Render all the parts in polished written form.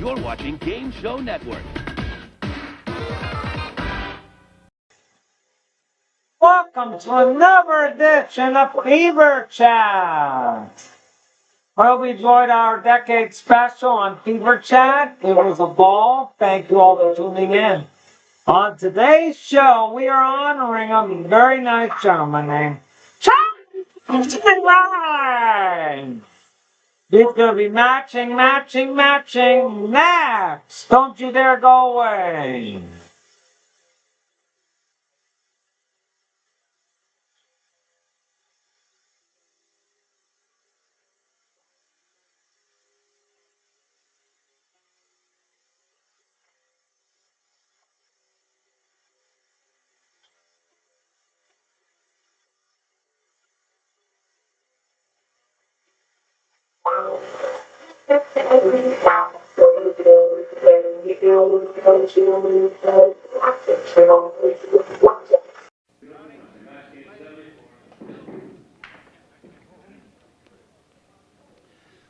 You're watching Game Show Network. Welcome to another edition of Fever Chat. Well, we enjoyed our decade special on Fever Chat. It was a ball. Thank you all for tuning in. On today's show, we are honoring a very nice gentleman named Charles Nelson Reilly. He's going to be matching next. Don't you dare go away.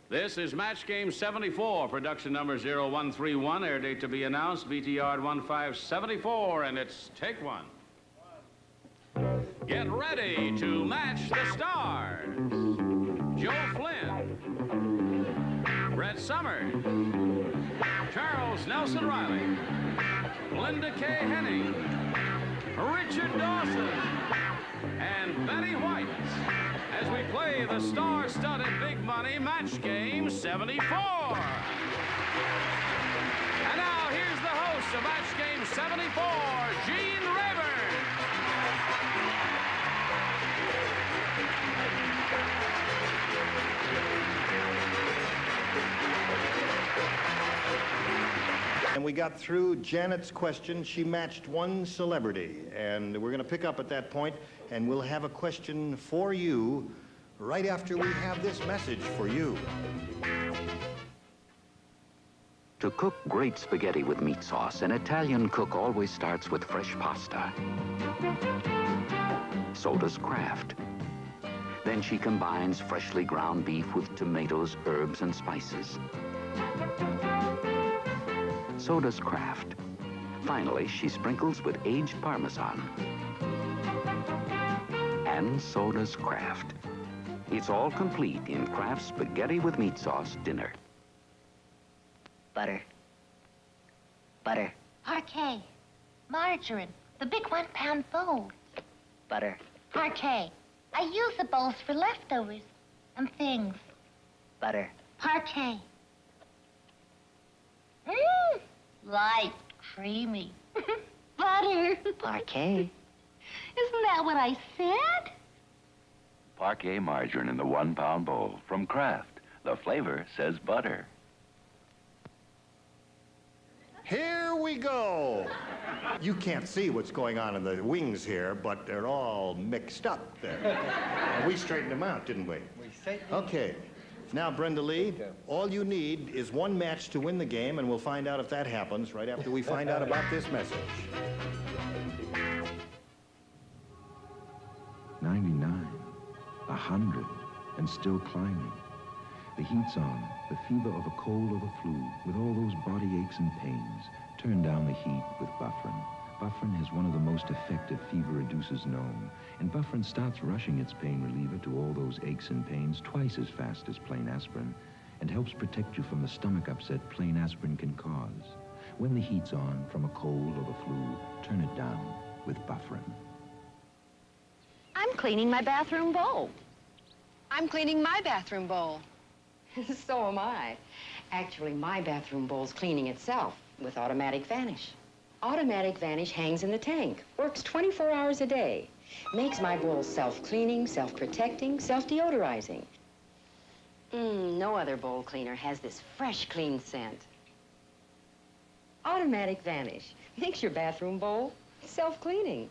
This is Match Game 74, production number 0131, air date to be announced, VTR 1574, and it's take one. Get ready to match the stars. Joe Flynn, Brett Summers, Charles Nelson Reilly, Linda K. Henning, Richard Dawson, and Betty White, as we play the star-studded big money Match Game 74. And now here's the host of Match Game 74, Gene Rayburn. And we got through Janet's question. She matched one celebrity. And we're going to pick up at that point, and we'll have a question for you right after we have this message for you. To cook great spaghetti with meat sauce, an Italian cook always starts with fresh pasta. So does Kraft. Then she combines freshly ground beef with tomatoes, herbs, and spices. So does Kraft. Finally, she sprinkles with aged Parmesan. And so does Kraft. It's all complete in Kraft's spaghetti with meat sauce dinner. Butter. Butter. Parquet. Margarine. The big 1 pound bowl. Butter. Parquet. I use the bowls for leftovers and things. Butter. Parquet. Light, creamy. Butter. Parquet. Isn't that what I said? Parquet margarine in the 1 pound bowl from Kraft. The flavor says butter. Here we go. You can't see what's going on in the wings here, but they're all mixed up there. We straightened them out, didn't we? Okay. Now, Brenda Lee, all you need is one match to win the game, and we'll find out if that happens right after we find out about this message. 99, 100, and still climbing. The heat's on, the fever of a cold or the flu, with all those body aches and pains. Turn down the heat with Bufferin. Bufferin has one of the most effective fever reducers known, and Bufferin starts rushing its pain reliever to all those aches and pains twice as fast as plain aspirin, and helps protect you from the stomach upset plain aspirin can cause. When the heat's on from a cold or the flu, turn it down with Bufferin. I'm cleaning my bathroom bowl. I'm cleaning my bathroom bowl. So am I. Actually, my bathroom bowl's cleaning itself with automatic vanish. Automatic vanish hangs in the tank, works 24 hours a day, makes my bowl self-cleaning, self-protecting, self-deodorizing. No other bowl cleaner has this fresh, clean scent. Automatic vanish makes your bathroom bowl self-cleaning.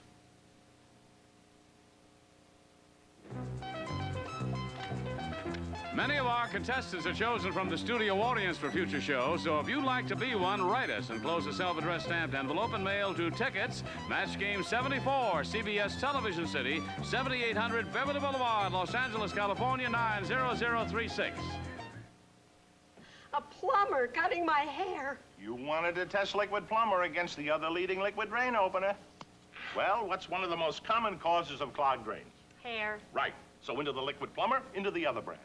Many of our contestants are chosen from the studio audience for future shows, so if you'd like to be one, write us and close a self-addressed stamped envelope and mail to Tickets, Match Game 74, CBS Television City, 7800 Beverly Boulevard, Los Angeles, California, 90036. A plumber cutting my hair. You wanted to test Liquid Plumber against the other leading liquid drain opener. Well, what's one of the most common causes of clogged drains? Hair. Right. So into the Liquid Plumber, into the other brand.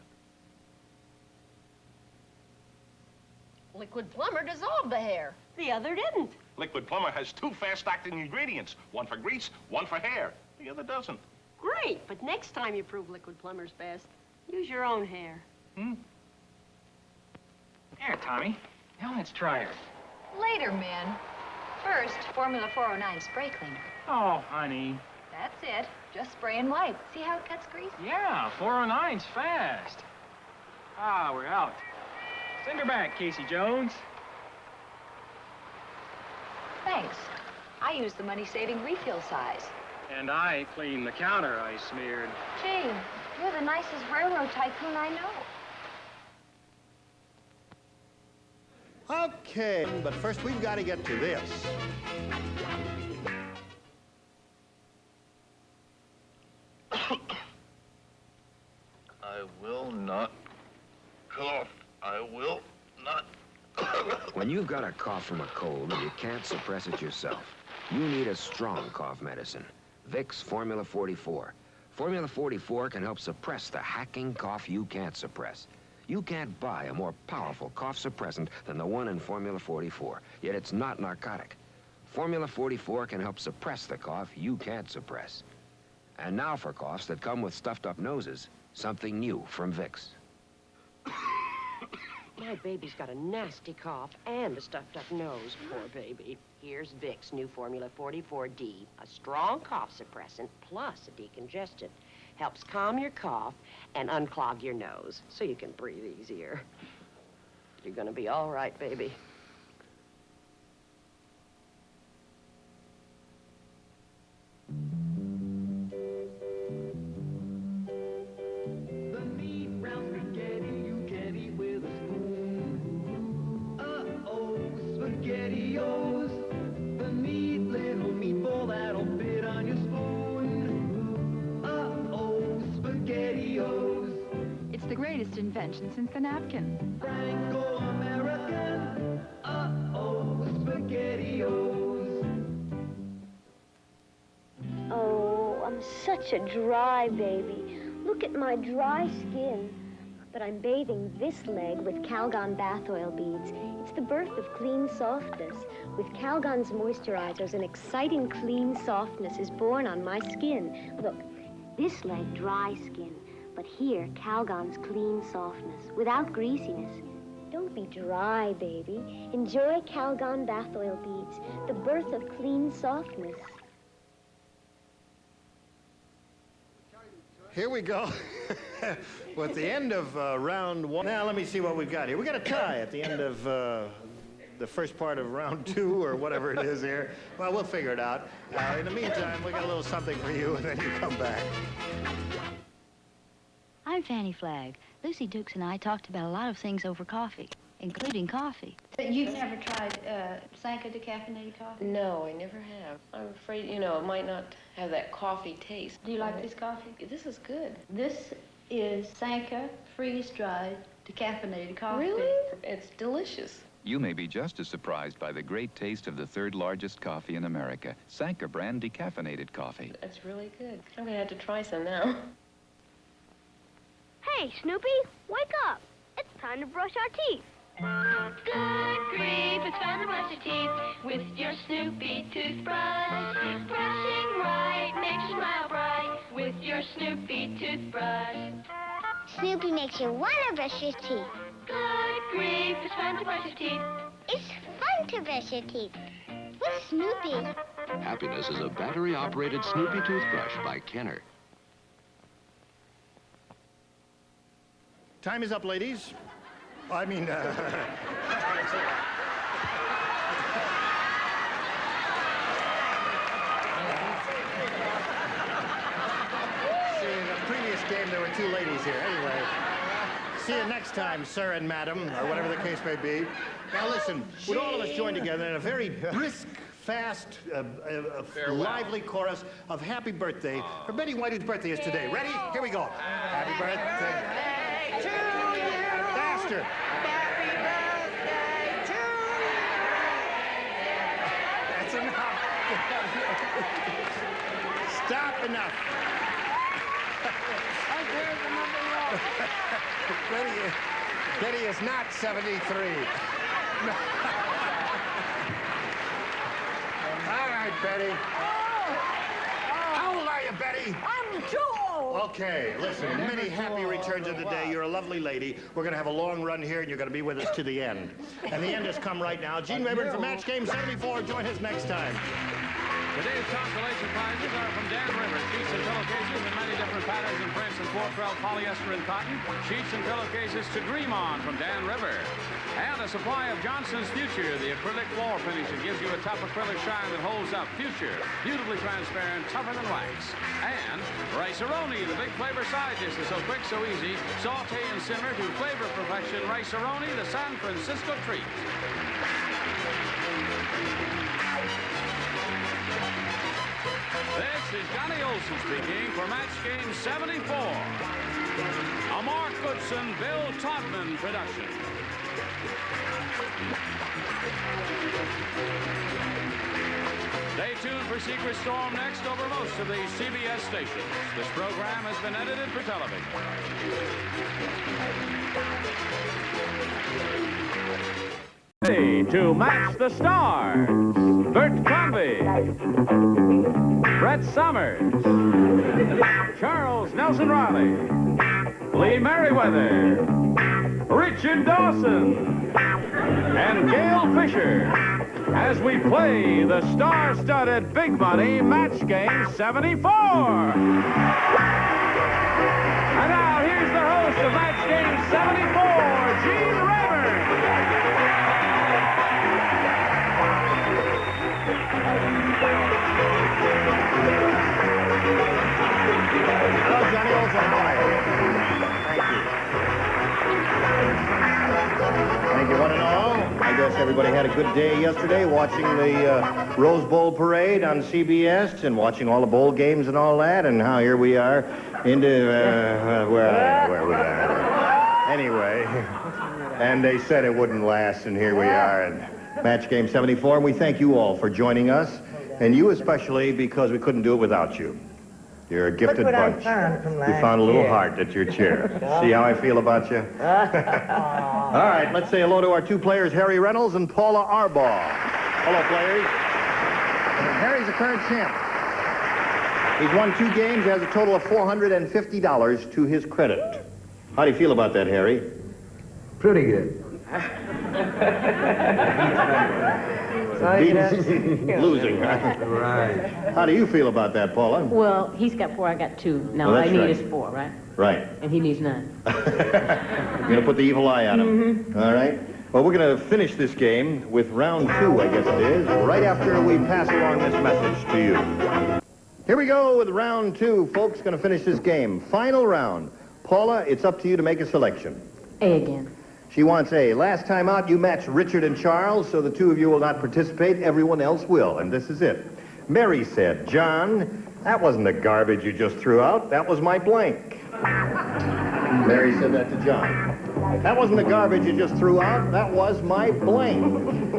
Liquid Plumber dissolved the hair. The other didn't. Liquid Plumber has 2 fast-acting ingredients, one for grease, one for hair. The other doesn't. Great, but next time you prove Liquid Plumber's best, use your own hair. Here, Tommy. Now let's try her. Later, men. First, Formula 409 spray cleaner. Oh, honey. That's it. Just spray and wipe. See how it cuts grease? Yeah, 409's fast. Ah, we're out. Send her back, Casey Jones. Thanks. I used the money-saving refill size. And I cleaned the counter I smeared. Gee, you're the nicest railroad tycoon I know. Okay, but first we've got to get to this. I will not cough. I will not. When you've got a cough from a cold and you can't suppress it yourself, you need a strong cough medicine. Vicks Formula 44. Formula 44 can help suppress the hacking cough you can't suppress. You can't buy a more powerful cough suppressant than the one in Formula 44, yet it's not narcotic. Formula 44 can help suppress the cough you can't suppress. And now for coughs that come with stuffed-up noses, something new from Vicks. My baby's got a nasty cough and a stuffed-up nose, poor baby. Here's Vicks new Formula 44D, a strong cough suppressant plus a decongestant. Helps calm your cough and unclog your nose so you can breathe easier. You're gonna be all right, baby. The meat round spaghetti you can eat with a spoon. Uh-oh, SpaghettiOs. The neat little meatball that'll fit on your spoon. Uh-oh, SpaghettiOs. It's the greatest invention since the napkin. Franco-American. Uh-oh, SpaghettiOs. Oh, I'm such a dry baby. Look at my dry skin. But I'm bathing this leg with Calgon bath oil beads. It's the birth of clean softness. With Calgon's moisturizers, an exciting clean softness is born on my skin. Look, this leg dry skin, but here Calgon's clean softness, without greasiness. Don't be dry, baby. Enjoy Calgon bath oil beads, the birth of clean softness. Here we go. With the end of round 1. Now, let me see what we've got here. We got a tie at the end of the first part of round 2 or whatever it is here. Well, we'll figure it out. In the meantime, we got a little something for you, and then you come back. I'm Fanny Flagg. Lucy Dukes and I talked about a lot of things over coffee, including coffee. You've never tried Sanka decaffeinated coffee? No, I never have. I'm afraid, you know, it might not have that coffee taste. Do you like this coffee? This is good. This is Sanka freeze-dried decaffeinated coffee. Really? It's delicious. You may be just as surprised by the great taste of the 3rd largest coffee in America, Sanka brand decaffeinated coffee. That's really good. I'm gonna have to try some now. Hey, Snoopy, wake up. It's time to brush our teeth. Good grief, it's time to brush your teeth with your Snoopy toothbrush. Brushing right makes you smile bright with your Snoopy toothbrush. Snoopy makes you want to brush your teeth. Good grief, it's fun to brush your teeth. It's fun to brush your teeth with Snoopy. Happiness is a battery-operated Snoopy toothbrush by Kenner. Time is up, ladies. I mean, See, in the previous game, there were 2 ladies here. Anyway, see you next time, sir and madam, or whatever the case may be. Now, listen, would all of us join together in a very brisk, fast, lively chorus of happy birthday for Betty White, whose birthday is today. Ready? Here we go. Happy birthday to you. Faster. Happy birthday. enough. Betty is not 73. All right, Betty. How old are you, Betty? I'm too old. Okay, listen, many happy returns of the day. You're a lovely lady. We're going to have a long run here, and you're going to be with us to the end. And the end has come right now. Gene Rayburn from Match Game 74. Join us next time. Today's consolation prizes are from Dan River. Sheets and pillowcases in many different patterns and prints and 412 polyester and cotton. Sheets and pillowcases to dream on from Dan River. And a supply of Johnson's Future, the acrylic floor finish that gives you a tough acrylic shine that holds up. Future, beautifully transparent, tougher than wax. And Rice-A-Roni, the big flavor side dish is so quick, so easy. Saute and simmer to flavor perfection. Rice-A-Roni, the San Francisco treat. This is Johnny Olson speaking for Match Game 74. A Mark Goodson, Bill Todman production. Stay tuned for Secret Storm next over most of these CBS stations. This program has been edited for television. To match the stars, Bert Convy, Brett Summers, Charles Nelson Reilly, Lee Merriweather, Richard Dawson, and Gail Fisher as we play the star-studded Big Money Match Game 74. And now here's the host of Match Game 74, Gene Rayburn. Hello, Johnny Olson. How are you? Thank you, one and all. I guess everybody had a good day yesterday watching the Rose Bowl parade on CBS and watching all the bowl games and all that. And now here we are into where we are. Anyway, and they said it wouldn't last, and here we are at Match Game 74. And we thank you all for joining us, and you especially, because we couldn't do it without you. You're a gifted bunch. You found a little heart at your chair. See how I feel about you? All right, let's say hello to our two players, Harry Reynolds and Paula Arbaugh. Hello, players. Harry's the current champ. He's won 2 games, has a total of $450 to his credit. How do you feel about that, Harry? Pretty good. Losing, huh? Right. How do you feel about that, Paula? Well, he's got 4, I got 2. Now, Well, all I that's need right. is 4, right? Right. And he needs none. You're going to put the evil eye on him. All right. Well, we're going to finish this game with round 2, I guess it is, right after we pass along this message to you. Here we go with round 2, folks. Going to finish this game. Final round. Paula, it's up to you to make a selection. A again. She wants A. Last time out, you matched Richard and Charles, so the 2 of you will not participate. Everyone else will, and this is it. Mary said, John, that wasn't the garbage you just threw out. That was my blank. Mary said that to John. That wasn't the garbage you just threw out. That was my blank. You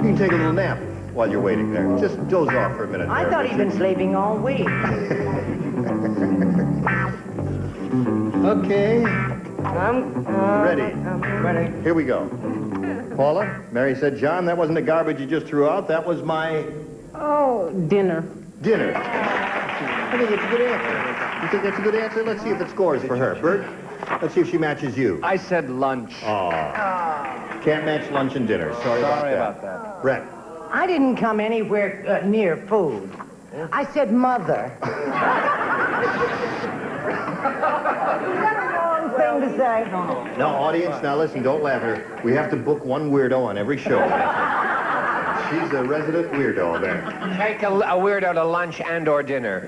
can take a little nap while you're waiting there. Just doze off for a minute. I thought he'd been sleeping all week. Okay. I'm ready. I'm ready. Here we go. Paula, Mary said, John, that wasn't the garbage you just threw out. That was my... Oh, dinner. Dinner. I think it's a good answer. You think that's a good answer? Let's see if it scores for her. Bert, let's see if she matches you. I said lunch. Oh. Can't match lunch and dinner. Sorry about that. Brett. I didn't come anywhere near food. I said mother. Is that a wrong thing to say? No, audience, now listen, don't laugh at her. We have to book one weirdo on every show. She's a resident weirdo there. Take a weirdo to lunch and or dinner.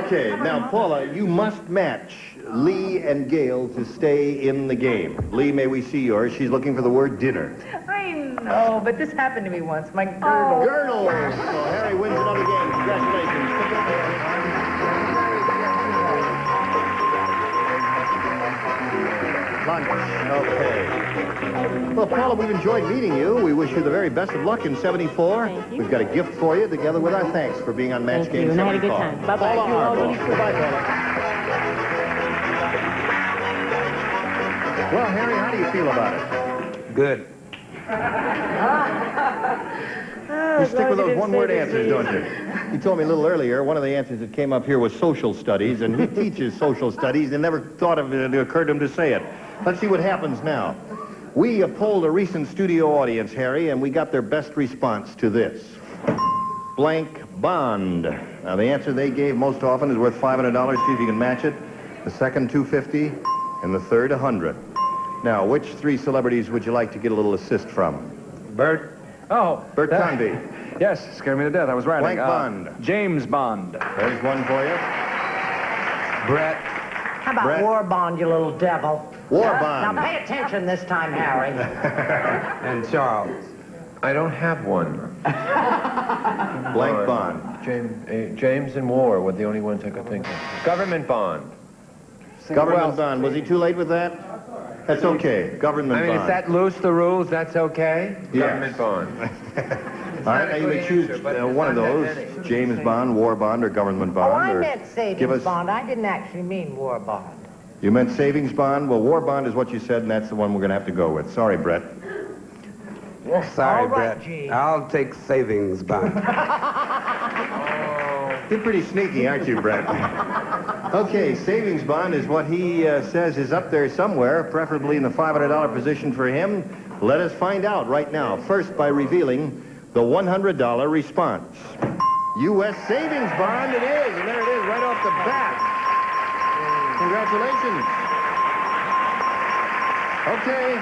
Okay, now, Paula, you must match Lee and Gail to stay in the game. Lee, may we see yours? She's looking for the word dinner. I know, but this happened to me once. My girdle. Girdle! So Harry wins another game. Congratulations. Pick up Harry. Lunch. Okay. Well, Paula, we've enjoyed meeting you. We wish you the very best of luck in 74. Thank you. We've got a gift for you, together with our thanks for being on Match Thank Game you, and I had a 74. good time. Bye-bye. Paula You all Harville. leave. Goodbye, Paula. Well, Harry, how do you feel about it? Good. You stick with those one-word answers, don't you? He told me a little earlier, one of the answers that came up here was social studies, and he teaches social studies and never thought of it occurred to him to say it. Let's see what happens now. We polled a recent studio audience, Harry, and we got their best response to this. Blank bond. Now, the answer they gave most often is worth $500. See if you can match it. The second, $250, and the third, $100. Now, which three celebrities would you like to get a little assist from? Bert. Oh. Bert Convy. Yes, scared me to death. I was writing. Blank Bond. James Bond. There's one for you. Brett. How about Brett. War Bond, you little devil? War Bond. Now pay attention this time, Harry. And Charles. I don't have one. Blank Bond. James and War were the only ones I could think of. Government bond. Government bond. Was he too late with that? That's okay. Government I mean, bond. if that loose the rules, that's okay? Yes. Government bond. All right, now you may choose one of those. James Bond, War Bond, or Government Bond. Oh, I or meant give savings us- bond. I didn't actually mean War Bond. You meant savings bond? Well, War Bond is what you said, and that's the one we're going to have to go with. Sorry, Brett. Sorry, All right, Brett. Gene. I'll take savings bond. You're pretty sneaky, aren't you, Brett? Okay, savings bond is what he says is up there somewhere, preferably in the $500 position for him. Let us find out right now, first by revealing the $100 response. U.S. savings bond it is, and there it is right off the bat. Congratulations. Okay.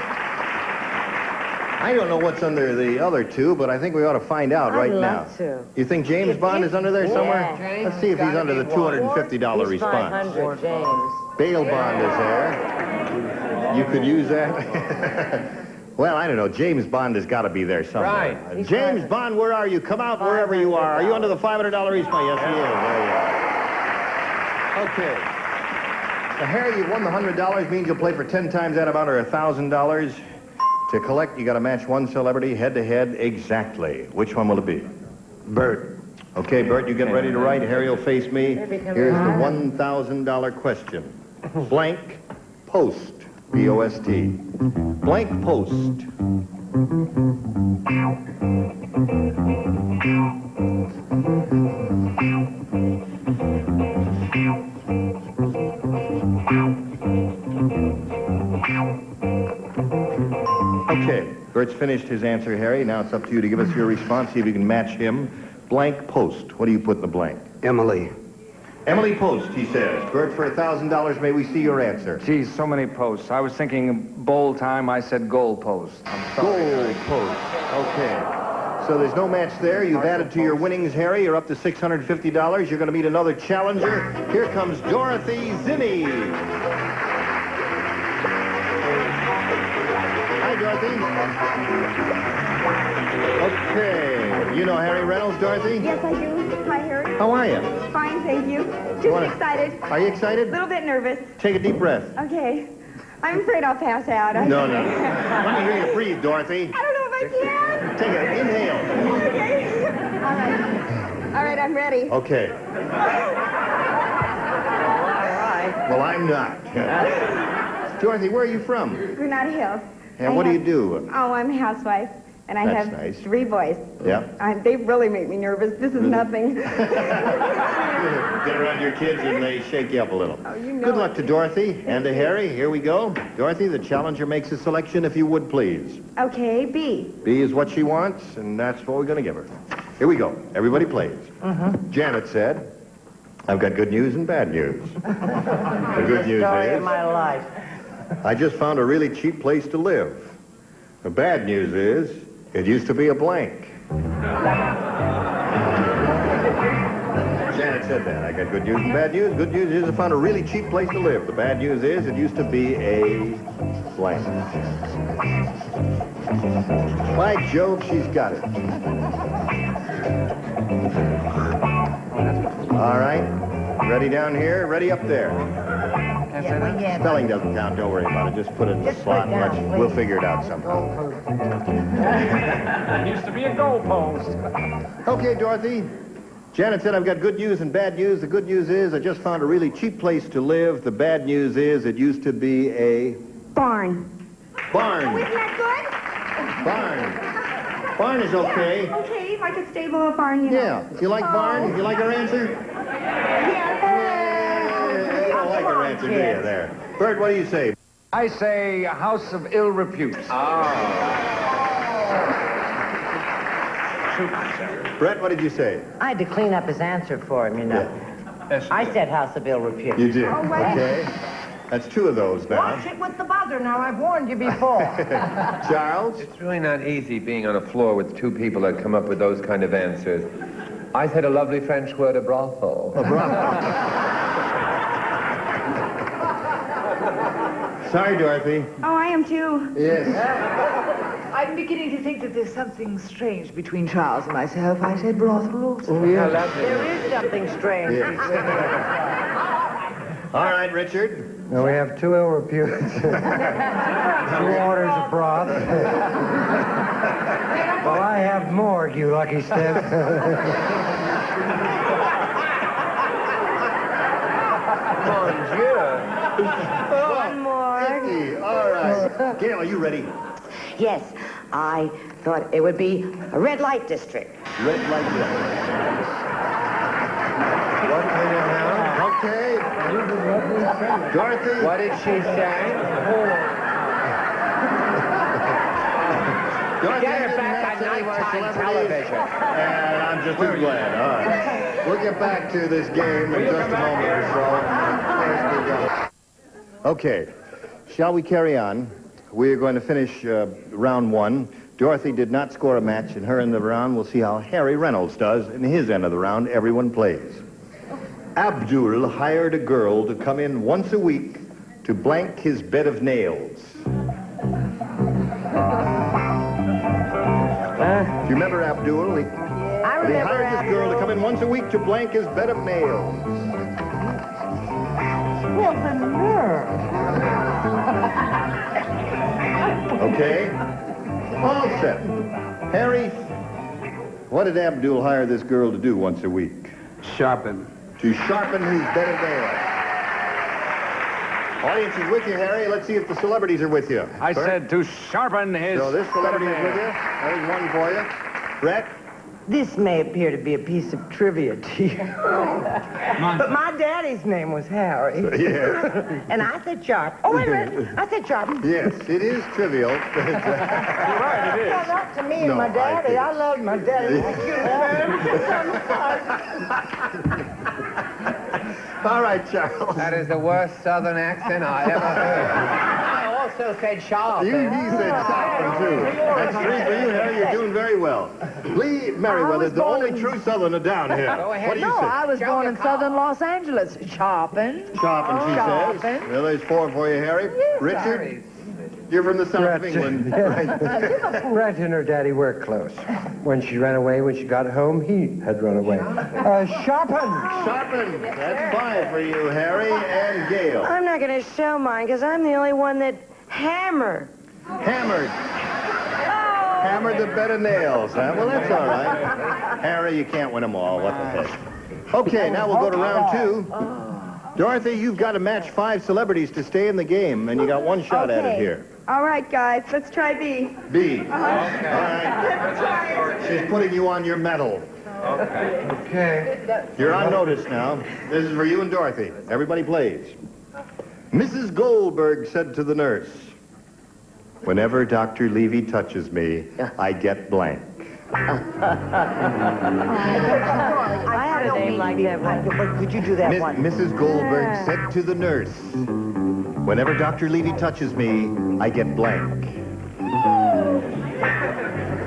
I don't know what's under the other two, but I think we ought to find out right now. I'd love to. You think James Bond is under there somewhere? Yeah. Let's see if he's under the $250 He's response. 500, James. Bail bond is there. You could use that. Well, I don't know. James Bond has got to be there somewhere. Right. James Bond, where are you? Come out wherever you are. Are you under the $500 response? Yes, he is. There you are. Okay. Now, Harry, you won the $100. Means you'll play for 10 times that amount, or $1,000. To collect, you got to match one celebrity head-to-head exactly. Which one will it be? Bert. Okay, Bert, you get ready to write. Harry will face me. Here's the $1,000 question. Blank post. B-O-S-T. Blank post. Okay, Bert's finished his answer, Harry. Now it's up to you to give us your response, see if you can match him. Blank post. What do you put in the blank? Emily. Emily Post, he says. Bert, for $1,000, may we see your answer? Geez, so many posts. I was thinking bowl time. I said goal post. I'm sorry. Goal post. Okay. So there's no match there. You've added to your winnings, Harry. You're up to $650. You're going to meet another challenger. Here comes Dorothy Zinni. Hi, Dorothy. Okay. You know Harry Reynolds, Dorothy? Yes, I do. Hi, Harry. How are you? Fine, thank you. Just wanna- excited. Are you excited? A little bit nervous. Take a deep breath. Okay. I'm afraid I'll pass out. No. Let me hear you breathe, Dorothy. I don't know if I can. Take an inhale. Okay. All right. All right, I'm ready. Okay. Well, I'm not. Dorothy, where are you from? Granada Hills. And what do you do? Oh, I'm a housewife, and I That's have nice. 3 boys. Yep. They really make me nervous. This is nothing. Get around your kids and they shake you up a little. Oh, you know Good it. luck to Dorothy and to Harry. Here we go. Dorothy, the challenger makes a selection, if you would, please. Okay, B. B is what she wants, and that's what we're going to give her. Here we go. Everybody plays. Janet said, I've got good news and bad news. The good news Story is, of my life. I just found a really cheap place to live. The bad news is, it used to be a blank. Janet said that. I got good news and bad news. Good news is I found a really cheap place to live. The bad news is it used to be a blank. By Jove, she's got it. All right. Ready down here, ready up there. Spelling doesn't count, don't worry about it. Just put it in the slot and we'll figure it out somehow. Used to be a goalpost. Okay, Dorothy. Janet said I've got good news and bad news. The good news is I just found a really cheap place to live. The bad news is it used to be a... Barn. Barn. Oh, isn't that Barn. Barn is okay. good? Okay, like a stable or barn, you know. Yeah. You like barn? You like her answer? You don't like her answer, do you, there? Bert, what do you say? I say a house of ill repute. Brett, what did you say? I had to clean up his answer for him, you know. I said house of ill repute. You did. Okay. That's two of those now. Watch it with the buzzer now. I've warned you before. Charles? It's really not easy being on a floor with two people that come up with those kind of answers. I said a lovely French word, a brothel. A brothel. Sorry, Dorothy. Oh, I am too. Yes. I'm beginning to think that there's something strange between Charles and myself. I said brothel also. Oh, yeah. There is something strange. Yes. All right, Richard. Now we have two ill reputes. 2 orders of broth. Well, I have morgue, you lucky stiff. One more. All right. Gail, are you ready? Yes, I thought it would be a red light district. Red light district. What kind of house? Okay. Dorothy. What did she say? Dorothy, Get her back on nighttime television. And I'm just as glad. All right. We'll get back to this game in just a moment or so. Okay. Shall we carry on? We're going to finish round 1. Dorothy did not score a match in her end of the round. We'll see how Harry Reynolds does in his end of the round. Everyone plays. Abdul hired a girl to come in once a week to blank his bed of nails. Do you remember Abdul? He hired this girl to come in once a week to blank his bed of nails. Well, the nerve. Okay? All set. Harry, what did Abdul hire this girl to do once a week? Sharpen. To sharpen his bed of nails. Audience is with you, Harry. Let's see if the celebrities are with you. I said to sharpen his... So this celebrity is with you. There's one for you. Brett? This may appear to be a piece of trivia to you. But my daddy's name was Harry. Yes. And I said Sharp. Oh, wait a minute. I said Sharp. Yes, it is trivial. You're right, it is. Well, not to me and No, my daddy. I I loved my daddy. All right, Charles. That is the worst Southern accent I ever heard. I also said sharp. He said sharpen, too. That's 3 for you, Harry. You're doing very well. Lee Merriweather's the only true Southerner down here. Go ahead. What do you No, say? I was born in southern Los Angeles. Sharpen. Sharpen, she says. Sharpen. Well, there's 4 for you, Harry. Richard? You're from the south of England. Right. Brett and her daddy were close. When she ran away, when she got home, he had run away. Sharpen! Sharpen. That's 5 for you, Harry and Gail. I'm not going to show mine because I'm the only one that hammered. Hammered. Hammered the bed of nails, huh? Well, that's all right. Harry, you can't win them all. What the heck? Okay, now we'll go to round 2. Dorothy, you've got to match 5 celebrities to stay in the game, and you got 1 shot at it here. All right, guys, let's try B. B. All right. She's putting you on your medal. Okay. You're on notice now. This is for you and Dorothy. Everybody plays. Mrs. Goldberg said to the nurse, "Whenever Dr. Levy touches me, I get blank." I had a name like that. Could you do that one? Mrs. Goldberg said to the nurse, "Whenever Dr. Levy touches me, I get blank."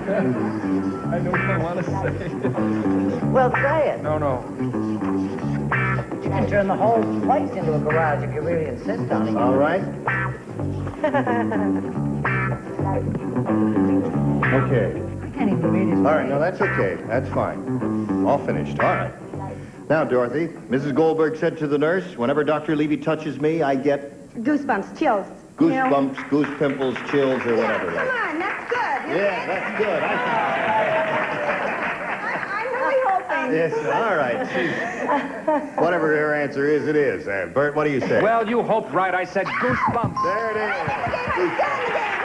I know what I want to say. Well, say it. No. You can turn the whole place into a garage if you really insist on it. All right. Okay. I can't even read his All right, no, that's okay. That's fine. All finished. All right. Now, Dorothy, Mrs. Goldberg said to the nurse, whenever Dr. Levy touches me, I get Goosebumps, chills. goosebumps, goose pimples, chills, or whatever. Come on, that's good. Yeah, that's good. I'm really hoping. Yes, all right. Whatever her answer is, it is. Bert, what do you say? Well, you hoped right. I said goosebumps. There it is.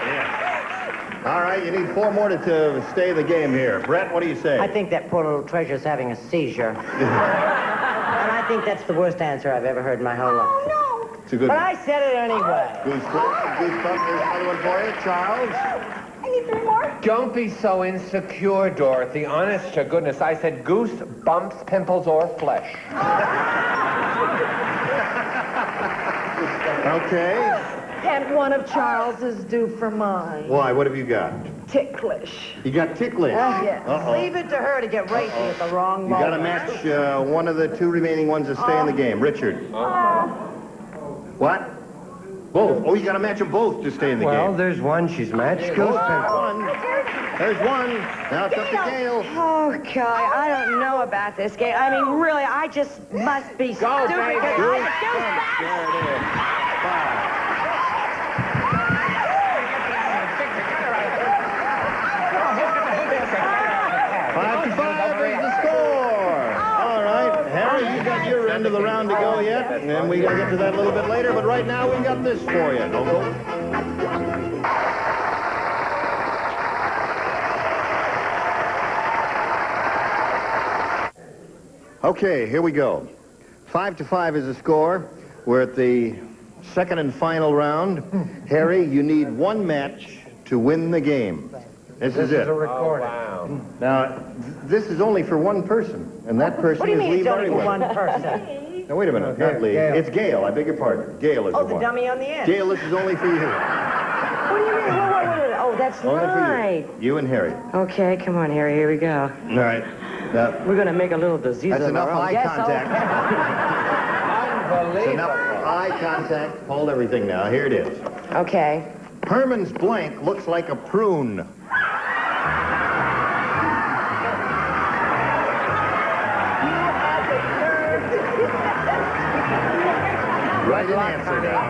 Yeah. All right, you need 4 more to stay in the game here. Brett, what do you say? I think that poor little treasure's having a seizure. And I think that's the worst answer I've ever heard in my whole life. Oh, no. It's a good But one. I said it anyway. Goosebumps. Here's another one for you. Charles? I need 3 more. Don't be so insecure, Dorothy. Honest to goodness, I said goose, bumps, pimples, or flesh. Okay. And one of Charles is due for mine. Why? What have you got? Ticklish. You got ticklish. Yes. Uh-oh. Leave it to her to get racy at the wrong You moment. got to match one of the 2 remaining ones to stay in the game. Richard. What? Both. Oh, you got to match them both to stay in the Well, game. there's one she's matched. Goose pimples. There's one. Now it's up to Gail. Oh, Kelly, I don't know about this game. I mean, really, I just must be stupid. baby. because There I it is. 5 to 5 is the score. All right, Harry, you got your end of the round to go yet, and we gotta get to that a little bit later. But right now, we got this for you. Don't go. Okay, here we go. 5 to 5 is the score. We're at the second and final round. Harry, you need 1 match to win the game. This is it. a recording. Wow. Now, this is only for 1 person, and that person What do you is mean Lee it's only for Barrymore. one person? Now, wait a minute, not Lee. Gail. It's Gail. I beg your pardon. Gail is Oh, the the one. dummy on the end. Gail, this is only for you. What do you mean? Wait. Oh, that's Only right. for you. You and Harry. Okay, come on, Harry. Here we go. All right. Now, We're going to make a little disease that's of enough our own. eye Yes, contact. That's enough eye contact. Hold everything now. Here it is. Okay. Herman's blank looks like a prune. Write an answer now.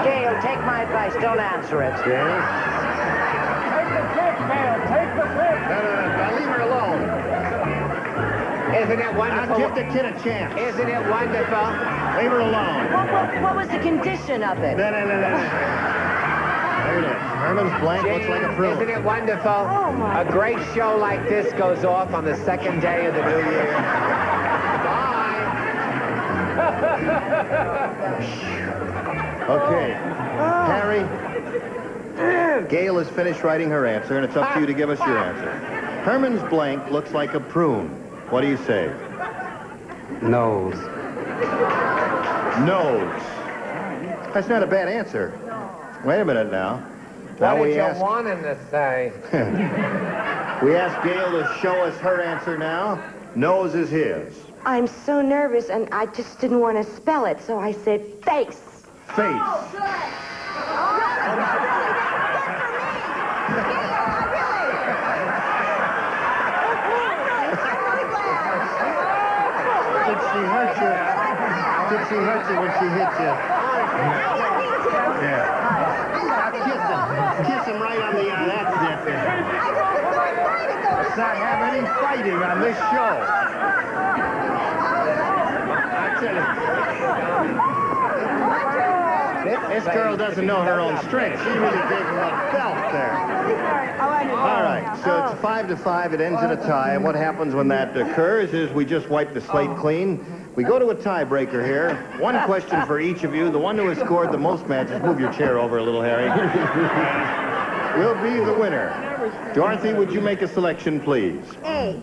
Gail, take my advice. Don't answer it. Yes. No, leave her alone. Isn't it wonderful? Now give the kid a chance. Isn't it wonderful? Leave her alone. What was the condition of it? No. There it is. Herman's blank looks like a prune. Isn't it wonderful? Oh, my. A great show like this goes off on the 2nd day of the new year. Okay. Harry, Gail has finished writing her answer, and it's up to you to give us your answer. Herman's blank looks like a prune. What do you say? Nose. Nose. That's not a bad answer. Wait a minute now. Now What we did you ask want him to say? we asked Gail to show us her answer now. Nose is his. I'm so nervous, and I just didn't want to spell it, so I said face. Face. Did she hurt you? Did she hurt you when she hit you? Yeah. Kiss him right on the eye. That's it. Let's not have any fighting on this show. This girl doesn't know her own strength. She really gave him a belt there. All right, so it's 5 to 5. It ends in a tie. And what happens when that occurs is we just wipe the slate clean. We go to a tiebreaker here. 1 question for each of you. The one who has scored the most matches, move your chair over a little, Harry, will be the winner. Dorothy, would you make a selection, please? A.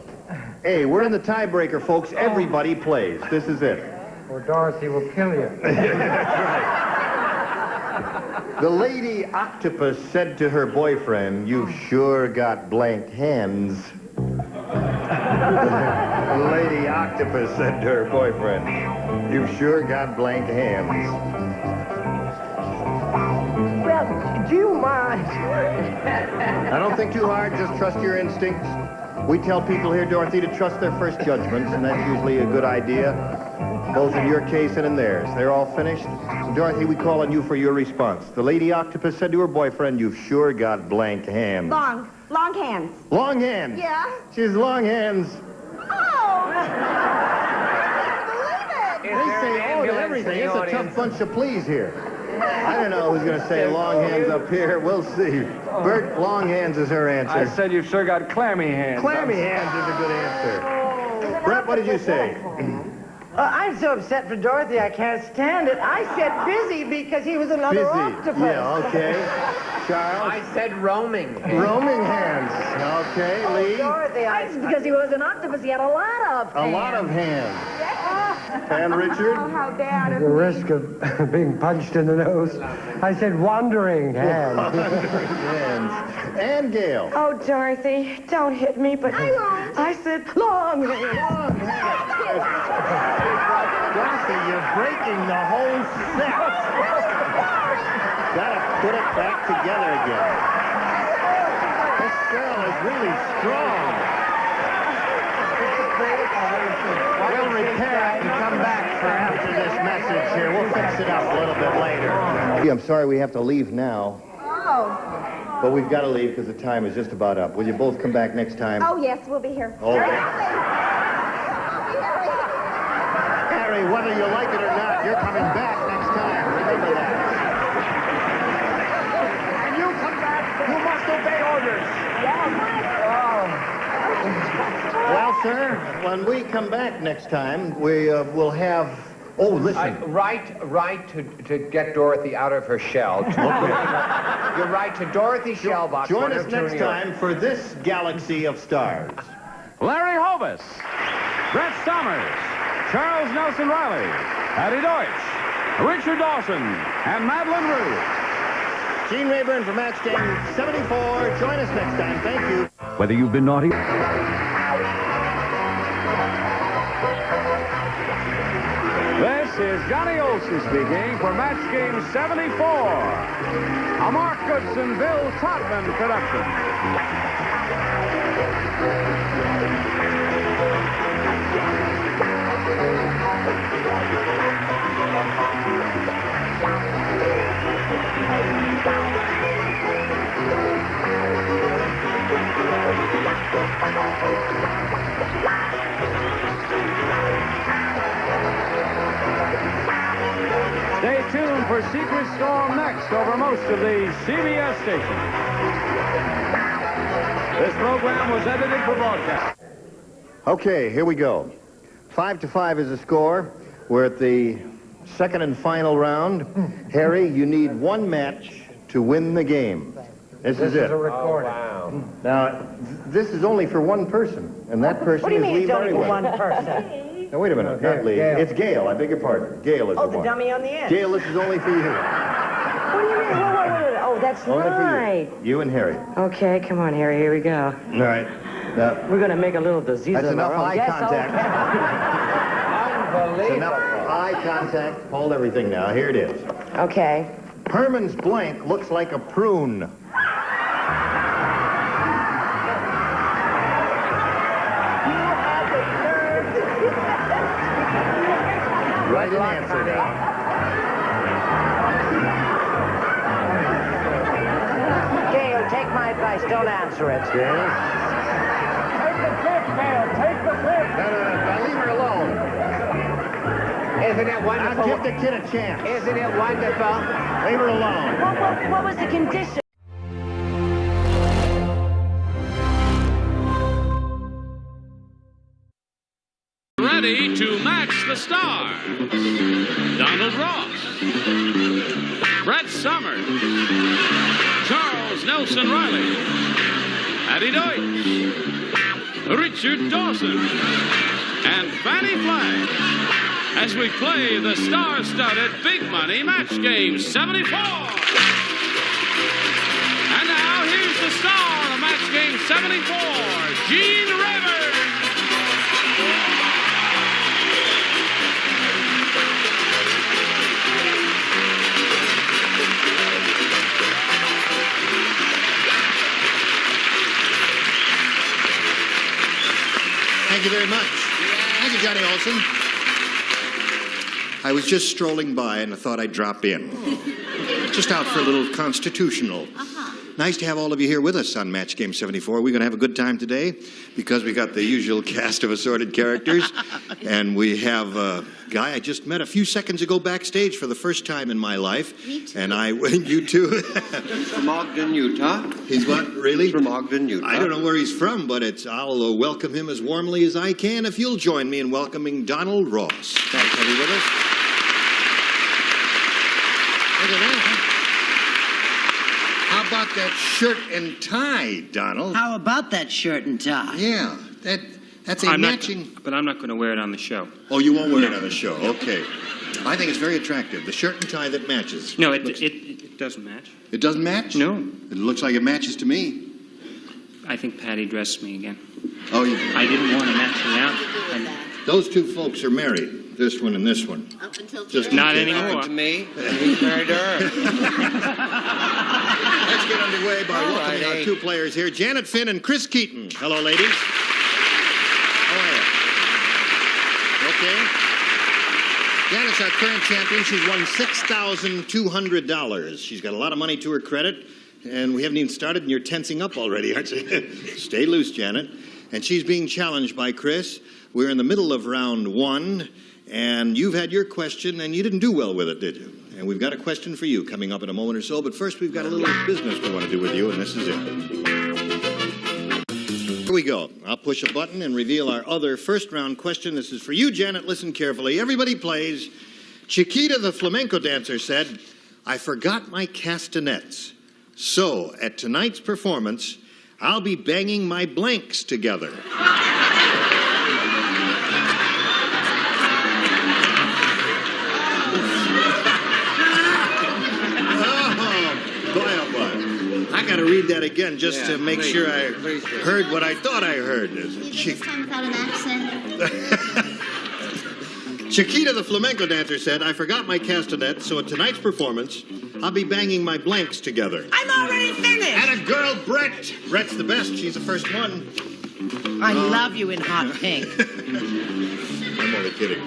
A. We're in the tiebreaker, folks. Everybody plays. This is it. Or Dorothy will kill you. That's right. The lady octopus said to her boyfriend, "You've sure got blank hands." The lady octopus said to her boyfriend, "You've sure got blank hands." Well, do you mind Now, don't think too hard. Just trust your instincts. We tell people here, Dorothy, to trust their first judgments, and that's usually a good idea, both in your case and in theirs. They're all finished. So, Dorothy, we call on you for your response. The lady octopus said to her boyfriend, "You've sure got blank hands." Long hands. Long hands? Yeah. She has long hands. Oh! They say, oh, to everything. It's a tough bunch of pleas here. I don't know who's going to say long hands up here. We'll see. Bert, long hands is her answer. I said you've sure got clammy hands. Clammy hands is a good answer. Brett, what did you say? I'm so upset for Dorothy, I can't stand it. I said busy because he was another octopus. Yeah, okay. Charles? I said roaming hands. Roaming hands. Okay, Lee? Dorothy, It's because he was an octopus. He had a lot of hands. A lot of hands. And Richard? Oh, how bad of The me. risk of being punched in the nose. I said wandering hands. Hands. And Gail? Oh, Dorothy, don't hit me, but I said long hands. Long hands. Dorothy, you're breaking the whole set. Gotta put it back together again. This girl is really strong. We'll repair it and come back for after this message here. We'll fix it up a little bit later. I'm sorry we have to leave now, Oh. but we've got to leave because the time is just about up. Will you both come back next time? Oh, yes, we'll be here. Okay. Harry, whether you like it or not, you're coming back next time. Remember that. And you come back, you must obey orders. Well, sir, when we come back next time, we will have... Oh, listen. Right to get Dorothy out of her shell. You're right to Dorothy Shellbox. Join us next time for this galaxy of stars. Larry Hovis, Brett Somers, Charles Nelson Reilly, Patty Deutsch, Richard Dawson, and Madeline Rue. Gene Rayburn for Match Game 74. Join us next time. Thank you. Whether you've been naughty... This is Johnny Olson speaking for Match Game 74, a Mark Goodson, Bill Todman production. Stay tuned for Secret Storm next over most of the CBS stations. This program was edited for broadcast. Okay, here we go. 5-5 is the score. We're at the second and final round. Harry, you need one match to win the game. This is it. a recording. Oh, wow. Now, this is only for one person, and that person What do you is mean Lee it's only for Barryway. one person? Now, wait a minute, not Lee. Gail. It's Gail, I beg your pardon. Gail is Oh, the the one. dummy on the end. Gail, this is only for you. What do you mean? Whoa. Oh, that's Only for right. you and Harry. Okay, come on, Harry. Here we go. All right. Now, We're going to make a little disease that's of enough our own. eye Yes, contact. That's enough eye contact. Hold everything now. Here it is. Okay. Herman's blank looks like a prune. Right in answer now. Gail, take my advice. Don't answer it. Yes. Take the pick, Gail. Take the pick. No, leave her alone. Isn't it wonderful? Now give the kid a chance. Isn't it wonderful? Leave her alone. What was the condition? Ready to match the stars. Donald Ross, Brett Somers, Charles Nelson Reilly, Patty Deutsch, Richard Dawson, and Fanny Flagg as we play the star-studded Big Money Match Game 74. And now here's the star of Match Game 74, Gene Rayburn. Thank you very much. Thank you, Johnny Olson. I was just strolling by and I thought I'd drop in. Just out for a little constitutional. Nice to have all of you here with us on Match Game 74. We're going to have a good time today because we got the usual cast of assorted characters. And we have a guy I just met a few seconds ago backstage for the first time in my life. Me too. And you too? From Ogden, Utah. He's what, really? From Ogden, Utah. I don't know where he's from, but I'll welcome him as warmly as I can if you'll join me in welcoming Donald Ross. Thanks for being with us. Look at that. How about that shirt and tie, Donald? How about that shirt and tie? Yeah, that's a matching... But I'm not going to wear it on the show. Oh, you won't wear it on the show. Okay. I think it's very attractive. The shirt and tie that matches. No, it doesn't match. It doesn't match? No. It looks like it matches to me. I think Patty dressed me again. Oh, you... I didn't want to match me out. Those two folks are married. This one and this one. Up until Just not anymore. To me, and he's married to her. Let's get underway by welcoming our two players here, Janet Finn and Chris Keaton. Hello, ladies. How are you? Okay. Janet's our current champion. She's won $6,200. She's got a lot of money to her credit, and we haven't even started, and you're tensing up already, aren't you? Stay loose, Janet. And she's being challenged by Chris. We're in the middle of round one, and you've had your question, and you didn't do well with it, did you? And we've got a question for you coming up in a moment or so, but first we've got a little business we want to do with you, and this is it. Here we go. I'll push a button and reveal our other first-round question. This is for you, Janet. Listen carefully. Everybody plays. Chiquita, the flamenco dancer, said, "I forgot my castanets. So, at tonight's performance, I'll be banging my blanks together." I got to read that again just to make sure I heard what I thought I heard. This time without an accent. Chiquita, the flamenco dancer, said, "I forgot my castanets, so at tonight's performance, I'll be banging my blanks together." I'm already finished. And a girl, Brett. Brett's the best. She's the first one. I love you in hot pink. I'm only kidding.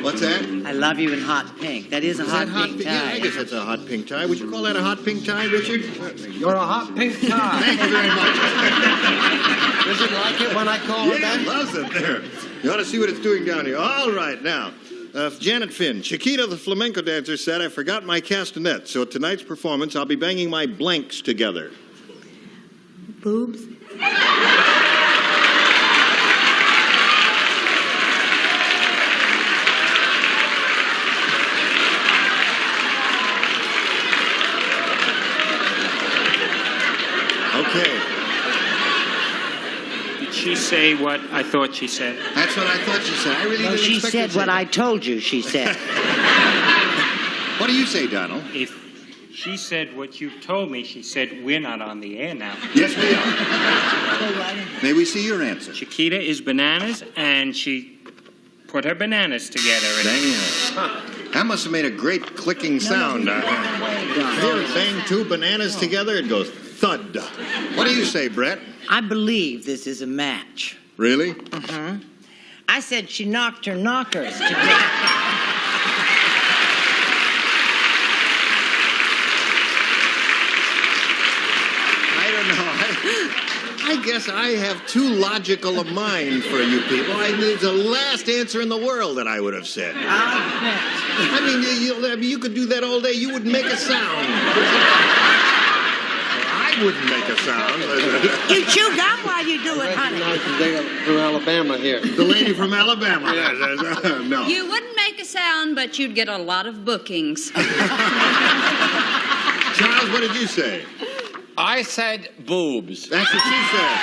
What's that? I love you in hot pink. That is a hot pink tie. Yeah, I guess that's a hot pink tie. Would you call that a hot pink tie, Richard? You're a hot pink tie. Thank you very much. Does it like it when I call it that? Yeah, loves it there. You ought to see what it's doing down here. All right, now, Janet Finn. Chiquita, the flamenco dancer, said, "I forgot my castanets, so at tonight's performance, I'll be banging my blanks together." Boobs? Okay. Did she say what I thought she said? That's what I thought she said. I really No, didn't she expect said her to say what that. I told you she said. What do you say, Donald? If she said what you told me, she said we're not on the air now. Yes, we are. May we see your answer? Chiquita is bananas, and she put her bananas together. That must have made a great clicking sound. If you bang two bananas together, it goes thud. What do you say, Brett? I believe this is a match. Really? Mm-hmm. I said she knocked her knockers together. I don't know. I guess I have too logical a mind for you people. It's the last answer in the world that I would have said. I mean, you could do that all day. You wouldn't make a sound. I wouldn't make a sound. You chew gum while you do it, honey. From Alabama here. The lady from Alabama. No. You wouldn't make a sound, but you'd get a lot of bookings. Charles, what did you say? I said boobs. That's what she said.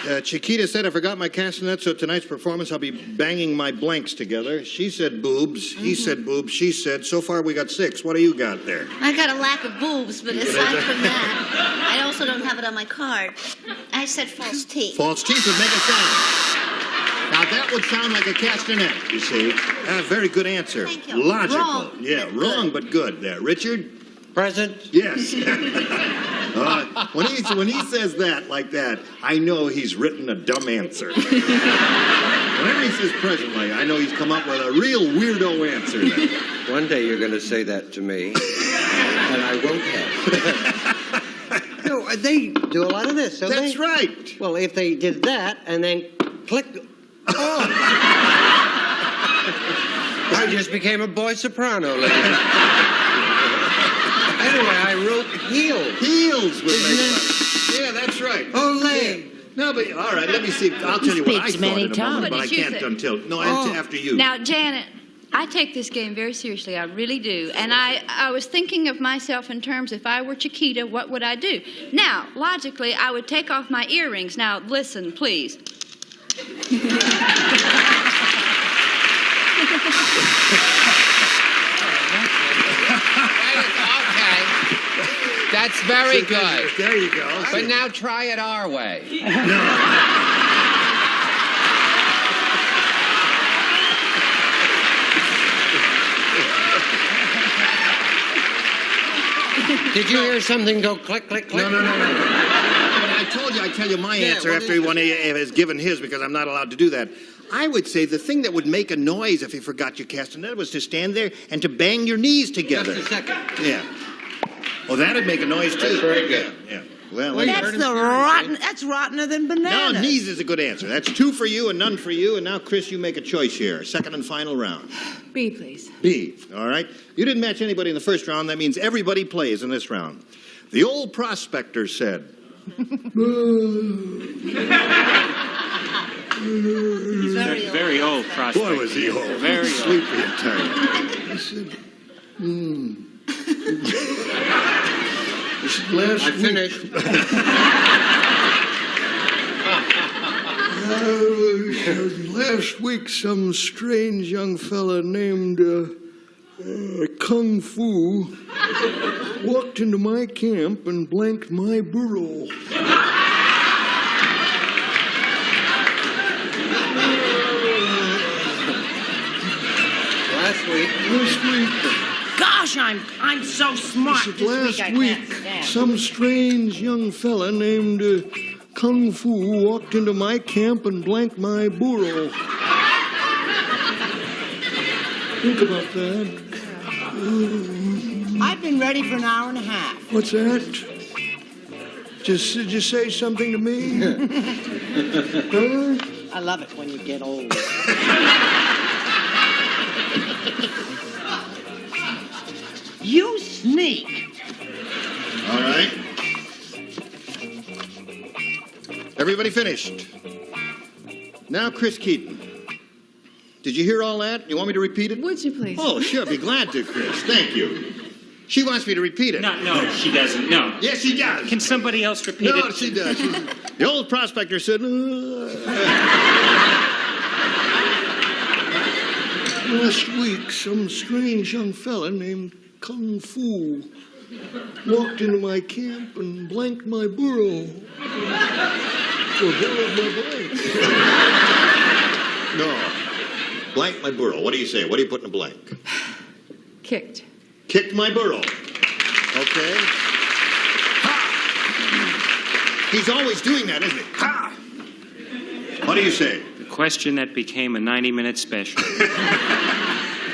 Well, Chiquita said, "I forgot my castanets, so tonight's performance I'll be banging my blanks together." She said boobs. He said boobs. She said, so far we got 6. What do you got there? I got a lack of boobs, but aside from that, I also don't have it on my card. I said false teeth. False teeth would make a sound. Now, that would sound like a castanet, you see. Very good answer. Thank you. Logical. Wrong, Yeah, but wrong, good. but good there. Richard? Present? Yes. When he says that like that, I know he's written a dumb answer. Whenever he says present, like, I know he's come up with a real weirdo answer. Then. One day you're going to say that to me, and I won't have. No, they do a lot of this, don't they? That's right. Well, if they did that and then click... Oh! I just became a boy soprano, ladies. Anyway, I wrote heels. Heels would make it. Yeah, that's right. Olé. Yeah. No, but all right, let me see. I'll tell you what I thought in a moment, but I can't until... No, after you. Now, Janet, I take this game very seriously. I really do. And I was thinking of myself in terms, if I were Chiquita, what would I do? Now, logically, I would take off my earrings. Now, listen, please. That's very good. There you go. But now try it our way. Did you hear something go click, click, click? No. I tell you my answer after one has given his, because I'm not allowed to do that. I would say the thing that would make a noise if you forgot your castanet was to stand there and to bang your knees together. Just a second. Yeah. Well, that'd make a noise too. That's very good. Yeah. Well, That's rottener than bananas. No, knees is a good answer. That's 2 for you and none for you. And now, Chris, you make a choice here. Second and final round. B, please. B. All right. You didn't match anybody in the first round. That means everybody plays in this round. The old prospector said... He's very old prospector. Boy, was he old. Very sleepy and tired. He said, I finished. Last week, some strange young fella named Kung Fu walked into my camp and blanked my burro. Last week. Gosh, I'm so smart. Last week, some strange young fella named Kung Fu walked into my camp and blanked my burro. Think about that. I've been ready for an hour and a half. What's that? Did you say something to me? Huh? I love it when you get old. You sneak. All right. Everybody finished. Now, Chris Keaton. Did you hear all that? You want me to repeat it? Would you please? Oh, sure. Be glad to, Chris. Thank you. She wants me to repeat it. No, she doesn't. No. Yes, she does. Can somebody else repeat it? No, she does. The old prospector said... Last week, some strange young fella named Kung Fu walked into my camp and blanked my burro. Or borrowed my blank. No. Blank my burro. What do you say? What do you put in a blank? Kicked. Kicked my burro. Okay. Ha! He's always doing that, isn't he? Ha! What do you say? The question that became a 90-minute special.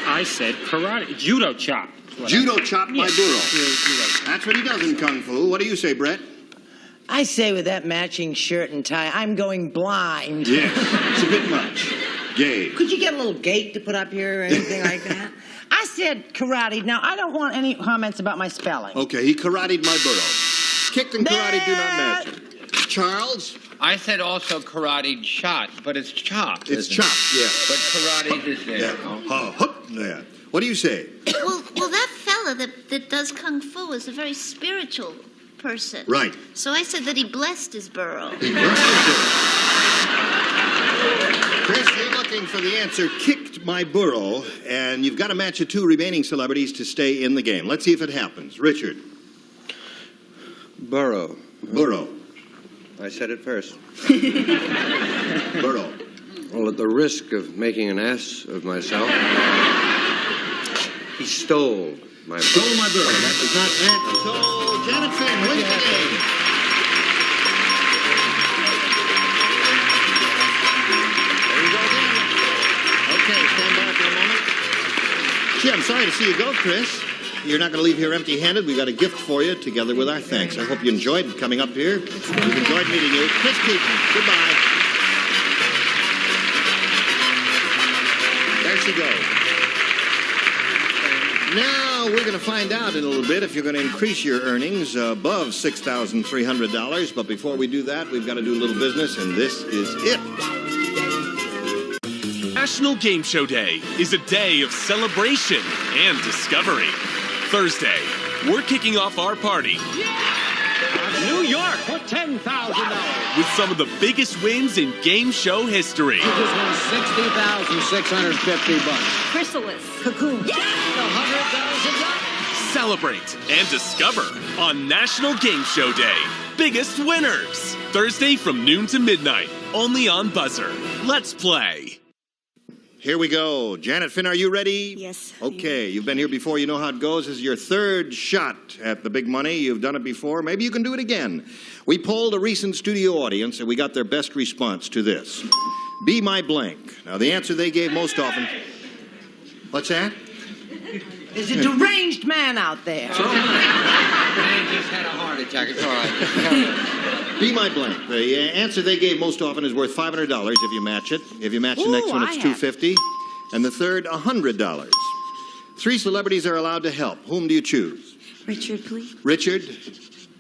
I said karate. Judo chop. Judo chop my burro. That's what he does in Kung Fu. What do you say, Brett? I say with that matching shirt and tie, I'm going blind. Yes, it's a bit much. Gay. Could you get a little gate to put up here or anything like that? I said karate. Now, I don't want any comments about my spelling. Okay, he karate my burro. Kicked and karate do not match. Charles? I said also karate shot, but it's chopped. It's chopped, yeah. But karate is there. Yeah. What do you say? Well, that fella that does kung fu is a very spiritual person. Right. So I said that he blessed his burro. He blessed his burro. Chris, you're looking for the answer, kicked my burro, and you've got to match the 2 remaining celebrities to stay in the game. Let's see if it happens. Richard. Burro. Burro. I said it first. Burro. Well, at the risk of making an ass of myself, he stole. Stole my bird. That was not that. So, Janet Finn wins the game. There you go again. Okay, stand by for a moment. Gee, I'm sorry to see you go, Chris. You're not going to leave here empty-handed. We've got a gift for you, together with our thanks. I hope you enjoyed coming up here. We've enjoyed meeting you. Chris Keaton, goodbye. There she goes. Now, we're going to find out in a little bit if you're going to increase your earnings above $6,300. But before we do that, we've got to do a little business, and this is it. National Game Show Day is a day of celebration and discovery. Thursday, we're kicking off our party. New York for $10,000. With some of the biggest wins in game show history. You just won $60,650. Chrysalis. Cocoon. $100,000. Celebrate and discover on National Game Show Day. Biggest winners. Thursday from noon to midnight. Only on Buzzer. Let's play. Here we go. Janet Finn, are you ready? Yes. Okay, you've been here before. You know how it goes. This is your third shot at the big money. You've done it before. Maybe you can do it again. We polled a recent studio audience, and we got their best response to this. Be my blank. Now, the answer they gave most often... What's that? There's a deranged man out there. Man just had a heart attack. It's all right. Be my blank. The answer they gave most often is worth $500 if you match it. If you match the next one, it's $250. And the third, $100. 3 celebrities are allowed to help. Whom do you choose? Richard, please. Richard?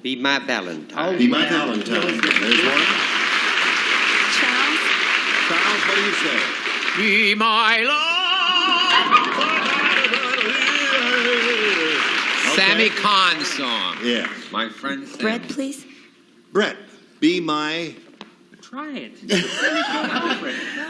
Be my Valentine. Be my Valentine. There's one. Charles. Charles, what do you say? Be my love. Sammy Kahn's song. Yeah. My friend Sam. Brett, please. Brett, be my... Try it. Try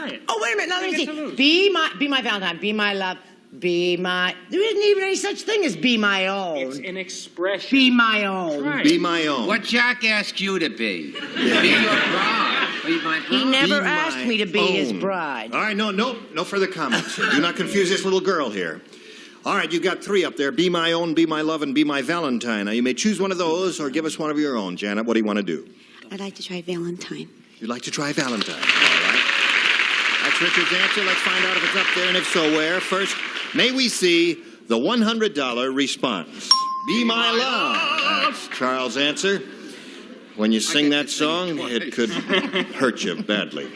it. Oh, wait a minute. Now, let me see. Be my Valentine. Be my love. Be my... There isn't even any such thing as be my own. It's an expression. Be my own. Right. Be my own. What Jack asked you to be. Be your bride. Be my bride. He never Be asked my me to be his own. bride. All right, no further comments. Do not confuse this little girl here. All right, you've got 3 up there. Be my own, be my love, and be my Valentine. Now, you may choose one of those or give us one of your own. Janet, what do you want to do? I'd like to try Valentine. You'd like to try Valentine. All right. That's Richard's answer. Let's find out if it's up there, and if so, where. First, may we see the $100 response. Be my love. That's Charles' answer. When you sing that song, it could hurt you badly.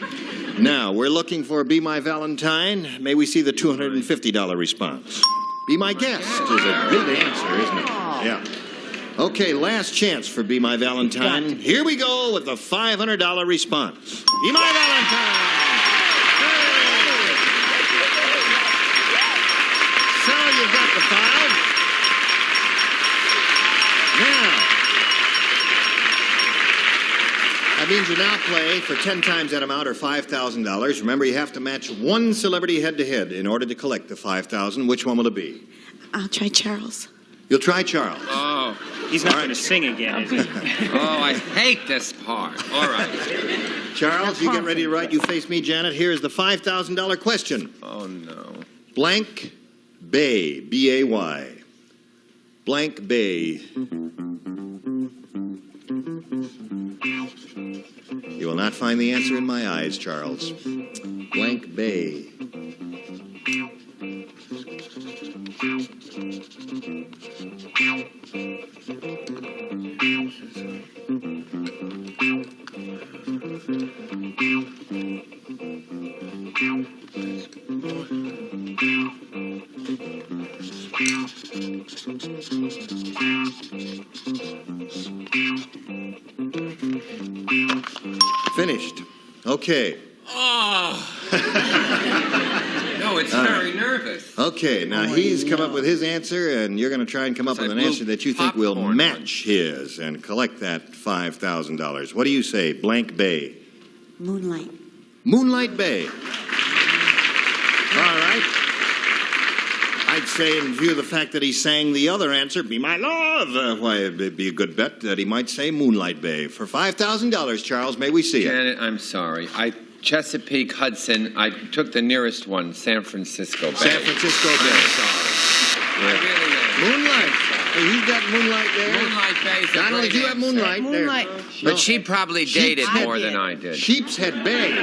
Now, we're looking for Be My Valentine. May we see the $250 response? Be my guest is a good answer, isn't it? Yeah. Okay, last chance for Be My Valentine. Here we go with the $500 response. Be My Valentine! So you've got the 5. Now, that means you now play for 10 times that amount, or $5,000. Remember, you have to match 1 celebrity head-to-head in order to collect the $5,000. Which one will it be? I'll try Charles. You'll try Charles. Oh, he's not going to sing again, is he? Oh, I hate this part. All right. Charles, you get ready to write. You face me, Janet. Here is the $5,000 question. Oh, no. Blank Bay, B-A-Y. Blank Bay. You will not find the answer in my eyes, Charles. Blank Bay. Finished. Okay. Oh. No, it's very nervous. Okay, now he's come up with his answer, and you're going to try and come up with an answer that you think will match his and collect that $5,000. What do you say? Blank Bay. Moonlight. Moonlight Bay. All right. I'd say, in view of the fact that he sang the other answer, Be My Love, why, it'd be a good bet that he might say Moonlight Bay. For $5,000, Charles, may we see it? Janet, I'm sorry. Chesapeake, Hudson, I took the nearest one, San Francisco Bay. San Francisco Bay. I'm sorry. I really am. Moonlight. Hey, he's got Moonlight there. Moonlight Bay is a Donald, great you have answer. Moonlight there. But she probably dated more than I did. Sheepshead Bay.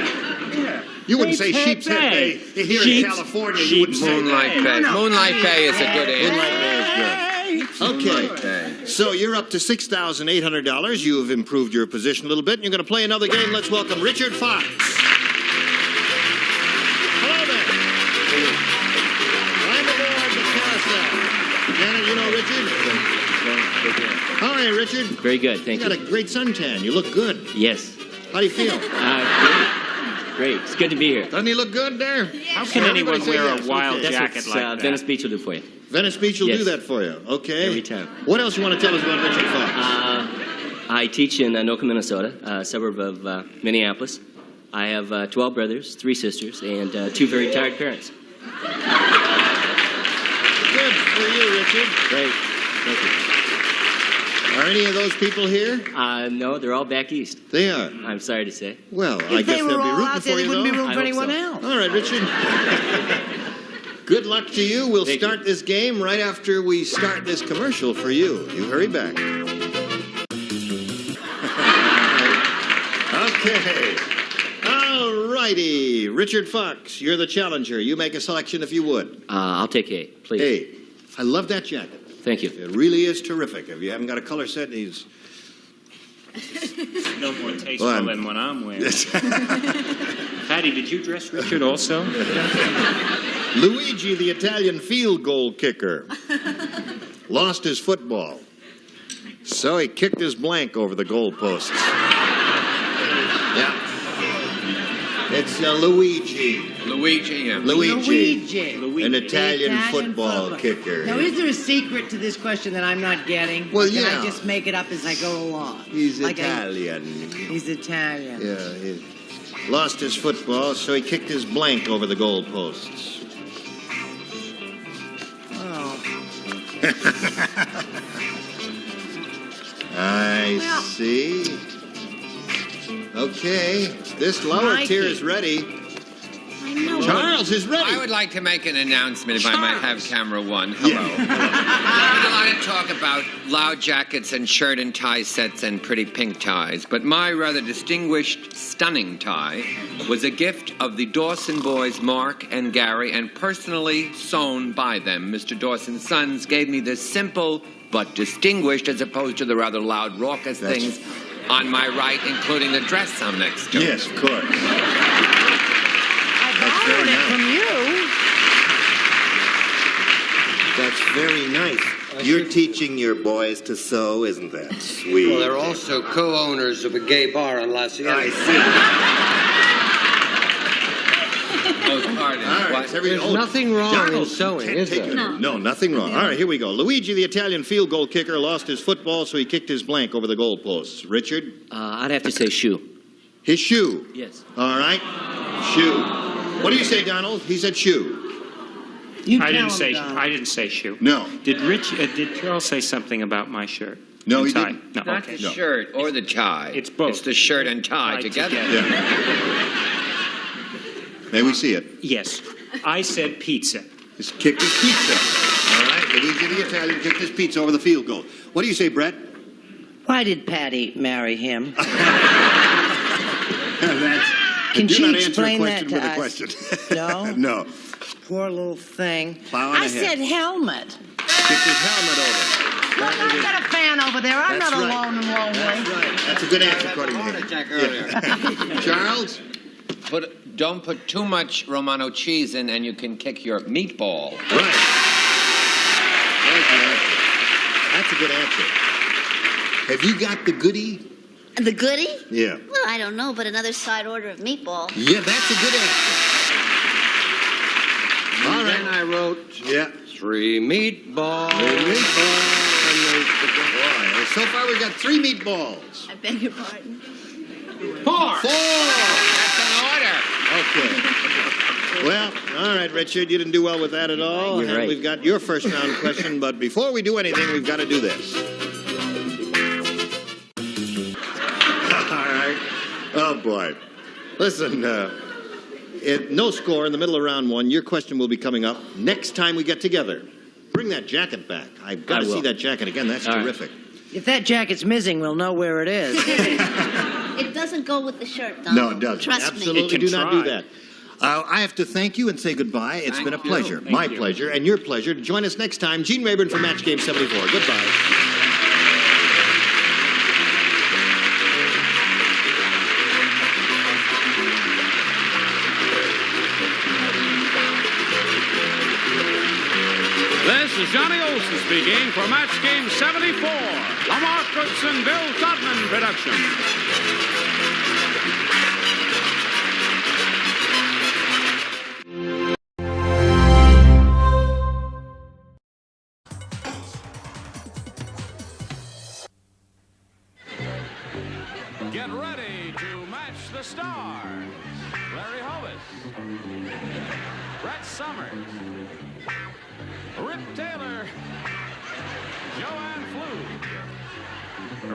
You wouldn't say Sheepshead Bay. Here in California, you wouldn't say Moonlight Bay. Moonlight Bay is a good answer. Moonlight Bay is good. Okay, so you're up to $6,800. You have improved your position a little bit, and you're going to play another game. Let's welcome Richard Fox. Hello there. Climb aboard the carousel. You know Richard? All right, Richard. Very good, thank you. You got a great suntan. You look good. Yes. How do you feel? Great. It's good to be here. Doesn't he look good there? How can anyone wear a wild jacket like that? Venice Beach will do for you. Venice Beach will do that for you. Okay. Every time. What else you want to tell us about Richard Fox? I teach in Anoka, Minnesota, a suburb of Minneapolis. I have 12 brothers, 3 sisters, and 2 very tired parents. Good for you, Richard. Great. Thank you. Are any of those people here? No, they're all back east. They are? I'm sorry to say. Well, I guess they'll be rooting for you, though. They wouldn't be rooting for anyone else. All right, Richard. Good luck to you. We'll start this game right after we start this commercial for you. You hurry back. Okay. All righty. Richard Fox, you're the challenger. You make a selection if you would. I'll take A, please. A. I love that jacket. Thank you. It really is terrific. If you haven't got a color set, he's... No more tasteful than what I'm wearing. Patty, did you dress Richard also? Luigi, the Italian field goal kicker, lost his football. So he kicked his blank over the goalposts. Yeah. It's Luigi. Luigi, yeah. Luigi. An Italian football kicker. Now, is there a secret to this question that I'm not getting? Well, or can yeah. I just make it up as I go along? He's Italian. He's Italian. Yeah, he lost his football, so he kicked his blank over the goalposts. Oh. I see. Okay, this lower tier is ready. Charles is ready. I would like to make an announcement if I might have camera 1. Hello. There's a lot of talk about loud jackets and shirt and tie sets and pretty pink ties, but my rather distinguished, stunning tie was a gift of the Dawson boys, Mark and Gary, and personally sewn by them. Mr. Dawson's sons gave me this simple but distinguished, as opposed to the rather loud, raucous things on my right, including the dress I'm next to. Yes, of course. That's very nice. From you. That's very nice. You're teaching your boys to sew, isn't that sweet? Well, they're also co-owners of a gay bar on La Cienega. I see. There's nothing wrong in sewing, is there? No, nothing wrong. All right, here we go. Luigi, the Italian field goal kicker, lost his football, so he kicked his blank over the goalposts. Richard? I'd have to say shoe. His shoe? Yes. All right. Shoe. What do you say, Donald? He said shoe. I didn't say shoe. No. Did Charles say something about my shirt? No, he tie? didn't. No. Not Okay. the shirt or the tie. It's both. It's the shirt and tie together. Yeah. May we see it? Yes. I said pizza. He's kicked his pizza. All right. Luigi, the Italian, kicked his pizza over the field goal. What do you say, Brett? Why did Patty marry him? Can she not answer a explain question that to with a us? question. No? No. Poor little thing. Plowing I ahead. said helmet. Kicked his helmet over. Look, I've got a fan over there. I'm That's not right. alone and lonely. That's right. That's a good answer, according to him. Charles? Don't put too much Romano cheese in, and you can kick your meatball. Right. That's a good answer. Have you got the goodie? The goodie? Yeah. Well, I don't know, but another side order of meatball. Yeah, that's a good answer. All right. Then I wrote 3 meatballs. 3 meatballs. Boy, so far we've got 3 meatballs. I beg your pardon. 4. That's an order. Okay. Well, all right, Richard, you didn't do well with that at all. You're and right. We've got your first round question, but before we do anything, we've got to do this. All right. Oh, boy. Listen, no score in the middle of round 1. Your question will be coming up next time we get together. Bring that jacket back. I've got to see that jacket again. That's terrific. If that jacket's missing, we'll know where it is. It doesn't go with the shirt, Donald. No, it doesn't. Trust Absolutely me. do not do that. I have to thank you and say goodbye. It's been a pleasure. My pleasure and your pleasure. To join us next time, Gene Rayburn for Match Game 74. Goodbye. This is Johnny Olson speaking for Match Game 74, Lamar Kurtz and Bill Todman production. Get ready to match the stars. Larry Hovis, Brett Summers, Rip Taylor, Joanne Flug,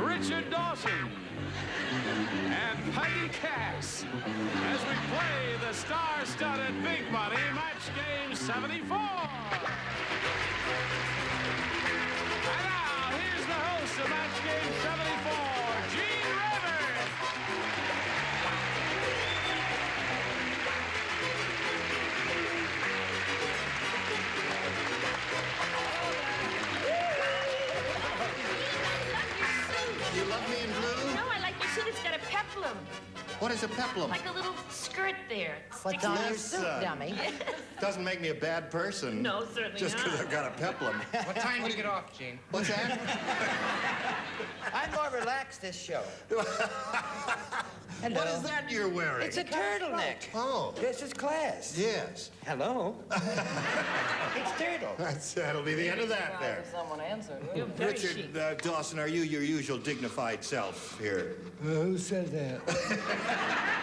Richard Dawson, and Peggy Cass as we play the star-studded Big Money Match Game 74. And now, here's the host of Match Game 74, Gene Rayburn. You love me in blue? No, I like your suit. It's got a peplum. What is a peplum? Like a little skirt there. What's on your suit, dummy? Doesn't make me a bad person. No, certainly Just because not. I've got a peplum. What time do you get off, Gene? What's that? I'm more relaxed this show. What is that you're wearing? It's a turtleneck. Oh. This is class. Yes. Hello. It's Turtle. That'll be the end of that there. Someone answered. Richard Dawson, are you your usual dignified self here? Who said that?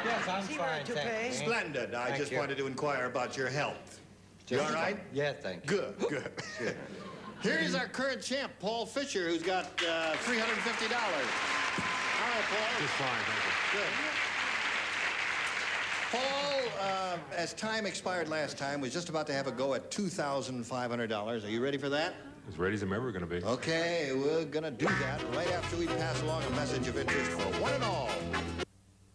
Yes, I'm fine, thanks. Splendid. I Thank just you. wanted to inquire about your health. You all right? Yeah, thank you. Good, good. Good. Here's our current champ, Paul Fisher, who's got $350. All right, Paul. Just fine, thank you. Good. Paul, as time expired last time, was just about to have a go at $2,500. Are you ready for that? As ready as I'm ever going to be. Okay, we're going to do that right after we pass along a message of interest for one and all.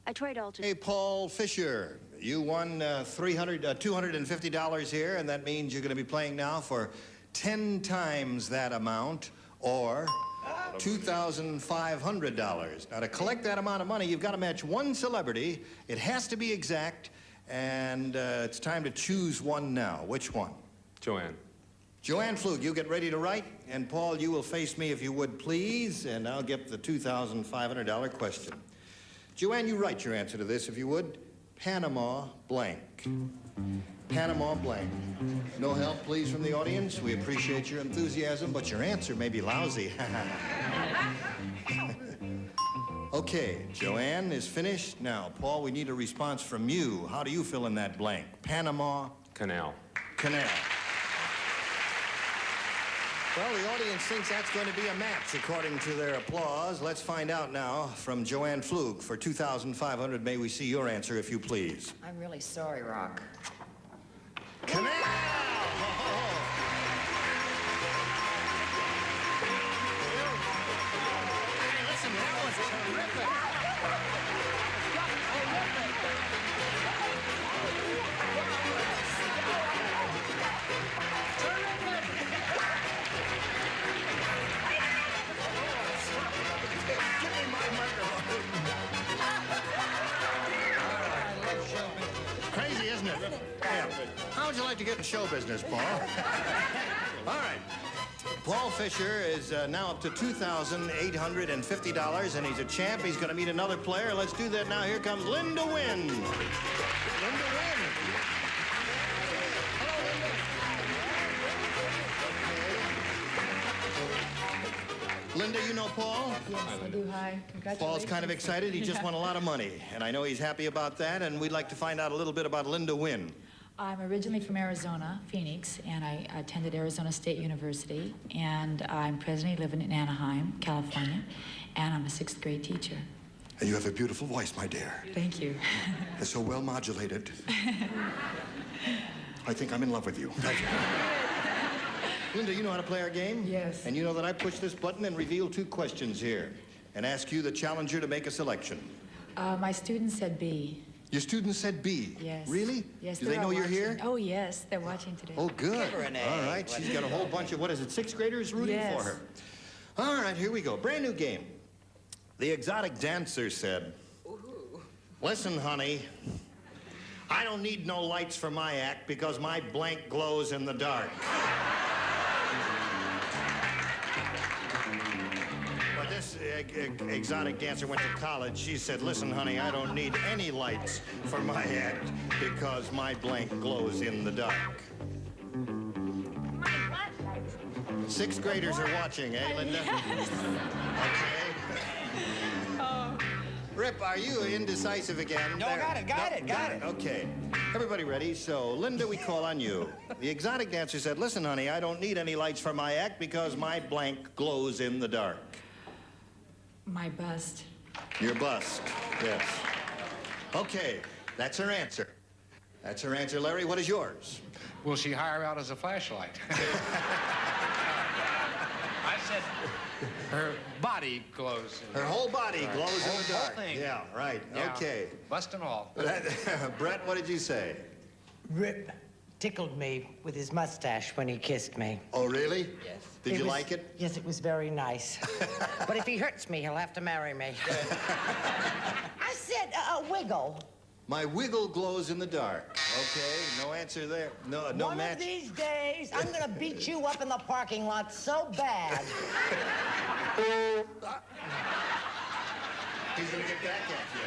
I tried alternate. Hey, Paul Fisher, you won $250 here, and that means you're going to be playing now for 10 times that amount, or $2,500. Now, to collect that amount of money, you've got to match one celebrity. It has to be exact, and it's time to choose one now. Which one? Joanne. Joanne Flug, you get ready to write, and Paul, you will face me if you would, please, and I'll get the $2,500 question. Joanne, you write your answer to this, if you would. Panama blank. Panama blank. No help, please, from the audience. We appreciate your enthusiasm, but your answer may be lousy. Okay, Joanne is finished. Now, Paul, we need a response from you. How do you fill in that blank? Panama Canal. Canal. Well, the audience thinks that's going to be a match, according to their applause. Let's find out now from Joanne Flug. For $2,500, may we see your answer, if you please. I'm really sorry, Rock. Canal! Hey, listen, that was terrific. Crazy, isn't it? Yeah. How would you like to get in show business, Paul? All right. Paul Fisher is now up to $2,850, and he's a champ. He's going to meet another player. Let's do that now. Here comes Linda Wynn. Linda Wynn. Linda, you know Paul? Yes, I do. Hi. Congratulations. Paul's kind of excited. He just won a lot of money, and I know he's happy about that, and we'd like to find out a little bit about Linda Wynn. I'm originally from Arizona, Phoenix, and I attended Arizona State University, and I'm presently living in Anaheim, California, and I'm a 6th grade teacher. And you have a beautiful voice, my dear. Thank you. It's so well modulated. I think I'm in love with you. Linda, you know how to play our game? Yes. And you know that I push this button and reveal 2 questions here and ask you, the challenger, to make a selection. My student said B. Your student said B? Yes. Really? Yes. Do they know you're here? Oh, yes. They're watching today. Oh, good. Give her an A. All right. She's got a whole bunch of, what is it, 6th graders rooting Yes. for her. All right, here we go. Brand new game. The exotic dancer said, listen, honey, I don't need no lights for my act because my blank glows in the dark. But this exotic dancer went to college. She said, listen, honey, I don't need any lights for my act because my blank glows in the dark. 6th graders are watching, eh, Linda? Okay. Rip, are you indecisive again? No, got it. Okay. Everybody ready? So, Linda, we call on you. The exotic dancer said, listen, honey, I don't need any lights for my act because my blank glows in the dark. My bust. Your bust, yes. Okay, that's her answer. That's her answer. Larry, what is yours? Will she hire out as a flashlight? I said her body glows. Her whole body Right. glows in the Whole dark. thing. Yeah, right. Yeah. Okay. Bust and all. Brett, what did you say? Rip tickled me with his mustache when he kissed me. Oh, really? Yes. Did you like it? Yes, it was very nice. But if he hurts me, he'll have to marry me. I said, wiggle. My wiggle glows in the dark. Okay, no answer there. No One match. of these days, I'm gonna beat you up in the parking lot so bad. He's gonna get back at you.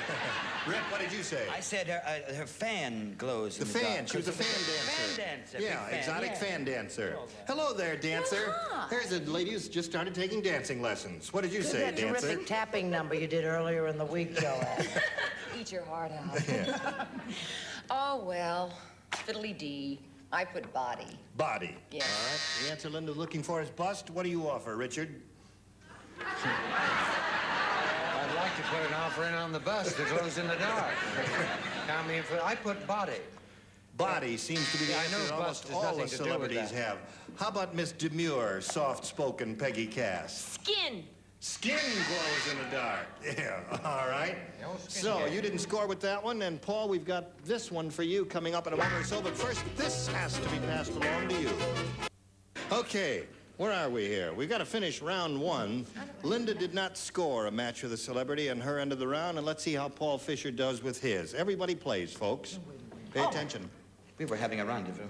Rip, what did you say? I said her fan glows. The fan. She was a fan dancer. Fan dancer. Yeah, big fan. exotic Yeah. fan dancer. Hello there, dancer. There's a lady who's just started taking dancing lessons. What did you say, That dancer? terrific tapping number you did earlier in the week, Joanne. Eat your heart out. Oh, well, fiddly-dee. I put body. Body. Yeah. All right. The answer Linda's looking for is bust. What do you offer, Richard? I'd like to put an offer in on the bust that glows in the dark. I mean, I put body. Body seems to be the Yeah, I answer know that almost bust has all the nothing to do with celebrities that. have. How about Miss Demure, soft-spoken Peggy Cass? Skin. Skin glows in the dark. Yeah, all right. skin So, game. you didn't score with that one, and Paul, we've got this one for you coming up in a moment or so, but first, this has to be passed along to you. Okay, where are we here? We've got to finish round 1. Linda did not score a match with a celebrity in her end of the round, and let's see how Paul Fisher does with his. Everybody plays, folks. Pay attention. We were having a rendezvous.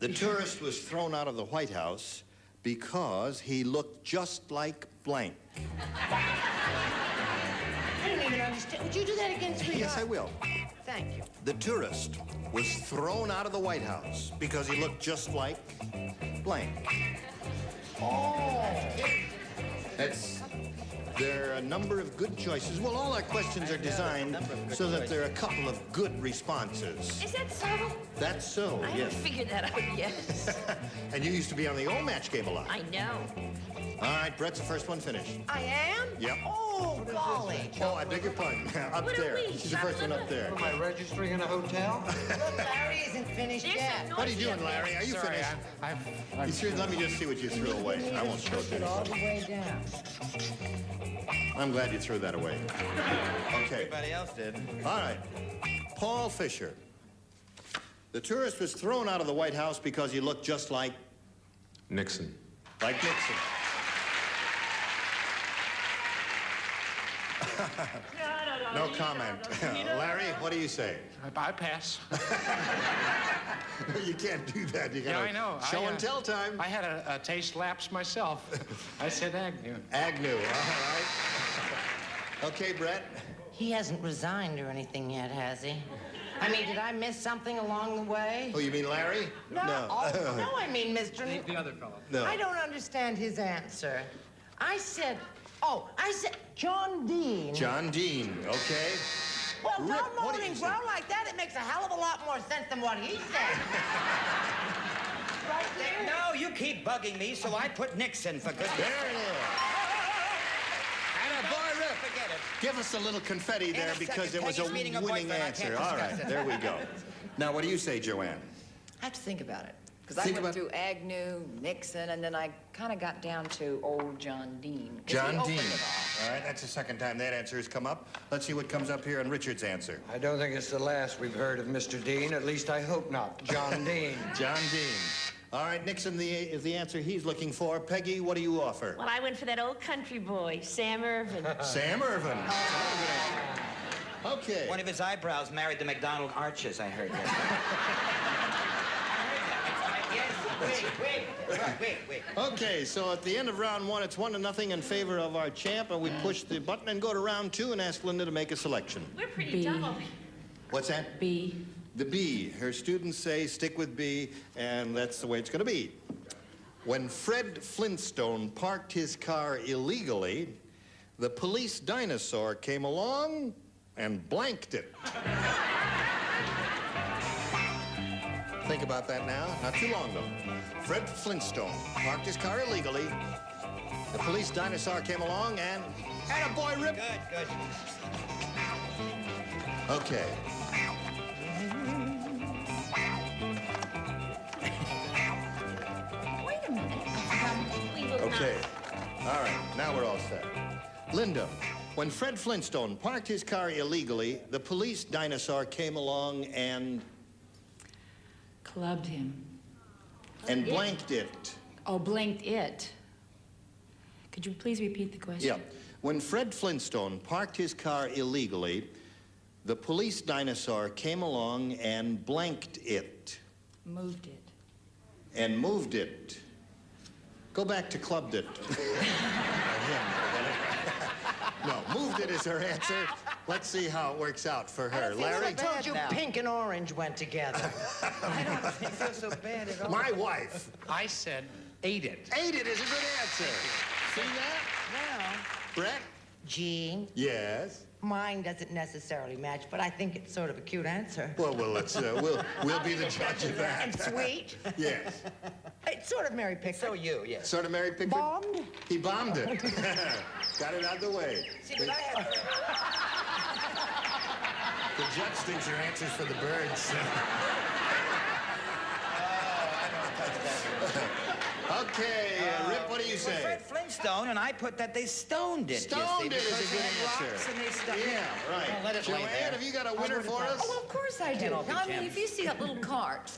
The tourist was thrown out of the White House because he looked just like blank. I don't even understand. Would you do that again, sweetheart? Yes, I will. Thank you. The tourist was thrown out of the White House because he looked just like blank. Oh. There are a number of good choices. Well, all our questions are designed so that there are a couple of good responses. Is that so? That's so, I haven't yes. figured that out yet. And you used to be on the old match game a lot. I know. All right, Brett's the first one finished. I am? Yep. Oh, golly. Oh, I beg your pardon. Up What are there. we, She's the first one up there. Am I registering in a hotel? Look, Larry isn't finished yet. What are you doing, Larry? Are you Sorry, finished? I'm You sure? Let me just see what you threw away. I won't show it to you. All the way down. I'm glad you threw that away. Okay. Everybody else did. All right. Paul Fisher. The tourist was thrown out of the White House because he looked just like Nixon. Nixon. No comment. Larry, what do you say? I pass. You can't do that. You Yeah, gotta I know. show and tell time. I had a taste lapse myself. I said Agnew. Agnew, all right. Okay, Brett. He hasn't resigned or anything yet, has he? I mean, did I miss something along the way? Oh, you mean Larry? No. Oh, no, I mean Mr. The other fellow. No. I don't understand his answer. I said John Dean. John Dean, okay. Well, Rip, don't what moan do you and say? groan like that. It makes a hell of a lot more sense than what he said. Right there. No, you keep bugging me, so I put Nixon for goodness. There it is. Boy, Rip, forget it. Give us a little confetti there a because second. it was a Peggy's meeting a winning boyfriend. I answer. can't All discuss right, it. there we go. Now, what do you say, Joanne? I have to think about it. Because I went through Agnew, Nixon, and then I kind of got down to old John Dean. John Dean. All right, that's the second time that answer has come up. Let's see what comes up here in Richard's answer. I don't think it's the last we've heard of Mr. Dean. At least I hope not. John Dean. John Dean. All right, Nixon is the answer he's looking for. Peggy, what do you offer? Well, I went for that old country boy, Sam Irvin. Sam Irvin. Okay. One of his eyebrows married the McDonald arches, I heard that. Wait. Okay, so at the end of round one, it's 1-0 in favor of our champ, and we push the button and go to round two and ask Linda to make a selection. We're pretty dumb. What's that? B. The B. Her students say stick with B, and that's the way it's going to be. When Fred Flintstone parked his car illegally, the police dinosaur came along and blanked it. Think about that now. Not too long, though. Fred Flintstone parked his car illegally. The police dinosaur came along and... Attaboy, Rip! Good. Okay. Wait a minute. We will Okay. All right, now we're all set. Linda, when Fred Flintstone parked his car illegally, the police dinosaur came along and... Clubbed him. And blanked it. Oh, blanked it. Could you please repeat the question? Yeah. When Fred Flintstone parked his car illegally, the police dinosaur came along and blanked it. Moved it. And moved it. Go back to clubbed it. No, moved it is her answer. Let's see how it works out for her. Larry? I told you pink and orange went together. I don't feel so bad at all. My wife. I said ate it. Ate it is a good answer. See that? Well, Brett? Gene, Yes. mine doesn't necessarily match, but I think it's sort of a cute answer. Well, let's we'll be the judge of that. And sweet. Yes. It's sort of Mary Pickford. So you, yes. Sort of Mary Pickford? Bombed? He bombed it. Got it out of the way. See, but I had... The judge thinks your answer's for the birds. Okay, Rip, what do you say? Well, Fred Flintstone, and I put that they stoned it. Stoned it is because a good they had answer. rocks and they stoned Yeah, right. Well, let it lay Joanne, there. have you got a winner for us? Oh, of course I do. Can't all be I mean, gems. if you see that little cart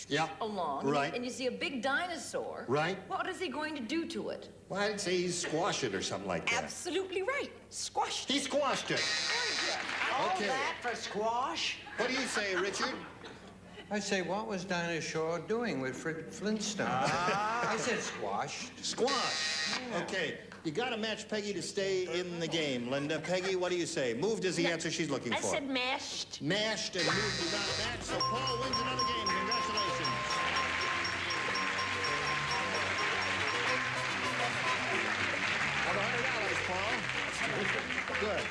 Yeah. along, Right. and you see a big dinosaur, Right. what is he going to do to it? Well, I'd say he's squash it or something like that. Absolutely right. Squashed it. He squashed it. All Okay. that for squash? What do you say, Richard? I say, what was Dinah Shore doing with Fred Flintstone? I said squash. Squash. Okay. You got to match Peggy to stay in the game, Linda. Peggy, what do you say? Moved is the answer she's looking I for. said mashed. Mashed and moved is not a match, so Paul wins another game. Congratulations. Have $100, Paul. Good.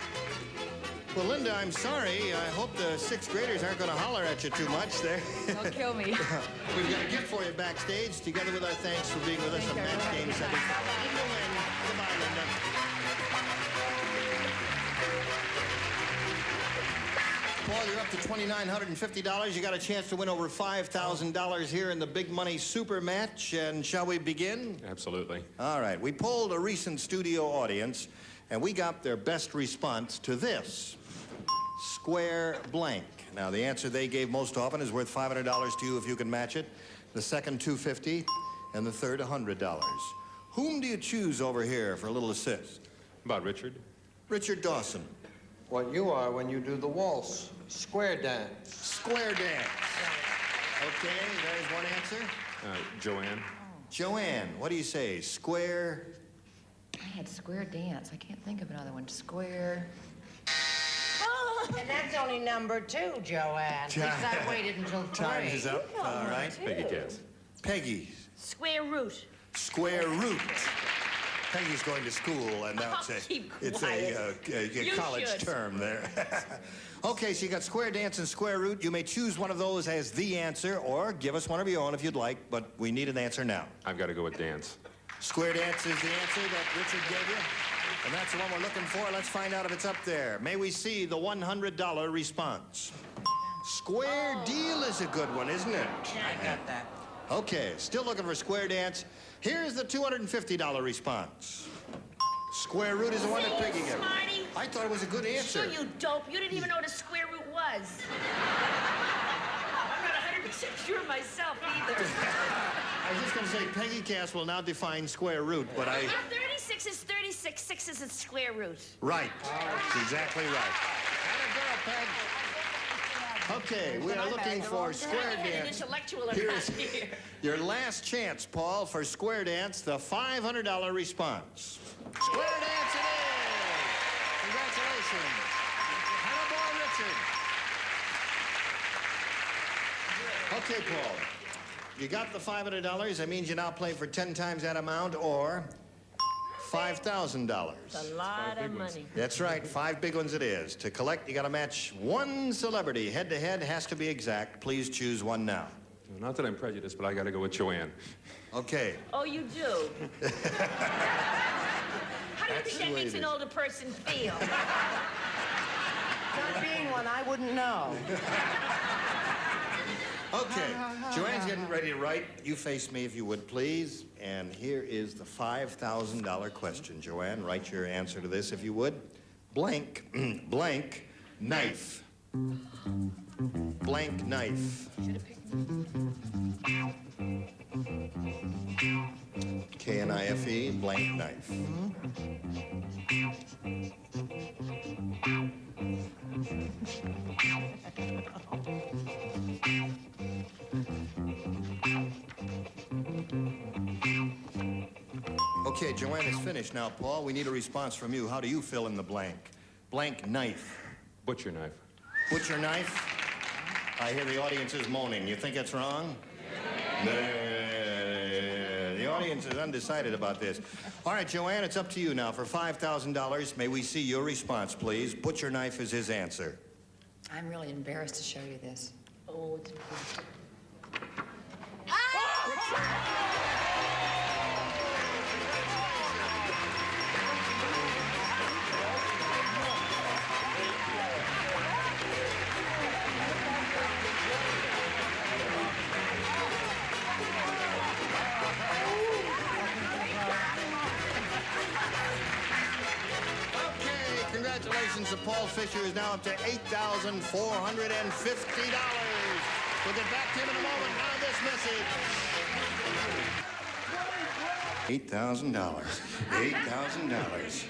Well, Linda, I'm sorry. I hope the sixth graders aren't going to holler at you too much there. Don't kill me. We've got a gift for you backstage, together with our thanks for being with us on Match Game 74. Linda wins. Goodbye, Linda. Paul, you're up to $2,950. You got a chance to win over $5,000 here in the Big Money Super Match. And shall we begin? Absolutely. All right. We polled a recent studio audience, and we got their best response to this. Square blank. Now, the answer they gave most often is worth $500 to you if you can match it. The second, $250, and the third, $100. Whom do you choose over here for a little assist? About Richard? Richard Dawson. What you are when you do the waltz. Square dance. Square dance. Okay, there's one answer. Joanne? Joanne, what do you say? Square... I had square dance. I can't think of another one. Square. And that's only number 2, Joanne. At least I waited until 3. Time is up. All right. Peggy guess. Peggy. Square root. Square root. Peggy's going to school, and now it's a college term there. Okay, so you got square dance and square root. You may choose one of those as the answer, or give us one of your own if you'd like, but we need an answer now. I've got to go with dance. Square dance is the answer that Richard gave you, and that's the one we're looking for. Let's find out if it's up there. May we see the $100 response? Square deal is a good one, isn't it? I got that. Okay, still looking for square dance. Here's the $250 response. Square root is the one that Peggy gave. Smarty. I thought it was a good answer. Sure, you dope. You didn't even know what a square root was. I'm not 100% sure myself either. I was just going to say, Peggy Cass will now define square root, but I... 36 is 36. 6 is its square root. Right. That's exactly right. Atta girl, Peg. Okay, we are looking for square dance. Here's your last chance, Paul, for square dance, the $500 response. Square dance it is! Congratulations. Hannibal Richard. Okay, Paul. You got the $500. That means you now play for 10 times that amount, or $5,000. It's a lot of money. That's right, 5 big ones it is. To collect, you got to match one celebrity. Head-to-head has to be exact. Please choose one now. Not that I'm prejudiced, but I got to go with Joanne. Okay. Oh, you do? How do you think that makes an older person feel? Not being one, I wouldn't know. Okay, Joanne's getting ready to write. You face me if you would, please. And here is the $5,000 question. Joanne, write your answer to this if you would. Blank, blank, knife. Blank knife. K-N-I-F-E, blank knife. Okay, Joanne is finished now, Paul. We need a response from you. How do you fill in the blank? Blank knife. Butcher knife. Butcher knife? I hear the audience is moaning. You think it's wrong? The audience is undecided about this. All right, Joanne, it's up to you now. For $5,000, may we see your response, please? Butcher knife is his answer. I'm really embarrassed to show you this. Oh, it's Congratulations to Paul Fisher, who's now up to $8,450. We'll get back to him in a moment. Now this message. $8,000. $8,000.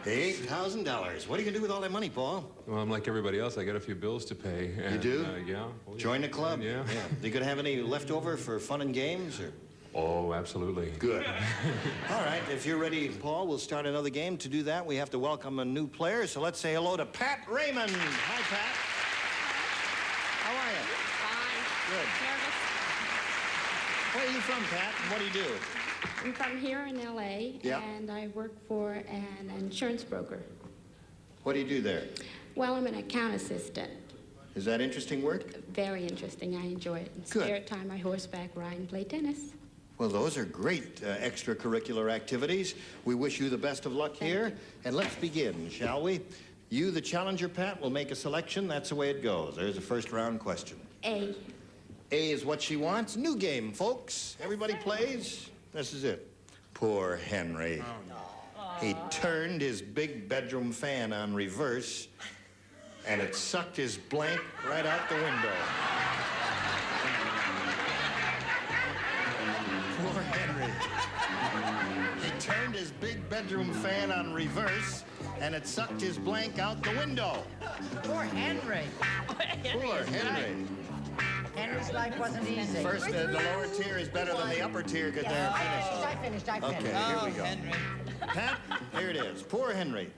$8,000. What are you going to do with all that money, Paul? Well, I'm like everybody else. I got a few bills to pay. And, you do? Yeah. Oh, yeah. Join the club? Yeah. Yeah. You going to have any left over for fun and games? Or? Oh, absolutely. Good. All right, if you're ready, Paul, we'll start another game. To do that, we have to welcome a new player. So let's say hello to Pat Raymond. Hi, Pat. How are you? Fine. Good. Nervous. Where are you from, Pat, and what do you do? I'm from here in L.A., Yeah. and I work for an insurance broker. What do you do there? Well, I'm an account assistant. Is that interesting work? Very interesting. I enjoy it. In Good. spare time, I horseback ride and play tennis. Well, those are great extracurricular activities. We wish you the best of luck here. And let's begin, shall we? You, the challenger, Pat, will make a selection. That's the way it goes. There's a first round question. A. A is what she wants. New game, folks. Everybody plays. This is it. Poor Henry. He turned his big bedroom fan on reverse, and it sucked his blank right out the window. Poor Henry. He turned his big bedroom fan on reverse, and it sucked his blank out the window. Poor Henry. Poor Henry. Henry's life wasn't easy. First, the lower tier is better than the upper tier because they're finished. I finished. Okay, here we go. Pat, here it is. Poor Henry.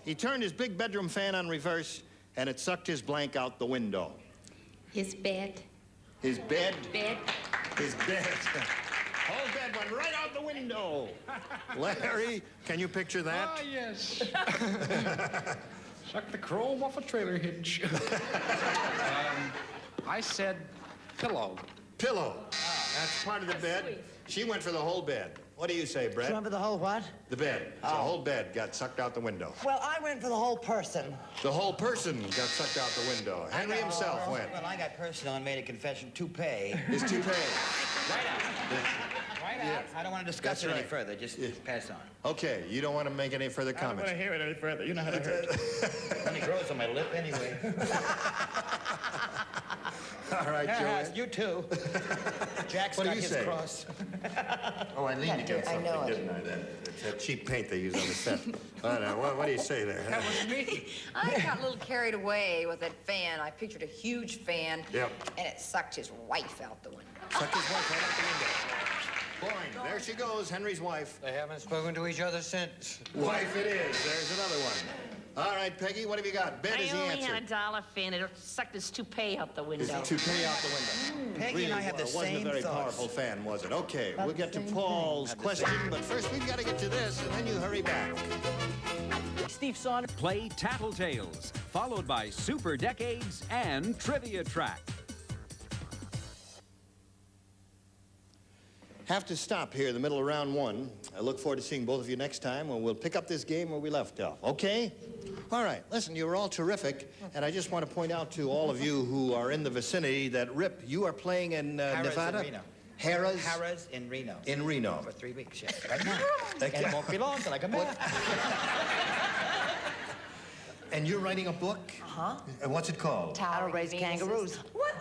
He turned his big bedroom fan on reverse, and it sucked his blank out the window. His bed. His bed? Bed. His bed. Whole bed went right out the window. Larry, can you picture that? Ah, yes. Suck the chrome off a trailer hitch. I said pillow. Pillow. That's part of the bed. She went for the whole bed. What do you say, Brett? Remember the whole what? The bed. The whole bed got sucked out the window. Well, I went for the whole person. The whole person got sucked out the window. Henry himself went. Well, I got personal and made a confession. Toupee. His toupee. Right out. Right out. I don't want to discuss it any further. Just pass on. Okay, you don't want to make any further comments. I don't want to hear it any further. You know how to hurt. It only grows on my lip anyway. All right, Joanne. You too. Jack's What do got you his say? cross. Oh, I leaned against I something, know it. didn't I? That cheap paint they use on the set. What do you say there? That was me. I got a little carried away with that fan. I pictured a huge fan, Yep. and it sucked his wife out the window. Sucked his wife right out the window. Boing, there she goes, Henry's wife. They haven't spoken to each other since. Wife it is. There's another one. All right, Peggy, what have you got? Bed is the I only answer. had $1 fan. It sucked his toupee out the window. His toupee out the window. Peggy and I have the Wasn't same a very thoughts. powerful fan, was it? Okay, we'll get to Paul's question, but first we've got to get to this, and then you hurry back. Steve Saunders. Play Tattletales, followed by Super Decades and Trivia Track. Have to stop here in the middle of round one. I look forward to seeing both of you next time when we'll pick up this game where we left off. Okay? All right. Listen, you were all terrific, and I just want to point out to all of you who are in the vicinity that, Rip, you are playing in Nevada? In Reno. Harrah's in Reno. in Reno. For 3 weeks, yes. Right now. And it won't be long till I come back. And you're writing a book? Huh? And what's it called? How to raise kangaroos. What?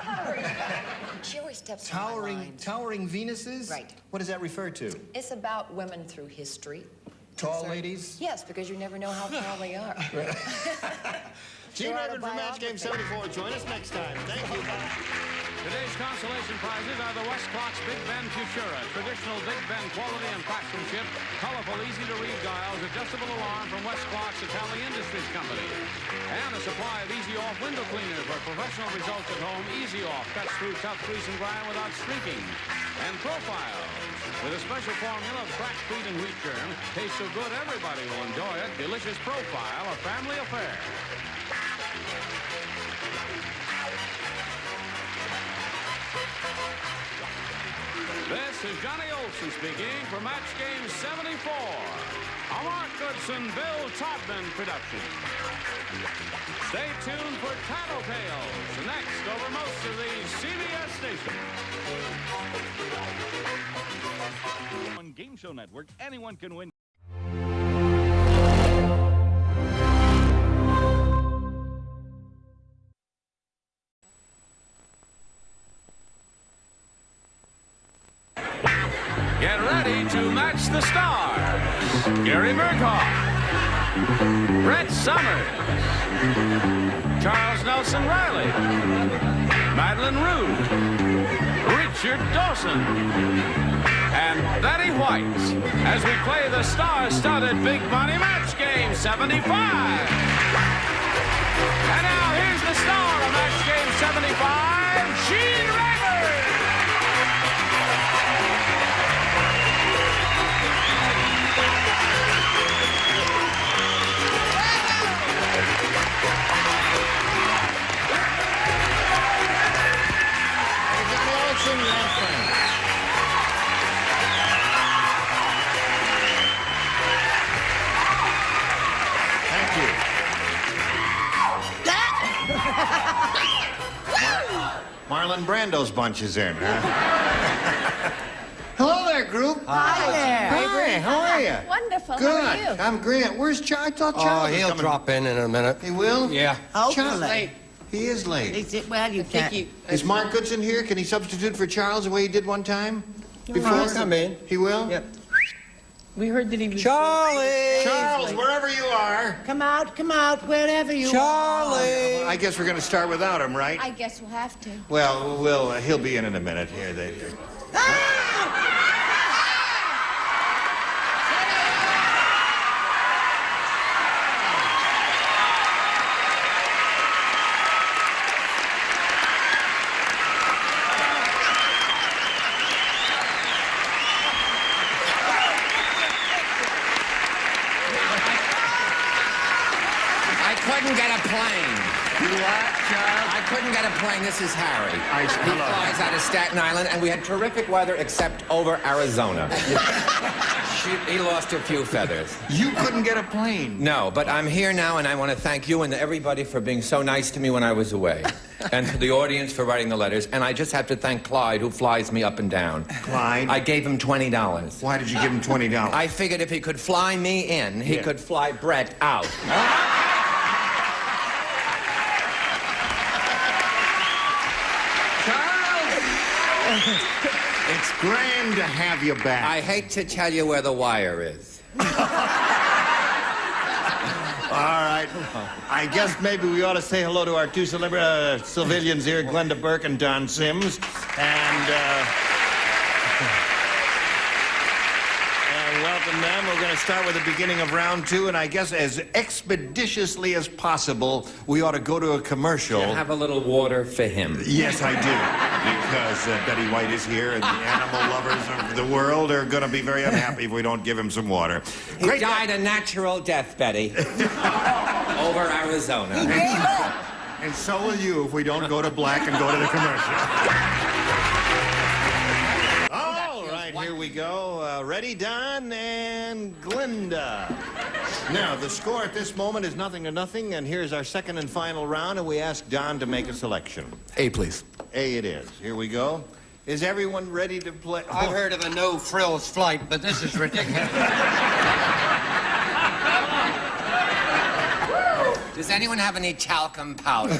She always steps on my lines. Towering Venuses? Right. What does that refer to? It's about women through history. Tall ladies? Yes, because you never know how tall they are. Gene Raymond from Match Game 74. Join us next time. Thank you. Bye. Today's consolation prizes are the West Clocks Big Ben Futura, traditional Big Ben quality and craftsmanship, colorful, easy-to-read dials, adjustable alarm from West Clocks Italian Industries Company. And a supply of Easy Off window cleaner for professional results at home. Easy Off cuts through tough grease and grime without streaking. And Profile, with a special formula of cracked wheat and wheat germ, tastes so good everybody will enjoy it. Delicious Profile, a family affair. This is Johnny Olson speaking for Match Game 74, a Mark Goodson, Bill Todman production. Stay tuned for Tattletales, next over most of these CBS stations. On Game Show Network, anyone can win. Get ready to match the stars. Gary Burkhoff, Brett Summers, Charles Nelson Reilly, Madeline Root, Richard Dawson, and Betty White as we play the star-studded Big Money Match Game 75. And now here's the star of Match Game 75, Gene Raymond. Marlon Brando's bunch is in, huh? Hello there, group. Hi there. Hi, how are you? Wonderful. Good. How are you? I'm Grant. Where's Charles? I thought Charles was he'll coming. drop in a minute. He will? Yeah. Charles, Hopefully. he is late. Well, you can't. Is Mark Goodson here? Can he substitute for Charles the way he did one time? Before? He'll come in. He will? Yep. We heard that he was... Charlie! Charles, wherever you are. Come out, wherever you Charlie! I guess we're going to start without him, right? I guess we'll have to. Well, he'll be in a minute here. I couldn't get a plane. You what, Charles? I couldn't get a plane. This is Harry. He Hello. flies out of Staten Island, and we had terrific weather except over Arizona. He lost a few feathers. You couldn't get a plane. No, but I'm here now, and I want to thank you and everybody for being so nice to me when I was away. And to the audience for writing the letters. And I just have to thank Clyde, who flies me up and down. Clyde? I gave him $20. Why did you give him $20? I figured if he could fly me in, he could fly Brett out. It's grand to have you back. I hate to tell you where the wire is. All right. I guess maybe we ought to say hello to our two civilians here, Glenda Burke and Don Sims. And welcome them. We're going to start with the beginning of round 2, and I guess as expeditiously as possible, we ought to go to a commercial. You have a little water for him. Yes, I do. Because Betty White is here, and the animal lovers of the world are going to be very unhappy if we don't give him some water. He died a natural death, Betty. Over Arizona. And so will you if we don't go to black and go to the commercial. All right, here we go. Ready, Don and Glenda. Now, the score at this moment is 0-0, and here's our second and final round, and we ask Don to make a selection. A, please. A it is. Here we go. Is everyone ready to play? I've heard of a no-frills flight, but this is ridiculous. Does anyone have any talcum powder?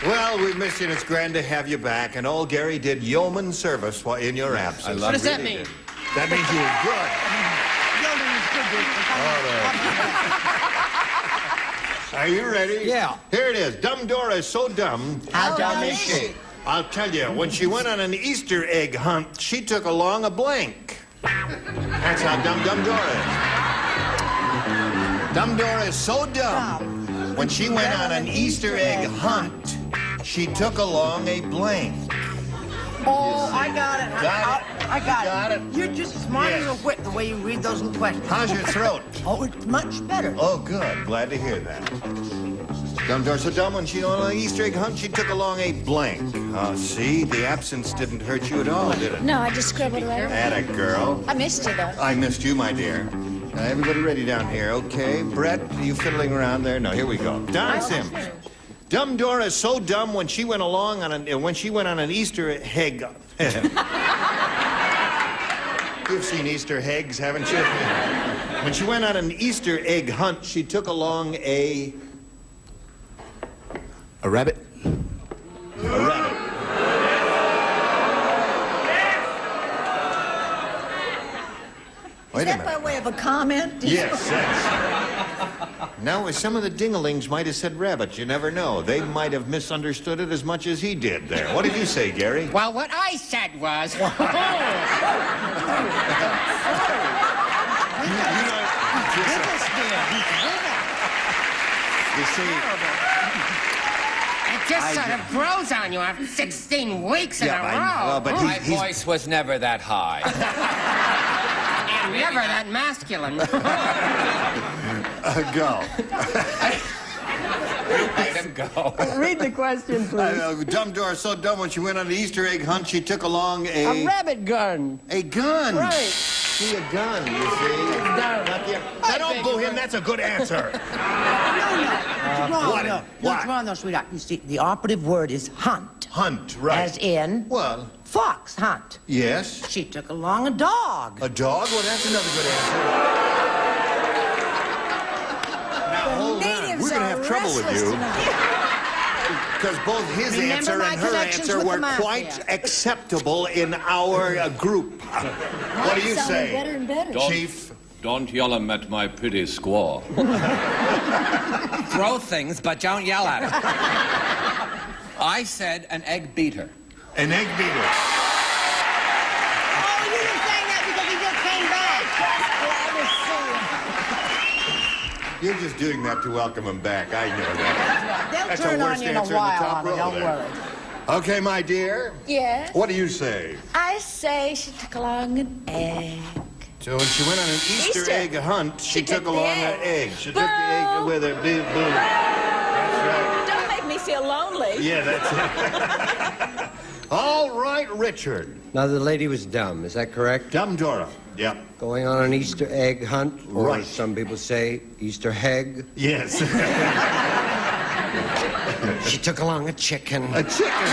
Well, we missed you, and it's grand to have you back. And old Gary did yeoman service while in your absence. What does that mean? That means you were good. Are you ready? Yeah. Here it is. Dumb Dora is so dumb. How dumb is she? I'll tell you, when she went on an Easter egg hunt, she took along a blank. That's how dumb Dora is. Dumb Dora is so dumb. When she went on an Easter egg hunt, she took along a blank. Oh, I got it. I got it. You're just smart as a whip the way you read those questions. How's your throat? Oh, it's much better. Oh, good. Glad to hear that. Dumb Dora so dumb when she went on an Easter egg hunt, she took along a blank. See, the absence didn't hurt you at all, did it? No, I just scribbled right away. Atta girl. I missed you, though. I missed you, my dear. Everybody ready down here, okay? Brett, are you fiddling around there? No, here we go. Don Sims. Dumb Dora is so dumb when she went on an Easter egg. You've seen Easter eggs, haven't you? When she went on an Easter egg hunt, she took along a rabbit. A rabbit. Is that by way of a comment? Yes, that's... Now, some of the dingalings might have said rabbit. You never know. They might have misunderstood it as much as he did there. What did you say, Gary? Well, what I said was... You see... It just sort of grows on you after 16 weeks in a row. But my voice was never that high. And never that masculine. Go. Let him go. Read the question, please. Dumb Dora so dumb when she went on an Easter egg hunt, she took along A rabbit gun. A gun. Right. See, a gun, you see. Now, don't boo him. That's a good answer. No. It's wrong, though, sweetheart. You see, the operative word is hunt. Hunt, right. As in... Well... Fox hunt. Yes. She took along a dog. A dog? Well, that's another good answer. Now, hold on. We're going to have trouble with you. Because both his answer and her answer were quite acceptable in our group. What do you say, better and better. Chief? Don't yell at my pretty squaw. Throw things, but don't yell at it. I said an egg beater. An egg beater. Oh, you were saying that because he just came back. You're just doing that to welcome him back. I know that. They'll That's turn the on worst you in a answer in the while, top honey, row don't there. worry. Okay, my dear. Yes? What do you say? I say she took along an egg. So when she went on an Easter egg hunt, she took along an egg. She Boo! took the egg with her. Boo! That's right. Don't make me feel lonely. Yeah, that's it. All right, Richard. Now, the lady was dumb. Is that correct? Dumb Dora. Yep. Going on an Easter egg hunt, or Right. as some people say, Easter hegg. Yes. She took along a chicken. A chicken.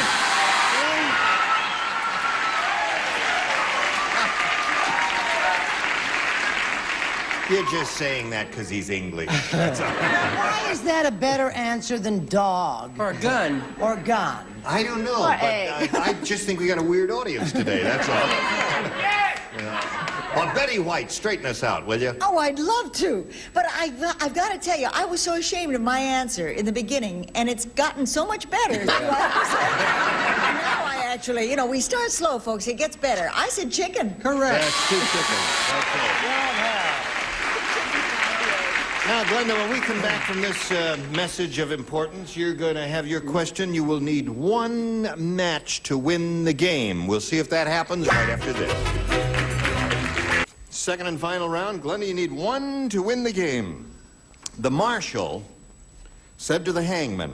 You're just saying that because he's English. That's all. Why is that a better answer than dog? Or a gun. Or gun? I don't know, Or but egg. I just think we got a weird audience today, that's all. Well, Betty White, straighten us out, will you? Oh, I'd love to. But I've got to tell you, I was so ashamed of my answer in the beginning, and it's gotten so much better. So I have to say. Now I actually, we start slow, folks. It gets better. I said chicken. Correct. That's two chickens. Okay. Now, Glenda, when we come back from this message of importance, you're going to have your question. You will need one match to win the game. We'll see if that happens right after this. Second and final round. Glenda, you need one to win the game. The marshal said to the hangman,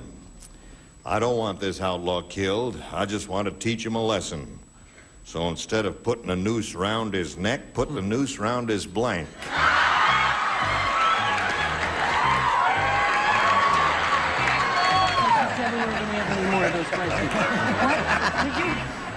I don't want this outlaw killed. I just want to teach him a lesson. So instead of putting a noose round his neck, put the noose round his blank.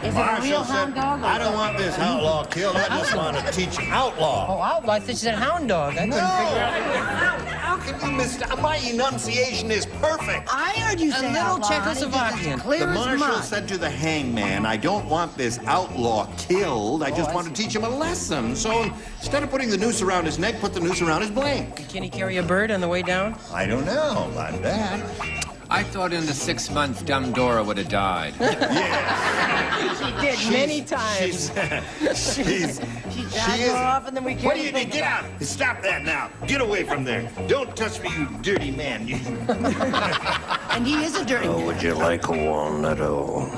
Is it a real hound dog? I don't want this outlaw killed. I just want to teach him outlaw. Oh, outlaw. I thought you said hound dog. I couldn't figure out. How can you miss? My enunciation is perfect. I heard you say A little outlaw. Czechoslovakian. Clear The as marshal mud. said to the hangman, I don't want this outlaw killed. I just want to teach him a lesson. So instead of putting the noose around his neck, put the noose around his blank. Can he carry a bird on the way down? I don't know about that. I thought in the 6 months, dumb Dora would have died. She did many times. She died more often than we care. What do you do? Get out! Stop that now! Get away from there! Don't touch me, you dirty man! And he is a dirty man. Would you like a walnut-o?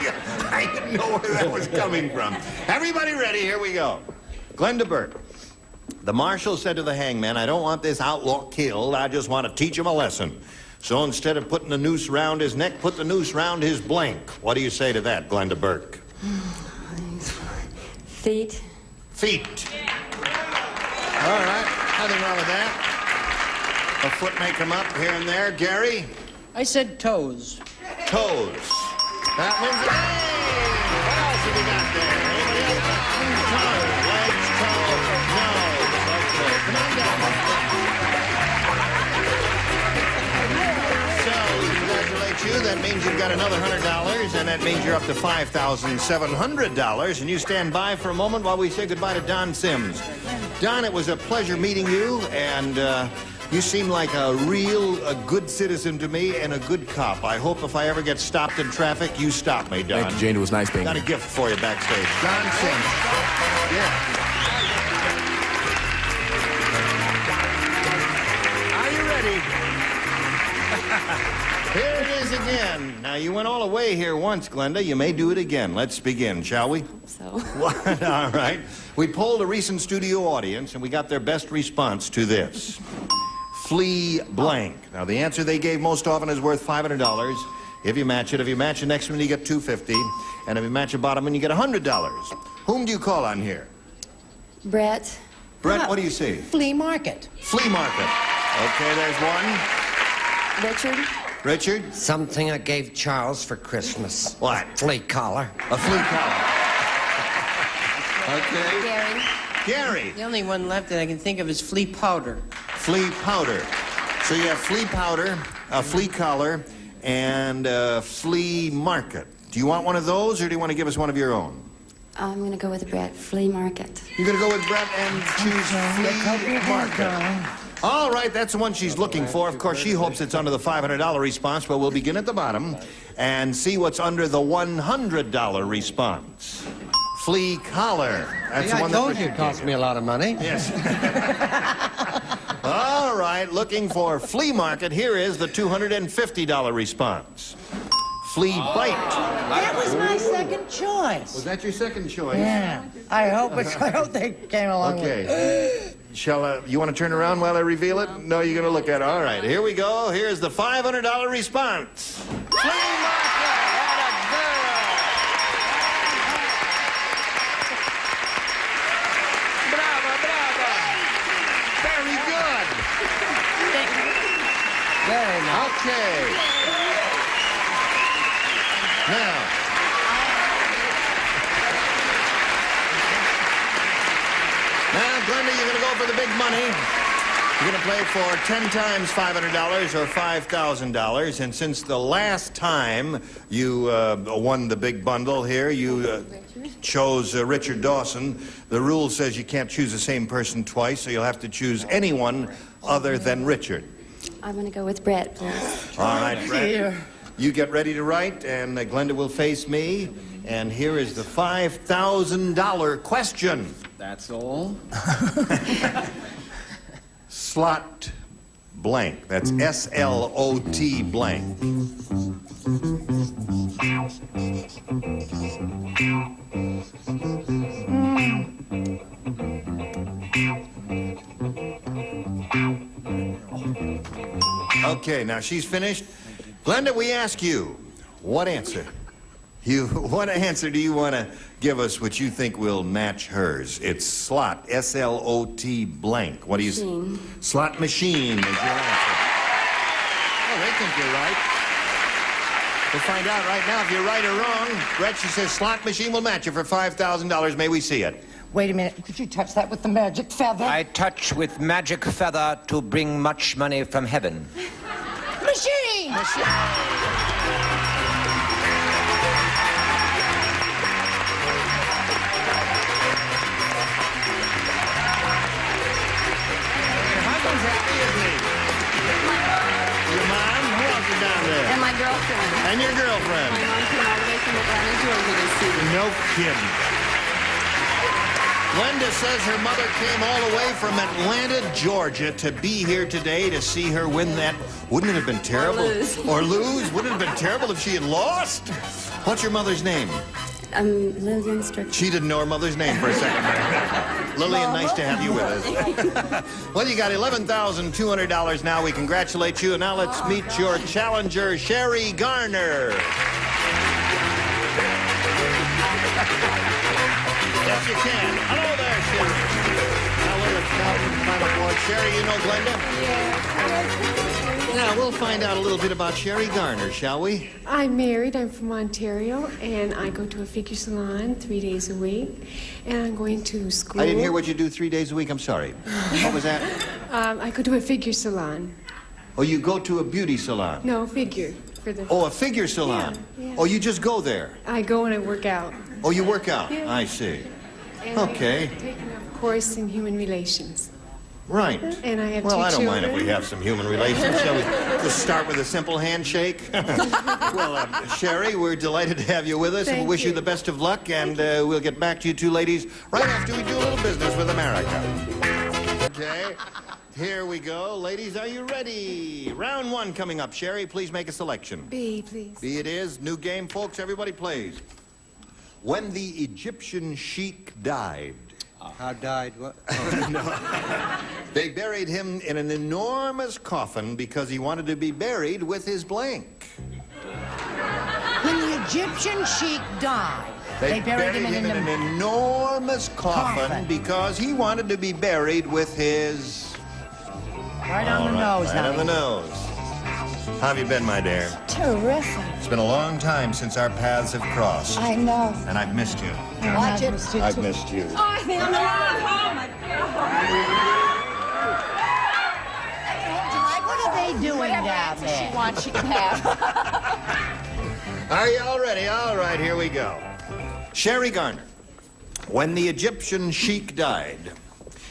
Yeah, I didn't know where that was coming from. Everybody ready? Here we go. Glenda Burt. The marshal said to the hangman, I don't want this outlaw killed. I just want to teach him a lesson. So instead of putting the noose round his neck, put the noose round his blank. What do you say to that, Glenda Burke? Feet. Feet. All right. Nothing wrong with that. A foot may come up here and there. Gary? I said toes. Toes. That means... Hey! What else have we got there? Anybody else? Toes. Legs, toes, nose. Okay. Come on down. So, we congratulate you. That means you've got another $100, and that means you're up to $5,700. And you stand by for a moment while we say goodbye to Don Sims. Don, it was a pleasure meeting you, and you seem like a good citizen to me and a good cop. I hope if I ever get stopped in traffic, you stop me, Don. Thank you, Jane. It was nice being Got a gift for you backstage. Don Sims. Yeah. Are you ready? Here it is again. Now, you went all the way here once, Glenda. You may do it again. Let's begin, shall we? So. What? All right. We polled a recent studio audience, and we got their best response to this. Flee blank. Now, the answer they gave most often is worth $500. If you match it, the next one, you get $250. And if you match a bottom one, you get $100. Whom do you call on here? Brett. Brett, what do you see? Flea market. Flea market. Okay, there's one. Richard. Richard? Something I gave Charles for Christmas. What? Flea collar. A flea collar. Okay. Gary. Gary. The only one left that I can think of is flea powder. Flea powder. So you have flea powder, a flea collar, and a flea market. Do you want one of those, or do you want to give us one of your own? I'm going to go with Brett. Flea market. You're going to go with Brett and choose flea market. All right, that's the one she's looking for. Of course, she hopes it's under the $500 response, but we'll begin at the bottom and see what's under the $100 response. Flea collar. That's the one I told you it cost me a lot of money. Yes. All right, looking for flea market. Here is the $250 response. flea bite. That was my second choice. Was that your second choice? Yeah. I hope they came along with it. Okay. You want to turn around while I reveal it? No, you're going to look at it. All right, here we go. Here's the $500 response. Flea market at a girl. Bravo, bravo. Very good. Very nice. Okay. Now. Now, Glenda, you're going to go for the big money. You're going to play for 10 times $500 or $5,000. And since the last time you won the big bundle here, you chose Richard Dawson, the rule says you can't choose the same person twice, so you'll have to choose anyone other than Richard. I'm going to go with Brett, please. All right, Brett. You get ready to write, and Glenda will face me. And here is the $5,000 question. That's all? Slot blank. That's S-L-O-T blank. Okay, now she's finished. Glenda, we ask you, what answer? What answer do you want to give us which you think will match hers? It's slot, S-L-O-T blank. What do you say? Slot machine is your answer. Oh, they think you're right. We'll find out right now if you're right or wrong. Brett, she says slot machine will match you for $5,000. May we see it? Wait a minute. Could you touch that with the magic feather? I touch with magic feather to bring much money from heaven. Machine! And my girlfriend. And your girlfriend. My mom came all the way from Atlanta, Georgia to see me. No kidding. Glenda says her mother came all the way from Atlanta, Georgia to be here today to see her win that. Wouldn't it have been terrible? Or lose. Wouldn't it have been terrible if she had lost? What's your mother's name? Lillian Strickland. She didn't know her mother's name for a second. Lillian, nice to have you with us. Well, you got $11,200 now. We congratulate you. And now let's meet your challenger, Sherry Garner. Yes, you can. Hello there, Sherry. Now let's climb aboard. Sherry, you know Glenda? Yes. Now, we'll find out a little bit about Sherry Garner, shall we? I'm married. I'm from Ontario, and I go to a figure salon 3 days a week, and I'm going to school. I didn't hear what you do 3 days a week. I'm sorry. What was that? I go to a figure salon. Oh, you go to a beauty salon? No, figure. For the... Oh, a figure salon? Yeah. Oh, you just go there? I go and I work out. Oh, you work out? Yeah. I see. And okay. I'm taking a course in human relations. Right. And I have well, two I don't children. mind if we have some human relations. Shall we just start with a simple handshake? Well, Sherry, we're delighted to have you with us and wish you the best of luck. And we'll get back to you two ladies right after we do a little business with America. Okay. Here we go. Ladies, are you ready? Round one coming up. Sherry, please make a selection. B, please. B it is. New game, folks. Everybody plays. When the Egyptian sheik died... How died what? No. They buried him in an enormous coffin because he wanted to be buried with his blank. When the Egyptian sheik died, they buried him in an enormous coffin because he wanted to be buried with his... Right on the nose, Right on the nose. How have you been, my dear? Terrific. It's been a long time since our paths have crossed. I know. And I've missed you. Watch it. I've missed you. Oh, I think I'm alive. Oh, my God. What are they doing down there? She wants, she can have. Are you all ready? All right, here we go. Sherry Garner. When the Egyptian sheik died,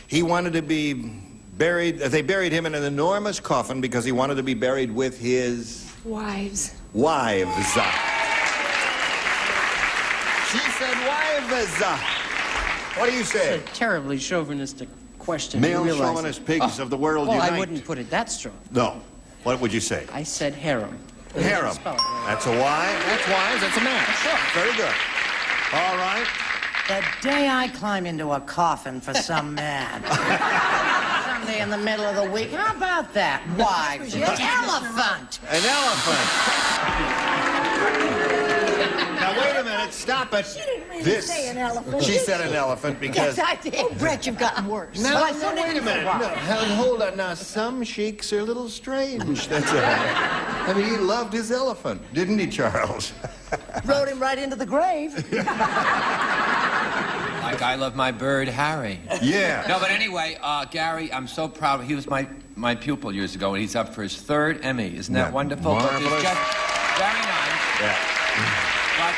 he wanted to be buried... They buried him in an enormous coffin because he wanted to be buried with his... Wives. Wives. She said wives. What do you say? It's a terribly chauvinistic question. Male chauvinist pigs of the world well, unite. I wouldn't put it that strong. No. What would you say? I said harem. Harem. That's a Y. That's wise. That's a match. Sure. Very good. All right. The day I climb into a coffin for some man. Someday in the middle of the week. How about that? Why? An elephant. An elephant. Now, wait a minute. Stop it. She didn't really say an elephant. She said an elephant because... Yes, I did. Oh, Brett, you've gotten worse. No, wait a minute. No, hold on. Now, some sheiks are a little strange. That's all. I mean, he loved his elephant, didn't he, Charles? Rode him right into the grave. Like I love my bird, Harry. Yeah. No, but anyway, Gary, I'm so proud. He was my pupil years ago, and he's up for his 3rd Emmy. Isn't that wonderful? Marvelous. But it's just very nice. Yeah. But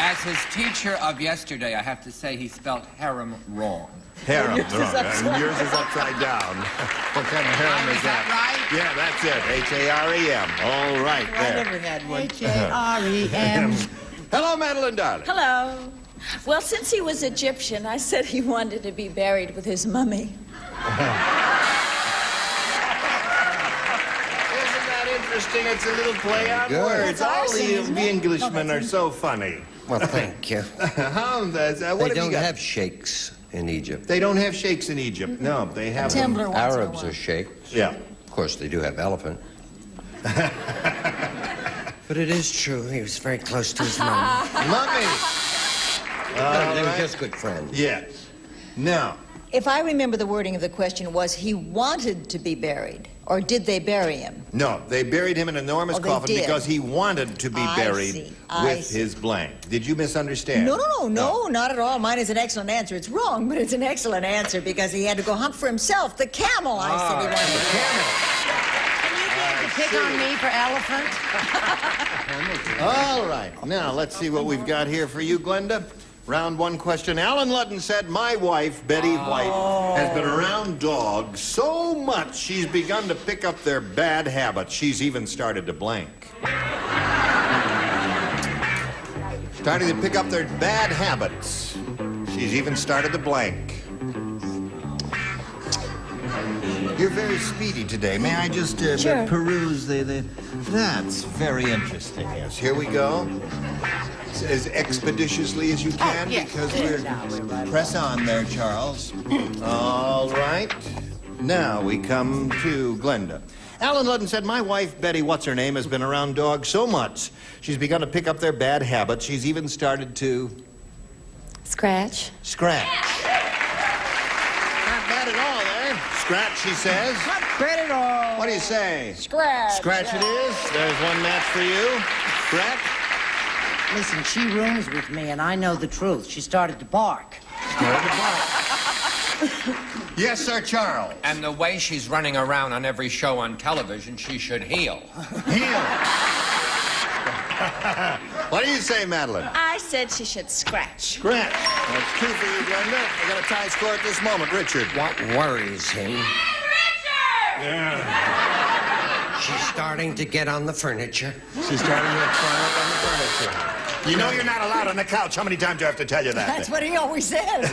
as his teacher of yesterday, I have to say he spelled harem wrong. Harem, wrong. And yours is upside down. What kind of harem is that? Right? Yeah, that's it. H-A-R-E-M. All right, I there. never had one. H-A-R-E-M. Hello, Madeline, darling. Hello. Well, since he was Egyptian, I said he wanted to be buried with his mummy. Interesting. It's a little play on Good. words. That's All arson, the Englishmen are so funny. Well, thank you. What They have you don't got? have sheiks in Egypt. They don't have sheiks in Egypt. No, they have Timber once in a Arabs while. are sheiks. Yeah. Of course, they do have elephant. But it is true, he was very close to his mom. Mummy. They were just good friends. Yes. Now, If I remember the wording of the question, was he wanted to be buried, or did they bury him? no, they buried him in an enormous Oh, they coffin did. because he wanted to be I buried see. with his blank. Did you misunderstand? No, not at all. Mine is an excellent answer. It's wrong, but it's an excellent answer because he had to go hunt for himself. The camel, I said he wanted to Pick on me for elephant? All right. Now, let's see what we've got here for you, Glenda. Round 1 question. Alan Ludden said, my wife, Betty White, has been around dogs so much she's begun to pick up their bad habits. She's even started to blank. Starting to pick up their bad habits. She's even started to blank. You're very speedy today. May I just Sure. peruse the... That's very interesting. Yes, here we go. As expeditiously as you can, because we're... Press on there, Charles. All right. Now we come to Glenda. Alan Ludden said, my wife, Betty, what's her name, has been around dogs so much. She's begun to pick up their bad habits. She's even started to... Scratch. Scratch. Not bad at all there. Scratch, she says. Not bad at all. What do you say? Scratch. Scratch it is. There's one match for you. Scratch. Listen, she rooms with me, and I know the truth. She started to bark. Yes, sir, Charles. And the way she's running around on every show on television, she should heel. Heel. What do you say, Madeline? I said she should scratch. Scratch. That's 2 for you, Glenda. I got a tie score at this moment. Richard. What worries him? Yeah. She's starting to get on the furniture. She's starting to climb up on the furniture. You know you're not allowed on the couch. How many times do I have to tell you that? That's what he always says.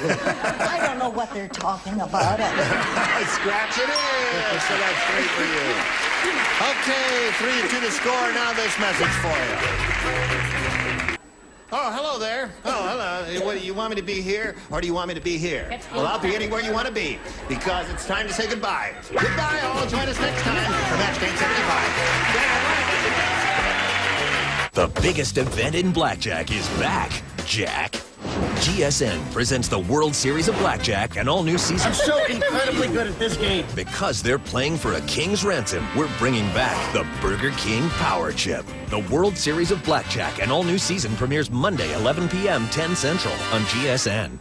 I don't know what they're talking about. Scratch it is. So that's 3 for you. Okay, 3-2 to score. Now this message for you. Oh, hello there. Oh, hello. What, you want me to be here, or do you want me to be here? Well, I'll be anywhere you want to be, because it's time to say goodbye. Goodbye, all. Join us next time for Match Game 75. The biggest event in blackjack is back, Jack. GSN presents the World Series of Blackjack and all new season. I'm so incredibly good at this game. Because they're playing for a king's ransom, we're bringing back the Burger King Power Chip. The World Series of Blackjack and all new season premieres Monday, 11 p.m., 10 Central on GSN.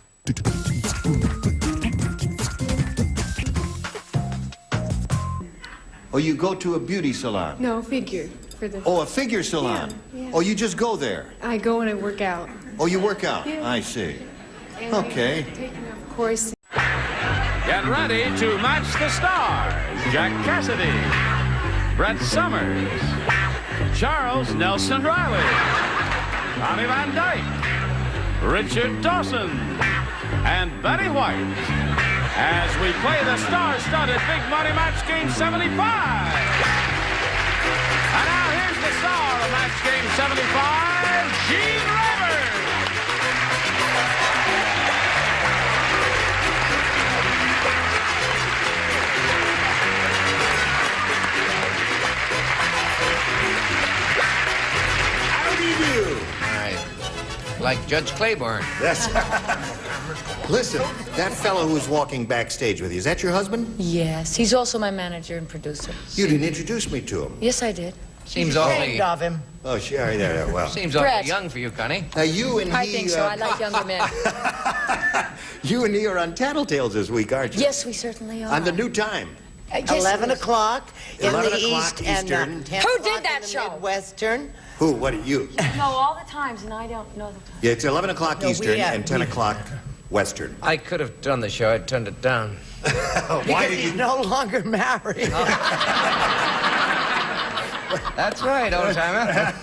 Oh, you go to a beauty salon? No, figure. For the... Oh, a figure salon? Yeah. Oh, you just go there? I go and I work out. Oh, you work out? Yeah. I see. And Okay. Taking up course. Get ready to match the stars. Jack Cassidy, Brett Summers, Charles Nelson Reilly, Tommy Van Dyke, Richard Dawson, and Betty White as we play the star-studded Big Money Match Game 75. from Match Game 75, Gene Rivers. How do you do? Like Judge Claiborne. That's... Listen, that fellow who was walking backstage with you, is that your husband? Yes, he's also my manager and producer. You didn't introduce me to him. Yes, I did. Seems awfully... of him. Oh, Sherry, there, well. Seems awfully young for you, Connie. Now, you and I think so. I like younger men. You and he are on Tattletales this week, aren't you? Yes, we certainly are. On the new time. Yes, 11 o'clock in 11 the o'clock East and Eastern. 10 Who o'clock did that in the show? Midwestern. Who? What are you? No, all the times, and I don't know the time. Yeah, it's 11 o'clock Eastern and 10 o'clock Western. I could have done the show. I turned it down. Why did you no longer married? That's right, old-timer.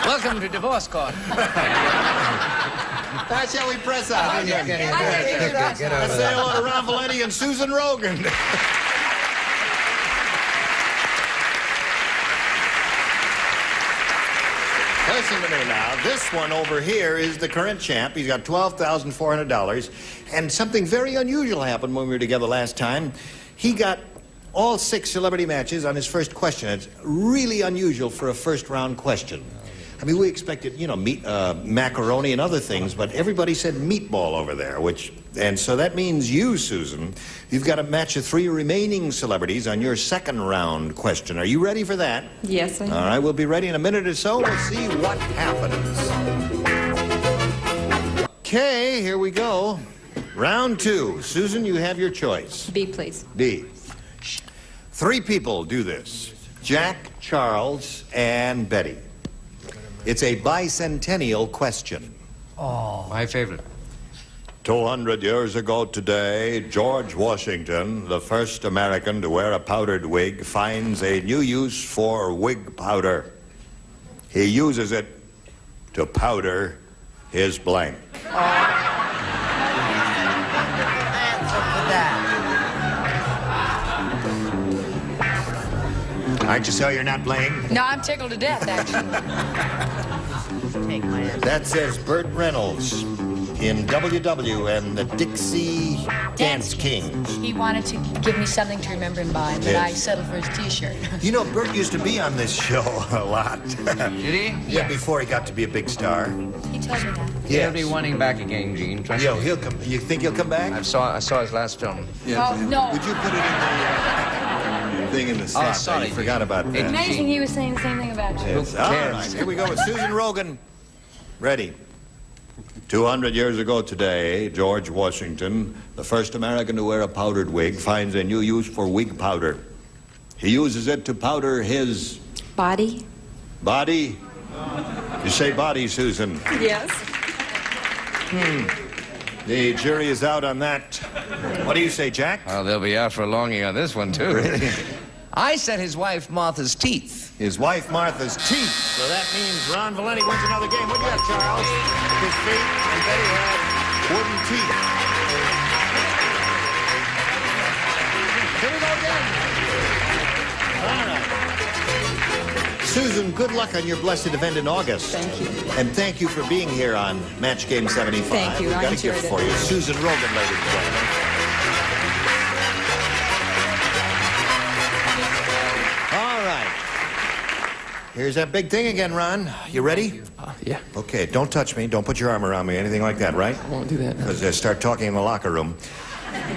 Welcome to divorce court. Shall we press out? Get Let's say hello to Ron Valenti and Susan Rogan. Listen to me now. This one over here is the current champ. He's got $12,400. And something very unusual happened when we were together last time. He got all 6 celebrity matches on his first question. It's really unusual for a first-round question. I mean, we expected, you know, meat, macaroni and other things, but everybody said meatball over there, and so that means you, Susan, you've got to match the 3 remaining celebrities on your second round question. Are you ready for that? Yes, I am. All right, we'll be ready in a minute or so. We'll see what happens. Okay, here we go. Round 2. Susan, you have your choice. B, please. B. 3 people do this. Jack, Charles, and Betty. It's a bicentennial question. Oh. My favorite. 200 years ago today, George Washington, the first American to wear a powdered wig, finds a new use for wig powder. He uses it to powder his blank. Aren't you so you're not playing? No, I'm tickled to death, actually. That says Burt Reynolds in WW and the Dixie Dance Kings. He wanted to give me something to remember him by, but I settled for his T-shirt. You know, Burt used to be on this show a lot. Did he? Yeah, before he got to be a big star. He told me that. He'll be wanting back again, Gene. Trust me. He'll come. You think he'll come back? I saw his last film. Oh, no. Would you put it in the thing in the slot? sorry. You forgot about that. Amazing he was saying the same thing about you. Yes. All right, here we go with Susan Rogan. Ready. 200 years ago today, George Washington, the first American to wear a powdered wig, finds a new use for wig powder. He uses it to powder his... Body? Body? You say body, Susan. Yes. The jury is out on that. What do you say, Jack? Well, they'll be out for a longie on this one, too. Really? I said his wife Martha's teeth. His wife Martha's teeth. So that means Ron Valenti wins another game. What do you got, Charles? His feet, and Betty had wooden teeth. Here we go again. All right. Susan, good luck on your blessed event in August. Thank you. And thank you for being here on Match Game 75. Thank you. We've I got a enjoyed gift it. for you. Susan Rogan, ladies and gentlemen. All right. Here's that big thing again, Ron. You ready? Yeah. Okay, don't touch me. Don't put your arm around me, anything like that, right? I won't do that. Because start talking in the locker room.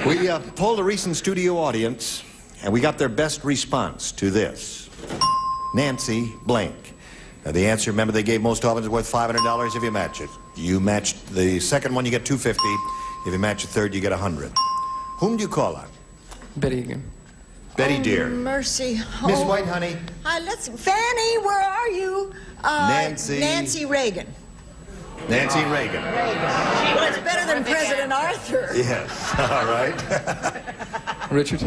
We polled a recent studio audience, and we got their best response to this. Nancy blank. Now, the answer, remember, they gave most often is worth $500 if you match it. You matched the second one, you get $250. If you match the third, you get $100. Whom do you call on? Betty again. Betty, dear. Mercy. Miss White, honey. Fanny, where are you? Nancy. Nancy Reagan. Nancy Reagan. Well, it's better than President Arthur. Yes, all right. Richard.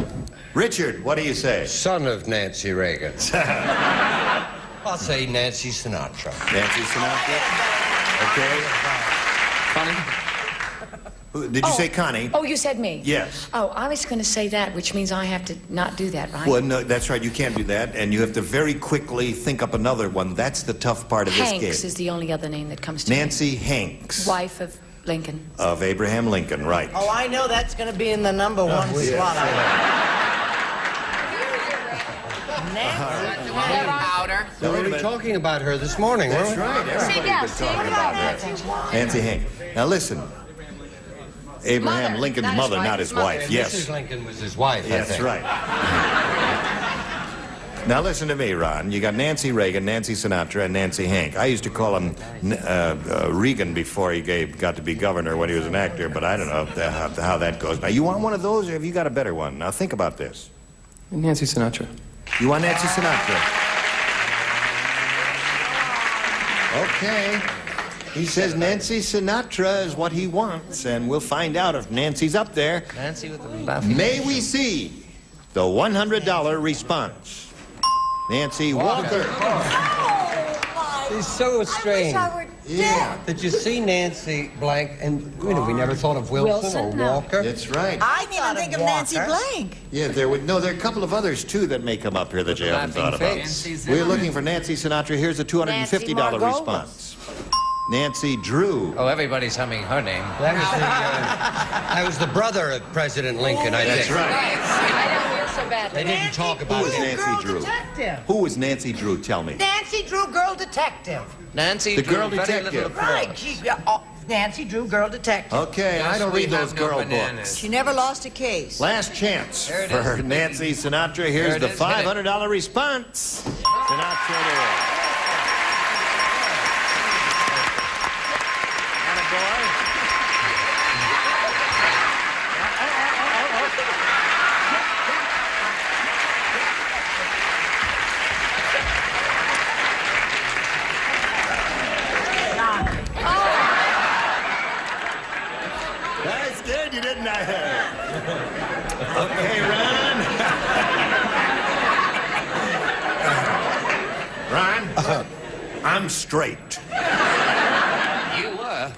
Richard, what do you say? Son of Nancy Reagan. I'll say Nancy Sinatra. Nancy Sinatra. Okay. Funny. Did you say Connie? Oh, you said me? Yes. Oh, I was going to say that, which means I have to not do that, right? Well, no, that's right. You can't do that, and you have to very quickly think up another one. That's the tough part of this game. Hanks is the only other name that comes to Nancy me. Hanks. Wife of Lincoln. Of Abraham Lincoln, right. Oh, I know that's going to be in the number one slot. Powder. We were talking about her this morning, weren't we? That's right. Everybody's been talking about her. Nancy Hanks. Now listen. Abraham Lincoln's mother, not his wife. Yes. Mrs. Lincoln was his wife, I That's think. right. Now listen to me, Ron. You got Nancy Reagan, Nancy Sinatra, and Nancy Hank. I used to call him Reagan before he got to be governor when he was an actor, but I don't know how that goes. Now, you want one of those, or have you got a better one? Now, think about this. Nancy Sinatra. You want Nancy Sinatra? Okay. He says Nancy Sinatra is what he wants, and we'll find out if Nancy's up there. Nancy with the laughing. May we see the $100 response. Nancy Walker. It's so strange. Yeah. Did you see Nancy Blank? And we never thought of Wilson or Walker. That's right. I didn't even think of Nancy Blank. Yeah, there are a couple of others, too, that may come up here that you haven't thought about. We're looking for Nancy Sinatra. Here's a $250 response. Nancy Drew. Oh, everybody's humming her name. That was the brother of President Lincoln, I think. That's right. I don't feel so badly. They didn't talk about Who was it. Nancy Drew? Detective. Who was Nancy Drew? Tell me. Nancy Drew, girl detective. Nancy The Drew, girl very detective. little applause. Right. Nancy Drew, girl detective. Okay, I don't read those girl books. She never lost a case. Last chance for Nancy Sinatra. Here's the $500 response. Sinatra it is. I scared you, didn't I? Okay, Ron. Ron, I'm straight. You were.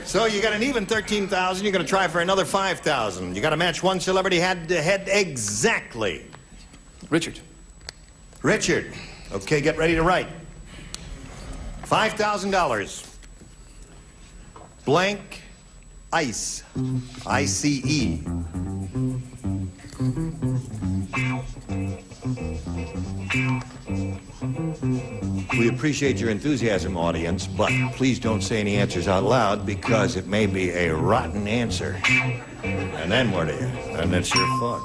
So you got an even 13,000. You're going to try for another 5,000. You got to match one celebrity head to head exactly. Richard. Richard. Okay, get ready to write. $5,000. Blank ice. I-C-E. We appreciate your enthusiasm, audience, but please don't say any answers out loud because it may be a rotten answer. And then what do you? And it's your fault.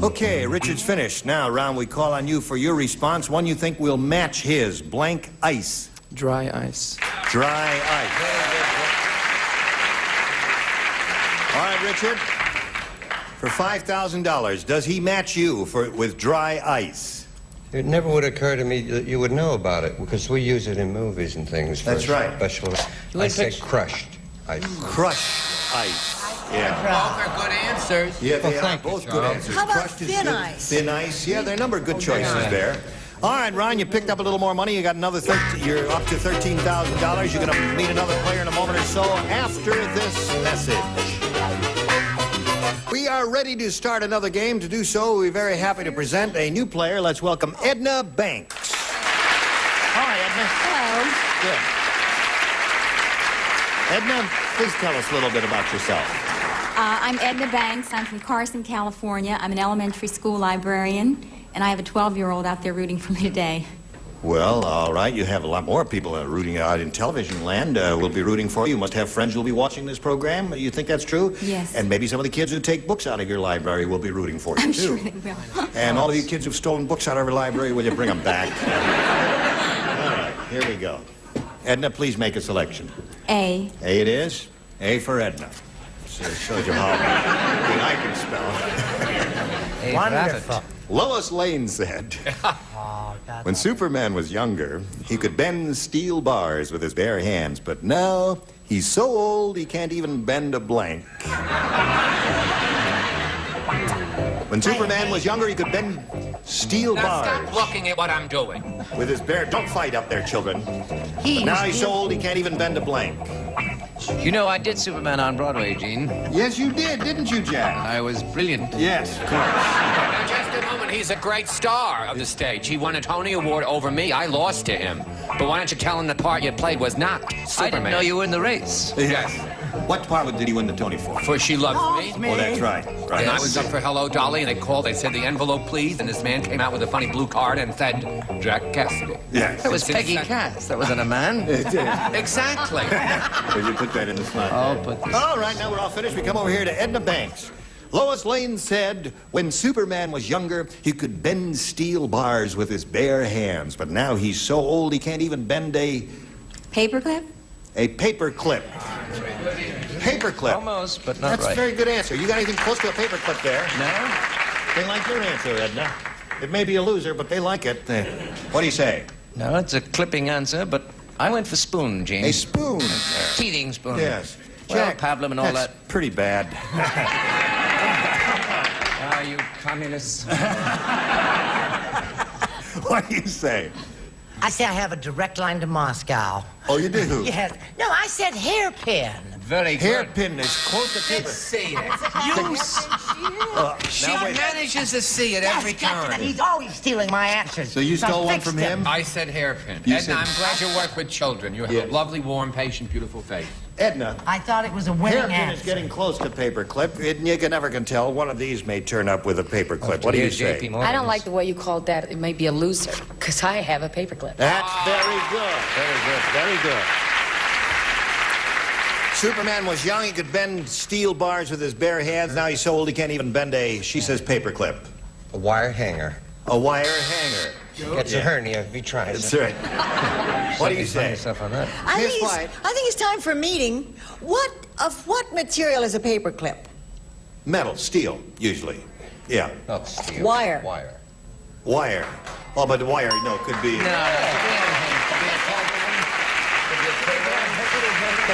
Okay, Richard's finished. Now, Ron, we call on you for your response. One you think will match his. Blank ice. Dry ice. Dry ice. All right, Richard. For $5,000, does he match you with dry ice? It never would occur to me that you would know about it because we use it in movies and things. That's right. Special. I say crushed ice. Crushed ice. Yeah. Both are good answers. Yeah, they Well, are thank you, both good Charles. answers. How about Crushed is thin good. ice? Thin ice. Yeah, there are a number of good choices there. All right, Ron, you picked up a little more money. You got another. You're up to $13,000. You're going to meet another player in a moment or so after this message. We are ready to start another game. To do so, we're very happy to present a new player. Let's welcome Edna Banks. Hi, Edna. Hello. Good. Edna, please tell us a little bit about yourself. I'm Edna Banks. I'm from Carson, California. I'm an elementary school librarian, and I have a 12-year-old out there rooting for me today. Well, all right. You have a lot more people rooting out in television land. Will be rooting for you. You must have friends who'll be watching this program. You think that's true? Yes. And maybe some of the kids who take books out of your library will be rooting for you, I'm too. sure they will. And all of you kids who've stolen books out of our library, will you bring them back? All right, here we go. Edna, please make a selection. A. A it is. A for Edna. So it shows you how good I can spell. Wonderful. Lois Lane said, when Superman was younger, he could bend steel bars with his bare hands, but now he's so old he can't even bend a blank. When Superman was younger, he could bend steel bars. Stop looking at what I'm doing. With his bare... Don't fight up there, children. But now he's so old he can't even bend a blank. much. You know, I did Superman on Broadway, Gene. Yes, you did, didn't you, Jack? I was brilliant. Yes, of course. Now, just a moment. He's a great star of the stage. He won a Tony Award over me. I lost to him. But why don't you tell him the part you played was not Superman? I didn't know you were in the race. Yes. What part did he win the Tony for? For She Loves Me. Oh, that's right. Right. And I was up for Hello, Dolly, and they called. They said, the envelope, please. And this man came out with a funny blue card and said, Jack Cassidy. Yes. That was Peggy Cass. That wasn't a man. It did. Exactly. Did you put that in the slot? I'll put this. All right, now we're all finished. We come over here to Edna Banks. Lois Lane said, when Superman was younger, he could bend steel bars with his bare hands. But now he's so old he can't even bend a... Paperclip? A paperclip. Paperclip. Almost, but not That's right. a very good answer. You got anything close to a paperclip there? No? They like your answer, Edna. It may be a loser, but they like it. What do you say? No, it's a clipping answer, but I went for spoon, Gene. A spoon. Teething spoon. Yes. Well, Jack, pablum and all that's that. pretty bad. Ah, you communists. What do you say? I say I have a direct line to Moscow. Oh, you do? Yes. No, I said hairpin. Very good. Hairpin is close to paper. Let's see it. She manages to see it every time. He's always stealing my answers. So you stole one from him? I said hairpin. You Edna, said- I'm glad you work with children. You have a lovely, warm, patient, beautiful face. Edna. I thought it was a winning Hairpin answer. is getting close to paperclip. You never can tell. One of these may turn up with a paperclip. What do you say? I don't like the way you called that. It may be a loser, because I have a paperclip. That's very good. Very good. Very good. Superman was young. He could bend steel bars with his bare hands. Now he's so old he can't even bend a, she says, paperclip. A wire hanger. A wire hanger. Gets a hernia if he tries. That's right. What do you say? Yourself on that. I Miss think, White. I think it's time for a meeting. Of what material is a paperclip? Metal, steel, usually. Yeah. Not steel. Wire. Wire. Wire. Oh, but the wire, no, could be. Could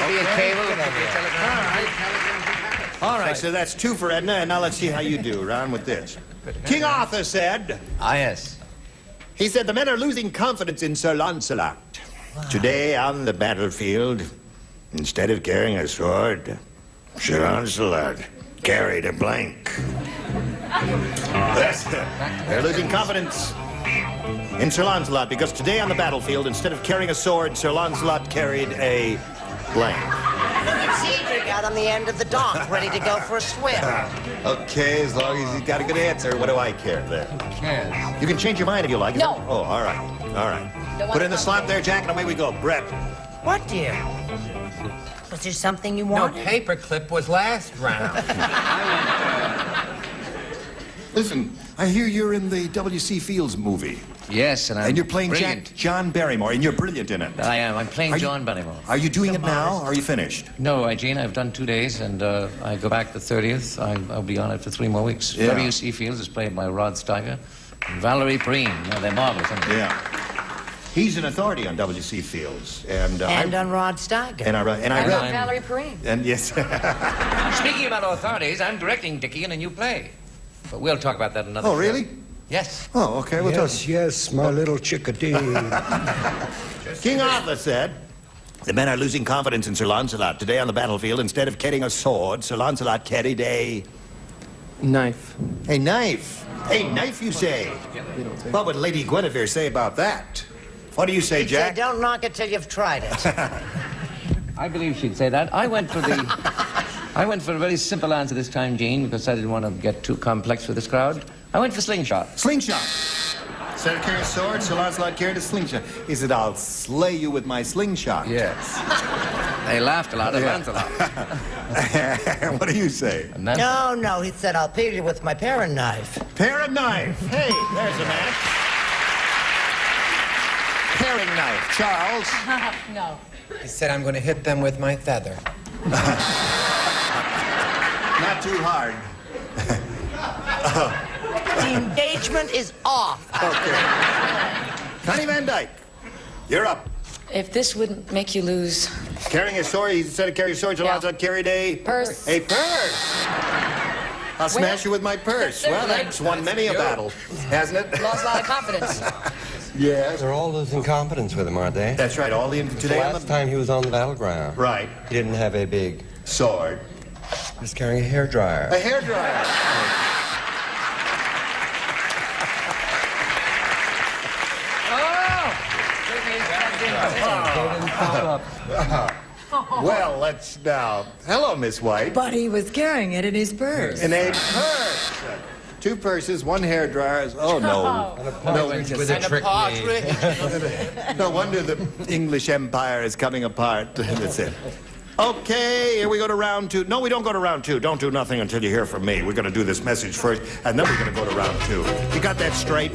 be a cable. Could be a telephone. All right, so that's 2 for Edna, and now let's see how you do, Ron, with this. King Arthur said... Ah, yes. He said, the men are losing confidence in Sir Lancelot. Today, on the battlefield, instead of carrying a sword, Sir Lancelot carried a blank. They're losing confidence in Sir Lancelot because today on the battlefield, instead of carrying a sword, Sir Lancelot carried a blank. Cedric out on the end of the dock, ready to go for a swim. Okay, as long as he's got a good answer, what do I care then? You can change your mind if you like. No. Oh, all right. All right. Put in the slot there, Jack, and away we go. Brett. What, dear? Was there something you No, wanted? paperclip was last round. Listen, I hear you're in the W.C. Fields movie. Yes, And you're playing brilliant. John Barrymore, and you're brilliant in it. I am. I'm playing John Barrymore. Are you doing it now, or are you finished? No, Gene, I've done 2 days, and I go back the 30th. I'll be on it for 3 more weeks. Yeah. W.C. Fields is played by Rod Steiger and Valerie Perrine. No, they're marvelous, aren't they? Yeah. He's an authority on W.C. Fields. And on Rod Steiger. And I read... Valerie Perrine. And yes. Speaking about authorities, I'm directing Dickie in a new play. But we'll talk about that another Oh, show. really? Yes. Oh, okay. We'll talk. Yes, my little chickadee. King Arthur said, the men are losing confidence in Sir Lancelot. Today on the battlefield, instead of carrying a sword, Sir Lancelot carried a... Knife. A knife. A knife, you say? What would Lady Guinevere say about that? What do you say, He'd say, Jack? don't knock it till you've tried it. I believe she'd say that. I went for a very simple answer this time, Gene, because I didn't want to get too complex for this crowd. I went for slingshot. Slingshot. Instead of carrying a sword, Sir Lancelot carried a slingshot. He said, I'll slay you with my slingshot. Yes. They laughed a lot at Lancelot. What do you say? No, he said, I'll peel you with my paring knife. Paring knife. Hey, there's a match. Paring knife. Charles? No. He said, I'm going to hit them with my feather. Not too hard. The engagement is off. Okay. Connie Van Dyke, you're up. If this wouldn't make you lose. Carrying a sword, he said to carry a sword, Sir Lancelot carried a... Purse. A purse. I'll smash you with my purse. Well, that's won many a battle, hasn't it? Lost a lot of confidence. Yes. They're all losing confidence with him, aren't they? That's right. All the today the last time he was on the battleground. Right. He didn't have a big sword. He was carrying a hairdryer. A hairdryer. Well, let's now. Hello, Miss White. But he was carrying it in his purse. In a purse. 2 purses, 1 hairdryer. Oh, no. No, with a trick me. No wonder the English Empire is coming apart. That's it. Okay, here we go to round 2. No, we don't go to round 2. Don't do nothing until you hear from me. We're going to do this message first, and then we're going to go to round 2. You got that straight?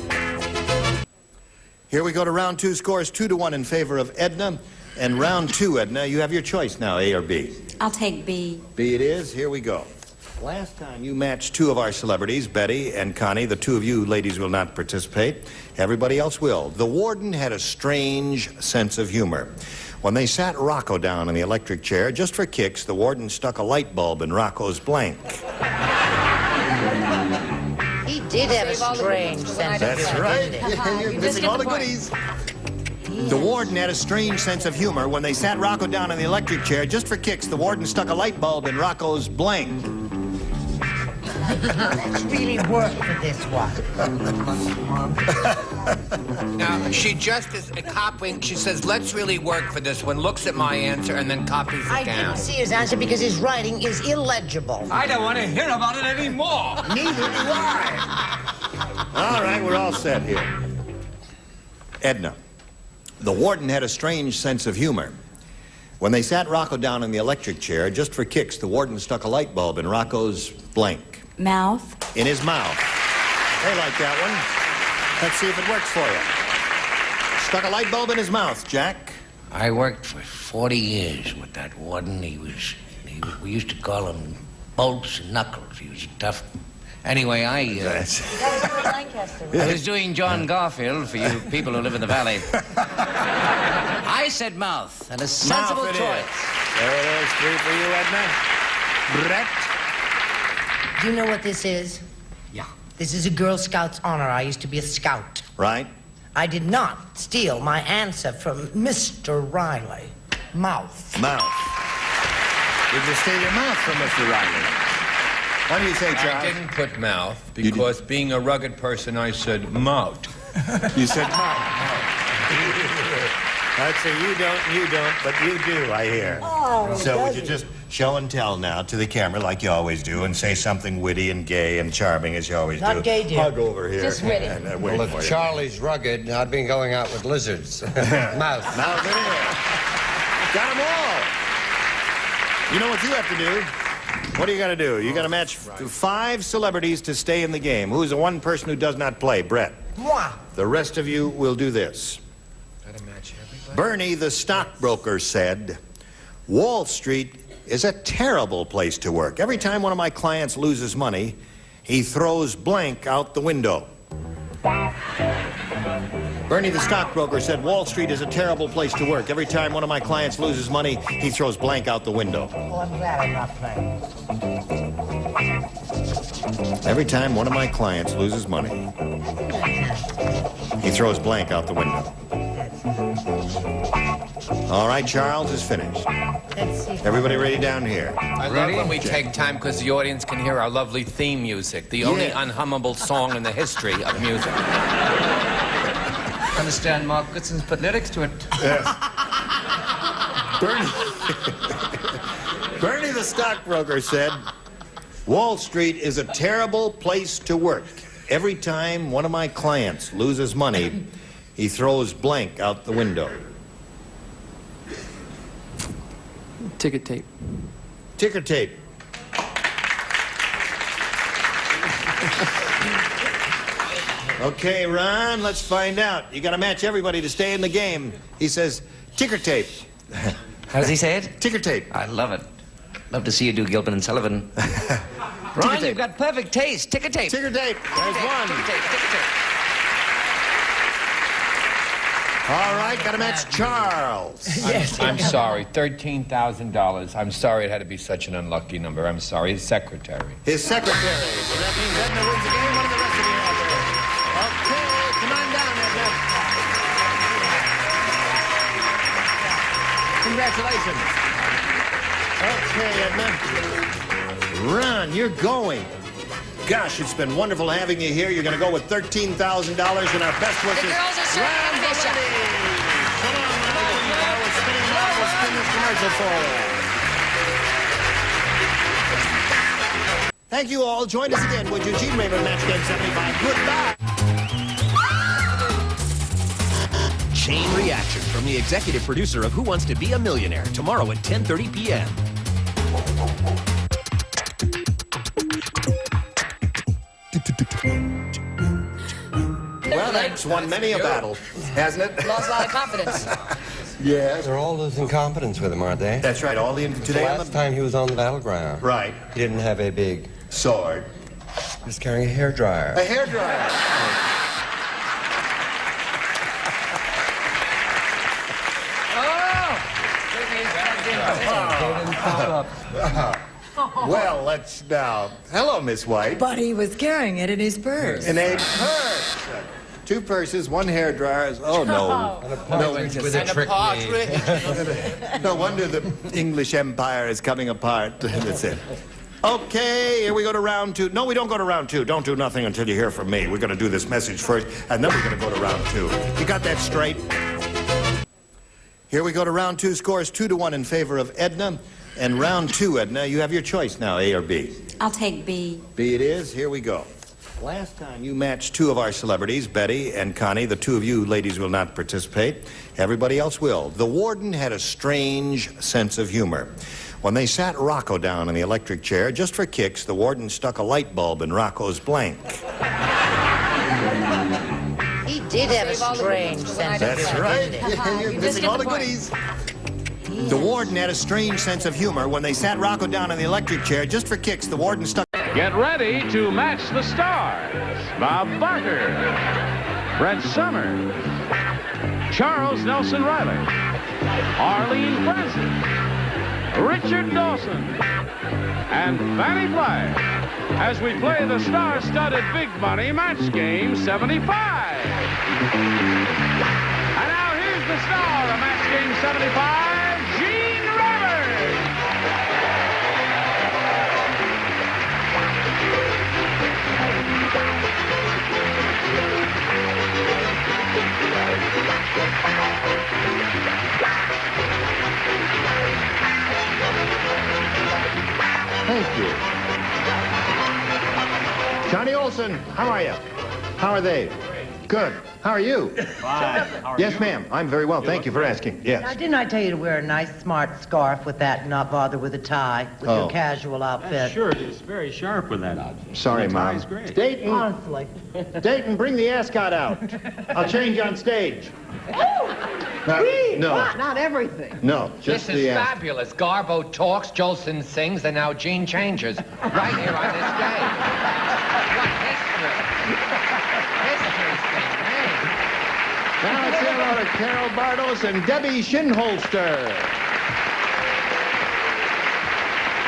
Here we go to round 2. Scores 2-1 in favor of Edna. And round 2, Edna, you have your choice now, A or B. I'll take B. B it is. Here we go. Last time you matched 2 of our celebrities, Betty and Connie. The 2 of you ladies will not participate. Everybody else will. The warden had a strange sense of humor. When they sat Rocco down in the electric chair, just for kicks, the warden stuck a light bulb in Rocco's blank. He did have a strange sense of humor. That's right. You're missing all the goodies. The warden had a strange sense of humor. When they sat Rocco down in the electric chair, just for kicks, the warden stuck a light bulb in Rocco's blank. Let's really work for this one. Now, she just is copying. She says, let's really work for this one, looks at my answer, and then copies it I down. didn't see his answer because his writing is illegible. I don't want to hear about it anymore. Neither do I. All right, we're all set here. Edna. The warden had a strange sense of humor. When they sat Rocco down in the electric chair, just for kicks, the warden stuck a light bulb in Rocco's blank. Mouth. In his mouth. They like that one. Let's see if it works for you. Stuck a light bulb in his mouth, Jack. I worked for 40 years with that warden. We used to call him Bolts and Knuckles. He was a tough. Anyway, I was doing John Garfield for you people who live in the valley. I said mouth, and a sensible Mouth it choice. is. There it is, 3 for you, Edna. Brett. Do you know what this is? Yeah. This is a Girl Scout's honor. I used to be a scout. Right. I did not steal my answer from Mr. Reilly. Mouth. Mouth. Did you steal your mouth from Mr. Reilly? What do you say, Charles? I didn't put mouth because being a rugged person, I said mouth. You said mouth. I'd say you don't, but you do, I hear. Oh, so would you just show and tell now to the camera like you always do and say something witty and gay and charming as you always do? Not gay, dear. Hug over here. Just witty. And, Well, if Charlie's rugged, I'd been going out with lizards. Mouth. Mouth it is. Got them all. You know what you have to do? What do you got to do? You got to match 5 celebrities to stay in the game. Who's the one person who does not play? Brett. Moi. The rest of you will do this. Got to match everybody. Bernie, the stockbroker, said, Wall Street is a terrible place to work. Every time one of my clients loses money, he throws blank out the window. Bernie, the stockbroker, said, Wall Street is a terrible place to work. Every time one of my clients loses money, he throws blank out the window. Oh, I'm glad I'm not playing. Every time one of my clients loses money, he throws blank out the window. All right, Charles is finished. Everybody ready down here? I love when we take time because the audience can hear our lovely theme music, the only unhummable song in the history of music. Understand Mark Goodson's put lyrics to it. Yes. Bernie the stockbroker said, Wall Street is a terrible place to work. Every time one of my clients loses money, he throws blank out the window. Ticker tape. Ticker tape. Okay, Ron, let's find out. You got to match everybody to stay in the game. He says, ticker tape. How does he say it? Ticker tape. I love it. Love to see you do Gilpin and Sullivan. Ron, you've got perfect taste. Ticker tape. Ticker tape. There's one. Ticker tape. Ticker tape. All right, got to match Charles. I'm sorry, $13,000. I'm sorry it had to be such an unlucky number. I'm sorry. His secretary. His secretary. So that means Edna wins the game. What are the rest of you out there? Okay, come on down, Edna. Congratulations. Okay, Edna. Ron, you're going. Gosh, it's been wonderful having you here. You're going to go with $13,000 and our best wishes. The girls are Shirley and Bishop. Come on, Ron. We'll spin them out. We'll spin this commercial for you. Thank you all. Join us again with Eugene Raymond, Match Game 75. Goodbye. Chain reaction from the executive producer of Who Wants to Be a Millionaire tomorrow at 10:30 p.m. Well, that's won many a battle, hasn't it? Lost a lot of confidence. Yeah, they're all losing confidence with him, aren't they? That's right. All the today the last time he was on the battleground. Right. He didn't have a big sword. He was carrying a hairdryer. A hairdryer. Well, let's now. Hello, Miss White. But he was carrying it in his purse. In a purse. 2 purses, 1 hairdryer. Oh, no. No wonder the English Empire is coming apart. That's it. Okay, here we go to round 2. No, we don't go to round 2. Don't do nothing until you hear from me. We're going to do this message first, and then we're going to go to round 2. You got that straight? Here we go to round 2. Scores 2-1 in favor of Edna. And round 2, Edna, you have your choice now, A or B. I'll take B. B it is. Here we go. Last time you matched 2 of our celebrities, Betty and Connie. The 2 of you ladies will not participate. Everybody else will. The warden had a strange sense of humor. When they sat Rocco down in the electric chair, just for kicks, the warden stuck a light bulb in Rocco's blank. He did have a strange sense of humor. That's right. You're missing all the goodies. The warden had a strange sense of humor. When they sat Rocco down in the electric chair, just for kicks, the warden stuck... Get ready to match the stars. Bob Barker, Brett Summers, Charles Nelson Reilly, Arlene Francis, Richard Dawson, and Fannie Flagg as we play the star-studded big money match game 75. And now here's the star of match game 75. Thank you. Johnny Olson, how are you? How are they? Good. How are you? Fine. Yes, ma'am. I'm very well. Thank you for asking. Yes. Now, didn't I tell you to wear a nice, smart scarf with that and not bother with a tie, with your casual outfit? Sure, it's very sharp with that outfit. Sorry, the Mom. tie's great. Dayton. Honestly. Dayton, bring the ascot out. I'll change on stage. No. Not everything. No, just this is the ascot. fabulous. Garbo talks, Jolson sings, and now Gene changes. Right here on this stage. What history. History's been made. Now let's say hello to Carol Bardos and Debbie Shinholster.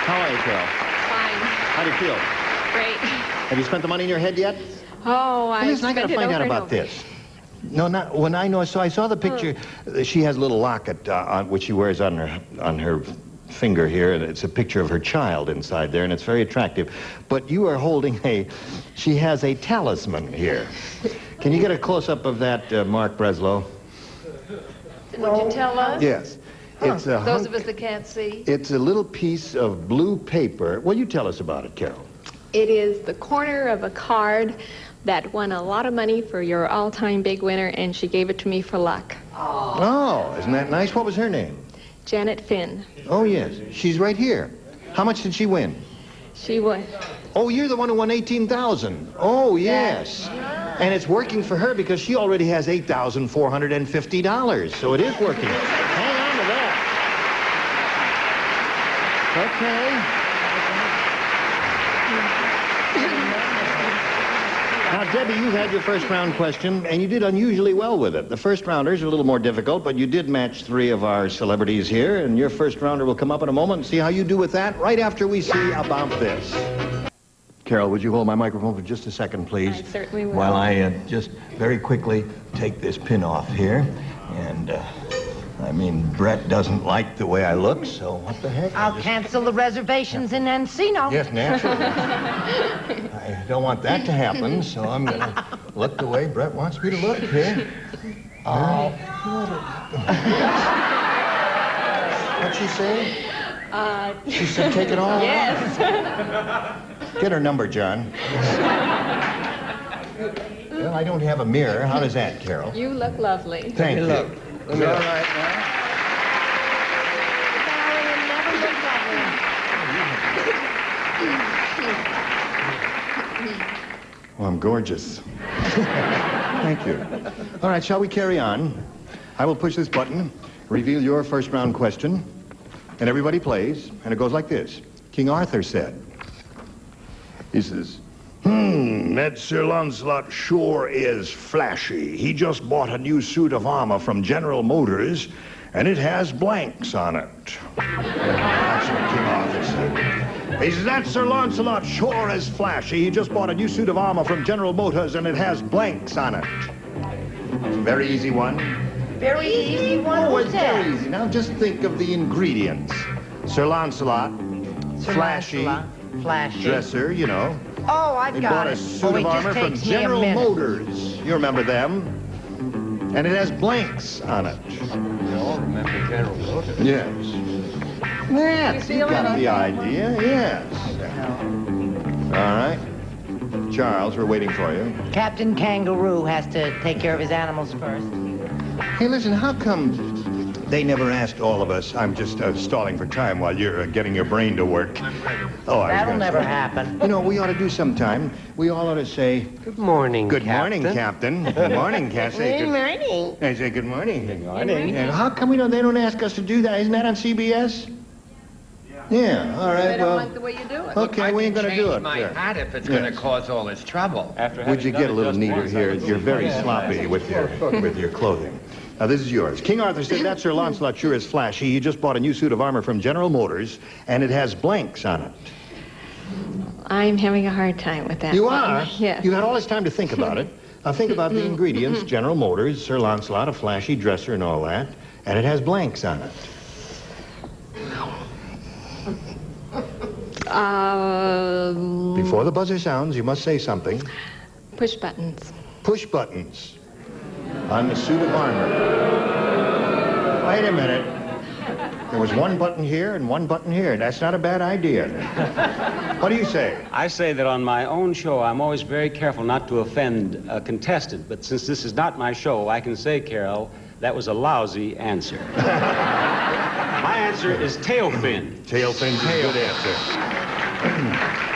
How are you, Carol? Fine. How do you feel? Great. Have you spent the money in your head yet? Oh, I Listen, I got to find out about this. No, not when I know. So I saw the picture. She has a little locket which she wears on her finger here, and it's a picture of her child inside there, and it's very attractive. But you are holding she has a talisman here. Can you get a close-up of that, Mark Breslow? Would you tell us? Yes. It's a Those of us that can't see. It's a little piece of blue paper. Well, you tell us about it, Carol. It is the corner of a card that won a lot of money for your all-time big winner, and she gave it to me for luck. Oh, isn't that nice? What was her name? Janet Finn. Oh, yes. She's right here. How much did she win? She won. Oh, you're the one who won $18,000. Oh, yes. And it's working for her because she already has $8,450. So it is working. Hang on to that. Okay. Now, Debbie, you had your first round question, and you did unusually well with it. The first rounders are a little more difficult, but you did match 3 of our celebrities here, and your first rounder will come up in a moment and see how you do with that right after we see about this. Carol, would you hold my microphone for just a second, please? I certainly will. While I just very quickly take this pin off here, and I mean, Brett doesn't like the way I look, so what the heck? I'll cancel the reservations in Encino. Yes, naturally. I don't want that to happen, so I'm going to look the way Brett wants me to look here. What'd she say? She said take it all Yes. off? Get her number, John. Well, I don't have a mirror. How does that, Carol? You look lovely. Thank you. Look. Is that all right now? Well, I'm gorgeous. Thank you. All right, shall we carry on? I will push this button, reveal your first round question, and everybody plays, and it goes like this. King Arthur said, he says, that Sir Lancelot sure is flashy. He just bought a new suit of armor from General Motors, and it has blanks on it. That's what King Arthur said. He says, that Sir Lancelot sure is flashy. He just bought a new suit of armor from General Motors, and it has blanks on it. Very easy one. Very easy one. Oh, it's very easy. Now just think of the ingredients. Sir Lancelot, flashy, dresser, you know. Oh, I've He got bought it. a suit of armor from General Motors. You remember them. And it has blanks on it. We all remember General Motors. Yes. Yes, you got the idea, yes. All right. Charles, we're waiting for you. Captain Kangaroo has to take care of his animals first. Hey, listen, how come they never asked all of us? I'm just stalling for time while you're getting your brain to work. Oh, That'll never happen. You know, we ought to do sometime. We all ought to say, Good morning, Good morning, Captain. Good morning, Cassie. Good morning. I say good morning. Good morning. And how come they don't ask us to do that? Isn't that on CBS? Yeah, all right, They don't well. like the way you do it. Okay, we ain't gonna do it. My Yeah. hat if it's Yes. going to cause all this trouble. Would you get a little neater here? You're very sloppy with your clothing. Now, this is yours. King Arthur said, that Sir Lancelot sure is flashy. He just bought a new suit of armor from General Motors, and it has blanks on it. I'm having a hard time with that. You one. are? Yes. You had all this time to think about it. Now, think about the ingredients. General Motors, Sir Lancelot, a flashy dresser and all that, and it has blanks on it. Before the buzzer sounds, you must say something. Push buttons. Push buttons on the suit of armor. Wait a minute. There was one button here and one button here. That's not a bad idea. What do you say? I say that on my own show, I'm always very careful not to offend a contestant. But since this is not my show, I can say, Carol, that was a lousy answer. My answer is tail fin. Tail fins is a good answer.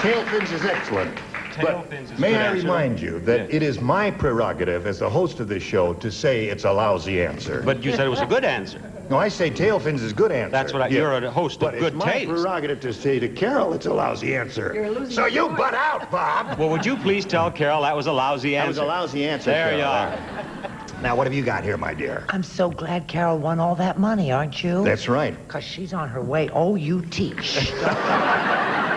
Tail fins is excellent. But may I remind you that it is my prerogative as the host of this show to say it's a lousy answer. But you said it was a good answer. No, I say tail fins is a good answer. That's what you're a host of good But it's my taste. prerogative to say to Carol it's a lousy answer. So you butt out, Bob. Well, would you please tell Carol that was a lousy answer? That was a lousy answer, There Carol. you are. Now, what have you got here, my dear? I'm so glad Carol won all that money, aren't you? That's right. Because she's on her way. Oh, you teach.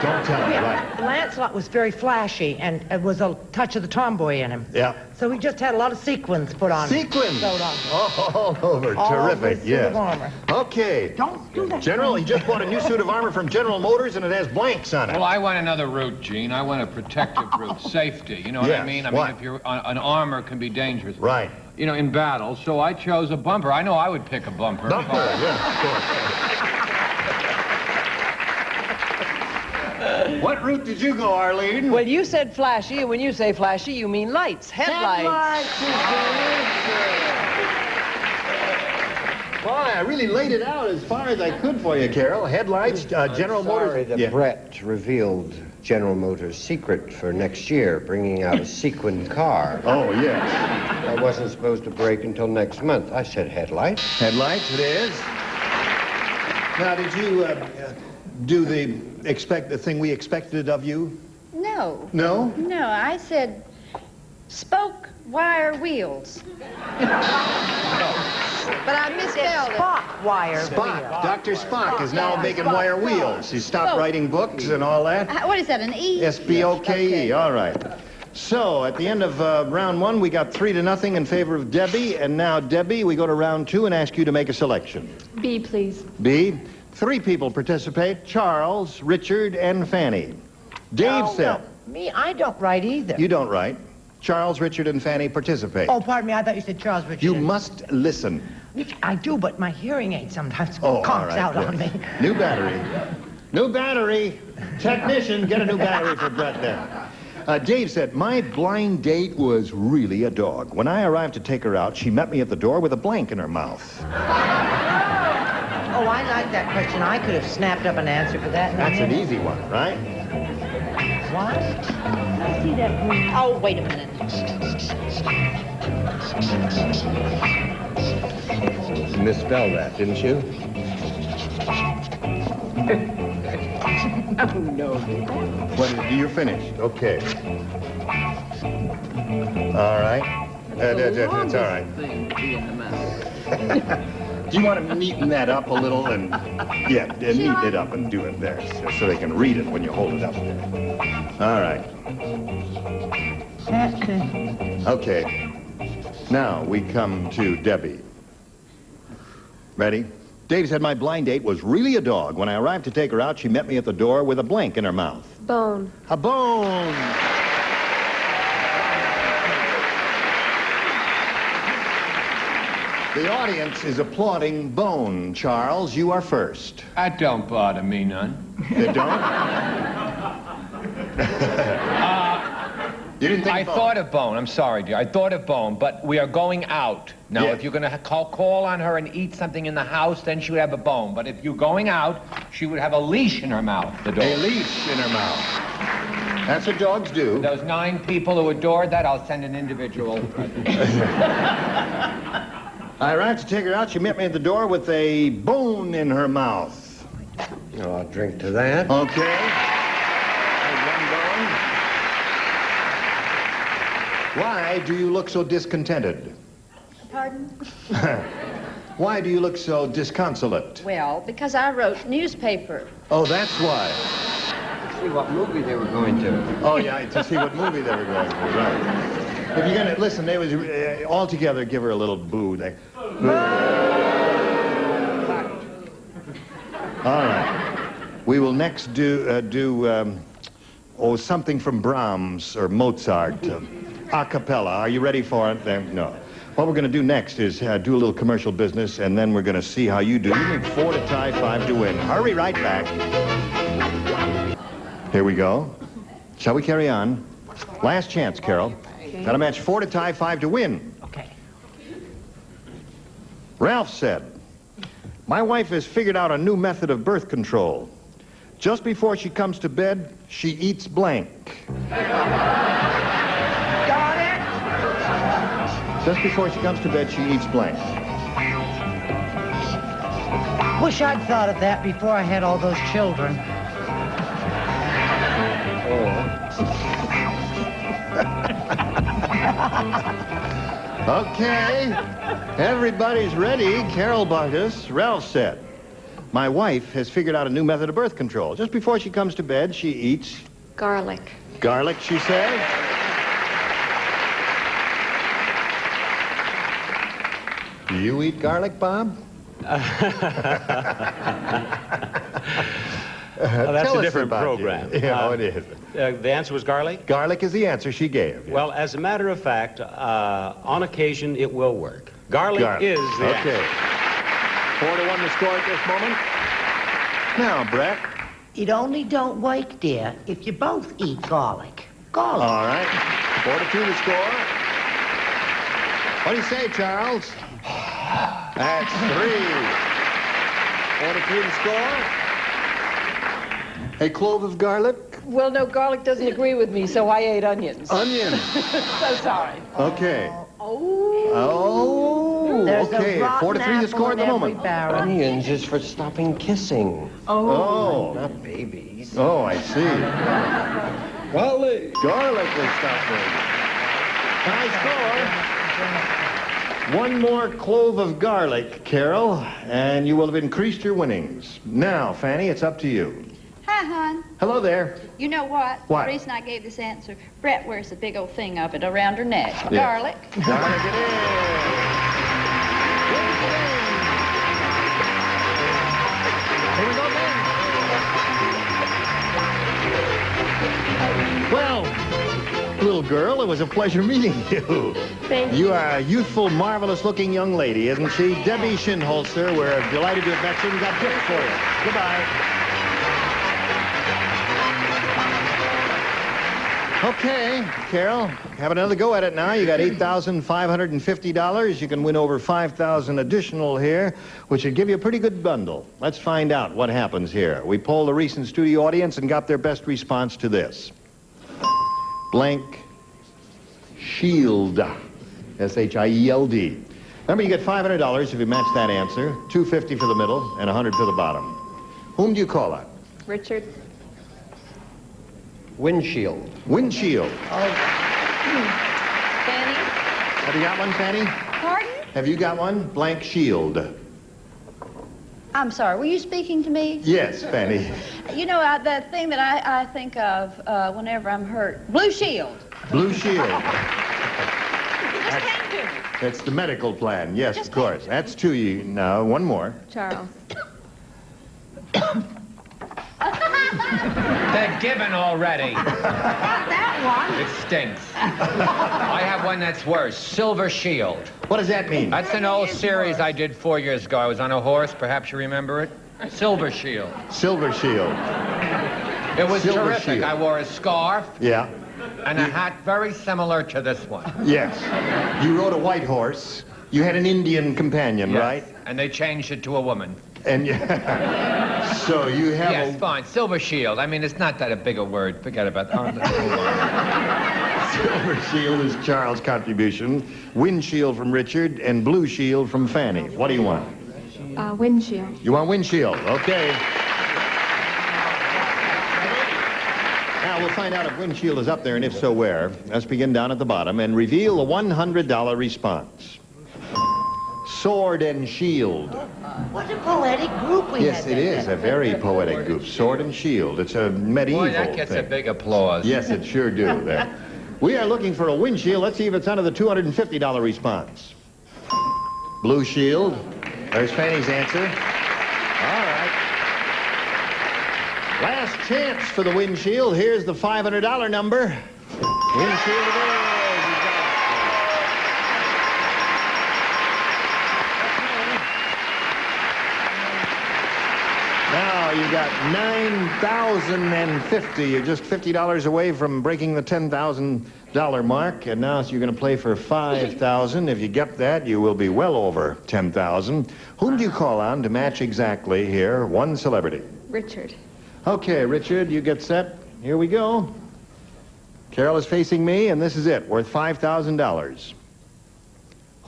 Don't tell her, right? Lancelot was very flashy, and it was a touch of the tomboy in him. Yeah. So he just had a lot of sequins put on him. Sequins? Sewed on. All over. All over Terrific, his suit of yes. armor. Okay. Don't do that. General, he just bought a new suit of armor from General Motors, and it has blanks on it. Well, I want another route, Gene. I want a protective route, safety. You know what I Yes, mean? I what? mean, if you're an armor can be dangerous. Right. You know, in battle. So I chose a bumper. I know I would pick a bumper. Bumper, yeah, of course. What route did you go, Arlene? Well, you said flashy, and when you say flashy, you mean lights, headlights. Well, I really laid it out as far as I could for you, Carol. Headlights, General Motors. Sorry that Brett revealed General Motors' secret for next year, bringing out a sequined car. Oh, yes. I wasn't supposed to break until next month. I said headlights. Headlights, it is. Now, did you do the thing we expected of you? No. No? No, I said spoke wire wheels. But I misspelled it. Spock wire Spock. wheel. Dr. Spock is now making wire wheels. He stopped Spoke. writing books and all that. What is that, an E? S-P-O-K-E, all right. So, at the end of round 1, we got 3-0 in favor of Debbie. And now, Debbie, we go to round 2 and ask you to make a selection. B, please. B. 3 people participate: Charles, Richard, and Fanny. Dave said... No, me, I don't write either. You don't write. Charles, Richard, and Fanny participate. Oh, pardon me, I thought you said Charles, Richard. You must listen. Which I do, but my hearing aid sometimes all conks right, out on me. New battery. New battery. Technician, get a new battery for Brett then. Dave said, my blind date was really a dog. When I arrived to take her out, she met me at the door with a blank in her mouth. Oh, I like that question. I could have snapped up an answer for that. That's an easy one, right? What? I see that green. Oh, wait a minute. You misspelled that, didn't you? Oh, no. What, you're finished. Okay. All right. That's all right. Do you want to neaten that up a little and... Yeah, neaten it up and do it there so they can read it when you hold it up. All right. Okay. Now we come to Debbie. Ready? Dave said my blind date was really a dog. When I arrived to take her out, she met me at the door with a blank in her mouth. Bone. A bone! The audience is applauding Bone. Charles, you are first. That don't bother me none. They don't? You didn't think I thought of Bone. I'm sorry, dear. I thought of Bone, but we are going out. Now, if you're going to call on her and eat something in the house, then she would have a bone. But if you're going out, she would have a leash in her mouth, the dog. A leash in her mouth. That's what dogs do. Those 9 people who adored that, I'll send an individual. I arrived to take her out. She met me at the door with a bone in her mouth. Oh, I'll drink to that. Okay. Why do you look so discontented? Pardon? Why do you look so disconsolate? Well, because I wrote newspaper. Oh, that's why. To see what movie they were going to. Oh, yeah, to see what movie they were going to, right. If you're going to, listen, they was, all together, give her a little boo. All right. We will next do something from Brahms or Mozart, a cappella. Are you ready for it? No. What we're going to do next is do a little commercial business, and then we're going to see how you do. You need 4 to tie, 5 to win. Hurry right back. Here we go. Shall we carry on? Last chance, Carol. Got to match 4 to tie, 5 to win. Okay. Ralph said, my wife has figured out a new method of birth control. Just before she comes to bed, she eats blank. Got it? Just before she comes to bed, she eats blank. Wish I'd thought of that before I had all those children. Okay, everybody's ready. Carol Bartus, Ralph said, my wife has figured out a new method of birth control. Just before she comes to bed, she eats... Garlic. Garlic, she said. Do you eat garlic, Bob? Well, that's Tell a us different about program. You. Yeah, it is. The answer was garlic? Garlic is the answer she gave. Well, as a matter of fact, on occasion, it will work. Garlic is the answer. Okay. 4-1 the score at this moment. Now, Brett. It only don't work, dear, if you both eat garlic. Garlic. All right. 4-2 the score. What do you say, Charles? That's 3. 4-2 the score. A clove of garlic? Well, no, garlic doesn't agree with me, so I ate onions. Onions. So sorry. Okay. Oh. There's okay. 4-3 the score at the moment. Onions is for stopping kissing. Oh. Not babies. Oh, I see. Garlic. Garlic will stop baby. High score. 1 more clove of garlic, Carol, and you will have increased your winnings. Now, Fanny, it's up to you. Hi, hon. Hello there. You know what? What? The reason I gave this answer, Brett wears a big old thing of it around her neck. Yes. Garlic. Garlic it is. Here we go again. Well, little girl, it was a pleasure meeting you. Thank you. You are a youthful, marvelous-looking young lady, isn't she? Debbie Shinholster, we're delighted to have met you and got gifts for you. Goodbye. Okay, Carol, have another go at it now. You got $8,550. You can win over $5,000 additional here, which would give you a pretty good bundle. Let's find out what happens here. We polled the recent studio audience and got their best response to this. Blank Shield. S-H-I-E-L-D. Remember, you get $500 if you match that answer, $250 for the middle, and $100 for the bottom. Whom do you call on? Richard. Windshield. Windshield. Fanny. Have you got one, Fanny? Pardon? Have you got one? Blank Shield. I'm sorry, were you speaking to me? Yes, Fanny. You know, the thing that I think of whenever I'm hurt, Blue Shield. Blue Shield. Just came to me. That's the medical plan. Yes, of course. That's two. You now, one more. Charles. They're given already. That one. It stinks. I have one that's worse. Silver Shield. What does that mean? That's an old series I did 4 years ago. I was on a horse. Perhaps you remember it. Silver Shield. Silver Shield. It was Silver terrific. Shield. I wore a scarf. Yeah. And a hat very similar to this one. Yes. You rode a white horse. You had an Indian companion, Yes. right? And they changed it to a woman. And so you have Yes, fine. Silver Shield. I mean, it's not that a big a word. Forget about it. Let's move on. Silver Shield is Charles' contribution. Windshield from Richard and Blue Shield from Fanny. What do you want? Windshield. You want Windshield? Okay. Now, we'll find out if Windshield is up there, and if so, where. Let's begin down at the bottom and reveal the $100 response. Sword and Shield. What a poetic group we Yes, had. it is a very poetic group. Sword and Shield. It's a medieval Boy, that gets thing. a big applause. Yes, it sure do. There. We are looking for a windshield. Let's see if it's under the $250 response. Blue Shield. There's Fanny's answer. All right. Last chance for the windshield. Here's the $500 number. Windshield it is. Now you got $9,050. You're just $50 away from breaking the $10,000 mark, and now you're going to play for $5,000. If you get that, you will be well over $10,000. Whom do you call on to match exactly here? One celebrity. Richard. Okay, Richard, you get set. Here we go. Carol is facing me, and this is it, worth $5,000.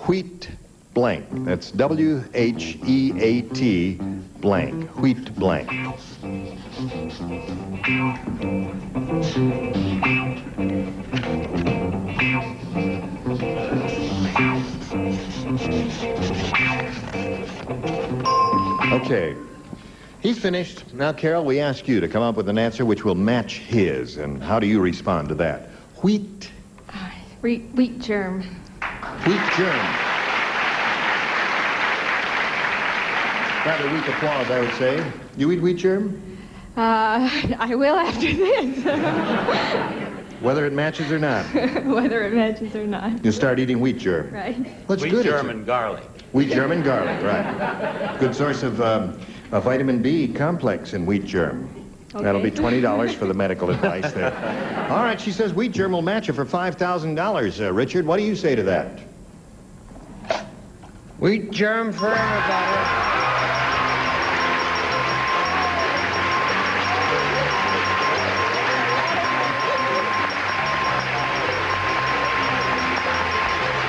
Wheat blank. That's W-H-E-A-T blank. Wheat blank. Okay. He's finished. Now, Carol, we ask you to come up with an answer which will match his. And how do you respond to that? Wheat. Wheat germ. Wheat germ. Rather weak applause, I would say. You eat wheat germ? I will after this. Whether it matches or not. Whether it matches or not. You start eating wheat germ. Right. What's Wheat good? germ and garlic. Wheat germ and garlic, right. Good source of vitamin B complex in wheat germ. Okay. That'll be $20 for the medical advice there. All right, she says wheat germ will match you for $5,000. Richard, what do you say to that? Wheat germ for everybody.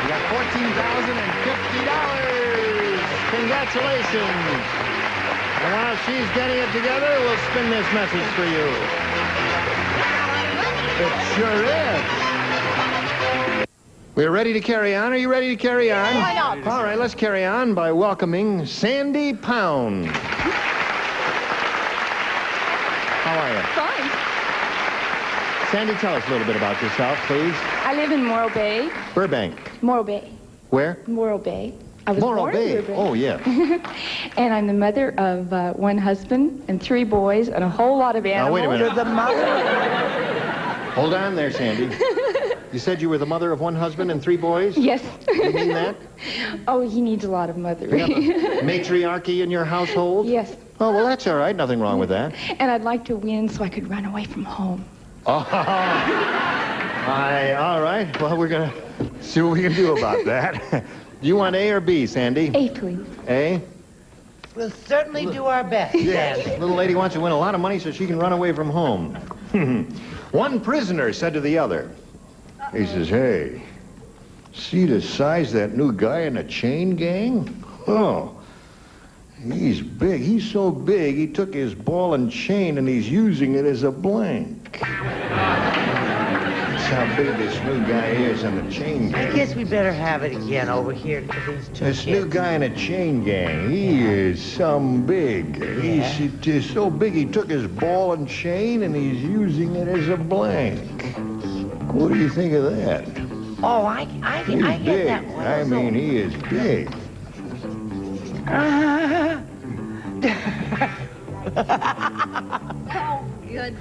You got $14,050. Congratulations. And while she's getting it together, we'll spin this message for you. It sure is. We're ready to carry on. Are you ready to carry on? Why not? All right, let's carry on by welcoming Sandy Pound. How are you? Fine. Sandy, tell us a little bit about yourself, please. I live in Morro Bay. Burbank. Morro Bay. Where? Morro Bay. I was Morro born Bay. in Burbank. Oh, yeah. And I'm the mother of one husband and 3 boys and a whole lot of animals. Now, wait a minute. You're the mother. Hold on there, Sandy. You said you were the mother of 1 husband and 3 boys? Yes. You mean that? Oh, he needs a lot of mothering. You have a matriarchy in your household? Yes. Oh, well, that's all right. Nothing wrong with that. And I'd like to win so I could run away from home. Oh, all right. Well, we're going to see what we can do about that. Do you want A or B, Sandy? A, please. A? We'll certainly do our best, Yes. Sandy. Little lady wants to win a lot of money so she can run away from home. One prisoner said to the other, he says, hey, see the size of that new guy in the chain gang? Oh, he's big. He's so big, he took his ball and chain and he's using it as a blank. That's how big this new guy is in the chain gang. I guess we better have it again over here to these 2 This kids. new guy in a chain gang, he is some big. He's so big he took his ball and chain and he's using it as a blank. What do you think of that? Oh, I He's get big. that one. I mean, he is big. Oh, good.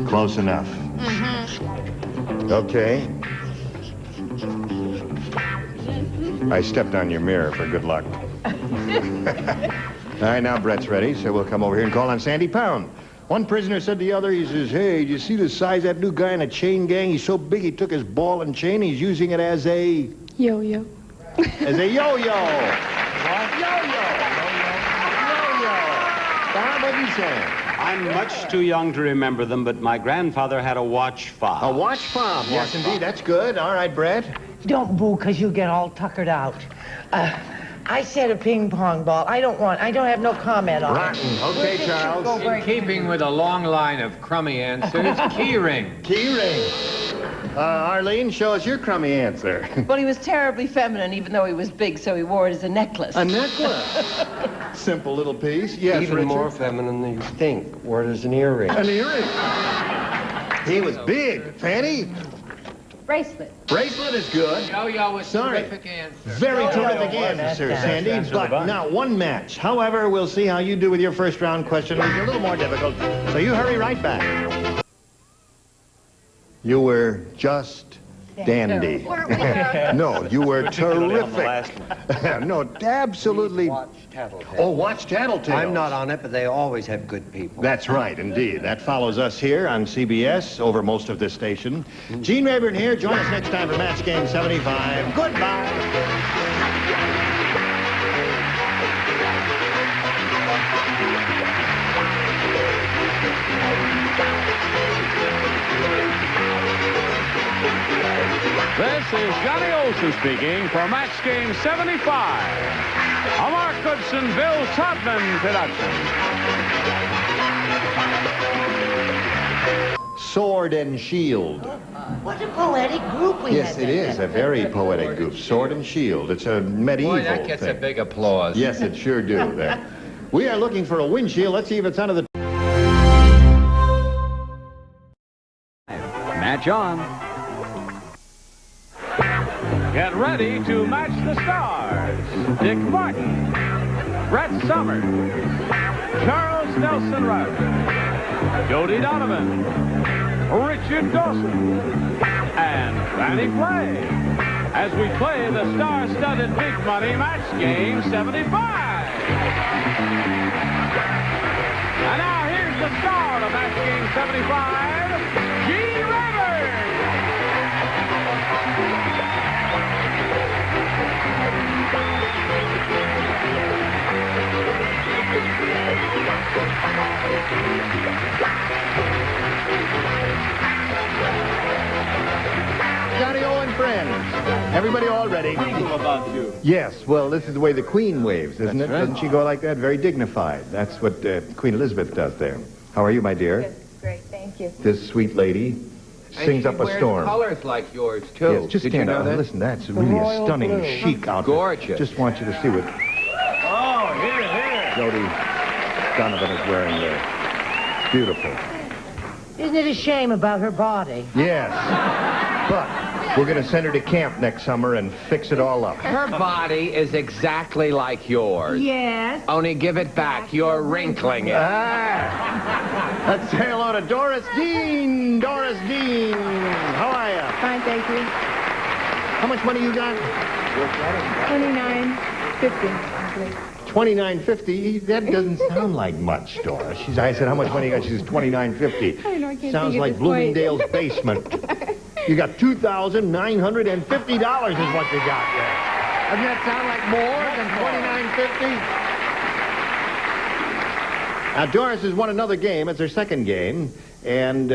Close enough. Okay. I stepped on your mirror for good luck. All right, now Brett's ready, so we'll come over here and call on Sandy Pound. One prisoner said to the other, he says, hey, do you see the size of that new guy in a chain gang? He's so big he took his ball and chain, he's using it as a... Yo-yo. As a yo-yo. What? Yo-yo. Yo-yo. Bob, what are you saying? I'm much too young to remember them, but my grandfather had a watch fob. A watch fob. Yes, indeed. That's good. All right, Brett. Don't boo, because you'll get all tuckered out. I said a ping pong ball. I don't have no comment on Rotten. it. Okay, Charles. In keeping with a long line of crummy answers, key ring. Key ring. Arlene, show us your crummy answer. Well, he was terribly feminine, even though he was big, so he wore it as a necklace. A necklace. Simple little piece. Yes, Even Richard. more feminine than you think. Wore it as an earring. An earring. He was big. Fanny? Bracelet. Bracelet is good. Yo-yo was Sorry. terrific answer. Very terrific answer, Sandy, but not one match. However, we'll see how you do with your first round question, which is a little more difficult. So you hurry right back. You were just dandy. No, you were terrific. No, absolutely. Oh, watch Tattletale. I'm not on it, but they always have good people. That's right, indeed. That follows us here on CBS over most of this station. Gene Rayburn here. Join us next time for Match Game 75. Goodbye. This is Johnny Olson speaking for Match Game 75. A Mark Goodson, Bill Todman production. Sword and Shield. What a poetic group we Yes, had. it is a very poetic group. Sword and Shield. It's a medieval Boy, that gets thing. a big applause. Yes, it sure do. There. We are looking for a windshield. Let's see if it's under the... Match on. Get ready to match the stars. Dick Martin, Brett Summers, Charles Nelson Reilly, Jody Donovan, Richard Dawson, and Fanny Flay as we play the star-studded Big Money Match Game 75. And now here's the star of Match Game 75, Gene Rayburn. Johnny O and friends. Everybody all ready? About you. Yes, well, this is the way the Queen waves, isn't it? That's right. Doesn't she go like that? Very dignified. That's what Queen Elizabeth does there. How are you, my dear? Good, great, thank you. This sweet lady sings up a storm. Colors like yours too. Yes, just Did you stand know out. that? Listen, that's really a stunning chic outfit. Gorgeous. Just want you to see what Oh, here. Jody. Donovan is wearing there. Beautiful. Isn't it a shame about her body? Yes. But we're going to send her to camp next summer and fix it all up. Her body is exactly like yours. Yes. Only give it back. You're wrinkling it. Let's say hello to Doris Dean. Doris Dean, how are you? Fine, thank you. How much money you got? $29.50. $29.50. That doesn't sound like much, Doris. I said, how much money you got? She says $29.50. I know, I can't Sounds think at like this point. Bloomingdale's basement. You got $2,950 is what you got there. Doesn't that sound like more than $29.50? Now, Doris has won another game. It's her second game. And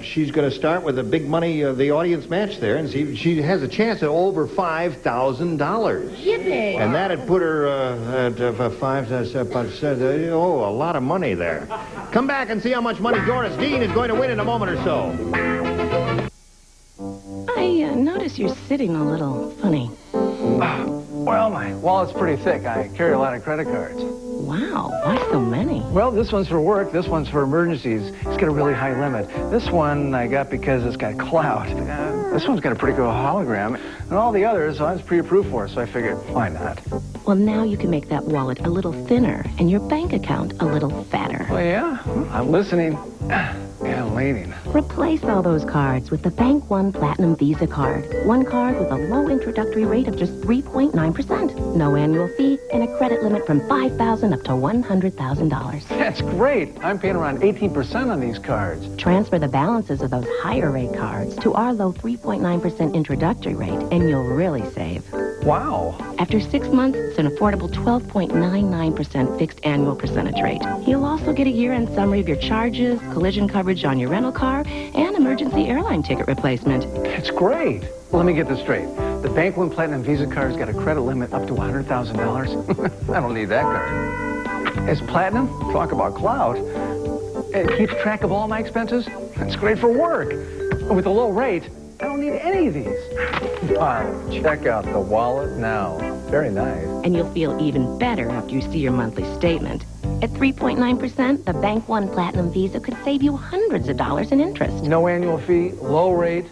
she's going to start with the big money, the audience match there, and see she has a chance at over $5,000. Yippee! And that'd put her at a lot of money there. Come back and see how much money Doris Dean is going to win in a moment or so. I notice you're sitting a little funny. Well, my wallet's pretty thick. I carry a lot of credit cards. Wow, why so many? Well, this one's for work, this one's for emergencies. It's got a really high limit. This one I got because it's got clout. This one's got a pretty cool hologram. And all the others I was pre-approved for, so I figured, why not? Well, now you can make that wallet a little thinner and your bank account a little fatter. Well, yeah, I'm listening. And waiting. Replace all those cards with the Bank One Platinum Visa card. One card with a low introductory rate of just 3.9%. No annual fee and a credit limit from $5,000 up to $100,000. That's great. I'm paying around 18% on these cards. Transfer the balances of those higher rate cards to our low 3.9% introductory rate and you'll really save. Wow. After 6 months, it's an affordable 12.99% fixed annual percentage rate. You'll also get a year-end summary of your charges, collision coverage on your rental car, and emergency airline ticket replacement. That's great. Well, let me get this straight. The Bank One Platinum Visa card's got a credit limit up to $100,000. I don't need that card. It's platinum? Talk about clout. It keeps track of all my expenses. It's great for work. With a low rate, I don't need any of these. Wow, check out the wallet now. Very nice. And you'll feel even better after you see your monthly statement. At 3.9%, the Bank One Platinum Visa could save you hundreds of dollars in interest. No annual fee, low rate,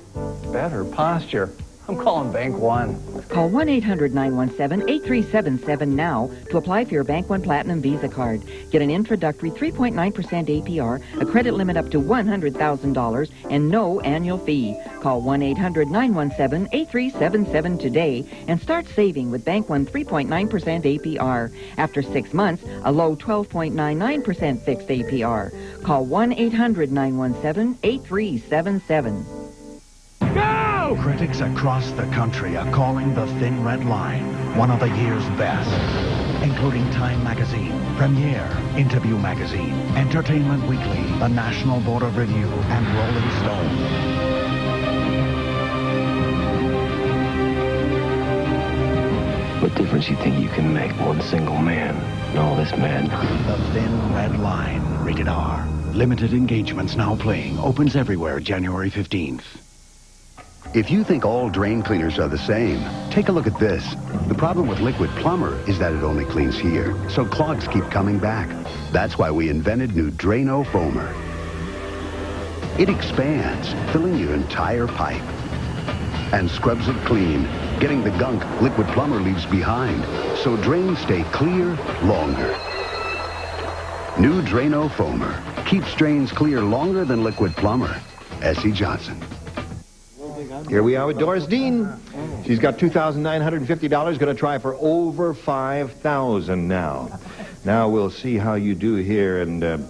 better posture. I'm calling Bank One. Call 1-800-917-8377 now to apply for your Bank One Platinum Visa card. Get an introductory 3.9% APR, a credit limit up to $100,000, and no annual fee. Call 1-800-917-8377 today and start saving with Bank One 3.9% APR. After 6 months, a low 12.99% fixed APR. Call 1-800-917-8377. Go! Critics across the country are calling The Thin Red Line one of the year's best, including Time Magazine, Premiere, Interview Magazine, Entertainment Weekly, the National Board of Review, and Rolling Stone. What difference you think you can make, one single man and all this madness? The Thin Red Line, rated R. Limited engagements now playing. Opens everywhere January 15th. If you think all drain cleaners are the same, take a look at this. The problem with Liquid Plumber is that it only cleans here, so clogs keep coming back. That's why we invented new Drano Foamer. It expands, filling your entire pipe, and scrubs it clean, getting the gunk Liquid Plumber leaves behind, so drains stay clear longer. New Drano Foamer keeps drains clear longer than Liquid Plumber. S.E. Johnson. Here we are with Doris Dean. She's got $2,950, going to try for over $5,000 now. Now we'll see how you do here and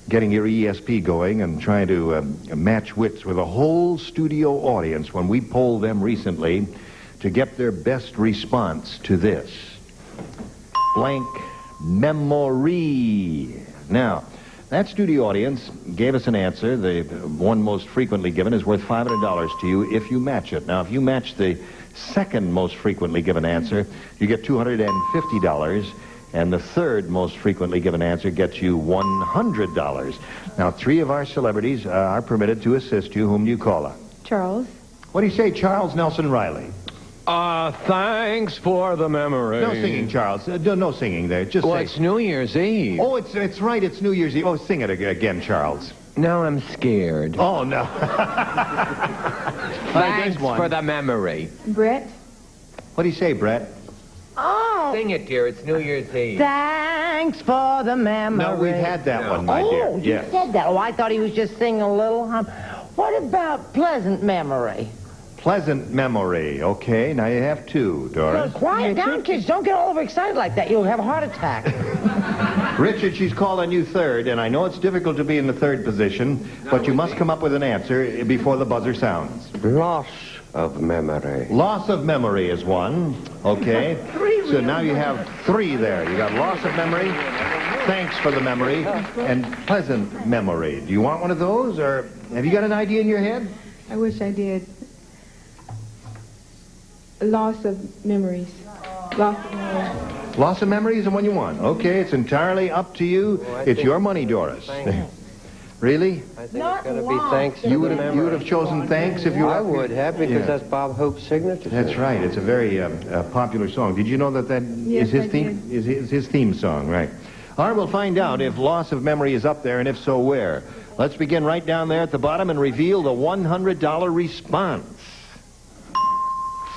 getting your ESP going and trying to match wits with a whole studio audience when we polled them recently to get their best response to this. Blank memory. Now, that studio audience gave us an answer. The one most frequently given is worth $500 to you if you match it. Now, if you match the second most frequently given answer, you get $250, and the third most frequently given answer gets you $100. Now, 3 of our celebrities are permitted to assist you. Whom do you call her? Charles. What do you say, Charles Nelson Reilly? Thanks for the memory. No singing, Charles. No singing there. Just well, say... it's New Year's Eve. Oh, it's right. It's New Year's Eve. Oh, sing it again, Charles. Now I'm scared. Oh, no. Thanks for the memory. Brett? What do you say, Brett? Oh. Sing it, dear. It's New Year's Eve. Thanks for the memory. No, we've had that one, my dear. Oh, you said that. Oh, I thought he was just singing a little hum. What about pleasant memory? Pleasant memory. Okay, now you have two, Doris. Well, quiet down, kids. Don't get all overexcited like that. You'll have a heart attack. Richard, she's called on you third, and I know it's difficult to be in the third position, but you must come up with an answer before the buzzer sounds. Loss of memory. Loss of memory is one. Okay. So now you have three there. You got loss of memory, thanks for the memory, and pleasant memory. Do you want one of those, or have you got an idea in your head? I wish I did. Loss of memories. Loss of memories. Loss of memory is the one you want. Okay, it's entirely up to you. It's your money, Doris. Really? I think it's going to be thanks. You would have chosen thanks if you were. I would have, because that's Bob Hope's signature. That's right. It's a very popular song. Did you know that Yes, is his I theme? did. Is his theme song, right? All right, we'll find out if loss of memory is up there, and if so, where. Let's begin right down there at the bottom and reveal the $100 response.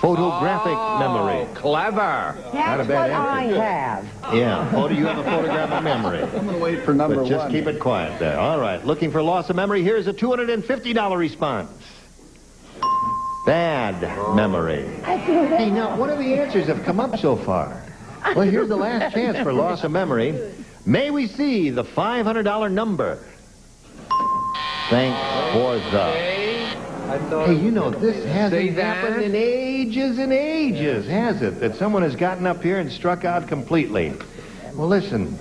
Photographic memory. Clever. Not a bad answer. I have. Yeah. Oh, do you have a photographic memory? I'm going to wait for number But just one. keep it quiet there. All right. Looking for loss of memory. Here's a $250 response. Bad memory. Hey, now, what are the answers that have come up so far? Well, here's the last chance for loss of memory. May we see the $500 number? Thanks for the... Hey, you know, this hasn't happened in ages and ages, has it? That someone has gotten up here and struck out completely. Well, listen.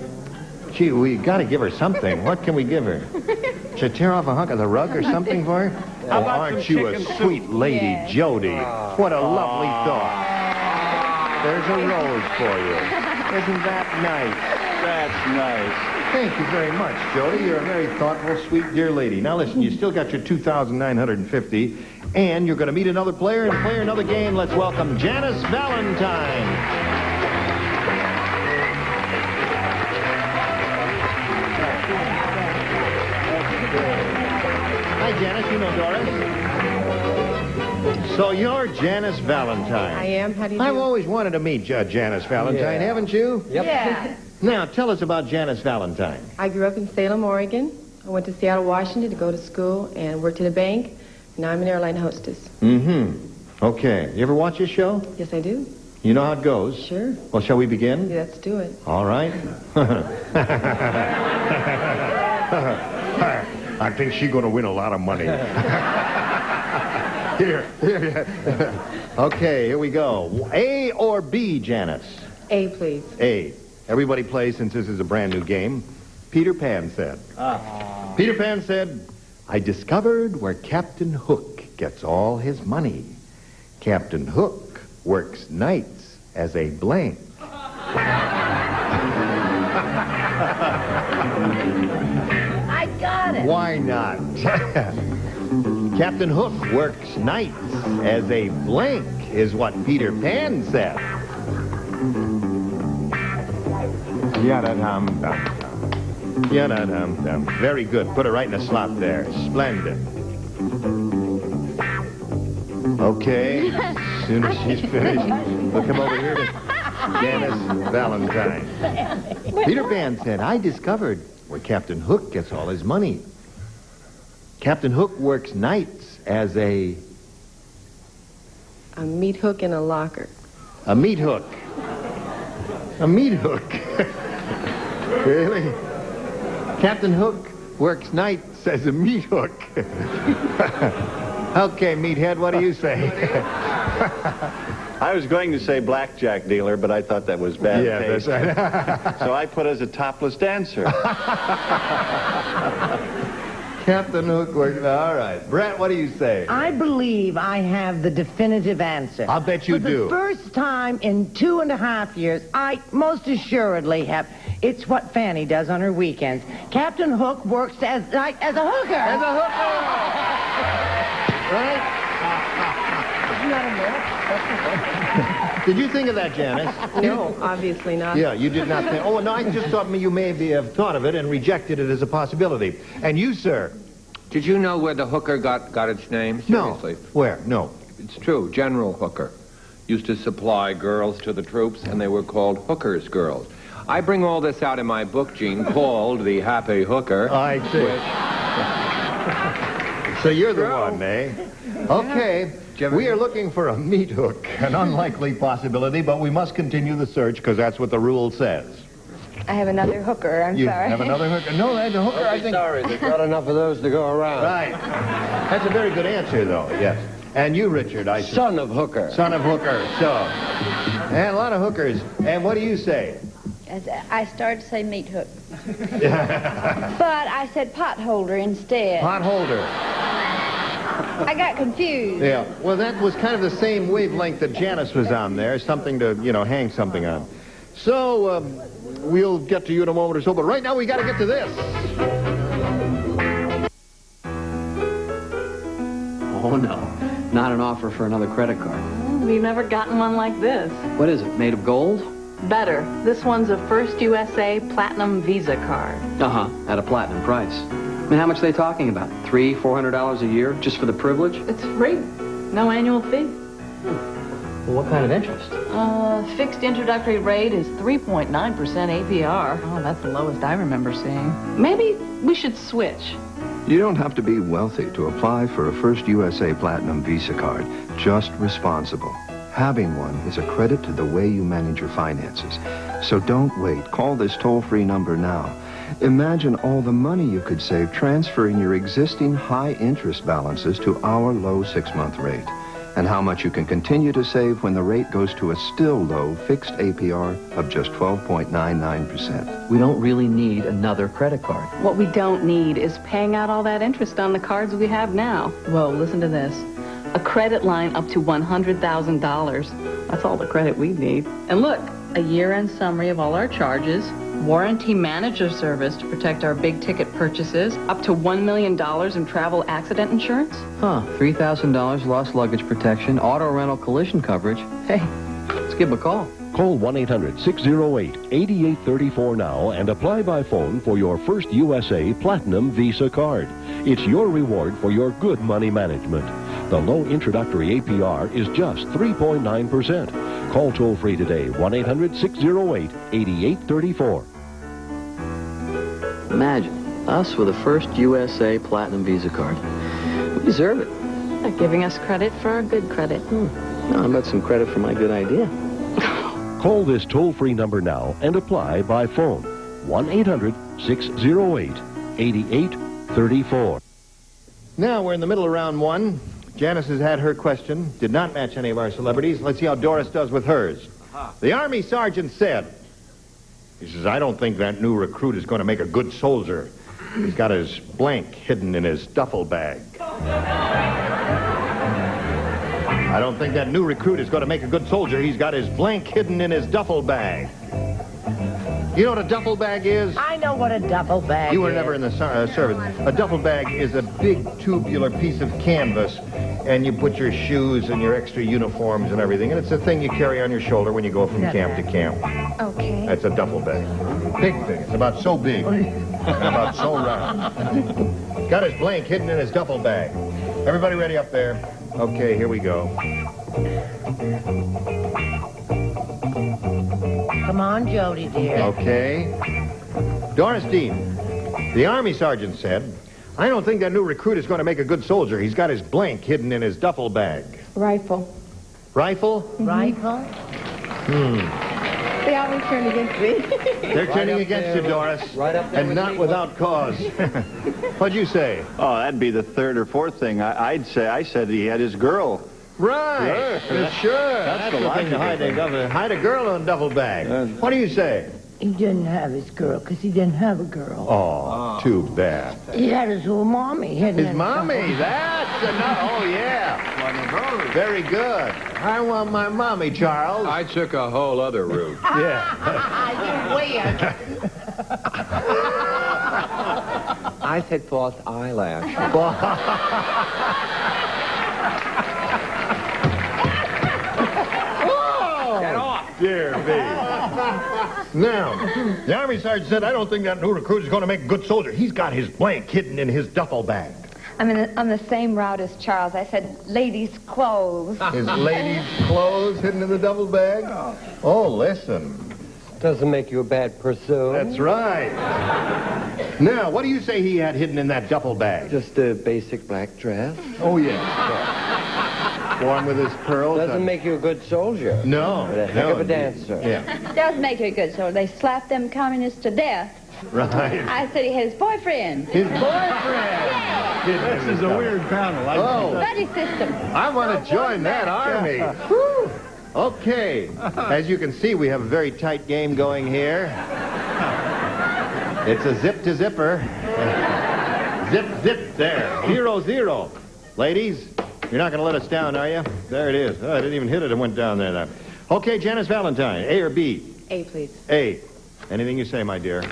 Gee, we got to give her something. What can we give her? Should I tear off a hunk of the rug or something for her? Oh, aren't you a sweet lady, Jody? What a lovely thought. There's a rose for you. Isn't that nice? That's nice. Thank you very much, Jody. You're a very thoughtful, sweet, dear lady. Now, listen, you still got your $2,950, and you're going to meet another player and play another game. Let's welcome Janice Valentine. Hi, Janice. You know Doris. So you're Janice Valentine. I am. How do you do? I've always wanted to meet Janice Valentine, haven't you? Yep. Yeah. Now, tell us about Janice Valentine. I grew up in Salem, Oregon. I went to Seattle, Washington to go to school and worked at a bank. Now I'm an airline hostess. Mm-hmm. Okay. You ever watch this show? Yes, I do. You know how it goes? Sure. Well, shall we begin? Yeah, let's do it. All right. I think she's going to win a lot of money. Here. Okay, here we go. A or B, Janice? A, please. A. Everybody plays since this is a brand new game. Peter Pan said. Peter Pan said, I discovered where Captain Hook gets all his money. Captain Hook works nights as a blank. I got it. Why not? Captain Hook works nights as a blank is what Peter Pan said. Yada-dum-dum. Yada-dum-dum. Very good. Put it right in the slot there. Splendid. Okay. As soon as she's finished, we'll come over here to Janice Valentine. Peter Pan said, I discovered where Captain Hook gets all his money. Captain Hook works nights as a meat hook in a locker. A meat hook. A meat hook. Really? Captain Hook works nights as a meat hook. Okay, meathead, what do you say? I was going to say blackjack dealer, but I thought that was bad taste. That's right. So I put as a topless dancer. Captain Hook works... All right. Brett, what do you say? I believe I have the definitive answer. I'll bet you do. For the first time in 2.5 years, I most assuredly have. It's what Fanny does on her weekends. Captain Hook works as a hooker. As a hooker! Right? Did you think of that, Janice? No, obviously not. Yeah, you did not think. Oh, no, I just thought you may have thought of it and rejected it as a possibility. And you, sir? Did you know where the hooker got its name? Seriously. No. Where? No. It's true. General Hooker used to supply girls to the troops, and they were called hookers' girls. I bring all this out in my book, Gene, called The Happy Hooker. I see. So you're the one, eh? Okay. We are looking for a meat hook, an unlikely possibility, but we must continue the search because that's what the rule says. I have another hooker. I'm You sorry. have another hooker? No, that's a hooker, I think. Sorry, there's not enough of those to go around. Right. That's a very good answer, though, yes. And you, Richard, I see. Son of Hooker. Son of Hooker, so. And a lot of hookers. And what do you say? I started to say meat hook. But I said potholder instead. Potholder. I got confused. Yeah, well, that was kind of the same wavelength that Janice was on there, something to, hang something on. So, we'll get to you in a moment or so, but right now we got to get to this. Oh, no. Not an offer for another credit card. We've never gotten one like this. What is it, made of gold? Better. This one's a First USA Platinum Visa card. Uh-huh, at a platinum price. I mean, how much are they talking about? $300, $400 a year just for the privilege? It's free. No annual fee. Well, what kind of interest? Fixed introductory rate is 3.9% APR. Oh, that's the lowest I remember seeing. Maybe we should switch. You don't have to be wealthy to apply for a First USA Platinum Visa card. Just responsible. Having one is a credit to the way you manage your finances. So don't wait. Call this toll-free number now. Imagine all the money you could save transferring your existing high-interest balances to our low 6-month rate. And how much you can continue to save when the rate goes to a still low fixed APR of just 12.99%. We don't really need another credit card. What we don't need is paying out all that interest on the cards we have now. Whoa, listen to this. A credit line up to $100,000. That's all the credit we need. And look, a year-end summary of all our charges, warranty manager service to protect our big-ticket purchases, up to $1 million in travel accident insurance. Huh, $3,000 lost luggage protection, auto rental collision coverage. Hey, let's give them a call. Call 1-800-608-8834 now and apply by phone for your First USA Platinum Visa card. It's your reward for your good money management. The low introductory APR is just 3.9%. Call toll-free today, 1-800-608-8834. Imagine, us with a First USA Platinum Visa card. We deserve it. They're giving us credit for our good credit. How about some credit for my good idea? Call this toll-free number now and apply by phone, 1-800-608-8834. Now we're in the middle of round one. Janice has had her question. Did not match any of our celebrities. Let's see how Doris does with hers. The Army sergeant said, he says, I don't think that new recruit is going to make a good soldier. He's got his blank hidden in his duffel bag. I don't think that new recruit is going to make a good soldier. He's got his blank hidden in his duffel bag. You know what a duffel bag is? I know what a duffel bag is. You were never in the service. A duffel bag is a big tubular piece of canvas, and you put your shoes and your extra uniforms and everything, and it's a thing you carry on your shoulder when you go from camp to camp. Okay. That's a duffel bag. Big thing. It's about so big and about so round. Got his blank hidden in his duffel bag. Everybody ready up there? Okay, here we go. Come on, Jody, dear. Okay. Doris Dean, the Army sergeant said, I don't think that new recruit is going to make a good soldier. He's got his blank hidden in his duffel bag. Rifle. Rifle? Rifle? They always turn against me. They're turning against you, Doris. Right up there and not without cause. What'd you say? Oh, that'd be the third or fourth thing. I said he had his girl. Right. Sure. That's the thing to hide a girl in a duffel bag. What do you say? He didn't have his girl because he didn't have a girl. Oh, too bad. He had his little mommy. His mommy. That's enough. Oh, yeah. Very good. I want my mommy, Charles. I took a whole other route. Yeah. You weird. I said false eyelash. dear me. Now, the Army Sergeant said, I don't think that new recruit is going to make a good soldier. He's got his blank hidden in his duffel bag. I'm on the same route as Charles. I said ladies' clothes. His ladies' clothes hidden in the duffel bag? Oh, listen. Doesn't make you a bad pursuit. That's right. Now, what do you say he had hidden in that duffel bag? Just a basic black dress. Oh, yes. Worn with his pearls. Doesn't make you a good soldier. No. But a heck of a dancer. Yeah. Does make her good, so they slapped them communists to death. Right. I said he had his boyfriend. His boyfriend! This is a weird panel. Buddy system. I want to join that army. Whew. Okay. As you can see, we have a very tight game going here. It's a zip to zipper. Zip, zip, there. 0-0. Ladies, you're not going to let us down, are you? There it is. Oh, I didn't even hit it. It went down there. Okay, Janice Valentine, A or B? A, please. A. Anything you say, my dear.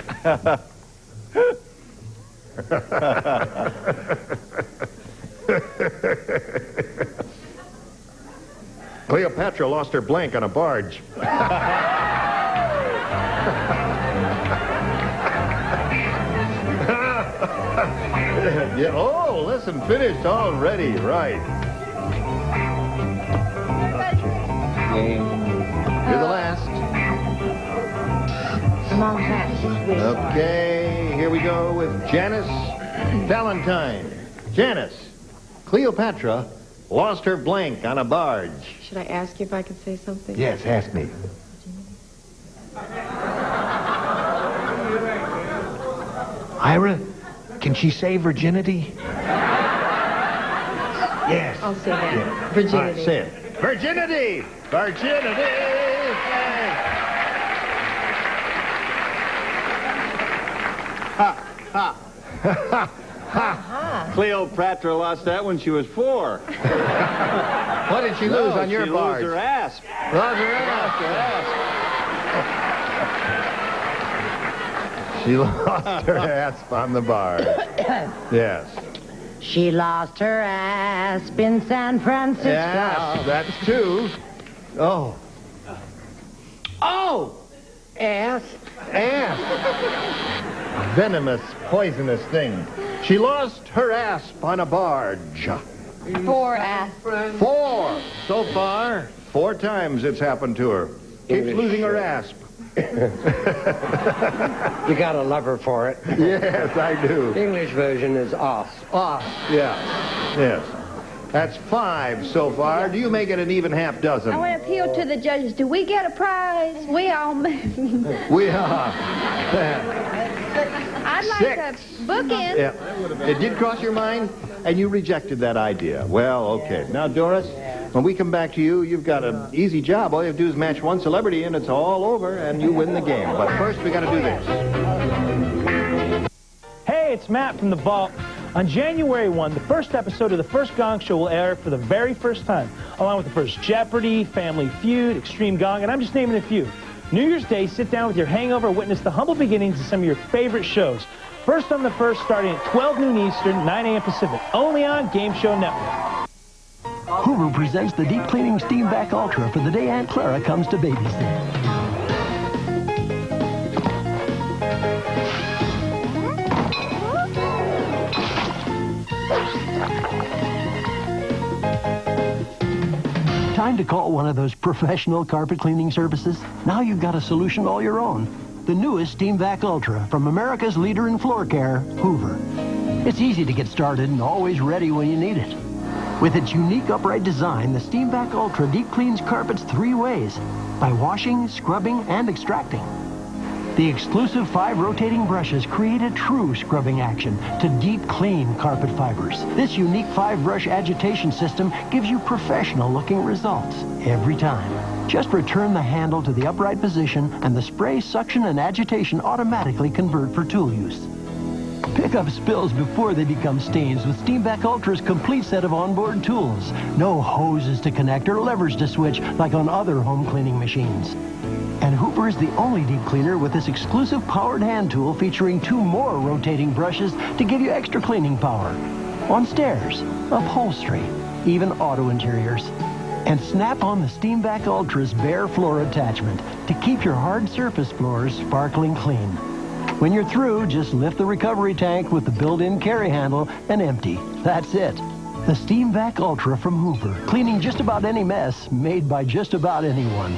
Cleopatra lost her blank on a barge. Yeah. Oh, listen, finished already. Right. You're the last. Okay, here we go with Janice Valentine. Janice, Cleopatra lost her blank on a barge. Should I ask you if I could say something? Yes, ask me. Ira, can she say virginity? Yes. I'll say that. Yeah. Virginity. All right, say it. Virginity! Virginity! Ha! Cleopatra lost that when she was 4. What did she lose on your barge? She lost her asp. Lost her asp. She lost her asp on the barge. Yes. She lost her asp in San Francisco. Yes, that's 2. Oh. Oh! Ass. Ass. Venomous, poisonous thing. She lost her asp on a barge. 4 asp. 4 so far. 4 times it's happened to her. Keeps losing her asp. You gotta love her for it. Yes, I do. The English version is os. Os, yeah. Yes. That's 5 so far. Do you make it an even half dozen? I want to appeal to the judges. Do we get a prize? We all... We are. I'd like 6. a bookend. Yeah. It did cross your mind, and you rejected that idea. Well, okay. Now, Doris, when we come back to you, you've got an easy job. All you have to do is match one celebrity, and it's all over, and you win the game. But first, we got to do this. Hey, it's Matt from The Vault. On January 1, the first episode of The First Gong Show will air for the very first time, along with The First Jeopardy, Family Feud, Extreme Gong, and I'm just naming a few. New Year's Day, sit down with your hangover, witness the humble beginnings of some of your favorite shows. First on the First, starting at 12 noon Eastern, 9 a.m. Pacific, only on Game Show Network. Hoover presents the Deep Cleaning Steam Vac Ultra for the day Aunt Clara comes to babysit. Time to call one of those professional carpet cleaning services? Now you've got a solution all your own. The newest Steam Vac Ultra from America's leader in floor care, Hoover. It's easy to get started and always ready when you need it. With its unique upright design, the Steam Vac Ultra deep cleans carpets 3 ways, by washing, scrubbing, and extracting. The exclusive 5 rotating brushes create a true scrubbing action to deep clean carpet fibers. This unique 5-brush agitation system gives you professional-looking results every time. Just return the handle to the upright position and the spray, suction, and agitation automatically convert for tool use. Pick up spills before they become stains with Steam Vac Ultra's complete set of onboard tools. No hoses to connect or levers to switch like on other home cleaning machines. And Hoover is the only deep cleaner with this exclusive powered hand tool featuring 2 more rotating brushes to give you extra cleaning power. On stairs, upholstery, even auto interiors. And snap on the Steam Vac Ultra's bare floor attachment to keep your hard surface floors sparkling clean. When you're through, just lift the recovery tank with the built-in carry handle and empty. That's it. The Steam Vac Ultra from Hoover, cleaning just about any mess made by just about anyone.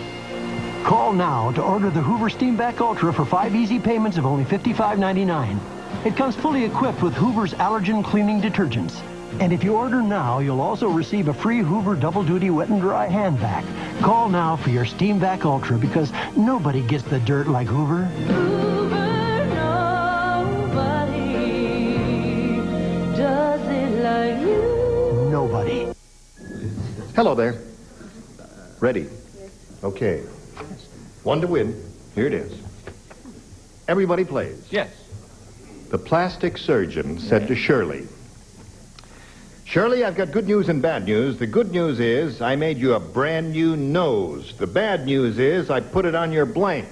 Call now to order the Hoover Steam Vac Ultra for 5 easy payments of only $55.99. It comes fully equipped with Hoover's allergen cleaning detergents. And if you order now, you'll also receive a free Hoover double-duty wet and dry hand vac. Call now for your Steam Vac Ultra because nobody gets the dirt like Hoover. Does it like you? Nobody. Hello there. Ready? Okay. One to win. Here it is. Everybody plays. Yes. The plastic surgeon said to Shirley, Shirley, I've got good news and bad news. The good news is I made you a brand new nose. The bad news is I put it on your blank.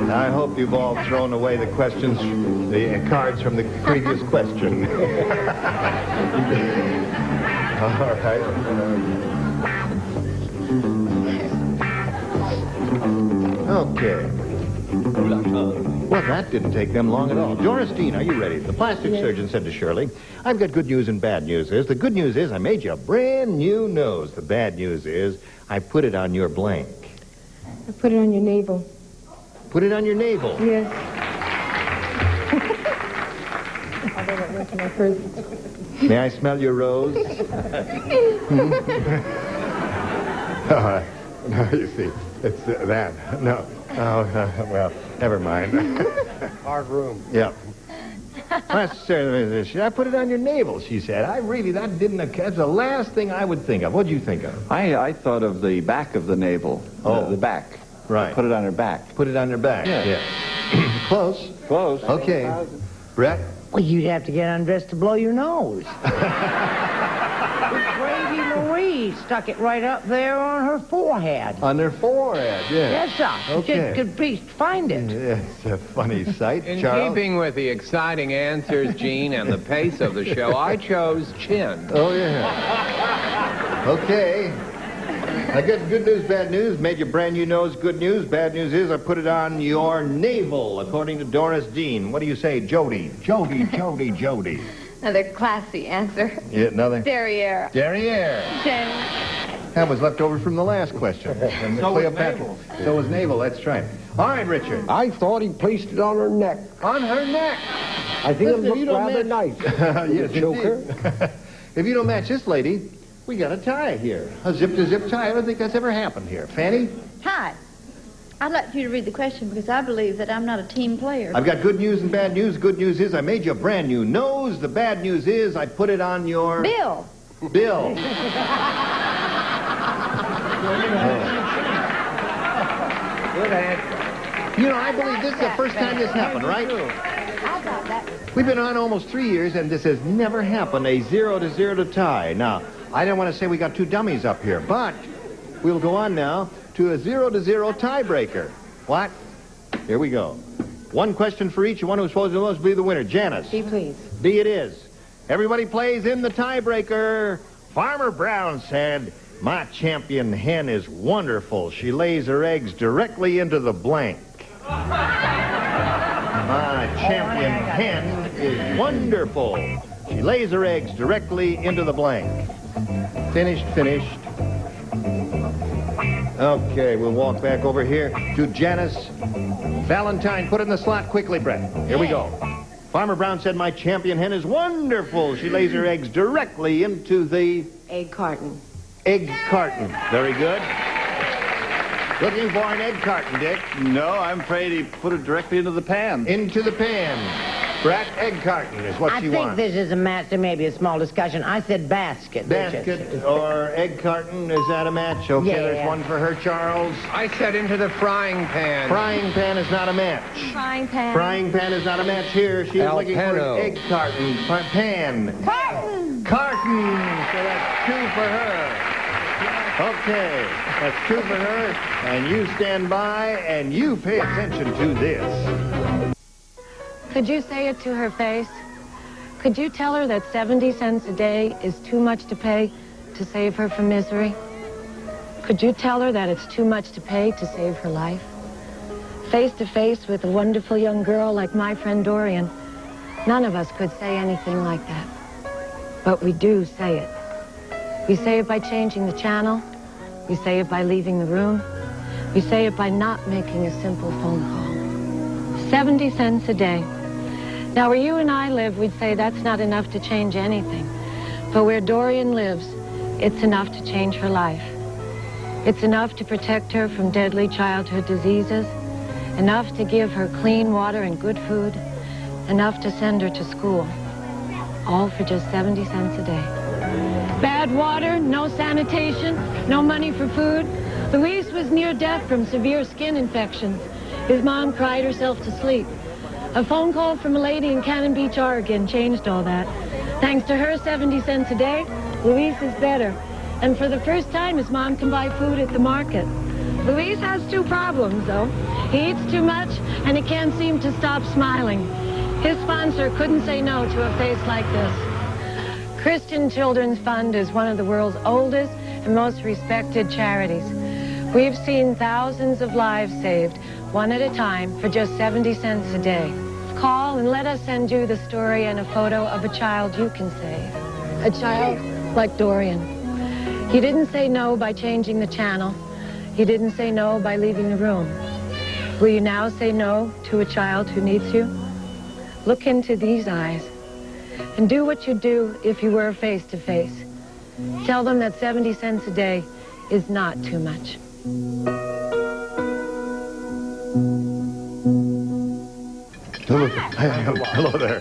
I hope you've all thrown away the questions, the cards from the previous question. All right. Okay. Well, that didn't take them long at all. Doris Dean, are you ready? The plastic surgeon said to Shirley, I've got good news and bad news. The good news is I made you a brand new nose. The bad news is I put it on your blank. I put it on your navel. Put it on your navel? Yes. Although that went to my first. May I smell your rose? No, you see, it's that. No. Oh, well, never mind. Hard room. Yeah. I put it on your navel, she said. That's the last thing I would think of. What'd you think of? I thought of the back of the navel. Oh. The back. Right. Put it on her back. Put it on her back. Yeah. Close. Close. Okay. Brett? Well, you'd have to get undressed to blow your nose. Gravy Marie stuck it right up there on her forehead. On her forehead, yeah. Yes, sir. Okay. Just could find it. It's a funny sight, In Charles. keeping with the exciting answers, Gene, and the pace of the show, I chose chin. Oh, yeah. Okay. I got good news, bad news. Made your brand new nose good news. Bad news is I put it on your navel, according to Doris Dean. What do you say, Jody? Jody. Another classy answer. Yeah, another? Derriere. Derriere. Jen. That was left over from the last question. From So was Cleopatra. navel. So was navel, that's right. All right, Richard. I thought he placed it on her neck. On her neck. I think Listen, it you looked don't rather match- nice. Yes, Joker. If you don't match this lady, we got a tie here. A zip-to-zip tie. I don't think that's ever happened here. Fanny? Hi. I'd like for you to read the question because I believe that I'm not a team player. I've got good news and bad news. Good news is I made you a brand new nose. The bad news is I put it on your... Bill. Bill. Good answer. You know, I believe this is the first time this happened, right? I thought that. We've been on almost 3 years, and this has never happened, a 0-0 tie. Now, I don't want to say we got two dummies up here, but we'll go on now to a 0-0 tiebreaker. What? Here we go. One question for each. The one who's supposed to be the winner. Janice. B, please. B it is. Everybody plays in the tiebreaker. Farmer Brown said, my champion hen is wonderful. She lays her eggs directly into the blank. My champion hen is wonderful. She lays her eggs directly into the blank. Finished. Okay, we'll walk back over here to Janice. Valentine, put it in the slot quickly, Brett. Here we go. Farmer Brown said, my champion hen is wonderful. She lays her eggs directly into the... Egg carton. Egg carton. Very good. Looking for an egg carton, Dick. No, I'm afraid he put it directly into the pan. Into the pan. Brett, egg carton is what she I think wants. this is a match. There may be a small discussion. I said basket. Basket or egg carton, is that a match? Okay, Yeah. there's one for her, Charles. I said into the frying pan. Frying pan is not a match. Frying pan. Frying pan is not a match here. She's looking for Alpeno. an egg carton. Pan. Carton. Carton. So that's 2 for her. Okay, that's 2 for her. And you stand by and you pay attention to this. Could you say it to her face? Could you tell her that 70 cents a day is too much to pay to save her from misery? Could you tell her that it's too much to pay to save her life? Face to face with a wonderful young girl like my friend Dorian, none of us could say anything like that. But we do say it. We say it by changing the channel. We say it by leaving the room. We say it by not making a simple phone call. 70 cents a day. Now, where you and I live, we'd say that's not enough to change anything. But where Dorian lives, it's enough to change her life. It's enough to protect her from deadly childhood diseases, enough to give her clean water and good food, enough to send her to school, all for just 70 cents a day. Bad water, no sanitation, no money for food. Luis was near death from severe skin infections. His mom cried herself to sleep. A phone call from a lady in Cannon Beach, Oregon changed all that. Thanks to her 70 cents a day, Luis is better. And for the first time, his mom can buy food at the market. Luis has two problems, though. He eats too much, and he can't seem to stop smiling. His sponsor couldn't say no to a face like this. Christian Children's Fund is one of the world's oldest and most respected charities. We've seen thousands of lives saved, one at a time, for just 70 cents a day. Call and let us send you the story and a photo of a child you can save. A child like Dorian. He didn't say no by changing the channel. He didn't say no by leaving the room. Will you now say no to a child who needs you? Look into these eyes and do what you'd do if you were face to face. Tell them that 70 cents a day is not too much. Hello there.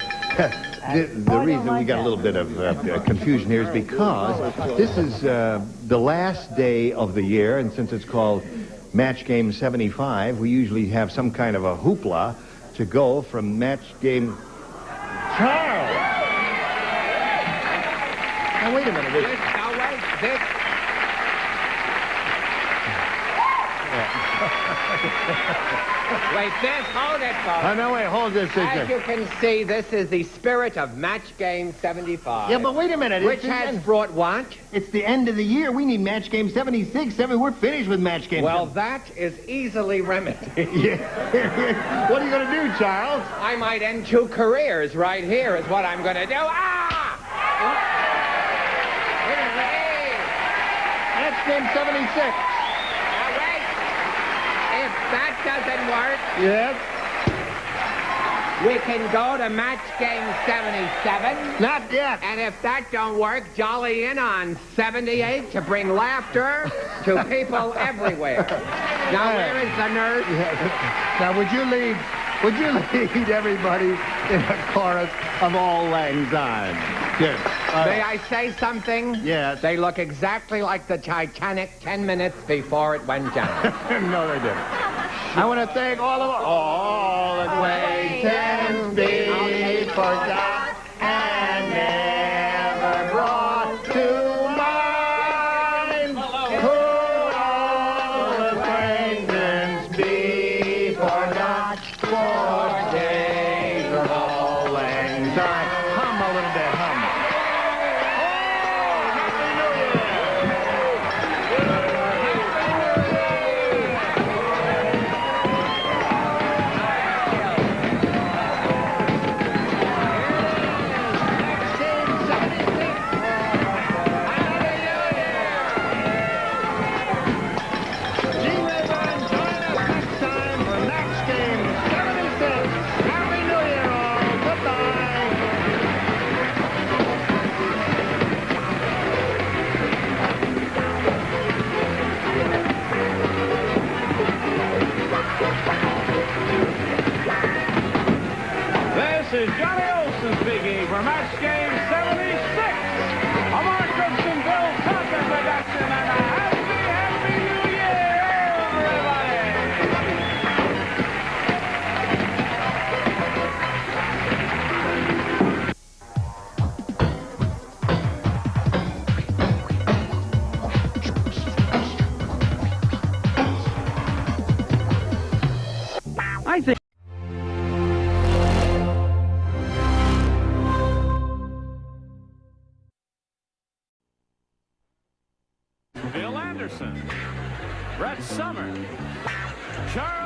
The reason we got a little bit of confusion here is because this is the last day of the year, and since it's called Match Game 75, we usually have some kind of a hoopla to go from Match Game... Charles! Now, wait a minute. This. Wait, hold it, folks. No, wait, hold this. As you can see, this is the spirit of Match Game 75. Yeah, but wait a minute. Which has brought what? It's the end of the year. We need Match Game 76. We're finished with Match Game. Well, that is easily remedied. Yeah. What are you going to do, Charles? I might end 2 careers right here is what I'm going to do. Match Game 76. If that doesn't work, yes, we can go to Match Game 77. Not yet. And if that don't work, jolly in on 78 to bring laughter to people everywhere. Now, where is the nurse? Now, would you lead everybody in a chorus of Auld Lang Syne? Yes. May I say something? Yes. They look exactly like the Titanic 10 minutes before it went down. No, they didn't. I want to thank all acquaintance be forgot and never brought to mind. All acquaintance be forgot for days of Auld Lang Syne. Hum a little bit, hum.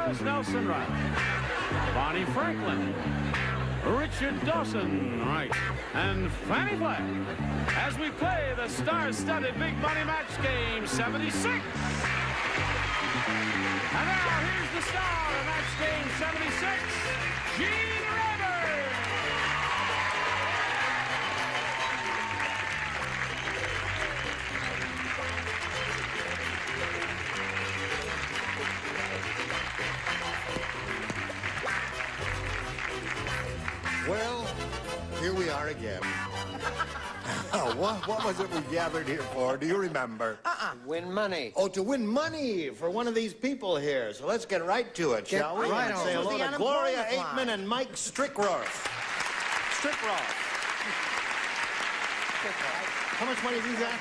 Charles Nelson Reilly, Bonnie Franklin, Richard Dawson, right, and Fannie Flagg, as we play the star-studded Big Money Match Game 76. And now, here's the star of Match Game 76, Gene Rayburn. Well, here we are again. What was it we gathered here for? Do you remember? Win money. Oh, to win money for one of these people here. So let's get right to it, shall we? right And say on. hello The to Gloria unemployment line. Aitman and Mike Strickroth. Strickroth. How much money have you got?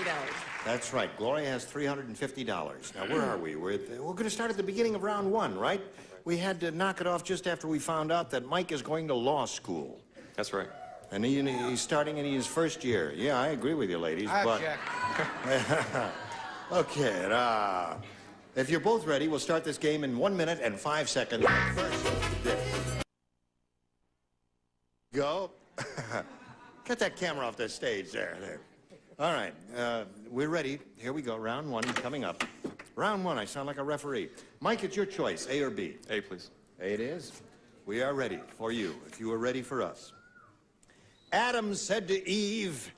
$150. That's right. Gloria has $350. Now, where are we? We're going to start at the beginning of round one, right? We had to knock it off just after we found out that Mike is going to law school. That's right. And he's starting in his first year. Yeah, I agree with you, ladies, but... Okay, if you're both ready, we'll start this game in 1 minute and 5 seconds. First, this. Go. Get that camera off the stage there. All right, we're ready. Here we go. Round one coming up. Round one, I sound like a referee. Mike, it's your choice, A or B? A, please. A it is. We are ready for you, if you are ready for us. Adam said to Eve,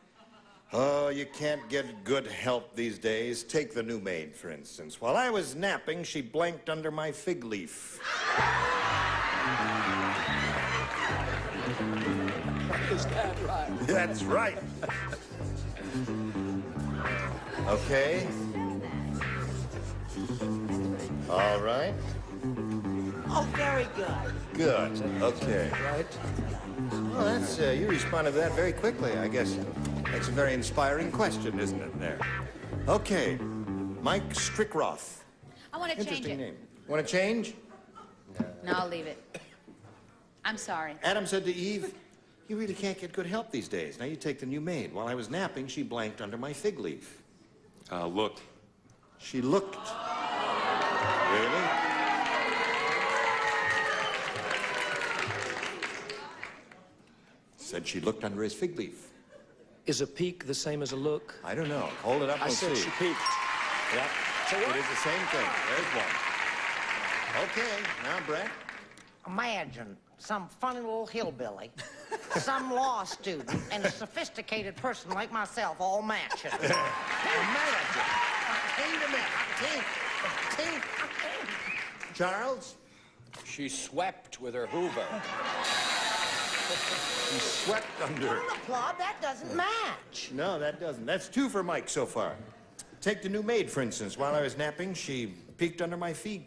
oh, you can't get good help these days. Take the new maid, for instance. While I was napping, she blanked under my fig leaf. Is that right? That's right. Okay. All right. Oh, very good. Good. Okay. Right? Well, that's, you responded to that very quickly, I guess. That's a very inspiring question, isn't it, there? Okay. Mike Strickroth. I want to change Interesting it. name. Want to change? No, I'll leave it. I'm sorry. Adam said to Eve, you really can't get good help these days. Now you take the new maid. While I was napping, she blanked under my fig leaf. Looked. She looked. Really? Said she looked under his fig leaf. Is a peek the same as a look? I don't know. Hold it up and I see. said she peeked. Yeah. It is the same thing. There's one. Okay. Now, Brett. Imagine some funny little hillbilly, some law student, and a sophisticated person like myself all matching. Imagine. I can't. Charles? She swept with her Hoover. She swept under. Well, applaud, that doesn't match. No, that doesn't. That's 2 for Mike so far. Take the new maid, for instance. While I was napping, she peeked under my fig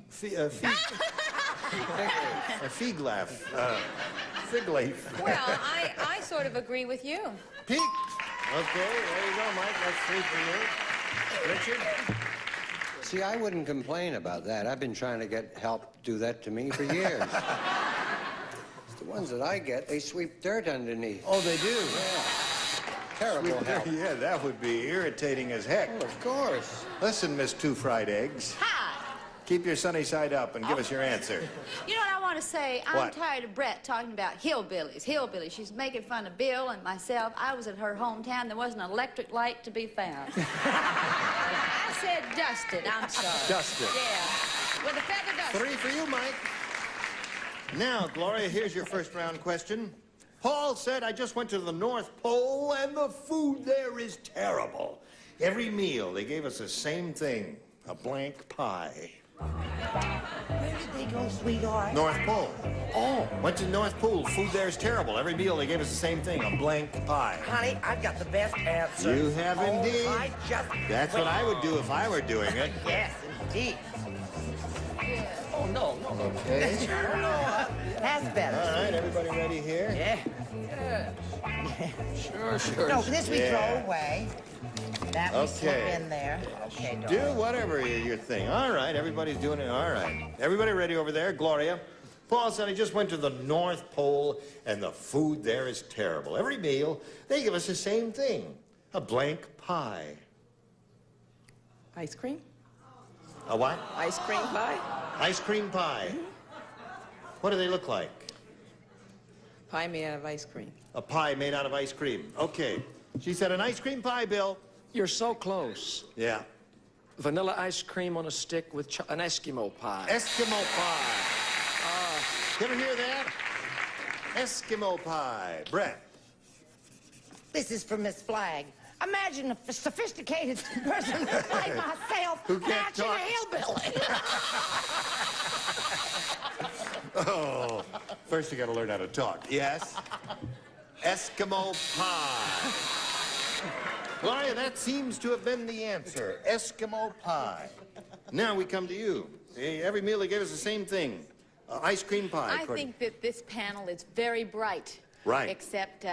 laugh. Fig leaf. Well, I sort of agree with you. Peeked. Okay, there you go, Mike. That's 3 for you. Richard? See, I wouldn't complain about that. I've been trying to get help do that to me for years. The ones that I get, they sweep dirt underneath. Oh, they do? Yeah. Terrible help. Yeah, that would be irritating as heck. Oh, of course. Listen, Miss 2 Fried Eggs. Hi. Keep your sunny side up and give us your answer. You know what I want to say? I'm What? tired of Brett talking about hillbillies. Hillbillies. She's making fun of Bill and myself. I was at her hometown. There wasn't an electric light to be found. I said dusted. I'm sorry. Dusted. Yeah. With a feather duster. 3 for you, Mike. Now, Gloria, here's your first round question. Paul said, I just went to the North Pole and the food there is terrible. Every meal, they gave us the same thing, a blank pie. Where did they go, sweetheart? North Pole. Oh. Went to North Pole. Food there is terrible. Every meal, they gave us the same thing, a blank pie. Honey, I've got the best answer. You have indeed. I just... That's what I would do if I were doing it. Yes, indeed. Oh, no. Okay. No, that's better. All right, everybody ready here? Yeah. Sure. No, this we Yeah. throw away. That we slip Okay. in there. Okay, Do darling. whatever your thing. All right, everybody's doing it. All right. Everybody ready over there? Gloria? Paul said he just went to the North Pole and the food there is terrible. Every meal, they give us the same thing, a blank pie. Ice cream? A what? Ice cream pie. Ice cream pie. What do they look like? Pie made out of ice cream. A pie made out of ice cream. Okay. She said an ice cream pie, Bill. You're so close. Yeah. Vanilla ice cream on a stick with an Eskimo pie. Eskimo pie. You ever hear that? Eskimo pie. Brett. This is for Miss Flagg. Imagine a sophisticated person like myself Who can't matching talk. a hillbilly. Oh, first you gotta learn how to talk. Yes? Eskimo pie. Gloria, that seems to have been the answer. Eskimo pie. Now we come to you. Every meal they give us the same thing. Ice cream pie. I think that this panel is very bright. Right. Except,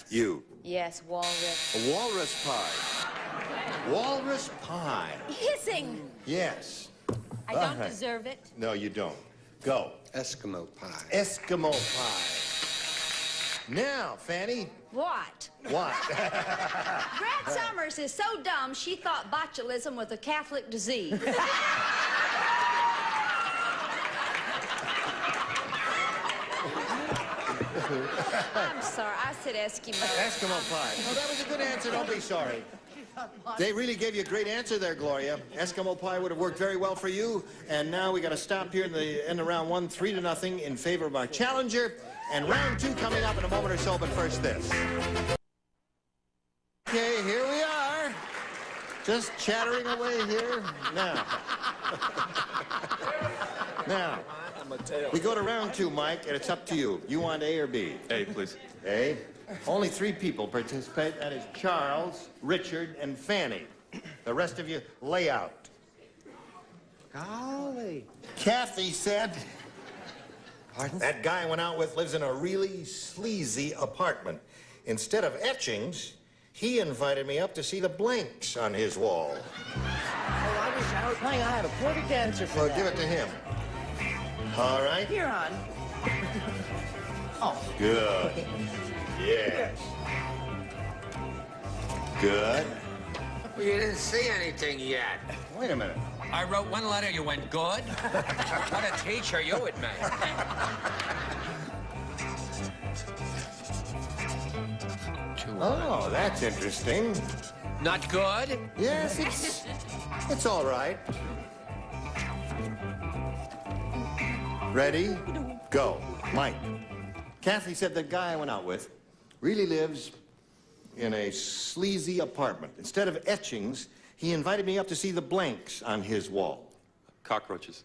You. yes, walrus. A walrus pie. Walrus pie. Hissing. Yes. I All don't right. deserve it. No, you don't. Go. Eskimo pie. Eskimo pie. Now, Fanny. What? What? Brad Summers is so dumb, she thought botulism was a Catholic disease. I'm sorry, I said Eskimo. Eskimo pie. No, that was a good answer. Don't be sorry. They really gave you a great answer there, Gloria. Eskimo pie would have worked very well for you. And now we got to stop here in the end of round 1, 3-0 in favor of our challenger. And round 2 coming up in a moment or so, but first this. Okay, here we are. Just chattering away here. Now, we go to round 2, Mike, and it's up to you. You want A or B? A, please. A. Only 3 people participate. That is Charles, Richard, and Fanny. The rest of you, lay out. Golly. Kathy said... Pardon? That guy I went out with lives in a really sleazy apartment. Instead of etchings, he invited me up to see the blanks on his wall. Oh, I wish I was playing. I had a perfect answer for Well, that. give it to him. All right? Here, hon. Oh. Good. Yes. Good. Well, you didn't see anything yet. Wait a minute. I wrote one letter, you went good? What a teacher you would make. Oh, that's interesting. Not good? Yes, it's all right. Ready? Go. Mike. Kathy said the guy I went out with really lives in a sleazy apartment. Instead of etchings, he invited me up to see the blanks on his wall. Cockroaches.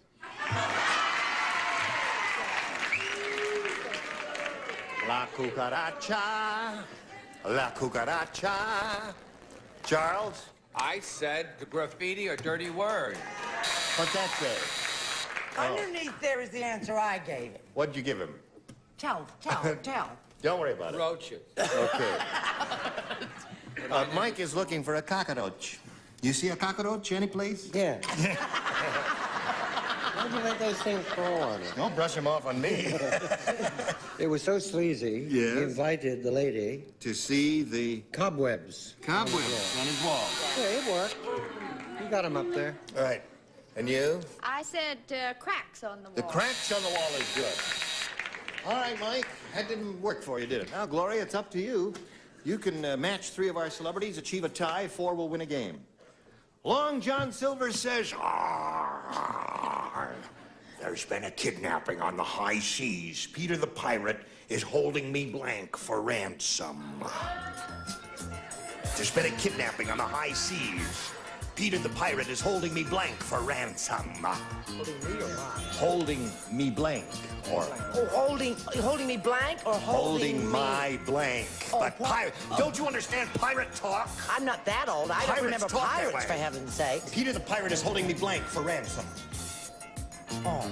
La cucaracha, la cucaracha. Charles? I said the graffiti or dirty word. What's that say? Underneath there is the answer I gave it. What'd you give him? Tell. Don't worry about it. Roaches. Okay. Mike is looking for a cockroach. You see a cockroach anyplace? Yeah. Why'd you let those things fall on it? Don't brush them off on me. It was so sleazy. Yes. He invited the lady To see the cobwebs. cobwebs on his wall. Yeah, it worked. You got him up there. All right. And you? I said cracks on the wall. The cracks on the wall is good. All right, Mike. That didn't work for you, did it? Now, Gloria, it's up to you. You can match 3 of our celebrities, achieve a tie, 4 will win a game. Long John Silver says, there's been a kidnapping on the high seas. Peter the pirate is holding me blank for ransom. There's been a kidnapping on the high seas. Peter the pirate is holding me blank for ransom. Holding me or mine? Holding me blank. Or Oh, holding me blank or holding me? my blank. Oh, But pirate, don't you understand pirate talk? I'm not that old. I don't Pirates remember talk that pirates, way. for heaven's sake. Peter the pirate is holding me blank for ransom. Oh,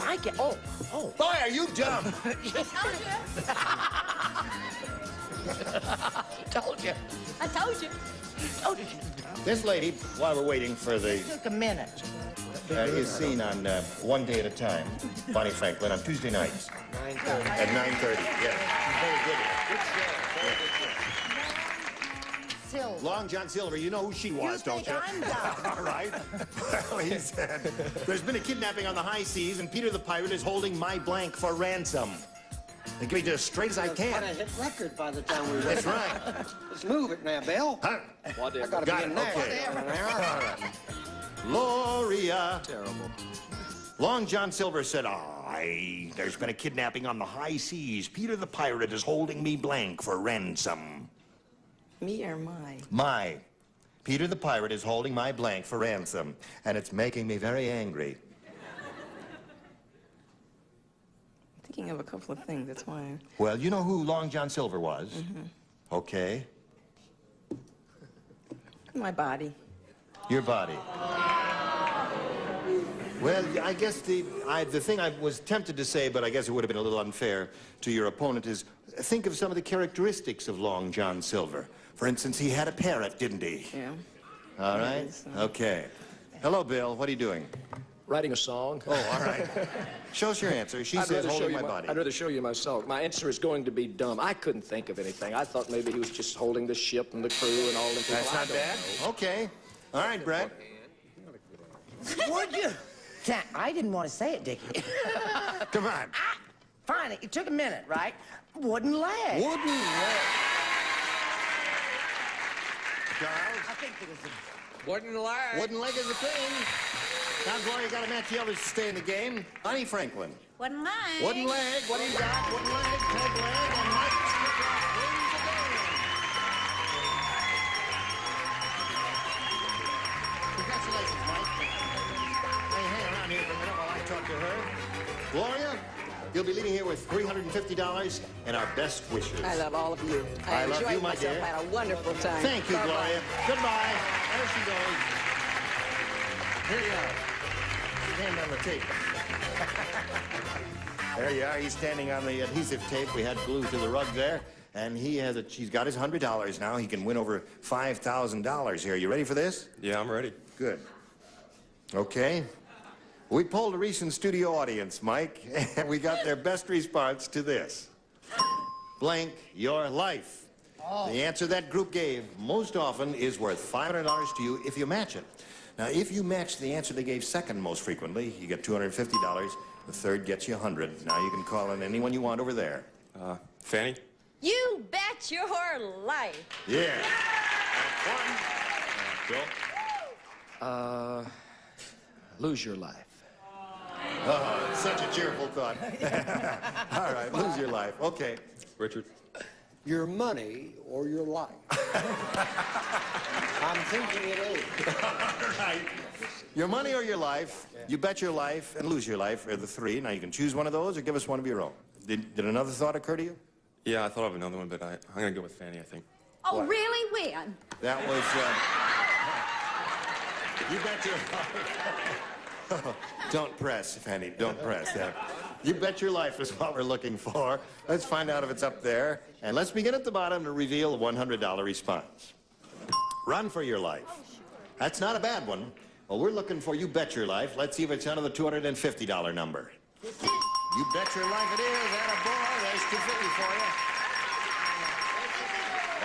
I get. Oh. Boy, are you dumb? Told you. I told you. Told you. This lady, while we're waiting for the It took a minute. is seen on One Day at a Time, Bonnie Franklin, on Tuesday nights 9:30. at 9:30. Yeah, very good. Silver. Long John Silver, you know who she was, don't you? I'm dumb. All right. Well, he said, there's been a kidnapping on the high seas, and Peter the Pirate is holding my blank for ransom. And give me just as straight as I can. Quite a hit record by the time we That's right. Let's move it now, Bill. Huh? I gotta be in there. Okay. All right. Gloria. Terrible. Long John Silver said, aye, there's been a kidnapping on the high seas. Peter the Pirate is holding me blank for ransom. Me or my? My. Peter the Pirate is holding my blank for ransom, and it's making me very angry. Thinking of a couple of things, that's why. Well, you know who Long John Silver was? Mm-hmm. Okay. My body. Your body. Well, I guess the thing I was tempted to say, but I guess it would have been a little unfair to your opponent, is think of some of the characteristics of Long John Silver. For instance, he had a parrot, didn't he? Yeah. All right? Okay. Hello, Bill. What are you doing? Writing a song. Oh, all right. Show us your answer. She says holding my body. I'd rather show you myself. My answer is going to be dumb. I couldn't think of anything. I thought maybe he was just holding the ship and the crew and all the people. That's not bad. Okay. All right, Brett. Would you? I didn't want to say it, Dickie. Come on. Fine, it took a minute, right? Wooden leg. Wooden leg. Charles? I think it was a... Wooden leg. Wooden leg is a thing. Now, Gloria, got to match the others to stay in the game. Honey Franklin. Wooden leg. Wooden leg. What do you got? Wooden leg, peg leg, and Mike Skipper wins the game. Congratulations, Mike. Hey, hang around here for a minute while I talk to her. Gloria, you'll be leaving here with $350 and our best wishes. I love all of you. I love enjoyed you, my myself. dear. I had a wonderful time. Thank you, Bye-bye. Gloria. Goodbye. There she goes. Here you are. Stand on the tape. There you are. He's standing on the adhesive tape. We had glued to the rug there. And he's got his $100 now. He can win over $5,000 here. You ready for this? Yeah, I'm ready. Good. Okay. We polled a recent studio audience, Mike, and we got their best response to this. Blank your life. Oh. The answer that group gave most often is worth $500 to you if you match it. Now, if you match the answer they gave second most frequently, you get $250. The third gets you $100. Now you can call in anyone you want over there. Fanny? You bet your life. Yeah. Bill? Lose your life. Oh, such a cheerful thought. All right, lose your life. Okay. Richard? Your money or your life? I'm thinking it is. All right. Your money or your life, you bet your life and lose your life are the three. Now you can choose one of those or give us one of your own. Did another thought occur to you? Yeah, I thought of another one, but I'm going to go with Fanny, I think. Oh, What? really? When? That was, you bet your life. Don't press, Fanny, don't press. You bet your life is what we're looking for. Let's find out if it's up there. And let's begin at the bottom to reveal a $100 response. Run for your life. That's not a bad one. Well, we're looking for you bet your life. Let's see if it's under the $250 number. You bet your life it is. Attaboy. There's $250 for you.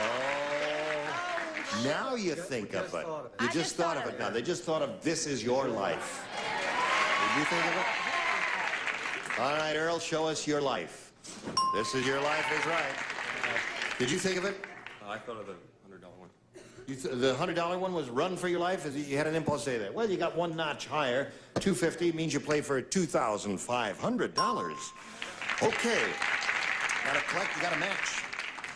Oh, now you think of it. You just thought of it now. They just thought of this is your life. Did you think of it? All right, Earl, show us your life. This is your life is right. Did you think of it? I thought of the $100 one. The $100 one was run for your life? You had an impulse to say that. Well, you got one notch higher. $250 means you play for $2,500. Okay. Got to collect, you got to match.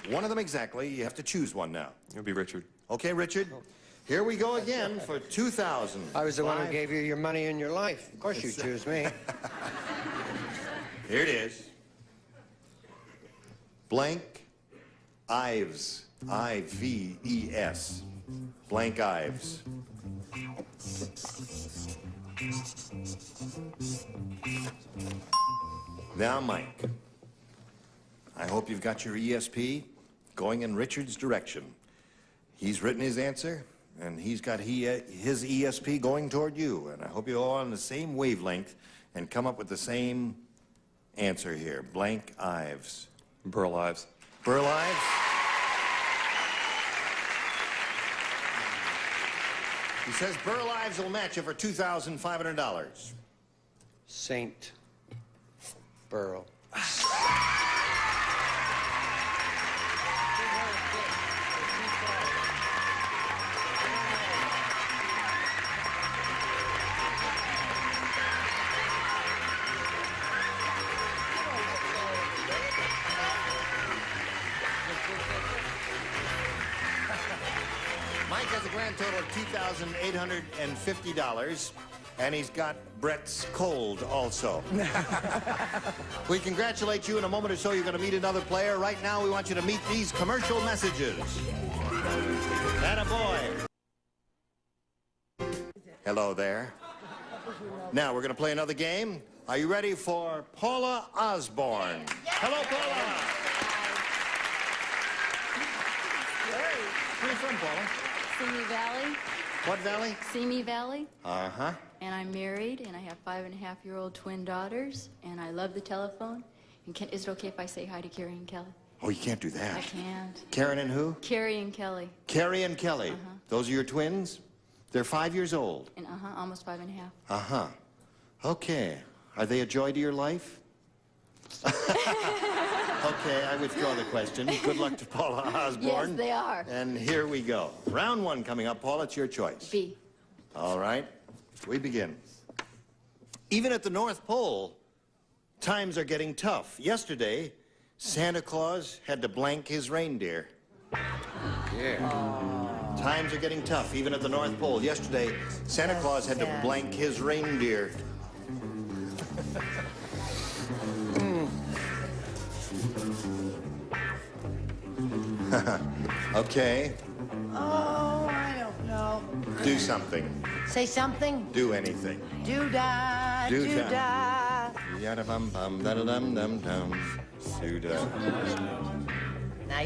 One of them exactly. You have to choose one now. It would be Richard. Okay, Richard. Here we go again for $2,000. I was the one who gave you your money and your life. Of course you choose me. Here it is. Blank Ives. I-V-E-S. Blank Ives. Now, Mike, I hope you've got your ESP going in Richard's direction. He's written his answer, and he's got his ESP going toward you, and I hope you're all on the same wavelength and come up with the same answer here. Blank Ives. Burl Ives. Burl Ives? He says Burl Ives will match you for $2,500. Saint Burl. Mike has a grand total of $2,850, and he's got Brett's cold also. We congratulate you. In a moment or so, you're going to meet another player. Right now, we want you to meet these commercial messages. Attaboy. Hello there. Now, we're going to play another game. Are you ready for Paula Osborne? Hello, Paula. Where are you from, Paula? Simi Valley. What valley? Simi Valley. Uh-huh. And I'm married, and I have 5.5-year-old twin daughters, and I love the telephone. And is it okay if I say hi to Carrie and Kelly? Oh, you can't do that. I can't. Karen and who? Carrie and Kelly. Carrie and Kelly. Those are your twins? They're 5 years old. And almost 5.5. Uh-huh. Okay. Are they a joy to your life? Okay, I withdraw the question. Good luck to Paula Osborne. Yes, they are. And here we go. Round one coming up. Paula, it's your choice. B. All right. We begin. Even at the North Pole, times are getting tough. Yesterday, Santa Claus had to blank his reindeer. Yeah. Times are getting tough, even at the North Pole. Yesterday, Santa Claus had to blank his reindeer. Okay. Oh, I don't know. Do something. Say something? Do anything. Do-da, Do-da. do-da. Yada-bum-bum, da-da-dum-dum-dum. Do-da. Now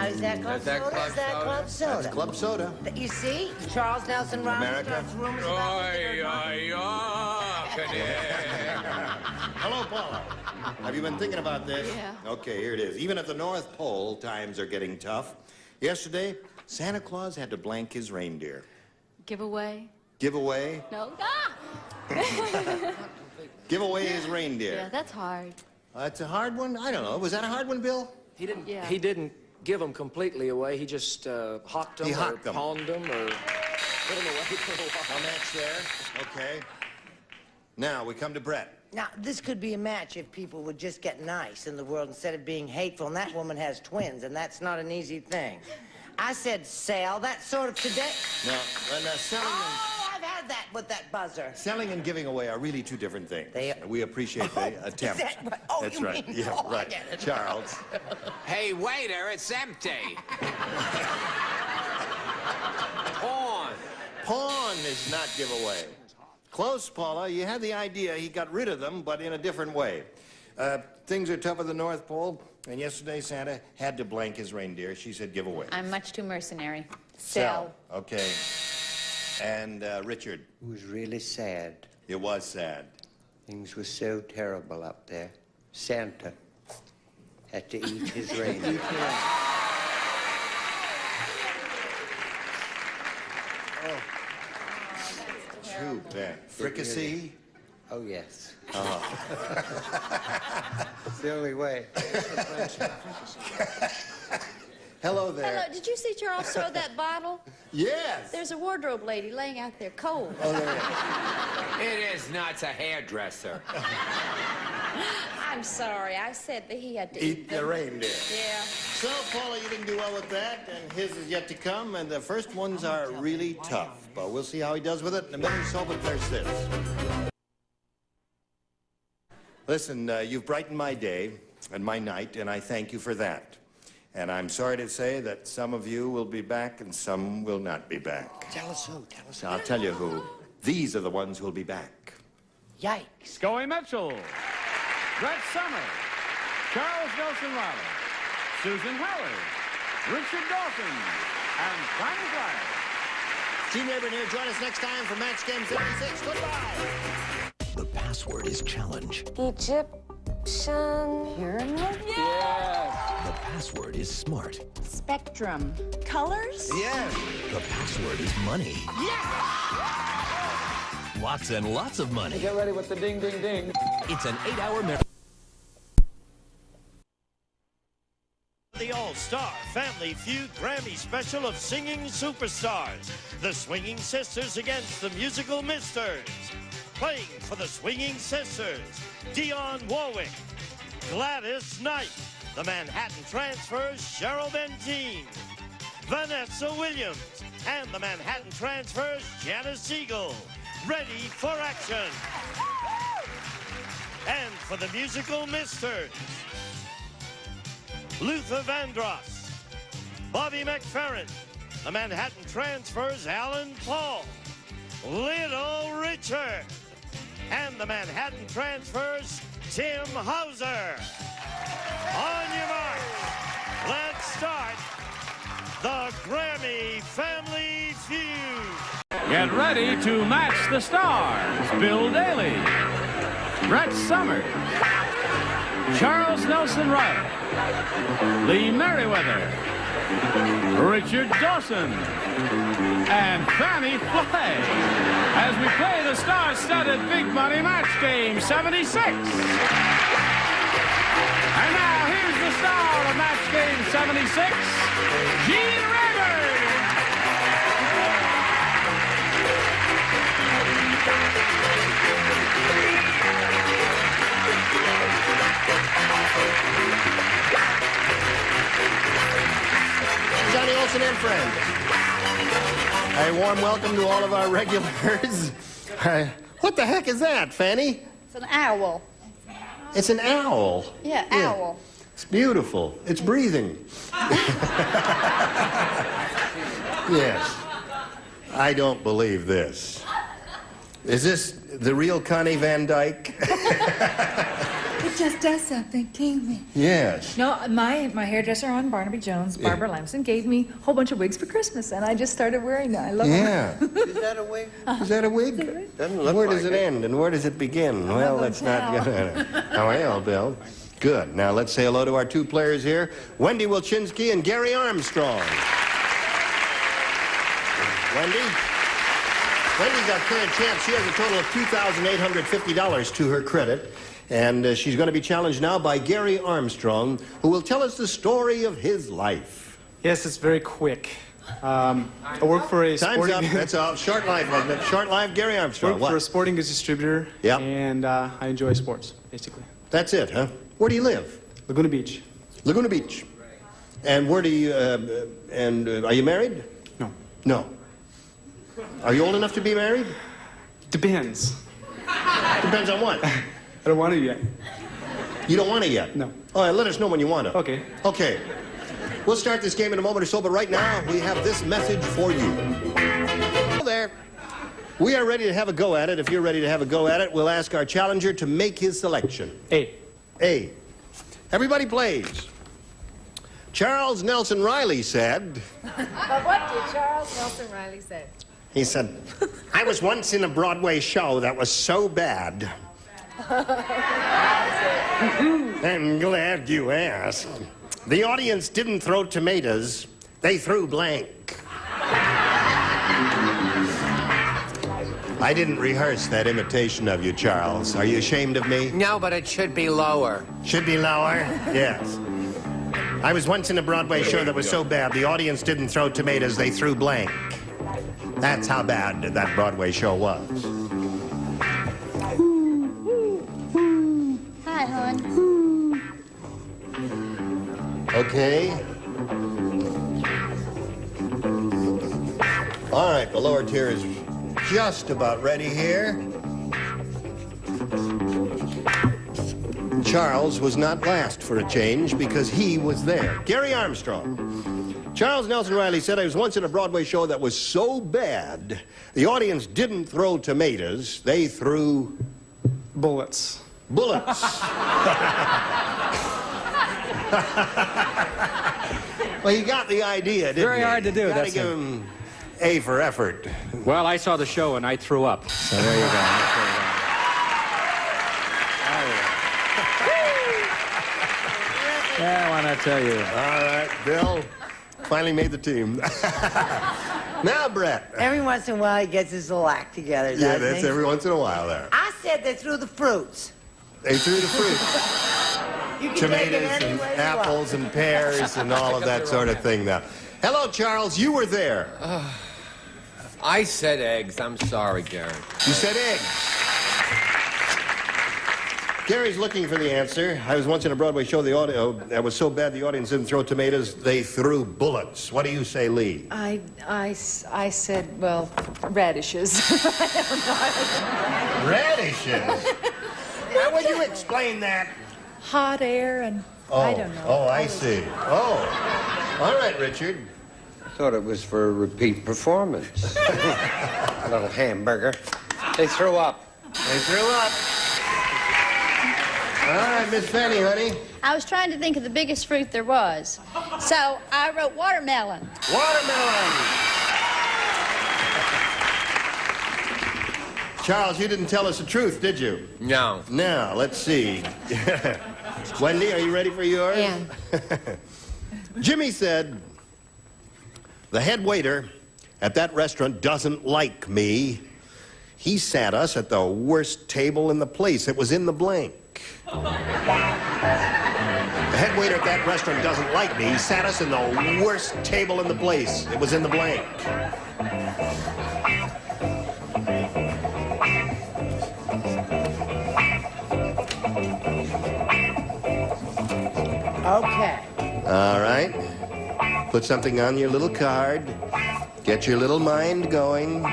is that club soda? Is that club soda? That's club soda. You see? Charles Nelson Reilly America. starts rumors about Hello, Paula. Have you been thinking about this? Yeah. Okay, here it is. Even at the North Pole, times are getting tough. Yesterday, Santa Claus had to blank his reindeer. Giveaway? Give away? No. Give away his reindeer. Yeah, that's hard. That's a hard one? I don't know. Was that a hard one, Bill? He didn't. Yeah. He didn't give them completely away. He just hawked them, He hawked or them. pawned them, or put them away for a while. A match there. Okay. Now, we come to Brett. Now, this could be a match if people would just get nice in the world instead of being hateful. And that woman has twins, and that's not an easy thing. I said sell. That's sort of today. No, when selling Oh, I've had that with that buzzer. selling and giving away are really two different things. We appreciate the attempt. Is that right? Oh, That's you right. mean- Yeah, oh, I right. get it. Charles. Hey, waiter, it's empty. Pawn. Pawn is not giveaway. Close, Paula. You had the idea. He got rid of them, but in a different way. Things are tough at the North Pole, and yesterday Santa had to blank his reindeer. She said giveaway. I'm much too mercenary. Sell. Okay. And Richard. It was really sad. It was sad. Things were so terrible up there. Santa had to eat his reindeer. Too bad. Fricassee? Oh, yes. Oh. It's the only way. Hello there. Hello, did you see Charles throw that bottle? Yes. There's a wardrobe lady laying out there cold. Oh, there It is not. It's a hairdresser. I'm sorry, I said that he had to Eat the reindeer. Yeah. So, Paula, you didn't do well with that, and his is yet to come, and the first ones are really tough. But we'll see how he does with it in a minute or so, but there's this. Listen, you've brightened my day and my night, and I thank you for that. And I'm sorry to say that some of you will be back and some will not be back. Tell us who. Tell us who. I'll tell you who. These are the ones who'll be back. Yikes. Scoey Mitchell, Brett Summers, Charles Nelson Reilly, Susan Howard, Richard Dawson, and Fanny Flagg. Team Neighbor here. Join us next time for Match Game 76. Goodbye. The password is challenge. Egyptian pyramid? The password is smart. Spectrum. Colors? Yes. The password is money. Yes! Lots and lots of money. Get ready with the ding, ding, ding. It's an 8-hour marathon. The All-Star Family Feud Grammy Special of Singing Superstars. The Swinging Sisters against the Musical Misters. Playing for the Swinging Sisters, Dionne Warwick, Gladys Knight, the Manhattan Transfers, Cheryl Benzine, Vanessa Williams, and the Manhattan Transfers, Janice Siegel. Ready for action. And for the Musical Misters, Luther Vandross, Bobby McFerrin, the Manhattan Transfers, Alan Paul, Little Richard, and the Manhattan Transfers, Tim Hauser. On your mark, let's start the Grammy Family Feud. Get ready to match the stars. Bill Daly, Brett Summers, Charles Nelson Reilly, Lee Merriweather, Richard Dawson, and Fannie Flagg as we play the star-studded Big Money Match Game 76. And now here's the star of Match Game 76, Gene Rayburn. Johnny Olson and friends. A warm welcome to all of our regulars. What the heck is that, Fanny? It's an owl. It's an owl. Yeah, owl. It's beautiful. It's breathing. Yes. I don't believe this. Is this the real Connie Van Dyke? It just does something to me. Yes. No, my hairdresser on Barnaby Jones, Barbara Lamson, gave me a whole bunch of wigs for Christmas, and I just started wearing them. I love them. Is that a wig? Is that a wig? Where does it end and where does it begin? Well, let's not go. Oh, well, Bill. Good. Now let's say hello to our two players here, Wendy Wilczynski and Gary Armstrong. Wendy's our current champ. She has a total of $2,850 to her credit. And she's going to be challenged now by Gary Armstrong, who will tell us the story of his life. Yes, it's very quick. I work for a Time's sporting... up. That's all. Short life, wasn't it? Short life, Gary Armstrong. Work for a sporting goods distributor. Yep. And I enjoy sports, basically. That's it, huh? Where do you live? Laguna Beach. Laguna Beach. And where do you... are you married? No. No. Are you old enough to be married? Depends. Depends on what? I don't want to yet. You don't want it yet? No. All right, let us know when you want it. Okay. Okay. We'll start this game in a moment or so, but right now we have this message for you. Hello there. We are ready to have a go at it. If you're ready to have a go at it, we'll ask our challenger to make his selection. A. Everybody plays. Charles Nelson Reilly said... What did Charles Nelson Reilly say? He said, I was once in a Broadway show that was so bad. I'm glad you asked. The audience didn't throw tomatoes, they threw blank. I didn't rehearse that imitation of you, Charles. Are you ashamed of me? No, but it should be lower. Should be lower? Yes. I was once in a Broadway show that was so bad, the audience didn't throw tomatoes, they threw blank. That's how bad that Broadway show was. Hi, hon. Okay. All right, the lower tier is just about ready here. Charles was not last for a change because he was there. Gary Armstrong. Charles Nelson Reilly said, I was once in a Broadway show that was so bad, the audience didn't throw tomatoes, they threw... bullets. Bullets. Well, you got the idea, didn't you? Very hard to do. Gotta give him A for effort. Well, I saw the show and I threw up. So there you go. Yeah, why not tell you? All right, Bill finally made the team. Now, Brett. Every once in a while, he gets his little act together, doesn't Yeah, that's he? every once in a while there. I said they threw the fruits. They threw the fruit. You can take it Tomatoes any and way you apples and pears and all of that sort of thing now. Hello, Charles. You were there. I said eggs. I'm sorry, Gary. You said eggs. Gary's looking for the answer. I was once in a Broadway show. The audio that was so bad the audience didn't throw tomatoes; they threw bullets. What do you say, Lee? I said, well, radishes. Radishes. How would you explain that? Hot air and I don't know. Oh, I see. Oh, all right, Richard. I thought it was for a repeat performance. A little hamburger. They threw up. They threw up. All right, Miss Fanny, honey. I was trying to think of the biggest fruit there was. So I wrote watermelon. Watermelon. Charles, you didn't tell us the truth, did you? No. Now, let's see. Wendy, are you ready for yours? Yeah. Jimmy said, the head waiter at that restaurant doesn't like me. He sat us at the worst table in the place. It was in the blank. The head waiter at that restaurant doesn't like me. He sat us in the worst table in the place. It was in the blank. Okay. All right. Put something on your little card. Get your little mind going.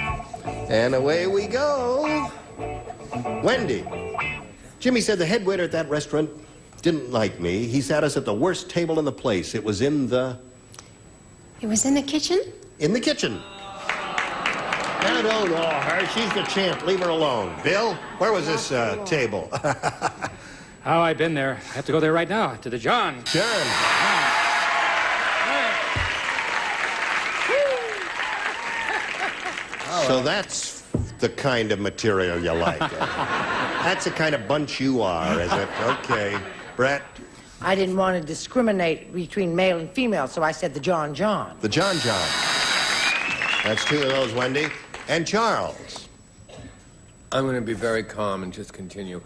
And away we go. Wendy. Jimmy said the head waiter at that restaurant didn't like me. He sat us at the worst table in the place. It was in the... It was in the kitchen? In the kitchen. Now, don't know her. She's the champ. Leave her alone. Bill, where was this table? Oh, I've been there. I have to go there right now, to the John. John. So that's the kind of material you like. That's the kind of bunch you are, is it? Okay. Brett? I didn't want to discriminate between male and female, so I said the John John. The John John. That's two of those, Wendy. And Charles? I'm going to be very calm and just continue.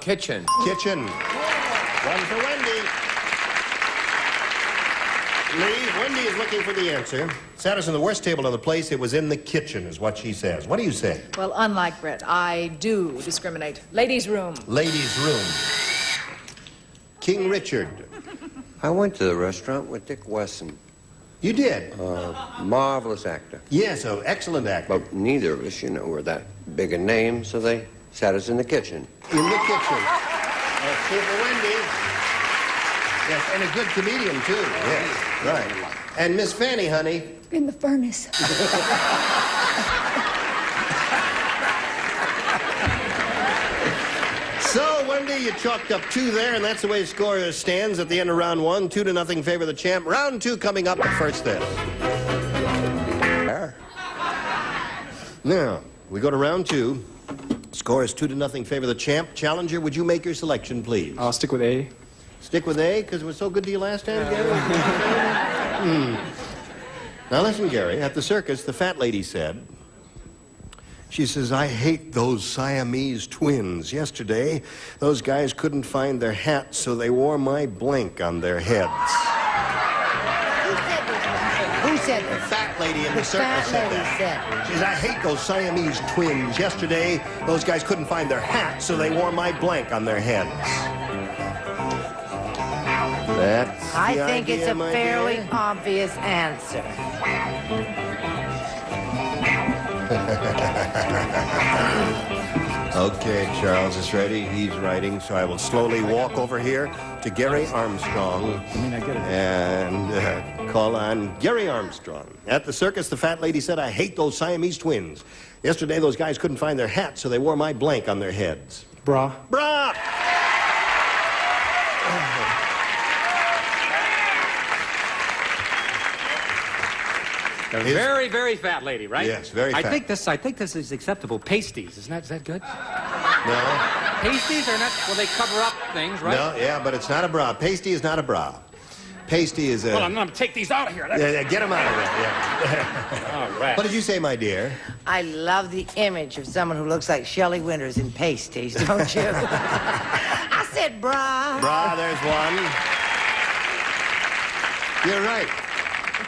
Kitchen. Kitchen. One for Wendy. Lee, Wendy is looking for the answer. Sat us in the worst table in the place. It was in the kitchen, is what she says. What do you say? Well, unlike Brett, I do discriminate. Ladies' room. Ladies' room. King Richard. I went to the restaurant with Dick Wesson. You did? Marvelous actor. Yes, an excellent actor. But neither of us, were that big a name, so they sat us in the kitchen. In the kitchen. That's two for Wendy. Yes, and a good comedian, too. Yes, right. And Miss Fanny, honey? In the furnace. So, Wendy, you chalked up 2 there, and that's the way the score stands at the end of round 1. 2-0 favor the champ. Round 2 coming up, but first this. Now, we go to round 2. Score is 2-0 favor the champ. Challenger, would you make your selection, please? I'll stick with A. Stick with A, because it was so good to you last time, Gary? Now, listen, Gary. At the circus, the fat lady said... She says, I hate those Siamese twins. Yesterday, those guys couldn't find their hats, so they wore my blank on their heads. Who said that? The fat lady in the circus said that. She says, I hate those Siamese twins. Yesterday, those guys couldn't find their hats, so they wore my blank on their heads. That's I the think it's idea, a my fairly dear. obvious answer. Okay, Charles is ready. He's writing, so I will slowly walk over here to Gary Armstrong and call on Gary Armstrong. At the circus, the fat lady said, I hate those Siamese twins. Yesterday, those guys couldn't find their hats, so they wore my blank on their heads. Bra. Bra! A very, very fat lady, right? Yes, very fat. I think this is acceptable. Pasties, is that good? No. Pasties are not, well, they cover up things, right? No, yeah, but it's not a bra. Pasty is not a bra. Pasty is a... Well, I'm going to take these out of here. Yeah, get them out of there, yeah. All right. What did you say, my dear? I love the image of someone who looks like Shelley Winters in pasties, don't you? I said bra. Bra, there's one. You're right.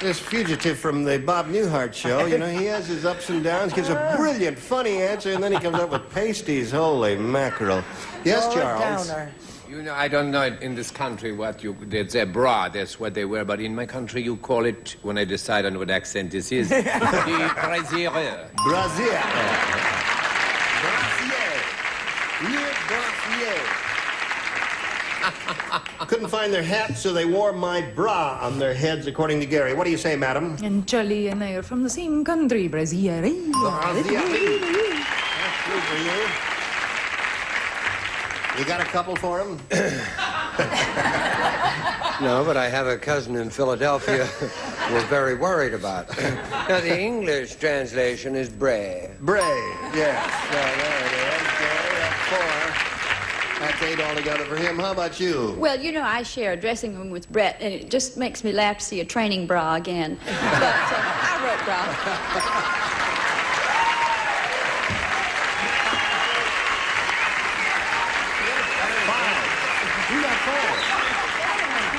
This fugitive from the Bob Newhart show, you know, he has his ups and downs, gives a brilliant, funny answer, and then he comes up with pasties. Holy mackerel. Yes, Charles? Downer. You know, I don't know in this country what you... It's a bra, that's what they wear, but in my country you call it, when I decide on what accent this is, the brassiere. Brassiere. Brassiere. Le brassiere. Couldn't find their hats, so they wore my bra on their heads, according to Gary. What do you say, madam? And Charlie and I are from the same country, Brazil. You got a couple for him? No, but I have a cousin in Philadelphia who was very worried about it. Now, the English translation is bray. Bray, yes. There it is. Gary, that's 4. That's 8 altogether for him. How about you? Well, you know, I share a dressing room with Brett, and it just makes me laugh to see a training bra again. But I wrote bra.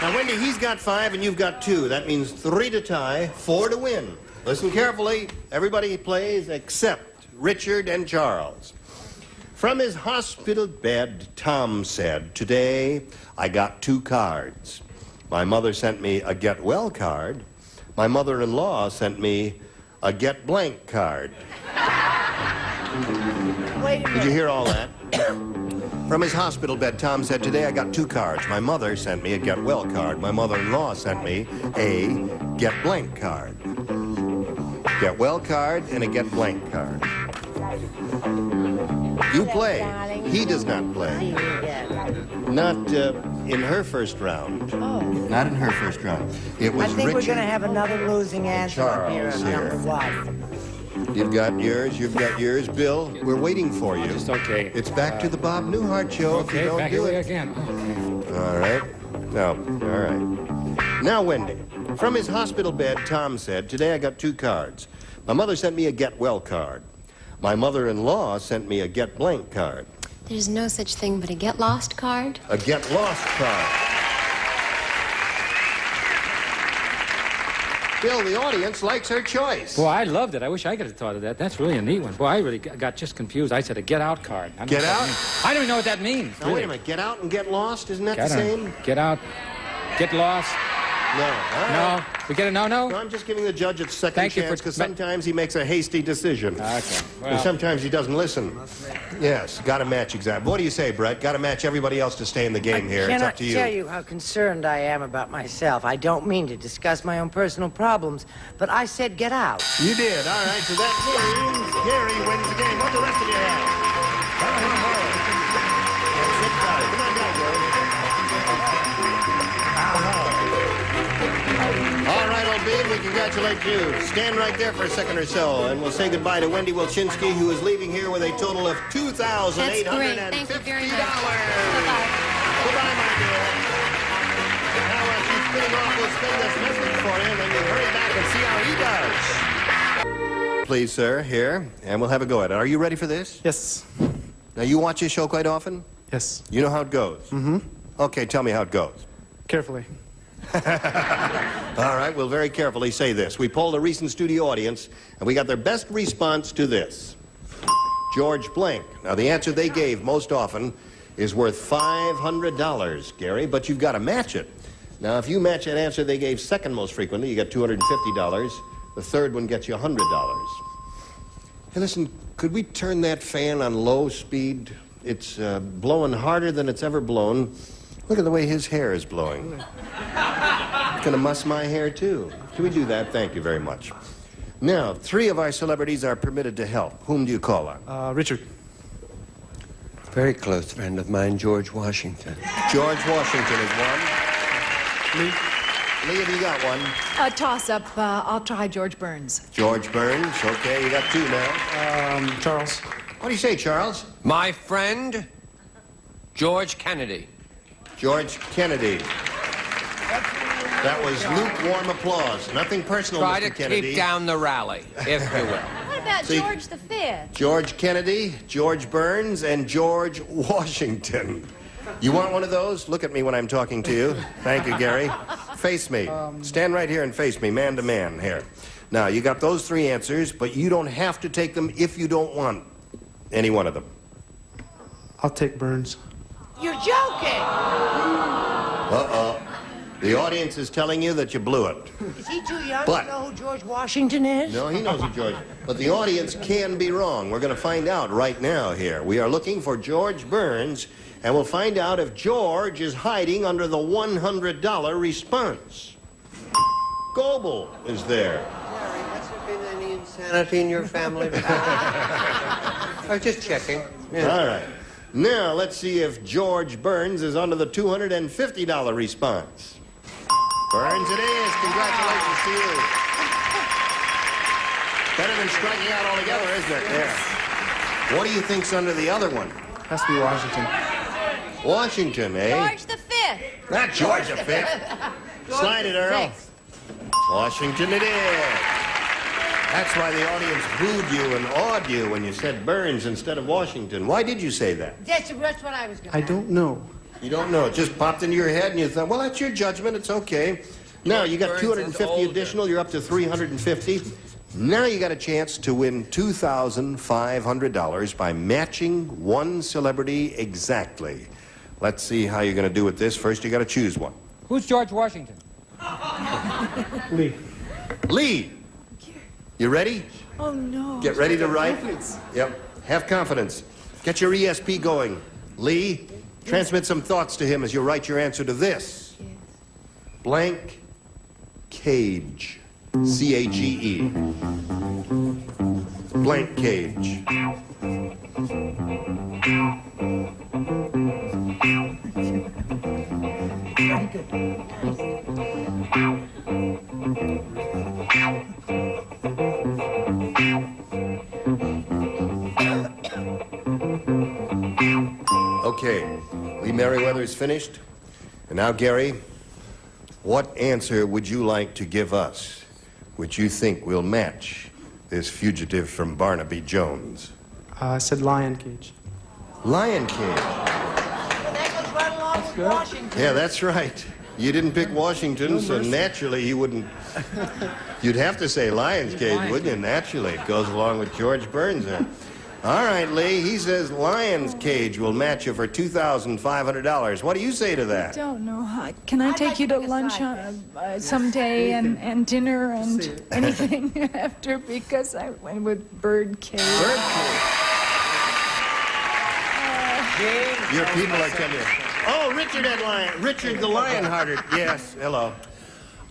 Now, Wendy, he's got 5 and you've got 2. That means 3 to tie, 4 to win. Listen carefully. Everybody plays except Richard and Charles. From his hospital bed, Tom said, "Today I got 2 cards. My mother sent me a get well card. My mother-in-law sent me a get blank card." Wait a minute. Did you hear all that? From his hospital bed, Tom said, "Today I got 2 cards. My mother sent me a get well card. My mother-in-law sent me a get blank card." Get well card and a get blank card. You play. He does not play. Not in her first round. Oh. Not in her first round. It was I think Richard. we're going to have another losing answer up here Charles on here. number 1. You've got yours, you've got yours. Bill, we're waiting for you. Just okay. It's back to the Bob Newhart show if you Okay, don't back do away it. again. All right. No, all right. Now, Wendy, from his hospital bed, Tom said, "Today I got 2 cards. My mother sent me a get well card. My mother-in-law sent me a get blank card." There's no such thing but a get lost card. A get lost card. Bill, the audience likes her choice. Boy, I loved it. I wish I could have thought of that. That's really a neat one. Boy, I really got just confused. I said a get out card. I don't know Get what that out? means. I don't even know what that means. Now, wait a minute. Get out and get lost? Isn't that Get the out. same? Get out. Get lost. No. All right. No. We get a no-no? No, I'm just giving the judge a second Thank you chance for- because sometimes he makes a hasty decision. Okay. And sometimes he doesn't listen. Yes, got to match exactly. What do you say, Brett? Got to match everybody else to stay in the game here. It's up to you. I cannot tell you how concerned I am about myself. I don't mean to discuss my own personal problems, but I said get out. You did. All right, so that means Gary wins the game. What the rest of you have? Sit down. Come on down, Gary. All right, old bean, we congratulate you. Stand right there for a second or so, and we'll say goodbye to Wendy Wilczynski, who is leaving here with a total of $2,850. That's great. Thank you very much. Bye-bye. Goodbye, my dear. Now, as she's spinning off, we'll spin this message for him, and we'll hurry back and see how he does. Please, sir, here, and we'll have a go at it. Are you ready for this? Yes. Now, you watch this show quite often? Yes. You know how it goes? Mm-hmm. Okay, tell me how it goes. Carefully. All right, we'll very carefully say this. We polled a recent studio audience, and we got their best response to this. George Blank. Now, the answer they gave most often is worth $500, Gary, but you've got to match it. Now, if you match that answer they gave second most frequently, you get $250. The third one gets you $100. Hey, listen, could we turn that fan on low speed? It's blowing harder than it's ever blown. Look at the way his hair is blowing. It's going to muss my hair, too. Can we do that? Thank you very much. Now, 3 of our celebrities are permitted to help. Whom do you call on? Richard. Very close friend of mine, George Washington. George Washington is one. Lee? Lee, have you got one? A toss-up. I'll try George Burns. George Burns. Okay, you got 2 now. Charles. What do you say, Charles? My friend, George Kennedy. George Kennedy. That was lukewarm applause. Nothing personal, Try Mr. to Kennedy. keep down the rally, if you will. What about See, George V? George Kennedy, George Burns, and George Washington. You want one of those? Look at me when I'm talking to you. Thank you, Gary. Face me. Stand right here and face me, man to man, here. Now, you got those three answers, but you don't have to take them if you don't want any one of them. I'll take Burns. You're joking! Uh-oh. The audience is telling you that you blew it. Is he too young But- to know who George Washington is? No, he knows who George. But the audience can be wrong. We're going to find out right now here. We are looking for George Burns, and we'll find out if George is hiding under the $100 response. Goebel is there. Gary, has there been any insanity in your family? I was just checking. Yeah. All right. Now, let's see if George Burns is under the $250 response. Burns it is. Congratulations to you. Better than striking out altogether, isn't it? There. What do you think's under the other one? Has to be Washington. Washington, eh? George V. Not George V. Slide it, Earl. Washington it is. That's why the audience booed you and awed you when you said Burns instead of Washington. Why did you say that? That's what I was going to I don't know. You don't know. It just popped into your head and you thought, well, that's your judgment. It's okay. Now, you got Burns is 250 older. additional. You're up to 350. Now you got a chance to win $2,500 by matching one celebrity exactly. Let's see how you're going to do with this. First, you got to choose one. Who's George Washington? Lee. Lee. You ready? Oh, no. Get ready to write. Yep. Have confidence. Get your ESP going. Lee, transmit some thoughts to him as you write your answer to this. Yes. Blank cage. C-A-G-E. Blank cage. Okay, Lee Merriweather's finished. And now, Gary, what answer would you like to give us, which you think will match this fugitive from Barnaby Jones? I said lion cage. Lion cage. That goes right along with Washington. Yeah, that's right. You didn't pick Washington, so naturally you wouldn't... You'd have to say Lion's Cage, wouldn't you? Naturally. It goes along with George Burns there. All right, Lee, he says Lion's Cage will match you for $2,500. What do you say to that? Don't know. Can I take you to lunch someday and dinner and anything after? Because I went with Birdcage. Your people are coming. Oh, Richard had Lion. Richard the Lionhearted. Yes, hello.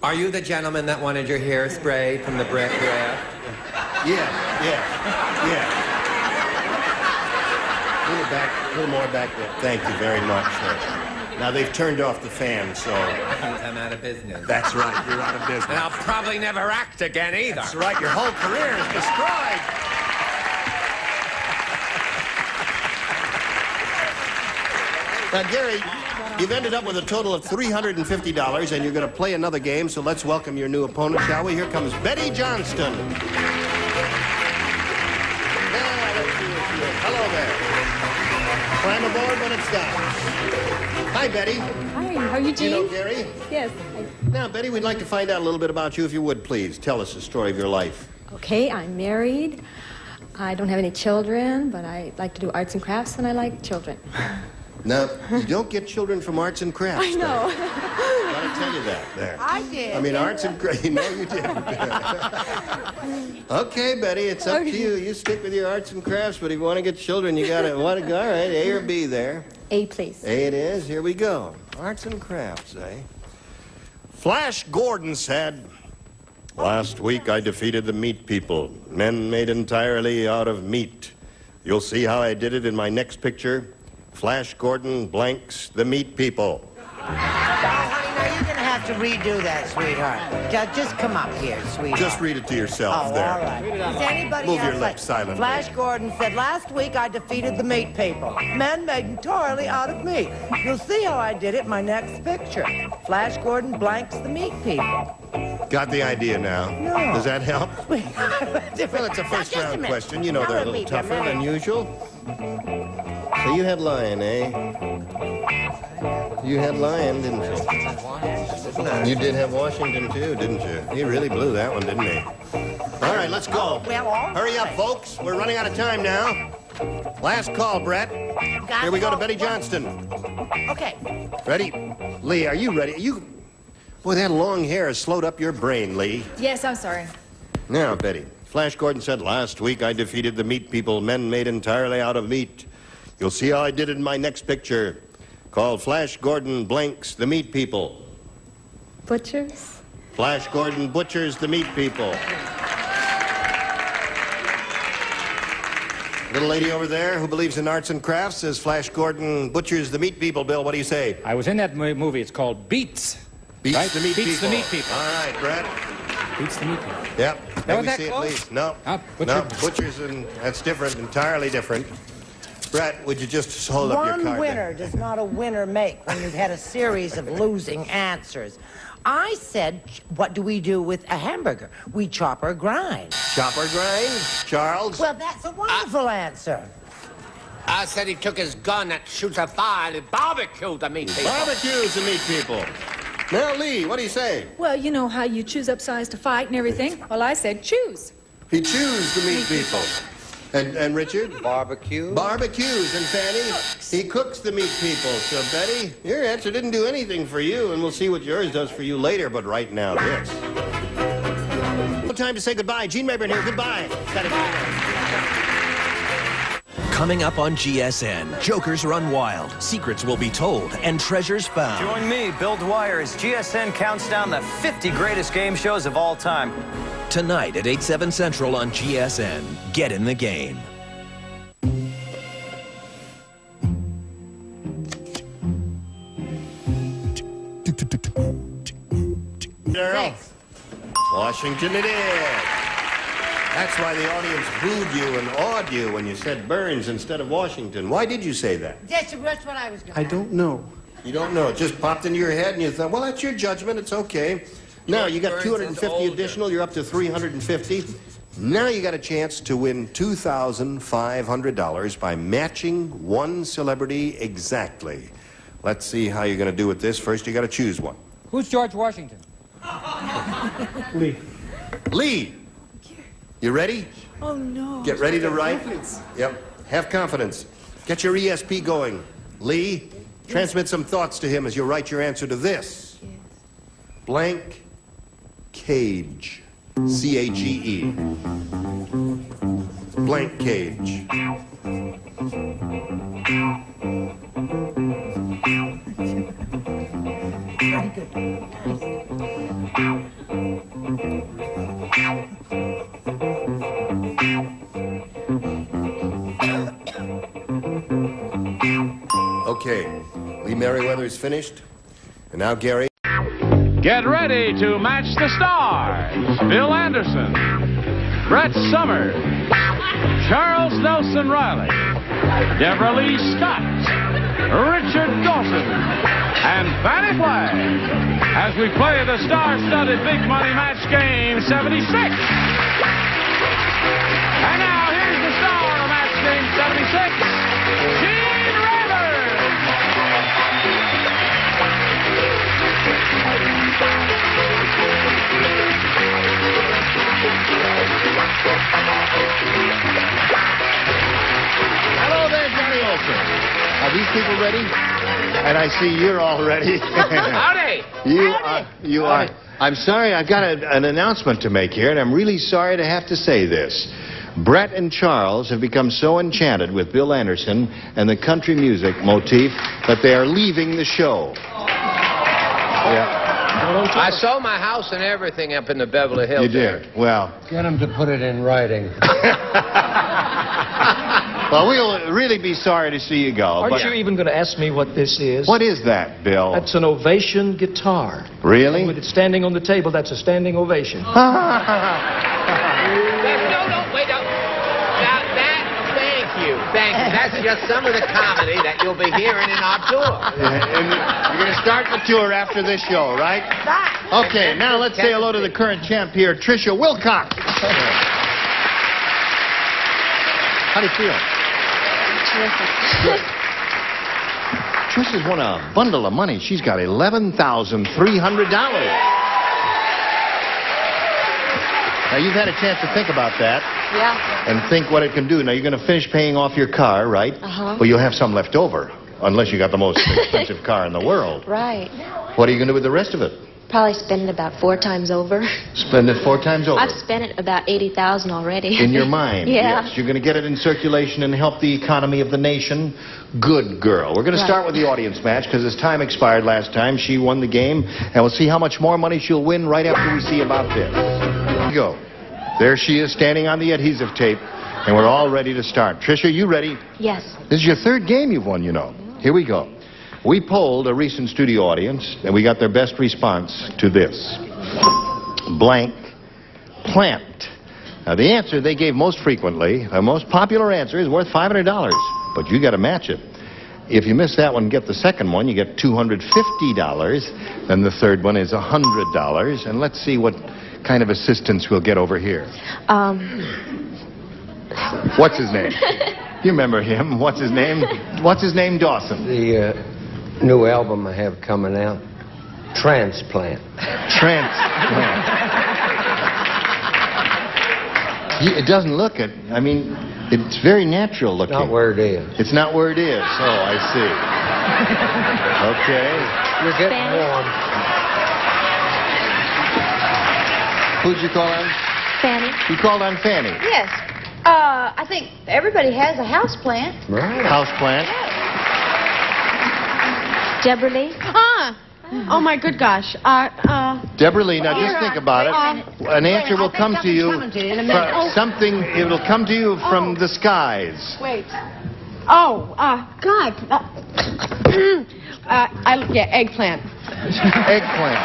Are you the gentleman that wanted your hair sprayed from the breath? Yeah. A little more back there. Thank you very much, sir. Now, they've turned off the fan, so... I'm out of business. That's right, you're out of business. And I'll probably never act again, either. That's right, your whole career is destroyed. Now, Gary, you've ended up with a total of $350, and you're going to play another game, so let's welcome your new opponent, shall we? Here comes Betty Johnston. Hello there. Climb aboard when it's done. Hi, Betty. Hi, how are you, Do you know Gene? Gary? Yes. Now, Betty, we'd like to find out a little bit about you, if you would, please. Tell us the story of your life. Okay, I'm married. I don't have any children, but I like to do arts and crafts, and I like children. Now, you don't get children from arts and crafts. I know. Gotta tell you that there. I did. I mean, arts and crafts. No, you didn't. Okay, Betty, it's up to you. You stick with your arts and crafts, but if you want to get children, you gotta want to go. All right, A or B there. A, please. A it is. Here we go. Arts and crafts, eh? Flash Gordon said, "Last week I defeated the meat people, men made entirely out of meat. You'll see how I did it in my next picture. Flash Gordon blanks the meat people." Oh, honey, now you're going to have have to redo that, sweetheart. Just come up here, sweetheart. Just read it to yourself Oh, there. all right. Does anybody Move else your lips silently. Flash Gordon said, last week I defeated the meat people. Men made entirely out of meat. You'll see how I did it in my next picture. Flash Gordon blanks the meat people. Got the idea now. No. Does that help? Well, it's a first round minute. question. You know they're a little tougher than usual. So you had Lion, eh? You had Lion, didn't you? You did have Washington, too, didn't you? He really blew that one, didn't he? All right, let's go. Well, all Hurry up, folks. We're running out of time now. Last call, Brett. Here we go to Betty Johnston. Okay. Ready? Lee, are you ready? Boy, that long hair has slowed up your brain, Lee. Yes, I'm sorry. Now, Betty, Flash Gordon said, last week I defeated the meat people, men made entirely out of meat. You'll see how I did it in my next picture, called Flash Gordon Blanks the Meat People. Butchers? Flash Gordon butchers the meat people. Little lady over there who believes in arts and crafts says Flash Gordon butchers the meat people. Bill, what do you say? I was in that movie. It's called Beats. Beats right? the meat people. Beats the meat people. All right, Brett. Beats the meat people. Yep. Let me that see close? at least. No. Butcher. No, butchers, and that's different, entirely different. Brett, would you just hold up your card One winner there? does not a winner make when you've had a series of losing answers. I said, what do we do with a hamburger? We chop or grind. Chop or grind? Charles? Well, that's a wonderful answer. I said he took his gun that shoots a fire and barbecued the meat people. Barbecues the meat people. Now, Lee, what do you say? Well, you know how you choose up size to fight and everything. Well, I said choose. He chews the meat people. And Richard? Barbecue. Barbecues. And Fanny? He cooks the meat people. So, Betty, your answer didn't do anything for you, and we'll see what yours does for you later, but right now, this. No time to say goodbye. Gene Rayburn here. Goodbye. Gotta go. Coming up on GSN, Jokers Run Wild, secrets will be told, and treasures found. Join me, Bill Dwyer, as GSN counts down the 50 greatest game shows of all time. Tonight at 8/7 Central on GSN. Get in the game. Thanks. Washington it is. That's why the audience booed you and awed you when you said Burns instead of Washington. Why did you say that? That's what I was going to I don't know. You don't know. It just popped into your head and you thought, well, that's your judgment. It's okay. Now, you got 250 additional. You're up to 350. Now you got a chance to win $2,500 by matching one celebrity exactly. Let's see how you're going to do with this. First, you got to choose one. Who's George Washington? Lee. Lee. You ready? Oh, no. Get ready to write. Yep. Have confidence. Get your ESP going. Lee, transmit some thoughts to him as you write your answer to this. Blank cage. C-A-G-E. Blank cage. Very good. Okay. Lee Merriweather's finished. And now, Gary. Get ready to match the stars. Bill Anderson, Brett Summers, Charles Nelson Reilly, Deborah Lee Scott, Richard Dawson, and Fanny Flagg as we play the star-studded Big Money Match Game 76. And now here's the star of Match Game 76, Gene Rayburn. Hello there, Johnny Olson. Are these people ready? And I see you're all ready. Howdy! You are. I'm sorry, I've got an announcement to make here, and I'm really sorry to have to say this. Brett and Charles have become so enchanted with Bill Anderson and the country music motif that they are leaving the show. Yeah. I sold my house and everything up in the Beverly Hills. You did? Well. Get him to put it in writing. Well, we'll really be sorry to see you go. Aren't you even going to ask me what this is? What is that, Bill? That's an ovation guitar. Really? And with it standing on the table, that's a standing ovation. No, wait, no. Now, thank you. That's just some of the comedy that you'll be hearing in our tour. And you're going to start the tour after this show, right? Okay, now let's say hello to the current champ here, Tricia Wilcox. How do you feel? Good. Tricia's won a bundle of money. She's got $11,300. Now, you've had a chance to think about that. Yeah. And think what it can do. Now, you're going to finish paying off your car, right? Uh-huh. Well, you'll have some left over, unless you got the most expensive car in the world. Right. What are you going to do with the rest of it? Probably spend it about 4 times over. Spend it 4 times over. I've spent it about $80,000 already. In your mind, Yeah. yes. You're going to get it in circulation and help the economy of the nation. Good girl. We're going to start with the audience match because his time expired last time. She won the game, and we'll see how much more money she'll win right after we see about this. Here we go. There she is standing on the adhesive tape, and we're all ready to start. Tricia, you ready? Yes. This is your 3rd game you've won, you know. Here we go. We polled a recent studio audience, and we got their best response to this. Blank plant. Now, the answer they gave most frequently, the most popular answer, is worth $500, but you got to match it. If you miss that one and get the second one, you get $250. Then the third one is $100. And let's see what kind of assistance we'll get over here. What's his name? You remember him. What's his name? What's his name, Dawson? The new album I have coming out, Transplant. Transplant. It doesn't look it. I mean, it's very natural looking. Not where it is. It's not where it is. Oh, I see. Okay. You're getting warm. Who'd you call on? Fanny. You called on Fanny. Yes. I think everybody has a house plant. Right. House plant. Deborah Lee? Oh, my good gosh. Deborah Lee, now just think about it. An answer will come to you from something, it will come to you from the skies. Wait. Oh, God. Yeah, eggplant. Eggplant.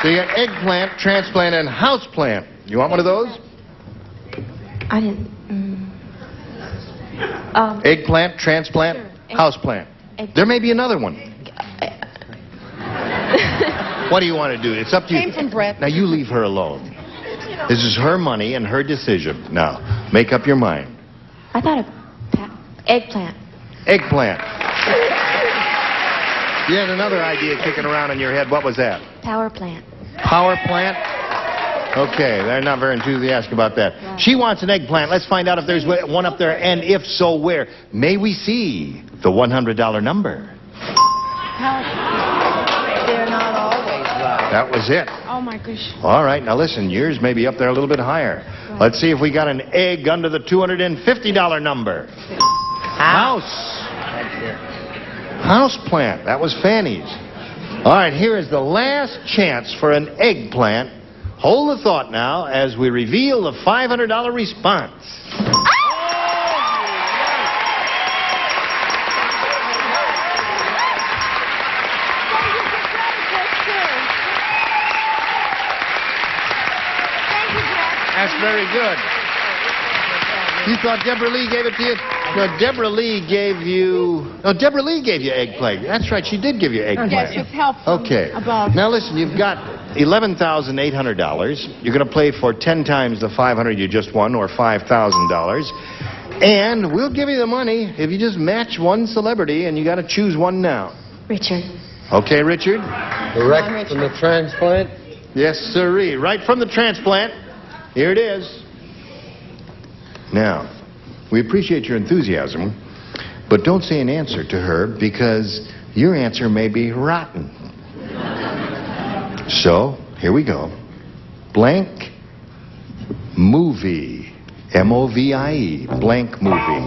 So you got eggplant, transplant, and house plant. You want one of those? I didn't. Eggplant, transplant, house plant. There may be another one. What do you want to do? It's up to you. Came from Brett. Now, you leave her alone. This is her money and her decision. Now, make up your mind. I thought of eggplant. Eggplant. You had another idea kicking around in your head. What was that? Power plant. Power plant? Okay, they're not very enthusiastic about that. Right. She wants an eggplant. Let's find out if there's one up there, and if so, where. May we see the $100 number? They're not always low. That was it. Oh, my gosh. All right, now listen, yours may be up there a little bit higher. Right. Let's see if we got an egg under the $250 number. House. House plant. That was Fanny's. All right, here is the last chance for an eggplant. Hold the thought now as we reveal the $500 response. That's very good. You thought Deborah Lee gave it to you? No, Deborah Lee gave you... No, Deborah Lee gave you eggplant. That's right, she did give you eggplant. Yes, with help from Okay. above. Now listen, you've got $11,800. You're going to play for 10 times the $500 you just won, or $5,000. And we'll give you the money if you just match one celebrity, and you got to choose one now. Richard. Okay, Richard? Direct from the transplant? Yes, sirree. Right from the transplant. Here it is. Now, we appreciate your enthusiasm, but don't say an answer to her because your answer may be rotten. So, here we go. Blank movie. M-O-V-I-E. Blank movie.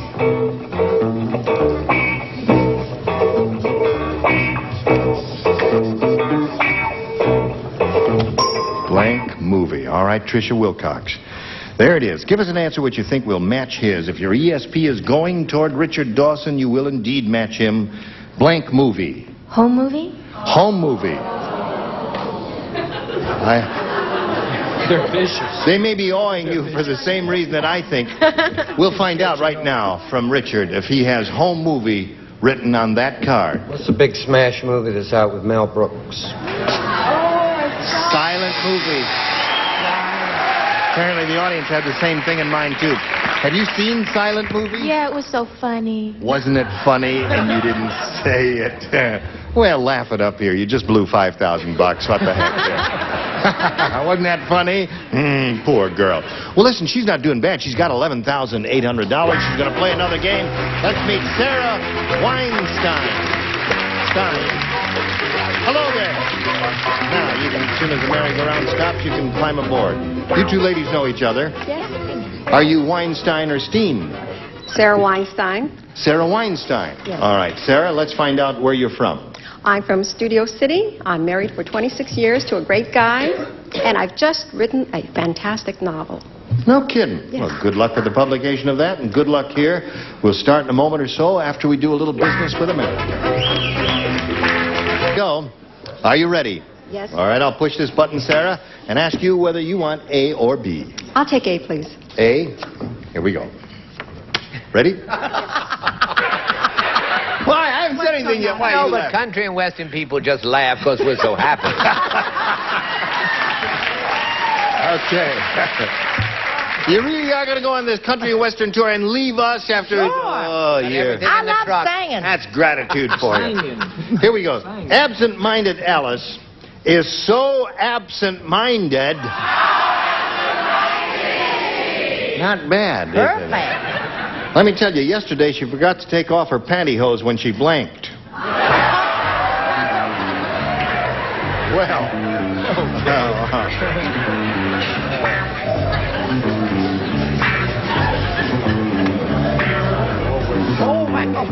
Blank movie. All right, Tricia Wilcox. There it is. Give us an answer which you think will match his. If your ESP is going toward Richard Dawson, you will indeed match him. Blank movie. Home movie? Home movie. They're vicious. They may be awing you for the same reason that I think. We'll find out right now from Richard if he has home movie written on that card. What's the big smash movie that's out with Mel Brooks? Silent movie. Apparently the audience had the same thing in mind, too. Have you seen Silent Movie? Yeah, it was so funny. Wasn't it funny and you didn't say it? Well, laugh it up here. You just blew $5,000. What the heck? Wasn't that funny? Poor girl. Well, listen, she's not doing bad. She's got $11,800. She's going to play another game. Let's meet Sarah Weinstein. Hello there. Now, you can, as soon as the merry-go-round stops, you can climb aboard. You two ladies know each other. Yes. Are you Weinstein or Steen? Sarah Weinstein. Sarah Weinstein. Yes. All right, Sarah, let's find out where you're from. I'm from Studio City. I'm married for 26 years to a great guy, and I've just written a fantastic novel. No kidding. Yeah. Well, good luck with the publication of that, and good luck here. We'll start in a moment or so after we do a little business with America. Go. Are you ready? Yes. All right, I'll push this button, Sarah, and ask you whether you want A or B. I'll take A, please. A. Here we go. Ready? Why? I haven't said anything yet. Why? No, You but laugh? country and western people just laugh because we're so happy. Okay. You really are going to go on this country and western tour and leave us after... Sure. Oh, yeah. I love singing. That's gratitude for you. Here we go. Absent-minded Alice is so absent-minded... Not bad, is it? Perfect. Let me tell you, yesterday she forgot to take off her pantyhose when she blanked. Well. Oh, my God.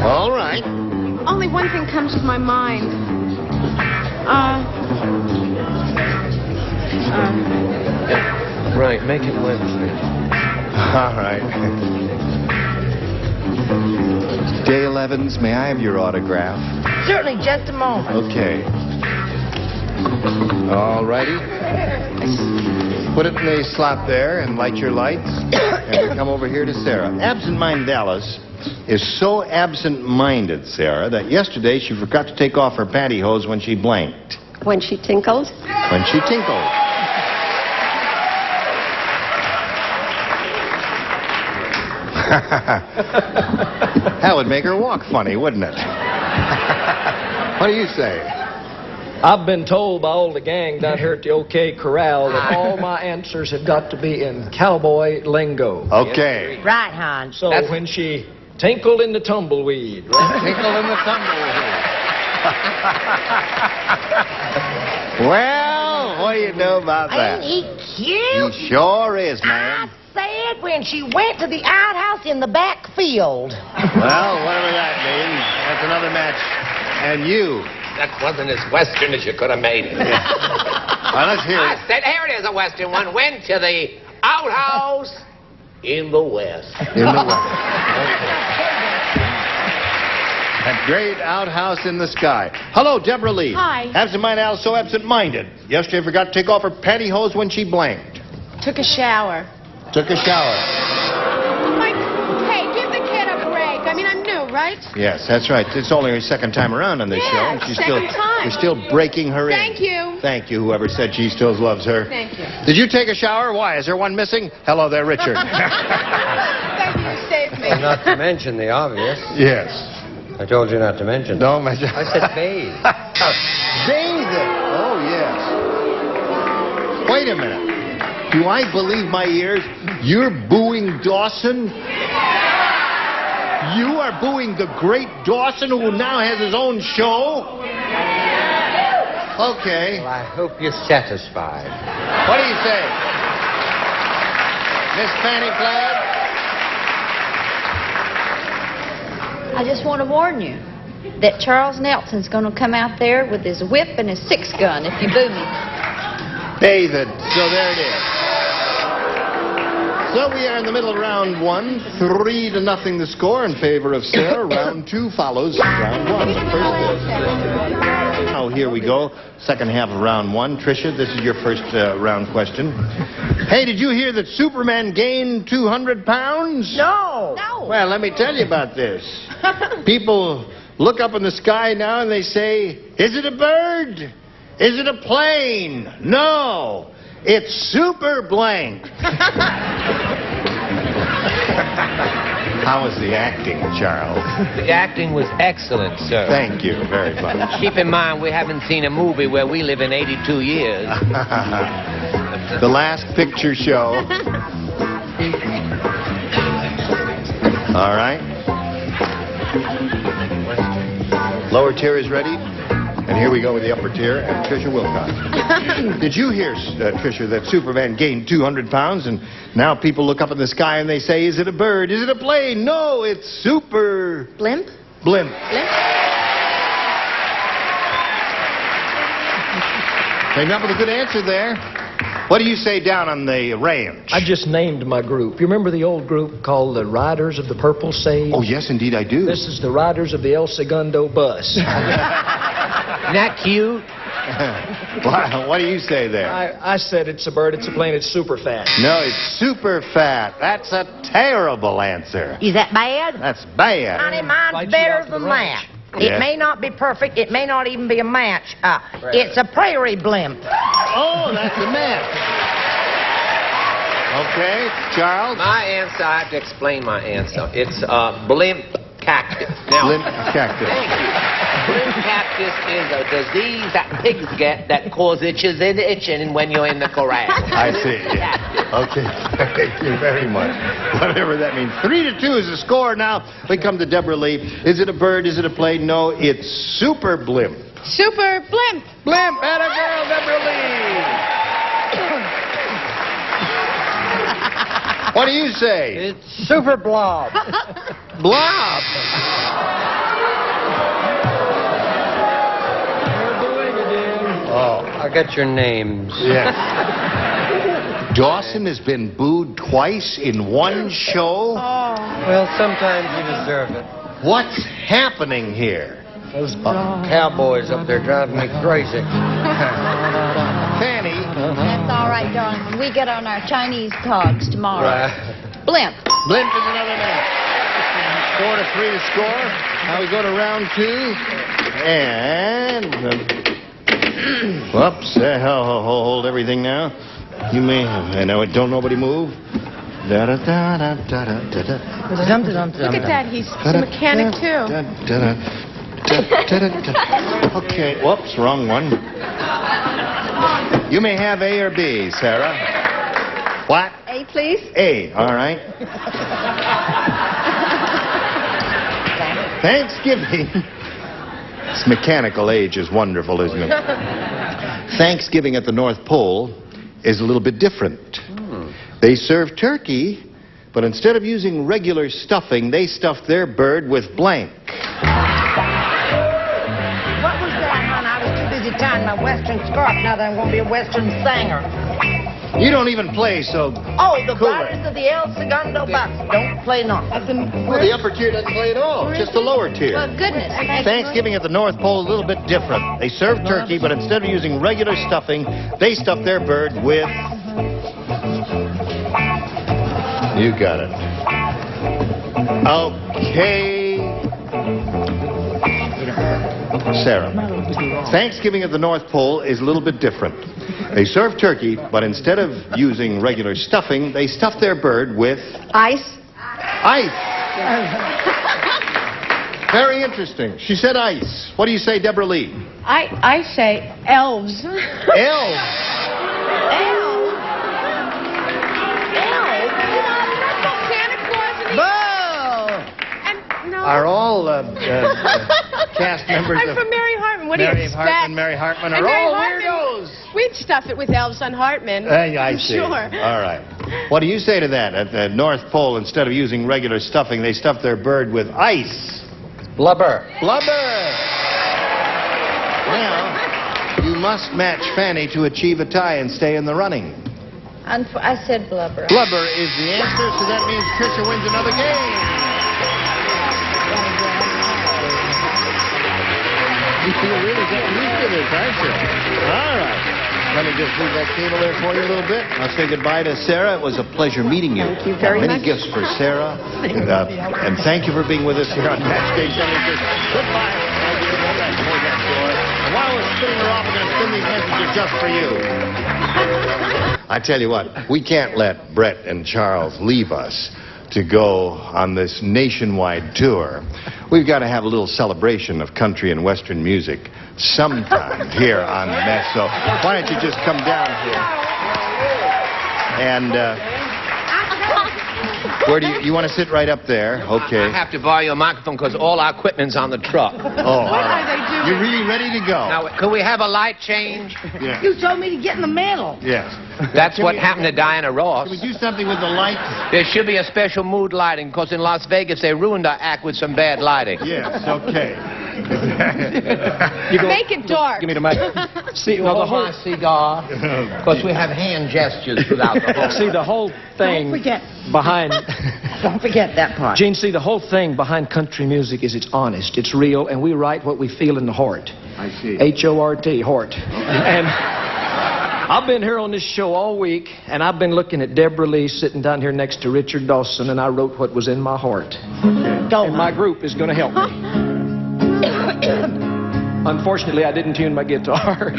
All right. Only one thing comes to my mind. Right, make it Wednesday. All right. Dale Evans, may I have your autograph? Certainly, just a moment. Okay. All righty. Put it in the slot there and light your lights. And we come over here to Sarah. Absent-minded Alice is so absent-minded, Sarah, that yesterday she forgot to take off her pantyhose when she blanked. When she tinkled. When she tinkled. That would make her walk funny, wouldn't it? What do you say? I've been told by all the gang down here at the OK Corral that all my answers have got to be in cowboy lingo. Okay. Right, hon. So when she tinkled in the tumbleweed. Tinkled in the tumbleweed. Well, what do you know about that? Ain't he cute? He sure is, man. I said when she went to the outhouse in the back field. Well, whatever that means, that's another match. And you. That wasn't as western as you could have made it. Well, let's hear it. I said, here it is, a western one. Went to the outhouse in the west. In the west. That great outhouse in the sky. Hello, Deborah Lee. Hi. Absent-minded Alice, so absent-minded. Yesterday forgot to take off her pantyhose when she blanked. Took a shower. Took a shower. Hey, give the kid a break. I mean, I'm new, right? Yes, that's right. It's only her second time around on this show. And she's second time. You're still breaking her in. Thank you. Thank you, whoever said she still loves her. Thank you. Did you take a shower? Why? Is there one missing? Hello there, Richard. Thank you, you saved me. Not to mention the obvious. Yes. I told you not to mention. No, mention. I said bathe. Bathe. Oh, yes. Wait a minute. Do I believe my ears? You're booing Dawson? You are booing the great Dawson, who now has his own show? Okay. Well, I hope you're satisfied. What do you say? Miss Fanny Flagg? I just want to warn you that Charles Nelson's going to come out there with his whip and his 6-gun if you boo me. David. So there it is. So we are in the middle of round one. 3-0 the score in favor of Sarah. Round two follows round one. But first, now here we go. Second half of round one. Tricia, this is your first round question. Hey, did you hear that Superman gained 200 pounds? No. Well, let me tell you about this. People look up in the sky now and they say, is it a bird? Is it a plane? No. It's super blank. How was the acting, Charles? The acting was excellent, sir. Thank you very much. Keep in mind, we haven't seen a movie where we live in 82 years. The Last Picture Show. All right. Lower tier is ready. And here we go with the upper tier, and Tricia Wilcox. Did you hear, Tricia, that Superman gained 200 pounds, and now people look up in the sky and they say, is it a bird? Is it a plane? No, it's super... Blimp? Blimp. Came up with a good answer there. What do you say down on the range? I just named my group. You remember the old group called the Riders of the Purple Sage? Oh, yes, indeed, I do. This is the Riders of the El Segundo Bus. Isn't that cute? What do you say there? I said it's a bird, it's a plane, it's super fat. No, it's super fat. That's a terrible answer. Is that bad? That's bad. Honey, mine's better than that. It may not be perfect. It may not even be a match. It's a prairie blimp. Oh, that's a match. Okay, Charles? My answer, I have to explain my answer. It's blimp cactus. Now, blimp cactus. Thank you. Blimp cactus is a disease that pigs get that causes itching when you're in the corral. I see. Okay, thank you very much. Whatever that means. 3-2 is the score. Now we come to Deborah Lee. Is it a bird? Is it a plane? No, it's super blimp. Super blimp. Blimp, and a girl, Deborah Lee. What do you say? It's super blob. Blob. Oh, I got your names. Yes. Dawson has been booed twice in one show? Well, sometimes you deserve it. What's happening here? Those cowboys up there driving me crazy. Fanny. That's all right, darling. We get on our Chinese togs tomorrow. Right. Blimp. Blimp is another match. 4-3 to score. Now we go to round two. And... whoops. Hold everything now. You may... don't nobody move. Da-da-da-da-da-da-da. Look at that. He's a mechanic, too. Okay. Whoops. Wrong one. You may have A or B, Sarah. What? A, please. A. All right. Thanksgiving. This mechanical age is wonderful, isn't it? Thanksgiving at the North Pole is a little bit different. They serve turkey, but instead of using regular stuffing, they stuff their bird with blank. What was that, hon? I was too busy tying my western scarf. Now that I'm going to be a western singer. You don't even play, so... Oh, the cool Riders of the El Segundo Bus. Don't play nothing. Well, the upper tier doesn't play at all, just the lower tier. Well, goodness. Thanksgiving at the North Pole is a little bit different. They serve turkey, but instead of using regular stuffing, they stuff their bird with... You got it. Okay. Sarah. Thanksgiving at the North Pole is a little bit different. They serve turkey, but instead of using regular stuffing, they stuff their bird with... Ice. Ice. Very interesting. She said ice. What do you say, Deborah Lee? I say elves. Elves. Are all cast members I'm of... from Mary Hartman. What do you expect? Mary Hartman are all weirdos. We'd stuff it with elves on Hartman. I see. Sure. All right. What do you say to that? At the North Pole, instead of using regular stuffing, they stuff their bird with ice. Blubber. Blubber. Now, You must match Fanny to achieve a tie and stay in the running. I said blubber. Blubber is the answer, so that means Tricia wins another game. You're really getting used to this, aren't you? All right. Let me just move that cable there for you a little bit. I'll say goodbye to Sarah. It was a pleasure meeting you. Thank you very Many much. gifts for Sarah. And thank you for being with us here on Match Day 76. Goodbye. I'll give you one night before that door. And while we're spinning her off, we're going to spin these messages just for you. I tell you what, we can't let Brett and Charles leave us to go on this nationwide tour. We've got to have a little celebration of country and western music sometime here on the Mess. So why don't you just come down here? And where do you want to sit right up there? Okay. I have to borrow your microphone because all our equipment's on the truck. Oh, all right. You're really ready to go. Now, could we have a light change? Yeah. You told me to get in the middle. Yes. That's what happened to Diana Ross. Can we do something with the lights? There should be a special mood lighting because in Las Vegas they ruined our act with some bad lighting. Yes, okay. Make it dark. Give me the mic. See, well, the whole cigar, because we have hand gestures throughout the whole. See, the whole thing Don't forget. behind... Don't forget that part. Gene, see, the whole thing behind country music is it's honest, it's real, and we write what we feel in the heart. I see. H-O-R-T, heart. And I've been here on this show all week, and I've been looking at Deborah Lee sitting down here next to Richard Dawson, and I wrote what was in my heart. Go. And my group is going to help me. Unfortunately, I didn't tune my guitar.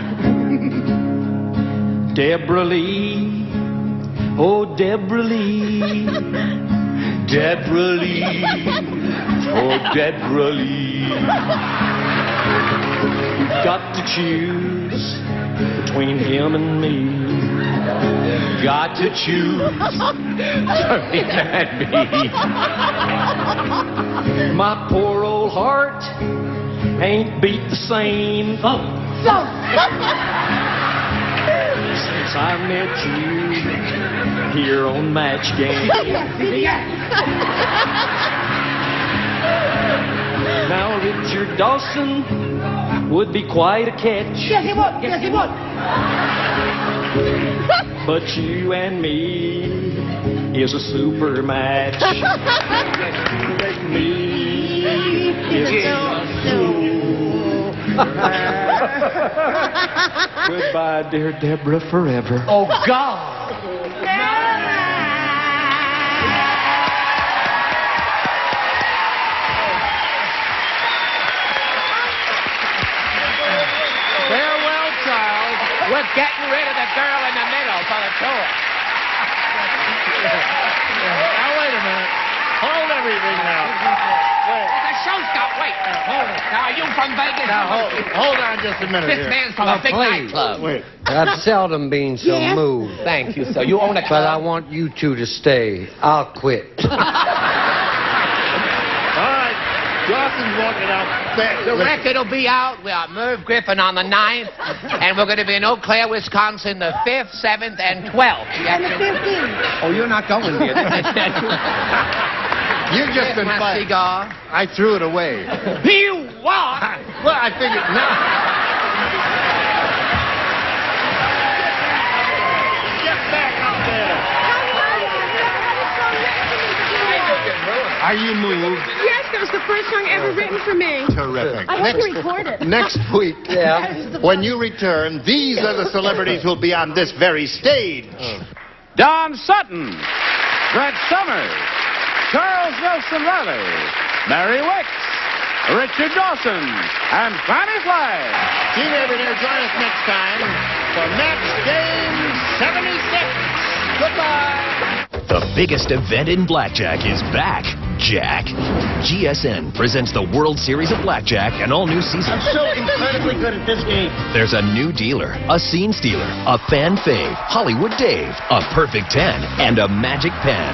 Deborah Lee, oh Deborah Lee, Deborah Lee, oh Deborah Lee. You've got to choose between him and me. Got to choose between and me. My poor old heart ain't beat the same since I met you here on Match Game. Now Richard Dawson would be quite a catch. Yes, he would. Yes, he would. But you and me is a super match. Me is a super match. Goodbye, dear Deborah, forever. Oh, God! Farewell, Charles. We're getting rid of the girl in the middle for the tour. Now, wait a minute. Hold everything now. Wait. The show stop. Wait. Hold it. Now, are you from Vegas? Now, hold on just a minute This here. man's from a big nightclub. Wait. I've seldom been so moved. Thank you, sir. You own a club? But I want you two to stay. I'll quit. All right. Dawson's walking out. The record will be out. We are Merv Griffin on the 9th, and we're going to be in Eau Claire, Wisconsin, the 5th, 7th, and 12th. And the 15th. Oh, you're not going there. You've just been my fighting. cigar. I threw it away. You what? Well, I figured now. Get back up there. Are you moved? Yes, that was the first song ever written for me. Terrific. I hope you record it. Next week, when you return, these are the celebrities who'll be on this very stage. Don Sutton, Brett Summers, Charles Nelson Reilly, Mary Wicks, Richard Dawson, and Fanny Flagg. Gene Averett here. Join us next time for Match Game 76. Goodbye. The biggest event in blackjack is back, Jack. GSN presents the World Series of Blackjack, an all-new season. I'm so incredibly good at this game. There's a new dealer, a scene stealer, a fan fave, Hollywood Dave, a perfect 10, and a magic pen.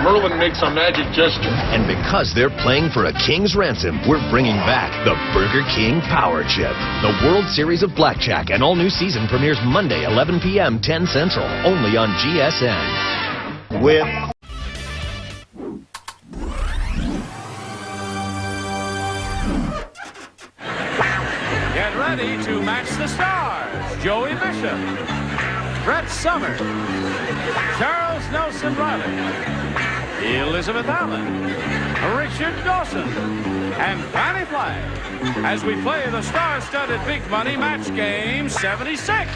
Merlin makes a magic gesture. And because they're playing for a king's ransom, we're bringing back the Burger King Power Chip. The World Series of Blackjack, an all-new season premieres Monday, 11 p.m., 10 Central, only on GSN. With Get ready to match the stars. Joey Bishop, Brett Summers, Charles Nelson Reilly, Elizabeth Allen, Richard Dawson, and Fannie Flagg as we play the star-studded Big Money Match Game 76. And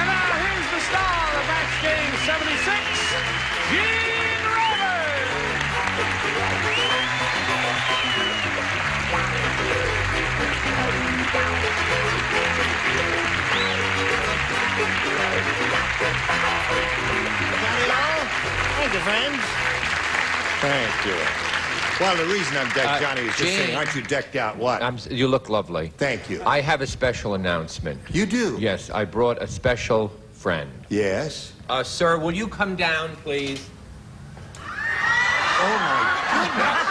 now here's the star of Match Game 76, Gene Roberts. Thank you, friends. Thank you. Well, the reason I'm decked, Johnny, is just Gene. saying, aren't you decked out? What? You look lovely. Thank you. I have a special announcement. You do? Yes, I brought a special friend. Yes? Sir, will you come down, please? Oh, my goodness.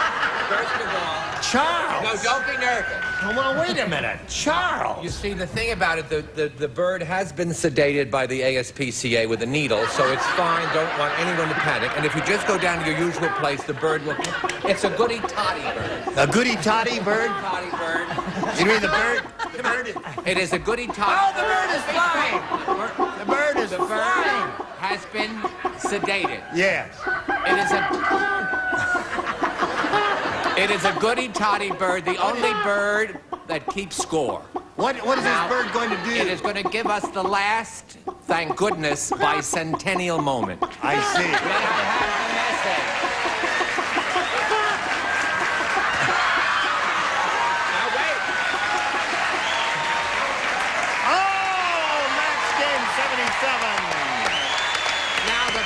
First of all... Charles! No, don't be nervous. Well, wait a minute. Charles! You see, the thing about it, the bird has been sedated by the ASPCA with a needle, so it's fine. Don't want anyone to panic. And if you just go down to your usual place, the bird will... It's a goody-toddy bird. A goody-toddy bird? Toddy bird. You mean the bird? The bird is... It is a goody-toddy. Oh, the bird is flying! The bird is flying! Has been sedated. Yes. It is a goody-toddy bird, the only bird that keeps score. What is this bird going to do? It is going to give us the last, thank goodness, bicentennial moment. I see. May I have the message? Now wait. Oh, Match Game 77. Now the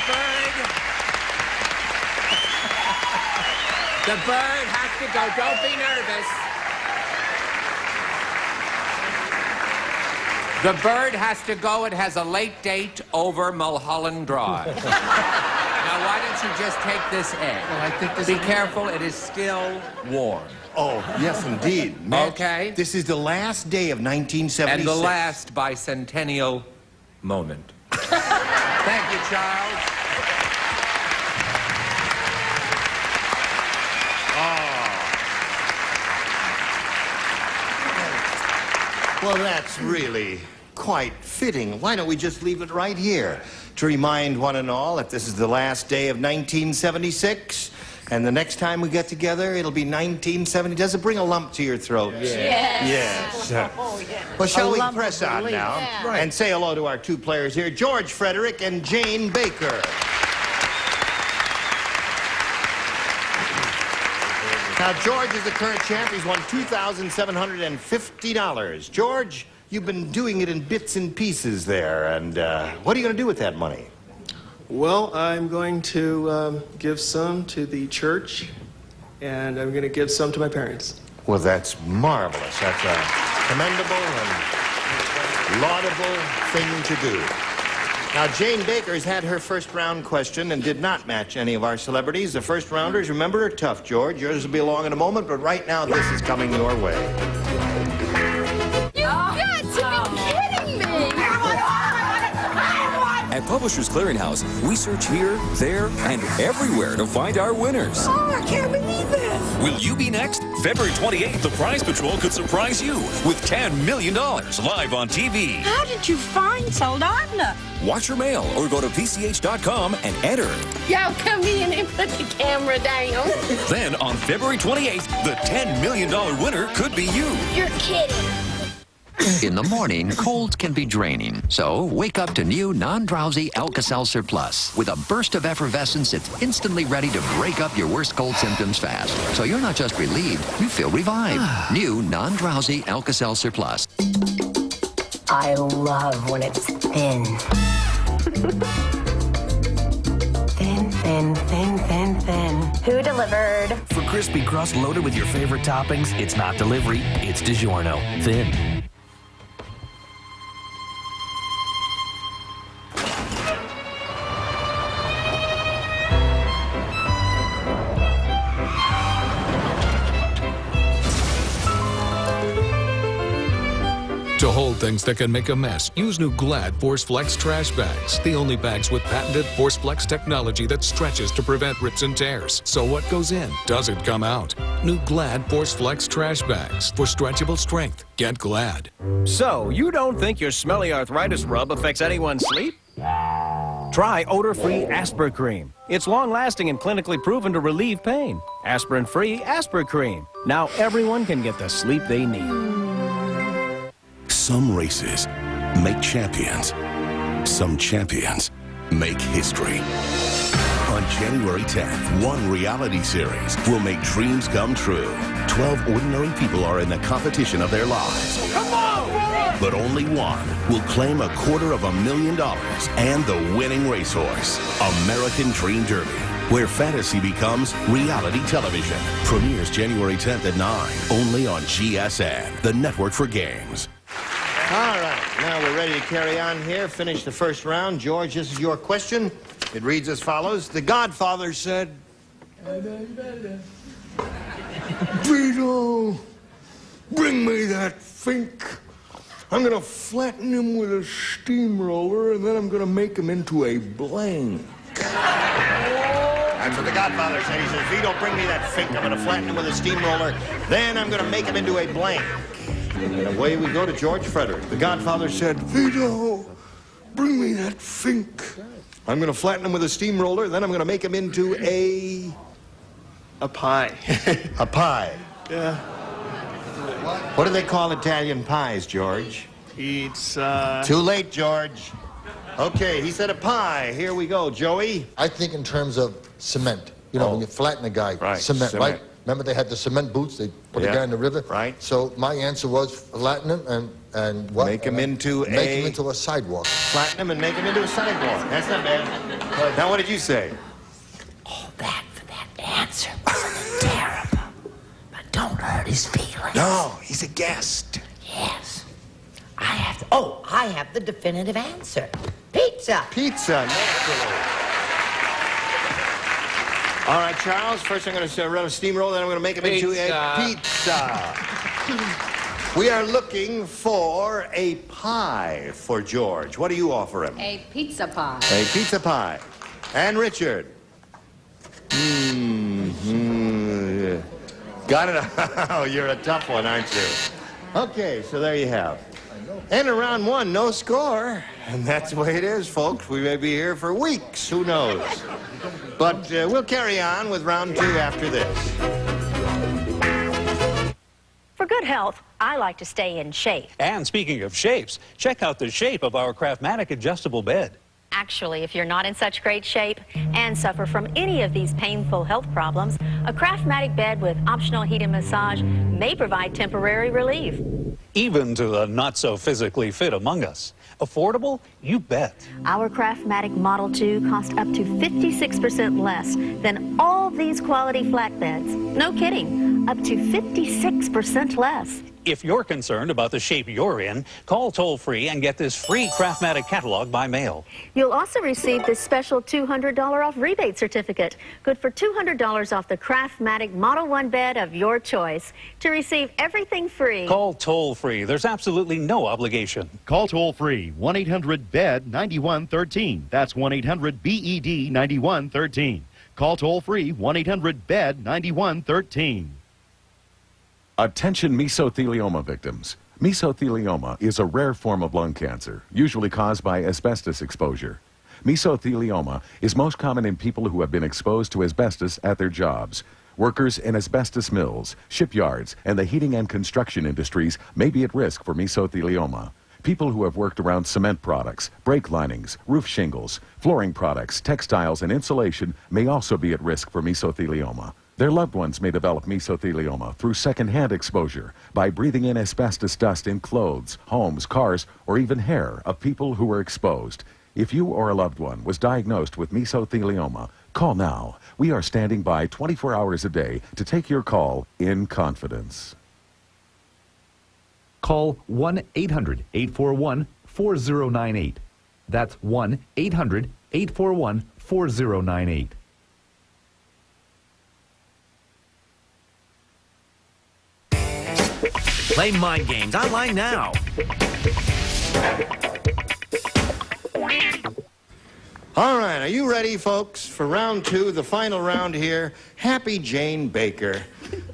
bird has to go. Don't be nervous. The bird has to go. It has a late date over Mulholland Drive. Now, why don't you just take this egg? Well, I think this Be is... careful. It is still warm. Oh, yes, indeed. Match, okay. This is the last day of 1976. And the last bicentennial moment. Thank you, Charles. Well, that's really quite fitting. Why don't we just leave it right here to remind one and all that this is the last day of 1976, and the next time we get together, it'll be 1970. Does it bring a lump to your throat? Yes. Yes. Oh, yeah. Well, shall A we lump press of on relief. now Yeah. and say hello to our two players here, George Frederick and Jane Baker. Now, George is the current champ. He's won $2,750. George, you've been doing it in bits and pieces there, and what are you going to do with that money? Well, I'm going to give some to the church, and I'm going to give some to my parents. Well, that's marvelous. That's a commendable and laudable thing to do. Now, Jane Baker's had her first round question and did not match any of our celebrities. The first rounders, remember, are tough, George. Yours will be along in a moment, but right now this is coming your way. You've got to be kidding me! At Publishers Clearinghouse, we search here, there, and everywhere to find our winners. Oh, I can't believe this! Will you be next? February 28th, the Prize Patrol could surprise you with $10 million live on TV. How did you find Saldana? Watch your mail or go to PCH.com and enter. Y'all come in and put the camera down. Then on February 28th, the $10 million winner could be you. You're kidding. In the morning, colds can be draining. So wake up to new non-drowsy Alka-Seltzer Plus with a burst of effervescence that's instantly ready to break up your worst cold symptoms fast. So you're not just relieved, you feel revived. New non-drowsy Alka-Seltzer Plus. I love when it's thin. Thin, thin, thin, thin, thin. Who delivered? For crispy crust loaded with your favorite toppings, it's not delivery, it's DiGiorno. Thin. To hold things that can make a mess, use new Glad Force Flex trash bags. The only bags with patented Force Flex technology that stretches to prevent rips and tears. So what goes in doesn't come out. New Glad Force Flex trash bags for stretchable strength. Get Glad. So, you don't think your smelly arthritis rub affects anyone's sleep? Try odor-free Aspirin Cream. It's long-lasting and clinically proven to relieve pain. Aspirin-free Aspirin Cream. Now everyone can get the sleep they need. Some races make champions. Some champions make history. On January 10th, one reality series will make dreams come true. 12 ordinary people are in the competition of their lives. Come on! But only one will claim $250,000 and the winning racehorse, American Dream Derby, where fantasy becomes reality television. Premieres January 10th at 9, only on GSN, the network for games. All right, now we're ready to carry on here. Finish the first round. George, this is your question. It reads as follows. The Godfather said, Vito, bring me that Fink. I'm going to flatten him with a steamroller, and then I'm going to make him into a blank. That's what the Godfather said. He says, Vito, bring me that Fink. I'm going to flatten him with a steamroller. Then I'm going to make him into a blank. And away we go to George Frederick. The Godfather said, Vito, bring me that Fink. I'm going to flatten him with a steamroller, then I'm going to make him into a pie. A pie. Yeah. What do they call Italian pies, George? Pizza. Too late, George. Okay, he said a pie. Here we go, Joey. I think in terms of cement. You know, when you flatten a guy, cement, right? Remember they had the cement boots, they put the guy in the river? Right. So my answer was flatten him and what? Make him into a sidewalk. Flatten him and make him into a sidewalk. That's not bad. Now what did you say? Oh, that answer was terrible. But don't hurt his feelings. No, he's a guest. Yes. I have the definitive answer. Pizza. Pizza, naturally. All right, Charles, first I'm going to run a steamroller, then I'm going to make him into a pizza. We are looking for a pie for George. What do you offer him? A pizza pie. A pizza pie. And Richard? Got it? Oh, you're a tough one, aren't you? Okay, so there you have. And in round one, no score. And that's the way it is, folks. We may be here for weeks. Who knows? But we'll carry on with round two after this. For good health, I like to stay in shape. And speaking of shapes, check out the shape of our Craftmatic adjustable bed. Actually, if you're not in such great shape and suffer from any of these painful health problems, a Craftmatic bed with optional heat and massage may provide temporary relief. Even to the not-so-physically fit among us. Affordable? You bet. Our Craftmatic Model 2 cost up to 56% less than all these quality flatbeds. No kidding, up to 56% less. If you're concerned about the shape you're in, call toll-free and get this free Craftmatic catalog by mail. You'll also receive this special $200 off rebate certificate, good for $200 off the Craftmatic Model 1 bed of your choice. To receive everything free, Call toll-free. There's absolutely no obligation. Call toll-free, 1-800-BED-9113. That's 1-800-BED-9113. Call toll-free, 1-800-BED-9113. Attention mesothelioma victims. Mesothelioma is a rare form of lung cancer, usually caused by asbestos exposure. Mesothelioma is most common in people who have been exposed to asbestos at their jobs. Workers in asbestos mills, shipyards, and the heating and construction industries may be at risk for mesothelioma. People who have worked around cement products, brake linings, roof shingles, flooring products, textiles, and insulation may also be at risk for mesothelioma. Their loved ones may develop mesothelioma through secondhand exposure by breathing in asbestos dust in clothes, homes, cars, or even hair of people who were exposed. If you or a loved one was diagnosed with mesothelioma, call now. We are standing by 24 hours a day to take your call in confidence. Call 1-800-841-4098. That's 1-800-841-4098. Play mind games online now. All right, are you ready, folks, for round 2, the final round here? Happy Jane Baker.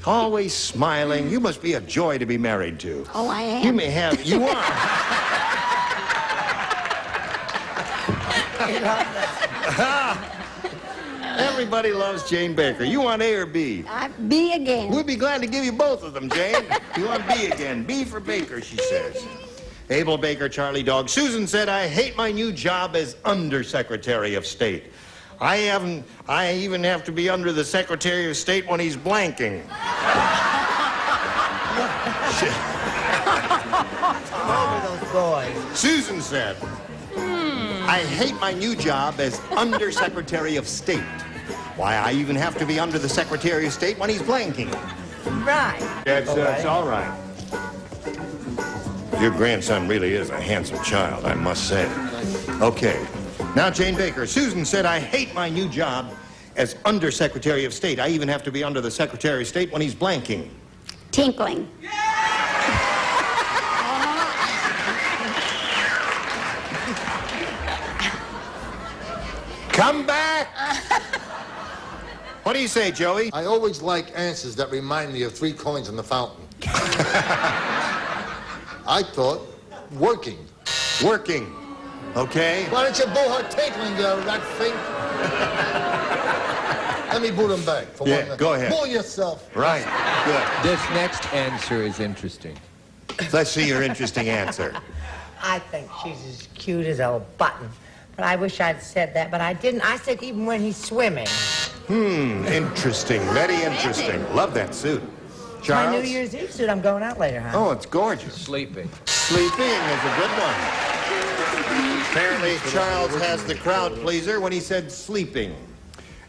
Always smiling. You must be a joy to be married to. Oh, I am. You may have... You are. Everybody loves Jane Baker. You want A or B? B again. We'd be glad to give you both of them, Jane. You want B again. B for Baker, she says. Abel Baker, Charlie Dog. Susan said, I hate my new job as Undersecretary of State. I even have to be under the Secretary of State when he's blanking. Over those boys. Susan said, I hate my new job as Undersecretary of State. Why, I even have to be under the Secretary of State when he's blanking. Right. That's all right. Your grandson really is a handsome child, I must say. Okay. Now, Jane Baker. Susan said, I hate my new job as Undersecretary of State. I even have to be under the Secretary of State when he's blanking. Tinkling. Come back! What do you say, Joey? I always like answers that remind me of 3 coins in the fountain. I thought working. Working. Okay. Why don't you boo her tinkling, you rat fink? Let me boot him back for 1 minute. Go ahead. Boo yourself. Right. Good. This next answer is interesting. Let's see your interesting answer. I think she's as cute as a button. But I wish I'd said that, but I didn't. I said even when he's swimming. Interesting. Very interesting. Love that suit. Charles? My New Year's Eve suit. I'm going out later, huh? Oh, it's gorgeous. Sleeping. Sleeping is a good one. Apparently, Charles has the crowd pleaser when he said sleeping.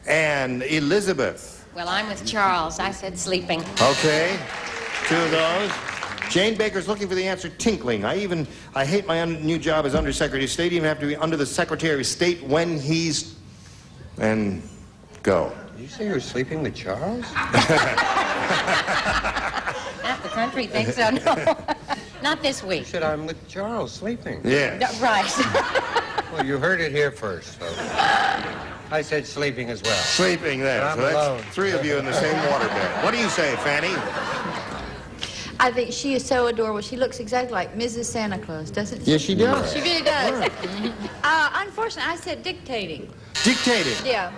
And Elizabeth. Well, I'm with Charles. I said sleeping. Okay. 2 of those. Jane Baker's looking for the answer, tinkling. I hate my new job as Undersecretary of State. I even have to be under the Secretary of State when he's... And go. Did you say you were sleeping with Charles? Half the country thinks so. No, not this week. You said I'm with Charles sleeping. Yeah. Right. Well, you heard it here first, folks. I said sleeping as well. Sleeping there. I'm So that's alone. 3 of you in the same waterbed. What do you say, Fanny? I think she is so adorable. She looks exactly like Mrs. Santa Claus, doesn't she? Yes, she does. She really does. Unfortunately, I said dictating. Dictating. Yeah.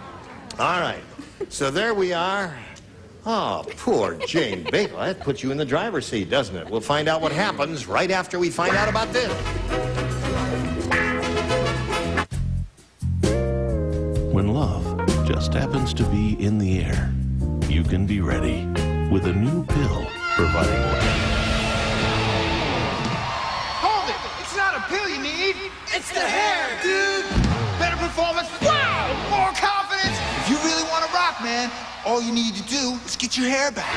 All right. So there we are. Oh, poor Jane Baker. That puts you in the driver's seat, doesn't it? We'll find out what happens right after we find out about this. When love just happens to be in the air, you can be ready with a new pill providing life. Hold it! It's not a pill you need. It's the hair, dude. Better performance. Wow! More confidence. If you really want to rock, man, all you need to do is get your hair back.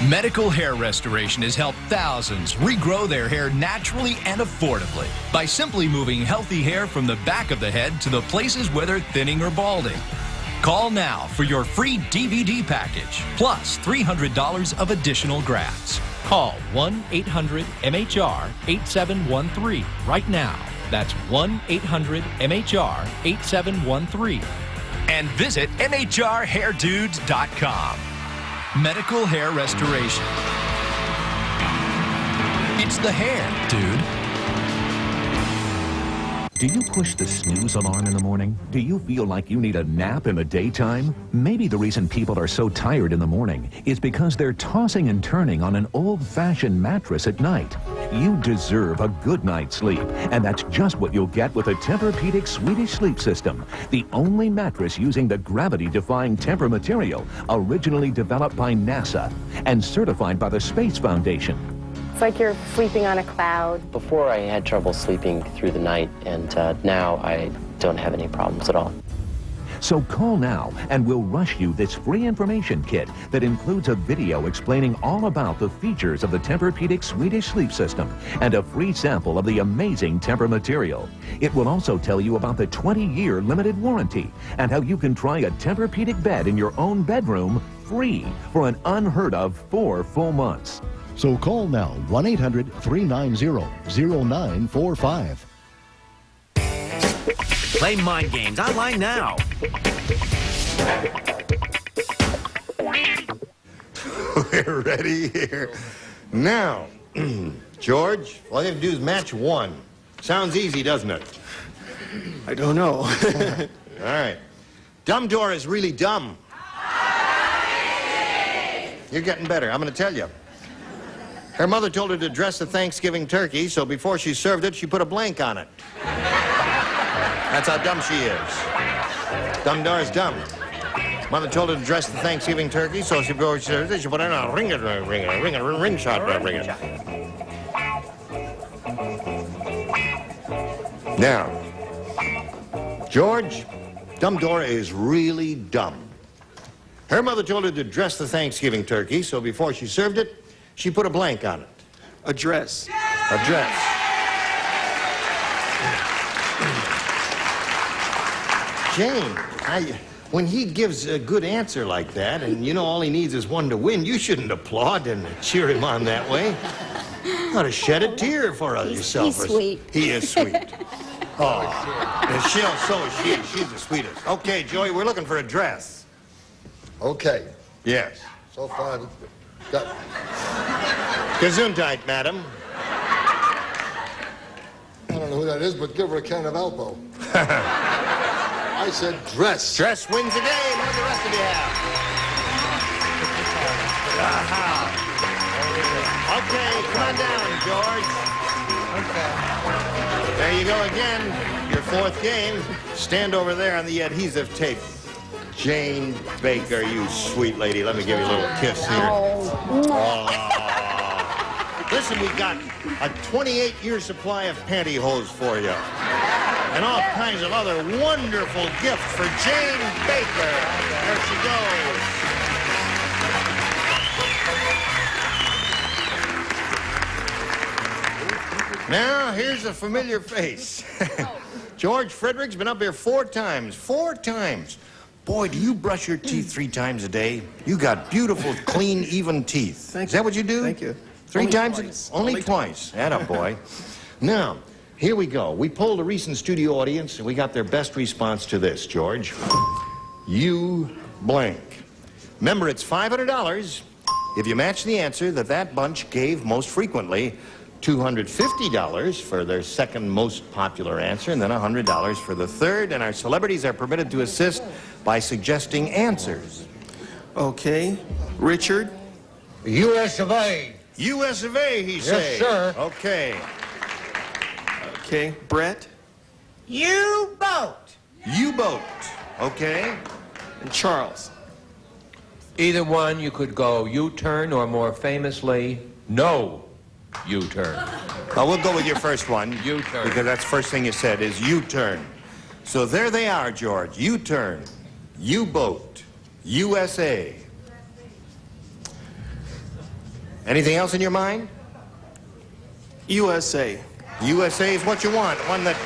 Medical hair restoration has helped thousands regrow their hair naturally and affordably by simply moving healthy hair from the back of the head to the places where they're thinning or balding. Call now for your free DVD package, plus $300 of additional grafts. Call 1-800-MHR-8713 right now. That's 1-800-MHR-8713. And visit MHRHairDudes.com. Medical hair restoration. It's the hair, dude. Do you push the snooze alarm in the morning? Do you feel like you need a nap in the daytime? Maybe the reason people are so tired in the morning is because they're tossing and turning on an old-fashioned mattress at night. You deserve a good night's sleep, and that's just what you'll get with a Tempur-Pedic Swedish Sleep System, the only mattress using the gravity-defying Tempur material originally developed by NASA and certified by the Space Foundation. It's like you're sleeping on a cloud. Before I had trouble sleeping through the night, and now I don't have any problems at all. So call now and we'll rush you this free information kit that includes a video explaining all about the features of the Tempur-Pedic Swedish Sleep System and a free sample of the amazing Tempur material. It will also tell you about the 20-year limited warranty and how you can try a Tempur-Pedic bed in your own bedroom free for an unheard of 4 full months. So call now, 1-800-390-0945. Play mind games online now. We're ready here. Now, George, all you have to do is match one. Sounds easy, doesn't it? I don't know. All right. Dumb door is really dumb. You're getting better. I'm going to tell you. Her mother told her to dress the Thanksgiving turkey, so before she served it, she put a blank on it. That's how dumb she is. Dumb door is dumb. Mother told her to dress the Thanksgiving turkey, so before she served it, she put it on a ring shot. Now, George, dumb Dora is really dumb. Her mother told her to dress the Thanksgiving turkey, so before she served it, she put a blank on it. A dress. A dress. Jane, when he gives a good answer like that, and you know all he needs is one to win, you shouldn't applaud and cheer him on that way. You ought to shed a tear for yourself. He's sweet. He is sweet. Oh, and so is she. She's the sweetest. Okay, Joey, we're looking for a dress. Okay. Yes. So far, got... Gesundheit, madam. I don't know who that is, but give her a can of elbow. I said dress. Dress wins the game. What do the rest of you have? Okay, come on down, George. Okay. There you go again. Your fourth game. Stand over there on the adhesive tape. Jane Baker, you sweet lady. Let me give you a little kiss here. Oh. Listen, we've got a 28-year supply of pantyhose for you. And all kinds of other wonderful gifts for Jane Baker. There she goes. Now, here's a familiar face. George Frederick's been up here 4 times. 4 times. Boy, do you brush your teeth 3 times a day? You got beautiful, clean, even teeth. Is that what you do? Thank you. 3 Only times? twice. Only twice. Atta boy. Now, here we go. We polled a recent studio audience, and we got their best response to this, George. You blank. Remember, it's $500 if you match the answer that bunch gave most frequently. $250 for their second most popular answer, and then $100 for the third. And our celebrities are permitted to assist by suggesting answers. Okay. Richard? U.S. of A. U.S. of A, he says. Yes, sir. Okay. Okay. Brett? U-boat. U-boat. Okay. And Charles? Either one, you could go U-turn, or more famously, no U-turn. Well, we'll go with your first one. U-turn. Because that's the first thing you said is U-turn. So there they are, George. U-turn, U-boat, USA. Anything else in your mind? USA. USA is what you want. One that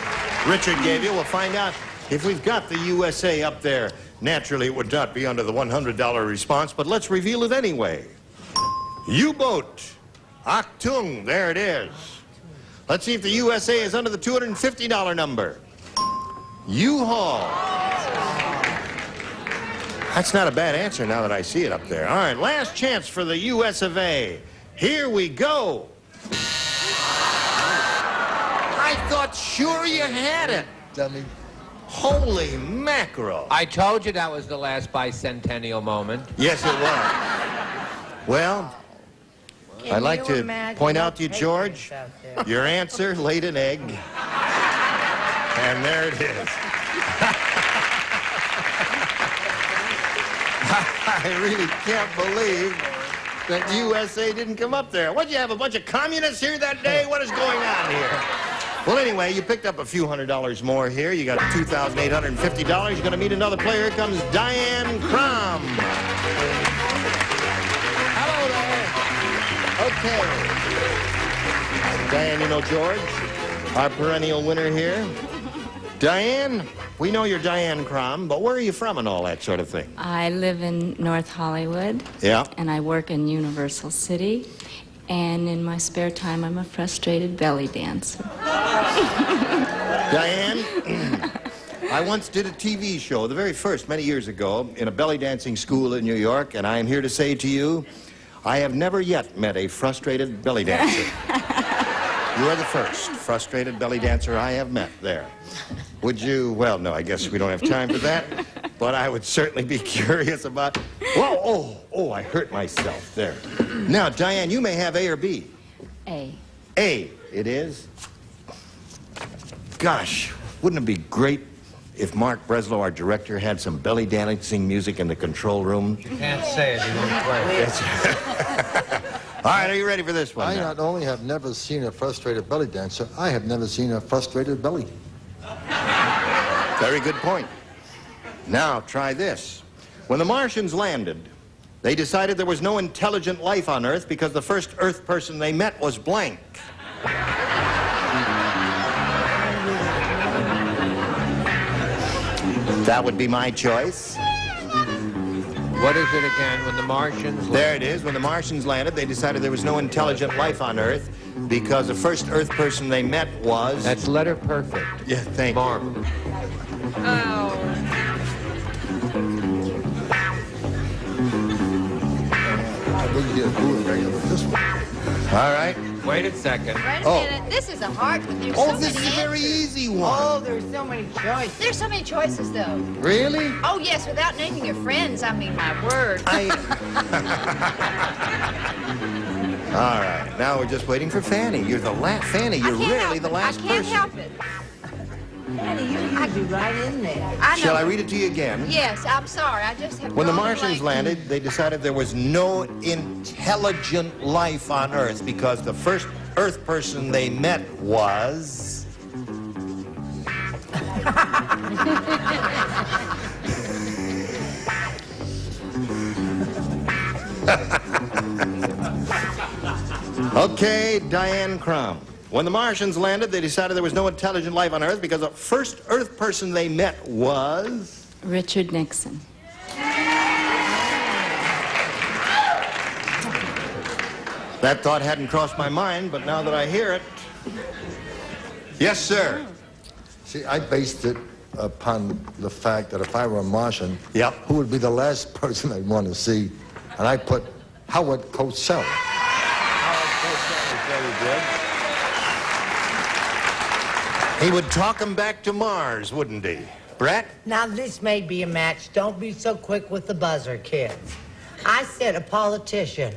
Richard gave you. We'll find out if we've got the USA up there. Naturally, it would not be under the $100 response, but let's reveal it anyway. U-boat. Achtung, there it is. Let's see if the USA is under the $250 number. U-Haul. That's not a bad answer now that I see it up there. All right, last chance for the US of A. Here we go. I thought sure you had it. Dummy. Holy mackerel. I told you that was the last bicentennial moment. Yes, it was. Well, I'd like to point out to you, George, your answer laid an egg. And there it is. I really can't believe that USA didn't come up there. What'd you have, a bunch of communists here that day? What is going on here? Well, anyway, you picked up a few $100 more here. You got $2,850. You're going to meet another player. Here comes Diane Crum. Okay. Diane, you know George, our perennial winner here. Diane, we know you're Diane Crum, but where are you from and all that sort of thing? I live in North Hollywood. Yeah. And I work in Universal City. And in my spare time, I'm a frustrated belly dancer. Diane, I once did a TV show, the very first, many years ago, in a belly dancing school in New York, and I am here to say to you, I have never yet met a frustrated belly dancer. You are the first frustrated belly dancer I have met there. Would you, well, no, I guess we don't have time for that, but I would certainly be curious about, whoa, oh, I hurt myself there. Now, Diane, you may have A or B. A. A, it is. Gosh, wouldn't it be great if Mark Breslow, our director, had some belly dancing music in the control room? You can't say it, you won't play it. All right, are you ready for this one? I not only have never seen a frustrated belly dancer, I have never seen a frustrated belly. Very good point. Now, try this. When the Martians landed, they decided there was no intelligent life on Earth because the first Earth person they met was blank. That would be my choice. What is it again? When the Martians landed? There it is. When the Martians landed, they decided there was no intelligent life on Earth because the first Earth person they met was... That's letter perfect. Yeah, thank you. Oh. I really get a good regular with this one. All right. Wait a second. Wait a minute. This is a hard one. There's so this many is a very answers. easy one. Oh, there's so many choices. There's so many choices, though. Really? Oh, yes, without naming your friends, I mean, my word. All right. Now we're just waiting for Fanny. You're the last. Fanny, you're really the last person. I can't help it. Fanny, you need to be right in there. I know. Shall I read it to you again? Yes, I'm sorry. I just have When the drawn a Martians blank. landed, they decided there was no intelligent life on Earth because the first Earth person they met was... Okay, Diane Crum. When the Martians landed, they decided there was no intelligent life on Earth because the first Earth person they met was... Richard Nixon. That thought hadn't crossed my mind, but now that I hear it... Yes, sir. See, I based it upon the fact that if I were a Martian, yep, who would be the last person I'd want to see? And I put Howard Cosell. He would talk him back to Mars, wouldn't he? Brett? Now, this may be a match. Don't be so quick with the buzzer, kids. I said a politician.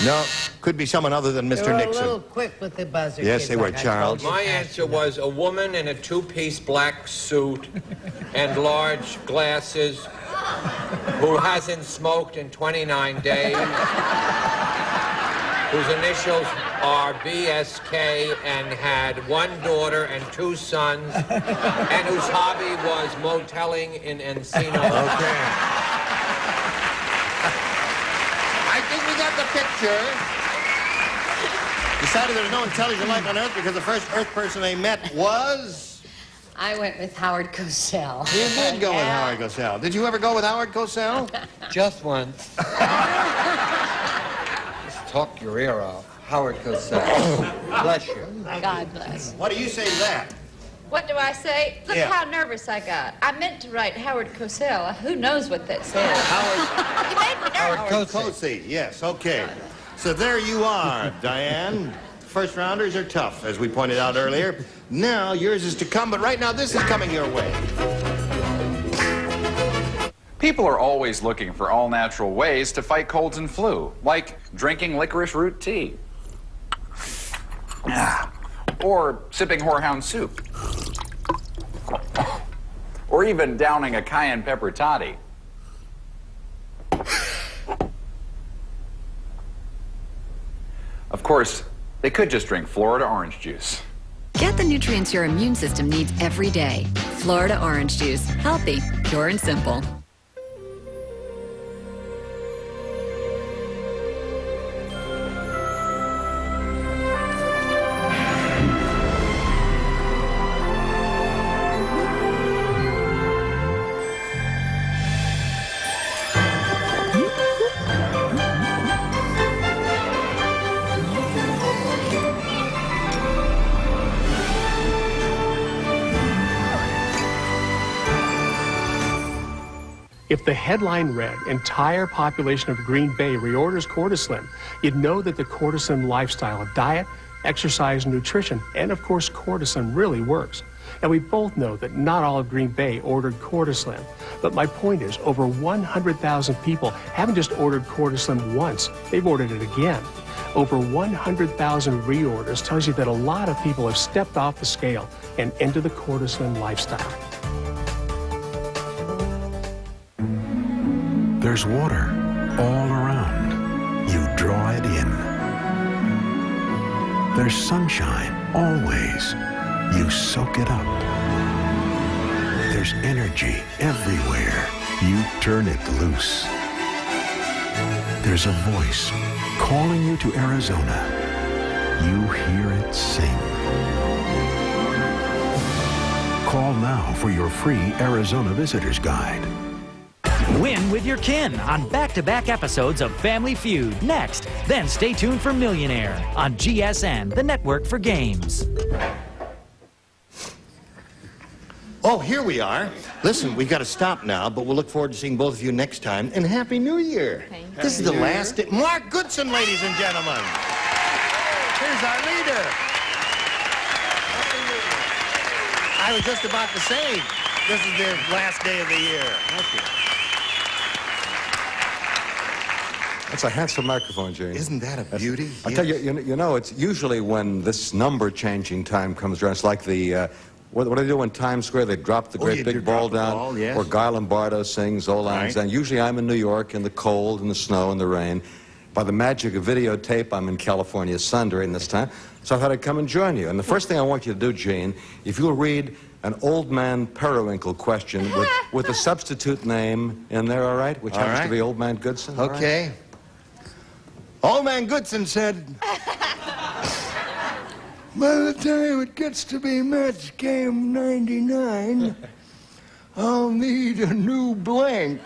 No, could be someone other than Mr. They were Nixon. a little quick with the buzzer, Yes, kids, they were, like I Charles. told you. My answer was a woman in a two-piece black suit and large glasses who hasn't smoked in 29 days, whose initials are BSK and had one daughter and two sons, and whose hobby was motelling in Encino. Okay. I think we got the picture. Decided there was no intelligent life on Earth because the first Earth person they met was... I went with Howard Cosell. You did go with Howard Cosell. Did you ever go with Howard Cosell? Just once. Just talk your ear off. Howard Cosell. Bless you. God bless. What do you say to that? What do I say? Look Yeah. how nervous I got. I meant to write Howard Cosell. Who knows what that says? You made me nervous. Howard Cosell, yes, okay. So there you are, Diane. First rounders are tough, as we pointed out earlier. Now, yours is to come, but right now, this is coming your way. People are always looking for all-natural ways to fight colds and flu, like drinking licorice root tea. Or sipping horehound soup. Or even downing a cayenne pepper toddy. Of course, they could just drink Florida orange juice. Get the nutrients your immune system needs every day. Florida orange juice. Healthy, pure and simple. If the headline read, entire population of Green Bay reorders Cortislim, you'd know that the Cortislim lifestyle of diet, exercise, and nutrition, and of course Cortislim really works. And we both know that not all of Green Bay ordered Cortislim. But my point is, over 100,000 people haven't just ordered Cortislim once, they've ordered it again. Over 100,000 reorders tells you that a lot of people have stepped off the scale and into the Cortislim lifestyle. There's water all around. You draw it in. There's sunshine always. You soak it up. There's energy everywhere. You turn it loose. There's a voice calling you to Arizona. You hear it sing. Call now for your free Arizona Visitor's Guide. Win with your kin on back-to-back episodes of Family Feud next. Then stay tuned for Millionaire on GSN, the network for games. Oh, here we are. Listen, we've got to stop now, but we'll look forward to seeing both of you next time. And Happy New Year. This is the last day. Mark Goodson, ladies and gentlemen. Here's our leader. I was just about to say, this is the last day of the year. Okay. That's a handsome microphone, Gene. Isn't that a beauty? I tell you, you know, it's usually when this number-changing time comes around, it's like the, what do they do in Times Square? They drop the great big ball down, ball, yes. or Guy Lombardo sings Old Lang Syne. Usually I'm in New York in the cold and the snow and the rain. By the magic of videotape, I'm in California's sun during this time, so I thought I'd come and join you. And the first thing I want you to do, Gene, if you'll read an Old Man Periwinkle question with a substitute name in there, all right? Which happens to be Old Man Goodson. Okay. Right? Old Man Goodson said, by the time it gets to be match game 99, I'll need a new blank.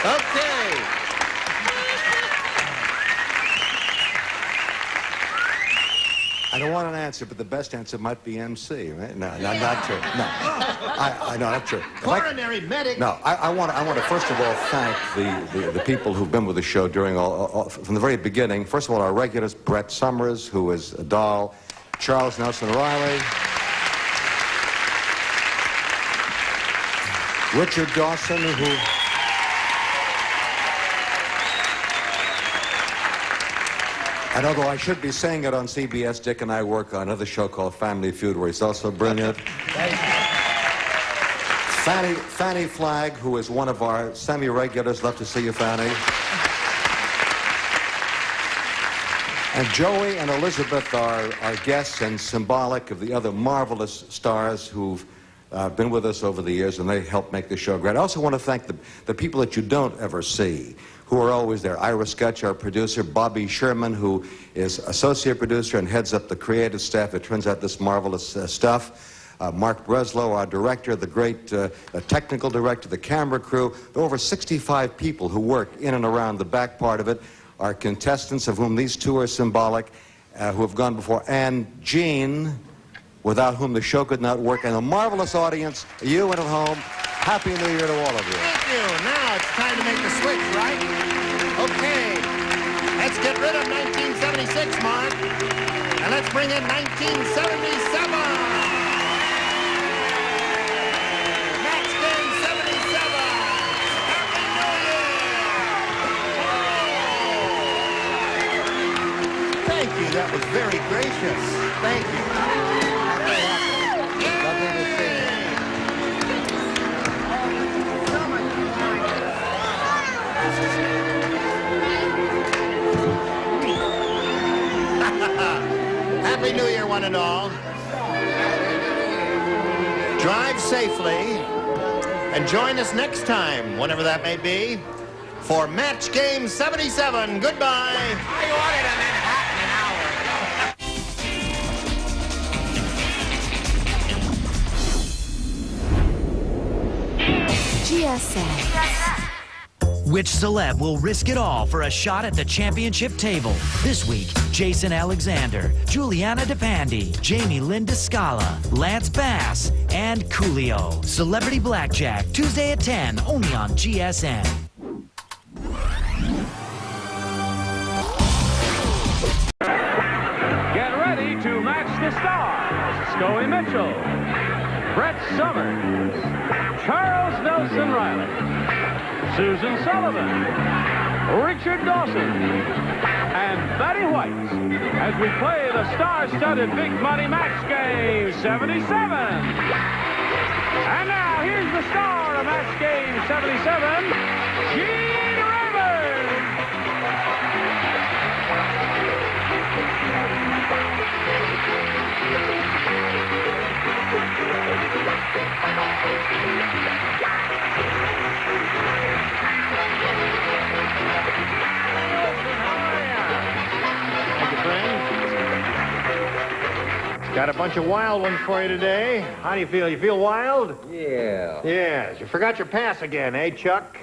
Okay. I don't want an answer, but the best answer might be MC, right? No, not true. No, I know, not true. Coronary medic. No, I want to first of all thank the people who've been with the show during from the very beginning. First of all, our regulars, Brett Summers, who is a doll, Charles Nelson Reilly, Richard Dawson, who. And although I should be saying it on CBS, Dick and I work on another show called Family Feud, where he's also brilliant. Fanny Flagg, who is one of our semi-regulars. Love to see you, Fanny. And Joey and Elizabeth are guests and symbolic of the other marvelous stars who've been with us over the years, and they help make the show great. I also want to thank the people that you don't ever see, who are always there. Ira Sketch, our producer, Bobby Sherman, who is associate producer and heads up the creative staff that turns out this marvelous stuff. Mark Breslow, our director, the great technical director, the camera crew. There are over 65 people who work in and around the back part of it. Our contestants, of whom these two are symbolic, who have gone before, and Gene, without whom the show could not work, and a marvelous audience, you and at home. Happy New Year to all of you. Thank you. Now it's time to make the switch, right? Okay. Let's get rid of 1976, Mark. And let's bring in 1977. Match game 77. Happy New Year. Thank you. That was very gracious. Thank you. Lovely to see you. Happy New Year, one and all. Drive safely and join us next time, whenever that may be, for Match Game 77. Goodbye. I ordered a Manhattan in an hour. GSN. Which celeb will risk it all for a shot at the championship table? This week, Jason Alexander, Juliana DePandy, Jamie Lynn Scala, Lance Bass, and Coolio. Celebrity Blackjack, Tuesday at 10, only on GSN. Get ready to match the stars. Scully Mitchell, Brett Summers, Charles Nelson Reilly, Susan Sullivan, Richard Dawson, and Betty White as we play the star-studded Big Money Match Game 77. And now, here's the star of Match Game 77, Gene Rayburn. Thank you, friend. Got a bunch of wild ones for you today. How do you feel? You feel wild? Yeah. Yes. You forgot your pass again, eh, Chuck?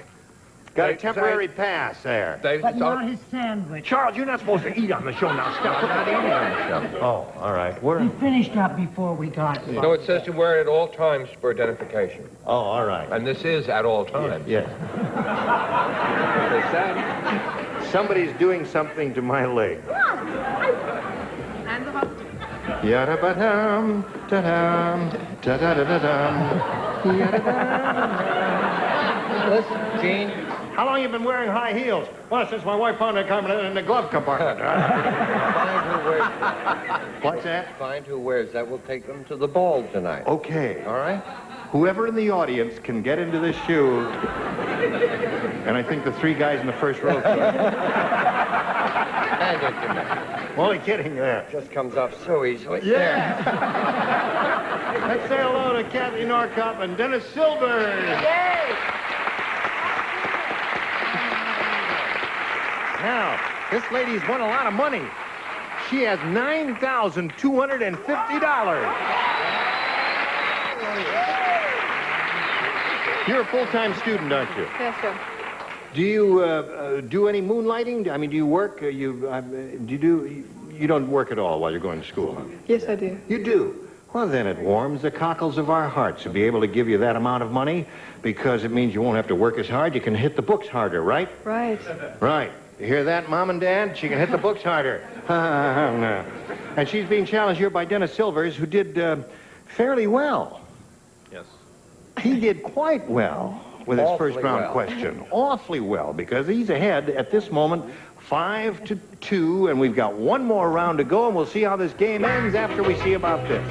Got a temporary pass there. But not his sandwich. Charles, you're not supposed to eat on the show now. Stop. I'm not eating on the show. Oh, all right. He finished up before we got here. No, it says to wear it at all times for identification. Oh, all right. And this is at all times. Yes. Somebody's doing something to my leg. And the hospital. Yada-ba-dum, da-dum, da-da-da-da-dum, yada-da-da-dum. Listen, Gene. How long you been wearing high heels? Well, since my wife found it coming in the glove compartment. Find who wears What's that? Find who wears that. We'll take them to the ball tonight. Okay. All right? Whoever in the audience can get into this shoe, and I think the three guys in the first row could. Hand it to me. Only kidding there. Just comes off so easily. Yeah. Let's say hello to Kathy Norcup and Dennis Silvers. Yay! Now, this lady's won a lot of money. She has $9,250. You're a full-time student, aren't you? Yes, sir. Do you do any moonlighting? I mean, do you work? You don't work at all while you're going to school, huh? Yes, I do. You do? Well, then it warms the cockles of our hearts to be able to give you that amount of money because it means you won't have to work as hard. You can hit the books harder, right? Right. Right. You hear that, Mom and Dad? She can hit the books harder. And she's being challenged here by Dennis Silvers, who did fairly well. Yes. He did quite well with his first round question. Awfully well, because he's ahead at this moment 5-2, and we've got one more round to go, and we'll see how this game ends after we see about this.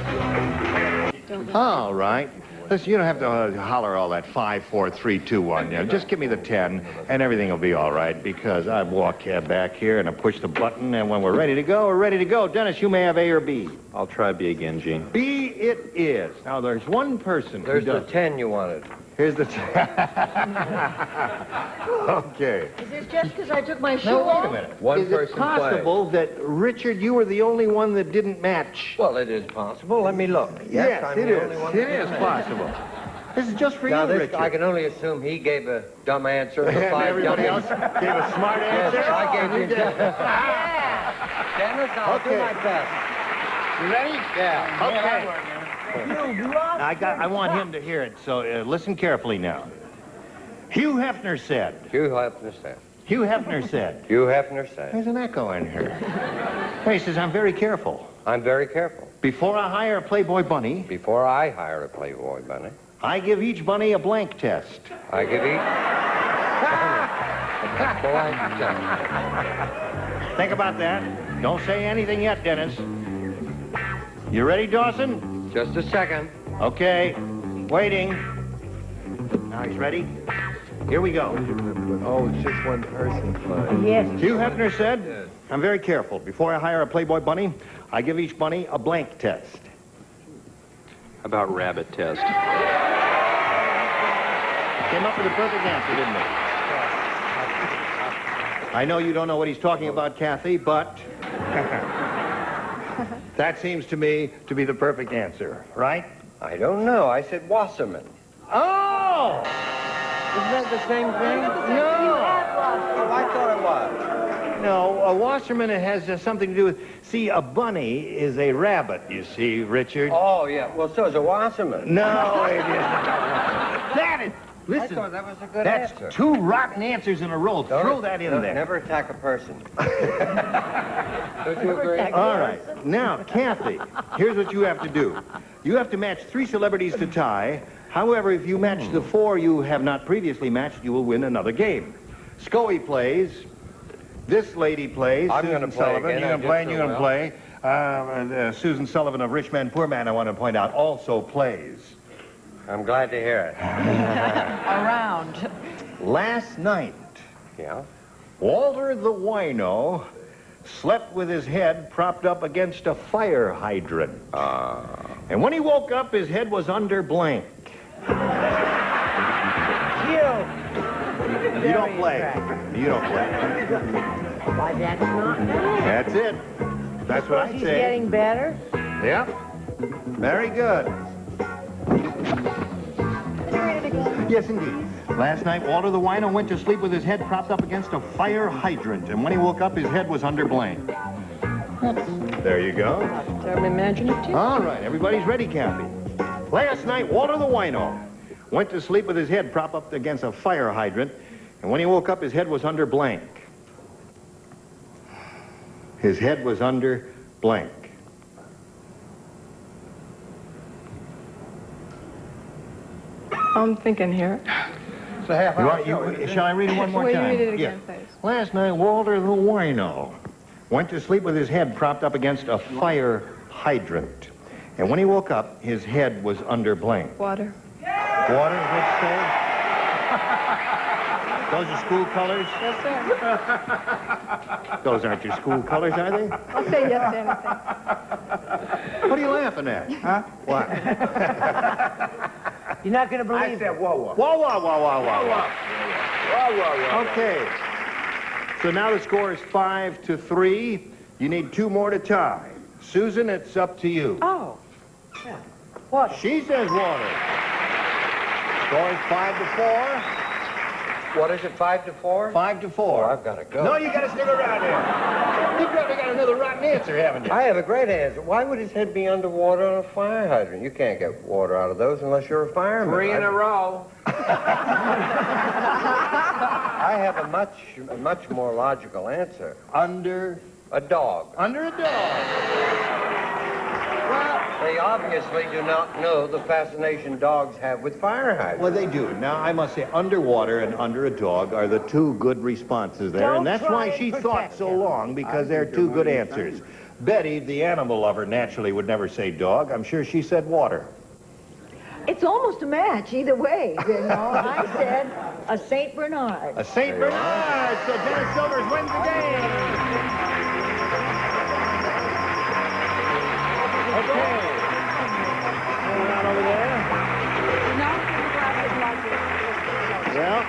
All right. Listen, you don't have to holler all that 5, 4, 3, 2, 1. You know, just give me the 10, and everything will be all right, because I walk back here, and I push the button, and when we're ready to go, we're ready to go. Dennis, you may have A or B. I'll try B again, Gene. B it is. Now, there's one person There's who the does... 10 you wanted. Here's the... Okay. Is this just because I took my shoe Now, off? wait a minute. One is person it possible that, Richard, you were the only one that didn't match? Well, it is possible. Let me look. Yes, I'm it the is. only one It that is did possible. This is just for Now, you, this, Richard. I can only assume he gave a dumb answer. And The 5 everybody dummies. else gave a smart answer? Yes, I gave you... Dennis, I'll do Okay. my best. You ready? Yeah. Okay. I want him to hear it, so listen carefully now. Hugh Hefner said. Hugh Hefner said. Hugh Hefner said. Hugh Hefner said. There's an echo in here. He says, I'm very careful. I'm very careful. Before I hire a Playboy bunny, Before I hire a Playboy bunny, I give each bunny a blank test. I give each... blank test. Think about that. Don't say anything yet, Dennis. You ready, Dawson? Just a second. Okay. Waiting. Now he's ready. Here we go. Oh, it's just one person. Fine. Yes. Hugh Hefner said, I'm very careful. Before I hire a Playboy bunny, I give each bunny a blank test. How about rabbit test? Came up with a perfect answer, didn't he? I know you don't know what he's talking about, Kathy, but that seems to me to be the perfect answer, right? I don't know. I said Wasserman. Oh! that the same thing? No. Oh, I thought it was. No, a wasserman has something to do with... See, a bunny is a rabbit, you see, Richard. Oh, yeah. Well, so is a wasserman. No, it isn't. That is... Listen, I thought that was a good answer. that's 2 rotten answers in a row. Throw that in there. Never attack a person. Don't you agree? All right. Now, Kathy, here's what you have to do. You have to match 3 celebrities to tie. However, if you match the 4 you have not previously matched, you will win another game. Scoey plays. This lady plays. I'm going to play Sullivan. again. You're going to play, and you're going to play. Susan Sullivan of Rich Man, Poor Man, I want to point out, also plays. I'm glad to hear it. Around. Last night, Walter the wino slept with his head propped up against a fire hydrant. And when he woke up, his head was under blank. You don't play. You don't play. Why, that's not That's it. That's what I He's say. getting better? Yep. Very good. Yes, indeed. Last night, Walter the wino went to sleep with his head propped up against a fire hydrant, and when he woke up, his head was under blank. There you go. I'm imaginative. All right, everybody's ready, Kathy. Last night, Walter the wino went to sleep with his head propped up against a fire hydrant, and when he woke up, his head was under blank. His head was under blank. I'm thinking here. It's a half hour show. Shall I read it one more time? Read it again, please. Last night, Walter the wino went to sleep with his head propped up against a fire hydrant. And when he woke up, his head was under blank. Water. Water, which say? Those are school colors? Yes, sir. Those aren't your school colors, are they? I'll say yes to anything. What are you laughing at? Huh? What? You're not going to believe I said whoa, whoa. Whoa, whoa, whoa, whoa, whoa. Whoa, whoa, whoa. Okay. So now the score is 5-3. You need 2 more to tie. Susan, it's up to you. Oh. Yeah. What? She says water. Score is 5-4. What is it, 5-4? 5-4. Oh, I've got to go. No, you got to stick around here. You've probably got another rotten answer, haven't you? I have a great answer. Why would his head be underwater on a fire hydrant? You can't get water out of those unless you're a fireman. 3 in a row. I have a much more logical answer. Under a dog. Under a dog. Well, they obviously do not know the fascination dogs have with fire hydrants. Well, they do. Now, I must say, underwater and under a dog are the 2 good responses there, and that's why she thought so long, because they're 2 good answers. Betty, the animal lover, naturally would never say dog. I'm sure she said water. It's almost a match either way, you know. I said a St. Bernard. A St. Bernard! So Dennis Silvers wins the game! Okay. Hold on over there. Well,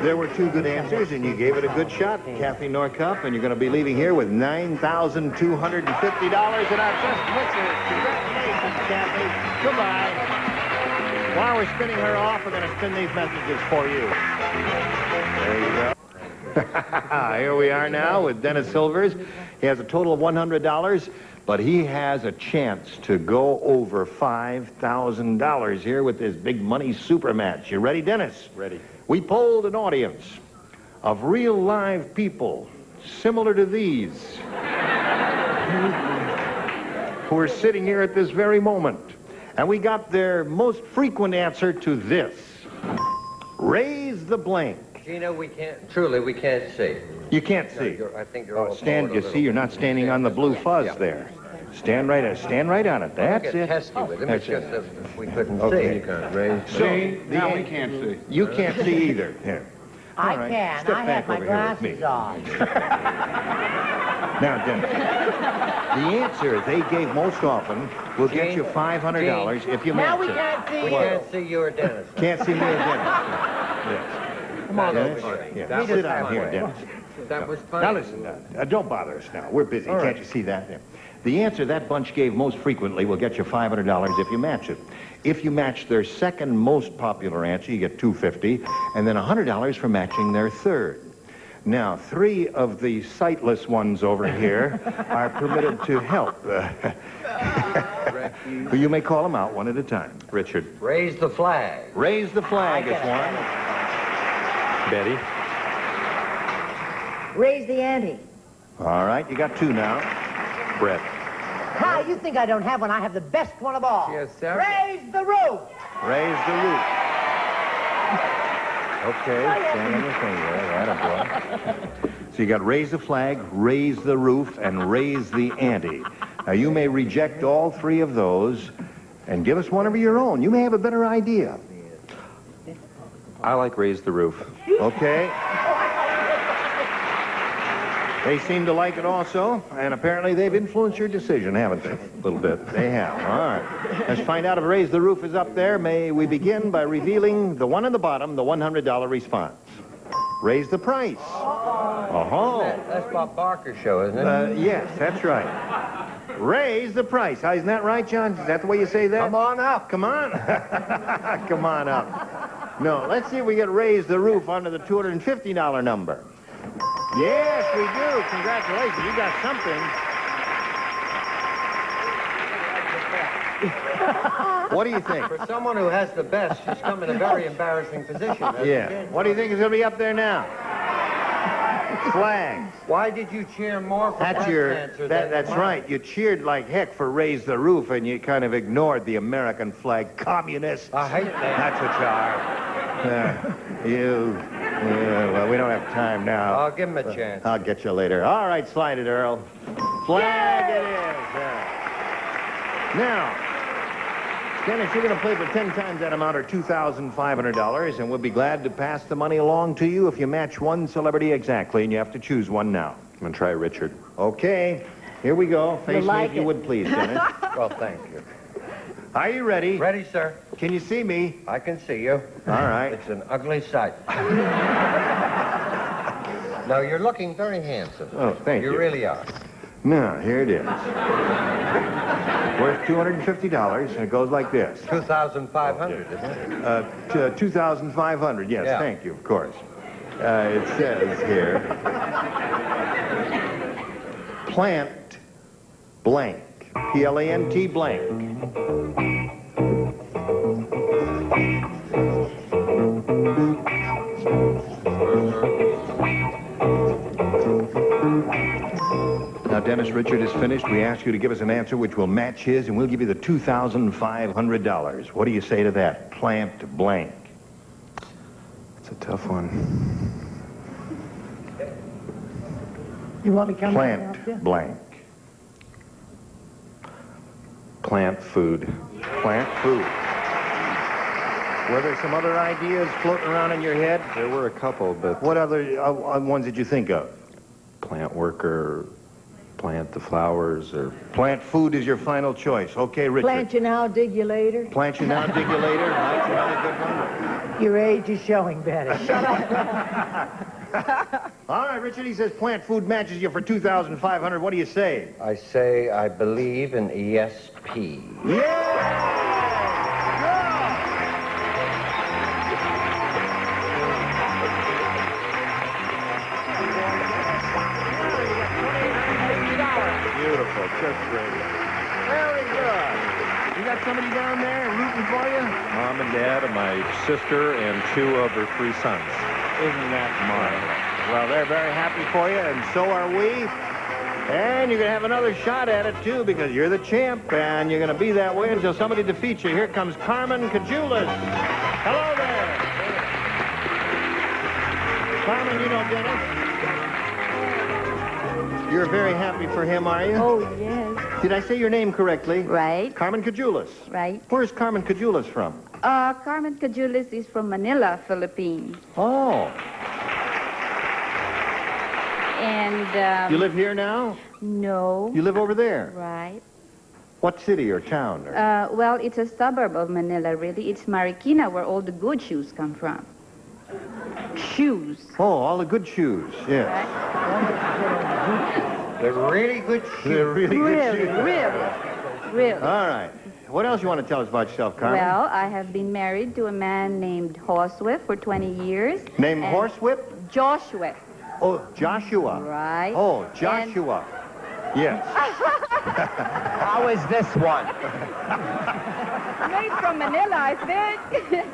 there were 2 good answers, and you gave it a good shot, Kathy Norcup, and you're going to be leaving here with $9,250 in our best witches. Congratulations, Kathy. Goodbye. While we're spinning her off, we're going to spin these messages for you. There you go. Here we are now with Dennis Silvers. He has a total of $100, but he has a chance to go over $5,000 here with this big money super match. You ready, Dennis? Ready. We polled an audience of real live people similar to these who are sitting here at this very moment. And we got their most frequent answer to this. Raise the blank. Gina, we can't see. You can't see. I think you're all Stand, forward you a see, you're little. not standing on the blue fuzz there. Stand right on it. That's I'll get it. testy with him. That's It's just it. that we couldn't Okay. see. You can't raise. So, now we can't see. You can't see either. Here. I All right. can. Step I back have my over here with me. glasses on. Now, Dennis, the answer they gave most often will get you $500 if you match Now we it. can't see We you. can't see you or Dennis. Can't see me or Dennis. Yes. Come on Dennis? over here. Yeah. That Sit was down here, fun. Dennis. That was fun. Now listen, don't bother us now. We're busy. All Can't right. you see that? Yeah. The answer that bunch gave most frequently will get you $500 if you match it. If you match their second most popular answer, you get $250, and then $100 for matching their third. Now, 3 of the sightless ones over here are permitted to help. You may call them out one at a time. Richard. Raise the flag. Raise the flag is one. Betty. Raise the ante. All right, you got 2 now. Brett. How, you think I don't have one? I have the best one of all. Yes, sir. Raise the roof. Raise the roof. Okay, stand on your finger. Attaboy. So you got raise the flag, raise the roof, and raise the ante. Now, you may reject all 3 of those and give us one of your own. You may have a better idea. I like raise the roof. Okay. They seem to like it also, and apparently they've influenced your decision, haven't they? A little bit. They have. All right. Let's find out if Raise the Roof is up there. May we begin by revealing the one on the bottom, the $100 response. Raise the price. That's Bob Barker's show, isn't it? Yes, that's right. Raise the price. Isn't that right, John? Is that the way you say that? Come on up. Come on. Come on up. No, let's see if we get Raise the Roof under the $250 number. Yes, we do. Congratulations. You got something. What do you think? For someone who has the best, she's come in a very embarrassing position. Yeah. What do you think is going to be up there now? Flags. Why did you cheer more for That's that's right. You cheered like heck for Raise the Roof, and you kind of ignored the American flag. Communists. I hate that. That's what you are. Well, we don't have time now. I'll give him a chance. I'll get you later. All right, slide it, Earl. Flag it is. Now, Dennis, you're going to play for 10 times that amount, or $2,500, and we'll be glad to pass the money along to you if you match one celebrity exactly, and you have to choose one now. I'm going to try Richard. Okay, here we go. Face like me if you would, please, Dennis. Well, thank you. Are you ready? Ready, sir. Can you see me? I can see you. All right. It's an ugly sight. No, you're looking very handsome. Oh, thank you. You really are. Now, here it is. Worth $250, and it goes like this. 2,500, isn't it? 2,500, yes, Yeah. Thank you, of course. It says here, plant blank, P-L-A-N-T blank. Now, Dennis, Richard is finished. We ask you to give us an answer which will match his, and we'll give you the $2,500. What do you say to that? Plant blank. It's a tough one. You want me to come Plant blank. Plant food. Plant food. Were there some other ideas floating around in your head? There were a couple, but... What other ones did you think of? Plant worker, plant the flowers, or... Plant food is your final choice. Okay, Richard. Plant you now, dig you later. Plant you now, dig you later. That's another good one. Your age is showing, Betty. Shut up. All right, Richard, he says plant food matches you for $2,500. What do you say? I say I believe in ESP. Yeah! Beautiful, just great. Very good. You got somebody down there rooting for you? Mom and Dad and my sister and 2 of her 3 sons. Isn't that marvelous? Well, they're very happy for you, and so are we. And you're going to have another shot at it, too, because you're the champ, and you're going to be that way until somebody defeats you. Here comes Carmen Cajulas. Hello there. Carmen, you know Dennis? You're very happy for him, are you? Oh, yes. Did I say your name correctly? Right. Carmen Cajulas. Right. Where's Carmen Cajulas from? Carmen Cajulas is from Manila, Philippines. Oh. And, You live here now? No. You live over there? Right. What city or town? Well, it's a suburb of Manila, really. It's Marikina, where all the good shoes come from. Shoes. Oh, all the good shoes, yes. They're really good shoes. They're really good shoes. Really. All right. What else you want to tell us about yourself, Carmen? Well, I have been married to a man named Horsewhip for 20 years. Named and Horsewhip? Joshua. Oh, Joshua. Right. Oh, Joshua. Yes. How is this one? Made from Manila, I think.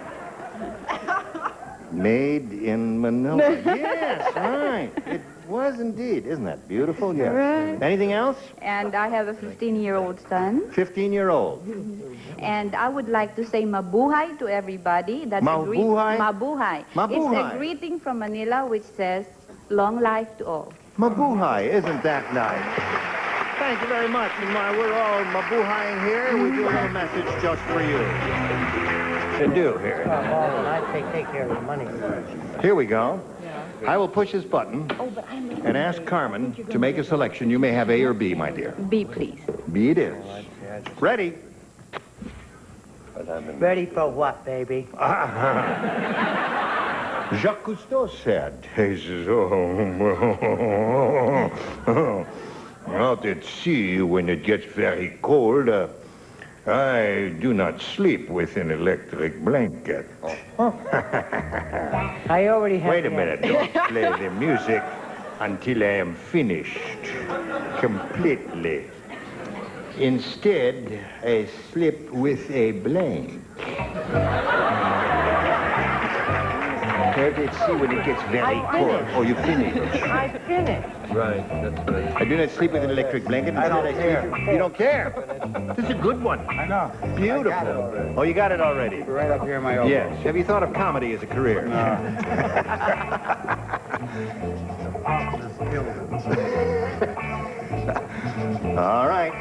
Made in Manila. Yes, right. It was indeed. Isn't that beautiful? Yes. Right. Anything else? And I have a 15-year-old son. 15-year-old. And I would like to say mabuhay to everybody. That's Mabuhay? Mabuhay. Mabuhay. It's a greeting from Manila which says, long life to all. Mabuhay. Isn't that nice? Thank you very much. And while we're all mabuhaying here, we do a little message just for you. To do here. I take care of the money. Here we go. I will push this button and ask Carmen to make a selection. You may have A or B, my dear. B, please. B it is. Ready? Ready for what, baby? Jacques Cousteau said, he says, out at sea, when it gets very cold, I do not sleep with an electric blanket. I already have. Wait a minute, don't play the music until I am finished completely. Instead, I sleep with a blanket. Let's see when it gets very cold. Oh, you finished. I finished. Right, that's right. I do not sleep with an electric blanket. I don't care. You don't care? This is a good one. I know. Beautiful. Oh, you got it already? Right up here in my elbow. Yes. Have you thought of comedy as a career? No. All right.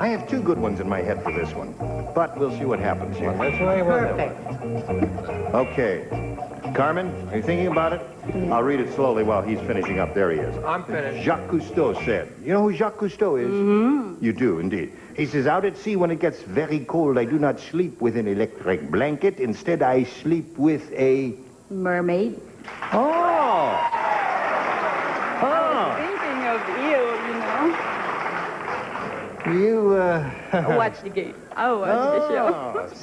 I have two good ones in my head for this one, but we'll see what happens here. Perfect. Okay. Carmen, are you thinking about it? I'll read it slowly while he's finishing up. There he is. I'm finished. Jacques Cousteau said. You know who Jacques Cousteau is? Mm-hmm. You do, indeed. He says, out at sea when it gets very cold, I do not sleep with an electric blanket. Instead, I sleep with a... Mermaid. Oh! Thinking of you, you know. You, Watch the game. I watch the show.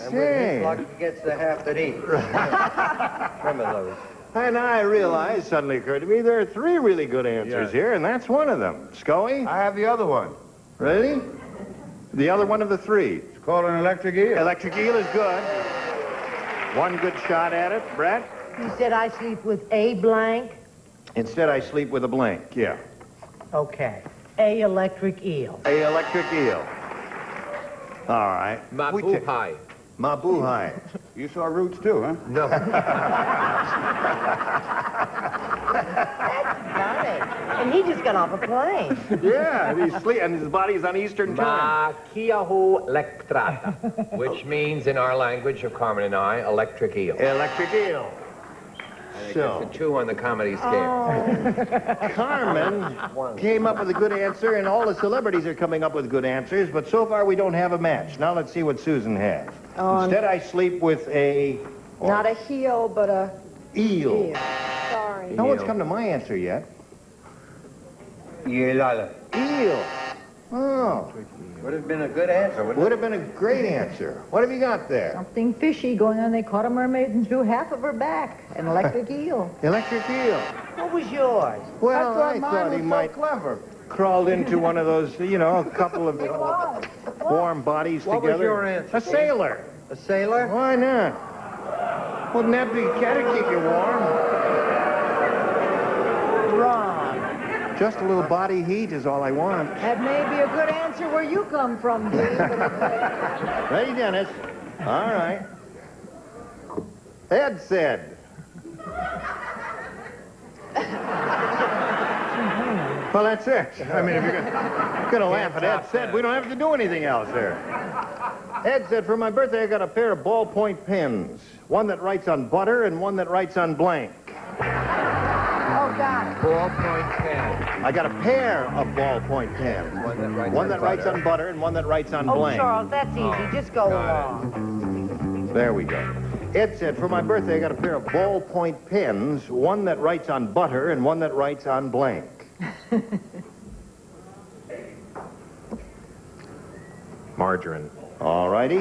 And when he's lucky, he gets the half that eats. Remember those. And I realized, suddenly occurred to me, there are three really good answers here, and that's one of them. Scully? I have the other one. Really? The other one of the three? It's called an electric eel. Electric eel is good. One good shot at it. Brett? You said I sleep with a blank? Instead, I sleep with a blank, yeah. Okay. A electric eel. A electric eel. All right. Mabuhay. Mabuhay. You saw Roots too, huh? No. Got it. And he just got off a plane. Yeah, and his body's on Eastern time. Makiahu lectrata, which means in our language of Carmen and I, electric eel. Electric eel. So, it's a 2 on the comedy scale. Carmen came up with a good answer, and all the celebrities are coming up with good answers, but so far we don't have a match. Now let's see what Susan has. Instead, I sleep with a... Not a heel, but a... Eel. Sorry. No one's come to my answer yet. Eel. Eel. Oh. Would have been a good answer, wouldn't Would have been a great answer. What have you got there? Something fishy going on. They caught a mermaid and threw half of her back. An electric eel. Electric eel. What was yours? Well, I mine thought he was might so clever. crawled into one of those, you know, a couple of warm bodies What together. was your answer? A sailor. A sailor? Why not? Wouldn't that be that'd keep you warm? Wrong. Just a little body heat is all I want. That may be a good answer where you come from, Dee. Ready, Dennis? All right. Ed said. Well, that's it. I mean, if you're gonna laugh at Ed said, we don't have to do anything else there. Ed said, for my birthday, I got a pair of ballpoint pens. One that writes on butter and one that writes on blank. Oh, God. Ballpoint pen. I got a pair of ballpoint pens. One that writes on butter and one that writes on Oh, blank. Charles, that's easy. Just go along. There we go. Ed said, for my birthday, I got a pair of ballpoint pens, one that writes on butter and one that writes on blank. Margarine. All righty.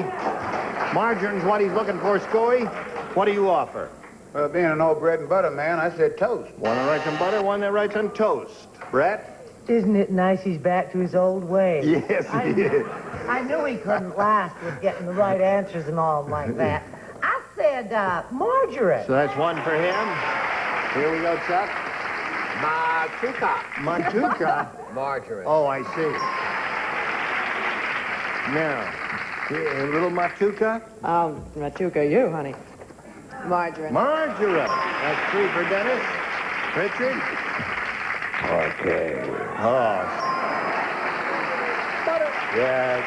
Margarine's what he's looking for, Scoey. What do you offer? Well, being an old bread and butter man, I said toast. One that writes on butter, one that writes on toast. Brett? Isn't it nice he's back to his old ways? Yes, he is. I knew he couldn't last with getting the right answers and all like that. I said margarine. So that's one for him. Here we go, Chuck. Mantuka. Mantuka? Margarine. Oh, I see. Now, a little Matuka? Matuka, you, honey. Margarine. Margarine. That's 3 for Dennis. Richard? Okay. Oh. Butter. Yes.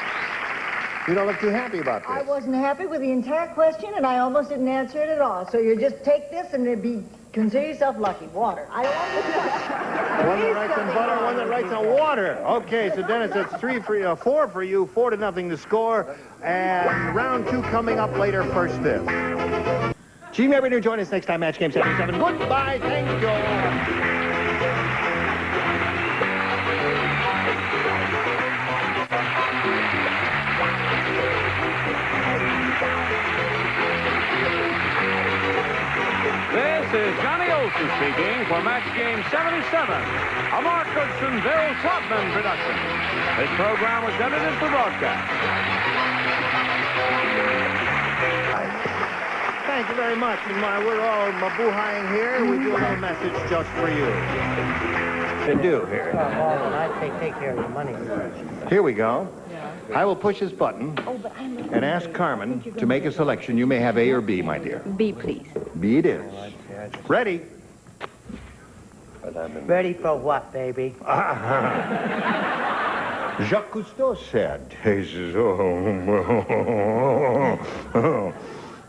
You don't look too happy about this. I wasn't happy with the entire question, and I almost didn't answer it at all. So you just take this and consider yourself lucky. Water. I don't want to One that writes on butter, one that writes on water. Okay, so Dennis, that's 4 for you, 4-0 to score. And round 2 coming up later, first this. Gene Revenue, join us next time, Match Game 77. Goodbye, thank you. This is Johnny Olson speaking for Match Game 77, a Mark Goodson, Bill Topman production. This program was edited for broadcast. Thank you very much. And while we're all mabuhaying here, we do a little message just for you. To do here. I'd say take care of your money. Here we go. I will push this button and ask Carmen to make a selection. You may have A or B, my dear. B, please. B it is. Ready? Ready for what, baby? Jacques Cousteau said, he says,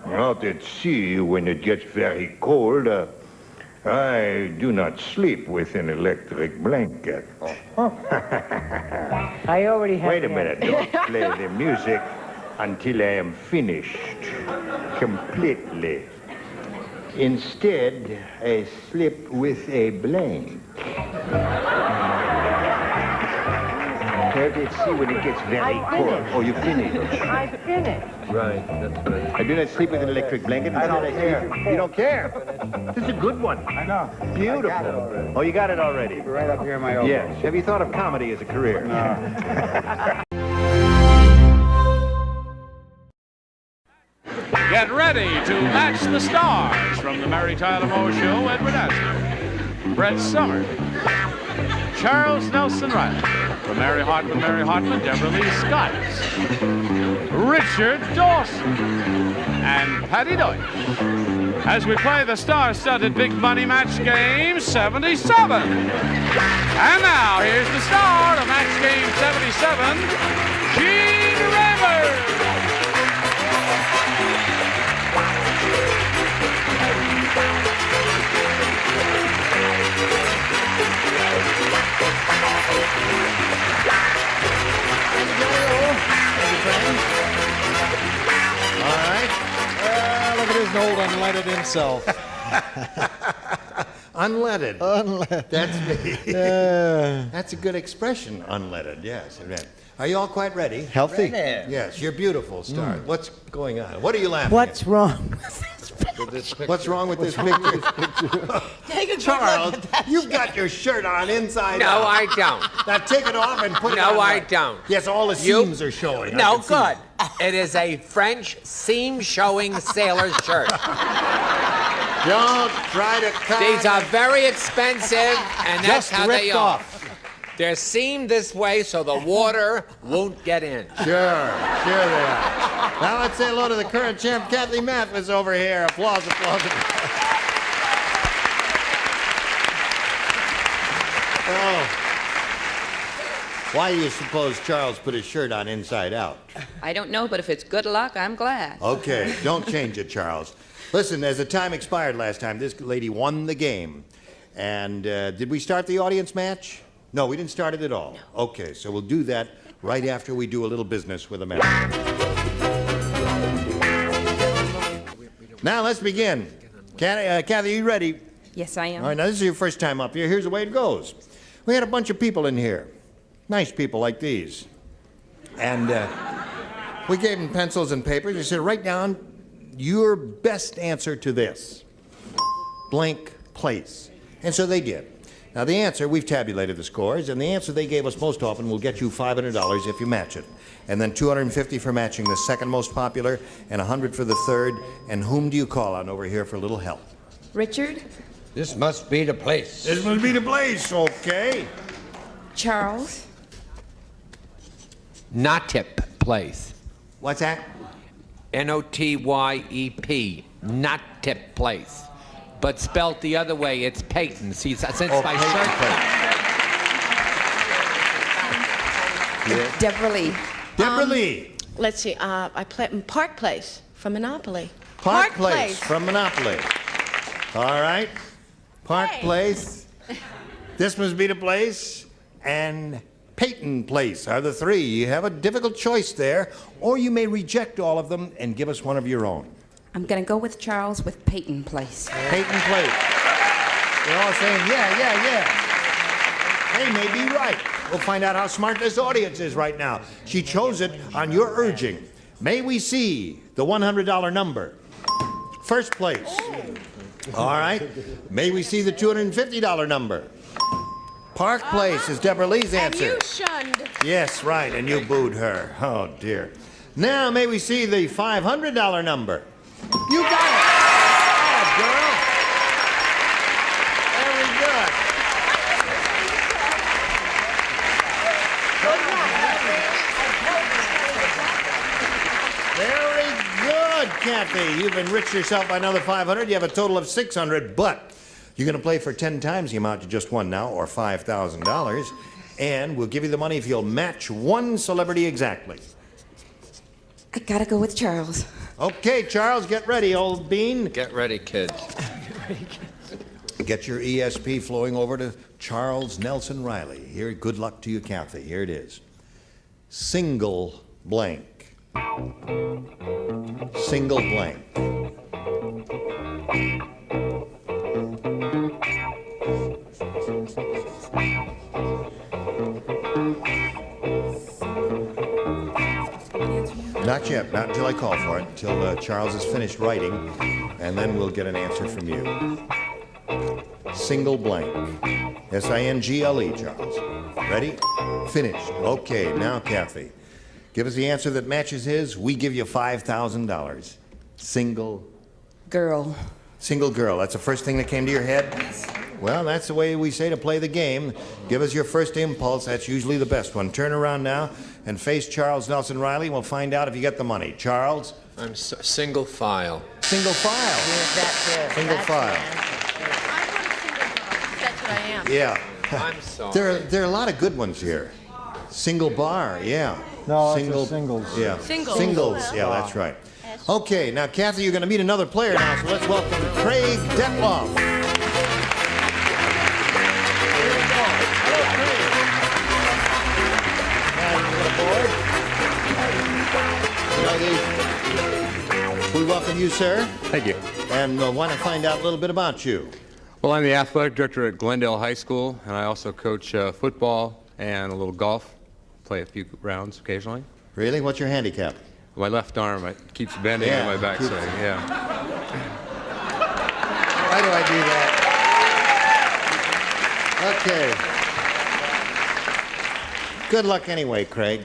out at sea, when it gets very cold, I do not sleep with an electric blanket. I already have. Wait a minute. Don't play the music until I am finished completely. Instead, I sleep with a blank. Let's see when it gets very cold. Oh, you finished. I finished. Right, that's right. I do not sleep with an electric blanket. I don't care. You don't care? This is a good one. I know. Beautiful. Oh, you got it already? Right up here in my elbow. Yes. Have you thought of comedy as a career? No. Get ready to match the stars from the Mary Tyler Moore Show, Edward Astor, Brett Summers, Charles Nelson Reilly, from Mary Hartman, Deborah Lee Scott, Richard Dawson, and Patty Deutsch, as we play the star-studded Big Money Match Game 77. And now, here's the star of Match Game 77, Gene Rivers. All right. Look at his old unleaded himself. Unleaded. Unleaded. That's me. That's a good expression, unleaded. Yes. Are you all quite ready? Healthy. Ready. Yes, you're beautiful, Star. What's going on? What are you laughing What's wrong? What's wrong with this picture? Take a Charles, you've got your shirt on inside out. No, I don't. Now take it off and put it on. No, I right. don't. Yes, all the seams are showing. No, good. It is a French seam-showing sailor's shirt. Don't try to cut. These are very expensive, and that's Just how they ripped are. off. They're seamed this way so the water won't get in. Sure they are. Now let's say hello to the current champ, Kathy Mathis, over here. Applause, applause, applause. Oh. Why do you suppose Charles put his shirt on inside out? I don't know, but if it's good luck, I'm glad. Okay, don't change it, Charles. Listen, as the time expired last time, this lady won the game. And did we start the audience match? No, we didn't start it at all. No. Okay, so we'll do that right after we do a little business with America. Now let's begin. Kathy, you ready? Yes, I am. All right, now this is your first time up here. Here's the way it goes. We had a bunch of people in here. Nice people like these. And we gave them pencils and papers. We said, write down your best answer to this. Blank place. And so they did. Now the answer, we've tabulated the scores, and the answer they gave us most often will get you $500 if you match it. And then $250 for matching the second most popular, and $100 for the third. And whom do you call on over here for a little help? Richard? This must be the place. This must be the place, okay. Charles? Nottyep Place. What's that? N-O-T-Y-E-P. Nottyep Place. But spelt the other way, it's Peyton. See, since my shirt... Deborah Lee. Deborah Lee. Let's see. I play Park Place from Monopoly. Park Place from Monopoly. All right. Park Place. This must be the place. And Peyton Place are the three. You have a difficult choice there, or you may reject all of them and give us one of your own. I'm going to go with Charles with Peyton Place. Peyton Place. They're all saying, yeah. They may be right. We'll find out how smart this audience is right now. She chose it on your urging. May we see the $100 number? First place. All right. May we see the $250 number? Park Place is Deborah Lee's answer. And you shunned. Yes, right, and you booed her. Oh, dear. Now, may we see the $500 number? You got it! Oh, girl! Very good. Very good, Kathy. You've enriched yourself by another $500. You have a total of $600, but you're going to play for 10 times the amount you just won now, or $5,000. And we'll give you the money if you'll match one celebrity exactly. I gotta go with Charles. Okay, Charles, get ready, old bean. Get ready, kids. Get your ESP flowing over to Charles Nelson Reilly. Here, good luck to you, Kathy. Here it is. Single blank. Single blank. Not yet, not until I call for it, until Charles is finished writing, and then we'll get an answer from you. Single blank. S-I-N-G-L-E, Charles. Ready? Finished. Okay, now Kathy. Give us the answer that matches his. We give you $5,000. Single girl. Single girl. That's the first thing that came to your head? Well, that's the way we say to play the game. Give us your first impulse. That's usually the best one. Turn around now and face Charles Nelson Reilly, and we'll find out if you get the money. Charles? I'm single file. Single file. Single file. That's what I am. Yeah. I'm sorry. There are a lot of good ones here. Single bar, yeah. No, it's singles. Yeah. Singles. Singles, yeah, that's right. Okay, now, Kathy, you're going to meet another player now, so let's welcome Craig Detloff. We welcome you, sir. Thank you. And want to find out a little bit about you. Well, I'm the athletic director at Glendale High School, and I also coach football and a little golf. Play a few rounds occasionally. Really? What's your handicap? My left arm, it keeps bending on my backswing. Yeah. Why do I do that? Okay. Good luck anyway, Craig.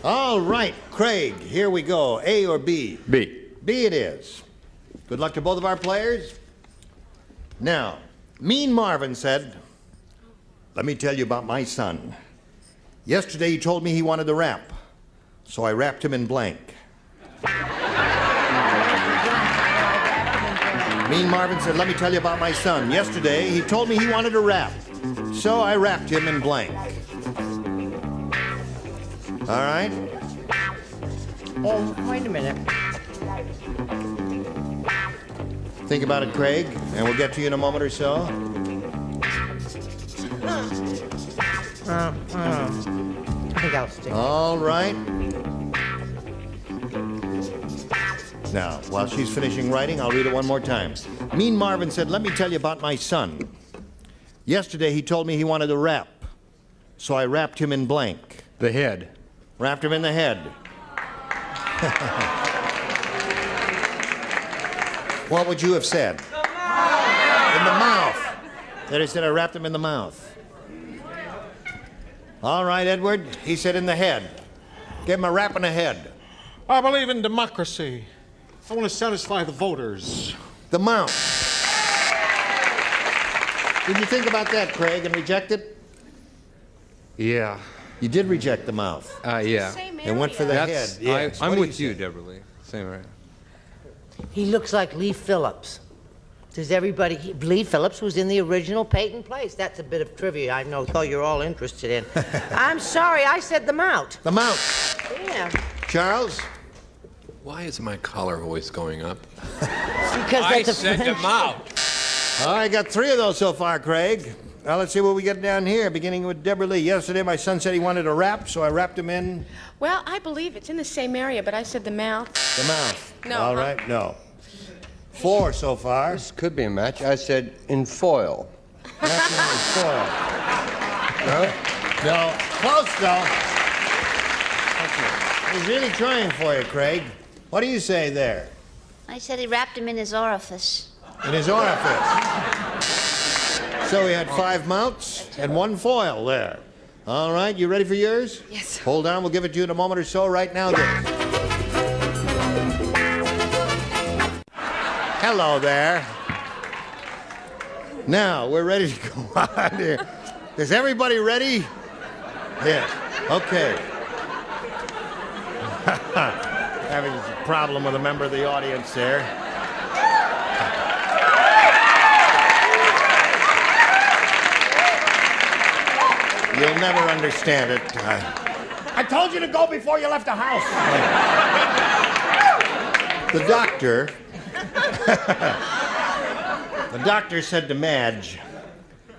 All right, Craig, here we go. A or B? B. B it is. Good luck to both of our players. Now, Mean Marvin said, let me tell you about my son. Yesterday he told me he wanted to rap, so I wrapped him in blank. Mean Marvin said, let me tell you about my son. Yesterday he told me he wanted to rap, so I wrapped him in blank. All right? Oh, wait a minute. Think about it, Craig, and we'll get to you in a moment or so. I think I'll stick. All right. Now, while she's finishing writing, I'll read it one more time. Mean Marvin said, let me tell you about my son. Yesterday, he told me he wanted to rap. So I wrapped him in blank. The head. Wrapped him in the head. What would you have said? In the mouth. Then he said, I wrapped him in the mouth. All right, Edward. He said in the head. Give him a rap in the head. I believe in democracy. I want to satisfy the voters. The mouth. Did you think about that, Craig, and reject it? Yeah. You did reject the mouth. Yeah. And went for the head. Yes. I'm with you, Deborah Lee. Same right. He looks like Lee Phillips. Does everybody... Lee Phillips was in the original Peyton Place. That's a bit of trivia I know you're all interested in. I'm sorry, I said the mount. The mount. Yeah. Charles? Why is my collar always going up? Because I that's a said French... them out. All right, got 3 of those so far, Craig. Now, let's see what we get down here, beginning with Deborah Lee. Yesterday, my son said he wanted a rap, so I wrapped him in... Well, I believe it's in the same area, but I said the mouth. The mouth. No. All right, no. 4 so far. This could be a match. I said in foil. Wrapped him in foil. No? No. Close, though. Okay. He's really trying for you, Craig. What do you say there? I said he wrapped him in his orifice. In his orifice. So we had 5 mounts and 1 foil there. All right, you ready for yours? Yes. Hold on, we'll give it to you in a moment or so. Right now, there. Hello there. Now, we're ready to go on here. Is everybody ready? Yes. Okay. Having a problem with a member of the audience there. You'll never understand it. I told you to go before you left the house. The doctor said to Madge,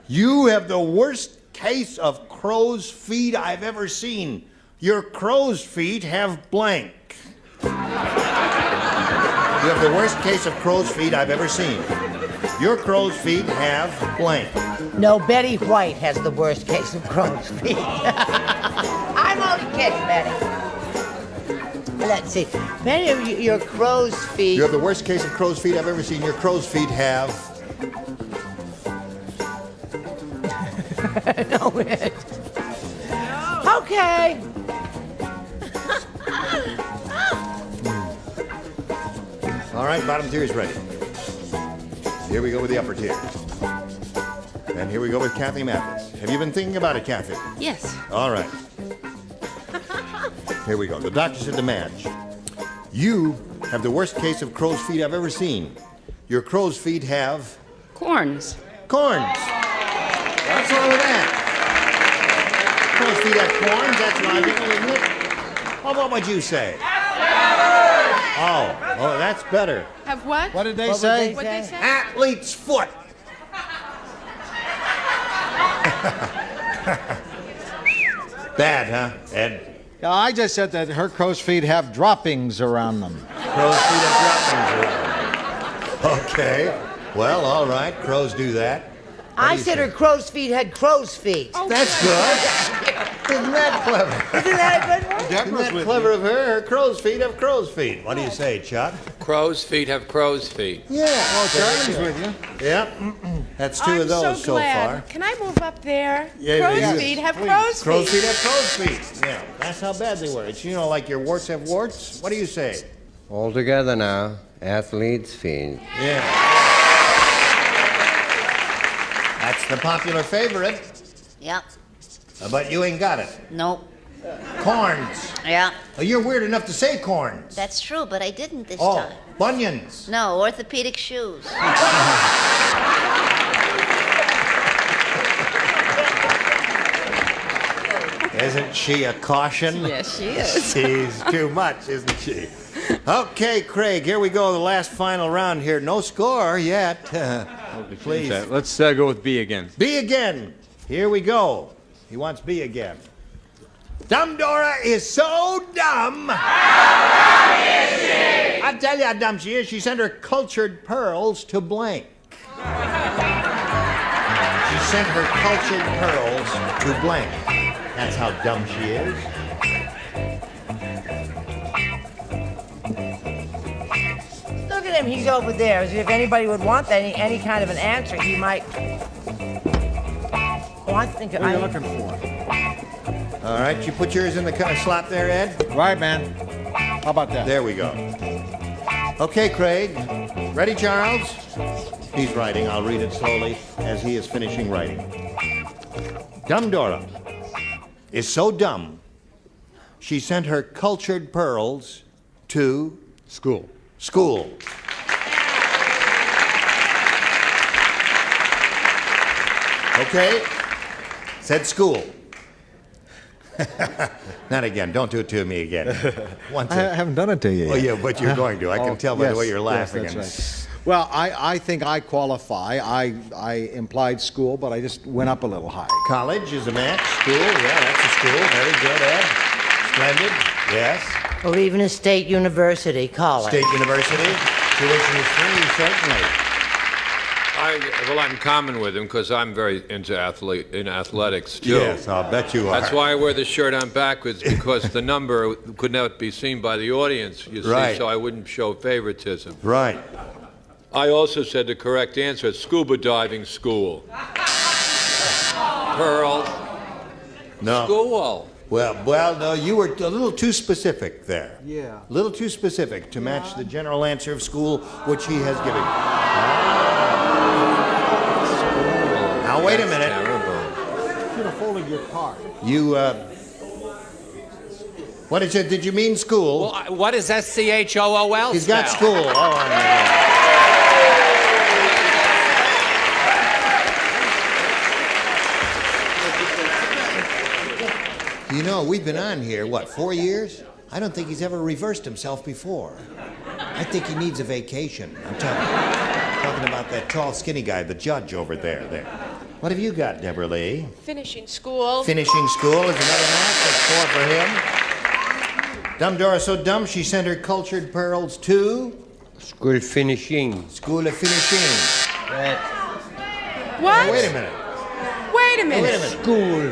you have the worst case of crow's feet I've ever seen. Your crow's feet have blank. You have the worst case of crow's feet I've ever seen. Your crow's feet have blank. No, Betty White has the worst case of crow's feet. I'm only kidding, Betty. Let's see. Betty, your crow's feet... You have the worst case of crow's feet I've ever seen. Your crow's feet have... No, it. Okay. All right, bottom tier is ready. Here we go with the upper tier. And here we go with Kathy Mathis. Have you been thinking about it, Kathy? Yes. All right. Here we go. The doctor said to Madge, you have the worst case of crow's feet I've ever seen. Your crow's feet have... Corns. Corns. What's wrong with that? Crow's feet have corns? That's logical, isn't it? Well, what would you say? Oh, that's better. Have what? What did they say? What did they say? Athlete's foot. Bad, huh, Ed? Yeah, I just said that her crow's feet have droppings around them. Crow's feet have droppings around them. Okay. Well, all right. Crows do that. I said her crow's feet had crow's feet. Oh, that's good. Isn't that clever? Isn't that a good one? Isn't that clever of her? Her crow's feet have crow's feet. What do you say, Chuck? Crow's feet have crow's feet. Yeah. Oh, Charlie's with you. Yep. That's 2 of those so glad. far. Can I move up there? Yeah, crow's yes. feet have Please. crow's feet. Crow's feet have crow's feet. Yeah. That's how bad they were. It's, you know, like your warts have warts. What do you say? All together now. Athlete's feet. Yeah. That's the popular favorite. Yep. But you ain't got it. Nope. Corns. Yeah. Oh, you're weird enough to say corns. That's true, but I didn't this Oh, time. bunions. No, orthopedic shoes. Isn't she a caution? Yes, she is. She's too much, isn't she? Okay, Craig, here we go, the last final round here. No score yet. Please. Let's go with B again. B again. Here we go. He wants B again. Dumb Dora is so dumb. How dumb is she? A I'll tell you how dumb she is. She sent her cultured pearls to blank. She sent her cultured pearls to blank. That's how dumb she is. Look at him, he's over there. As if anybody would want any kind of an answer, he might. Oh, I think What are you looking for? All right, you put yours in the slot there, Ed? Right, man. How about that? There we go. Okay, Craig. Ready, Charles? He's writing. I'll read it slowly as he is finishing writing. Dumb Dora is so dumb, she sent her cultured pearls to School. school. Okay? Said school. Not again. Don't do it to me again. Once I haven't done it to you yet. Oh, yeah, but you're going to. I can tell by the way you're laughing. Yes, that's right. Well, I think I qualify. I implied school, but I just went up a little high. College is a match. School, yeah, that's a school. Very good, Ed. Splendid. Yes. Or even a state university, college. State university. Tuition is free, certainly. I have a lot in common with him because I'm very into athletics too. Yes, I'll bet you are. That's why I wear the shirt on backwards, because the number could not be seen by the audience, you see, Right. so I wouldn't show favoritism. Right. I also said the correct answer at scuba diving school. Pearl. No. School. Well, no, you were a little too specific there. Yeah. A little too specific to match the general answer of school, which he has given. Now, wait a minute. You should have folded your card. You, what is it? Did you mean school? Well, what is SCHOOL? He's got school. Oh, You know, we've been on here, what, 4 years? I don't think he's ever reversed himself before. I think he needs a vacation. I'm talking about that tall, skinny guy, the judge over there. What have you got, Deborah Lee? Finishing school. Finishing school is another match. That's 4 for him. Dumb Dora so dumb she sent her cultured pearls to School finishing. School of Finishing. What? Now, wait a minute. Wait a minute. Wait a minute. School.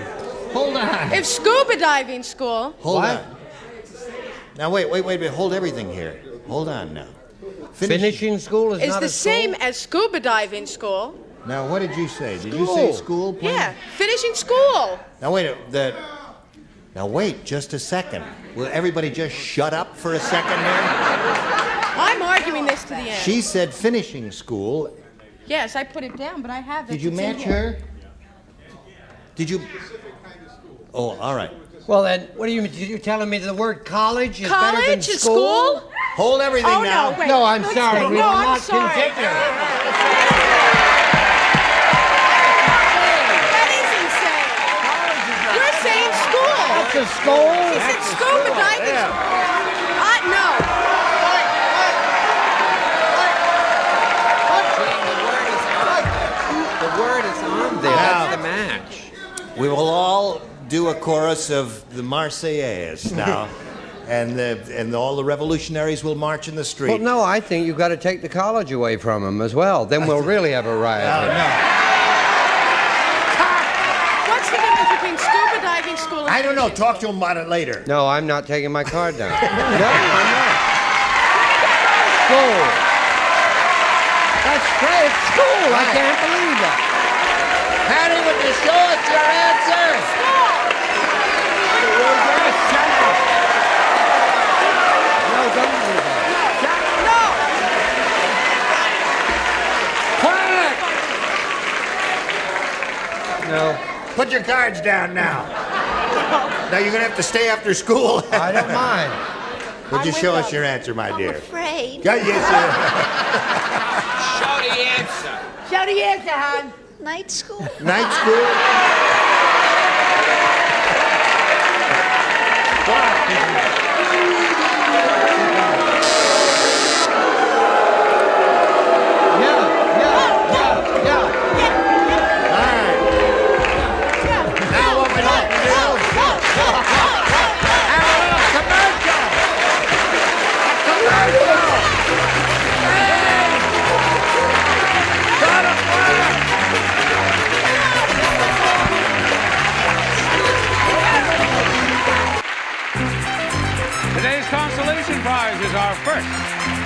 Hold on. If scuba diving school. Hold on. Now wait. Hold everything here. Hold on now. Finishing school is Is not the a school? same as scuba diving school. Now what did you say? Did you say school? Please? Yeah, finishing school. Now wait. Now wait just a second. Will everybody just shut up for a second there? I'm arguing this to the end. She said finishing school. Yes, I put it down, but I have it. Did you It's in match here. her? Did you? Oh, all right. Well, then, what are you telling me the word college is better than College is school? Hold everything Oh, now. no, wait. No, I'm Let's sorry. go. We No, will I'm not sorry. continue. That is insane. You're saying school. That's a school. She said scuba diving. No. The word is on there. That's the match. We will all do a chorus of the Marseillaise now, and all the revolutionaries will march in the street. Well, no, I think you've got to take the college away from them as well. Then we'll really have a riot. What's the difference between scuba diving school and I don't know. Talk to him about it later. No, I'm not taking my card down. No, I'm not. School. That's great. It's school. I can't believe that. Patty, would you show us your answer? No, don't do that. No. Put your cards down now. Now you're gonna have to stay after school. I don't mind. Would you show us your answer, my dear? Afraid. Yeah, yes, Show the answer. Show the answer, hon. Night school. Night school. Now what we'd like to do have a little commercial. A commercial.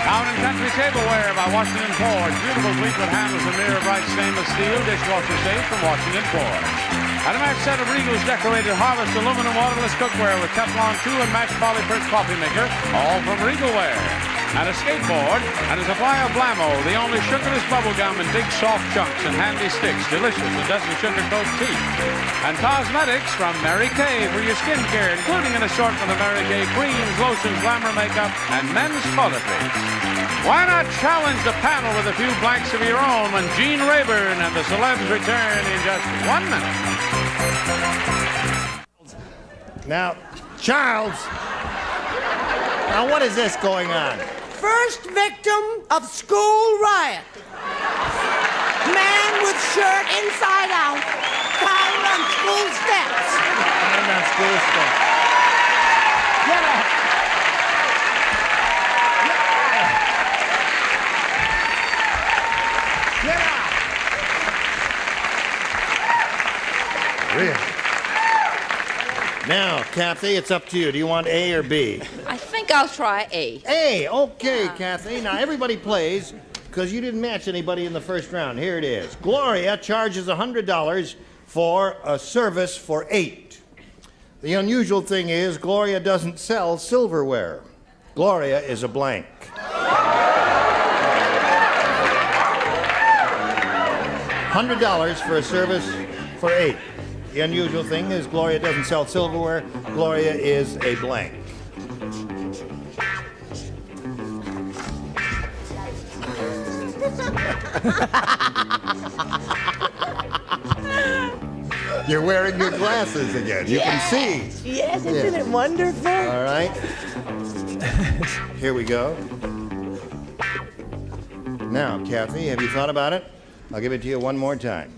Town and Country Tableware by Washington Ford. Beautiful Fleetwood handles and mirror bright stainless steel dishwasher safe from Washington Ford. And a match set of Regal's decorated Harvest aluminum waterless cookware with Teflon 2 and matched polyperk coffee maker, all from Regalware. And a skateboard and a supply of Blammo, the only sugarless bubble gum in big soft chunks and handy sticks. Delicious and doesn't sugarcoat teeth. And cosmetics from Mary Kay for your skincare, including an assortment of Mary Kay creams, lotions, glamour makeup, and men's toiletries. Why not challenge the panel with a few blanks of your own when Gene Rayburn and the celebs return in just 1 minute? Now, Charles, now what is this going on? First victim of school riot. Man with shirt inside out, found on school steps. Found on school steps. Get up. Get out. Really? Now, Kathy, it's up to you. Do you want A or B? I think I'll try A. A, okay, Kathy. Now, everybody plays because you didn't match anybody in the first round. Here it is. Gloria charges $100 for a service for 8. The unusual thing is Gloria doesn't sell silverware. Gloria is a blank. $100 for a service for 8. The unusual thing is Gloria doesn't sell silverware. Gloria is a blank. You're wearing your glasses again. You can see. Yes, isn't it wonderful? All right. Here we go. Now, Kathy, have you thought about it? I'll give it to you one more time.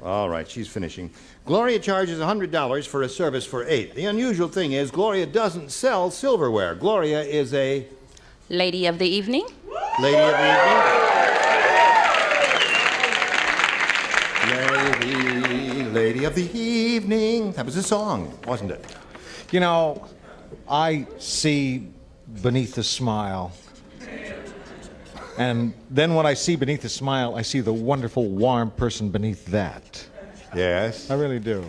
All right, she's finishing. Gloria charges $100 for a service for 8. The unusual thing is Gloria doesn't sell silverware. Gloria is a... Lady of the evening? Lady of the evening. Lady of the evening. That was a song, wasn't it? You know, I see beneath the smile. And then when I see beneath the smile, I see the wonderful, warm person beneath that. Yes. I really do.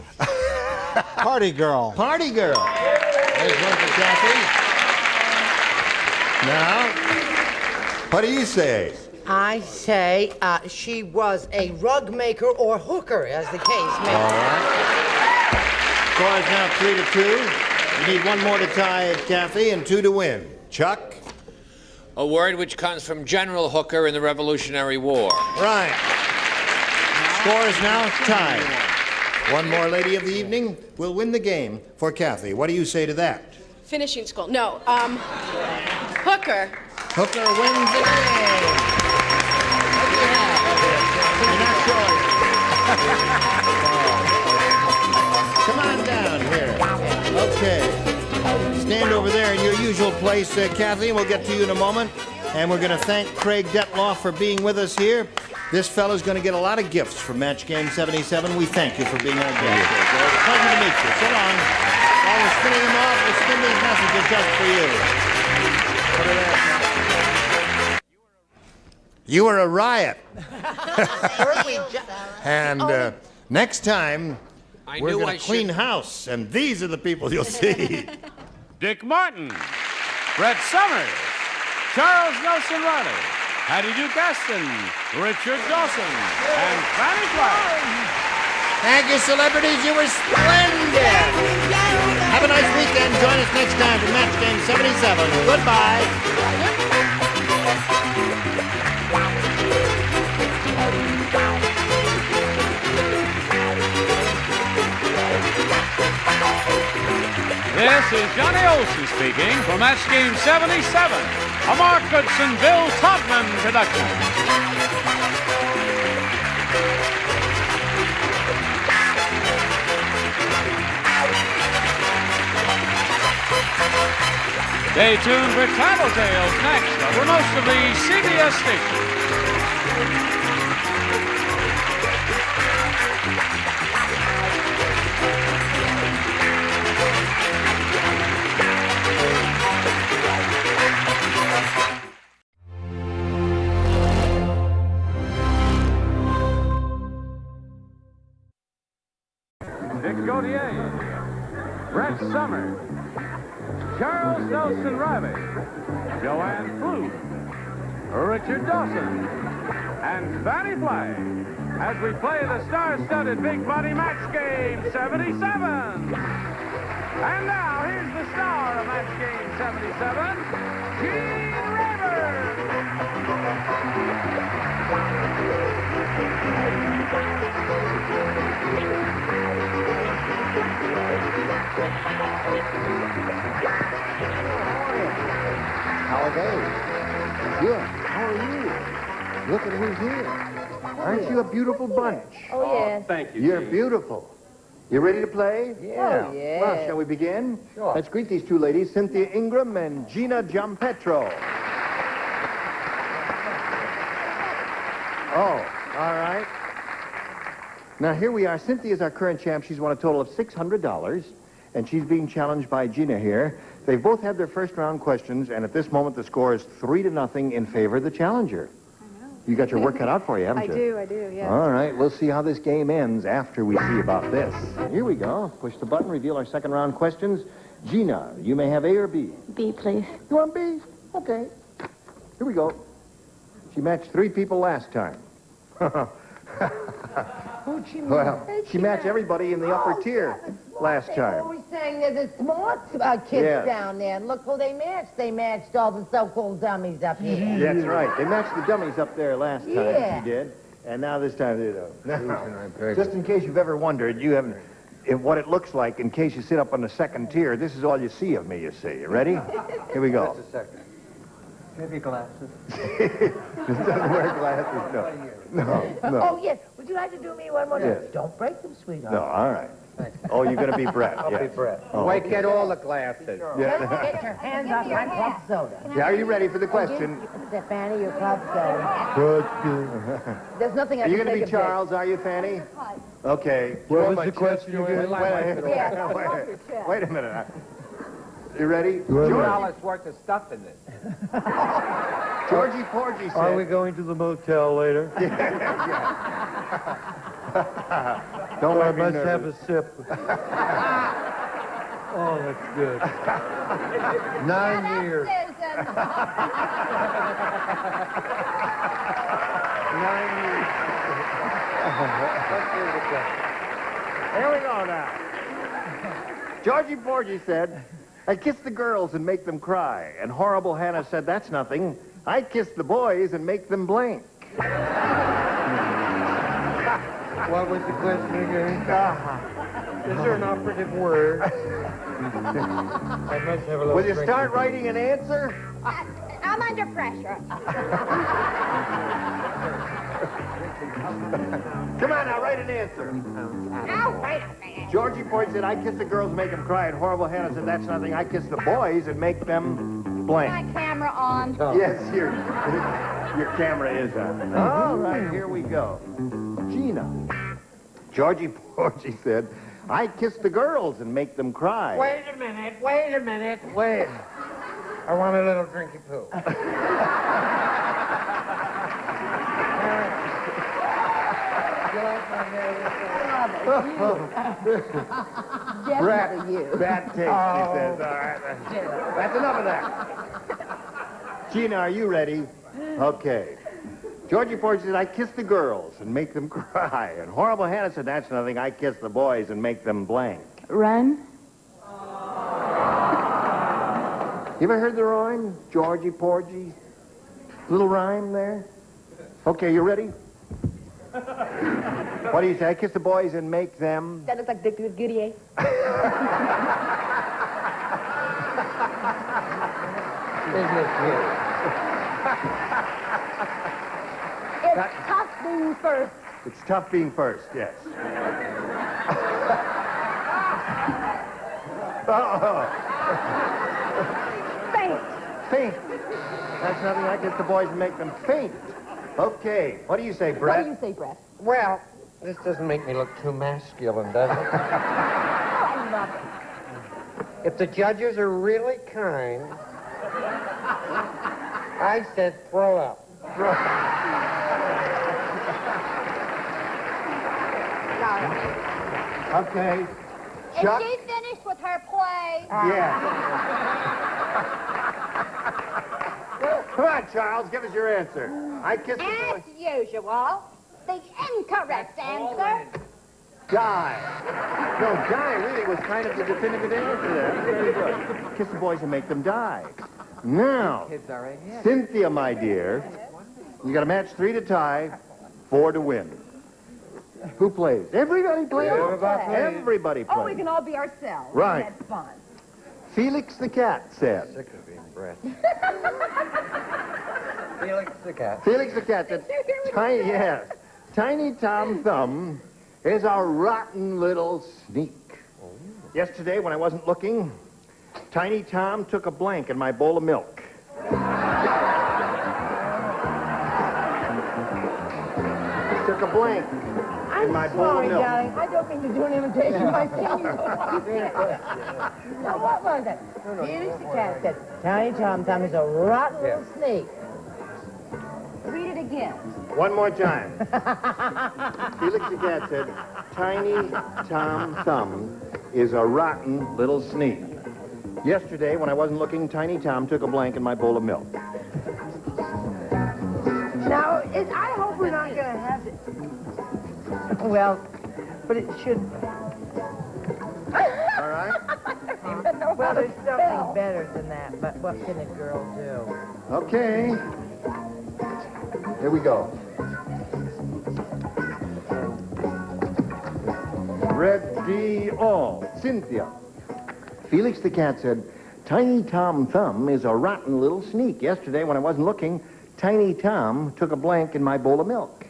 Party girl. Party girl. There's one for Kathy. Now, what do you say? I say she was a rug maker or hooker, as the case may be. All right. Score is now 3-2. You need one more to tie it, Kathy, and 2 to win. Chuck? A word which comes from General Hooker in the Revolutionary War. Right. Score is now tied. One more lady of the evening will win the game for Kathy. What do you say to that? Finishing school. No, hooker. Hooker wins the game. What do you have? You're not sure. Come on down here. Okay. Stand over there in your usual place, Kathy, and we'll get to you in a moment. And we're going to thank Craig Detloff for being with us here. This fellow's going to get a lot of gifts from Match Game 77. We thank you for being our guest. It's a pleasure to meet you. So long. While we're spinning them off, we'll spin these messages just for you. Look at that. You were a riot. And next time, we're going to clean house, and these are the people you'll see. Dick Martin, Brett Summers, Charles Nelson Reilly, Hattie Duke Aston, Richard Dawson, and Fanny Flagg. Thank you, celebrities. You were splendid. Have a nice weekend. Join us next time for Match Game 77. Goodbye. This is Johnny Olson speaking for Match Game 77, a Mark Goodson, Bill Todman production. Stay tuned for Tattletales next over most of the CBS stations. Gautier, Brett Summers, Charles Nelson Reilly, Joanne Flute, Richard Dawson, and Fanny Flagg as we play the star-studded Big Bloody Match Game 77. And now, here's the star of Match Game 77, Gene Rayburn. How are they? Good. How are you? Look at who's here. Aren't you a beautiful bunch? Oh, yes. Thank you. You're beautiful. You ready to play? Yeah. Oh, yeah. Well, shall we begin? Sure. Let's greet these two ladies, Cynthia Ingram and Gina Giampetro. Oh, all right. Now, here we are. Cynthia's our current champ. She's won a total of $600, and she's being challenged by Gina here. They've both had their first round questions, and at this moment, the score is 3-0 in favor of the challenger. You got your work cut out for you, haven't you? I do, yes. All right, we'll see how this game ends after we see about this. Here we go. Push the button, reveal our second round questions. Gina, you may have A or B. B, please. You want B? Okay. Here we go. She matched 3 people last time. Who'd she match? Well, she matched everybody in the upper tier last They time. always saying they're the smart kids Yes. down there. And look who they matched. They matched all the so-called dummies up here. That's right. They matched the dummies up there last time. Yeah. She did. And now this time they don't. Now, just in case you've ever wondered, you haven't, what it looks like in case you sit up on the second tier, this is all you see of me, you see. You ready? Here we go. Just a second. Have your glasses. Doesn't wear glasses, no. No. Oh, yes. Would you like to do me one more time? Yes. Don't break them, sweetheart. No, all right. Oh, you're going to be Brett. I'll yes. be Brett. Oh, Wait, okay. get all the glasses. Yeah. Get your hands off my club soda. Yeah, are you ready for the question? Fanny, your club soda. There's nothing I Are can you going to take be a Charles, are you, Fanny? Okay. What was the question again? Wait a minute. You ready? $2 worth of stuff in this. Georgie Porgy said... Are we going to the motel later? Don't I make me must nervous. have a sip. Oh, that's good. 9 years. 9 years. Here we go now. Georgie Porgy said, I kiss the girls and make them cry. And Horrible Hannah said, that's nothing. I kiss the boys and make them blink. What was the question again? Is there an operative word? I must have a little Will you drink. start writing an answer? I'm under pressure. Come on now, write an answer. Oh, wait a minute. Georgie Porgy said, I kiss the girls and make them cry. And Horrible Hannah said, that's nothing. I kiss the boys and make them blank. My camera on. Yes, your camera is on. All right, here we go. Gina. Georgie Porgy said, I kiss the girls and make them cry. Wait a minute. Wait. I want a little drinky poo. Brett, bad taste, he says. All right. That's enough of that. Gina, are you ready? Okay. Georgie Porgy said, I kiss the girls and make them cry. And Horrible Hannah said, that's nothing. I kiss the boys and make them blank. Run. You ever heard the rhyme? Georgie Porgy? Little rhyme there? Okay, you ready? What do you say? I kiss the boys and make them... That looks like Dick Goodyear. It's tough being first. It's tough being first, yes. Faint. Faint. That's nothing. I kiss the boys and make them faint. Okay. What do you say, Brett? What do you say, Brett? Well, this doesn't make me look too masculine, does it? I love it. If the judges are really kind, I said throw up. Okay. Chuck? Is she finished with her play? Yeah. Come on, Charles, give us your answer. I kissed the boy. As usual, the incorrect answer. Die. No, die really was kind of the definitive answer there. Very good. Kiss the boys and make them die. Now, Cynthia, my dear, you got a match 3 to tie, 4 to win. Who plays? Everybody plays. Everybody plays. Oh, we can all be ourselves. Right. That's fun. Felix the cat said. Sick of being bred. Felix the cat. Felix the cat said, Tiny Tom Thumb is a rotten little sneak. Yesterday, when I wasn't looking, Tiny Tom took a blank in my bowl of milk. Took a blank in my bowl of milk. Darling. I don't mean to do an imitation of my singing. Now, what was it? Felix the cat said, Tiny Tom Thumb is a rotten little snake. Read it again. One more time. Felix the cat said, Tiny Tom Thumb is a rotten little sneak. Yesterday, when I wasn't looking, Tiny Tom took a blank in my bowl of milk. Now, I hope we're not going to have it. Well, but it should. All right? Well, there's something better than that, but what can a girl do? Okay. Here we go. Ready, all. Cynthia. Felix the cat said, Tiny Tom Thumb is a rotten little sneak. Yesterday, when I wasn't looking, Tiny Tom took a blank in my bowl of milk.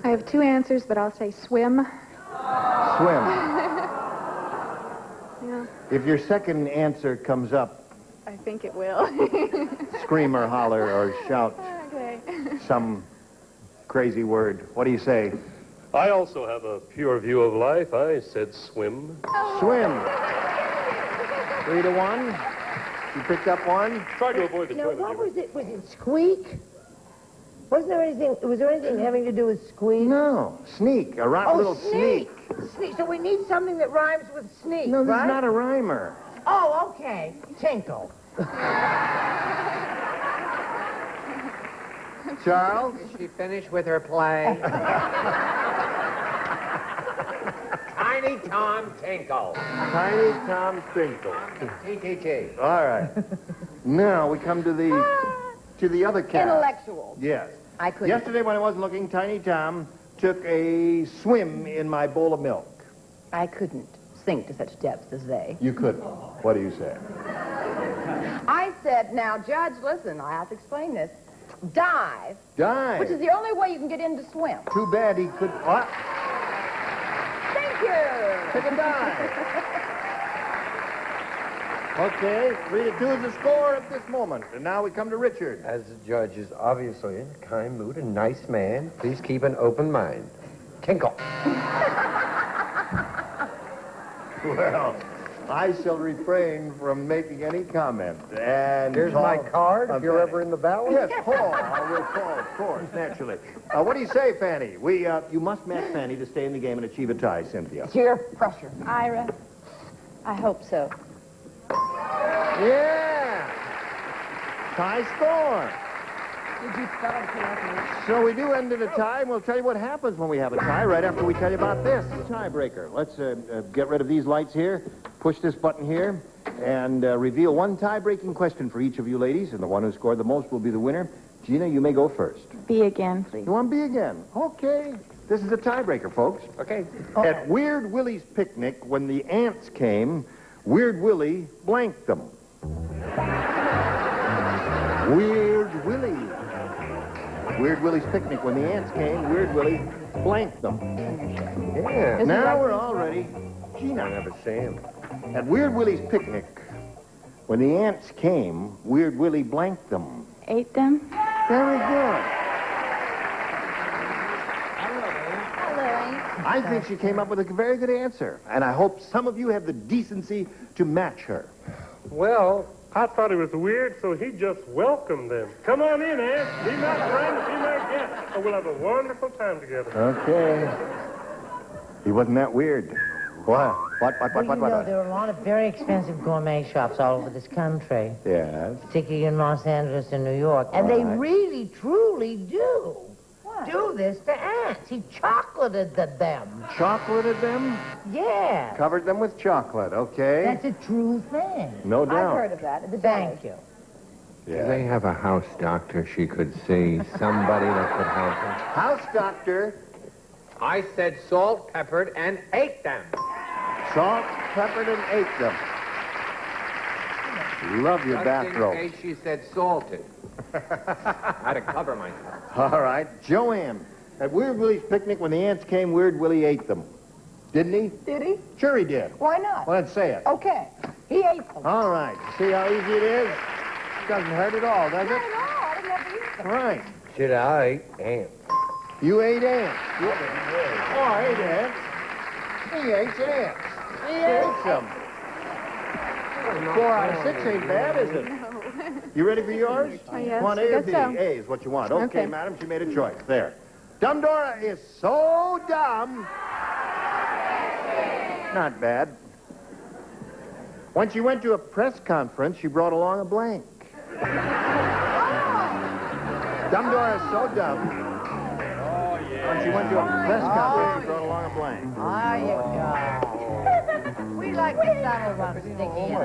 I have 2 answers, but I'll say swim. Swim. Yeah, If your second answer comes up, I think it will. scream or holler or shout Okay. some crazy word. What do you say? I also have a pure view of life. I said swim. Swim. 3 to 1. You picked up one. Try to avoid the Now, toilet. what was it? Was it squeak? Was there anything having to do with squeak? No. Sneak. A rotten little sneak. Sneak. So we need something that rhymes with sneak, No, this right? is not a rhymer. Oh, okay. Tinkle. Charles? Is she finished with her play? Tiny Tom Tinkle. Tiny Tom Tinkle. TTT. All right. Now we come to the other cat. Intellectual. Yes. I couldn't. Yesterday when I wasn't looking, Tiny Tom took a swim in my bowl of milk. I couldn't sink to such depths as they. You couldn't. What do you say? I said, now, Judge, listen, I have to explain this. Dive. Dive. Which is the only way you can get in to swim. Too bad he could. What? Thank you. Took a dive. Okay, 3-2 is the score at this moment. And now we come to Richard. As the judge is obviously in a kind mood, a nice man, please keep an open mind. Tinkle. Well, I shall refrain from making any comment. And Here's my card if you're ever in the valley. Yes, call. I will call, of course, naturally. What do you say, Fanny? You must match Fanny to stay in the game and achieve a tie, Cynthia. Peer pressure. Ira, I hope so. Yeah! Tie score. Did you spell it correctly? So we do end in a tie, and we'll tell you what happens when we have a tie right after we tell you about this tiebreaker. Let's get rid of these lights here, push this button here, and reveal one tie-breaking question for each of you ladies, and the one who scored the most will be the winner. Gina, you may go first. B again, please. You want B again? Okay. This is a tiebreaker, folks. Okay. At Weird Willie's picnic, when the ants came, Weird Willie blanked them. Weird Willie. Weird Willie's picnic, when the ants came, Weird Willie blanked them. Yeah. Now we're all ready. Gina. I never see him. At Weird Willie's picnic, when the ants came, Weird Willie blanked them. Ate them? Very good. Hello. I think she came up with a very good answer, and I hope some of you have the decency to match her. Well, I thought it was weird, so he just welcomed them. Come on in, Aunt. Be my friend, be my guest, and we'll have a wonderful time together. Okay. He wasn't that weird. What? What? Well, you know, there are a lot of very expensive gourmet shops all over this country, Yes. particularly in Los Angeles and New York. And they Right. really, truly do this to ants. He chocolated them. Chocolated them? Yeah. Covered them with chocolate, okay? That's a true thing. No doubt. I've heard of that. Thank you. Do they have a house doctor she could see? Somebody that could help her? House doctor. I said salt, peppered, and ate them. Salt, peppered, and ate them. Love your Just bathrobe. in case she said salted. I had to cover myself. All right. Joanne, at Weird Willie's picnic, when the ants came, Weird Willie ate them. Didn't he? Did he? Sure he did. Why not? Well, then say it. Okay. He ate them. All right. See how easy it is? Doesn't hurt at all, does it? Not at all. I didn't have to eat them. Right. Should I ant? You ate ants. Oh, I ate ants. He ate ants. He ate them. 4 out of 6 ain't bad, is it? You ready for yours? Yes, Want I A or guess B? so. A is what you want. Okay, Okay. madam, she made a choice. There. Dumb Dora is so dumb. Not bad. When she went to a press conference, she brought along a blank. Dumb Dora is so dumb. When she went to a press conference, she brought along a blank. There you go. We like to settle on Sticky and I.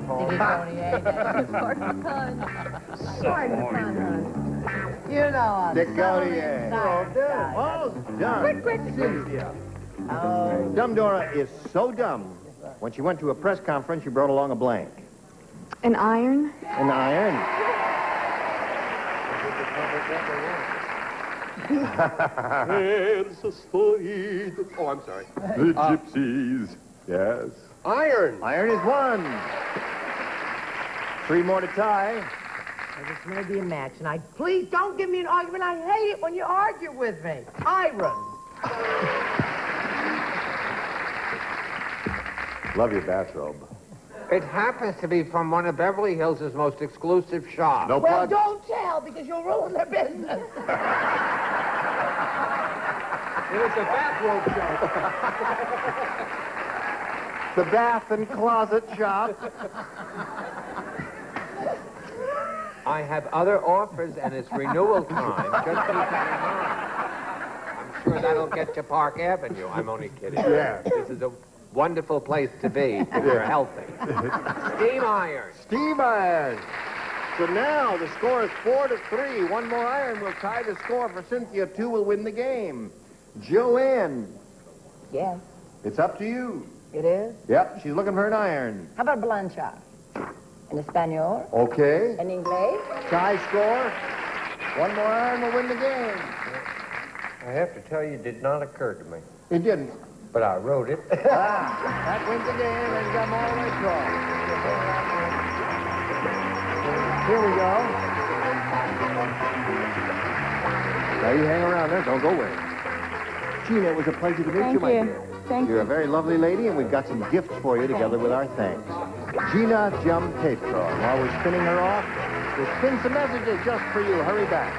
Sticky Tony, eh? Pardon the pun, hon. You know us. Dick Cody, Well done. Quick. Cynthia. Dumb Dora is so dumb. When she went to a press conference, she brought along a blank. An iron? An iron. Oh, I'm sorry. The gypsies. Yes. Iron. Iron is 1. 3 more to tie. Well, this may be a match, and please don't give me an argument. I hate it when you argue with me. Iron. Love your bathrobe. It happens to be from one of Beverly Hills' most exclusive shops. No Well, plug. don't tell, because you'll ruin their business. It was a bathrobe shop. The bath and closet shop. I have other offers, and it's renewal time. Just keep that in mind. I'm sure that'll get to Park Avenue. I'm only kidding. Yeah. This is a wonderful place to be if you're healthy. Steam iron. Steam iron. So now the score is 4-3. One more iron will tie the score for Cynthia. 2 will win the game. Joanne, Yes. it's up to you. It is? Yep, she's looking for an iron. How about Blanchard? In Espanol? Okay. In Inglés? Tie score. One more iron will win the game. I have to tell you, it did not occur to me. It didn't. But I wrote it. That wins the game and come all the way across. Here we go. Now you hang around there. Don't go away. Gina, it was a pleasure to meet you, my dear. Thank You're a very lovely lady, and we've got some gifts for you together with our thanks. Gina Jum Tape Drawer. While we're spinning her off, we'll spin some messages just for you. Hurry back.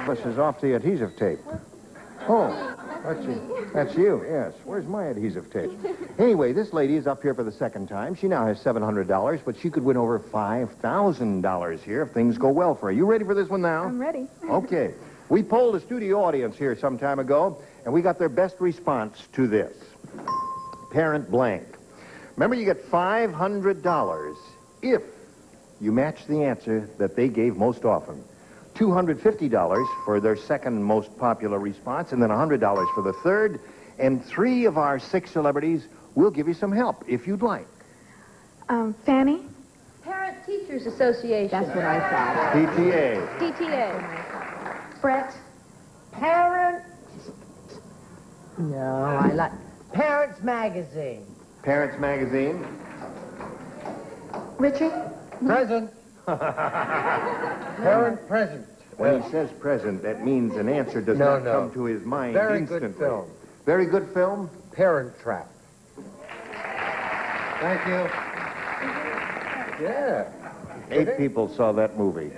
This is off the adhesive tape. Oh, that's you, yes. Where's my adhesive tape? Anyway, this lady is up here for the second time. She now has $700, but she could win over $5,000 here if things go well for her. You ready for this one now? I'm ready. Okay. We polled a studio audience here some time ago, and we got their best response to this. Parent blank. Remember, you get $500 if you match the answer that they gave most often. $250 for their second most popular response, and then $100 for the third. And 3 of our 6 celebrities will give you some help if you'd like. Fanny? Parent Teachers Association. That's what I thought. PTA. PTA. Brett? Parent. No, I like Parents Magazine. Parents Magazine. Richie? Present. Parent present. When he says present, that means an answer does No, not no. come to his mind Very instantly. good film. Very good film? Parent Trap. Thank you. Yeah. 8 people saw that movie.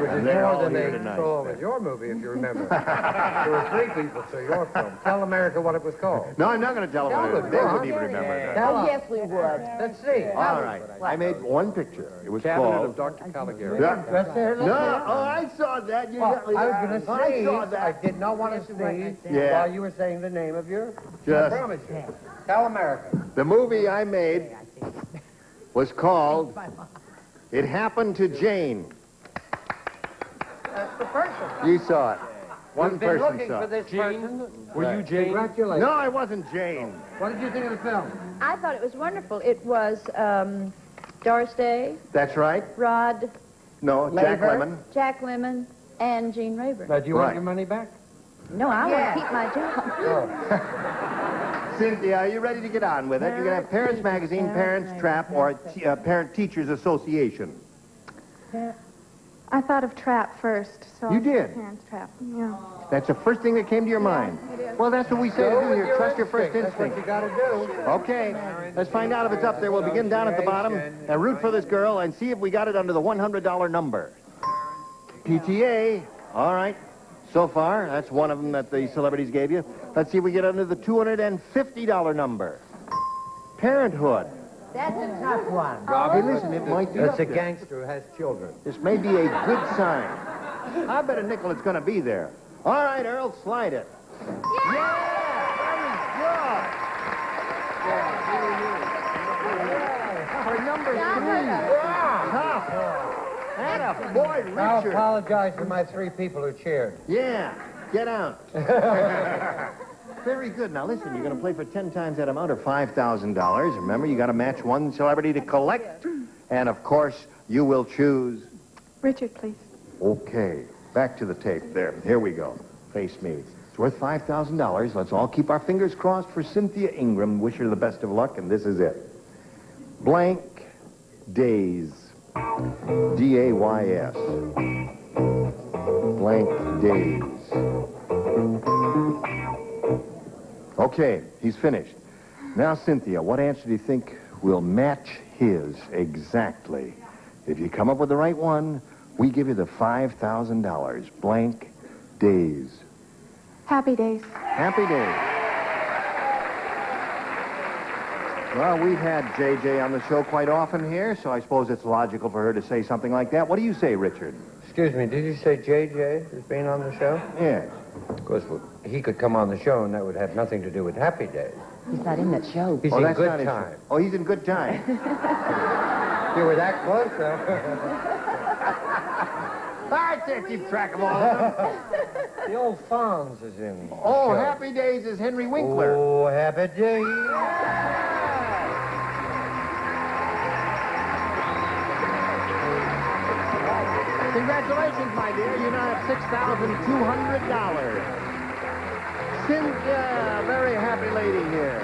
Which is They're more all than here they tonight. saw in your movie, if you remember. There were 3 people saw your film. Tell America what it was called. No, I'm not going to tell them what it is. They wouldn't even remember that. Tell Yes, we would. Let's see. All right. I made one picture. It was Cabinet called... of Dr. Caligari. Yeah. Let's hear it. No, I saw that. You Well, got me. I was going to I sneeze. saw that. I did not want to sneeze Yeah. while you were saying the name of your... I Just- promise you. Tell America. The movie I made was called It Happened to Jane. That's the person. You saw it. One We've been person looking saw for it. this person. Were you Jane? Congratulations. No, I wasn't Jane. What did you think of the film? I thought it was wonderful. It was Doris Day, That's right. Rod No, Jack Laver, Lemmon. Jack Lemmon, and Gene Rayburn. Now, do you want Right. your money back? No, I want to keep my job. Cynthia, are you ready to get on with it? You're going to have Parents Magazine, Parents Trap, or Parent Teachers Association. I thought of Trap first. So You did? Parents Trap. Yeah. That's the first thing that came to your mind. Well, that's what we say to Go do with here. your Trust your first instinct. That's instinct. what you got to do. Okay, let's find out if it's up there. We'll begin down at the bottom and root for this girl and see if we got it under the $100 number. PTA, all right. So far, that's one of them that the celebrities gave you. Let's see if we get under the $250 number. Parenthood. That's a tough one. Hey, listen, it might be That's up a there. gangster who has children. This may be a good sign. I bet a nickel it's going to be there. All right, Earl, slide it. Yeah! Very good. For number 3. Tough. And a boy, I'll Richard. apologize to my 3 people who cheered. Yeah, get out. Very good. Now, listen, you're going to play for 10 times that amount, or $5,000. Remember, you got to match one celebrity to collect. And, of course, you will choose... Richard, please. Okay, back to the tape there. Here we go. Face me. It's worth $5,000. Let's all keep our fingers crossed for Cynthia Ingram. Wish her the best of luck, and this is it. Blank Days. D-A-Y-S. Blank Days. Okay, he's finished. Now, Cynthia, what answer do you think will match his exactly? If you come up with the right one, we give you the $5,000. Blank Days. Happy Days. Happy Days. Well, we've had JJ on the show quite often here, so I suppose it's logical for her to say something like that. What do you say, Richard? Excuse me, did you say JJ is being on the show? Yes. Of course, he could come on the show, and that would have nothing to do with Happy Days. He's not in that show. He's Oh, in that's not good his time. show. Oh, he's in good time. You were that close, though. I can't keep track of all of them. The old Fonz is in the Oh, show. Happy Days is Henry Winkler. Oh, Happy Days. Congratulations, my dear. You now have $6,200. Cynthia, very happy lady here.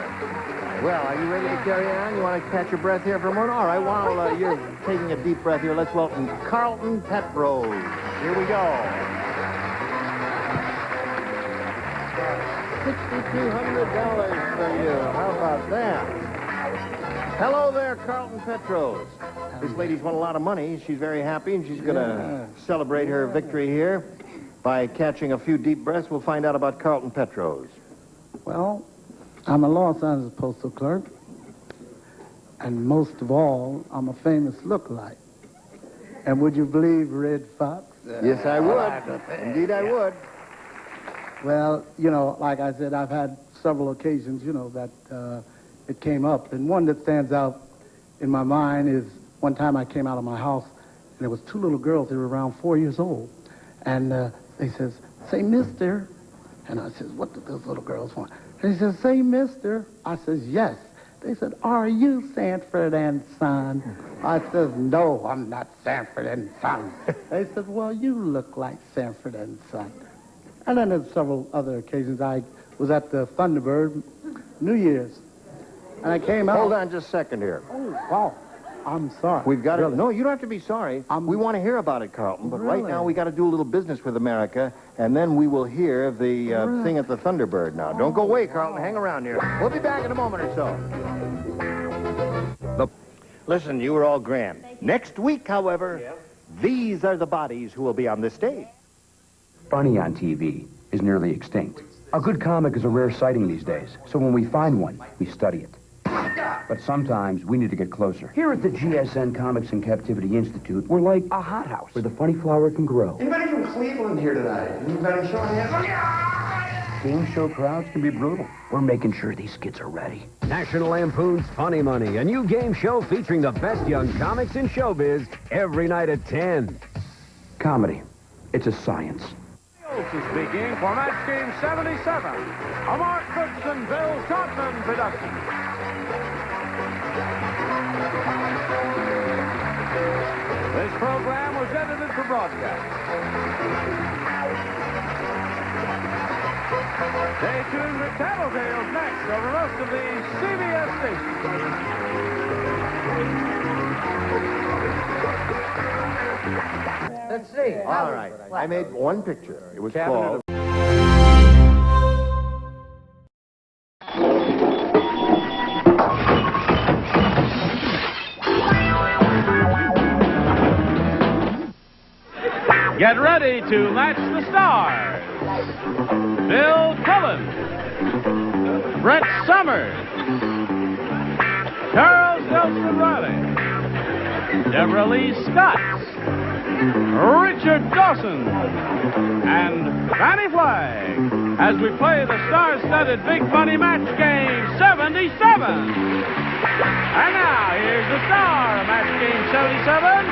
Well, are you ready to carry on? You want to catch your breath here for a moment? All right, while you're taking a deep breath here, let's welcome Carlton Petrose. Here we go. $6,200 for you. How about that? Hello there, Carlton Petrose. This lady's won a lot of money. She's very happy, and she's going to celebrate her victory here by catching a few deep breaths. We'll find out about Carlton Petrose. Well, I'm a Los Angeles postal clerk, and most of all, I'm a famous lookalike. And would you believe Red Fox? Yes, I would. Indeed, I would. Well, you know, like I said, I've had several occasions, you know, that it came up. And one that stands out in my mind is one time I came out of my house, and there was 2 little girls. They were around 4 years old. And they says, "Say, mister." And I says, "What do those little girls want?" They says, "Say, mister." I says, "Yes." They said, "Are you Sanford and Son?" I says, "No, I'm not Sanford and Son." They said, "Well, you look like Sanford and Son." And then there's several other occasions. I was at the Thunderbird New Year's, and I came out. Hold on just a second here. Oh, wow. I'm sorry. We've got Really? it. No, you don't have to be sorry. We want to hear about it, Carlton. But right Really? now we got to do a little business with America, and then we will hear the thing at the Thunderbird. Now, don't go away, Carlton. Hang around here. We'll be back in a moment or so. Listen, you were all grand. Next week, however, These are the bodies who will be on the stage. Funny on TV is nearly extinct. A good comic is a rare sighting these days, so when we find one, we study it. But sometimes we need to get closer. Here at the GSN Comics in Captivity Institute, we're like a hothouse where the funny flower can grow. Anybody from Cleveland here tonight? Anybody showing hands? Game show crowds can be brutal. We're making sure these kids are ready. National Lampoon's Funny Money, a new game show featuring the best young comics in showbiz every night at 10. Comedy. It's a science. Olsen speaking for Match Game 77, a Mark Brooks and Bill Todman production. This program was edited for broadcast. Stay tuned for Tattletales next over most of the CBS stations. Let's see. All right. I made one picture. It was called... Get ready to match the stars. Bill Cullen, Brett Summers, Charles Nelson Reilly, Deborah Lee Scott, Richard Dawson, and Fanny Flagg as we play the star-studded Big Money Match Game 77. And now, here's the star of Match Game 77,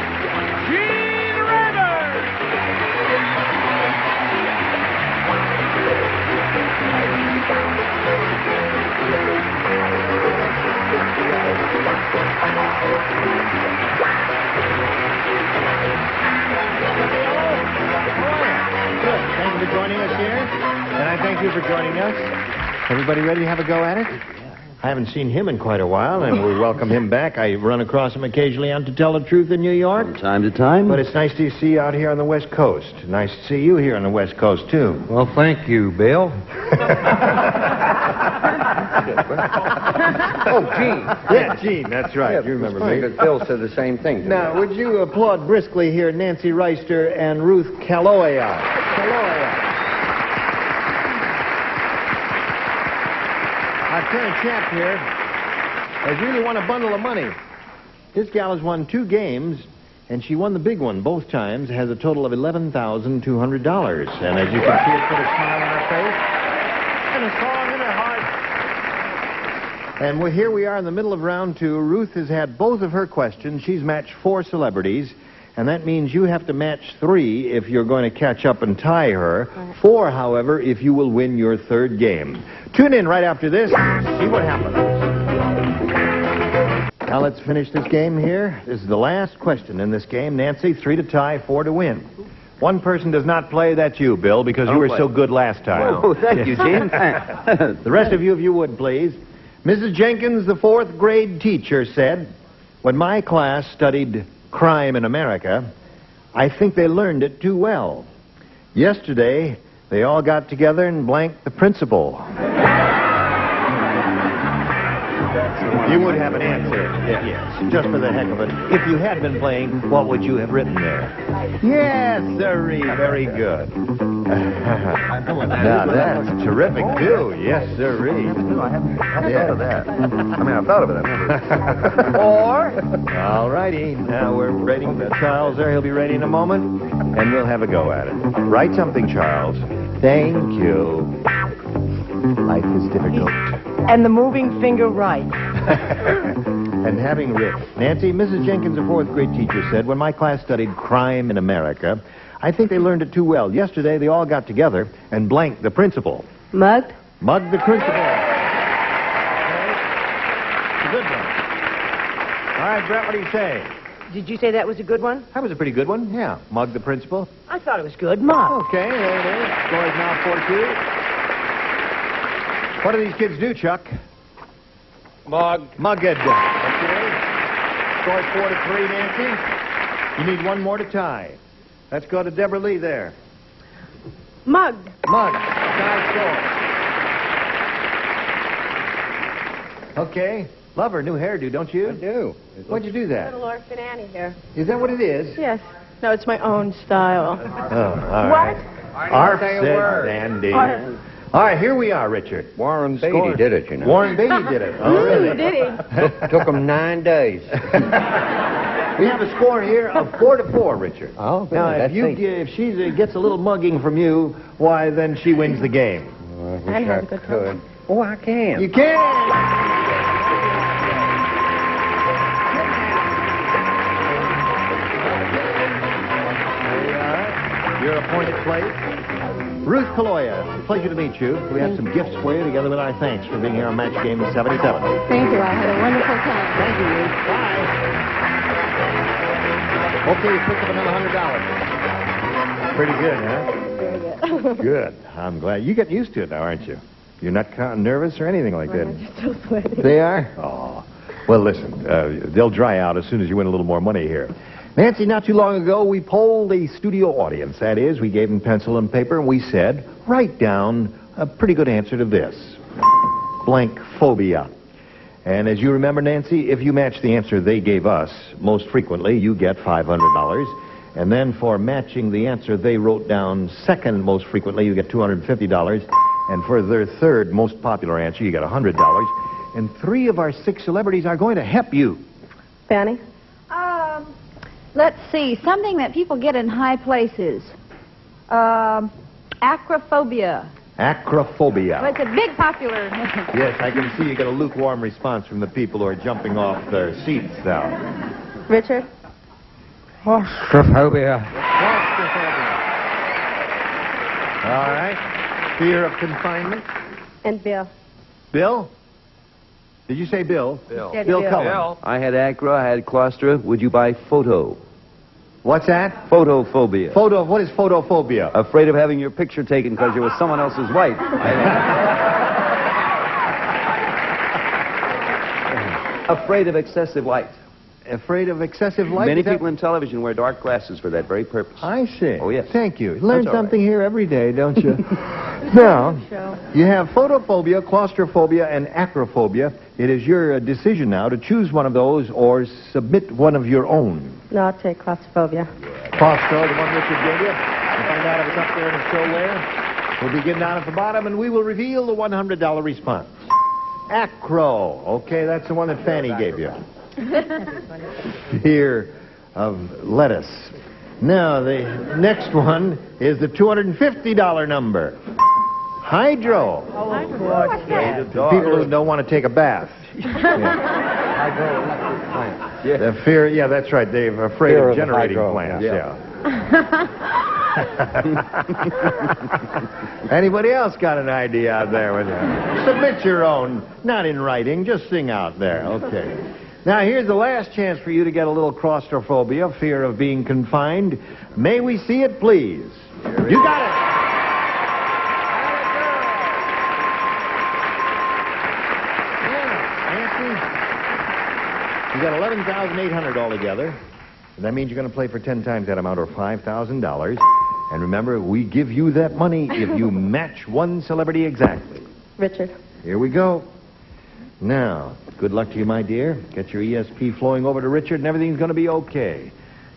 Gene Rayburn. Good. Thank you for joining us here. And I thank you for joining us. Everybody ready to have a go at it? I haven't seen him in quite a while, and we welcome him back. I run across him occasionally on To Tell the Truth in New York. From time to time. But it's nice to see you out here on the West Coast. Nice to see you here on the West Coast, too. Well, thank you, Bill. Oh, Gene. Yeah, Gene, that's right. Yeah, you remember funny, me. because Bill said the same thing. Now, would you applaud briskly here Nancy Reister and Ruth Kaloya? Our current champ here has really won a bundle of money. This gal has won 2 games, and she won the big one both times, has a total of $11,200. And as you can see, it put a smile on her face and a song in her heart. And here we are in the middle of round 2. Ruth has had both of her questions. She's matched 4 celebrities, and that means you have to match 3 if you're going to catch up and tie her. 4, however, if you will win your 3rd game. Tune in right after this to see what happens. Now let's finish this game here. This is the last question in this game. Nancy, 3 to tie, 4 to win. One person does not play, that's you, Bill, because you were so good last time. Oh, thank you, Gene. The rest of you, if you would, please. Mrs. Jenkins, the 4th grade teacher, said, when my class studied crime in America, I think they learned it too well. Yesterday, they all got together and blanked the principal. You would have an answer. Yes, just for the heck of it. If you had been playing, what would you have written there? Yes, sirree, very good. Now, that's terrific, too. Yes, sirree. I haven't thought of that. I mean, I've thought of it. I've never... Or? All righty. Now we're waiting for Charles there. He'll be ready in a moment, and we'll have a go at it. Write something, Charles. Thank you. Life is difficult. And the moving finger right. And having writ. Nancy, Mrs. Jenkins, a 4th grade teacher, said, when my class studied crime in America, I think they learned it too well. Yesterday, they all got together and blanked the principal. Mugged? Mugged the principal. It's a good one. All right, Brett, what do you say? Did you say that was a good one? That was a pretty good one, yeah. Mugged the principal. I thought it was good. Mug. Okay, there it is. Score is now 4-2. What do these kids do, Chuck? Mugged. Okay. Score is 4-3, Nancy. You need one more to tie. Let's go to Deborah Lee there. Mugged. Tie score. Okay. Love her new hairdo, don't you? I do. Why'd you do that? Little Orphan Annie here. Is that what it is? Yes. No, it's my own style. Oh, all right. Arf said dandy. All right, here we are, Richard. Warren Beatty did it, you know. Warren Beatty did it. Oh, really? Did he? Took him 9 days. We have a score here of 4-4, Richard. Oh, good. Now, That's if she gets a little mugging from you, why, then she wins the game. I wish And I have a good time. could. Oh, I can. You can! There you are. Your appointed place. Ruth Kaloya, pleasure to meet you. We have some gifts for you, together with our thanks for being here on Match Game 77. Thank you. I had a wonderful time. Thank you, Ruth. Bye. Okay, you picked up another $100. Pretty good, huh? Very good. Good. I'm glad. You're getting used to it now, aren't you? You're not nervous or anything like that. I'm still sweaty. They are? Oh. Well, listen, they'll dry out as soon as you win a little more money here. Nancy, not too long ago, we polled a studio audience. That is, we gave them pencil and paper, and we said, write down a pretty good answer to this. Blank phobia. And as you remember, Nancy, if you match the answer they gave us, most frequently, you get $500. And then for matching the answer they wrote down second most frequently, you get $250. And for their third most popular answer, you get $100. And 3 of our 6 celebrities are going to help you. Fanny? Let's see, something that people get in high places. Acrophobia. Acrophobia. Well, it's a big popular. Yes, I can see you get a lukewarm response from the people who are jumping off their seats now. Richard? Claustrophobia. All right. Fear of confinement. And Bill? Bill? Did you say Bill? Bill. Bill Cullen. I had acro, I had claustra. Would you buy photo? What's that? Photophobia. What is photophobia? Afraid of having your picture taken because you're with someone else's wife. Afraid of excessive light. Afraid of excessive light? Many people in television wear dark glasses for that very purpose. I see. Oh, yes. Thank you. Learn That's all something right. here every day, don't you? Now, you have photophobia, claustrophobia, and acrophobia. It is your decision now to choose one of those or submit one of your own. No, I'll take claustrophobia. Claustro, the one Richard gave you. We'll find out if it's up there and it's still there. We'll begin down at the bottom, and we will reveal the $100 response. Acro. Okay, that's the one that Fanny gave you. Fear of lettuce. Now, the next one is the $250 number. Hydro. People who don't want to take a bath. Yeah. The fear, yeah, that's right. They're afraid Fear of of the generating hydro, plants, yeah. Anybody else got an idea out there with you? Submit your own, not in writing, just sing out there. Okay. Now, here's the last chance for you to get a little claustrophobia, fear of being confined. May we see it, please? You got it. You got $11,800 altogether. And that means you're going to play for 10 times that amount, or $5,000. And remember, we give you that money if you match one celebrity exactly. Richard? Here we go. Now, good luck to you, my dear. Get your ESP flowing over to Richard, and everything's going to be okay.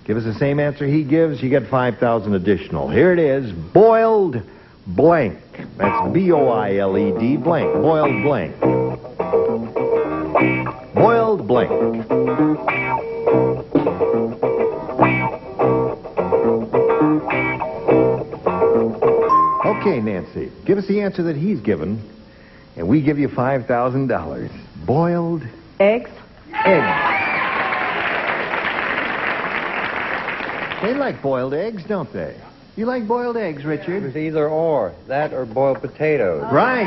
Give us the same answer he gives, you get $5,000 additional. Here it is, boiled blank. That's B-O-I-L-E-D, blank. Boiled blank. Boiled blank. Okay, Nancy, give us the answer that he's given, and we give you $5,000. Boiled Eggs? eggs. They like boiled eggs, don't they? You like boiled eggs, Richard? It's either or. That or boiled potatoes. Right.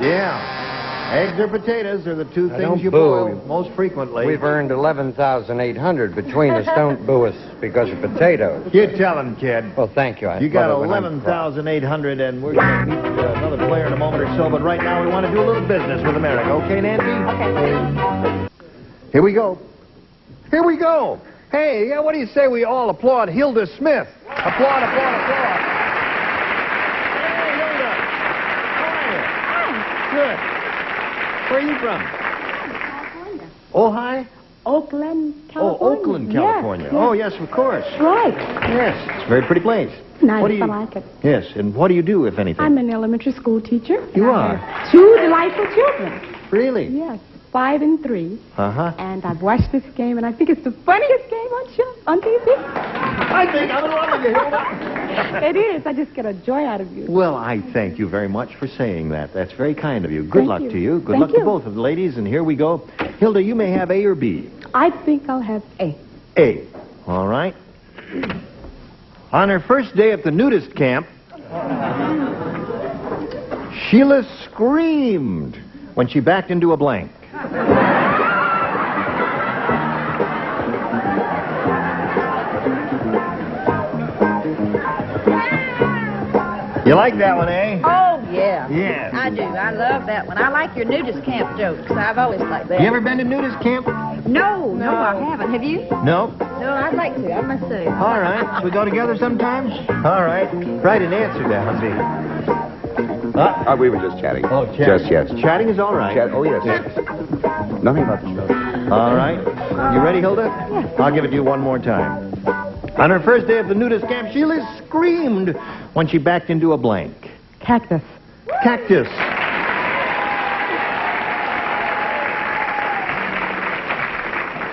Yeah. Eggs or potatoes are the two Now, things don't you boo. boil most frequently. We've earned $11,800 between us. Don't boo us because of potatoes. You tell him, kid. Well, thank you. I You got love it when I'm cross. $11,800, and we're going to meet another player in a moment or so, but right now we want to do a little business with America. Okay, Nancy? Okay. Here we go. Here we go. Hey, what do you say we all applaud Hilda Smith? Applaud, applaud, applaud. Hey, Hilda. How are you? Good. Where are you from? California. Ojai? Oakland, California. Oh, Oakland, California. Yes, Oh, yes, of course. Right. Yes, it's a very pretty place. Nice, What do you... I like it. Yes, and what do you do, if anything? I'm an elementary school teacher. You and I are? have 2 delightful children. Really? Yes, 5 and 3. Uh-huh. And I've watched this game, and I think it's the funniest game on TV. I think I'm in love with you, Hilda. It is. I just get a joy out of you. Well, I thank you very much for saying that. That's very kind of you. Good luck to you. Good Thank luck to both of the ladies, and here we go. Hilda, you may have A or B. I think I'll have A. A. All right. On her first day at the nudist camp, Sheila screamed when she backed into a blank. You like that one, eh? Oh, yeah. Yes. I do. I love that one. I like your nudist camp jokes. I've always liked that. You ever been to nudist camp? No, I haven't. Have you? No? No, I'd like to. I must say. All right. Shall we go together sometime? All right. Write an answer down, see. We were just chatting. Oh, chatting. Just, yes. Chatting is all right. Oh, yes. Nothing about the show. All right. You ready, Hilda? Yes. I'll give it to you one more time. On her first day at the nudist camp, Sheila screamed when she backed into a blank. Cactus. Cactus.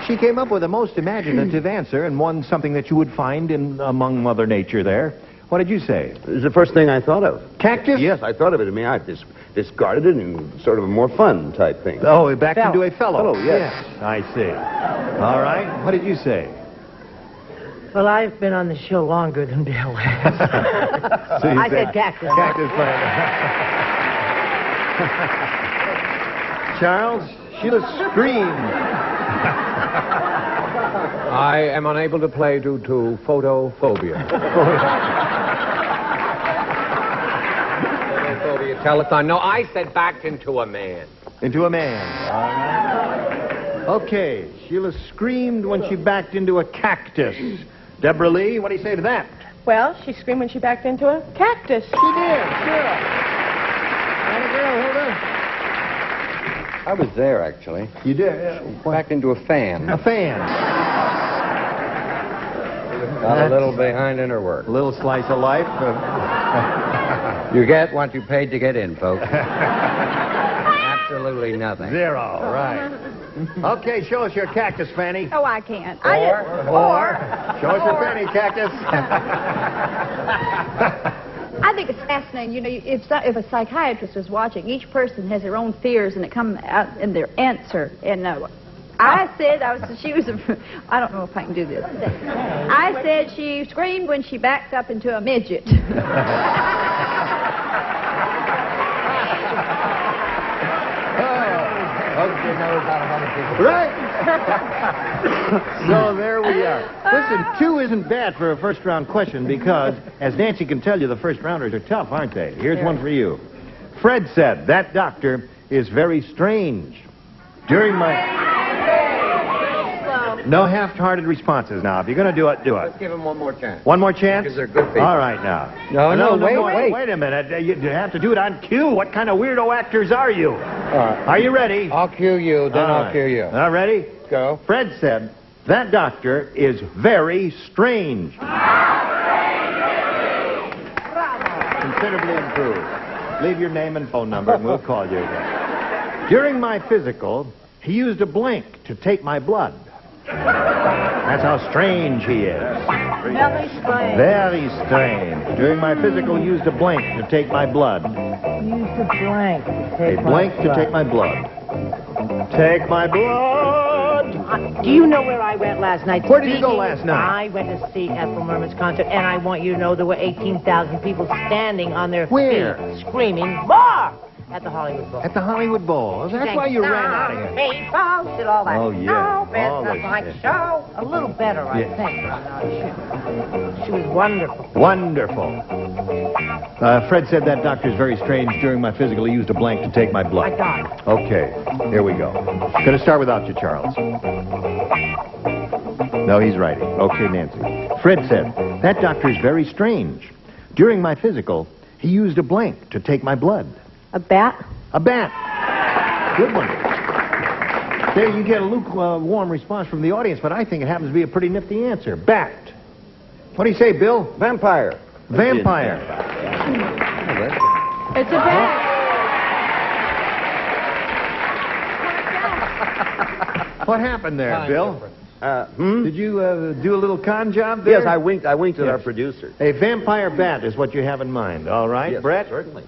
She came up with a most imaginative answer and won something that you would find in among Mother Nature there. What did you say? It was the first thing I thought of. Cactus? Yes, I thought of it. I mean, I discarded it in sort of a more fun type thing. Oh, backed into a fellow. Fellow, yes. I see. All right. What did you say? Well, I've been on the show longer than Bill has. So you I said cactus. Cactus plant. Charles, Sheila screamed. I am unable to play due to photophobia. Photophobia telethon. No, I said backed into a man. Into a man. All right. Okay, Sheila screamed when she backed into a cactus. Deborah Lee, what do you say to that? Well, she screamed when she backed into a cactus. She did, sure. And a girl, Hilda? I was there, actually. You did? Backed into a fan. A fan. Got a little behind in her work. A little slice of life. You get what you paid to get in, folks. Absolutely nothing. Zero, right. Okay, show us your cactus, Fanny. Oh, I can't. Or show us your fanny, cactus. I think it's fascinating. You know, if a psychiatrist was watching, each person has their own fears, and it comes out in their answer. And I said she was I don't know if I can do this. I said she screamed when she backed up into a midget. Right. So there we are. Listen, 2 isn't bad for a first-round question because, as Nancy can tell you, the first-rounders are tough, aren't they? Here's one for you. Fred said, that doctor is very strange. During my... No half-hearted responses now. If you're going to do it, do it. Let's give him one more chance. One more chance? Because they're good people. All right, now. No, wait. Wait a minute. You have to do it on cue. What kind of weirdo actors are you? Are you ready? I'll cue you, then I'll cue you. All ready? Go. Fred said, that doctor is very strange. Considerably improved. Leave your name and phone number and we'll call you again. During my physical, he used a blank to take my blood. That's how strange he is. Very strange. Very strange. During my physical, he used a blank to take my blood. Used a blank to take A blank to take my blood. Take my blood! Do you know where I went last night? Where did you go last night? I went to see Ethel Merman's concert, and I want you to know there were 18,000 people standing on their Where? feet, screaming, "More!" At the Hollywood Bowl. At the Hollywood Bowl. That's why you ran out of here. People did all that. Oh, yeah. No All business that, like yeah. show. A little better, I think. She was wonderful. Wonderful. Fred said that doctor's very strange. During my physical, he used a blank to take my blood. I got it. Okay, here we go. Gonna start without you, Charles. No, he's writing. Okay, Nancy. Fred said, that doctor's very strange. During my physical, he used a blank to take my blood. A bat? A bat. Good one. There you get a lukewarm response from the audience, but I think it happens to be a pretty nifty answer. Bat. What do you say, Bill? Vampire. Vampire. It's a bat. What happened there, Bill? Did you do a little con job there? Yes, I winked at our producer. A vampire bat is what you have in mind, all right, Yes, Brett? certainly.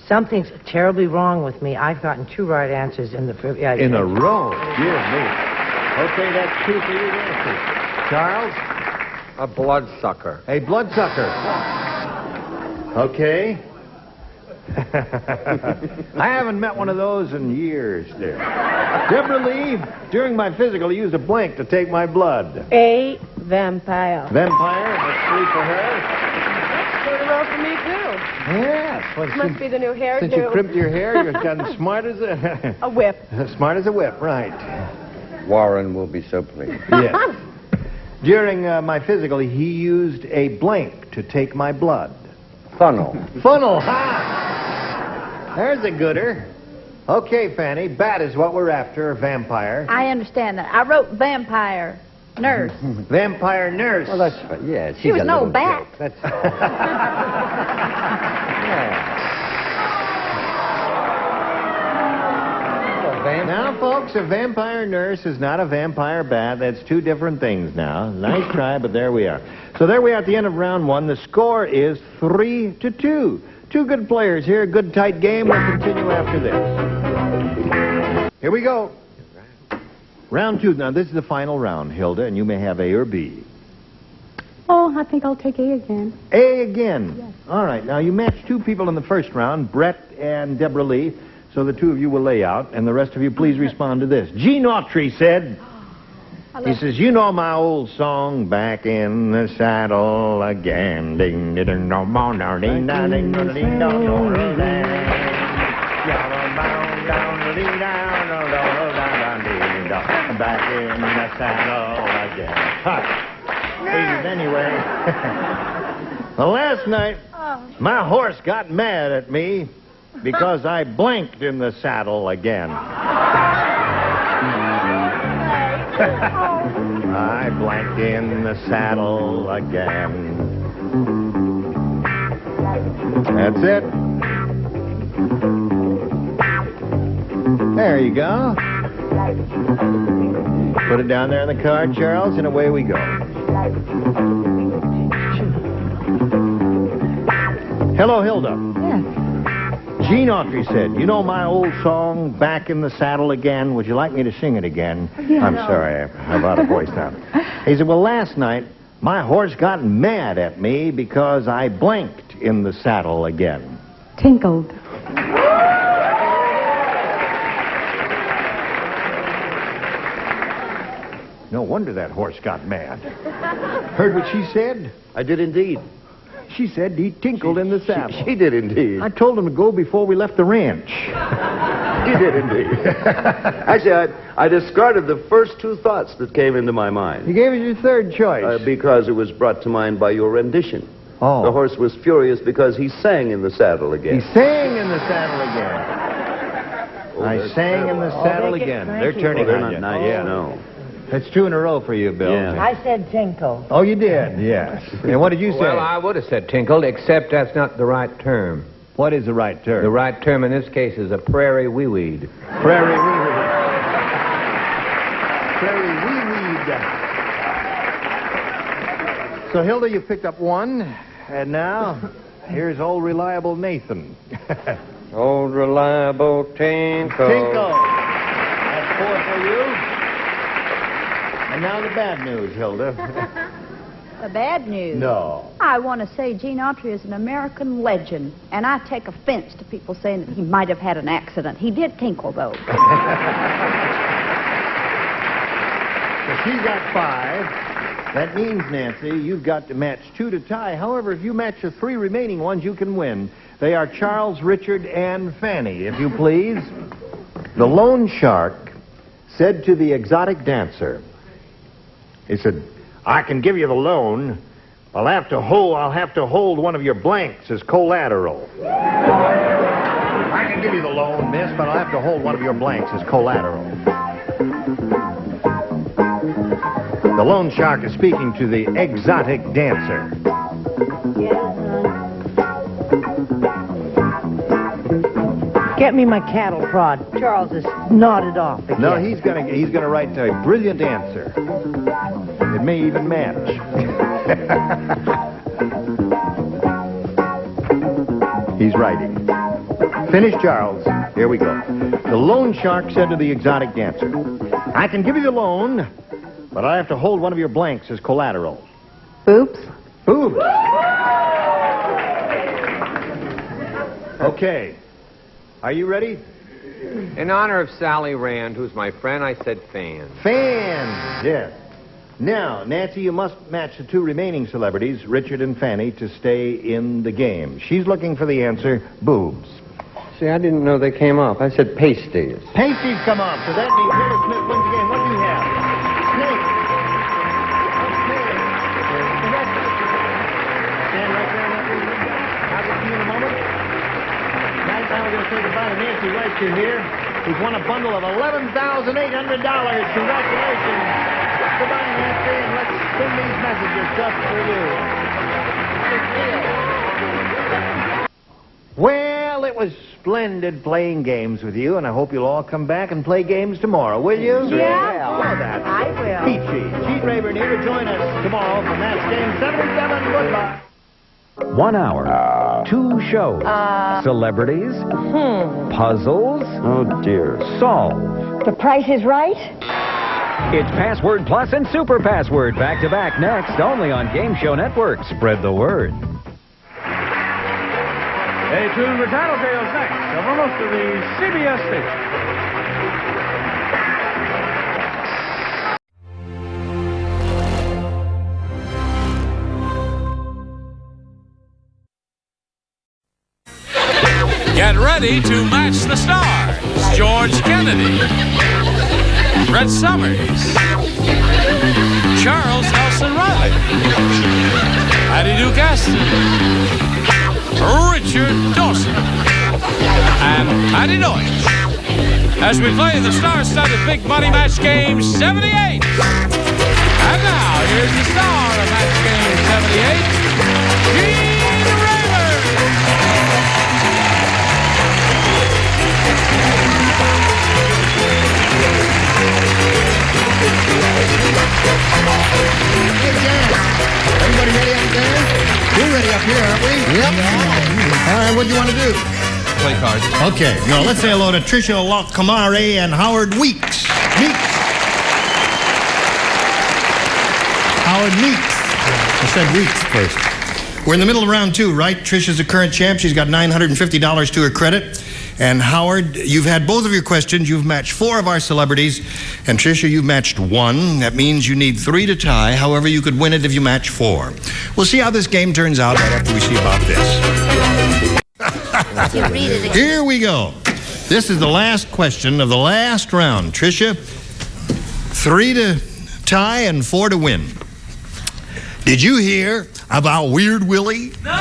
Something's terribly wrong with me. I've gotten 2 right answers in the trivia. In a row? Dear me. Okay, that's 2 for you, Nancy. Charles? A bloodsucker. A bloodsucker. Okay. I haven't met one of those in years, dear. Deborah Lee, during my physical, I used a blank to take my blood. A vampire. Vampire, that's 3 for her. Sort of roll for me, too. Yes. Well, Must be the new hairdo. Since you crimped your hair, you've gotten smart as a whip. Smart as a whip, right. Warren will be so pleased. Yes. During my physical, he used a blank to take my blood. Funnel. Funnel, ha! There's a gooder. Okay, Fanny, bat is what we're after, a vampire. I understand that. I wrote vampire nurse. Vampire nurse. Well, that's yeah. She was no bat. That's Now, folks, a vampire nurse is not a vampire bat. That's 2 different things now. Nice try, but there we are. So there we are at the end of round 1. The score is 3-2. 2 good players here. Good, tight game. We'll continue after this. Here we go. Round 2. Now, this is the final round, Hilda, and you may have A or B. Oh, I think I'll take A again. A again. Yes. All right. Now, you matched 2 people in the first round, Brett and Deborah Lee. So the 2 of you will lay out, and the rest of you please respond to this. Gene Autry said, he says, you know my old song, Back in the Saddle Again. Ding, ding, ding, dong, dong, dong, ding, dong, ding, dong, ding, dong, dong, ding, back in the saddle again. Hush. Ladies, anyway. Well, last night, my horse got mad at me because I blanked in the saddle again. I blanked in the saddle again. That's it. There you go. Put it down there on the card, Charles, and away we go. Hello, Hilda. Yes. Gene Autry said, you know my old song, Back in the Saddle Again? Would you like me to sing it again? Yeah, I'm no. sorry, I'm out of voice now. He said, well, last night, my horse got mad at me because I blanked in the saddle again. Tinkled. No wonder that horse got mad. Heard what she said? I did indeed. She said he tinkled in the saddle. She did indeed. I told him to go before we left the ranch. He did indeed. Actually, I discarded the first 2 thoughts that came into my mind. You gave us your third choice. Because it was brought to mind by your rendition. Oh. The horse was furious because he sang in the saddle again. He sang in the saddle again. Oh, I sang in the saddle they get again. cranky. They're turning They're on not you. nice, Yeah. no. That's 2 in a row for you, Bill. Yeah. I said tinkle. Oh, you did? Yes. And what did you say? Well, I would have said tinkled, except that's not the right term. What is the right term? The right term in this case is a prairie wee-weed. Prairie wee-weed. Prairie wee-weed. So, Hilda, you picked up 1, and now here's old reliable Nathan. Old reliable tinkle. Tinkle. That's 4 for you. And now the bad news, Hilda. The bad news. No. I want to say Gene Autry is an American legend, and I take offense to people saying that he might have had an accident. He did tinkle, though. So she's got 5. That means, Nancy, you've got to match 2 to tie. However, if you match the 3 remaining ones, you can win. They are Charles, Richard, and Fanny, if you please. The loan shark said to the exotic dancer, he said, I can give you the loan. I'll have to hold one of your blanks as collateral. I can give you the loan, miss, but I'll have to hold one of your blanks as collateral. The loan shark is speaking to the exotic dancer. Get me my cattle prod. Charles is nodded off again. No, he's gonna write a brilliant answer. It may even match. He's writing. Finish, Charles. Here we go. The loan shark said to the exotic dancer, I can give you the loan, but I have to hold one of your blanks as collateral. Oops. Boobs. Okay. Are you ready? In honor of Sally Rand, who's my friend, I said fan. Fans, yes. Now, Nancy, you must match the two remaining celebrities, Richard and Fanny, to stay in the game. She's looking for the answer, boobs. See, I didn't know they came off. I said pasties. Pasties come off, so that means Will Smith wins the game. What do you have? Snake. Okay. Stand right there, Nancy. I'll get to you in a moment. Right now we're going to say goodbye to Nancy Reicher here, who's won a bundle of $11,800. Congratulations. Goodbye, Nancy, and let's send these messages just for you. Well, it was splendid playing games with you, and I hope you'll all come back and play games tomorrow, will you? Yeah. Oh, that's I will. peachy. Gene Rayburn here to join us tomorrow for Match Game 77. Goodbye. 1 hour, 2 shows, celebrities, puzzles. Oh, dear. Solved. The Price is Right? It's Password Plus and Super Password back to back next, only on Game Show Network. Spread the word. Stay tuned with Tattletales next over most of the CBS stations. Get ready to match the stars. George Kennedy, Brett Summers, Charles Nelson Reilly, Patty Duke Aston, Richard Dawson, and Patty Deutsch, as we play the star-studded Big Money Match Game 78. And now, here's the star of Match Game 78, Gene Rayburn. Everybody ready up there? We're ready up here, aren't we? Yep. All right, what do you want to do? Play cards. Okay, now let's say hello to Tricia Lockamare and Howard Weeks. Howard Meeks. I said Weeks first. We're in the middle of round 2, right? Tricia's the current champ. She's got $950 to her credit. And Howard, you've had both of your questions. You've matched 4 of our celebrities. And Tricia, you've matched 1. That means you need 3 to tie. However, you could win it if you match 4. We'll see how this game turns out right after we see about this. You read it again. Here we go. This is the last question of the last round. Tricia, 3 to tie and 4 to win. Did you hear about Weird Willie? No!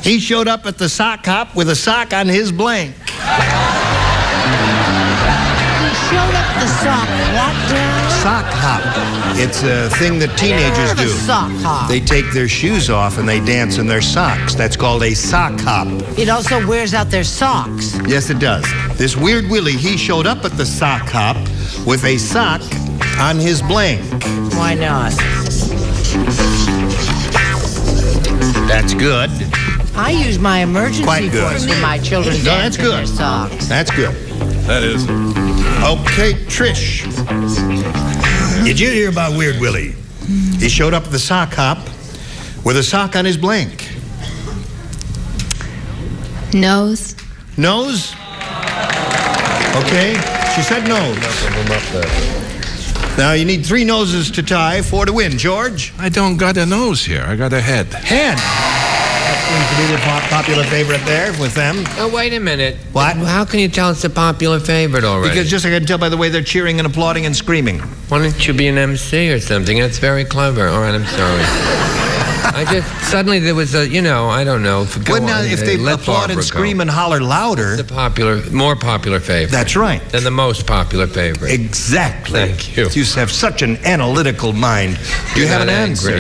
He showed up at the sock hop with a sock on his blank. He showed up at the sock what, Dad? Sock hop. It's a thing that teenagers do. Sock hop. They take their shoes off and they dance in their socks. That's called a sock hop. It also wears out their socks. Yes, it does. This Weird Willie, he showed up at the sock hop with a sock on his blank. Why not? That's good. I use my emergency Quite good. force when my children No, dance that's in good. their socks. That's good. That is. Okay, Trish. Did you hear about Weird Willie? He showed up at the sock hop with a sock on his blank. Nose. Nose? Okay. She said nose. Now you need 3 noses to tie, 4 to win. George? I don't got a nose here. I got a head. Head. That seems to be the popular favorite there with them. Oh, wait a minute. What? How can you tell it's a popular favorite already? Because just I can tell by the way they're cheering and applauding and screaming. Why don't you be an MC or something? That's very clever. All right, I'm sorry. I just, suddenly there was a, I don't know. Well, now, if they applaud and scream and holler louder. The more popular favorite. That's right. Than the most popular favorite. Exactly. Thank you. You have such an analytical mind. Do you have an answer?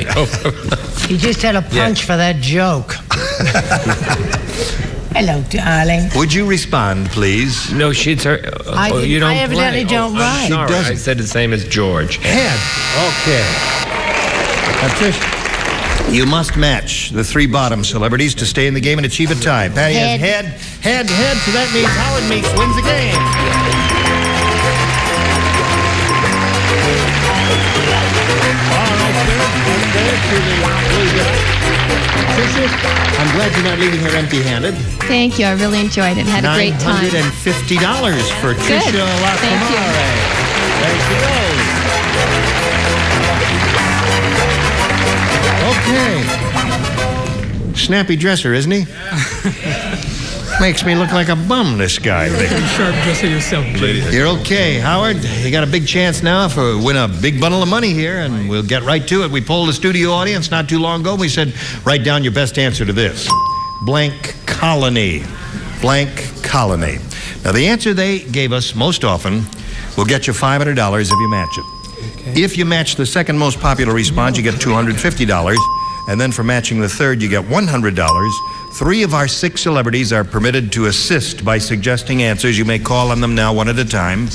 You just had a punch for that joke. Hello, darling. Would you respond, please? No, she's her. You don't I evidently play. don't write. Sorry, I said the same as George. Head. Okay. Patricia, you must match the three bottom celebrities to stay in the game and achieve a tie. Patty has head, so that means Howard Meeks wins the game. Patricia, I'm glad you're not leaving here empty-handed. Thank you. I really enjoyed it. Had a great time. $950 for Tricia Good. Thank you. There she goes. Okay. Snappy dresser, isn't he? Makes me look like a bum, this guy. Sharp dresser yourself, Jay. You're okay, Howard. You got a big chance now for win a big bundle of money here, and we'll get right to it. We polled the studio audience not too long ago. We said, write down your best answer to this. Blank colony. Blank colony. Now, the answer they gave us most often will get you $500 if you match it. Okay. If you match the second most popular response, you get $250. And then for matching the third, you get $100. 3 of our 6 celebrities are permitted to assist by suggesting answers. You may call on them now one at a time.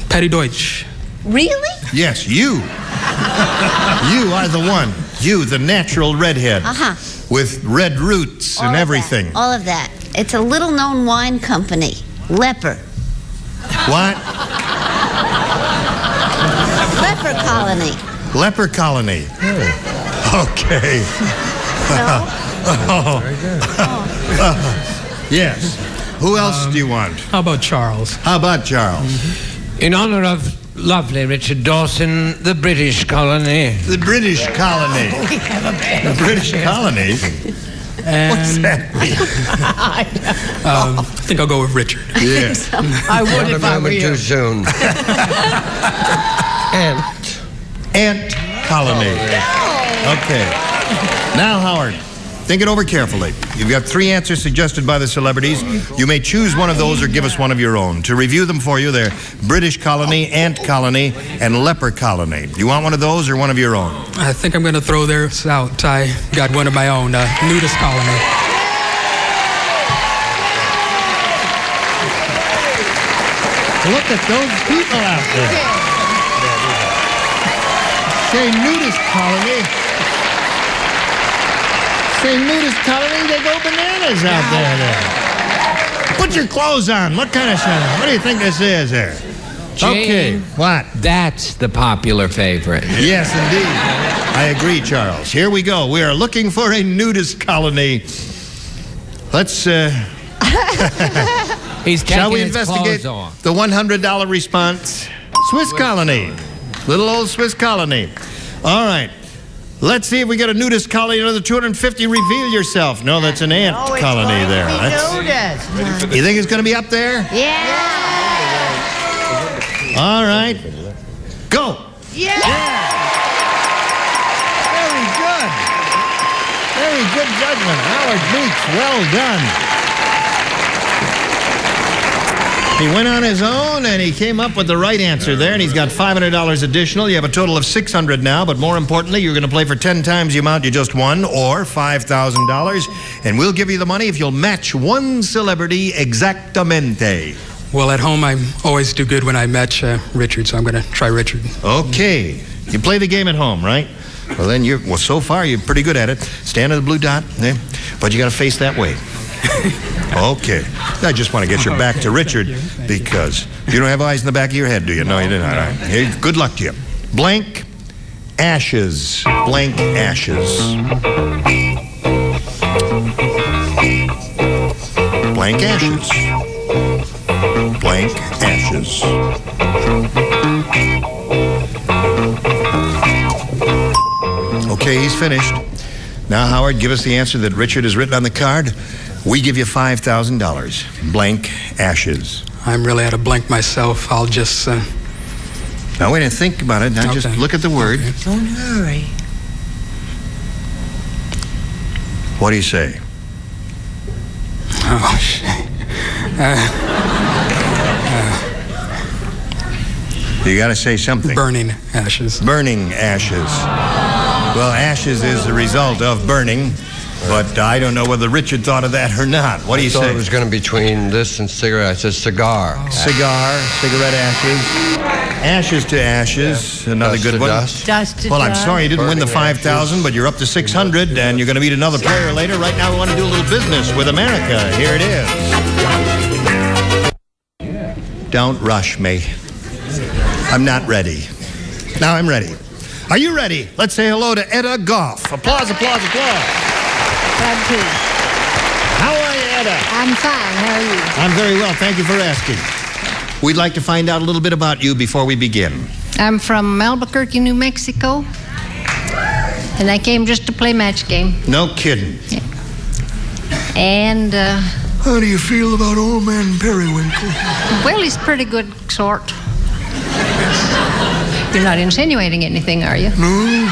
Patty Deutsch. Really? Yes, you. You are the one. You, the natural redhead. Uh-huh. With red roots and everything. All of that. It's a little-known wine company. Leper. What? Leper Colony. Leper Colony. Okay. No? Very good. Yes. Who else do you want? How about Charles? How about Charles? Mm-hmm. In honor of lovely Richard Dawson, the British colony. The British colony. The British colony? And what's that mean? I think I'll go with Richard. Yes. I would if I were you. Too soon. Ant colony. Okay. Now, Howard, think it over carefully. You've got 3 answers suggested by the celebrities. You may choose one of those or give us one of your own. To review them for you, they're British colony, ant colony, and leper colony. Do you want one of those or one of your own? I think I'm going to throw theirs out. I got one of my own, nudist colony. Look at those people out there. Say nudist colony. Say nudist colony, they go bananas out there. Put your clothes on. What kind of show? What do you think this is here? Jane, okay, what? That's the popular favorite. Yes, indeed. I agree, Charles. Here we go. We are looking for a nudist colony. Let's, He's shall we taking his investigate clothes off. the $100 response? Swiss colony. Little old Swiss colony. All right. Let's see if we get a nudist colony. Another $250. Reveal yourself. No, that's an ant colony there. You think it's going to be up there? Yeah. All right. Go. Yeah. Very good. Very good judgment. Howard Meeks, well done. He went on his own, and he came up with the right answer there, and he's got $500 additional. You have a total of $600 now, but more importantly, you're going to play for 10 times the amount you just won, or $5,000, and we'll give you the money if you'll match one celebrity exactamente. Well, at home, I always do good when I match Richard, so I'm going to try Richard. Okay. You play the game at home, right? Well, then so far, you're pretty good at it. Stand on the blue dot, but you got to face that way. Okay. I just want to get your back to Richard because you don't have eyes in the back of your head, do you? No, you didn't. All right. Hey, good luck to you. Blank ashes. Blank ashes. Blank ashes. Blank ashes. Okay, he's finished. Now, Howard, give us the answer that Richard has written on the card. We give you $5,000. Blank ashes. I'm really at a blank myself. I'll just... Now, wait and think about it. Now, just look at the word. Don't hurry. What do you say? Oh, shit. You got to say something. Burning ashes. Burning ashes. Well, ashes is the result of burning, but I don't know whether Richard thought of that or not. What do you I thought say? it was going to be between this and cigarette. I said cigar. Cigar, cigarette ashes. Ashes to ashes, another Dust good to one. dust. Dust to Well, I'm dust. sorry you didn't win the Burning 5,000, but you're up to 600, and you're going to meet another player later. Right now, we want to do a little business with America. Here it is. Don't rush me. I'm not ready. Now I'm ready. Are you ready? Let's say hello to Etta Goff. Applause, applause, applause. Thank you. How are you, Etta? I'm fine. How are you? I'm very well. Thank you for asking. We'd like to find out a little bit about you before we begin. I'm from Albuquerque, New Mexico, and I came just to play match game. No kidding. Yeah. And, How do you feel about old man Periwinkle? well, he's pretty good sort. You're not insinuating anything, are you? No.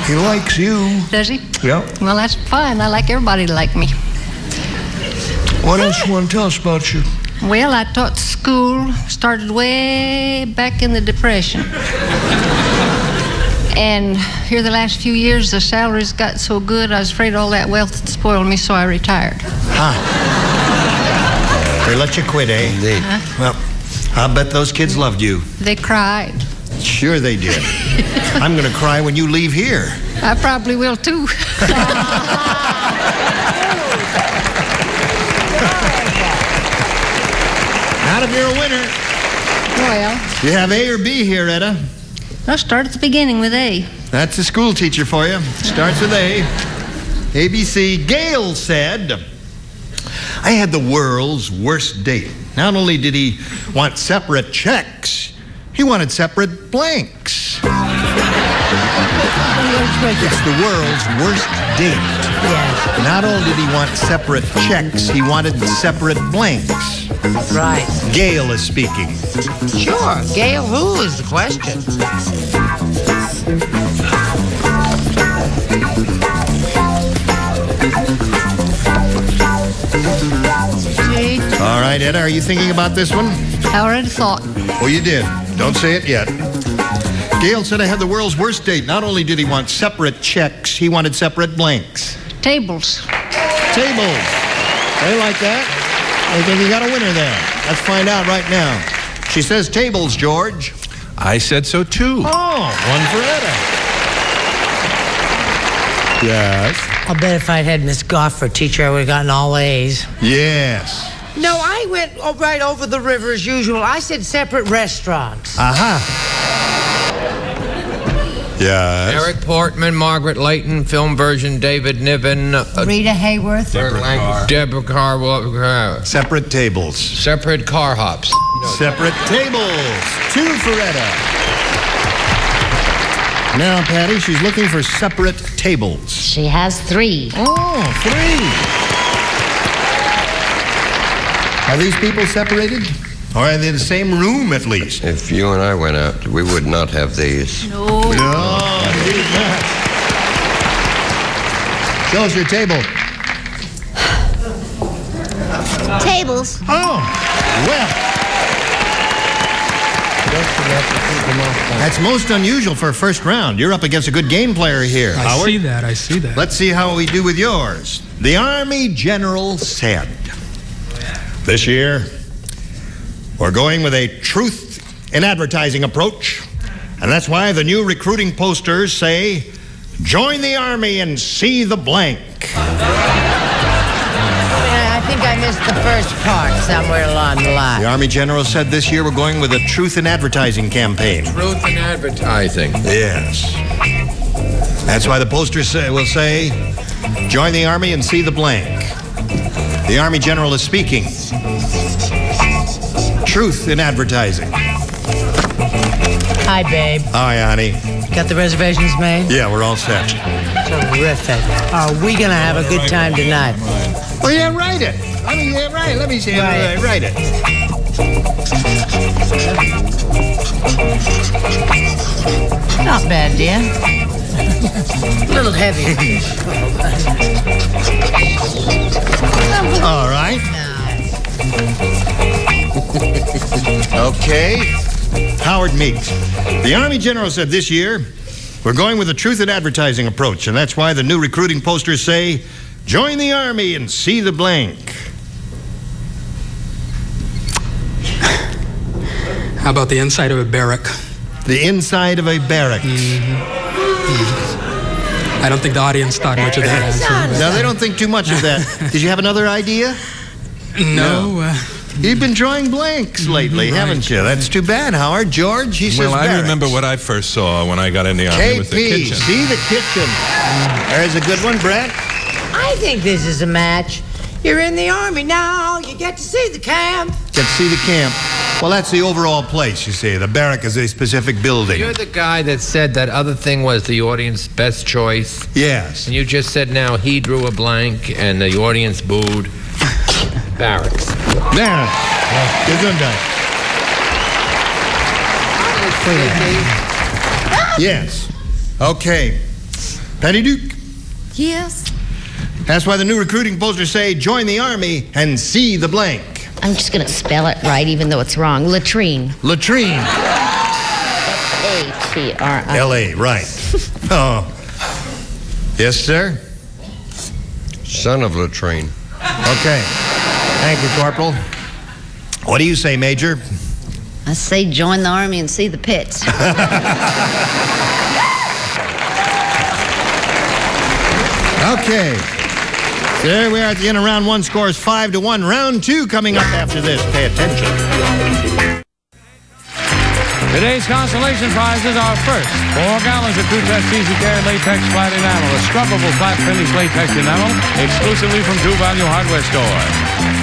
He likes you. Does he? Yep. Well, that's fine. I like everybody to like me. What else you want to tell us about you? Well, I taught school, started way back in the Depression. And here the last few years, the salaries got so good, I was afraid all that wealth would spoil me, so I retired. They let you quit, eh? Indeed. Well, I bet those kids loved you. They cried. Sure they did. I'm going to cry when you leave here. I probably will, too. Not if you're a winner. Well, You have A or B here, Etta. I'll start at the beginning with A. That's a school teacher for you. Starts with A. ABC. Gail said, I had the world's worst date. Not only did he want separate checks, he wanted separate blanks. It's the world's worst date. Yes. Not only did he want separate checks, he wanted separate blanks. Right. Gail is speaking. Sure. Gail, who is the question? All right, Etta, are you thinking about this one? I already thought. Oh, you did. Don't say it yet. Gail said I had the world's worst date. Not only did he want separate checks, he wanted separate blanks. Tables. Tables. They like that. They think you got a winner there. Let's find out right now. She says tables, George. I said so too. Oh, one for Etta. Yes. I'll bet if I'd had Miss Goff for teacher, I would have gotten all A's. Yes. No, I went right over the river as usual. I said separate restaurants. Aha. Yes. Eric Portman, Margaret Leighton, film version David Niven, Rita Hayworth. Deborah Carr. Separate tables. Separate car hops. Separate tables. 2 for Etta. Now, Patty, she's looking for separate tables. She has 3. Oh, 3. Are these people separated? Or are they in the same room, at least? If you and I went out, we would not have these. No. No, indeed not. Show us your table. Tables. Oh, well. That's most unusual for a first round. You're up against a good game player here, I Howard. see that. I see that. Let's see how we do with yours. The Army General said, this year, we're going with a truth in advertising approach, and that's why the new recruiting posters say, join the Army and see the blank. I think I missed the first part somewhere along the line. The Army General said this year we're going with a truth in advertising campaign. Truth in advertising. Yes. That's why the posters will say, join the Army and see the blank. The Army General is speaking. Truth in advertising. Hi, babe. Hi, honey. Got the reservations made? Yeah, we're all set. Terrific. Are we going to have a good time tonight? Oh, yeah, write it. Right. Let me see. Write it. Not bad, dear. A little heavy. All right. Okay. Howard Meeks. The Army General said this year, we're going with a truth in advertising approach, and that's why the new recruiting posters say, join the Army and see the blank. How about the inside of a barrack? The inside of a barrack. I don't think the audience thought much of that answer. No, they don't think too much of that. Did you have another idea? No. You've been drawing blanks lately, haven't you? That's too bad, Howard. George, he says Well, I barracks. remember what I first saw when I got in the Army was the KP, kitchen. see the kitchen. There's a good one, Brett. I think this is a match. You're in the Army now. You get to see the camp. Get to see the camp. Well, that's the overall place, you see. The barrack is a specific building. You're the guy that said that other thing was the audience best choice. Yes. And you just said now he drew a blank and the audience booed. Barracks. There. Gesundheit. Yes. Okay. Patty Duke. Yes? That's why the new recruiting posters say, join the Army and see the blank. I'm just going to spell it right, even though it's wrong. Latrine. Latrine. A-T-R-I. L-A, right. Oh. Yes, sir? Son of latrine. Okay. Thank you, Corporal. What do you say, Major? I say join the Army and see the pits. Okay. There we are at the end of round one. Scores 5-1. Round two coming up after this. Pay attention. Today's consolation prizes are first, 4 gallons of True Test Easy Care Latex Flat Enamel, a scrubbable flat finish latex enamel, exclusively from True Value Hardware Store.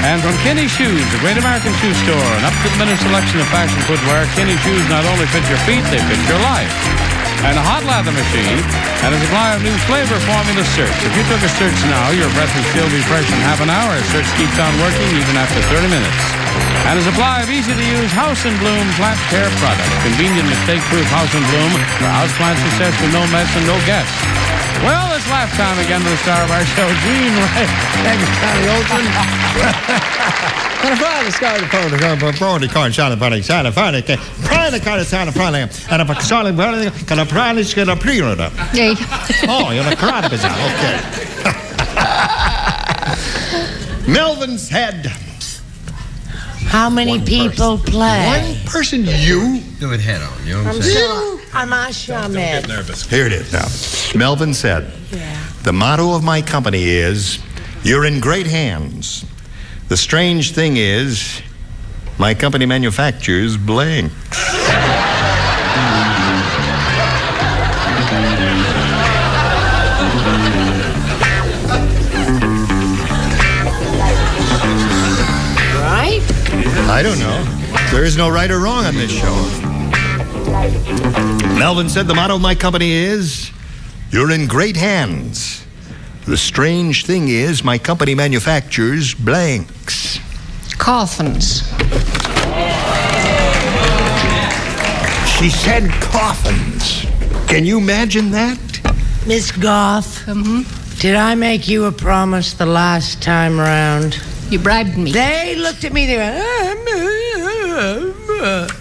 And from Kinney Shoes, the great American shoe store, an up-to-the-minute selection of fashion footwear. Kinney Shoes not only fit your feet, they fit your life. And a hot lather machine, and a supply of new flavor formula Search. If you took a Search now, your breath would still be fresh in half an hour. Search keeps on working even after 30 minutes. And a supply of easy-to-use House & Bloom plant care products. Convenient mistake-proof House & Bloom for houseplant success with no mess and no guess. Well, it's laugh time again to the star of our show, Gene Ray. Thank you, Connie Olson. And a Friday sky, the phone, the Brody card, shot in front of the Friday, Friday card, sound of Friday, and a solid Friday, and a Friday, get a pre-order. Yay. Oh, you're a karate bizarre. Okay. Melvin's head. How many people play? One person, you. Do it head on, you know what I'm I'm saying? sure. I'm Ahmed. Nervous. Here it is now. Melvin said, the motto of my company is, you're in great hands. The strange thing is, my company manufactures blanks. Right? I don't know. There is no right or wrong on this show. Melvin said the motto of my company is, you're in great hands. The strange thing is, my company manufactures blanks. Coffins. She said coffins. Can you imagine that? Miss Goff, did I make you a promise the last time round? You bribed me. They looked at me, they went,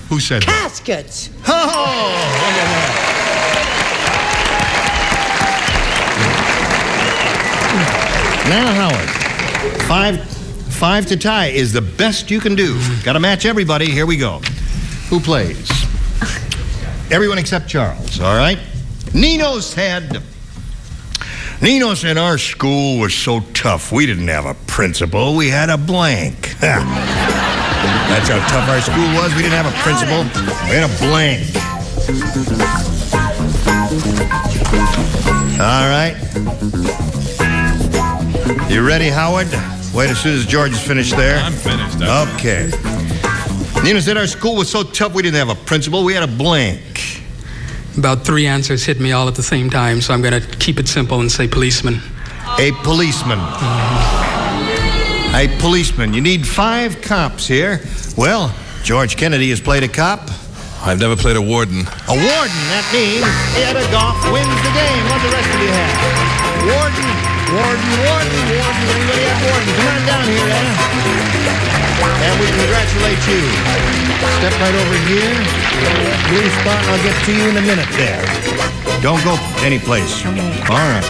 Who said that? caskets. Oh, look at that. Now, Howard, five to tie is the best you can do. Got to match everybody. Here we go. Who plays? Everyone except Charles, all right? Nino said our school was so tough, we didn't have a principal. We had a blank. That's how tough our school was. We didn't have a principal. We had a blank. All right. You ready, Howard? Wait as soon as George is finished there. I'm finished. Okay. Nina said our school was so tough we didn't have a principal. We had a blank. About 3 answers hit me all at the same time, so I'm going to keep it simple and say policeman. A policeman. A policeman. You need 5 cops here. Well, George Kennedy has played a cop. I've never played a warden. A warden, that means Etta Goff wins the game. What the rest of you have? Warden. Anybody have warden? Come on down here, Etta. And we congratulate you. Step right over here. Blue spot, and I'll get to you in a minute there. Don't go anyplace. All right.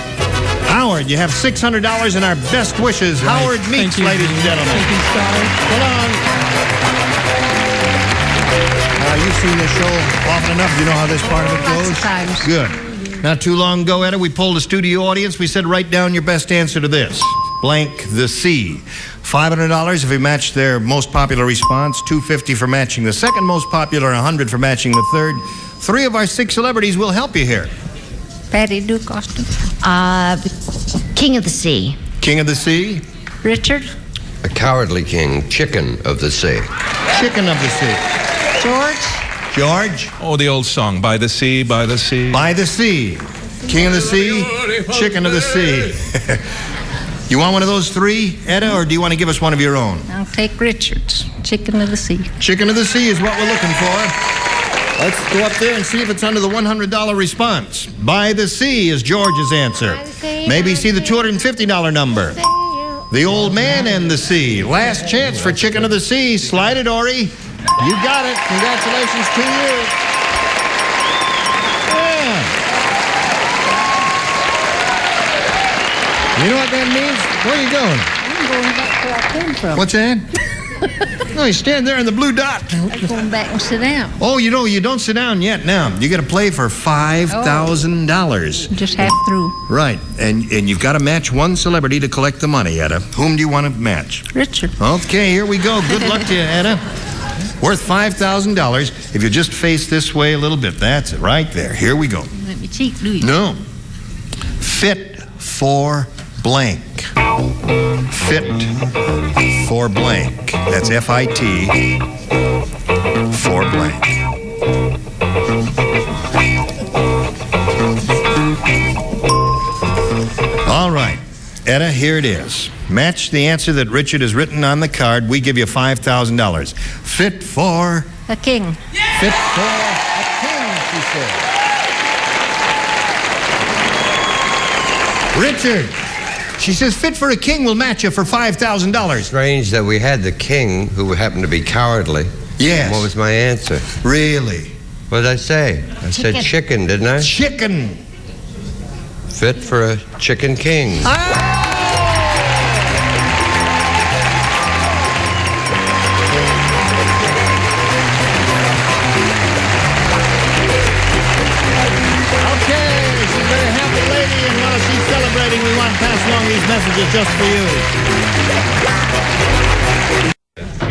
Howard, you have $600 and our best wishes. Right. Howard Meeks, ladies and gentlemen. Thank you, Star. Come on. You've seen this show often enough. You know how this part of it goes? Lots of times. Good. Not too long ago, Etta, we polled a studio audience. We said, write down your best answer to this. Blank the sea. $500 if you match their most popular response, $250 for matching the second most popular, $100 for matching the third. 3 of our 6 celebrities will help you here. Patty Duke Austin. King of the Sea. King of the Sea. Richard. A cowardly king, chicken of the sea. Chicken of the sea. George. Oh, the old song, By the Sea, By the Sea. By the Sea. King of the Sea, Chicken of the Sea. You want one of those 3, Etta, or do you want to give us one of your own? I'll take Richard's. Chicken of the Sea. Chicken of the Sea is what we're looking for. Let's go up there and see if it's under the $100 response. By the Sea is George's answer. Maybe see the $250 number. The Old Man and the Sea. Last chance for Chicken of the Sea. Slide it, Ori. You got it. Congratulations to you. Yeah. You know what that means? Where are you going? I'm going back where I came from. What's that? No, you stand there in the blue dot. I'm going back and sit down. Oh, you don't sit down yet now. You got to play for $5,000. Just half through. Right. And you've got to match one celebrity to collect the money, Etta. Whom do you want to match? Richard. Okay, here we go. Good luck to you, Etta. Worth $5,000 if you just face this way a little bit. That's it, right there. Here we go. Let me cheat, do you? No. Fit for blank. Fit for blank. That's F-I-T for blank. All right. Etta, here it is. Match the answer that Richard has written on the card. We give you $5,000. Fit for... A king. Yeah! Fit for a king, she said. Richard, she says fit for a king will match you for $5,000. Strange that we had the king who happened to be cowardly. Yes. What was my answer? Really? What did I say? I said chicken, didn't I? Chicken. Fit for a chicken king. We want to pass along these messages just for you.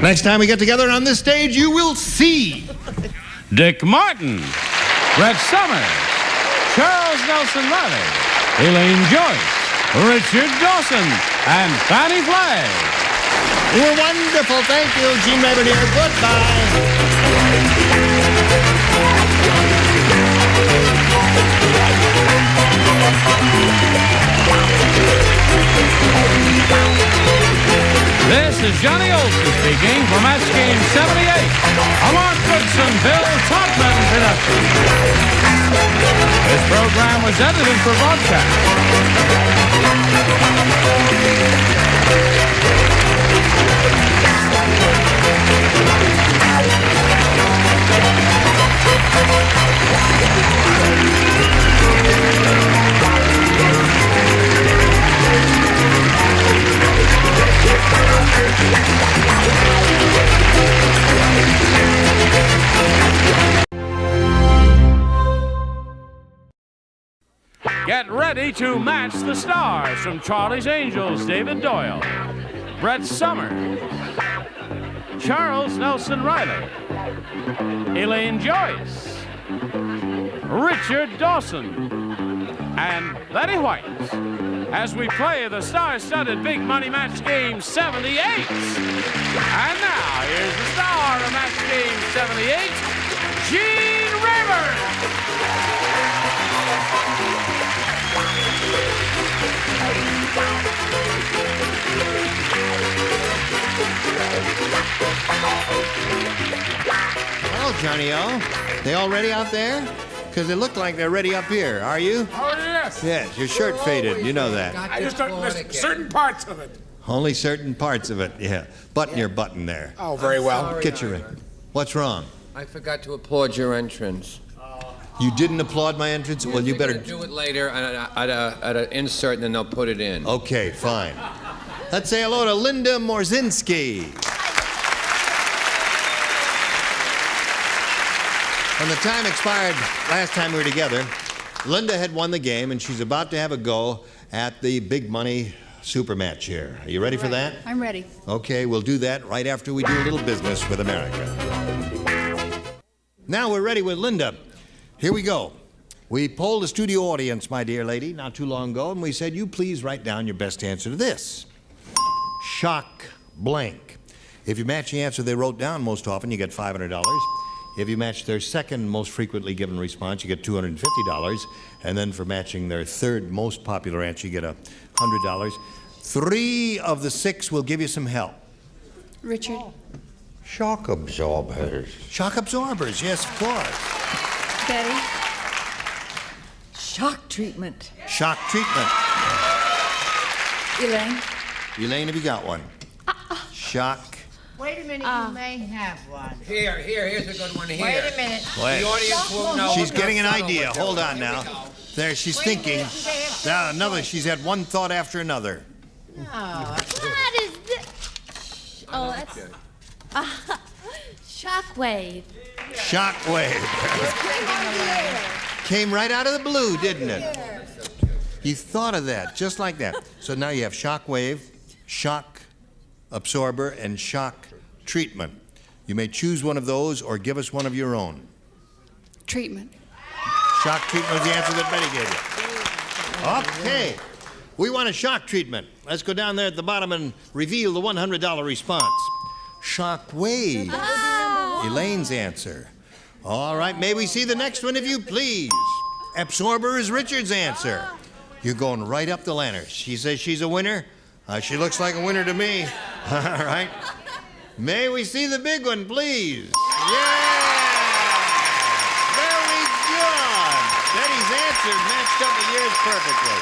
Next time we get together on this stage, you will see Dick Martin, Brett Summers, Charles Nelson Reilly, Elaine Joyce, Richard Dawson, and Fannie Flagg. You're wonderful. Thank you, Gene Raybert here. Goodbye. This is Johnny Olson speaking for Match Game 78, a Mark Goodson, Bill Todman production. This program was edited for Get ready to match the stars from Charlie's Angels, David Doyle, Brett Summers, Charles Nelson Reilly, Elaine Joyce, Richard Dawson, and Betty White as we play the star-studded Big Money Match Game 78. And now, here's the star of Match Game 78, Gene Raybert. Hello, Johnny O. They all ready out there? Because they look like they're ready up here. Are you? Oh, yes. Yes, your shirt faded. You know that. I just don't miss certain parts of it. Only certain parts of it, yeah. Button your button there. Oh, very well. Get your... What's wrong? I forgot to applaud your entrance. You didn't applaud my entrance? Well, you better... do it later at an insert, and then they'll put it in. Okay, fine. Let's say hello to Linda Morzinski. When the time expired last time we were together, Linda had won the game, and she's about to have a go at the big money super match here. Are you ready for that? I'm ready. Okay, we'll do that right after we do a little business with America. Now we're ready with Linda. Here we go. We polled a studio audience, my dear lady, not too long ago, and we said, you please write down your best answer to this. Shock blank. If you match the answer they wrote down most often, you get $500. If you match their second most frequently given response, you get $250. And then for matching their third most popular answer, you get $100. 3 of the 6 will give you some help. Richard. Shock absorbers. Shock absorbers, yes, of course. Betty. Shock treatment. Shock treatment. Elaine. Elaine, have you got one? Shock. Wait a minute, you may have one. Here's a good one here. Wait a minute. Wait. The audience won't know. She's getting an idea. Hold on now. There, she's thinking. Now, another, she's had one thought after another. What is this? Oh, that's... Shockwave. Shockwave. Came right out of the blue, didn't it? You thought of that, just like that. So now you have shockwave, shock absorber, and shock treatment. You may choose one of those or give us one of your own. Treatment. Shock treatment was the answer that Betty gave you. Okay. We want a shock treatment. Let's go down there at the bottom and reveal the $100 response. Shock wave. Elaine's answer. All right, may we see the next one if you please. Absorber is Richard's answer. You're going right up the ladder. She says she's a winner. She looks like a winner to me. All right. May we see the big one, please? Yeah! Very good. Betty's answer matched up with yours perfectly.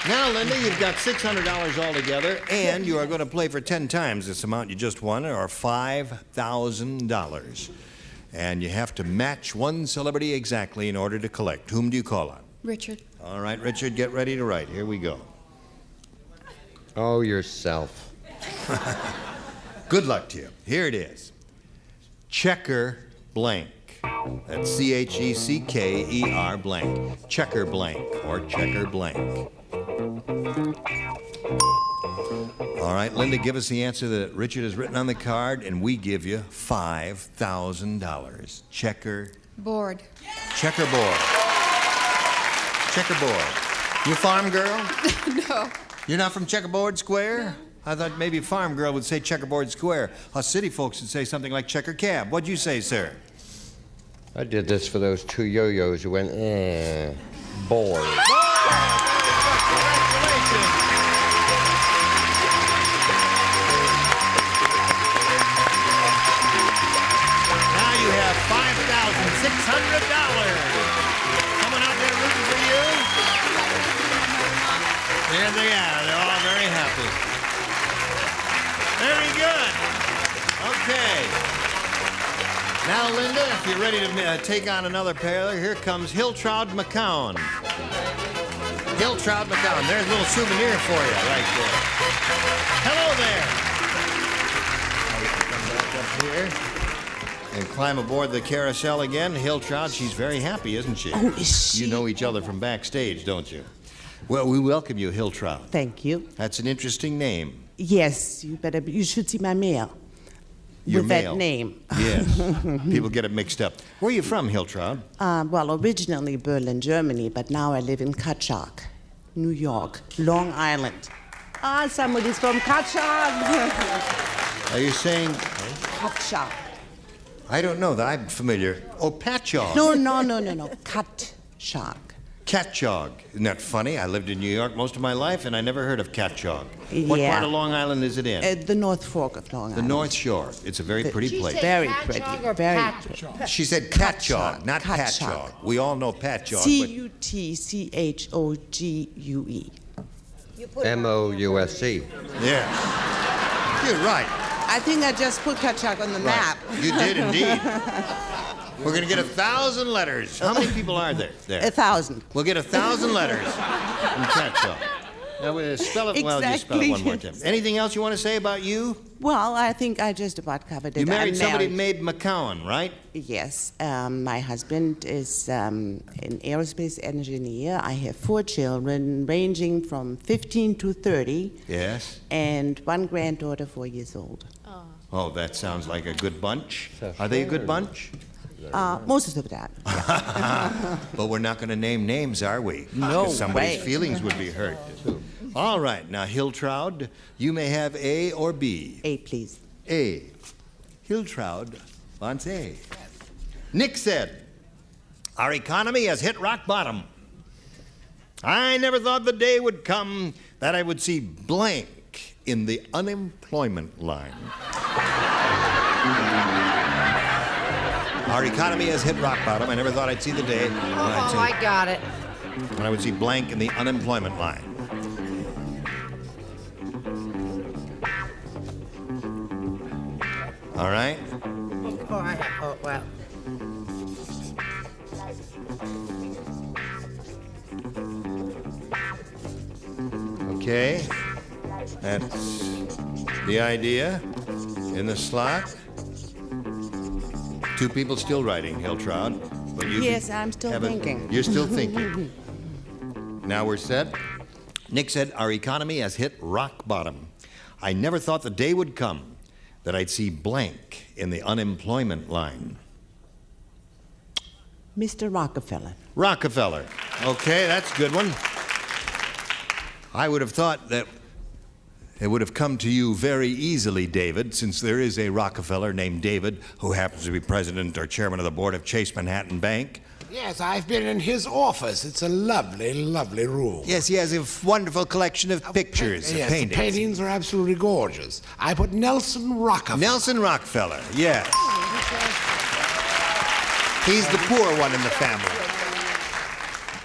Now, Linda, you've got $600 altogether, and you are going to play for 10 times this amount you just won, or $5,000. And you have to match one celebrity exactly in order to collect. Whom do you call on? Richard. All right, Richard, get ready to write. Here we go. Oh, yourself. Good luck to you. Here it is. Checker blank. That's C-H-E-C-K-E-R blank. Checker blank, or checker blank. All right, Linda, give us the answer that Richard has written on the card, and we give you $5,000. Checker. Board. Checkerboard. Checkerboard. You a farm girl? No. You're not from Checkerboard Square? No. I thought maybe a farm girl would say Checkerboard Square. Us city folks would say something like Checker Cab. What'd you say, sir? I did this for those 2 yo-yos who went, bored. $600. Someone out there rooting for you? There they are. They're all very happy. Very good. Okay. Now, Linda, if you're ready to take on another pair, here comes Hiltraud McCown. Hiltraud McCown. There's a little souvenir for you right there. Hello there. Come back up here. And climb aboard the carousel again. Hiltraud, she's very happy, isn't she? Oh, is she? You know each other from backstage, don't you? Well, we welcome you, Hiltraud. Thank you. That's an interesting name. Yes, you should see my mail. Your with mail. that name. Yes. People get it mixed up. Where are you from, Hiltraud? Well, originally Berlin, Germany, but now I live in Kaczak, New York, Long Island. Somebody's from Kaczak. Are you saying? Kaczak. I don't know that. I'm familiar. Oh, Patchogue. No. Kaczak. Catchog. Isn't that funny? I lived in New York most of my life, and I never heard of Catchog. What Yeah. part of Long Island is it in? The North Fork of Long The Island. North Shore. It's a very pretty place. Very pretty. Very pretty. She said Catchog, not Catchog. Patchog. We all know Patchog. C-U-T-C-H-O-G-U-E. M-O-U-S-C. Yes. You're right. I think I just put Catchog on the map. You did indeed. We're going to get 1,000 letters. How many people are there? 1,000. We'll get 1,000 letters from Catchog. Now, spell it. Well, you spell it one more time. Anything else you want to say about you? Well, I think I just about covered it. You married I'm somebody married. named McCowan, right? Yes. My husband is an aerospace engineer. I have 4 children, ranging from 15 to 30. Yes. And 1 granddaughter, 4 years old. Oh, that sounds like a good bunch. Are they a good bunch? Most of that. But we're not going to name names, are we? No 'Cause somebody's way. feelings would be hurt. All right. Now, Hiltraud, you may have A or B. A, please. A. Hiltraud wants A. Nick said, our economy has hit rock bottom. I never thought the day would come that I would see blank in the unemployment line. Our economy has hit rock bottom. I never thought I'd see the day Oh, I got it. when I would see blank in the unemployment line. All right? Oh, well. Okay. That's the idea in the slot. 2 people still writing, Hiltraud. But you Yes, I'm still thinking. You're still thinking. Now we're set. Nick said, our economy has hit rock bottom. I never thought the day would come that I'd see blank in the unemployment line. Mr. Rockefeller. Rockefeller. Okay, that's a good one. I would have thought that it would have come to you very easily, David, since there is a Rockefeller named David who happens to be president or chairman of the board of Chase Manhattan Bank. Yes, I've been in his office. It's a lovely, lovely room. Yes, he has a wonderful collection of pictures, of Yes, the paintings. paintings are absolutely gorgeous. I put Nelson Rockefeller. Nelson Rockefeller, yes. He's the poor one in the family.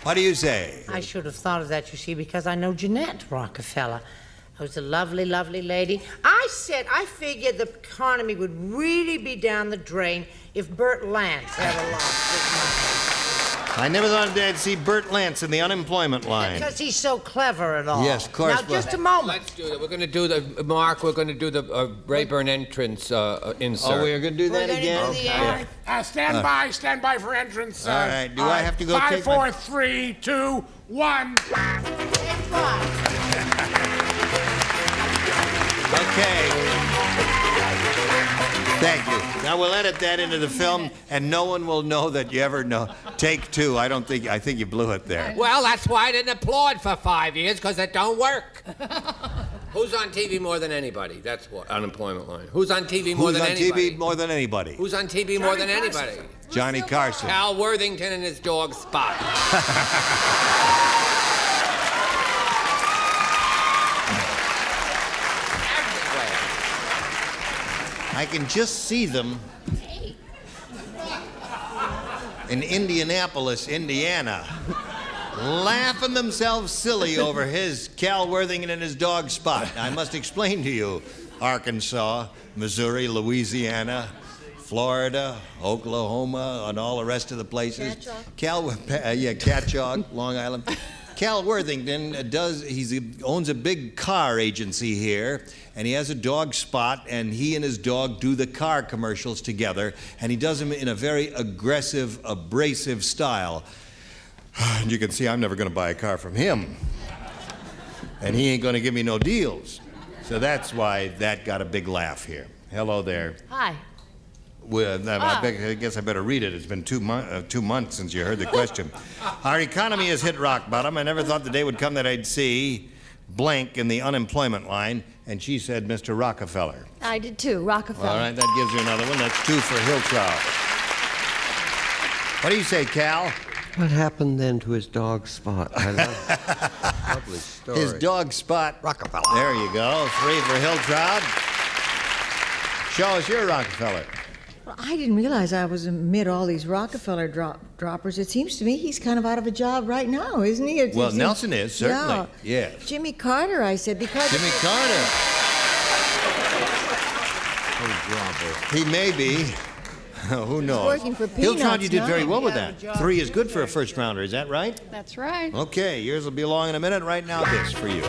What do you say? I should have thought of that, you see, because I know Jeanette Rockefeller. Who's a lovely, lovely lady. I figured the economy would really be down the drain if Bert Lance ever lost his money. I never thought I'd see Bert Lance in the unemployment line. Because he's so clever and all. Yes, of course. Now, just a moment. Let's do that. We're going to do the, Mark, we're going to do the Rayburn entrance insert. Oh, we're going to do that again? Okay. Stand by for entrance. All right, do I have to go 5, take 4, my... 3, 2, 1. Okay. Thank you. Now we'll edit that into the film, and no one will know that you ever know. Take 2. I think you blew it there. Well, that's why I didn't applaud for 5 years, because it don't work. Who's on TV more than anybody? That's what unemployment line. Who's on TV more than anybody? Who's on TV more than anybody? Who's on TV more than anybody? Johnny Carson. Cal Worthington and his dog Spot. I can just see them in Indianapolis, Indiana, laughing themselves silly over his Cal Worthington and his dog Spot. I must explain to you, Arkansas, Missouri, Louisiana, Florida, Oklahoma, and all the rest of the places. Catchog, Long Island. Cal Worthington owns a big car agency here, and he has a dog Spot, and he and his dog do the car commercials together, and he does them in a very aggressive, abrasive style. And you can see I'm never going to buy a car from him, and he ain't going to give me no deals. So that's why that got a big laugh here. Hello there. Hi. Well, I guess I better read it. It's been 2 months since you heard the question. Our economy has hit rock bottom. I never thought the day would come that I'd see blank in the unemployment line. And she said, Mr. Rockefeller. I did too, Rockefeller. All right, that gives you another one. That's 2 for Hiltraud. What do you say, Cal? What happened then to his dog Spot? I love lovely story. His dog Spot. Rockefeller. There you go. 3 for Hilltrout. Show us your Rockefeller. Well, I didn't realize I was amid all these Rockefeller droppers. It seems to me he's kind of out of a job right now, isn't he? Well, Nelson is, certainly. Yeah. Yes. Jimmy Carter, I said, because... Jimmy Carter. He may be. Who knows? working for peanuts Hilltrout, you did very now. well with that. 3 is good for a first rounder, is that right? That's right. Okay, yours will be along in a minute. Right now, this for you.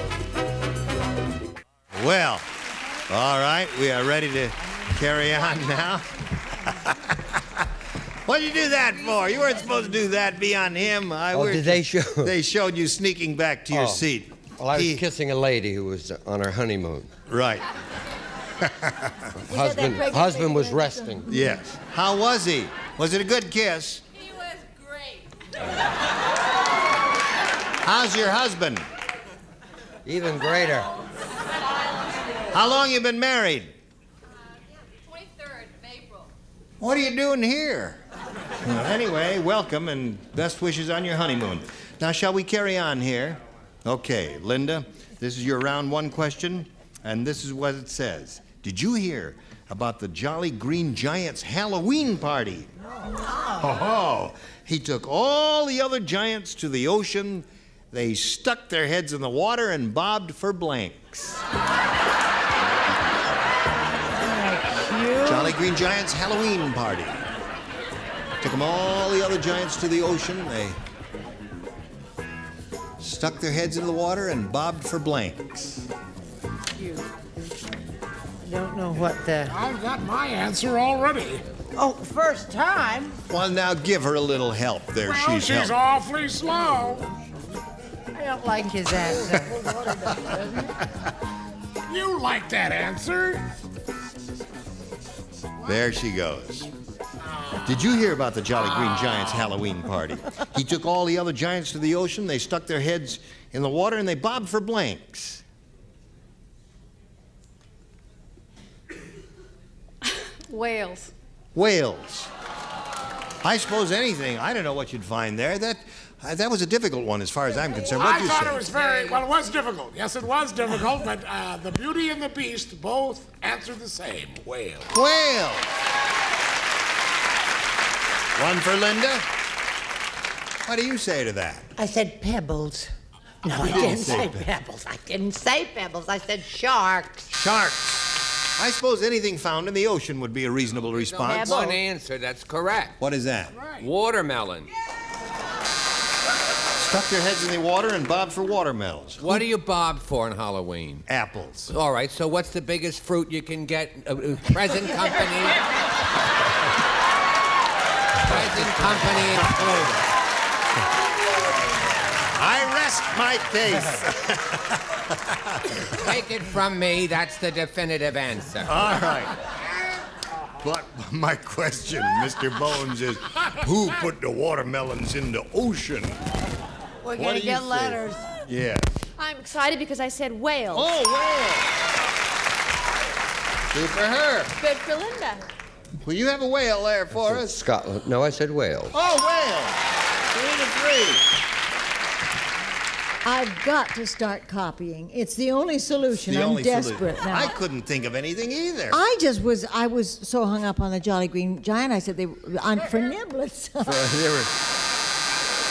Well, all right, we are ready to carry on now. What'd you do that for? You weren't supposed to do that, be on him. Did they show? They showed you sneaking back to your seat. Well, I was kissing a lady who was on her honeymoon. Right. Husband was resting. Yes. How was he? Was it a good kiss? He was great. How's your husband? Even greater. How long you been married? 23rd of April. What are you doing here? Well, anyway, welcome and best wishes on your honeymoon. Now, shall we carry on here? Okay, Linda, this is your round 1 question, and this is what it says. Did you hear about the Jolly Green Giant's Halloween party? No. Oh, he took all the other giants to the ocean. They stuck their heads in the water and bobbed for blanks. Jolly Green Giant's Halloween party. Took them all the other giants to the ocean. They stuck their heads in the water and bobbed for blanks. I don't know what the... I've got my answer already. Oh, first time? Well, now give her a little help there. Well, she's helping. awfully slow. I don't like his answer. You like that answer? There she goes. Did you hear about the Jolly Green Giant's Halloween party? He took all the other giants to the ocean, they stuck their heads in the water, and they bobbed for blanks. Whales. Whales. I suppose anything. I don't know what you'd find there. That was a difficult one as far as I'm concerned. What'd I you thought say? it was it was difficult. Yes, it was difficult, but the Beauty and the Beast both answered the same. Whale. Whale. 1 for Linda. What do you say to that? I said pebbles. No, I didn't say pebbles. I didn't say pebbles. I said sharks. Sharks. I suppose anything found in the ocean would be a reasonable response. That's one answer. That's correct. What is that? Watermelon. Stuck their heads in the water and bobbed for watermelons. What do you bob for on Halloween? Apples. All right, so what's the biggest fruit you can get? Present company. Present company included. I rest my case. Take it from me, that's the definitive answer. All right. But my question, Mr. Bones, is who put the watermelons in the ocean? We're going to get letters. Yeah. I'm excited because I said whale. Oh, whale. Good for her. Good for Linda. Well, you have a whale there for us. Scotland. No, I said Wales. Oh, whale. 3 to 3. I've got to start copying. It's the only solution. The I'm only desperate solution. now. I couldn't think of anything either. I was so hung up on the Jolly Green Giant. I said they for niblets.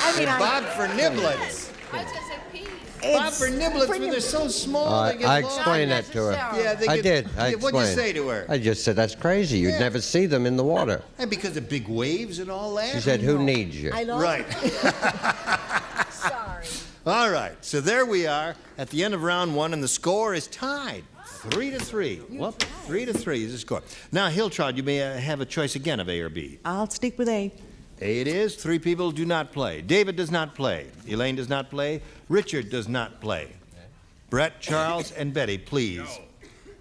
I mean, Bob for niblets. I just said peas. Bob for niblets, but they're so small. They get I lost. explained that to her. Yeah, they I get- did. I What'd you explained. say to her? I just said, that's crazy. You'd Yeah. never see them in the water. And because of big waves and all that? She said, who needs you? I lost. Right. Sorry. All right, so there we are at the end of round 1, and the score is tied. 3 to 3. Whoop, 3 to 3 is the score. Now, Hilltrout, you may have a choice again of A or B. I'll stick with A. A it is. 3 people do not play. David does not play. Elaine does not play. Richard does not play. Brett, Charles, and Betty, please.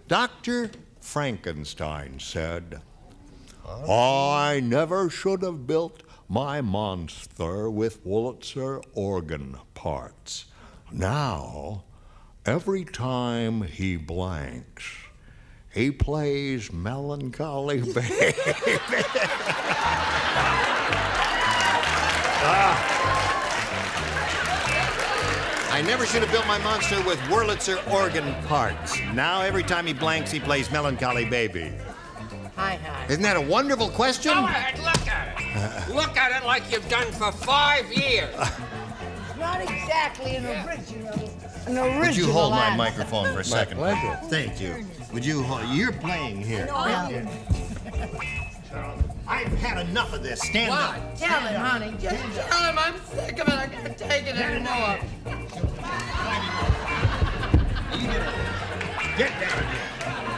Dr. Frankenstein said, I never should have built my monster with Wurlitzer organ parts. Now, every time he blanks, he plays Melancholy Baby. I never should have built my monster with Wurlitzer organ parts. Now every time he blanks, he plays Melancholy Baby. Hi. Isn't that a wonderful question? Go ahead, look at it. Look at it like you've done for 5 years. Not exactly an original. Would you hold my answer. microphone for a second? My pleasure. Thank you. Would you hold? You're playing here. No. I've had enough of this. Stand up. Tell him, honey. Just tell him I'm sick of it. I can't take it anymore. Get down here.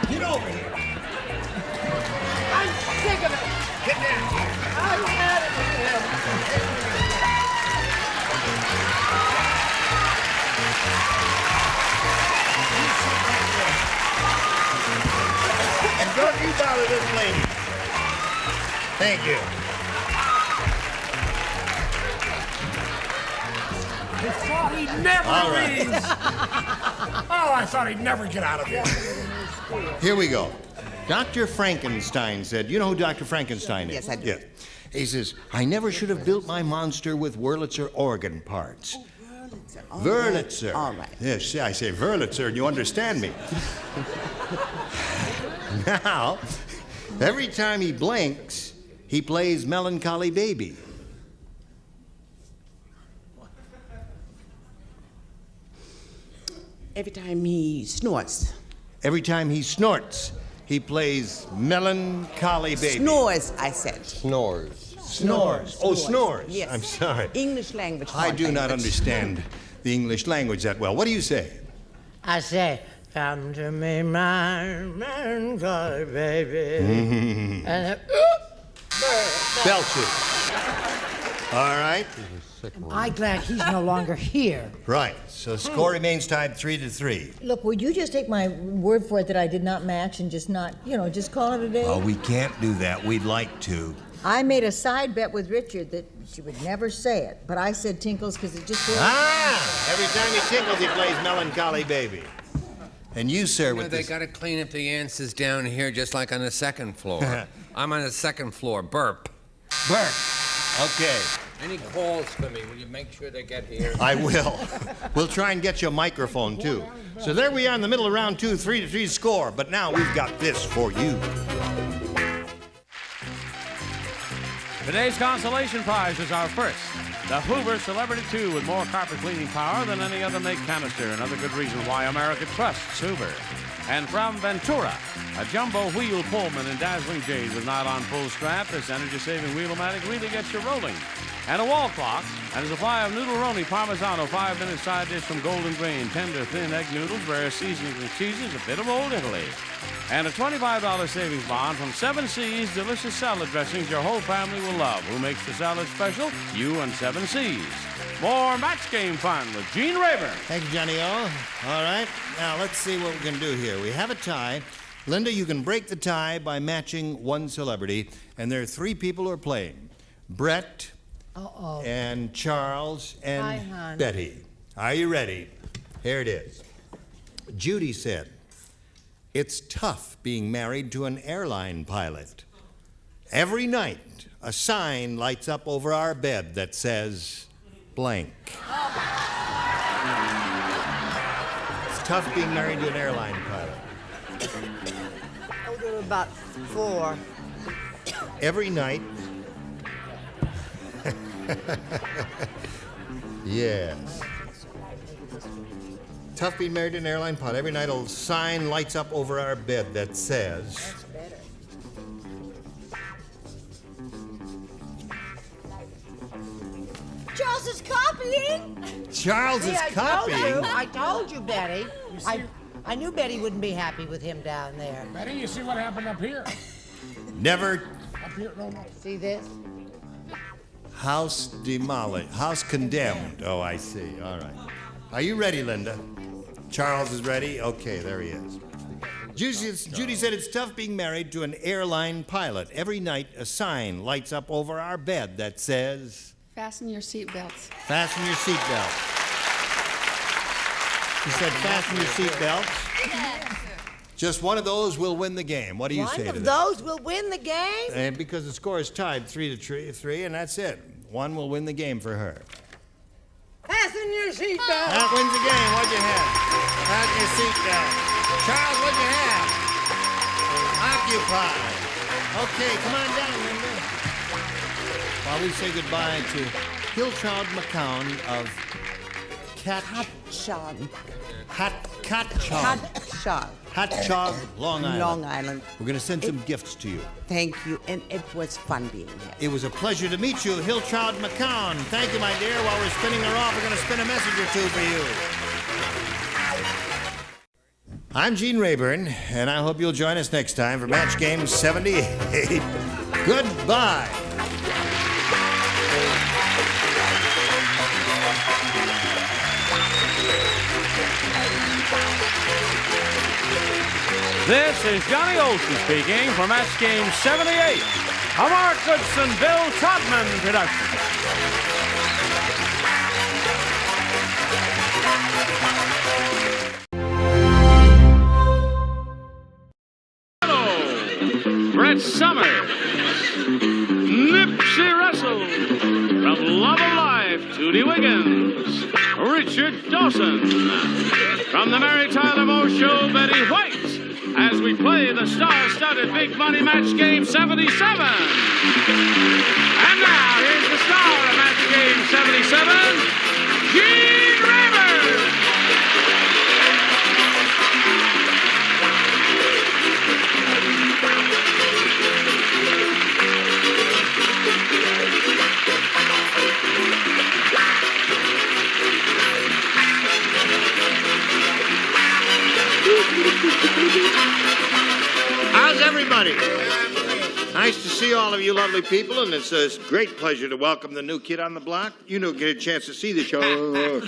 Get over here. I'm sick of it. Get down here. I'm mad at him. And don't you bother this lady. Thank you. I thought he'd never All right. leave. Oh, I thought he'd never get out of here. Here we go. Dr. Frankenstein said, you know who Dr. Frankenstein is? Yes, I do. Yeah. He says, I never should have built my monster with Wurlitzer organ parts. Wurlitzer. All right. Yes, I say Wurlitzer, and you understand me. Now, every time he blinks, he plays Melancholy Baby. Every time he snorts. Every time he snorts, he plays Melancholy Baby. Snores, I said. Snores. Snores. Oh, snores. Yes. I'm sorry. English language. I foreign do not language. understand the English language that well. What do you say? I say, come to me, my melancholy baby. And Belches. All right. Am I glad he's no longer here? Right. So score remains tied 3-3. Look, would you just take my word for it that I did not match and just not, just call it a day? Oh, we can't do that. We'd like to. I made a side bet with Richard that she would never say it, but I said Tinkles because it just... Every time he tinkles, he plays Melancholy Baby. And you, sir, with They this... got to clean up the answers down here just like on the second floor. I'm on the second floor. Burp. Burp. Okay. Any calls for me? Will you make sure they get here? I will. We'll try and get you a microphone, too. So there we are in the middle of round 2, 3-3 score. But now we've got this for you. Today's consolation prize is our first. The Hoover Celebrity 2 with more carpet cleaning power than any other make canister. Another good reason why America trusts Hoover. And from Ventura, a jumbo wheel Pullman in dazzling jade with nylon pull strap. This energy-saving wheel-o-matic really gets you rolling. And a wall clock and a supply of Noodle-Roni Parmigiano 5-minute side dish from Golden Grain. Tender, thin egg noodles, rare seasonings and cheeses, a bit of old Italy. And a $25 savings bond from 7 C's delicious salad dressings your whole family will love. Who makes the salad special? You and 7 C's. More match game fun with Gene Rayburn. Thank you, Johnny O. All right. Now, let's see what we can do here. We have a tie. Linda, you can break the tie by matching one celebrity. And there are 3 people who are playing. Brett and Charles and Hi, hon. Betty. Are you ready? Here it is. Judy said, it's tough being married to an airline pilot. Every night, a sign lights up over our bed that says, blank. It's tough being married to an airline pilot. I'll do about 4. Every night. Yes. Tough being married to an airline pilot. Every night a sign lights up over our bed that says... That's better. Charles is copying. Charles is copying. I told you, Betty. I knew Betty wouldn't be happy with him down there. Betty, you see what happened up here? Never. Up here, no. See this? House demolished. House condemned. Oh, I see. All right. Are you ready, Linda? Charles is ready? Okay, there he is. Judy said it's tough being married to an airline pilot. Every night, a sign lights up over our bed that says... Fasten your seatbelts. Fasten your seatbelt. She said fasten your seatbelts. Yes. Just one of those will win the game. What do you say to that? One of those will win the game? And because the score is tied 3-3, and that's it. One will win the game for her. Fasten your your seatbelt. That wins the game. What'd you have? Fasten your seatbelt. Charles, what'd you have? Occupy. Okay, come on down, Linda. While we say goodbye to Hillchild McCown of Hatchog, Long Island. Long Island. We're going to send some gifts to you. Thank you, and it was fun being here. It was a pleasure to meet you, Hillchild McCown. Thank you, my dear. While we're spinning her off, we're going to spin a message or two for you. I'm Gene Rayburn, and I hope you'll join us next time for Match Game 78. Goodbye. This is Johnny Olson speaking for Match Game 78, a Mark Goodson, Bill Todman production. Hello, Brett Summers, Nipsey Russell, from Love of Life, Tootie Wiggins, Richard Dawson, from the Mary Tyler Moore Show, Betty White, as we play the star-studded Big Money Match Game 77. And now, here's the star of Match Game 77, Gene Rayburn. How's everybody? Nice to see all of you lovely people, and it's a great pleasure to welcome the new kid on the block. You don't get a chance to see the show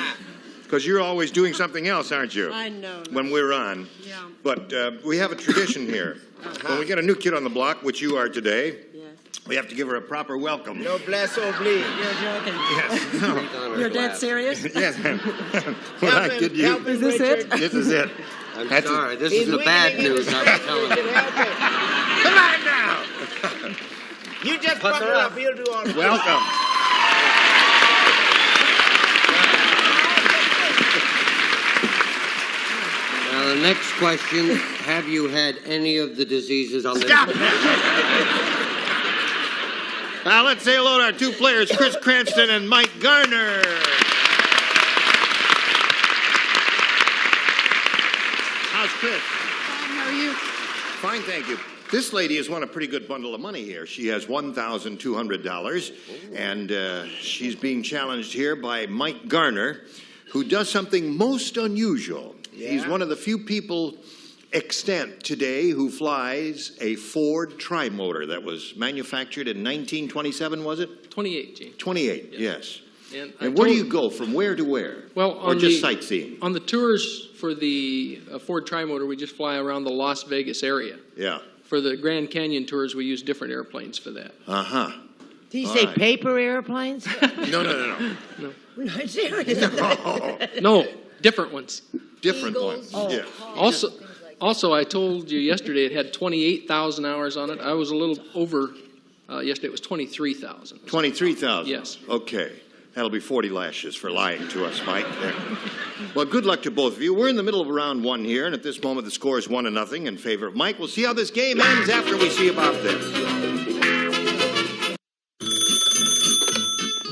because you're always doing something else, aren't you? I know. When we're on. Yeah. But we have a tradition here. When we get a new kid on the block, which you are today, we have to give her a proper welcome. Noblesse oblige. You're joking. Yes. No. You're dead serious? Yes. We're not kidding you. Is this it? This is it. I'm That's sorry, it. this is the bad news I was telling you. Come on now. You just buckle up, he'll do all right. Welcome. Now, the next question, have you had any of the diseases on the... Stop! Now, let's say hello to our two players, Chris Cranston and Mike Garner. How's Chris? Fine, how are you? Fine, thank you. This lady has won a pretty good bundle of money here. She has $1,200, and she's being challenged here by Mike Garner, who does something most unusual. Yeah? He's one of the few people extant today who flies a Ford Trimotor that was manufactured in 1927, was it? 28, Gene. 28, yes. And where do you go, from where to where? Well, or just sightseeing? On the tours for the Ford Trimotor, we just fly around the Las Vegas area. Yeah. For the Grand Canyon tours, we use different airplanes for that. Uh-huh. Did you say paper airplanes? No. We're not serious. No, different ones. Different ones, yeah. Also, I told you yesterday it had 28,000 hours on it. I was a little over yesterday. It was 23,000. 23,000? Yes. Okay. That'll be 40 lashes for lying to us, Mike. Well, good luck to both of you. We're in the middle of round one here, and at this moment the score is 1-0 in favor of Mike. We'll see how this game ends after we see about this.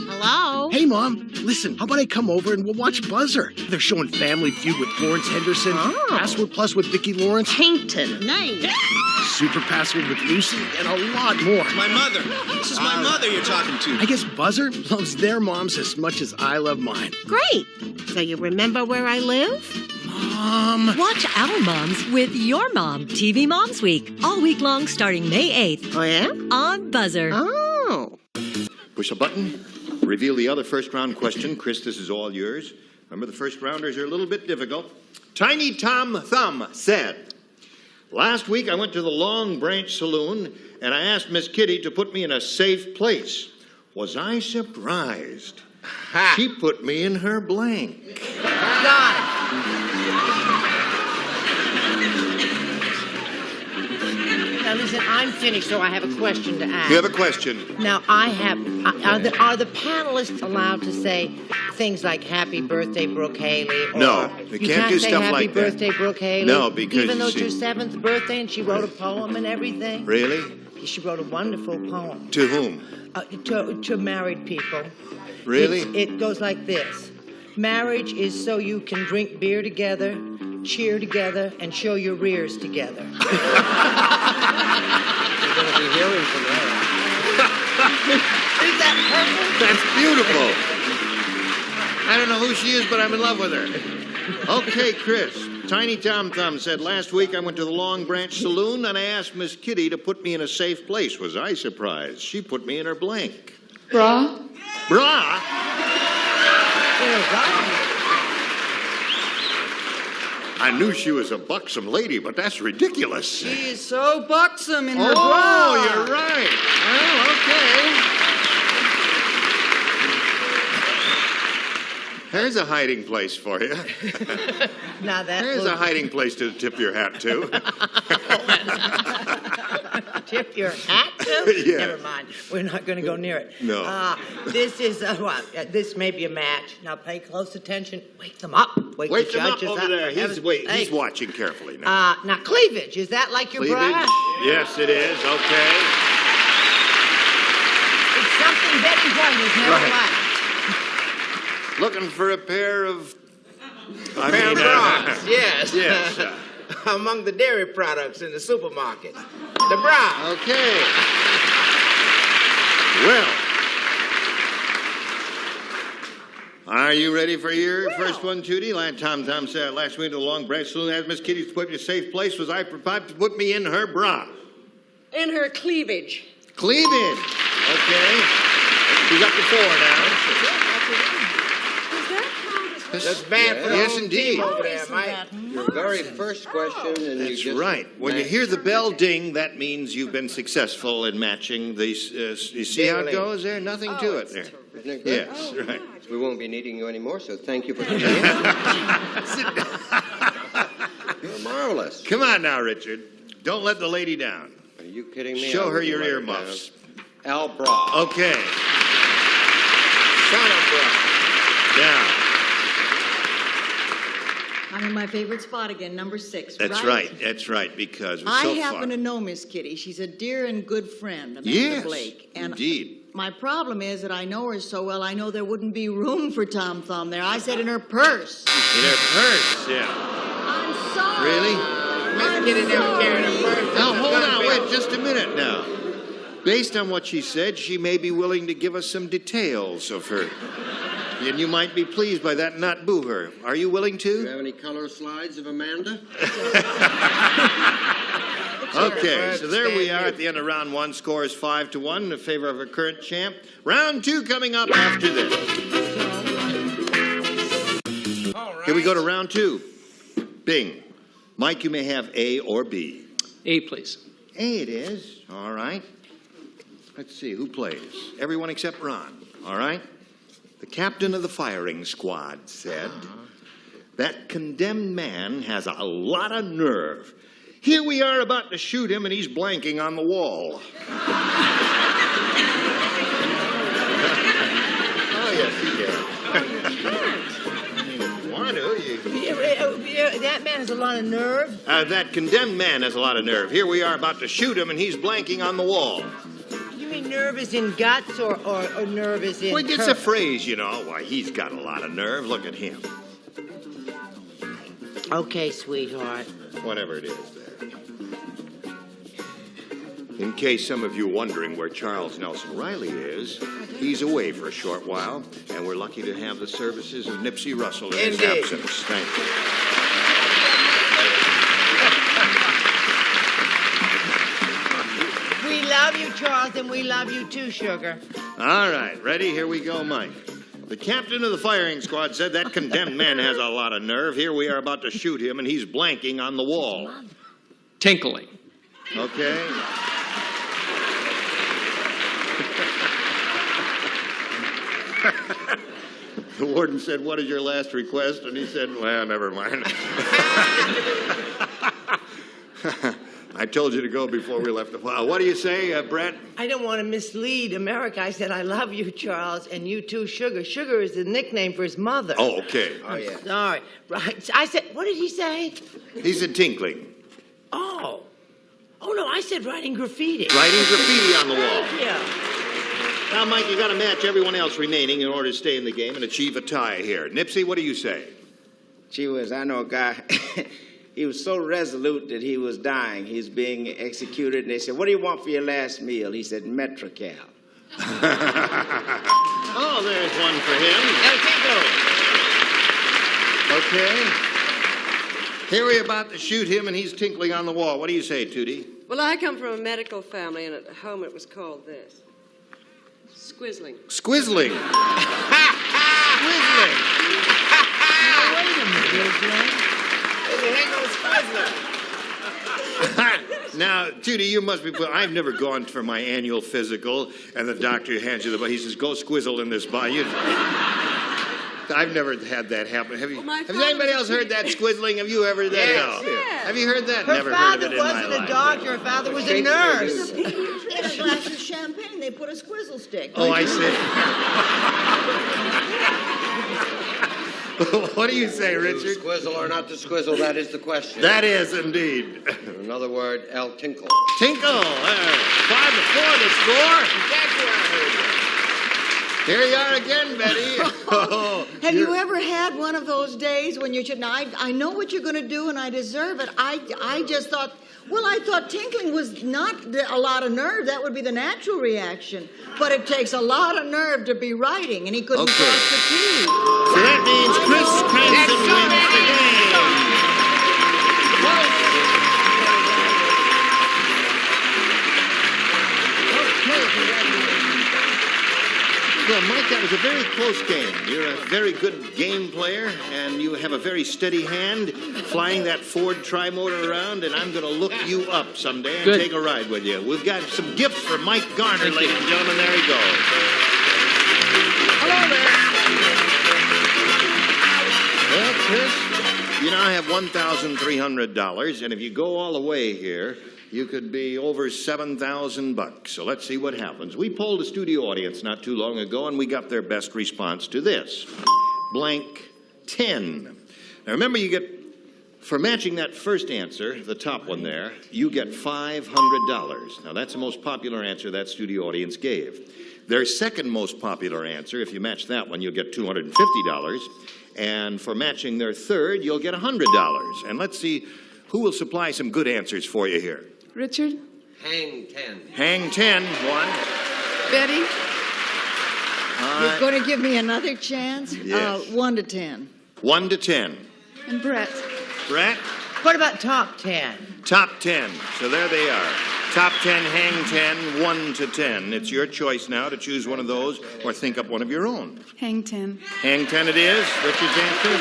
Hello? Hey, Mom. Listen, how about I come over and we'll watch Buzzer? They're showing Family Feud with Florence Henderson, Password Plus with Vicki Lawrence, Painted. Nice. Super Password with Lucy, and a lot more. My mother. This is my mother you're talking to. I guess Buzzer loves their moms as much as I love mine. Great. So you remember where I live? Mom. Watch our moms with your mom. TV Moms Week. All week long starting May 8th. Oh, yeah? On Buzzer. Oh. Push a button. Reveal the other first round question. Chris, this is all yours. Remember, the first rounders are a little bit difficult. Tiny Tom Thumb said, last week I went to the Long Branch Saloon and I asked Miss Kitty to put me in a safe place. Was I surprised? Ha. She put me in her blank. Now listen, I'm finished, so I have a question to ask. You have a question? Now, are the panelists allowed to say things like Happy Birthday, Brooke Haley. Or No, you can't do say stuff Happy like that. Birthday, Brooke Haley. No, because even though you it's see- her 7th birthday and she wrote a poem and everything. Really? She wrote a wonderful poem To whom? to married people. Really? It goes like this. Marriage is so you can drink beer together, cheer together, and show your rears together. You're going to be hearing from her. Is that perfect? That's beautiful. I don't know who she is, but I'm in love with her. Okay, Chris. Tiny Tom Thumb said, last week I went to the Long Branch Saloon and I asked Miss Kitty to put me in a safe place. Was I surprised? She put me in her blank. Bra? Bra? I knew she was a buxom lady, but that's ridiculous. She is so buxom in her Oh, bra. you're right. Well, okay. There's a hiding place for you. Now that There's a hiding place to tip your hat to. Tip your hat to? Yeah. Never mind. We're not going to go near it. No. This is this may be a match. Now pay close attention. Wake them up. Wake the them up judges over there. For heaven's He's sake. watching carefully now. Now cleavage, is that like your Cleavage? bra? Yes, it is. Okay. It's something Betty White has never Right. liked. Looking for a pair of... Pair of bras, yes. Yes. Among the dairy products in the supermarket. The bra. Okay. Well. Are you ready for your first one, Judy? Tom said last week to the Long Branch Saloon, asked Miss Kitty to put me in a safe place. Was I prepared to put me in her bra? In her cleavage. Cleavage. Okay. She's up to 4 now. That's bad for the Yes, whole indeed. team over there, Mike. Your very first question, and That's you just... right. When you hear the bell ding, that means you've been successful in matching these. You see how it Ding-a-ling. goes there? Nothing to it there. Isn't it good? Yes, right. We won't be needing you anymore, so thank you for coming in. You're marvelous. Come on now, Richard. Don't let the lady down. Are you kidding me? Show I her wouldn't your let her earmuffs. down. Al Bra. Okay. Son of bra. Now, I'm in my favorite spot again, number 6. that's right. That's right, because it's I so happen fun. to know Miss Kitty. She's a dear and good friend, Amanda Yes, Blake. And indeed. my problem is that I know her so well, I know there wouldn't be room for Tom Thumb there. I said in her purse. In her purse, yeah. I'm sorry. Really? Miss Kitty never carried a purse. Now, hold on. Wait just a minute now. Based on what she said, she may be willing to give us some details of her. And you might be pleased by that and not boo her. Are you willing Do you to? have any color slides of Amanda? Okay, so there we are at the end of round 1. Score is 5-1 in favor of our current champ. Round 2 coming up after this. Here we go to round 2. Bing. Mike, you may have A or B. A, please. A it is. All right. Let's see, who plays? Everyone except Ron. All right. The captain of the firing squad said, that condemned man has a lot of nerve. Here we are about to shoot him and he's blanking on the wall. Oh, yes, he can. Want to, That man has a lot of nerve. that condemned man has a lot of nerve. Here we are about to shoot him and he's blanking on the wall. You mean nerve is in guts or nerve is in Well, it's a curve? phrase, you know. Why, he's got a lot of nerve. Look at him. Okay, sweetheart. Whatever it is there. In case some of you wondering where Charles Nelson Reilly is, he's away for a short while, and we're lucky to have the services of Nipsey Russell in his Indeed. absence. Thank you. We love you, Charles, and we love you too, sugar. All right, ready? Here we go, Mike. The captain of the firing squad said that condemned man has a lot of nerve. Here we are about to shoot him, and he's blanking on the wall. Tinkling. Okay. The warden said, "What is your last request?" And he said, "Well, never mind." I told you to go before we left. What do you say, Brett? I don't want to mislead America. I said, I love you, Charles, and you too, Sugar. Sugar is the nickname for his mother. Oh, okay. Oh, yeah. Sorry. Right. I said, what did he say? He said tinkling. Oh. Oh, no, I said writing graffiti. Writing graffiti on the wall. Yeah. Now, Mike, you got to match everyone else remaining in order to stay in the game and achieve a tie here. Nipsey, what do you say? Gee whiz, I know a guy. He was so resolute that he was dying. He was being executed, and they said, what do you want for your last meal? He said, Metrocal. Oh, there's one for him. Okay. Here we're about to shoot him, and he's tinkling on the wall. What do you say, Tootie? Well, I come from a medical family, and at home it was called this. Squizzling. Squizzling. Squizzling. Now, Tootie, you must be. I've never gone for my annual physical, and the doctor hands you the. He says, "Go squizzle in this body." I've never had that happen. Have you? Has anybody else heard that squizzling? Have you ever heard that? Yes. No. Yes. Have you heard that? Her Never heard of it father in my wasn't a life. doctor. Her father was a nurse. In a glass of champagne, they put a squizzle stick. Oh, I see. What do you say, Richard? To squizzle or not to squizzle, that is the question. That is indeed. In another word, El Tinkle. Tinkle. 5-4 the score. Here you are again, Betty. Have you ever had one of those days when you should? I know what you're going to do, and I deserve it. I just thought. Well, I thought tinkling was not a lot of nerve. That would be the natural reaction. But it takes a lot of nerve to be writing, and he couldn't cross the T. So that means Chris Cranston wins the game. Well, Mike, that was a very close game. You're a very good game player, and you have a very steady hand flying that Ford tri-motor around, and I'm going to look you up someday and take a ride with you. We've got some gifts for Mike Garner, ladies and gentlemen. There he goes. Hello there. Well, Chris, you now have $1,300, and if you go all the way here, you could be over $7,000. So let's see what happens. We polled a studio audience not too long ago, and we got their best response to this. Blank 10. Now remember, you get, for matching that first answer, the top one there, you get $500. Now that's the most popular answer that studio audience gave. Their second most popular answer, if you match that one, you'll get $250. And for matching their third, you'll get $100. And let's see who will supply some good answers for you here. Richard? Hang 10. Hang 10, one. Betty? You're going to give me another chance? Yes. 1 to 10. 1 to 10. And Brett? Brett? What about top 10? Top 10. So there they are. Top 10, hang 10, 1 to 10. It's your choice now to choose one of those or think up one of your own. Hang 10. Hang 10 it is. Richard's answer.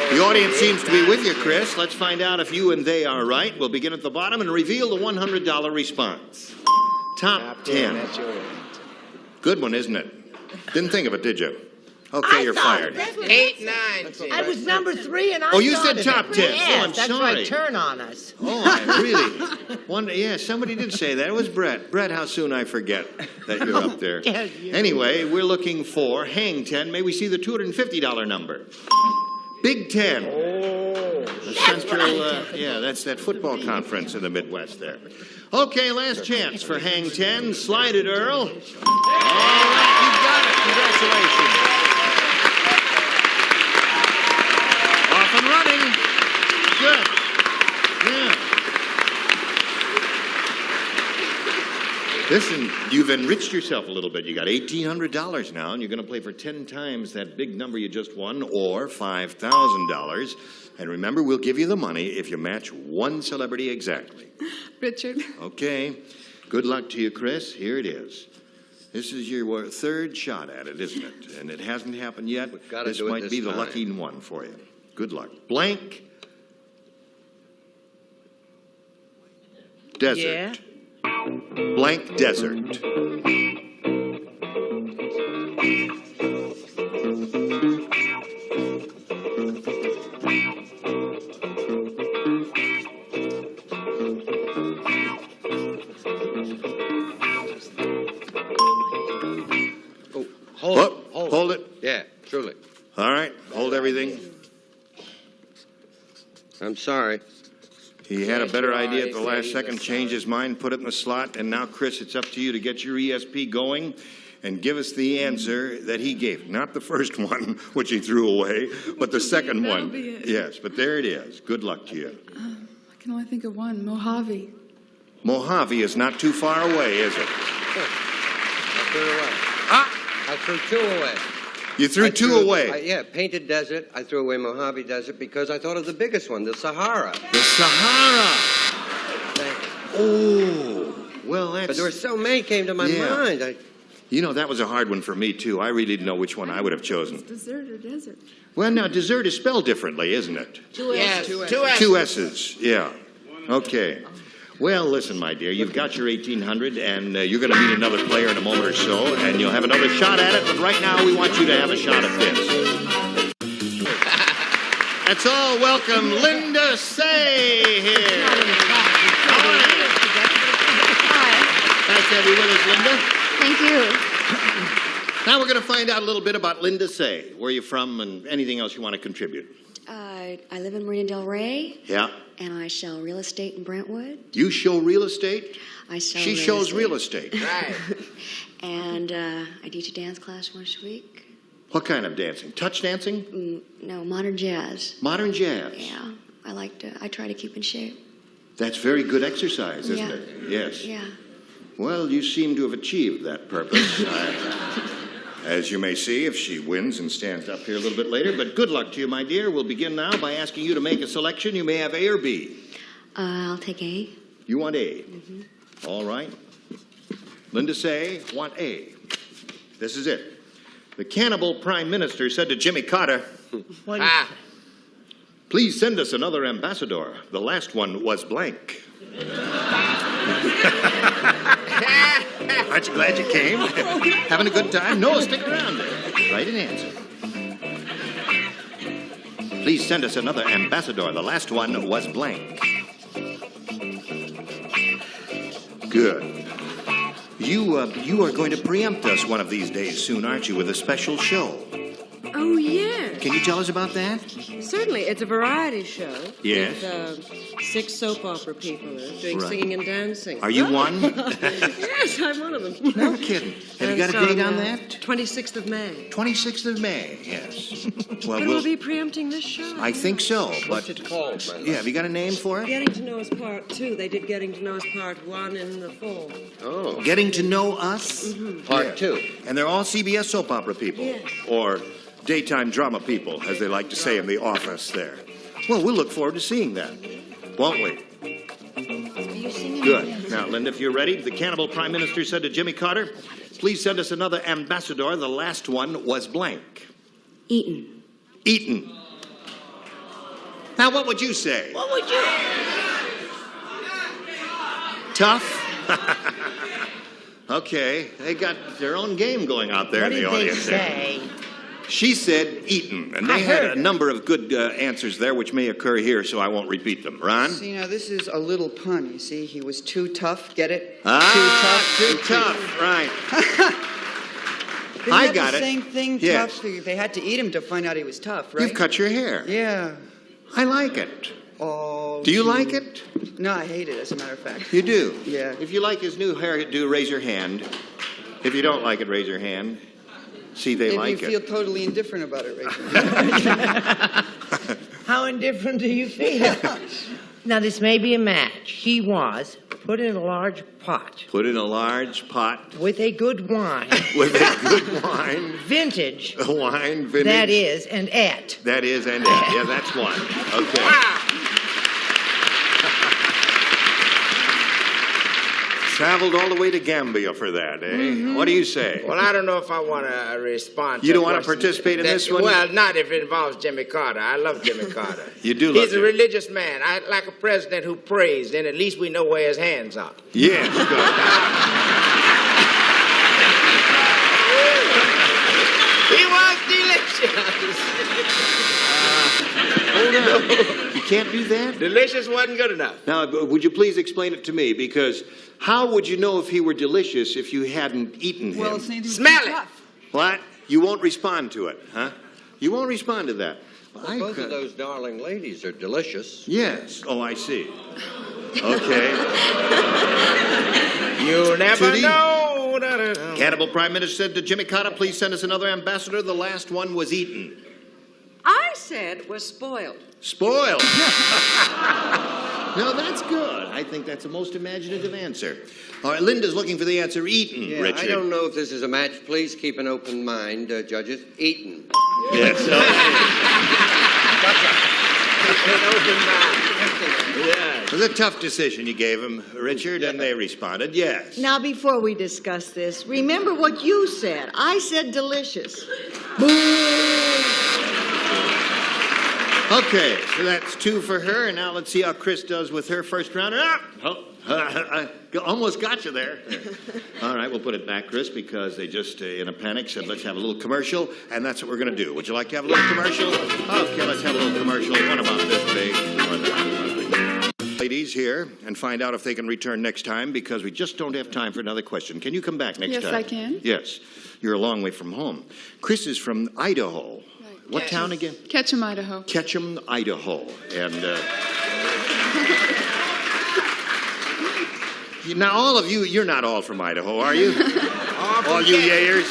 The audience seems to be with you, Chris. Let's find out if you and they are right. We'll begin at the bottom and reveal the $100 response. Top 10. Good one, isn't it? Didn't think of it, did you? Okay, you're fired. 8, 9, 10. I was number 3, and I Oh, you thought said of top it. 10. Yes, Oh, I'm that's sorry. right. Turn on us. Oh, I really. Yeah, somebody did say that. It was Brett. Brett, how soon I forget that you're up there. Yes, Anyway, we're looking for hang 10. May we see the $250 number? Big 10. The Central, yeah, that's that football conference in the Midwest there. Okay, last chance for hang 10. Slide it, Earl. All right, you got it. Congratulations. Off and running. Good. Yeah. Listen, you've enriched yourself a little bit. You got $1,800 now, and you're going to play for 10 times that big number you just won, or $5,000. And remember, we'll give you the money if you match one celebrity exactly. Richard? Okay. Good luck to you, Chris. Here it is. This is your third shot at it, isn't it? And it hasn't happened yet. This might be the lucky one for you. Good luck. Blank desert. Yeah. Blank desert. hold everything. I'm sorry. He had a better idea at the last second, changed his mind, put it in the slot, and now, Chris, it's up to you to get your ESP going and give us the answer that he gave. Not the first one, which he threw away, but the second one. Be it. Yes, but there it is. Good luck to you. I can only think of one, Mojave. Mojave is not too far away, is it? I threw it away. I threw two away. You threw two away? Yeah, Painted Desert. I threw away Mojave Desert because I thought of the biggest one, the Sahara. The Sahara! Oh, well, that's... But there were so many came to my mind. You know, that was a hard one for me, too. I really didn't know which one I would have chosen. Dessert or desert? Well, now, dessert is spelled differently, isn't it? Two S's. Two S's, yeah. Okay. Well, listen, my dear, you've got your 1800, and you're going to meet another player in a moment or so, and you'll have another shot at it, but right now we want you to have a shot at this. Let's all welcome Linda Say here. Nice to have you with us, Linda. Thank you. Now we're going to find out a little bit about Linda Say. Where are you from and anything else you want to contribute? I live in Marina Del Rey. Yeah. And I sell real estate in Brentwood. You show real estate? I sell She shows real estate. Right. And I teach a dance class once a week. What kind of dancing? Touch dancing? No, modern jazz. Modern jazz? Yeah. I try to keep in shape. That's very good exercise, isn't it? Yes. Yeah. Well, you seem to have achieved that purpose. As you may see, if she wins and stands up here a little bit later. But good luck to you, my dear. We'll begin now by asking you to make a selection. You may have A or B. I'll take A. You want A? Mm-hmm. All right. Linda Say, want A. This is it. The cannibal prime minister said to Jimmy Carter, please send us another ambassador. The last one was blank. Aren't you glad you came? Having a good time? No, stick around there. Write an answer. Please send us another ambassador. The last one was blank. Good. You are going to preempt us one of these days soon, aren't you, with a special show? Oh, yeah. Can you tell us about that? Certainly. It's a variety show. Yes. With 6 soap opera people doing Right. singing and dancing. Are you one? Yes, I'm one of them. No kidding. Have you got a date on that? 26th of May. 26th of May, yes. Well, But we'll be preempting this show. I think so, but... What's it called, my love? Yeah, have you got a name for it? Getting to Know Us Part 2. They did Getting to Know Us Part 1 in the fall. Oh. Getting to Know Us? Mhm. Part 2. And they're all CBS soap opera people. Yes. Or daytime drama people, as they like to say in the office there. Well, we'll look forward to seeing that, won't we? Good. Now, Linda, if you're ready, the cannibal prime minister said to Jimmy Carter, please send us another ambassador. The last one was blank. Eaton. Eaton. Now, what would you say? What would you? Tough? Okay, they got their own game going out there What in the did they audience. say? She said Eaton, and they had a number of good answers there, which may occur here, so I won't repeat them. Ron? See, now, this is a little pun, you see. He was too tough, get it? Too tough, right. They I had got the it. same thing, Yes. tough. They had to eat him to find out he was tough, right? You've cut your hair. Yeah. I like it. Oh. Do you like it? No, I hate it, as a matter of fact. You do? Yeah. If you like his new hairdo, raise your hand. If you don't like it, raise your hand. See, they If like you it. feel totally indifferent about it, Rachel. How indifferent do you feel? Now, this may be a match. He was put in a large pot Put in a large pot with a good wine. with a good wine. Vintage. A wine, vintage. That is, and at. That is, and that. Yeah, that's one. Okay. Traveled all the way to Gambia for that, eh? Mhm. What do you say? Well, I don't know if I want to respond. You don't that want to question. participate in this one? Well, not if it involves Jimmy Carter. I love Jimmy Carter. You do love He's a him. religious man. I like a president who prays. Then at least we know where his hands are. Yeah, good. He was delicious. Hold on. You can't do that? Delicious wasn't good enough. Now, would you please explain it to me? Because how would you know if he were delicious if you hadn't eaten him? Well, it's neither Smell it. tough. What? You won't respond to it, huh? You won't respond to that. Well, both of those darling ladies are delicious. Yes. Oh, I see. Okay. You never Tootie? know. Cannibal Prime Minister said to Jimmy Carter, please send us another ambassador. The last one was eaten. I said was spoiled. Spoiled. No, that's good. I think that's the most imaginative answer. All right, Linda's looking for the answer eaten, Yeah, Richard. I don't know if this is a match. Please keep an open mind, judges. Eaten. Yes. Yeah. It was a tough decision you gave him, Richard, and they responded yes. Now, before we discuss this, remember what you said. I said delicious. Okay, so that's 2 for her, and now let's see how Chris does with her first rounder. I almost got you there. All right, we'll put it back, Chris, because they just, in a panic, said let's have a little commercial, and that's what we're going to do. Would you like to have a little commercial? Okay, let's have a little commercial. One about this big. Ladies here, and find out if they can return next time, because we just don't have time for another question. Can you come back next Yes, time? I can. Yes. You're a long way from home. Chris is from Idaho. What town again? Ketchum, Idaho. Ketchum, Idaho. And now all of you, you're not all from Idaho, are you? All you yayers?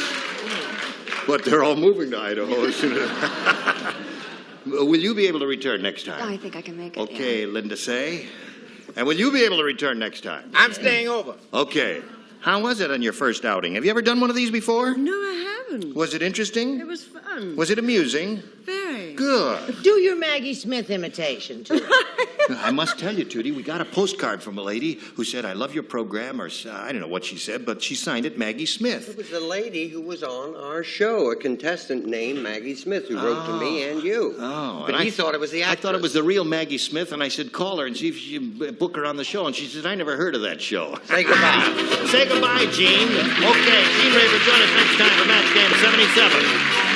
But they're all moving to Idaho as soon as... Will you be able to return next time? I think I can make it. Okay, Linda say. And will you be able to return next time? I'm staying over. Okay. How was it on your first outing? Have you ever done one of these before? No, I haven't. Was it interesting? It was fun. Was it amusing? Very. Good. Do your Maggie Smith imitation, too. I must tell you, Tootie, we got a postcard from a lady who said, I love your program, or I don't know what she said, but she signed it Maggie Smith. It was the lady who was on our show, a contestant named Maggie Smith, who wrote to me and you. Oh. But he thought it was the actress. I thought it was the real Maggie Smith, and I said, call her and see if she book her on the show. And she said, I never heard of that show. Say goodbye. Say goodbye, Gene. Okay, Gene Raver, join us next time for Match Game 77.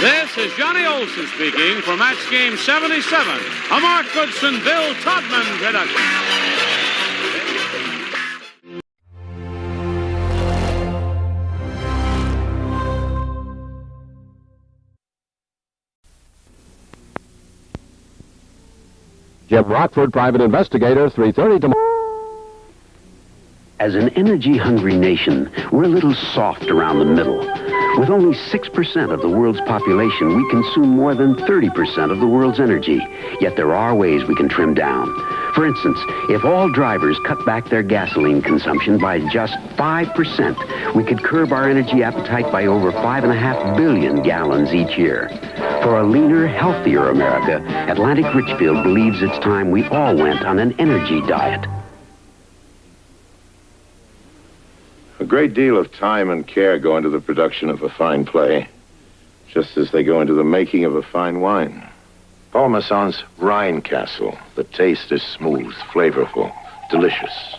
This is Johnny Olson speaking for Match Game 77, a Mark Goodson, Bill Todman production. Jim Rockford, private investigator, 3:30 tomorrow. As an energy-hungry nation, we're a little soft around the middle. With only 6% of the world's population, we consume more than 30% of the world's energy. Yet there are ways we can trim down. For instance, if all drivers cut back their gasoline consumption by just 5%, we could curb our energy appetite by over 5.5 billion gallons each year. For a leaner, healthier America, Atlantic Richfield believes it's time we all went on an energy diet. A great deal of time and care go into the production of a fine play, just as they go into the making of a fine wine. Paul Masson's Rhine Castle. The taste is smooth, flavorful, delicious.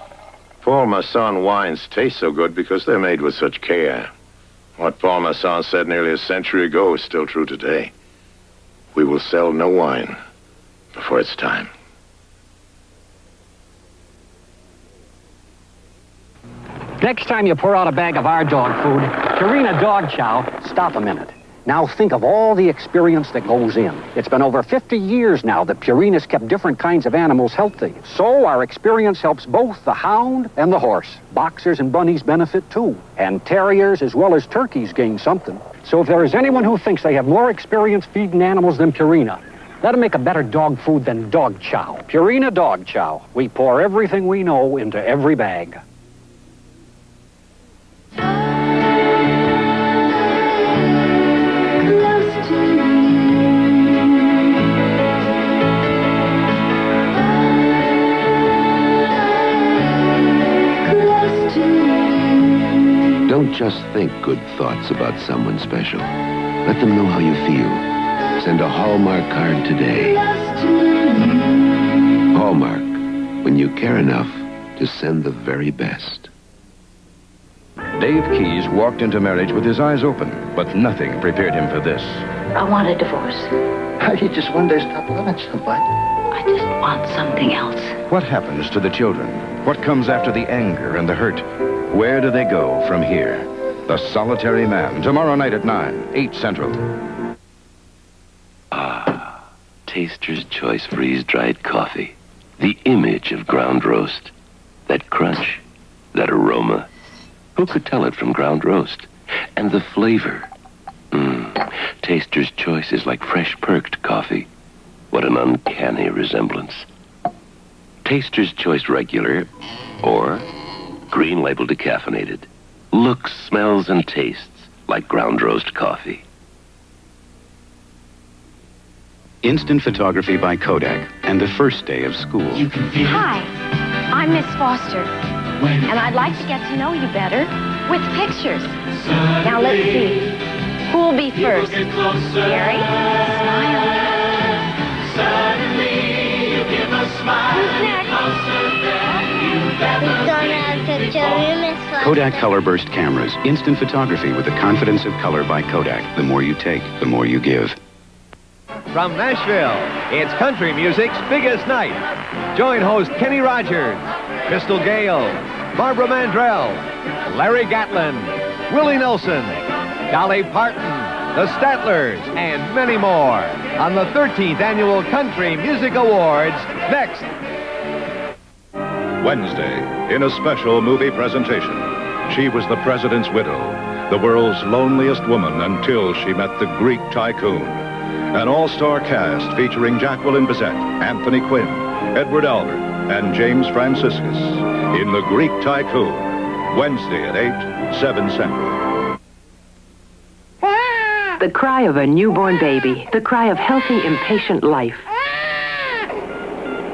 Paul Masson wines taste so good because they're made with such care. What Paul Masson said nearly a century ago is still true today. We will sell no wine before it's time. Next time you pour out a bag of our dog food, Purina Dog Chow, stop a minute. Now think of all the experience that goes in. It's been over 50 years now that Purina's kept different kinds of animals healthy. So our experience helps both the hound and the horse. Boxers and bunnies benefit too. And terriers as well as turkeys gain something. So if there is anyone who thinks they have more experience feeding animals than Purina, let them make a better dog food than Dog Chow. Purina Dog Chow. We pour everything we know into every bag. Don't just think good thoughts about someone special. Let them know how you feel. Send a Hallmark card today. Hallmark, when you care enough to send the very best. Dave Keyes walked into marriage with his eyes open, but nothing prepared him for this. I want a divorce. How do you just one day stop loving somebody? I I just want something else. What happens to the children? What comes after the anger and the hurt? Where do they go from here? The Solitary Man, tomorrow night at 9, 8 Central. Taster's Choice freeze-dried coffee. The image of ground roast. That crunch, that aroma. Who could tell it from ground roast? And the flavor. Taster's Choice is like fresh perked coffee. What an uncanny resemblance. Taster's Choice regular or green label decaffeinated. Looks, smells, and tastes like ground roast coffee. Instant photography by Kodak and the first day of school. Hi, I'm Miss Foster, and I'd like to get to know you better with pictures. Now let's see. Who'll be first? Gary? Smile. Suddenly you give a smile. Who's next? Kodak Color Burst cameras. Instant photography with the confidence of color by Kodak. The more you take, the more you give. From Nashville, it's country music's biggest night. Join host Kenny Rogers, Crystal Gale, Barbara Mandrell, Larry Gatlin, Willie Nelson, Dolly Parton, the Statlers, and many more on the 13th Annual Country Music Awards next. Wednesday, in a special movie presentation, she was the president's widow, the world's loneliest woman until she met the Greek tycoon. An all-star cast featuring Jacqueline Bisset, Anthony Quinn, Edward Albert, and James Franciscus in The Greek Tycoon, Wednesday at 8, 7 Central. The cry of a newborn baby, the cry of healthy, impatient life.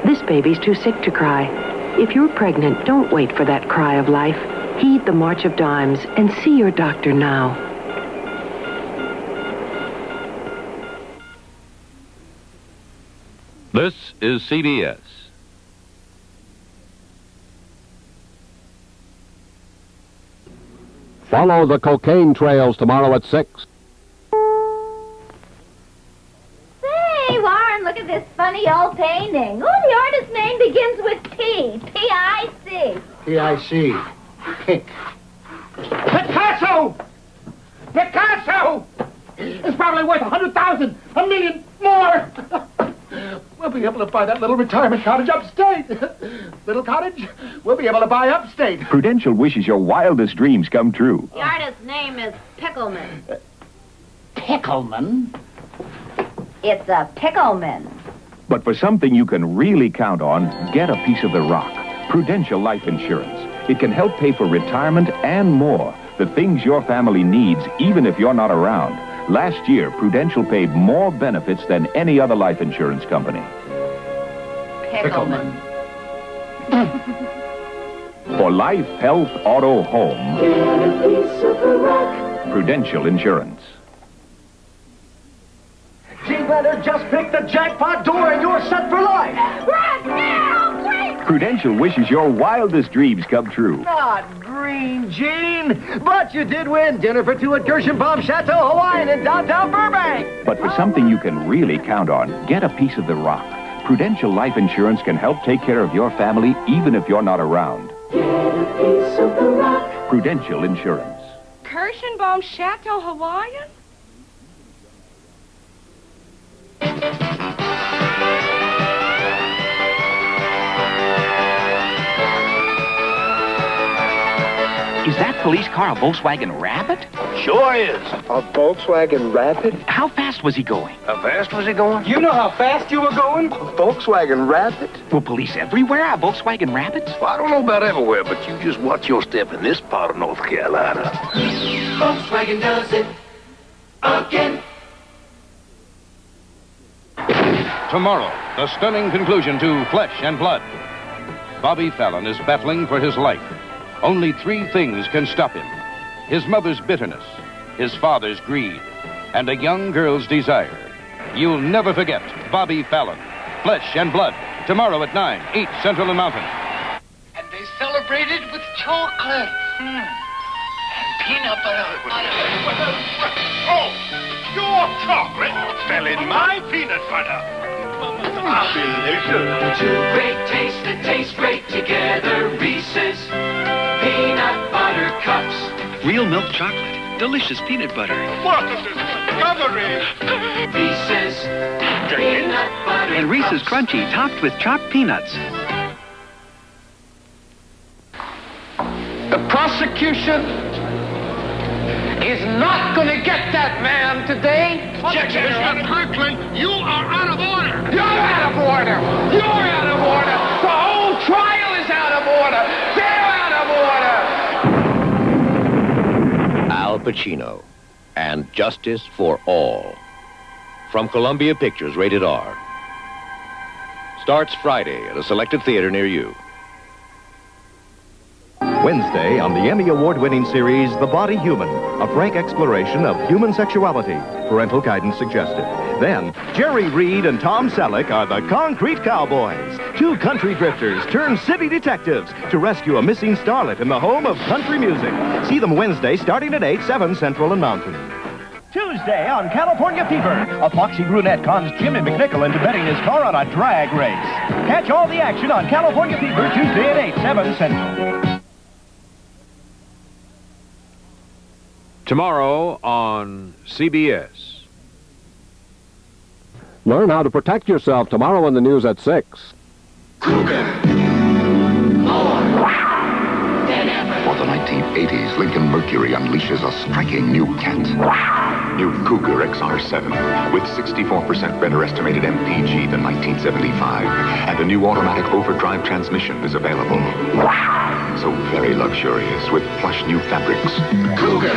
This baby's too sick to cry. If you're pregnant, don't wait for that cry of life. Heed the march of dimes and see your doctor now. This is CBS. Follow the cocaine trails tomorrow at 6. Hey, Warren, look at this funny old painting. Oh, the artist's name begins with P. P-I-C. P-I-C. Pink. Picasso! Picasso! It's probably worth 100,000, a million more. We'll be able to buy that little retirement cottage upstate. Little cottage, we'll be able to buy upstate. Prudential wishes your wildest dreams come true. The artist's name is Pickleman. Pickleman? It's a Pickleman. But for something you can really count on, get a piece of the rock. Prudential Life Insurance. It can help pay for retirement and more. The things your family needs, even if you're not around. Last year, Prudential paid more benefits than any other life insurance company. Pickleman. For life, health, auto, home, Prudential Insurance. Gene Leonard just picked the jackpot door and you're set for life. Right now, please. Prudential wishes your wildest dreams come true. Not green, Gene, but you did win dinner for two at Gershenbaum Chateau Hawaiian in downtown Burbank. But for something you can really count on, get a piece of the rock. Prudential Life Insurance can help take care of your family even if you're not around. Get a piece of the rock. Prudential Insurance. Gershenbaum Chateau Hawaiian? Is that police car a Volkswagen Rabbit? Sure is. A Volkswagen Rabbit? How fast was he going? How fast was he going? You know how fast you were going? A Volkswagen Rabbit? Will police everywhere have Volkswagen Rabbits? Well, I don't know about everywhere, but you just watch your step in this part of North Carolina. Volkswagen does it again. Tomorrow, the stunning conclusion to Flesh and Blood. Bobby Fallon is battling for his life. Only 3 things can stop him. His mother's bitterness, his father's greed, and a young girl's desire. You'll never forget Bobby Fallon. Flesh and Blood. Tomorrow at 9, 8 Central and Mountain. And they celebrated with chocolate. And peanut butter. Oh, your chocolate fell in my peanut butter. Two great tastes that taste great together. Reese's Peanut Butter Cups. Real milk chocolate. Delicious peanut butter. What a discovery! Reese's Peanut Butter And Reese's Crunchy, topped with chopped peanuts. The prosecution is not going to get that man today. Mr. Kirkland, you are out of order. You're out of order. You're out of order. The whole trial is out of order. They're out of order. Al Pacino and Justice for All. From Columbia Pictures, rated R. Starts Friday at a selected theater near you. Wednesday on the Emmy Award-winning series, The Body Human, a frank exploration of human sexuality. Parental guidance suggested. Then, Jerry Reed and Tom Selleck are the Concrete Cowboys. Two country drifters turn city detectives to rescue a missing starlet in the home of country music. See them Wednesday starting at 8, 7 Central and Mountain. Tuesday on California Fever, a foxy brunette cons Jimmy McNichol into betting his car on a drag race. Catch all the action on California Fever Tuesday at 8, 7 Central. Tomorrow on CBS. Learn how to protect yourself tomorrow in the news at 6. For the 1980s, Lincoln Mercury unleashes a striking new cat. New Cougar XR7 with 64% better estimated MPG than 1975. And a new automatic overdrive transmission is available. So very luxurious with plush new fabrics. Cougar!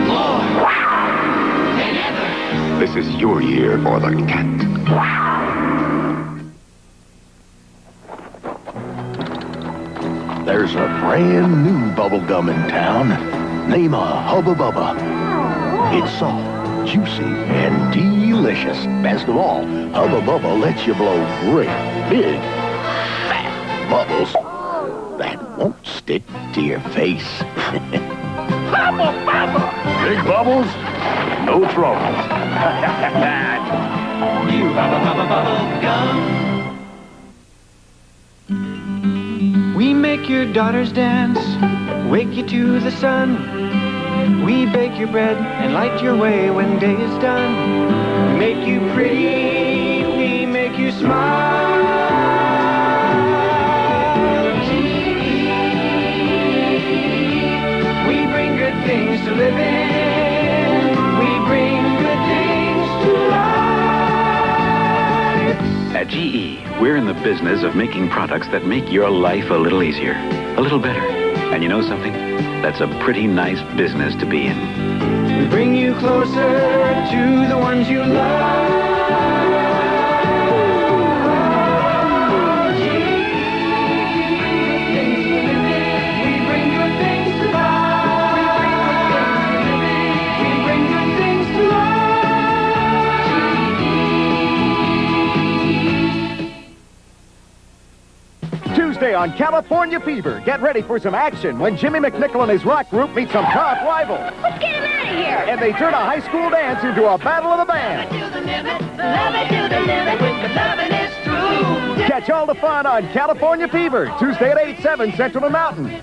More than ever! This is your year for the cat. There's a brand new bubble gum in town. Name a Hubba Bubba. It's soft, juicy, and delicious. Best of all, Hubba Bubba lets you blow great, big, fat bubbles that won't stick to your face. Hubba Bubba! Big bubbles, no trouble. New Hubba Bubba Bubble Gum. We make your daughters dance, wake you to the sun. We bake your bread and light your way when day is done. We make you pretty, we make you smile. We bring good things to live in. We bring good things to life. At GE, we're in the business of making products that make your life a little easier, a little better. And you know something? That's a pretty nice business to be in. We bring you closer to the ones you love. We bring good things to life. We bring good things to life. Tuesday on California Fever, get ready for some action when Jimmy McNichol and his rock group meet some tough rivals. Let's get him out of here. And they turn a high school dance into a battle of the bands. Love it to the limit, when the loving is through. Catch all the fun on California Fever, Tuesday at 8, 7 Central and Mountain.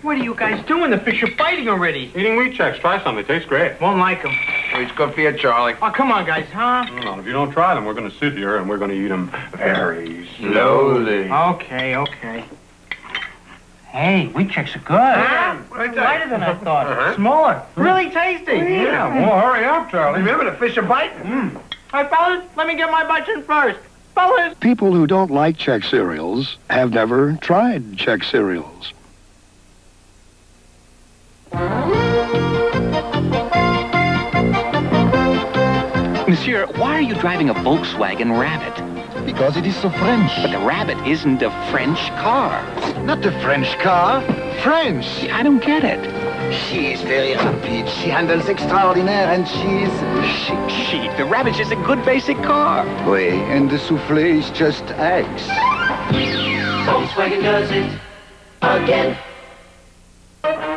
What are you guys doing? The fish are fighting already. Eating wheat checks. Try some. They taste great. Won't like them. It's good for you, Charlie. Oh, come on, guys, huh? Well, if you don't try them, we're going to sit here and we're going to eat them very slowly. Okay. Hey, wheat checks are good. Lighter than I thought. Smaller. Really tasty. Yeah, well, hurry up, Charlie. Remember, the fish are biting. Hey, fellas, let me get my bites in first. Fellas. People who don't like Czech cereals have never tried Czech cereals. Monsieur, why are you driving a Volkswagen Rabbit? Because it is so French. But the Rabbit isn't a French car. Not a French car. French. I don't get it. She is very rapid. She handles extraordinaire and she's chic. The Rabbit's just a good basic car. Oui, and the soufflé is just eggs. Volkswagen does it again.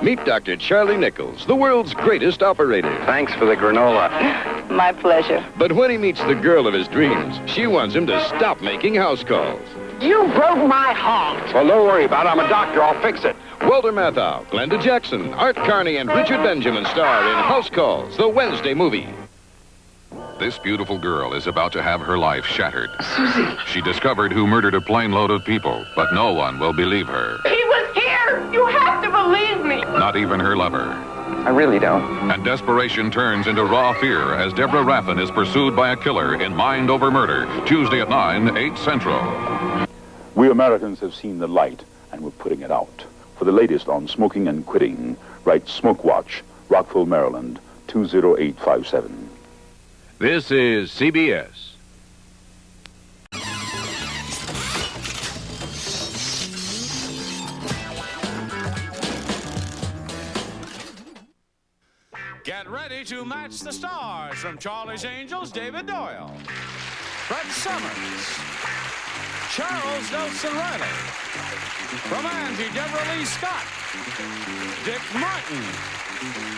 Meet Dr. Charlie Nichols, the world's greatest operator. Thanks for the granola. My pleasure. But when he meets the girl of his dreams, she wants him to stop making house calls. You broke my heart. Well, don't worry about it. I'm a doctor. I'll fix it. Walter Matthau, Glenda Jackson, Art Carney, and Richard Benjamin star in House Calls, the Wednesday movie. This beautiful girl is about to have her life shattered. Susie. She discovered who murdered a plane load of people, but no one will believe her. He was here. You have to believe me. Not even her lover. I really don't. And desperation turns into raw fear as Deborah Raffin is pursued by a killer in Mind Over Murder, Tuesday at 9, 8 Central. We Americans have seen the light, and we're putting it out. For the latest on smoking and quitting, write Smoke Watch, Rockville, Maryland, 20857. This is CBS. Get ready to match the stars from Charlie's Angels, David Doyle, Fred Summers, Charles Nelson Reilly, from Angie Deborah Lee Scott, Dick Martin,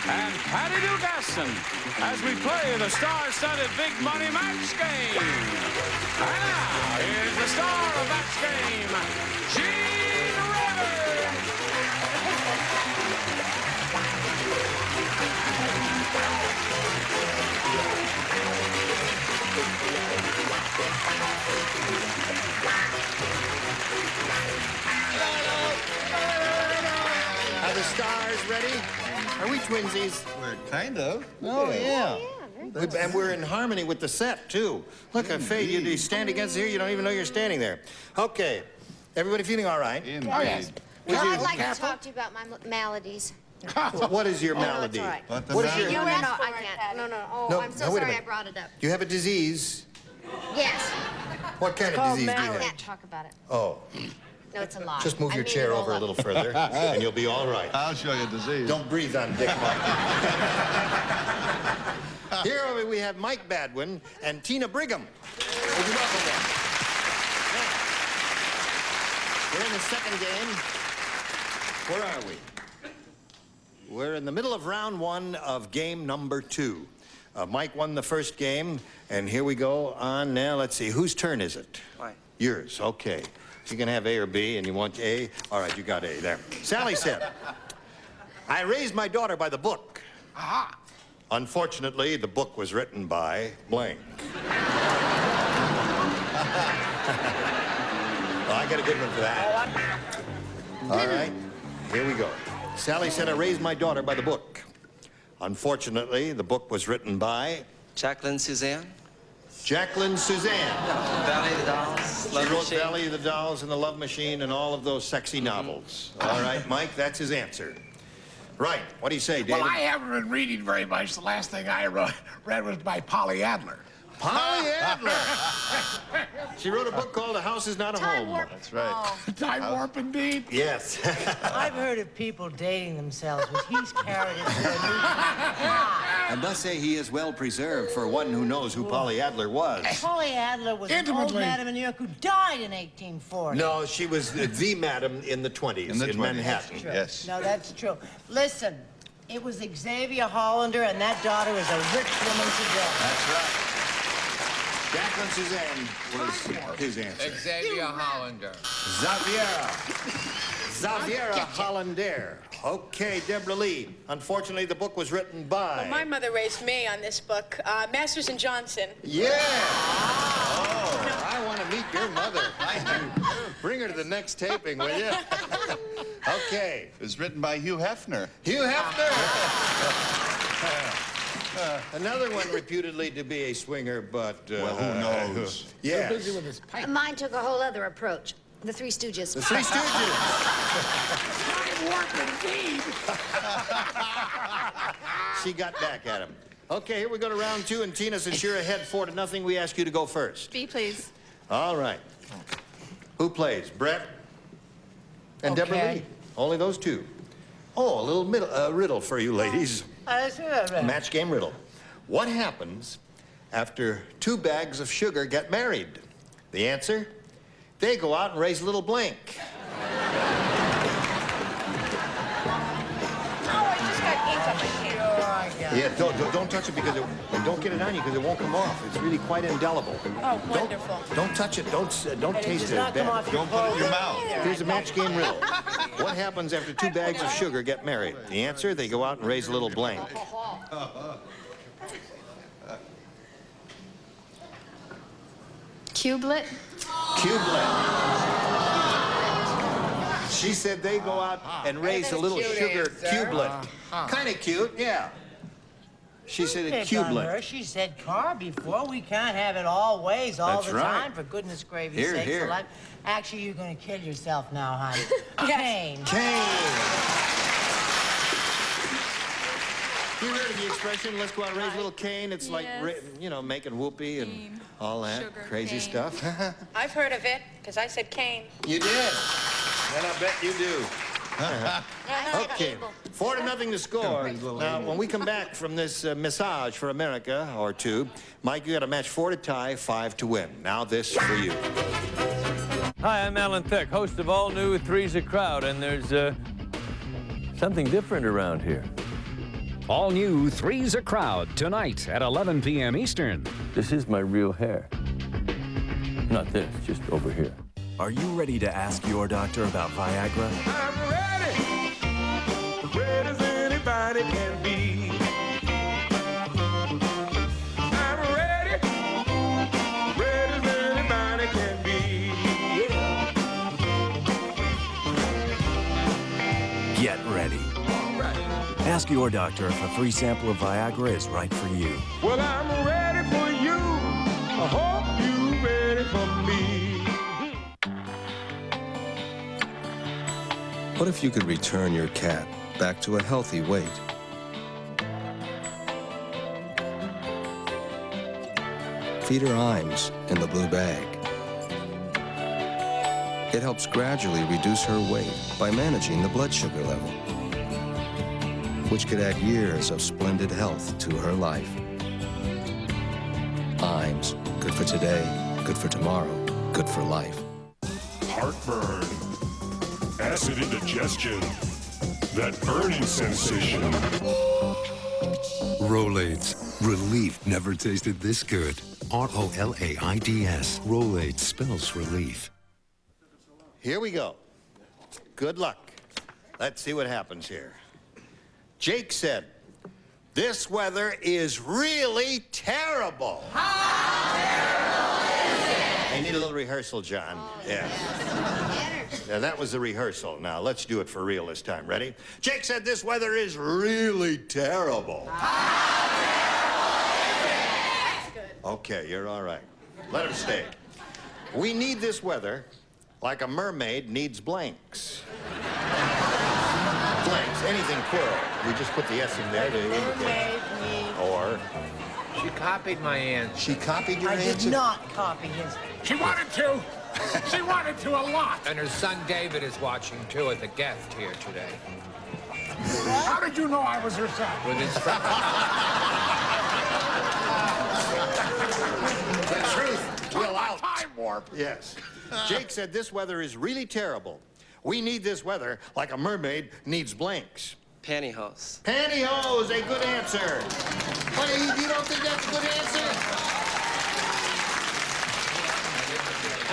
and Patty Dugaston as we play the star-studded big money match game. And now, here's the star of match game, Gene Rivers. Are the stars ready? Are we twinsies? We're kind of. Oh, yeah. And we're in harmony with the set, too. Look, Faye, you stand against here, you don't even know you're standing there. Okay. Everybody feeling all right? Indeed. Oh, yes. Well, I'd like to talk to you about my maladies. What is your malady? That's all right. What is your... No, I can't. No. Oh, No, I'm so no, wait a sorry I minute. brought it up. Do you have a disease? Yes. What kind of disease do you I have? can't talk about it. Oh. No, it's a lie. Just move I your made chair it all over a up. little further, and you'll be all right. I'll show you disease. Don't breathe on Dick Martin. Here we have Mike Badwin and Tina Brigham. Would you welcome them? We're in the second game. Where are we? We're in the middle of round one of game number 2. Mike won the first game, and here we go on now. Let's see, whose turn is it? Mine. Yours, okay. You can have A or B, and you want A? All right, you got A there. Sally said, I raised my daughter by the book. Aha. Unfortunately, the book was written by blank. Well, I got a good one for that. All right, here we go. Sally said, I raised my daughter by the book. Unfortunately, the book was written by... Jacqueline Suzanne. Jacqueline Suzanne. Valley of the Dolls. She wrote Valley of the Dolls and The Love Machine and all of those sexy novels. All right, Mike, that's his answer. Right, what do you say, David? Well, I haven't been reading very much. The last thing I read was by Polly Adler. Polly Adler! She wrote a book called A House Is Not a Home. That's right. Oh. Time warp, indeed. Yes. I've heard of people dating themselves, but he's carried it to a new... I must say he is well preserved for one who knows who Polly Adler was. Polly Adler was an old madam in New York who died in 1840. No, she was the madam in the 20s in Manhattan. Yes. No, that's true. Listen, it was Xavier Hollander, and that daughter is a rich woman today. That's right. Jacqueline Suzanne was his answer. Xavier Hollander. Xavier Hollander. Okay, Deborah Lee. Unfortunately, the book was written by... Well, my mother raised me on this book, Masters and Johnson. Yeah! Oh, I want to meet your mother. Bring her to the next taping, will you? Okay. It was written by Hugh Hefner. Hugh Hefner! Another one reputedly to be a swinger, but... well, who knows? Yes. Busy with his pipe. Mine took a whole other approach. The Three Stooges. The Three Stooges. Time warp, indeed. She got back at him. Okay, here we go to round 2, and Tina, since you're ahead 4-0, we ask you to go first. B, please. All right. Who plays? Brett and Deborah Lee? Only those two. Oh, a little riddle for you ladies. Match game riddle. What happens after 2 bags of sugar get married? The answer? They go out and raise a little blank. Oh, I just got ink on my hand. Yeah, don't touch it because and don't get it on you because it won't come off. It's really quite indelible. Oh, wonderful. Don't touch it. Don't taste it. not come off your Don't put it in your clothes mouth. either. Here's a match game riddle. What happens after 2 bags of sugar get married? The answer: they go out and raise a little blank. Cublet? Cublet. She said they go out and raise a little sugar cublet. Kind of cute, yeah. She said a Pick on her. cublet. She said car before. We can't have it all ways all That's the right. time. For goodness gravy Here, sakes here. alive. Actually, you're going to kill yourself now, honey. Cane. You heard of the expression, let's go out and raise a little cane? It's like, you know, making whoopee and all that crazy stuff. I've heard of it, because I said cane. You did. And I bet you do. Okay, 4-0 to score. Now, when we come back from this massage for America, or 2, Mike, you got a match 4 to tie, 5 to win. Now this for you. Hi, I'm Alan Thicke, host of all new Three's a Crowd, and there's something different around here. All new Three's a Crowd tonight at 11 p.m. Eastern. This is my real hair. Not this, just over here. Are you ready to ask your doctor about Viagra? I'm ready. Ready as anybody can be. I'm ready. Ready as anybody can be. Get ready. Ask your doctor if a free sample of Viagra is right for you. Well, I'm ready for you. I hope you're ready for me. What if you could return your cat back to a healthy weight? Feed her Imes in the blue bag. It helps gradually reduce her weight by managing the blood sugar level, which could add years of splendid health to her life. Imes, good for today, good for tomorrow, good for life. Heartburn, acid indigestion, that burning sensation. Rolaids. Relief never tasted this good. R-O-L-A-I-D-S. Rolaids spells relief. Here we go. Good luck. Let's see what happens here. Jake said, this weather is really terrible. How terrible is it? I need a little rehearsal, John. Yeah. Yeah, that was the rehearsal. Now, let's do it for real this time. Ready? Jake said this weather is really terrible. How terrible is it? That's good. Okay, you're all right. Let him stay. We need this weather like a mermaid needs blanks. Blanks, anything plural. We just put the S in there to indicate. Or... She copied my answer. She copied your I answer? did not copy his. She wanted to. She wanted to a lot. And her son David is watching too as a guest here today. How did you know I was her son? With his The truth will out. Time warp. Yes. Jake said this weather is really terrible. We need this weather like a mermaid needs blanks. Pantyhose. Pantyhose, a good answer. Honey, you don't think that's a good answer?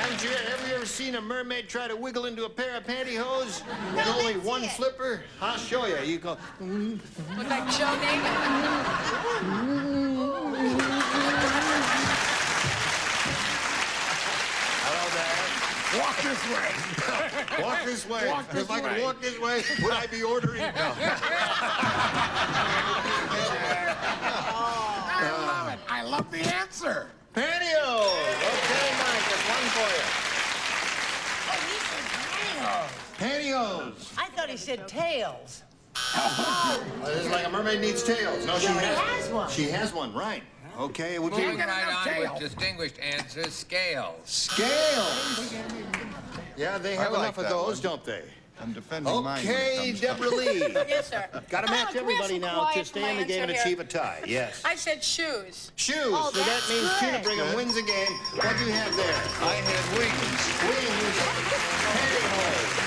Have you ever seen a mermaid try to wiggle into a pair of pantyhose with only one flipper? I'll show you. You go... Look like Joe Namath. Walk this way. Walk this way. If I could walk this way, would I be ordering? No. I love it. I love the answer. Pantyhose. Okay, Mike, there's one for you. Pantyhose. I thought he said tails. This is like a mermaid needs tails. No, she has one. She has one, right. Okay, it would be... Moving right on with distinguished answers, scales. Scales. Yeah, they have enough of those, don't they? I'm defending mine. Okay, Deborah Lee. Yes, sir. Got to match Can we have everybody some now quiet to stay in the for my game and answer achieve a here? tie. Yes. I said shoes. Shoes. Oh, So that that's means good. Tina Brigham wins the game. What do you have there? I had wings. Wings. Pantyhose.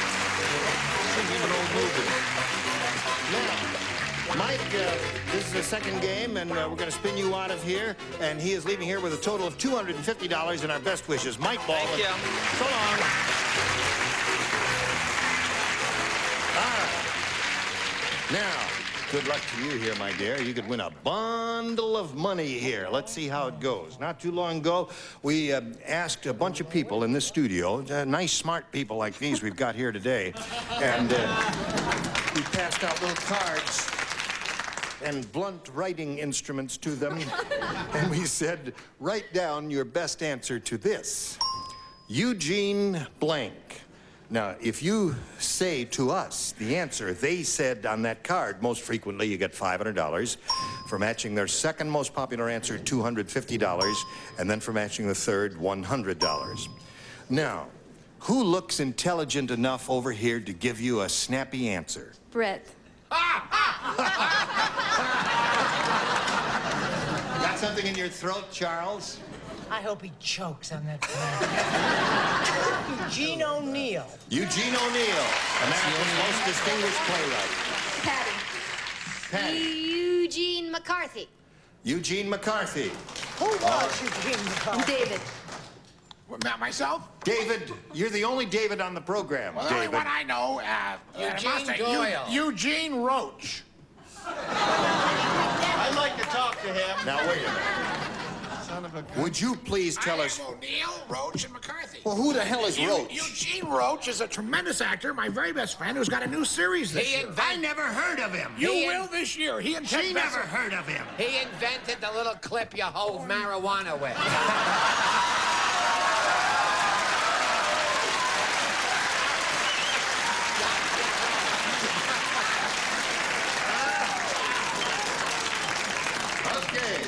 Now, Mike, this is a second game, and we're going to spin you out of here. And he is leaving here with a total of $250 and our best wishes. Mike Baldwin. Thank you. So long. All right. Now, good luck to you here, my dear. You could win a bundle of money here. Let's see how it goes. Not too long ago, we asked a bunch of people in this studio, nice, smart people like these we've got here today, and we passed out little cards and blunt writing instruments to them, and we said, write down your best answer to this. Eugene blank. Now, if you say to us the answer they said on that card, most frequently you get $500. For matching their second most popular answer, $250. And then for matching the third, $100. Now, who looks intelligent enough over here to give you a snappy answer? Brett. Got something in your throat, Charles? I hope he chokes on that plan. Eugene O'Neill. Eugene O'Neill, America's most distinguished playwright. Patty. Eugene McCarthy. Eugene McCarthy. Who was Eugene McCarthy? David. Myself? David, you're the only David on the program. Well, the David. only one I know, Eugene Doyle. Eugene Roach. I'd like to talk to him. Now, wait a minute. Son of a gun. Would you please tell us... O'Neill, Roach, and McCarthy. Well, who the hell is Roach? Eugene Roach is a tremendous actor, my very best friend, who's got a new series this year. I never heard of him. You will this year. He and Ted She Besser. never heard of him. He invented the little clip you hold marijuana with. Okay.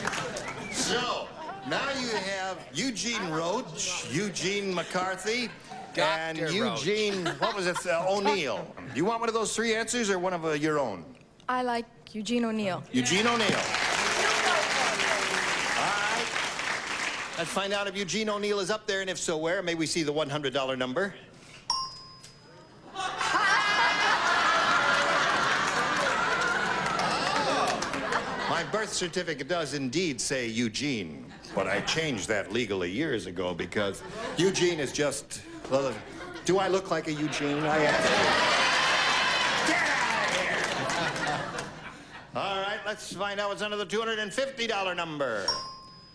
So, now you have Eugene Roach, Eugene McCarthy, and Dr. Eugene, what was it, O'Neill. Do you want one of those three answers or one of your own? I like Eugene O'Neill. Eugene O'Neill. All right. Let's find out if Eugene O'Neill is up there, and if so, where? May we see the $100 number? My birth certificate does indeed say Eugene, but I changed that legally years ago because Eugene is just, well, do I look like a Eugene? I ask you. Get out of here! All right, let's find out what's under the $250 number.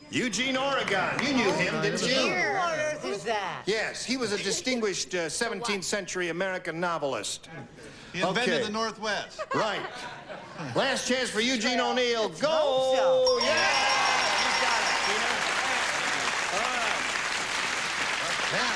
Eugene Oregon. You knew him, didn't you? Who on earth is that? Yes, he was a distinguished 17th century American novelist. He invented the Northwest. Right. Last chance for Eugene O'Neill. Go! So. Yeah! You got it, Tina. All right. Now,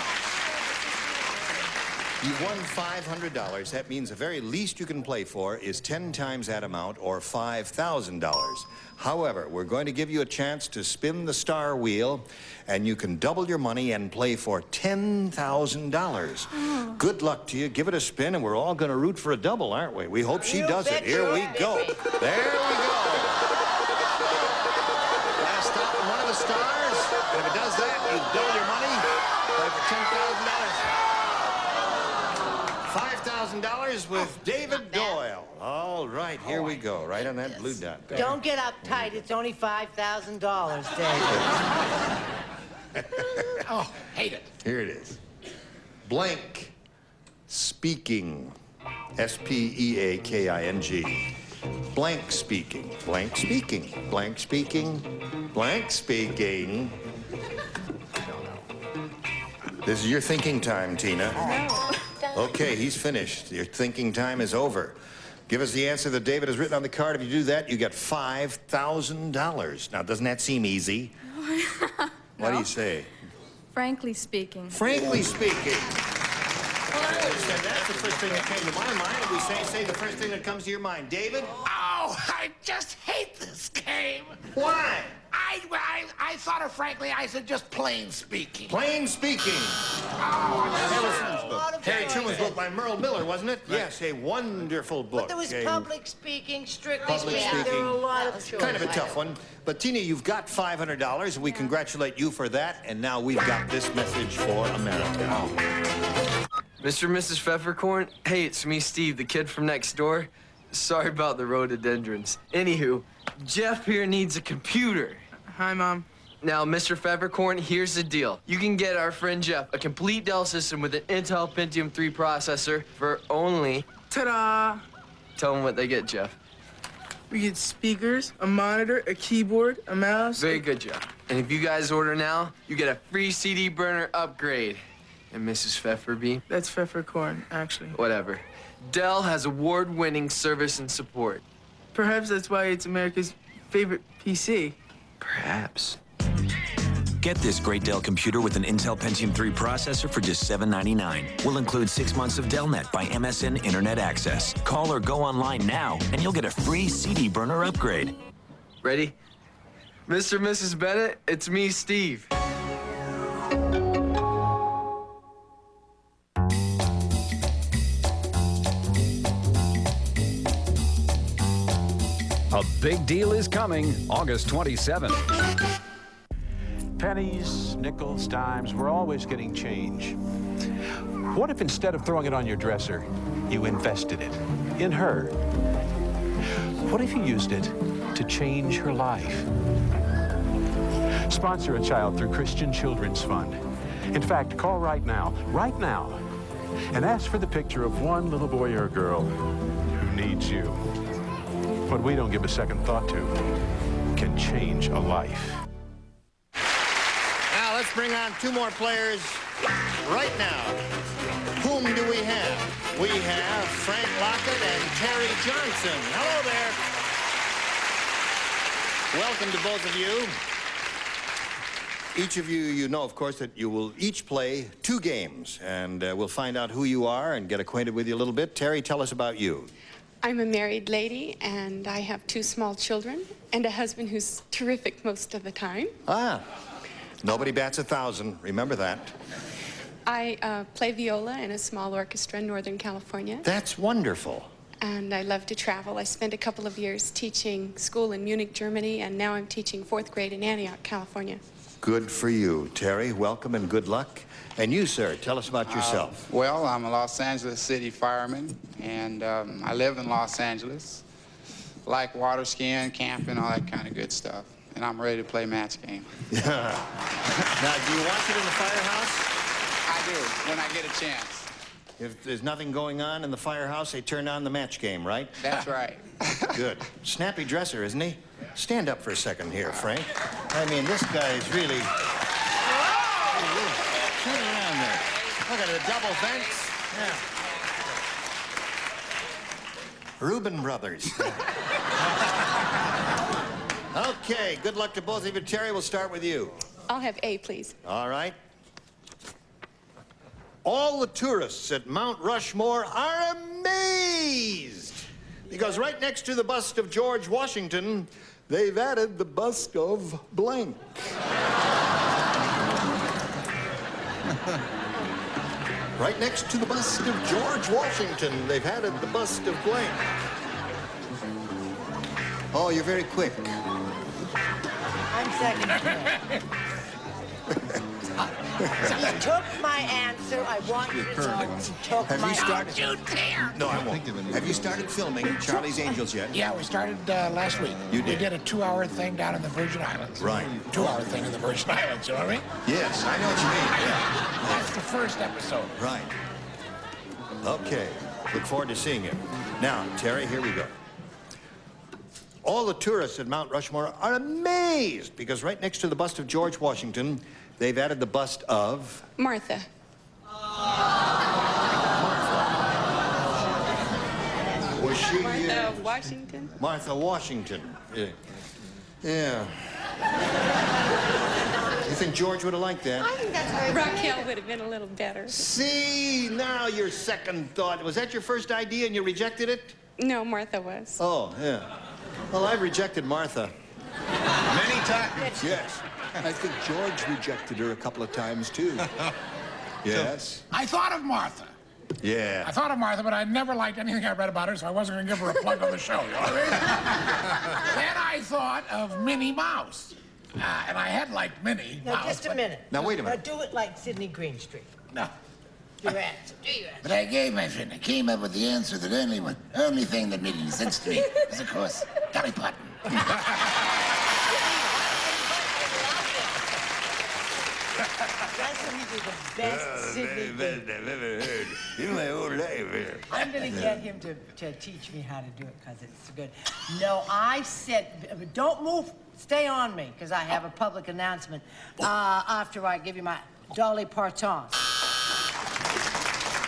you won $500. That means the very least you can play for is 10 times that amount, or $5,000. However, we're going to give you a chance to spin the star wheel, and you can double your money and play for $10,000. Good luck to you. Give it a spin, and we're all going to root for a double, aren't we? We hope she does it. Here we go. There we go. Last stop on one of the stars. And if it does that, you double your money. Play for $10,000. $5,000 with David Doyle. All right, here we go. Right on that blue dot there. Don't get uptight. It's only $5,000, David. Oh, hate it. Here it is. Blank speaking. S-P-E-A-K-I-N-G. Blank speaking. Blank speaking. Blank speaking. Blank speaking. This is your thinking time, Tina. Okay, he's finished. Your thinking time is over. Give us the answer that David has written on the card. If you do that, you get $5,000. Now, doesn't that seem easy? What do you say? Frankly speaking. Frankly speaking. Well, I always said that's the first thing that came to my mind. If we say the first thing that comes to your mind. David? Oh, I just hate this game. Why? I thought of, frankly, I said just plain speaking. Plain speaking. Oh, Harry Truman's book by Merle Miller, wasn't it? Right. Yes, a wonderful book. But there was public speaking, strictly Public speaking. There were a lot of choices. Kind of a tough one. But, Tina, you've got $500, and we congratulate you for that. And now we've got this message for America. Mr. and Mrs. Pfeffercorn? Hey, it's me, Steve, the kid from next door. Sorry about the rhododendrons. Anywho, Jeff here needs a computer. Hi, Mom. Now, Mr. Peppercorn, here's the deal. You can get our friend Jeff a complete Dell system with an Intel Pentium 3 processor for only... Ta-da! Tell them what they get, Jeff. We get speakers, a monitor, a keyboard, a mouse. Very good, Jeff. And if you guys order now, you get a free CD burner upgrade. And Mrs. Pfefferbean? That's Pfeffercorn, actually. Whatever. Dell has award-winning service and support. Perhaps that's why it's America's favorite PC. Perhaps. Get this great Dell computer with an Intel Pentium 3 processor for just $799. We'll include 6 months of DellNet by MSN Internet Access. Call or go online now, and you'll get a free CD burner upgrade. Ready? Mr. and Mrs. Bennett, it's me, Steve. A big deal is coming August 27th. Pennies, nickels, dimes, we're always getting change. What if instead of throwing it on your dresser, you invested it in her? What if you used it to change her life? Sponsor a child through Christian Children's Fund. In fact, call right now, and ask for the picture of one little boy or girl who needs you. What we don't give a second thought to can change a life. Now, let's bring on 2 more players right now. Whom do we have? We have Frank Lockett and Terry Johnson. Hello there. Welcome to both of you. Each of you, you know, of course, that you will each play 2 games, and we'll find out who you are and get acquainted with you a little bit. Terry, tell us about you. I'm a married lady, and I have 2 small children and a husband who's terrific most of the time. Ah, nobody bats 1,000. Remember that. I play viola in a small orchestra in Northern California. That's wonderful. And I love to travel. I spent a couple of years teaching school in Munich, Germany, and now I'm teaching 4th grade in Antioch, California. Good for you. Terry, welcome and good luck. And you, sir, tell us about yourself. Well, I'm a Los Angeles City fireman, and I live in Los Angeles. Like water skiing, camping, all that kind of good stuff. And I'm ready to play match game. Now, do you watch it in the firehouse? I do, when I get a chance. If there's nothing going on in the firehouse, they turn on the match game, right? That's right. Good. Snappy dresser, isn't he? Stand up for a second here, Frank. I mean, this guy is really... Turn around there. Look at the double fence. Yeah. Reuben Brothers. Okay, good luck to both of you. Terry, we'll start with you. I'll have A, please. All right. All the tourists at Mount Rushmore are amazed because right next to the bust of George Washington, they've added the bust of blank. Right next to the bust of George Washington, they've added the bust of blank. Oh, you're very quick. I'm second. He took my answer. I want you to tell him he took Have my you started? answer. You dare! No, I won't. Have you started filming Charlie's Angels yet? Yeah, we started last week. You did? We did a 2-hour thing down in the Virgin Islands. Right. 2-hour thing in the Virgin Islands, you know what I mean? Yes, I know what you mean. Yeah. That's the first episode. Right. Okay. Look forward to seeing you. Now, Terry, here we go. All the tourists at Mount Rushmore are amazed because right next to the bust of George Washington, they've added the bust of... Martha. Was she... Martha Washington? Martha Washington. Yeah. You think George would have liked that? I think that's very Raquel would have been a little better. See, now your second thought. Was that your first idea and you rejected it? No, Martha was. Oh, yeah. Well, I've rejected Martha. Many times. Yes. I think George rejected her a couple of times, too. Yes? I thought of Martha. Yeah. I thought of Martha, but I never liked anything I read about her, so I wasn't going to give her a plug on the show, you know what I mean? Then I thought of Minnie Mouse. And I had liked Minnie Now, Mouse. just a minute. Now, wait a minute. Now, do it like Sidney Greenstreet. No. Do your answer. Do your answer. But I gave my friend. I came up with the answer that only thing that made any sense to me was, of course, Dolly Parton. That's when you do the best Sydney thing. I've ever heard in my whole life. I'm going to get him to teach me how to do it because it's good. No, I said, don't move. Stay on me because I have a public announcement after I give you my Dolly Parton.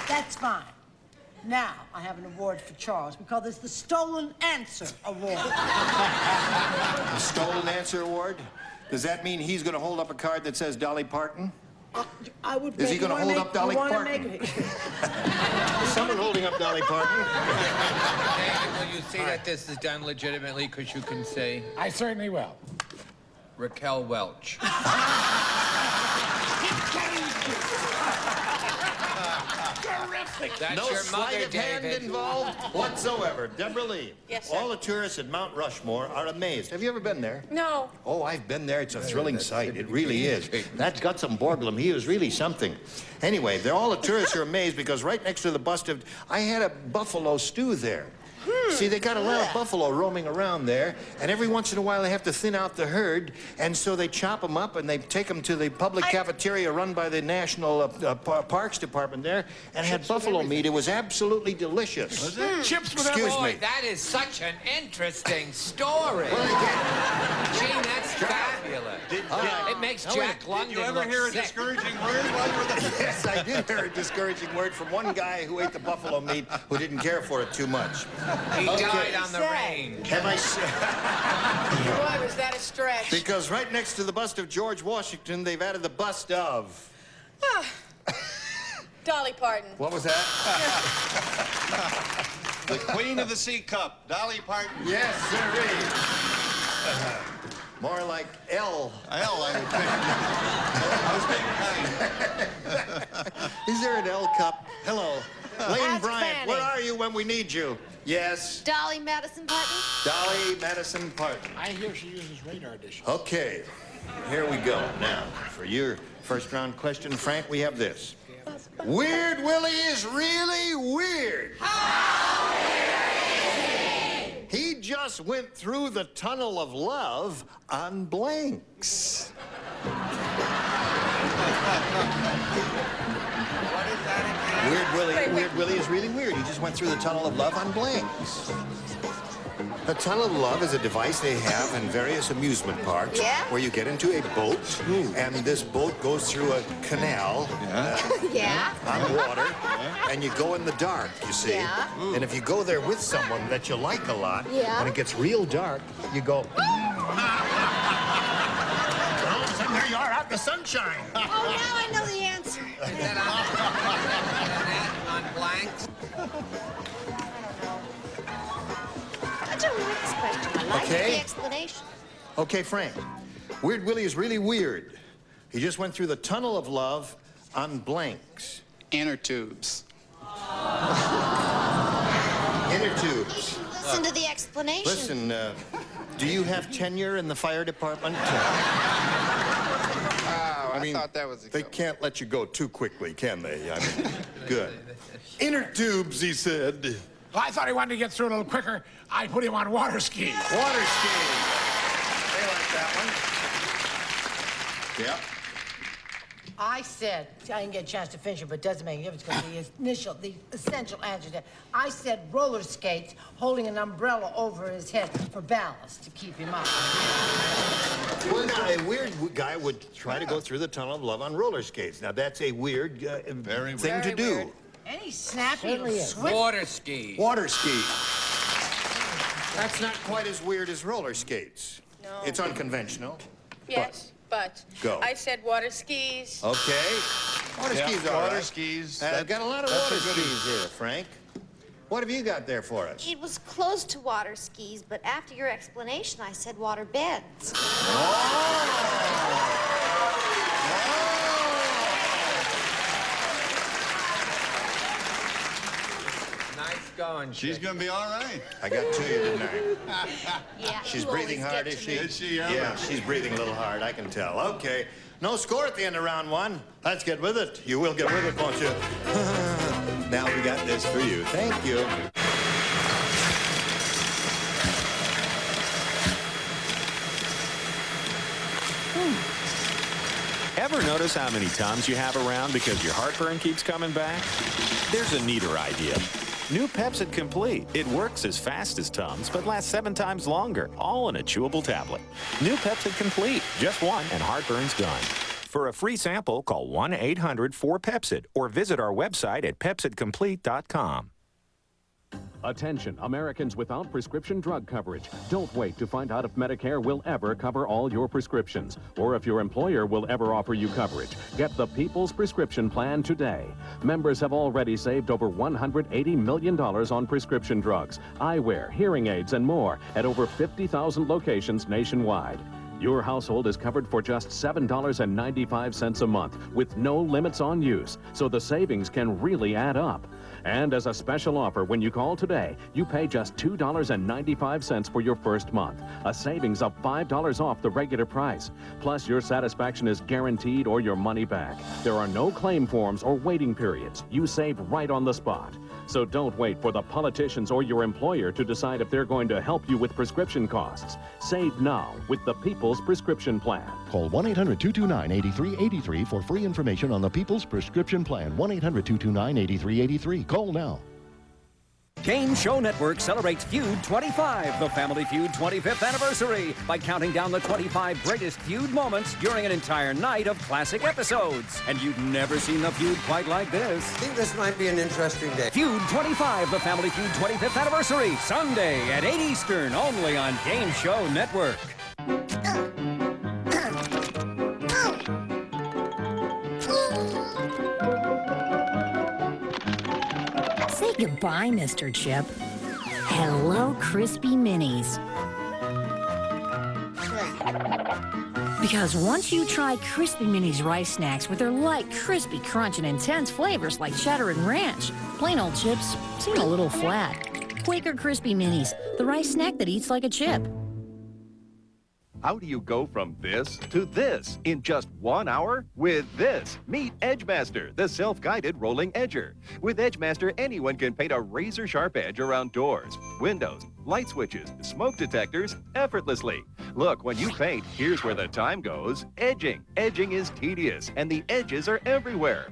That's fine. Now, I have an award for Charles. We call this the Stolen Answer Award. The Stolen Answer Award? Does that mean he's going to hold up a card that says Dolly Parton? I would. Is he going to hold up Dolly Parton? Is someone holding up Dolly Parton? David, will you see that this is done legitimately? Because you can say... I certainly will. Raquel Welch. Terrific. That's no your sleight mother, of hand David. involved whatsoever. Deborah Lee. Yes, sir. All the tourists at Mount Rushmore are amazed. Have you ever been there? No. Oh, I've been there. It's a thrilling sight. It really is. That's Gutzon Borglum. He was really something. Anyway, all the tourists are amazed because right next to the bust of... I had a buffalo stew there. See, they got a lot of buffalo roaming around there, and every once in a while they have to thin out the herd, and so they chop them up and they take them to the public cafeteria run by the National Parks Department there, and had buffalo meat. It was absolutely delicious. Was it? Chips with Excuse Boy, me. that is such an interesting story. Gene, that's fabulous. It makes Jack London Did you ever hear a sick. discouraging word while you were there? Yes, I did hear a discouraging word from one guy who ate the buffalo meat who didn't care for it too much. He died on the range. Have I Boy, was that a stretch. Because right next to the bust of George Washington, they've added the bust of... Dolly Parton. What was that? The Queen of the Sea Cup, Dolly Parton. Yes, sirree. More like L. L, I would think. Is there an L cup? Hello. Lane Ask Bryant, Fanny. where are you when we need you? Yes. Dolly Madison Parton? Dolly Madison Parton. I hear she uses radar dishes. Okay, here we go. Now, for your first round question, Frank, we have this. Weird Willie is really weird. How weird is he? He just went through the tunnel of love on blanks. Weird Willie is really weird. He just went through the tunnel of love on blanks. The tunnel of love is a device they have in various amusement parks where you get into a boat, and this boat goes through a canal on water, and you go in the dark, you see. And if you go there with someone that you like a lot, when it gets real dark, you go... Well, there you are out in the sunshine. Oh, now I know the answer. Is that on blanks? I don't like this question. I like Okay. the explanation. Okay, Frank. Weird Willie is really weird. He just went through the tunnel of love on blanks. Inner tubes. Inner tubes. Listen to the explanation. Listen, do you have tenure in the fire department? I thought that was a They can't let you go too quickly, can they? I mean, good. Inner tubes, he said. Well, I thought he wanted to get through a little quicker. I put him on water skis. Water skis. They like that one. Yep. I said, I didn't get a chance to finish it, but it doesn't make a difference because the essential answer to I said roller skates holding an umbrella over his head for ballast to keep him up. Well, now, a weird guy would try to go through the tunnel of love on roller skates. Now, that's a weird thing to do. Weird. And he's snappy and swift. Water skis. Water skis. That's not quite as weird as roller skates. No. It's unconventional. Yes, but Go. I said water skis. Okay. Water skis are water right. skis. I've got a lot of That's water a goodie. skis here, Frank. What have you got there for us? It was close to water skis, but after your explanation, I said water beds. Nice going. She's going to be all right. I got to you, didn't I? Yeah, She's you breathing always hard, get is to she? me. Is she? Yeah, she's breathing a little hard, I can tell. Okay. No score at the end of round one. Let's get with it. You will get with it, won't you? Now we got this for you. Thank you. Ever notice how many Tums you have around because your heartburn keeps coming back? There's a neater idea. New Pepcid Complete. It works as fast as Tums, but lasts 7 times longer, all in a chewable tablet. New Pepcid Complete. Just one, and heartburn's done. For a free sample, call 1-800-4PEPCID or visit our website at PepcidComplete.com. Attention, Americans without prescription drug coverage. Don't wait to find out if Medicare will ever cover all your prescriptions or if your employer will ever offer you coverage. Get the People's Prescription Plan today. Members have already saved over $180 million on prescription drugs, eyewear, hearing aids, and more at over 50,000 locations nationwide. Your household is covered for just $7.95 a month with no limits on use, so the savings can really add up. And as a special offer, when you call today, you pay just $2.95 for your first month, a savings of $5 off the regular price. Plus, your satisfaction is guaranteed or your money back. There are no claim forms or waiting periods. You save right on the spot. So don't wait for the politicians or your employer to decide if they're going to help you with prescription costs. Save now with the People's Prescription Plan. Call 1-800-229-8383 for free information on the People's Prescription Plan. 1-800-229-8383. Call now. Game Show Network celebrates Feud 25, the Family Feud 25th anniversary, by counting down the 25 greatest Feud moments during an entire night of classic episodes. And you've never seen the Feud quite like this. I think this might be an interesting day. Feud 25, the Family Feud 25th anniversary, Sunday at 8 Eastern, only on Game Show Network. Say goodbye, Mr. Chip. Hello, Crispy Minis. Because once you try Crispy Minis rice snacks with their light, crispy crunch and intense flavors like cheddar and ranch, plain old chips seem a little flat. Quaker Crispy Minis, the rice snack that eats like a chip. How do you go from this to this in just 1 hour? With this, meet EdgeMaster, the self-guided rolling edger. With EdgeMaster, anyone can paint a razor-sharp edge around doors, windows, light switches, smoke detectors effortlessly. Look, when you paint, here's where the time goes. Edging. Edging is tedious, and the edges are everywhere.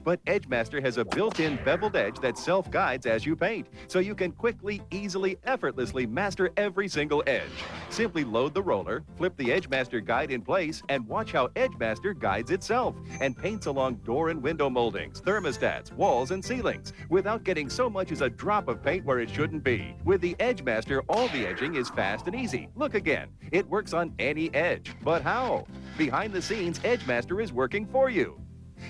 But EdgeMaster has a built-in beveled edge that self-guides as you paint, so you can quickly, easily, effortlessly master every single edge. Simply load the roller, flip the EdgeMaster guide in place, and watch how EdgeMaster guides itself and paints along door and window moldings, thermostats, walls, and ceilings without getting so much as a drop of paint where it shouldn't be. With the EdgeMaster, all the edging is fast and easy. Look again. It works on any edge. But how? Behind the scenes, EdgeMaster is working for you.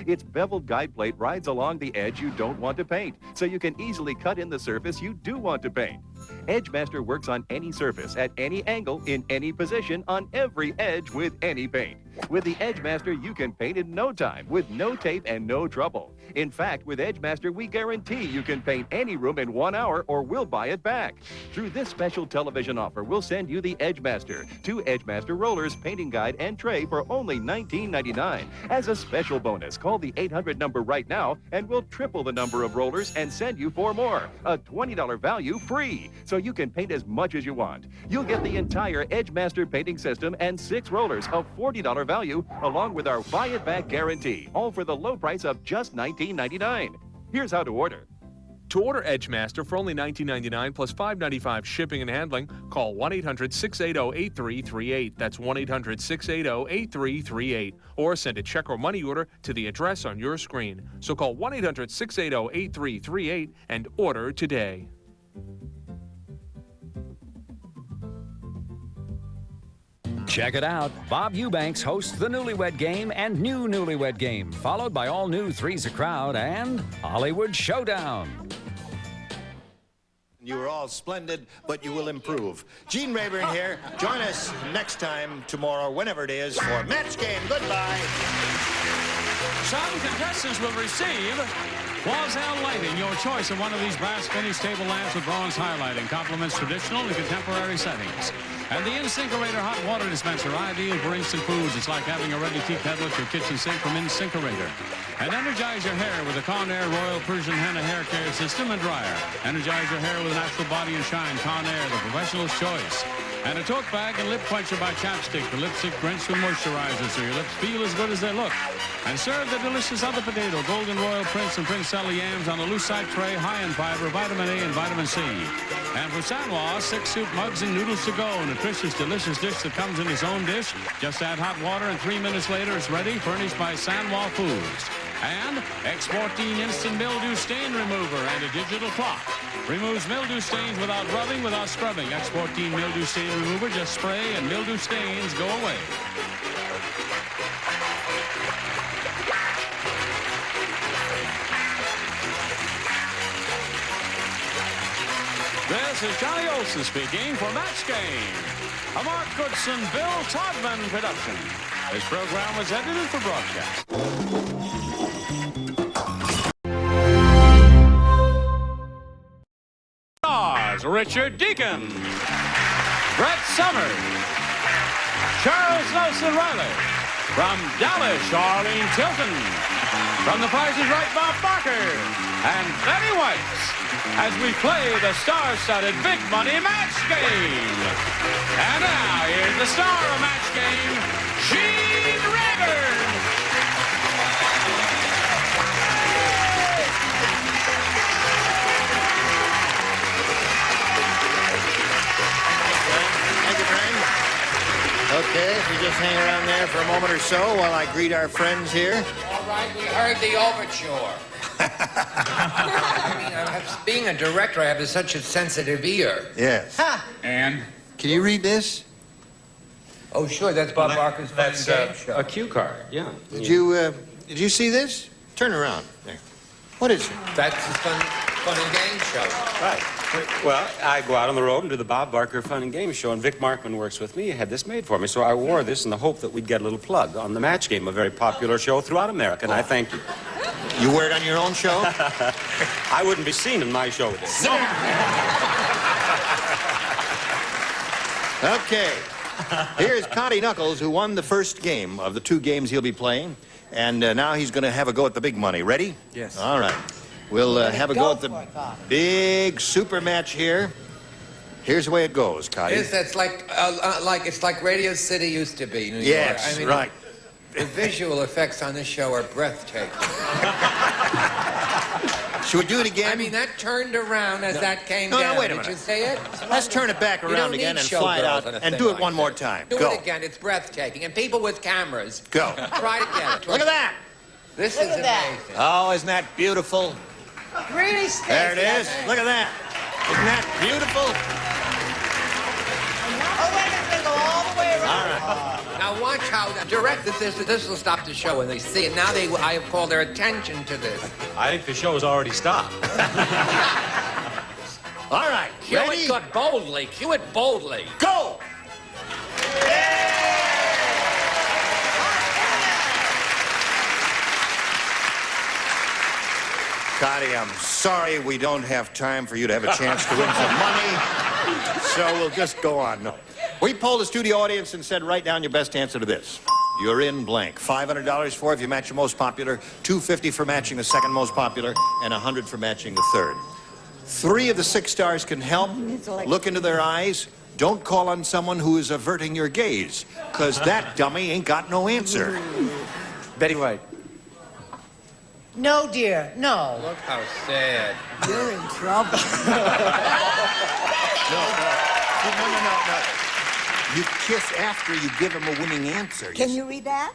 Its beveled guide plate rides along the edge you don't want to paint, so you can easily cut in the surface you do want to paint. EdgeMaster works on any surface, at any angle, in any position, on every edge with any paint. With the EdgeMaster, you can paint in no time, with no tape and no trouble. In fact, with EdgeMaster, we guarantee you can paint any room in 1 hour or we'll buy it back. Through this special television offer, we'll send you the EdgeMaster, 2 EdgeMaster rollers, painting guide, and tray for only $19.99. As a special bonus, call the 800 number right now, and we'll triple the number of rollers and send you 4 more. A $20 value free, so you can paint as much as you want. You'll get the entire EdgeMaster painting system and 6 rollers of $40 value, along with our buy-it-back guarantee, all for the low price of just $19.99. Here's how to order. To order EdgeMaster for only $19.99 plus $5.95 shipping and handling, call 1-800-680-8338. That's 1-800-680-8338. Or send a check or money order to the address on your screen. So call 1-800-680-8338 and order today. Check it out. Bob Eubanks hosts the Newlywed Game and New Newlywed Game, followed by all new Three's a Crowd and Hollywood Showdown. You are all splendid, but you will improve. Gene Rayburn here. Join us next time, tomorrow, whenever it is, for Match Game. Goodbye. Some contestants will receive Quazell Lighting, your choice of one of these brass finished table lamps with bronze highlighting. Complements traditional and contemporary settings. And the InSinkerator hot water dispenser, ideal for instant foods. It's like having a ready-to kettle at your kitchen sink from InSinkerator. And energize your hair with the Conair Royal Persian Henna Hair Care System and Dryer. Energize your hair with natural body and shine. Conair, the professional's choice. And a tote bag and lip quencher by Chapstick. The lipstick drenched with moisturizer so your lips feel as good as they look. And serve the delicious other potato, Golden Royal Prince and Prince Sally yams on a lucite tray, high in fiber, vitamin A and vitamin C. And for San Juan, 6 soup mugs and noodles to go. A nutritious, delicious dish that comes in its own dish. Just add hot water and 3 minutes later it's ready, furnished by San Juan Foods. And X14 Instant Mildew Stain Remover and a digital clock. Removes mildew stains without rubbing, without scrubbing. X14 Mildew Stain Remover, just spray and mildew stains go away. This is Johnny Olson speaking for Match Game, a Mark Goodson, Bill Todman production. This program was edited for broadcast. Stars, Richard Deacon, Brett Summers, Charles Nelson Reilly, from Dallas, Charlene Tilton, from The Price is Right, Bob Barker, and Betty White, as we play the star-studded Big Money Match Game. And now, here's the star of Match Game, Gene Rayburn. Thank you, Frank. Okay, if you just hang around there for a moment or so while I greet our friends here. All right, we heard the overture. I mean, being a director, I have such a sensitive ear. Yes. And? Can you read this? Oh, sure, that's Bob Barker's Fun and Game Show. A cue card, yeah. Did you see this? Turn around. There. What is it? That's the Fun and Game Show. Right. Well, I go out on the road and do the Bob Barker Fun and Game Show, and Vic Markman works with me. He had this made for me, so I wore this in the hope that we'd get a little plug on the Match Game, a very popular show throughout America, and I thank you. You wear it on your own show? I wouldn't be seen in my show with this. No. Okay. Here's Connie Knuckles, who won the first game of the 2 games he'll be playing. And now he's going to have a go at the big money. Ready? Yes. All right. We'll have a go at the big super match here. Here's the way it goes, Connie. Yes, that's like it's like Radio City used to be, New York. Yes, I mean, right. The visual effects on this show are breathtaking. Should we do it again? I mean, that turned around as that came down. No, wait a minute. Did you say it? Let's turn it back around again and fly it out and do it one more time. Do Go. it again. It's breathtaking. And people with cameras. Go. Try to get it. Look at that. This Look is at that. amazing. Oh, isn't that beautiful? Really stinks. There it is. Look at that. Isn't that beautiful? Oh, wait a minute. Go all the way around. All right. Now watch how direct this will stop the show when they see it. Now I have called their attention to this. I think the show has already stopped. All right. Cue Ready? it good boldly. Cue it boldly. Go. Connie, I'm sorry we don't have time for you to have a chance to win some money, so we'll just go on. No. We polled the studio audience and said, write down your best answer to this. You're in blank. $500 for if you match the most popular, $250 for matching the second most popular, and $100 for matching the third. 3 of the 6 stars can help. Look into their eyes. Don't call on someone who is averting your gaze, because that dummy ain't got no answer. Betty White. No, dear. No. Look how sad. You're in trouble. No. You kiss after you give him a winning answer. Can you read that?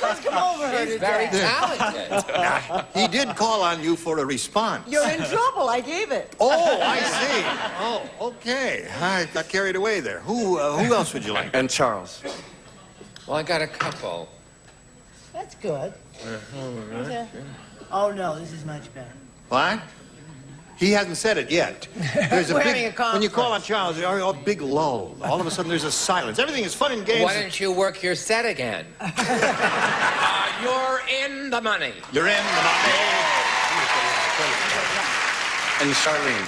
Let's come over her He's today. very talented. He did call on you for a response. You're in trouble. I gave it. Oh, I see. Oh, okay. I got carried away there. Who else would you like? And Charles. Well, I got a couple. That's good. Oh, no, this is much better. What? He hasn't said it yet. There's We're having a conference. when you call on Charles, there's a big lull. All of a sudden, there's a silence. Everything is fun and games. Why don't you work your set again? You're in the money. You're in the money. And Charlene.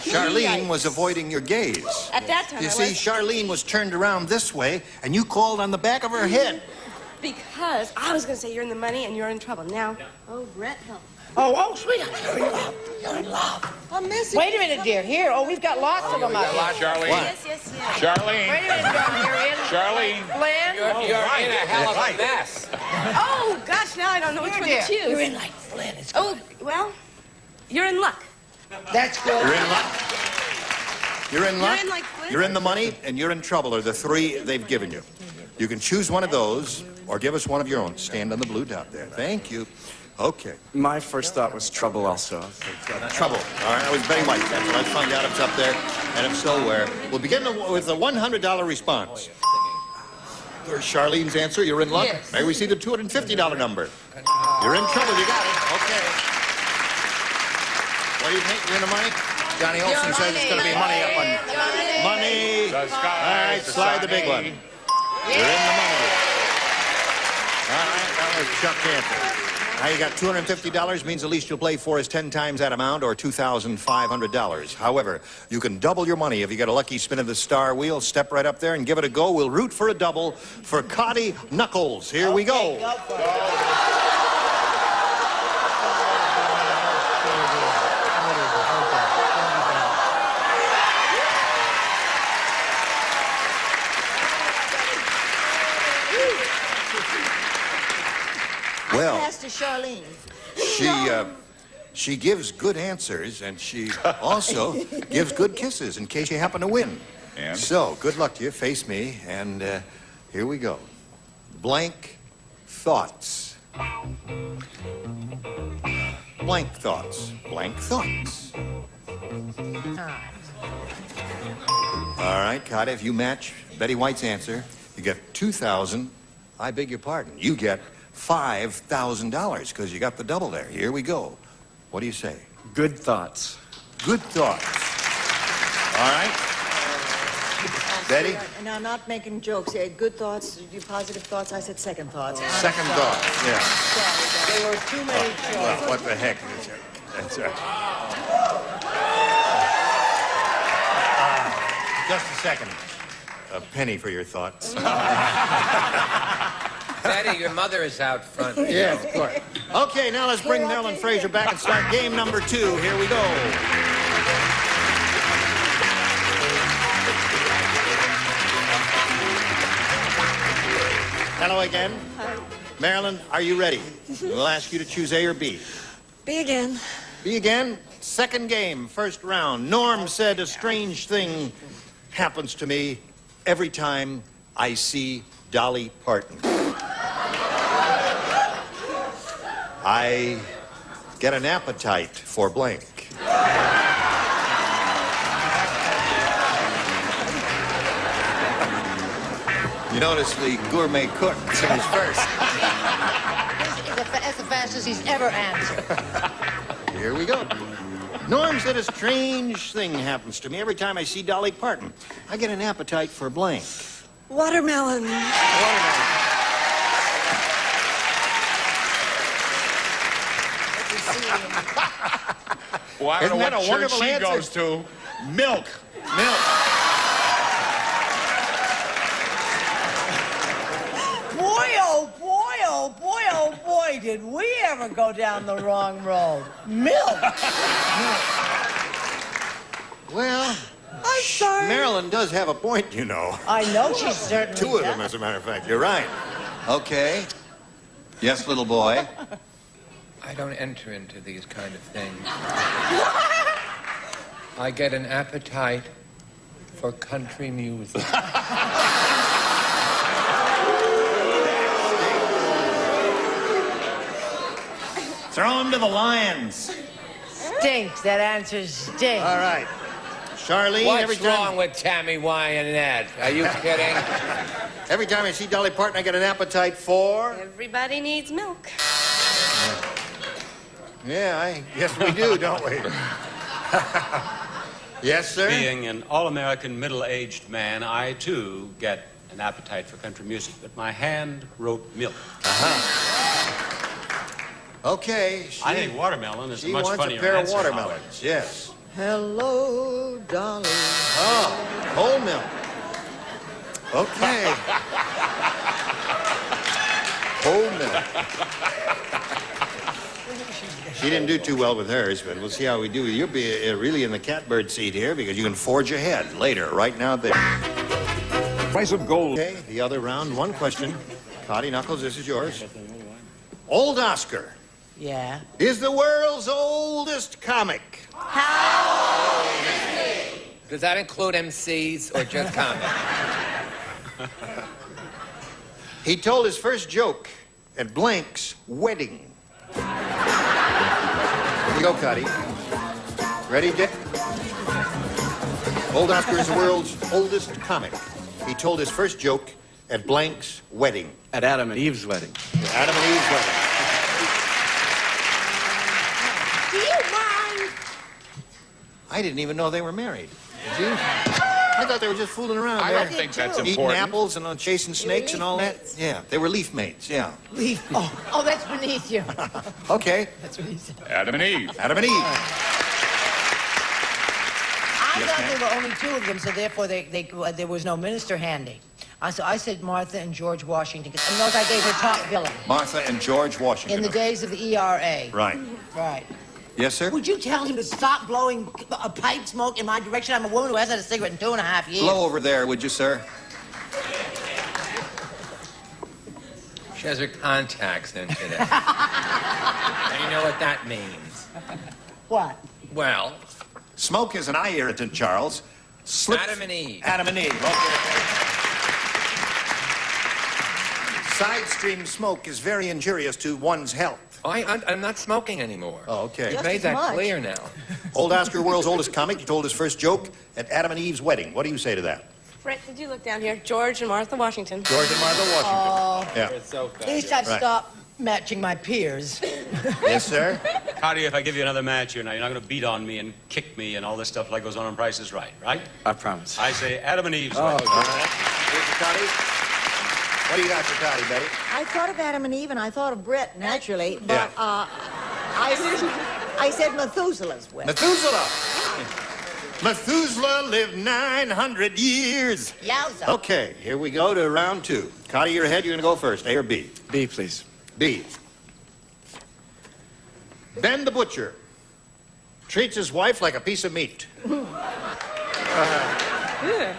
Charlene was avoiding your gaze. At that time, You see, Charlene was turned around this way, and you called on the back of her head. Because I was going to say you're in the money and you're in trouble. Now, Oh, Brett, help. Oh, sweetheart, you're in love. You're in love. I'm missing. Wait a minute, dear. Here. Oh, we've got lots of them out here. Charlene. Yes. Wait Charlene. a minute, darling. You're in. Charlene. Flynn. You're in a hell of a mess. Oh, gosh, now I don't know which one to choose. You're in like Flynn. It's Oh, well, you're in luck. That's good. You're in luck. You're in luck. You're in like Flynn. You're in the money, and you're in trouble are the three they've given you. You can choose one of those, or give us one of your own. Stand on the blue dot there. Thank you. Okay. My first thought was trouble also. Trouble. All right, that was Betty White. That's what I found out. It's up there, and if so, where? We'll begin with the $100 response. There's Charlene's answer. You're in luck. Yes. May we see the $250 number? You're in trouble. You got it. Okay. What do you think? You're in the money? Johnny Olson says it's going to be money up on... Money. All right, slide the big one. You're in the money. All right, that was Chuck Cantor. Now you got $250, means the least you'll play for is 10 times that amount, or $2,500. However, you can double your money if you get a lucky spin of the star wheel. Step right up there and give it a go. We'll root for a double for Cotty Knuckles. Here we go. Go for it. Well, Pass to Charlene. she gives good answers, and she also gives good kisses in case you happen to win. And? So, good luck to you. Face me, and here we go. Blank thoughts. Blank thoughts. Blank thoughts. All right, Cotty, if you match Betty White's answer, you get $2,000. I beg your pardon. You get $5,000 because you got the double there. Here we go. What do you say? Good thoughts. Good thoughts. All right. Betty? And I'm not making jokes. Good thoughts, your positive thoughts. I said second thoughts. Second thoughts, yes. Sorry, there were too many choices. Well, what the heck? That's just a second. A penny for your thoughts. Betty, your mother is out front. Yes, of course. Okay, now let's bring Marilyn Fraser back and start game number 2. Here we go. Hello again. Hi. Marilyn, are you ready? We'll ask you to choose A or B. B again. B again. Second game, first round. Norm said a strange thing happens to me every time I see Dolly Parton. I get an appetite for blank. You notice the gourmet cook sings first. That's the fastest he's ever answered. Here we go. Norm said a strange thing happens to me every time I see Dolly Parton. I get an appetite for blank. Watermelon. Well, I Isn't don't know that what a church wonderful she answer? goes to. Milk. Milk. Boy, oh boy, oh boy, oh boy, did we ever go down the wrong road. Milk. Well, I'm sorry. Marilyn does have a point, you know. I know she certainly Two of them, does. as a matter of fact. You're right. Okay. Yes, little boy. I don't enter into these kind of things. I get an appetite for country music. Throw him to the lions. Stinks. That answer stinks. All right. Charlene, What's every time... wrong with Tammy Wynette? Are you kidding? Every time I see Dolly Parton, I get an appetite for... Everybody needs milk. Yeah, I guess we do, don't we? Yes, sir? Being an all-American middle-aged man, I, too, get an appetite for country music, but my hand wrote milk. Okay. I think watermelon is a much funnier She wants a pair of answer, watermelons, yes. Hello, Dolly. Oh, whole milk. Okay. whole minute. She didn't do too well with hers, but we'll see how we do. You'll be really in the catbird seat here because you can forge ahead later. Right now, there. Price of gold. Okay, the other round. One question. Toddy Knuckles, this is yours. Old Oscar Yeah. is the world's oldest comic. How old is he? Does that include MCs or just comics? He told his first joke at Blank's wedding. Here you go, Cuddy. Ready, Dick? Old Oscar is the world's oldest comic. He told his first joke at Blank's wedding. At Adam and Eve's wedding. Adam and Eve's wedding. Do you mind? I didn't even know they were married. Did you? I thought they were just fooling around. I there. don't think that's Eating important. apples and chasing snakes and all that. Yeah, they were leaf mates, yeah. Leave. Oh, that's beneath you. Okay. That's what he said. Adam and Eve. Adam and Eve. I thought there were only two of them, so therefore there was no minister handy. So I said Martha and George Washington. And those I gave her top billing. Martha and George Washington. In the days of the ERA. Right. Right. Yes, sir? Would you tell him to stop blowing a pipe smoke in my direction? I'm a woman who hasn't had a cigarette in 2.5 years. Blow over there, would you, sir? She has her contacts in today. And you know what that means. What? Well, Smoke is an eye irritant, Charles. Adam and Eve. Adam and Eve. Okay. Side stream smoke is very injurious to one's health. I'm not smoking anymore. Oh, okay. You've made that clear now. Old Oscar, world's oldest comic, he told his first joke at Adam and Eve's wedding. What do you say to that? Brett, did you look down here? George and Martha Washington. George and Martha Washington. Oh, Yeah. at least I've Right. stopped matching my peers. Yes, sir? Cotty, if I give you another match here now, you're not going to beat on me and kick me and all this stuff like goes on Price is Right, right? I promise. I say Adam and Eve's Oh, wedding. good. All right. Here's the Cotty. What do you got for Cotty, Betty? I thought of Adam and Eve, and I thought of Brett, naturally, but Yeah. I said Methuselah's wedding. Methuselah. Methuselah lived 900 years. Yowza. Okay, here we go to round two. Cotty, you're ahead. You're going to go first. A or B? B, please. B. Ben the butcher treats his wife like a piece of meat.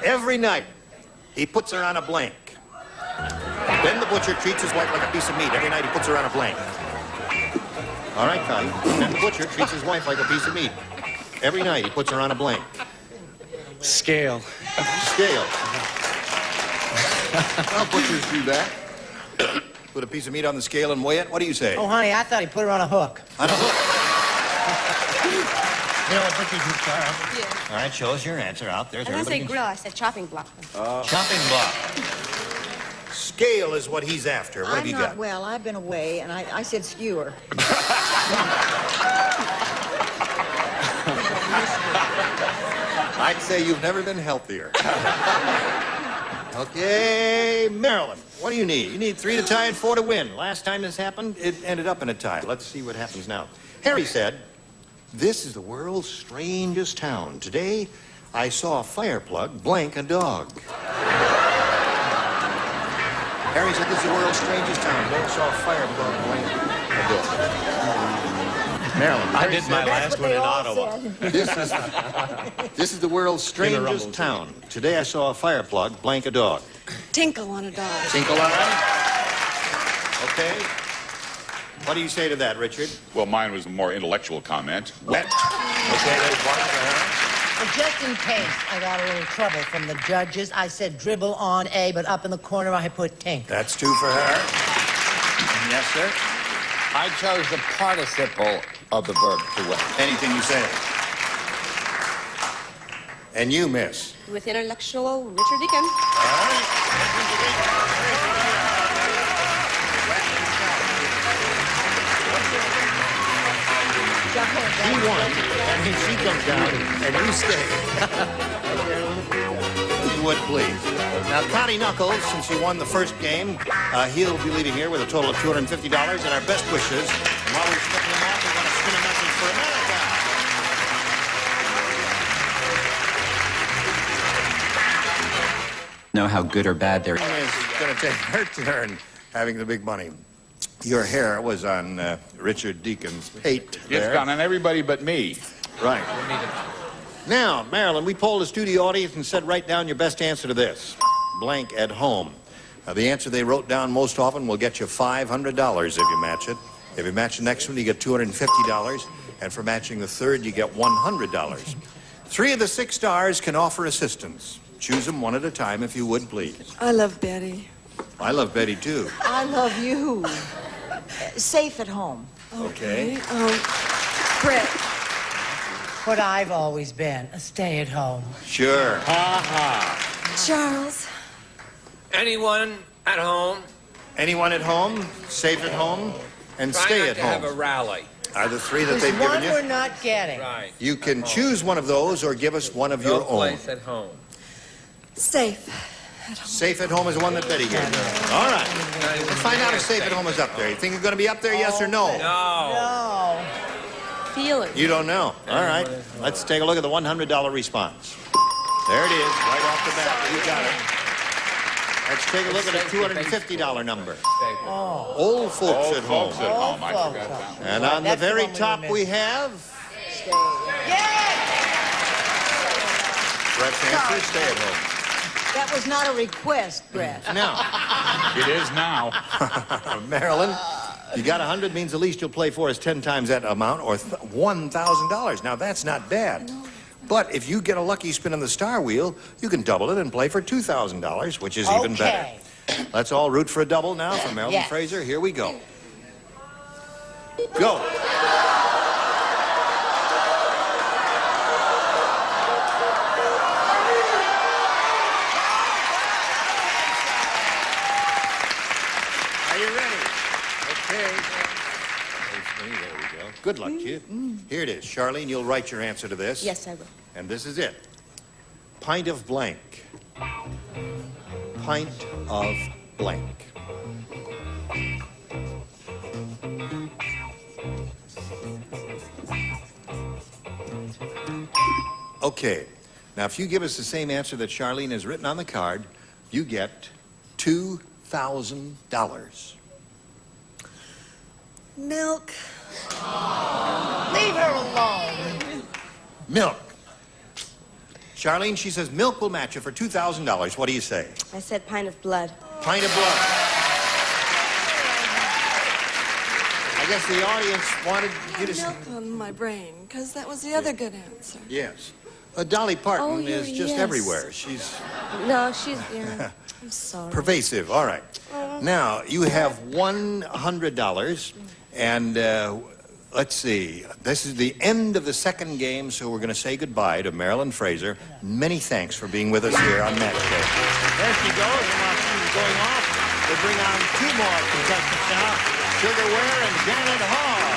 Every night, he puts her on a blank. Ben the butcher treats his wife like a piece of meat. Every night, he puts her on a blank. All right, Cotty. Ben the butcher treats his wife like a piece of meat. Every night, he puts her on a blank. Scale. Scale. Well, butchers do that. Put a piece of meat on the scale and weigh it. What do you say? Oh, honey, I thought he put her on a hook. On a hook. You know what butchers do, Charles? Yeah. All right, show us your answer out there. I didn't say grill, I said chopping block. Chopping block. Scale is what he's after. What have you got? Well, I've been away, and I said skewer. I'd say you've never been healthier. Okay, Marilyn, what do you need? You need 3 to tie and 4 to win. Last time this happened, it ended up in a tie. Let's see what happens now. Harry said, "This is the world's strangest town. Today, I saw a fire plug blank a dog." Harry said, "This is the world's strangest town. Today, I saw a fire plug blank a dog." Marilyn, I did my last one in Ottawa. This is the world's strangest town. Today I saw a fire plug blank a dog. Tinkle on a dog. Tinkle on. Okay. What do you say to that, Richard? Well, mine was a more intellectual comment. Wet. Okay, there's one for her. Well, just in case I got a little trouble from the judges, I said dribble on A, but up in the corner I put tink. That's 2 for her. Yes, sir. I chose the participle of the verb to win. Anything you say. And you, miss. With intellectual Richard Deacon. He won, and she comes down, and you stay. If you would, please. Now, Connie Knuckles, since he won the first game, he'll be leaving here with a total of $250, and our best wishes. And while we're stepping him off, we're going to spin a message for America. Know how good or bad they're... Is going to take her turn having the big money. Your hair was on Richard Deacon's pate there. It's gone on everybody but me. Right. Now, Marilyn, we polled the studio audience and said write down your best answer to this. Blank at home. The answer they wrote down most often will get you $500 if you match it. If you match the next one, you get $250. And for matching the third, you get $100. 3 of the 6 stars can offer assistance. Choose them one at a time, if you would, please. I love Betty. I love Betty, too. I love you. Safe at home. Okay. Britt. What I've always been, a stay-at-home. Sure. Charles. Anyone at home? Anyone at home, safe at home, and Try stay not at to home. have a rally. Are the 3 that There's they've given one you? we're not getting. Right. You can choose one of those or give us one of your No own. place at home. Safe. Safe at home is the one that Betty gave you. All right. Let's find out if safe at home is up there. You think it's going to be up there, yes or no? No. Feel it. You don't know. All right. Let's take a look at the $100 response. There it is, right off the bat. You got it. Let's take a look at a $250 number. Old folks at home. I forgot that one. And on the very top we have... Brett's answer, stay at home. That was not a request, Brett. No. It is now. Marilyn, you got 100 means the least you'll play for is 10 times that amount, or $1,000. Now, that's not bad. But if you get a lucky spin on the star wheel, you can double it and play for $2,000, which is even better. Let's all root for a double now for Marilyn Fraser. Here we go. Go. Are you ready? Okay. There we go. Good luck to you. Here it is. Charlene, you'll write your answer to this. Yes, I will. And this is it. Pint of blank. Pint of blank. Okay. Now, if you give us the same answer that Charlene has written on the card, you get $2,000. Milk. Leave her alone. Milk. Charlene, she says milk will match you for $2,000. What do you say? I said pint of blood. Pint of blood. I guess the audience wanted you to... Milk on my brain, because that was the other good answer. Yes. Dolly Parton is just everywhere. She's... No, she's... Yeah. I'm sorry. Pervasive. All right. Now, you have $100, and let's see. This is the end of the second game, so we're going to say goodbye to Marilyn Fraser. Many thanks for being with us here on Match Day. There she goes, and while she's going off, we'll bring on 2 more contestants now, Sugar Ware and Janet Hall.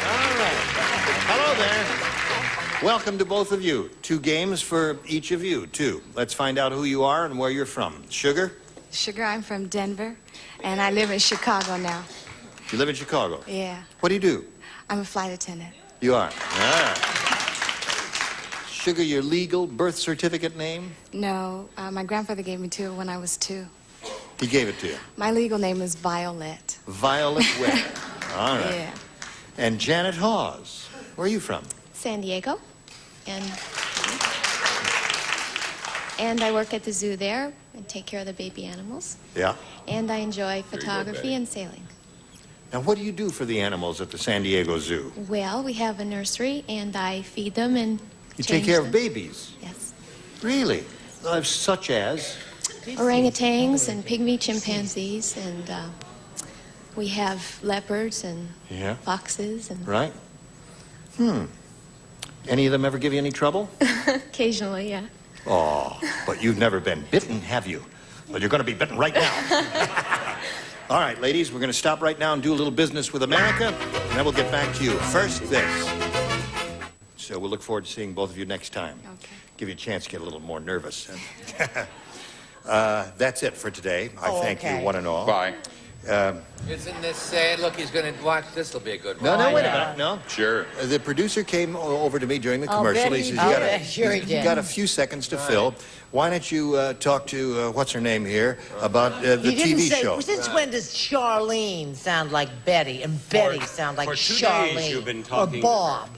All right. Hello there. Welcome to both of you. 2 games for each of you, too. Let's find out who you are and where you're from. Sugar? Sugar, I'm from Denver, and I live in Chicago now. You live in Chicago? Yeah. What do you do? I'm a flight attendant. You are? All right. Sugar, your legal birth certificate name? No, my grandfather gave me 2 when I was 2. He gave it to you. My legal name is Violet. Violet Webb. All right. Yeah. And Janet Hawes. Where are you from? San Diego, and I work at the zoo there and take care of the baby animals. Yeah. And I enjoy photography and sailing. Now, what do you do for the animals at the San Diego Zoo? Well, we have a nursery, and I feed them and You take care of babies? Yes. Really? Such as? Orangutans and pygmy chimpanzees, and we have leopards and foxes and Right. Any of them ever give you any trouble? occasionally, yeah. Oh, but you've never been bitten, have you? Well, you're going to be bitten right now. All right, ladies, we're going to stop right now and do a little business with America, and then we'll get back to you. First, this. So we'll look forward to seeing both of you next time. Okay. Give you a chance to get a little more nervous. That's it for today. I thank you one and all. Bye. Isn't this sad? Look, he's going to watch. This will be a good one. No, wait a minute. No. Sure. The producer came over to me during the I'll commercial. bet He he says, did. he's got a few seconds to fill. Why don't you talk to, what's her name here, about the He didn't TV say, show? Since when does Charlene sound like Betty and Betty sound like for 2 Charlene? days you've been talking. Or Bob.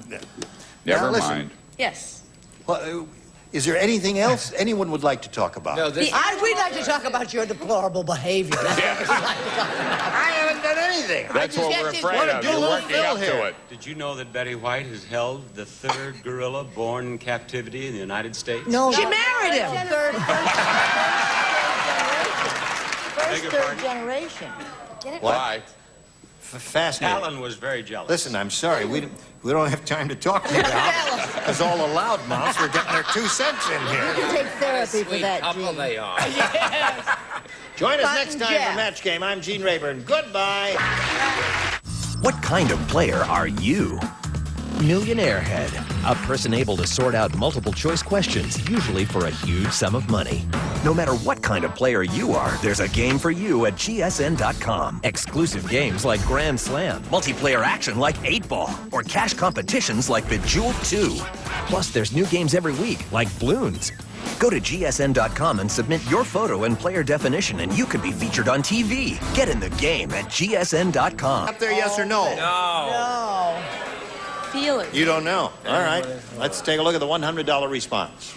Never listen. mind. Yes. Well, is there anything else anyone would like to talk about? No, this. We'd like to talk about your deplorable behavior. That's what we'd like to talk about. I haven't done anything. That's what we're afraid of. You're working up to it. Did you know that Betty White has held the 3rd gorilla born in captivity in the United States? No, she married him. Third generation. Why? Fascinating. Alan was very jealous. Listen, I'm sorry. We don't have time to talk to you now because all the loudmouths were getting their 2 cents in here. You take therapy for Sweet that, couple Gene. they are. Join us Button next time Jeff. for Match Game. I'm Gene Rayburn. Goodbye. What kind of player are you? Millionaire Head, a person able to sort out multiple choice questions, usually for a huge sum of money. No matter what kind of player you are, there's a game for you at GSN.com. Exclusive games like Grand Slam, multiplayer action like 8-Ball, or cash competitions like Bejeweled 2. Plus, there's new games every week like Bloons. Go to GSN.com and submit your photo and player definition, and you could be featured on TV. Get in the game at GSN.com. Up there, yes or no? No. Feel it. You don't know. All right. Let's take a look at the $100 response.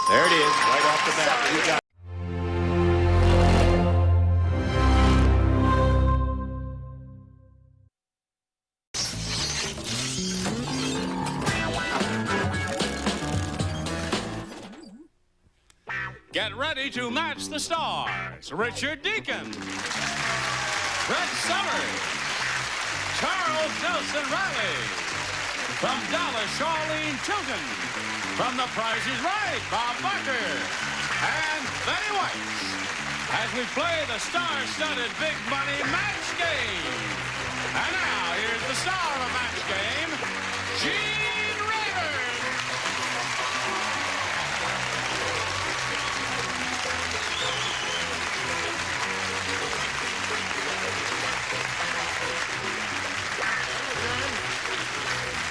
There it is, right off the bat. You got it. Get ready to match the stars. Richard Deacon, Fred Summers, Charles Nelson Reilly. From Dallas, Charlene Tilton. From The Price is Right, Bob Barker. And Betty White. As we play the star-studded Big Money Match Game. And now, here's the star of a match game, Gene Rayburn.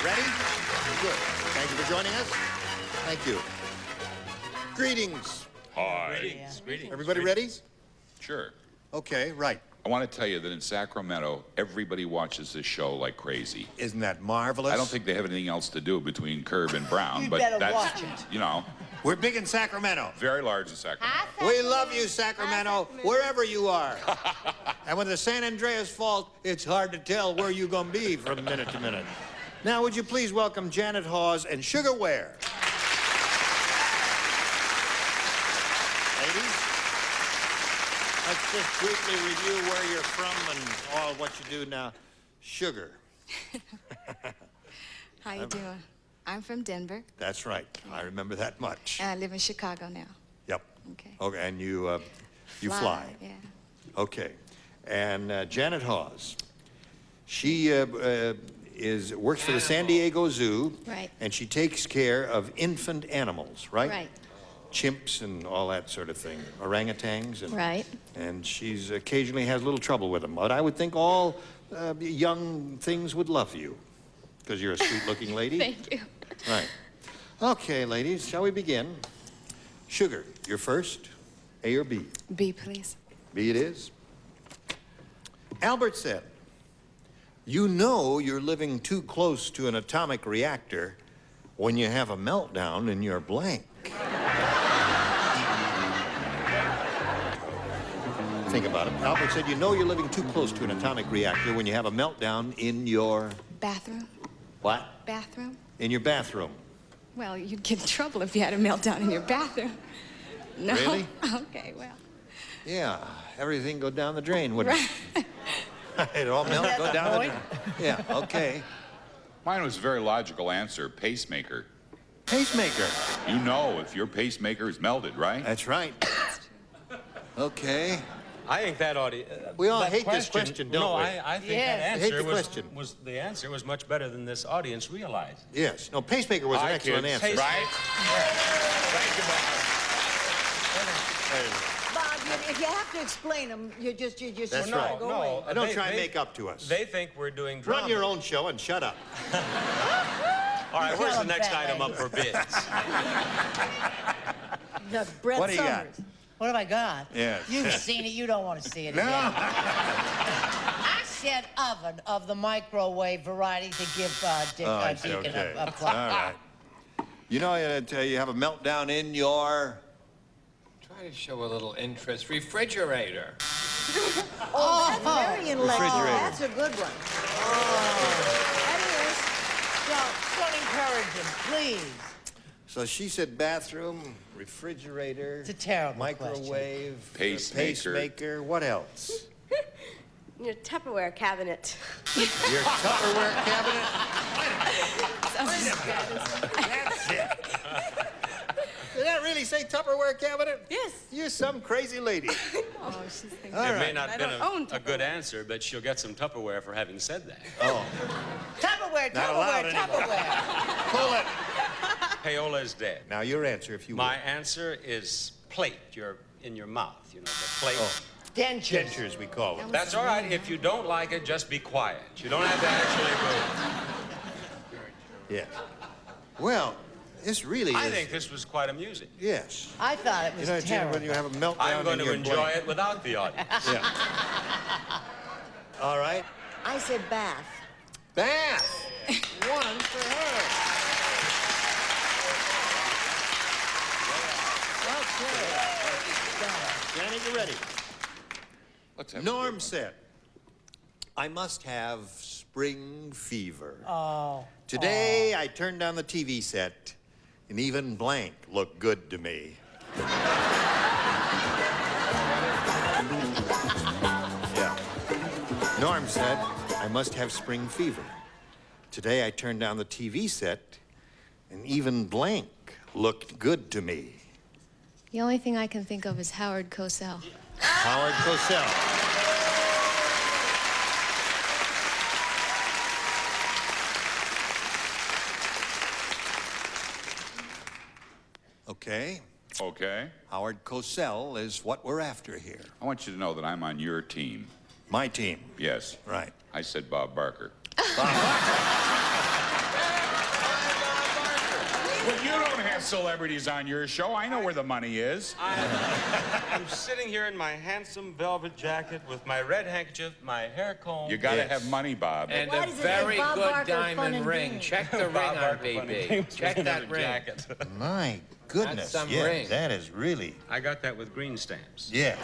Ready? Good. Thank you for joining us. Thank you. Greetings. Hi. Greetings. Everybody ready? Sure. Okay, right. I want to tell you that in Sacramento, everybody watches this show like crazy. Isn't that marvelous? I don't think they have anything else to do between Curb and Brown, You'd but better that's, watch it. you know, We're big in Sacramento. very large in Sacramento. We love you, Sacramento, wherever you are. And with the San Andreas fault, it's hard to tell where you're going to be from minute to minute. Now, would you please welcome Janet Hawes and Sugar Ware. Ladies, let's just briefly review where you're from and all what you do now. Sugar. How you doing? I'm from Denver. That's right. I remember that much. And I live in Chicago now. Yep. Okay. Okay, and you fly. Yeah. Okay. And Janet Hawes, she works for the San Diego Zoo. Right. And she takes care of infant animals, right? Right. Chimps and all that sort of thing, orangutans. And, Right. And she's occasionally has a little trouble with them. But I would think all young things would love you because you're a sweet-looking lady. Thank you. Right. Okay, ladies, shall we begin? Sugar, you're first. A or B? B, please. B it is. Albert said, "You know you're living too close to an atomic reactor when you have a meltdown in your blank." Think about it. Albert said, "You know you're living too close to an atomic reactor when you have a meltdown in your..." Bathroom? What? Bathroom? In your bathroom. Well, you'd get in trouble if you had a meltdown in your bathroom. No? Really? Okay, well. Yeah, everything go down the drain, wouldn't Right. it? It all melt, go down the drain. Yeah, okay. Mine was a very logical answer, pacemaker. Pacemaker. You know if your pacemaker is melted, right? That's right. Okay. I think that We all hate this question, don't we? I think Yes. that I hate answer the question. was the answer was much better than this audience realized. Yes. No, pacemaker was an Hi, excellent kids. answer. Right? Thank you, Bob. Bob, you if you have to explain them, you just That's right. go away. Don't try and make up to us. They think we're doing drama. Run your own show and shut up. All right, where's the next item up for bids? Brett What do you got? Summers. What have I got? Yes. You've seen it. You don't want to see it No. again. I said oven of the microwave variety to give Deacon okay. a plug. All right. You know, you have a meltdown in your... Try to show a little interest. Refrigerator. Oh, that's very intellectual. Refrigerator. That's a good one. Don't encourage him, please. So she said bathroom, refrigerator... It's a terrible microwave... Pacemaker. Pacemaker. What else? Your Tupperware cabinet. Your Tupperware cabinet? That's it. Did that really say Tupperware cabinet? Yes. You're some crazy lady. Oh, she's thinking. All It right. may not have own been a good answer, but she'll get some Tupperware for having said that. Oh. Tupperware, Not allowed Tupperware, anymore. Tupperware. Pull it. Payola is dead. Now your answer, if you will. My answer is plate. In your mouth, you know, the plate. Oh. Dentures. Dentures, we call them. That's all right. If you don't like it, just be quiet. You don't have to actually move. Yeah. Well, this really I is... think this was quite amusing. Yes. I thought it was You know, terrible. when you have a meltdown I'm going in to your enjoy blank. it without the audience. Yeah. All right. I said bath. Bath. One for her. Okay. Janet, you ready? Let's have Norm said, I must have spring fever. Oh. Today, I turned on the TV set, and even blank looked good to me. Yeah. Norm said, I must have spring fever. Today, I turned on the TV set, and even blank looked good to me. The only thing I can think of is Howard Cosell. Howard Cosell. Okay. Okay. Howard Cosell is what we're after here. I want you to know that I'm on your team. My team. Yes. Right. I said Bob Barker. Well, you don't have celebrities on your show. I know where the money is. I'm sitting here in my handsome velvet jacket with my red handkerchief, my hair comb. You got to have money, Bob. And Why a does it say very Bob good Barker, Fun diamond and ring. Games? Check the ring Bob on Barker, Fun and BB. Games, Check that ring. jacket. My goodness. That's some yes, ring. that is really... I got that with green stamps. Yes.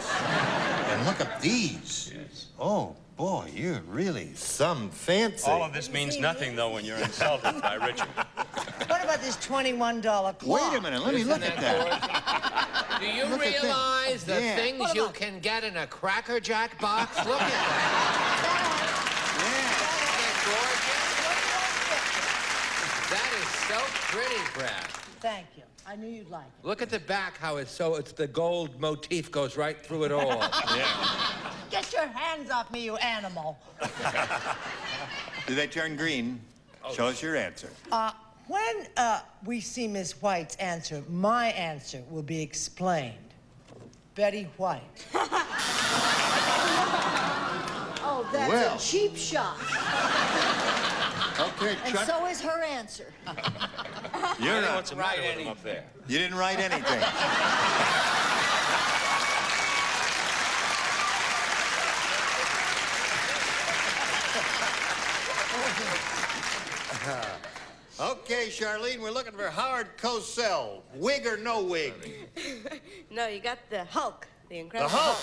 And look at these. Yes. Oh, boy, you're really some fancy. All of this means nothing, though, when you're insulted by Richard. What about this $21 clock? Wait a minute, let me look at that. Do you Look at realize that. the Yeah. things you can get in a Cracker Jack box? Look at that. That is so pretty, Brad. Thank you. I knew you'd like it. Look at the back, how it's the gold motif goes right through it all. Get your hands off me, you animal. Do they turn green? Show us your answer. When we see Miss White's answer, my answer will be explained. Betty White. Oh, that's Well. a cheap shot. Okay, And Chuck. so is her answer. You're not. What's the matter with him up there? You didn't write anything. Okay, Charlene, we're looking for Howard Cosell. Wig or no wig? No, you got the Hulk, the The Incredible Hulk.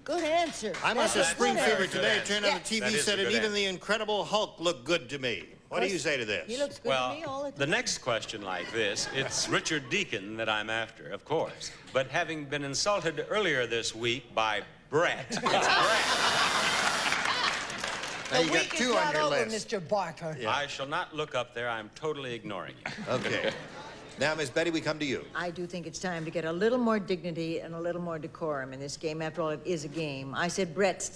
Good answer. I must have That's a spring good fever answer. today. Turned on the That TV is set, a and good even answer. the Incredible Hulk looked good to me. What do you say to this? He looks good Well, to me all the time. the next question like this, it's Richard Deacon that I'm after, of course. But having been insulted earlier this week by Brett, it's Brett. Now you The got week is two on not your over, list. Mr. Barker. I shall not look up there. I'm totally ignoring you. Okay. Now, Miss Betty, we come to you. I do think it's time to get a little more dignity and a little more decorum in this game. After all, it is a game. I said Brett.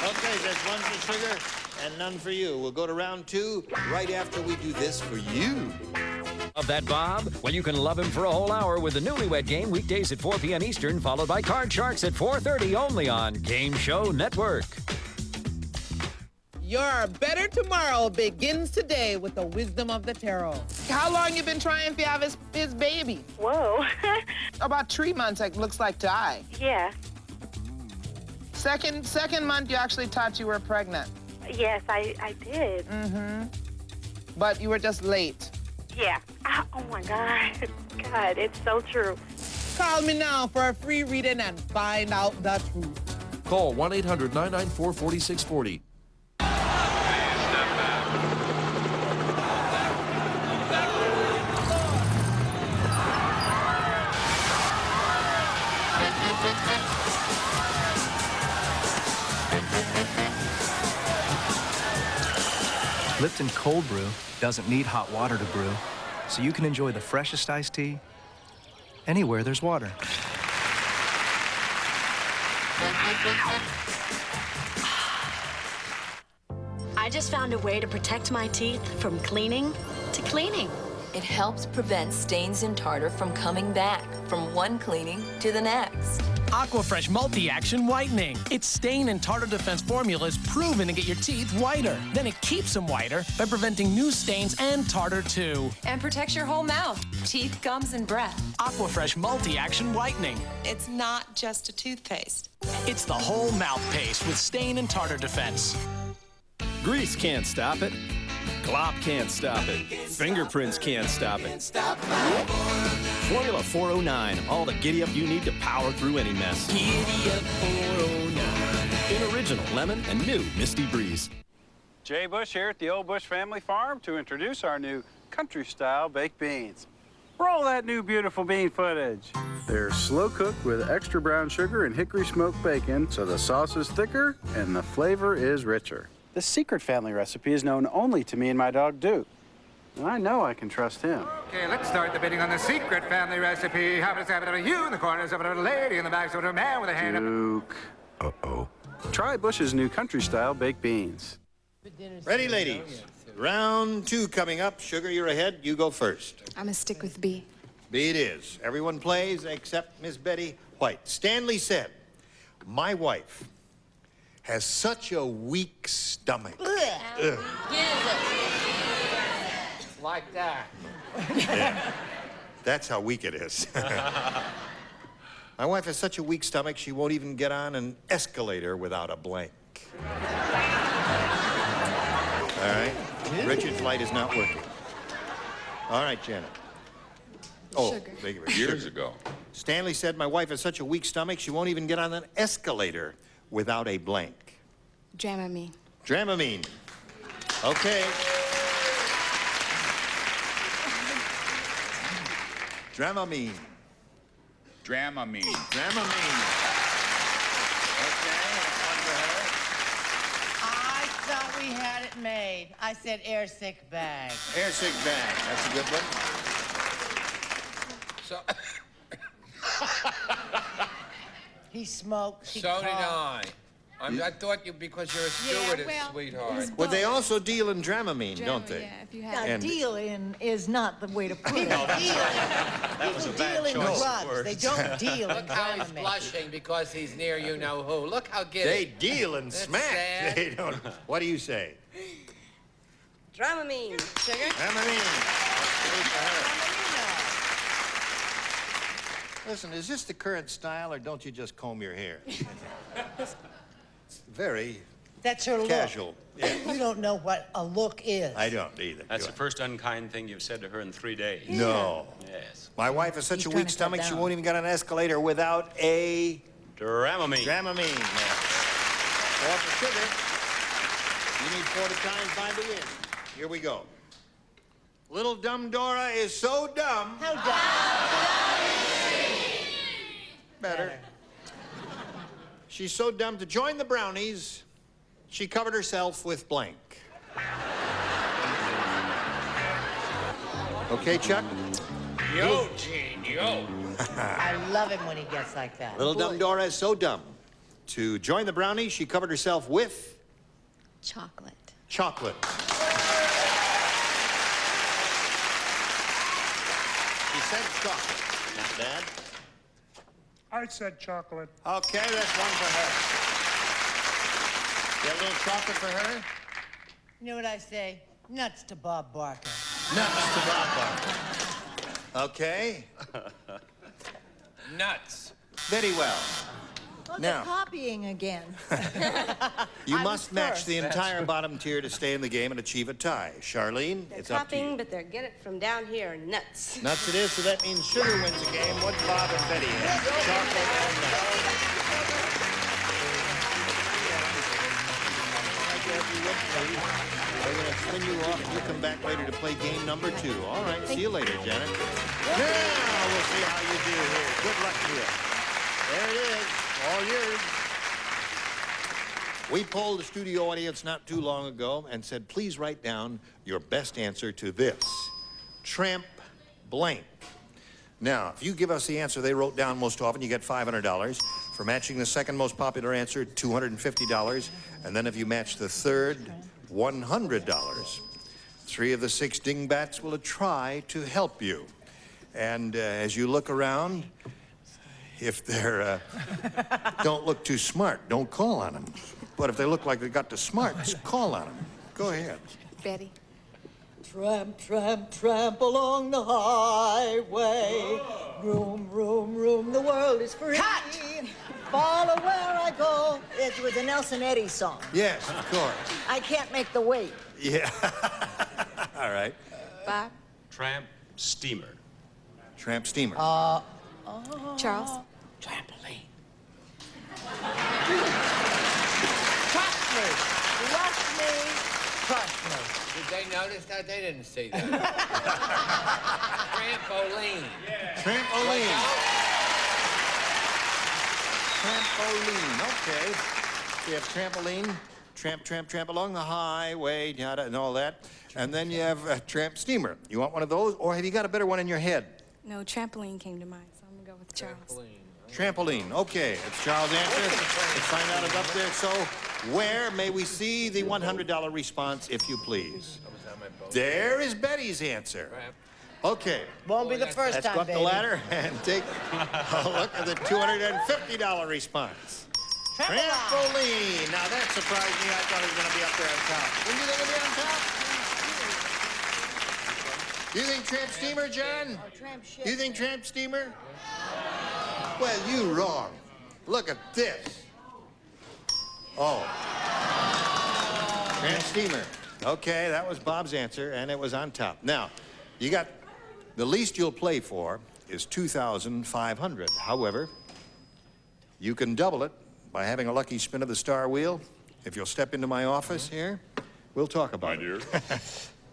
Okay, there's one for sugar and none for you. We'll go to round two right after we do this for you. Of that, Bob? Well, you can love him for a whole hour with the Newlywed Game weekdays at 4 p.m. Eastern, followed by Card Sharks at 4:30 only on Game Show Network. Your better tomorrow begins today with the wisdom of the tarot. How long you been trying to have his baby? Whoa. About 3 months, it looks like to I. Yeah. Second month, you actually thought you were pregnant. Yes, I did. Mm-hmm. But you were just late. Yeah. Oh, my God. God, it's so true. Call me now for a free reading and find out the truth. Call 1-800-994-4640. Lipton Cold Brew doesn't need hot water to brew, so you can enjoy the freshest iced tea anywhere there's water. I just found a way to protect my teeth from cleaning to cleaning. It helps prevent stains and tartar from coming back from one cleaning to the next. Aquafresh Multi-Action Whitening. Its stain and tartar defense formula is proven to get your teeth whiter. Then it keeps them whiter by preventing new stains and tartar too. And protects your whole mouth, teeth, gums, and breath. Aquafresh Multi-Action Whitening. It's not just a toothpaste. It's the whole mouth paste with stain and tartar defense. Grease can't stop it. Glop can't stop it. Fingerprints can't stop it. Formula 409. All the giddy-up you need to power through any mess. Giddy-up 409. In original lemon and new Misty Breeze. Jay Bush here at the Old Bush Family Farm to introduce our new country-style baked beans. Roll that new beautiful bean footage. They're slow-cooked with extra brown sugar and hickory smoked bacon, so the sauce is thicker and the flavor is richer. The secret family recipe is known only to me and my dog, Duke. And I know I can trust him. Okay, let's start the bidding on the secret family recipe. How does a you in the corners, a lady in the back, so a man with a hand up. Duke. Uh-oh. Try Bush's new country-style baked beans. Ready, ladies? Round 2 coming up. Sugar, you're ahead. You go first. I'm gonna stick with B. B it is. Everyone plays except Miss Betty White. Stanley said, my wife has such a weak stomach. Ugh. Like that. Yeah. That's how weak it is. My wife has such a weak stomach, she won't even get on an escalator without a blank. All right? Richard's light is not working. All right, Janet. Oh, Sugar. Years ago. Stanley said my wife has such a weak stomach, she won't even get on an escalator without a blank. Dramamine. Dramamine. Okay. Dramamine. Dramamine. Dramamine. Okay, that's one for her. I thought we had it made. I said air sick bag. Air sick bag. That's a good one. So, He smokes. He so did coughs. I thought you, because you're a stewardess, sweetheart. Well, they also deal in Dramamine, don't they? Yeah, if you Now, have deal in is not the way to put it. That was a bad deal in choice of drugs. words. They don't deal in Look how he's Dramamine. blushing because he's near you-know-who. Look how giddy. They deal in That's smack. sad. They don't. What do you say? Dramamine. Sugar? Dramamine. Listen, is this the current style, or don't you just comb your hair? It's very That's your look. casual. Yeah. You don't know what a look is. I don't either. That's the first unkind thing you've said to her in 3 days. No. Yes. My wife has such He's a trying weak to cut stomach, she down. won't even get on an escalator without a... Dramamine. Dramamine. Yeah. 4 for sugar. You need 40 times 5 to win. Here we go. Little dumb Dora is so dumb. How dumb? Better. She's so dumb to join the brownies, she covered herself with blank. Okay, Chuck? Yo, Gene, yo. I love him when he gets like that. Little dumb Dora is so dumb. To join the brownies, she covered herself with... chocolate. chocolate. said chocolate. Not bad. I said chocolate. Okay, that's one for her. You have a little chocolate for her? You know what I say? Nuts to Bob Barker. Nuts to Bob Barker. Okay. Nuts. Very well. Well, Now. they're copying again. You I must was match first. the entire bottom tier to stay in the game and achieve a tie. Charlene, They're it's up to you. copying, but they're get it from down here. Nuts. Nuts it is, so that means Sugar wins the game. What Bob and Betty have? Chocolate and nuts. We're going to spin you off and you'll come back later to play game number 2. All right, see you later, Janet. Now we'll see how you do here. Good luck to you. There it is, all yours. We polled the studio audience not too long ago and said, please write down your best answer to this. Tramp blank. Now, if you give us the answer they wrote down most often, you get $500. For matching the second most popular answer, $250. And then if you match the third, $100. 3 of the 6 dingbats will try to help you. And as you look around, if they're, don't look too smart, don't call on them. But if they look like they got the smarts, call on them. Go ahead. Betty. Tramp, tramp, tramp along the highway. Room, room, room, the world is free. Cut! Follow where I go. It was a Nelson Eddy song. Yes, of course. I can't make the weight. Yeah. All right. Bob. Tramp steamer. Tramp steamer. Charles. Trampoline. Trust me. Trust me. Did they notice that? They didn't see that. Trampoline. Trampoline. Trampoline. Okay. So you have trampoline, tramp, tramp, tramp along the highway, yada, and all that. And then you have a tramp steamer. You want one of those, or have you got a better one in your head? No, trampoline came to mind, so I'm gonna go with Charles. Trampoline. Okay, it's Charles' answer. Let's find out it's up there. So, where may we see the $100 response, if you please? There is Betty's answer. Okay. Won't be the first Let's time, go up baby. the ladder and take a look at the $250 response. Trampoline. Now, that surprised me. I thought it was going to be up there on top. Wouldn't you think it'd be on top? You think tramp steamer, John? Tramp ship. You think tramp steamer? Well, you wrong. Look at this. Oh. Tramp steamer. Okay, that was Bob's answer, and it was on top. Now, you got the least you'll play for is $2,500. However, you can double it by having a lucky spin of the star wheel. If you'll step into my office here, we'll talk about it.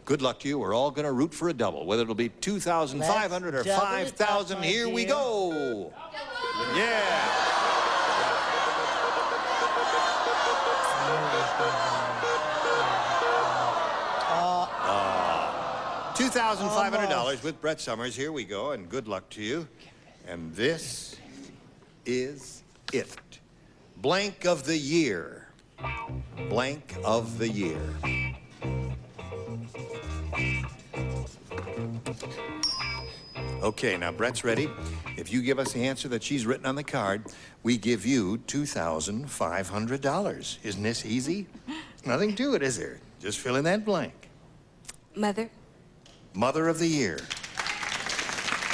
Good luck to you. We're all going to root for a double, whether it'll be 2,500 or 5,000. Here we go. Yeah. $2,500 with Brett Summers. Here we go, and good luck to you. And this is it. Blank of the year. Blank of the year. Okay, now Brett's ready. If you give us the answer that she's written on the card, we give you $2,500. Isn't this easy? Nothing to it, is there? Just fill in that blank. Mother. Mother of the year.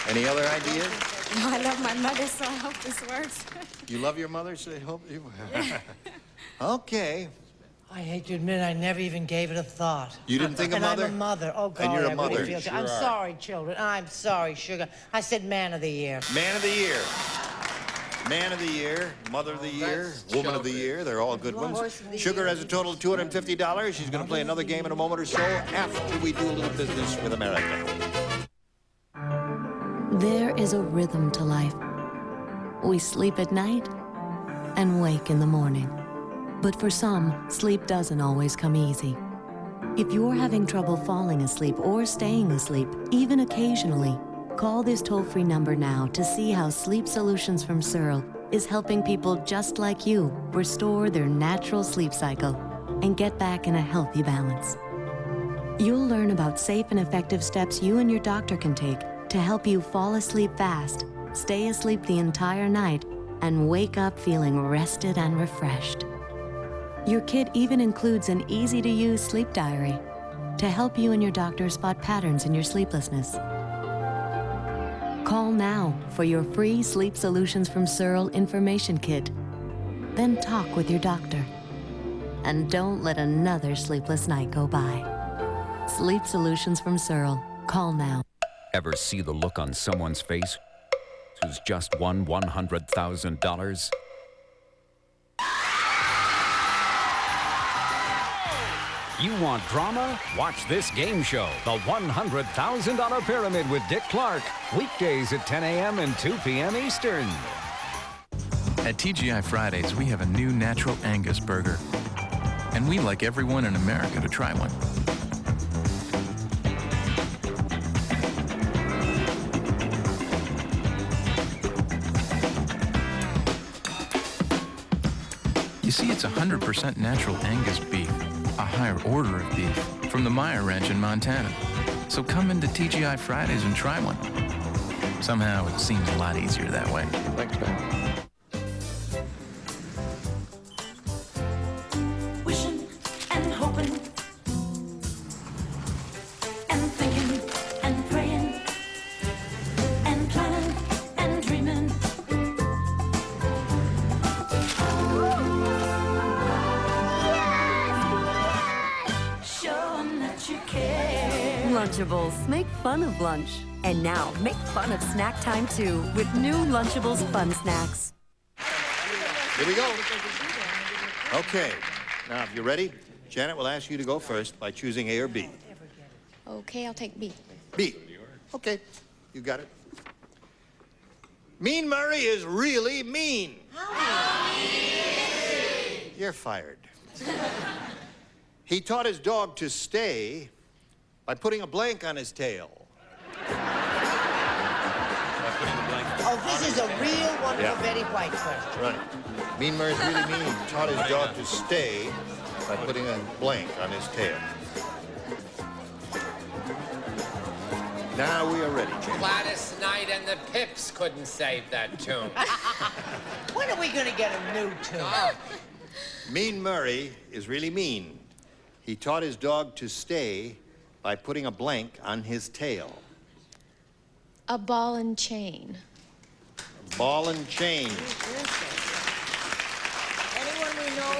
Any other ideas? No, I love my mother, so I hope this works. You love your mother, so I hope you... Okay. I hate to admit I never even gave it a thought. You didn't think of mother? And I'm a mother. Oh, God, And you're a I mother. really feel... Sure I'm are. sorry, children. I'm sorry, sugar. I said man of the year. Man of the year. Man of the year, mother of the year, woman of the year. They're all good ones. Sugar has a total of $250. She's going to play another game in a moment or so after we do a little business with America. There is a rhythm to life. We sleep at night and wake in the morning. But for some, sleep doesn't always come easy. If you're having trouble falling asleep or staying asleep, even occasionally, call this toll-free number now to see how Sleep Solutions from Searle is helping people just like you restore their natural sleep cycle and get back in a healthy balance. You'll learn about safe and effective steps you and your doctor can take to help you fall asleep fast, stay asleep the entire night, and wake up feeling rested and refreshed. Your kit even includes an easy-to-use sleep diary to help you and your doctor spot patterns in your sleeplessness. Call now for your free Sleep Solutions from Searle information kit. Then talk with your doctor. And don't let another sleepless night go by. Sleep Solutions from Searle. Call now. Ever see the look on someone's face who's just won $100,000? You want drama? Watch this game show, The $100,000 Pyramid with Dick Clark. Weekdays at 10 a.m. and 2 p.m. Eastern. At TGI Fridays, we have a new natural Angus burger. And we'd like everyone in America to try one. You see, it's 100% natural Angus beef, a higher order of beef, from the Meyer Ranch in Montana. So come into TGI Fridays and try one. Somehow it seems a lot easier that way. Thanks, man. Wishing and hoping and thinking and praying and planning and dreaming. Show 'em that you care. Lunchables, make fun of lunch. And now, make fun of snack time too with new Lunchables Fun Snacks. Here we go. Okay. Now, if you're ready, Janet will ask you to go first by choosing A or B. Okay, I'll take B. B. Okay. You got it. Mean Murray is really mean. You're fired. He taught his dog to stay by putting a blank on his tail. Oh, this is a real wonderful Yeah. Betty White question. Right. Mean Murray's really mean. He taught his dog to stay by putting a blank on his tail. Now we are ready, Janet. Gladys Knight and the Pips couldn't save that tune. When are we going to get a new tune? Mean Murray is really mean. He taught his dog to stay by putting a blank on his tail. A ball and chain. Ball and chain. Anyone we know?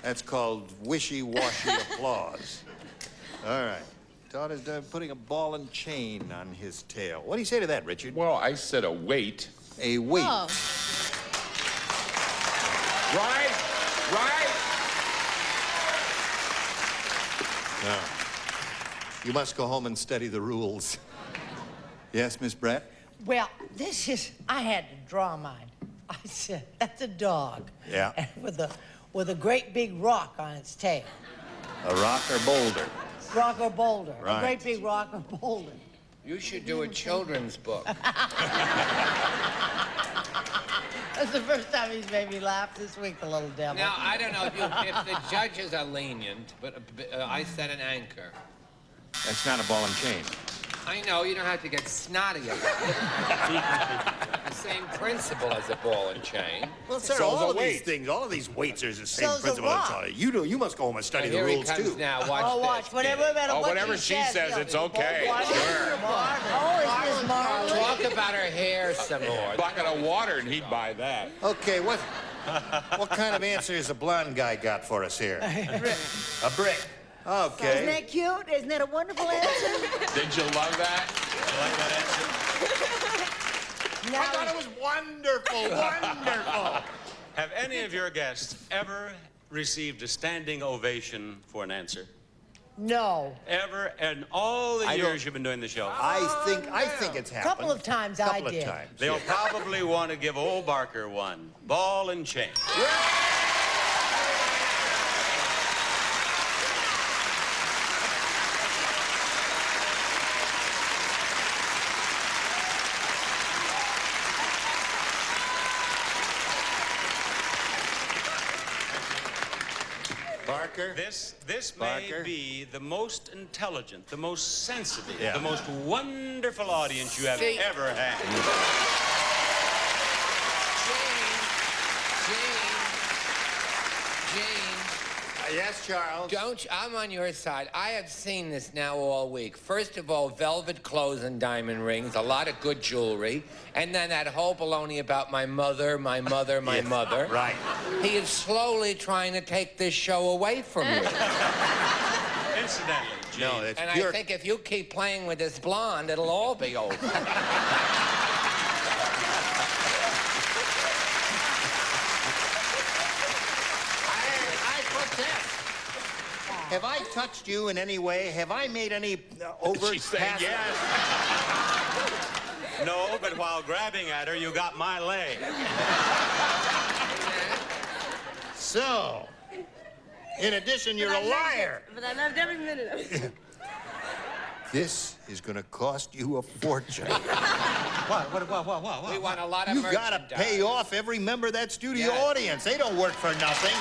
That's called wishy-washy applause. All right. Taught his dog putting a ball and chain on his tail. What do you say to that, Richard? Well, I said a weight. A weight. Oh. Right? Right? Now, you must go home and study the rules. Yes, Miss Brett? Well, this is, I had to draw mine. I said, that's a dog. Yeah. And with a great big rock on its tail. A rock or boulder? Rock or boulder. Right. A great big rock or boulder. You should do a children's book. That's the first time he's made me laugh this week, the little devil. Now, I don't know if the judges are lenient, but I set an anchor. That's not a ball and chain. I know, you don't have to get snotty about it. The same principle as a ball and chain. Well, sir, all of these things, all of these weights are the same So's a principle. rock. You must go home and study the Here he rules, comes too. now. Watch Oh, this. watch. Whatever she says, it's okay. Sure. Oh, it's Miss Marley. Talk about her hair some more. Bucket of water and he'd buy that. Okay, what kind of answer has the blonde guy got for us here? A brick. Okay. Isn't that cute? Isn't that a wonderful answer? Did you love that? You like that answer? I thought it was wonderful, wonderful. Have any of your guests ever received a standing ovation for an answer? No. Ever in all the years you've been doing the show? I think it's A happened. couple of times I did. Couple of times. They'll probably want to give old Barker one. Ball and chain. Barker, Barker. This may Barker. be the most intelligent, the most sensitive, the most wonderful audience you have ever had. Gene. Yes, Charles? I'm on your side. I have seen this now all week. First of all, velvet clothes and diamond rings, a lot of good jewelry, and then that whole baloney about my mother, my mother. Right. He is slowly trying to take this show away from you. Incidentally, Gene. No, it's And pure... I think if you keep playing with this blonde, it'll all be over. Have I touched you in any way? Have I made any overt She said passes? yes. No, but while grabbing at her, you got my leg. So, in addition, you're a liar. But I loved every minute of it. This is going to cost you a fortune. What? We want a lot of You merchandise. got to pay off every member of that studio audience. They don't work for nothing.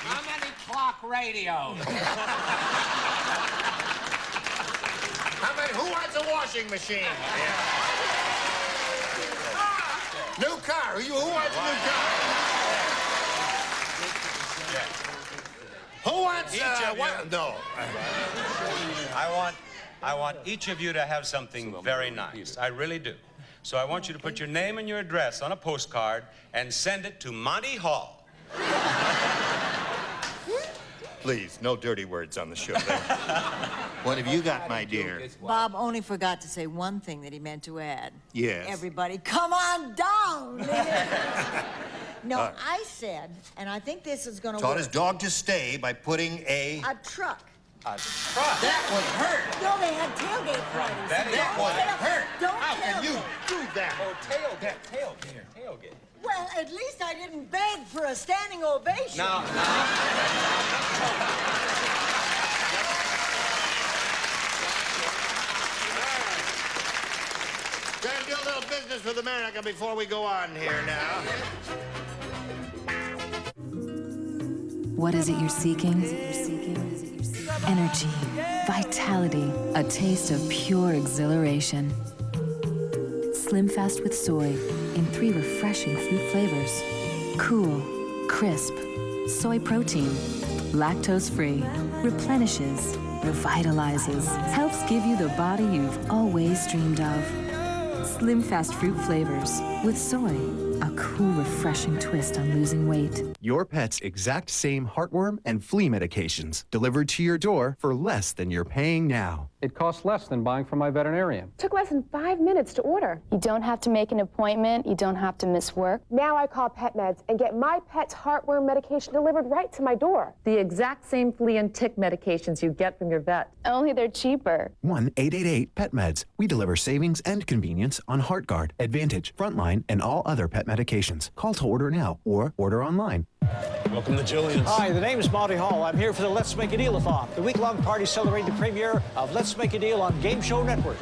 How many clock radios? Who wants a washing machine? New car. Who wants a new car? Who wants No. I want each of you to have something very nice. I really do. So I want you to put your name and your address on a postcard and send it to Monty Hall. Please, no dirty words on the show. What have you got, my dear? Bob only forgot to say one thing that he meant to add. Yes. Everybody, come on down. No, I said, and I think this is going to work. Taught his dog to stay by putting a truck. A truck? That would hurt. No, they had tailgate parties. That would hurt. Don't How tell can you me. do that? Oh, tailgate. Well, at least I didn't beg for a standing ovation. Now. Trying to do a little business with America before we go on here now. What is it you're seeking? Energy, vitality, a taste of pure exhilaration. Slim Fast with soy in 3 refreshing fruit flavors. Cool, crisp, soy protein, lactose-free, replenishes, revitalizes, helps give you the body you've always dreamed of. Slim Fast fruit flavors with soy, a cool, refreshing twist on losing weight. Your pet's exact same heartworm and flea medications delivered to your door for less than you're paying now. It costs less than buying from my veterinarian. Took less than 5 minutes to order. You don't have to make an appointment. You don't have to miss work. Now I call PetMeds and get my pet's heartworm medication delivered right to my door. The exact same flea and tick medications you get from your vet. Only they're cheaper. 1-888-PET-MEDS. We deliver savings and convenience on HeartGuard, Advantage, Frontline, and all other pet medications. Call to order now or order online. Welcome to Jillian's. Hi, the name is Monty Hall. I'm here for the Let's Make a Deal-a-thon, the week-long party celebrating the premiere of Let's Make a Deal on Game Show Network.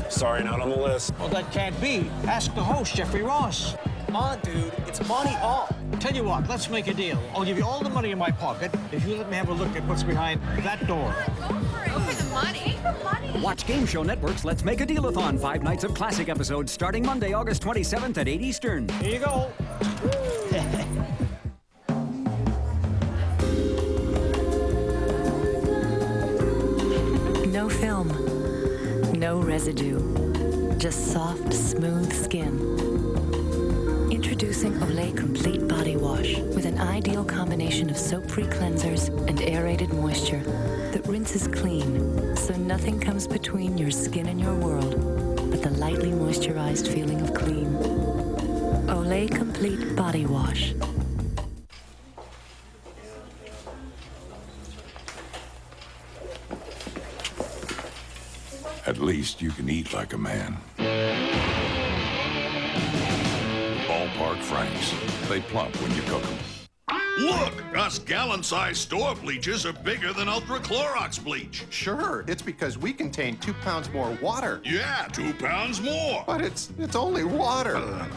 Sorry, not on the list. Well, that can't be. Ask the host, Jeffrey Ross. Come on, dude. It's Monty Hall. Tell you what, let's make a deal. I'll give you all the money in my pocket if you let me have a look at what's behind that door. Go for the money. Watch Game Show Network's Let's Make a Deal-a-thon. 5 nights of classic episodes starting Monday, August 27th at 8 Eastern. Here you go. No film, no residue, just soft, smooth skin. Introducing Olay Complete Body Wash with an ideal combination of soap-free cleansers and aerated moisture that rinses clean, so nothing comes between your skin and your world but the lightly moisturized feeling of clean. Olay Complete Body Wash. At least you can eat like a man. Ballpark Franks. They plump when you cook them. Look, us gallon-sized store bleachers are bigger than Ultra Clorox bleach. Sure, it's because we contain 2 pounds more water. Yeah, 2 pounds more. But it's only water.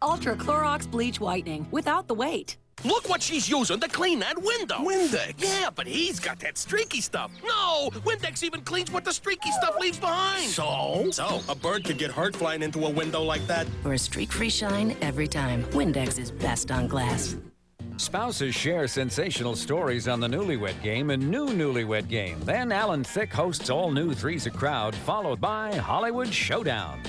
Ultra Clorox Bleach Whitening without the weight. Look what she's using to clean that window. Windex? Yeah, but he's got that streaky stuff. No, Windex even cleans what the streaky stuff leaves behind. So, a bird could get hurt flying into a window like that? For a streak-free shine every time, Windex is best on glass. Spouses share sensational stories on the Newlywed Game and new Newlywed Game. Then Alan Thicke hosts all new Three's a Crowd, followed by Hollywood Showdown.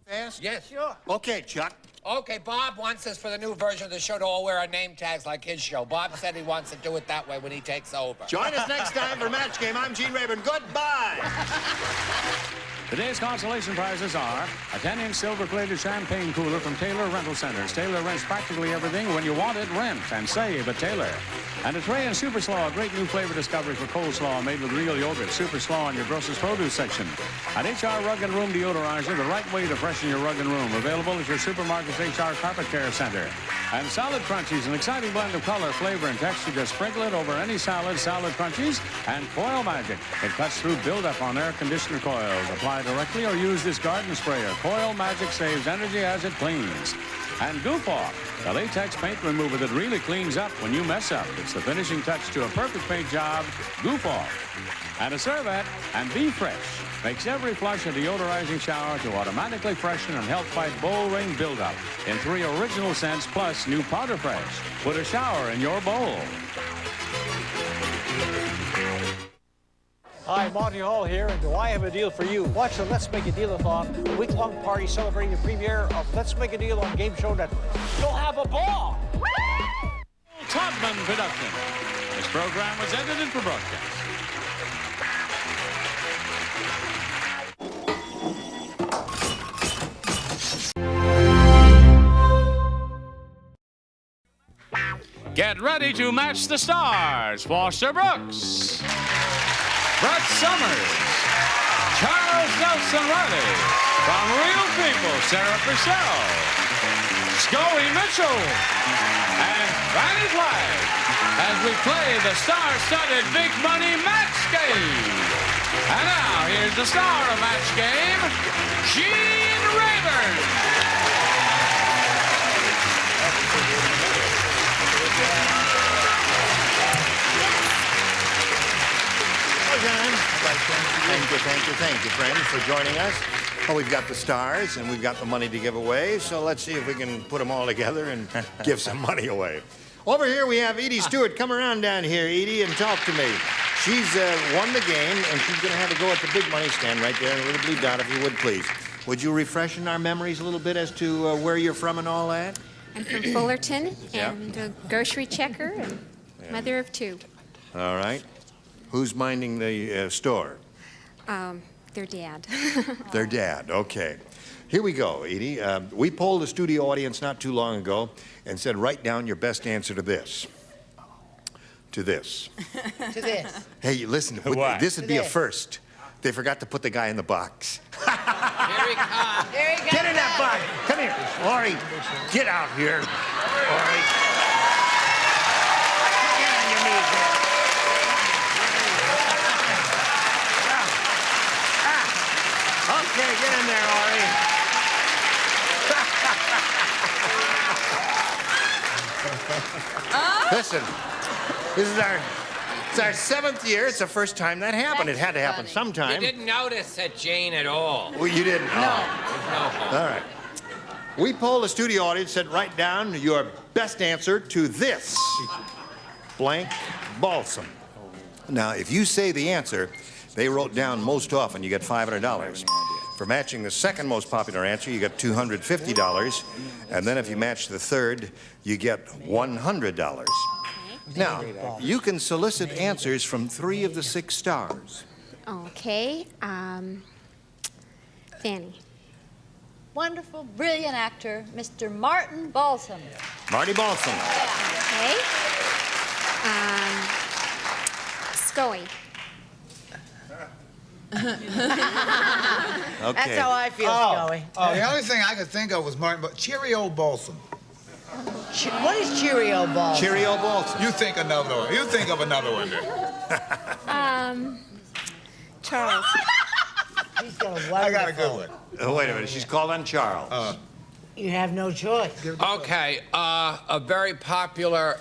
Fast? Yes, sure. Okay, Chuck. Okay, Bob wants us for the new version of the show to all wear our name tags like his show. Bob said he wants to do it that way when he takes over. Join us next time for Match Game. I'm Gene Rayburn. Goodbye. Today's consolation prizes are a 10-inch silver-plated champagne cooler from Taylor Rental Centers. Taylor rents practically everything. When you want it, rent and save at Taylor. And a tray and Super Slaw, a great new flavor discovery for coleslaw made with real yogurt. Super Slaw in your grocer's produce section. An HR Rug and Room deodorizer, the right way to freshen your rug and room. Available at your supermarket's HR Carpet Care Center. And Salad Crunchies, an exciting blend of color, flavor, and texture. Just sprinkle it over any salad, Salad Crunchies, and Coil Magic. It cuts through buildup on air conditioner coils. Apply directly or use this garden sprayer. Coil Magic saves energy as it cleans. And Goof Off, the latex paint remover that really cleans up when you mess up. It's the finishing touch to a perfect paint job. Goof Off. And a Servette and Be Fresh makes every flush a deodorizing shower to automatically freshen and help fight bowl ring buildup in 3 original scents plus new Powder Fresh. Put a shower in your bowl. Hi, Monty Hall here, and do I have a deal for you? Watch the Let's Make a Deal-a-thon, a week-long party celebrating the premiere of Let's Make a Deal on Game Show Network. You'll have a ball! Todman production. This program was edited for broadcast. Get ready to match the stars. Foster Brooks, Brett Summers, Charles Nelson Reilly, from Real People, Sarah Purcell, Scully Mitchell, and Fanny Flagg as we play the star-studded Big Money Match Game. And now, here's the star of Match Game, Gene Rayburn. Thank you, friends, for joining us. Well, we've got the stars and we've got the money to give away, so let's see if we can put them all together and give some money away. Over here we have Edie Stewart. Come around down here, Edie, and talk to me. She's won the game, and she's going to have a go at the big money stand right there in a little blue dot, if you would, please. Would you refresh our memories a little bit as to where you're from and all that? I'm from Fullerton, Yeah. and a grocery checker, and mother of 2. All right. Who's minding the store? Their dad. Their dad, okay. Here we go, Edie. We polled the studio audience not too long ago and said, write down your best answer to this. To this. To this. Hey, listen, this would be a first. They forgot to put the guy in the box. Here he comes. There he goes. Get in that box. Come here. Ori, get out here. Ori. Get on your knees here. Okay, get in there, Ori. Listen, this is it's our 7th year. It's the first time that happened. It had to happen sometime. You didn't notice that, Jane, at all. Well, you didn't? No. All right. We polled the studio audience, said write down your best answer to this blank balsam. Now, if you say the answer they wrote down most often, you get $500. For matching the second most popular answer, you get $250. And then if you match the third, you get $100. Now, you can solicit answers from 3 of the 6 stars. Okay, Fanny. Wonderful, brilliant actor, Mr. Martin Balsam. Marty Balsam. Okay. Scully. That's how I feel, Scully. Oh, the only thing I could think of was Martin, but Cheerio Balsam. What is Cheerio Balsam? Cheerio Balsam. You think another one. You think of another one then. Charles. He's got a I got a good one. Oh, wait a minute. She's called on Charles. You have no choice. Okay, a very popular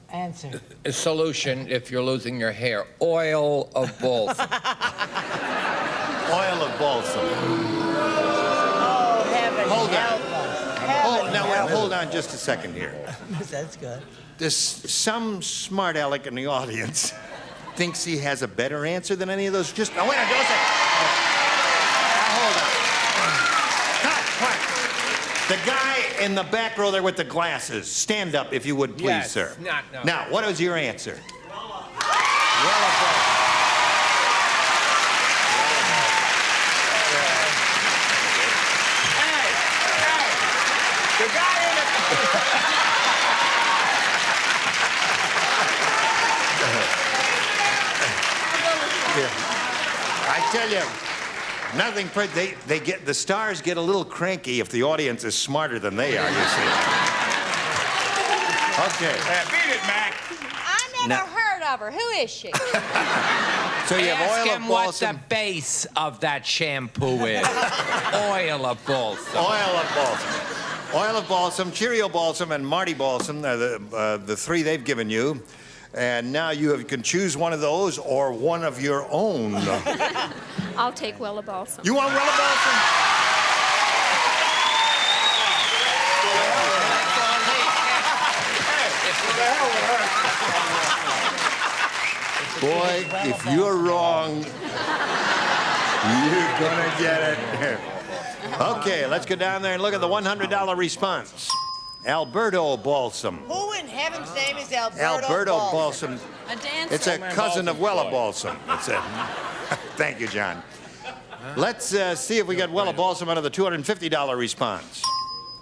Answer. solution if you're losing your hair. Oil of balsam. Oil of balsam. Oh, heaven Hold on. help us. Heaven Now, help hold on just a second here. us. That's good. There's some smart aleck in the audience thinks he has a better answer than any of those. Just, oh, wait a minute, don't say. Hold on. Cut. The guy in the back row there with the glasses, stand up if you would, please, Yes. sir. No. Now, what was your answer? The guy in I tell you, nothing. They get the stars get a little cranky if the audience is smarter than they are. You see. Okay. Beat it, Mac. I never heard of her. Who is she? So you have Ask oil him of what balsam. the base of that shampoo is. Oil of balsam. Oil of balsam. Oil of balsam, Cheerio balsam, and Marty balsam are the three they've given you. And now you can choose one of those or one of your own. I'll take Wella Balsam. You want Wella balsam? Boy, if you're wrong, you're gonna get it. Okay, let's go down there and look at the $100 response. Alberto balsam. Who in heaven's name is Alberto Alberto balsam. A dancer. It's a cousin of Wella balsam. That's it. Thank you, John. Let's see if we get Wella balsam out of the $250 response.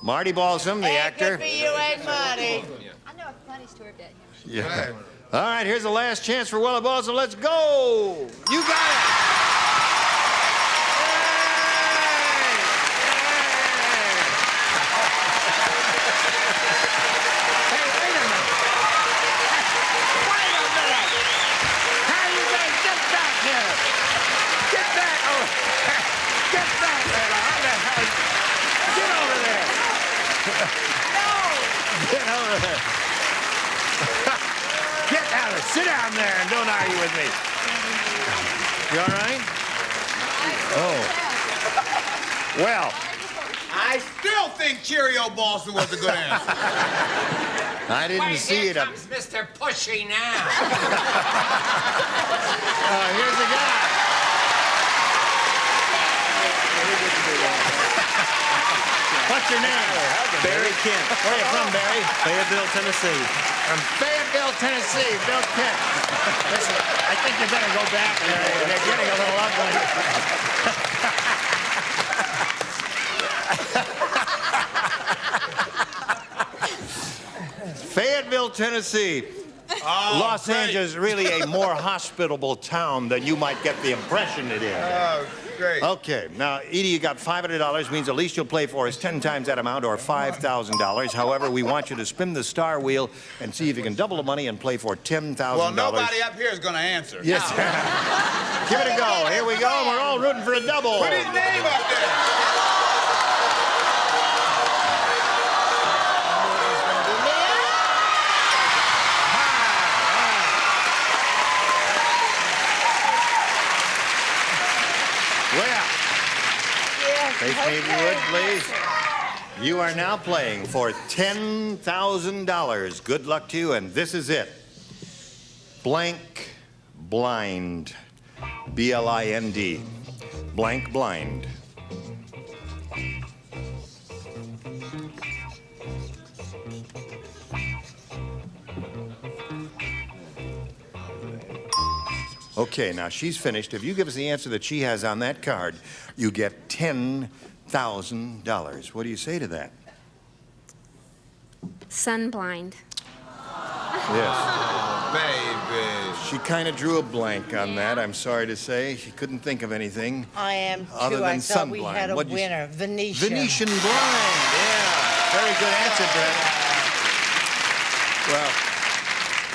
Marty balsam, the actor. Good for you, ain't Marty. I know a funny story about him. Yeah. All right, here's the last chance for Wella balsam. Let's go. You got it. Sit down there and don't argue with me. You all right? Oh. Well. I still think Cheerio balsam was a good answer. I didn't see it. Here comes Mr. Pushy now. Here's the guy. What's your name? Barry Kent. Where are you from, Barry? Fayetteville, Tennessee. From Fayetteville, Tennessee. Bill Kent. Listen, I think you better go back. They're getting a little ugly. Fayetteville, Tennessee. Oh, Los great. Angeles is really a more hospitable town than you might get the impression it is. Oh, great. Okay, now, Edie, you got $500, means the least you'll play for is 10 times that amount, or $5,000. However, we want you to spin the star wheel and see if you can double the money and play for $10,000. Well, nobody up here is going to answer. Yes. Give it a go. Here we go. We're all rooting for a double. Put his name up there. Face me if you would, please. You are now playing for $10,000. Good luck to you, and this is it. Blank blind. B-L-I-N-D. Blank blind. Okay, now she's finished. If you give us the answer that she has on that card, you get $10,000. What do you say to that? Sunblind. Yes. Baby. She kind of drew a blank on that, I'm sorry to say. She couldn't think of anything. I am too. Other than I thought we sunblind. had a What'd you winner. Venetian. Venetian blind, yeah. Very good answer, Brett. Well,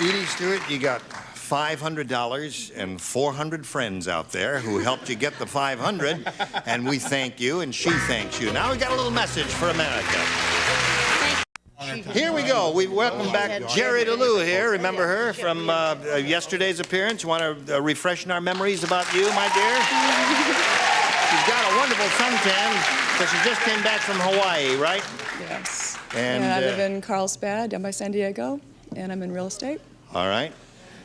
Edie Stewart, you got $500 and 400 friends out there who helped you get the 500, and we thank you, and she thanks you. Now we got a little message for America. Here we go. We welcome back Jerry DeLue here. Remember her from yesterday's appearance? You want to refresh our memories about you, my dear? She's got a wonderful suntan, but she just came back from Hawaii, right? Yes. And I live in Carlsbad, down by San Diego, and I'm in real estate. All right.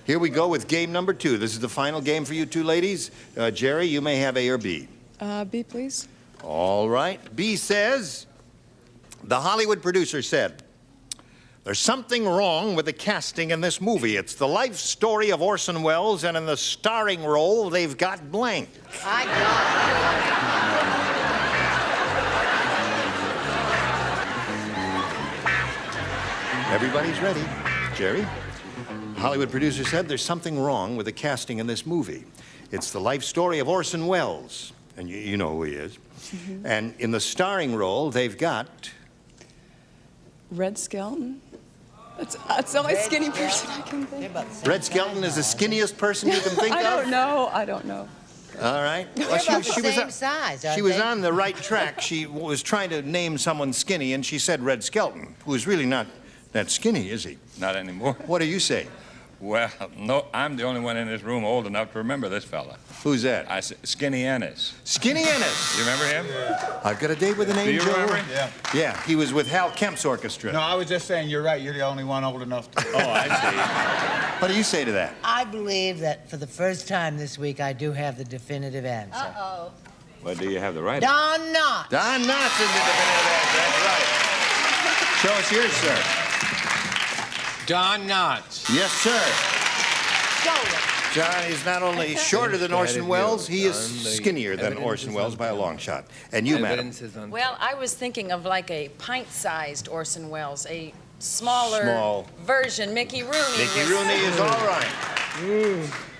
Here we go with game number 2. This is the final game for you two ladies. Jerry, you may have A or B. B, please. All right. B says, the Hollywood producer said, there's something wrong with the casting in this movie. It's the life story of Orson Welles, and in the starring role, they've got blank. I got Everybody's ready. Jerry? Hollywood producer said there's something wrong with the casting in this movie. It's the life story of Orson Welles, and you know who he is. Mm-hmm. And in the starring role, they've got... Red Skelton. That's the only skinny person I can think of. Red Skelton is the skinniest person you can think of? I don't know. All right. Well, she was on the right track. She was trying to name someone skinny, and she said Red Skelton, who is really not that skinny, is he? Not anymore. What do you say? Well, no, I'm the only one in this room old enough to remember this fella. Who's that? I said Skinny Ennis. Skinny Ennis. You remember him? Yeah. I've got a date with an angel. Do you remember him? Yeah. Yeah, he was with Hal Kemp's orchestra. No, I was just saying, you're right. You're the only one old enough to... Oh, I see. What do you say to that? I believe that for the first time this week, I do have the definitive answer. Uh-oh. Well, do you have the right? Don Knotts. Don Knotts is the definitive answer. That's right. Show us yours, sir. Don Knotts. Yes, sir. John is not only shorter than Orson Welles, he is skinnier than Orson Welles by a long shot. And you, madam? Well, I was thinking of like a pint-sized Orson Welles, a smaller version, Mickey Rooney. Mickey Rooney is all right.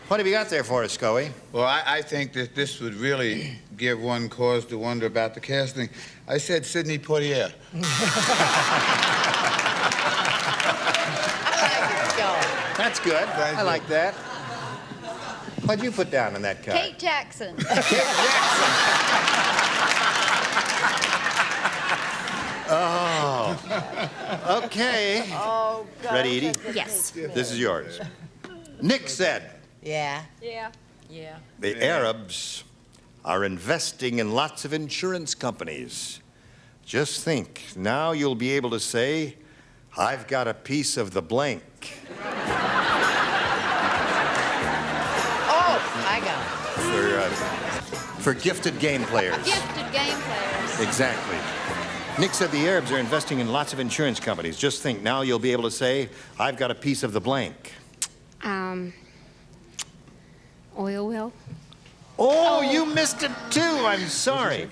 What have you got there for us, Scully? Well, I think that this would really give one cause to wonder about the casting. I said Sidney Poitier. That's good. I like that. What'd you put down in that card? Kate Jackson. Kate Jackson. Oh. Okay. Oh, God. Ready, Edie? Yes. This is yours. Nick said. Yeah. Yeah. Yeah. The Arabs are investing in lots of insurance companies. Just think, now you'll be able to say, I've got a piece of the blank. I got it. For gifted game players. Gifted game players. Exactly. Nick said the Arabs are investing in lots of insurance companies. Just think, now you'll be able to say, I've got a piece of the blank. Oil well. Oh, you missed it too. I'm sorry.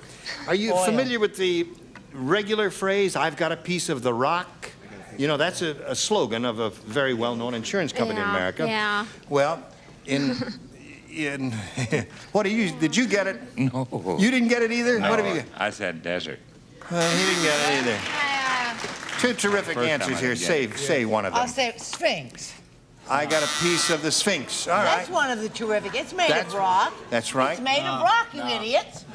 Are you familiar with the regular phrase, I've got a piece of the rock? You know, that's a slogan of a very well-known insurance company in America. Yeah. Well, what did you get it? No. You didn't get it either? No, What have you got? I said desert. He didn't get it either. Two terrific answers here. Say one of them. I'll say Sphinx. I got a piece of the Sphinx. All right. That's one of the terrific. It's made of rock. That's right. It's made of rock, you idiots.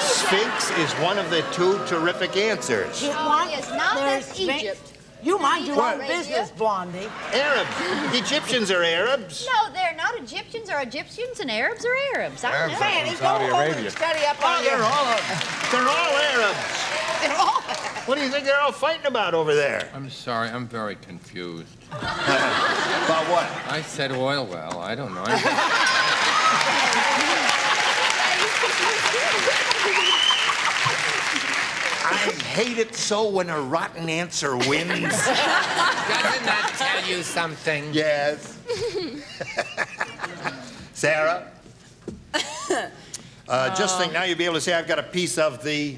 Sphinx is one of the two terrific answers. It's not. That's Egypt. You mind your own business, Blondie. Arabs. Egyptians are Arabs. No, they're not Egyptians are Egyptians and Arabs are Arabs. I know. Fanny, go home and study up on They're all Arabs. They're all What do you think they're all fighting about over there? I'm sorry, I'm very confused. About what? I said oil well. I don't know. I hate it so when a rotten answer wins. Doesn't that tell you something? Yes. Sarah? Just think now you'll be able to say I've got a piece of the...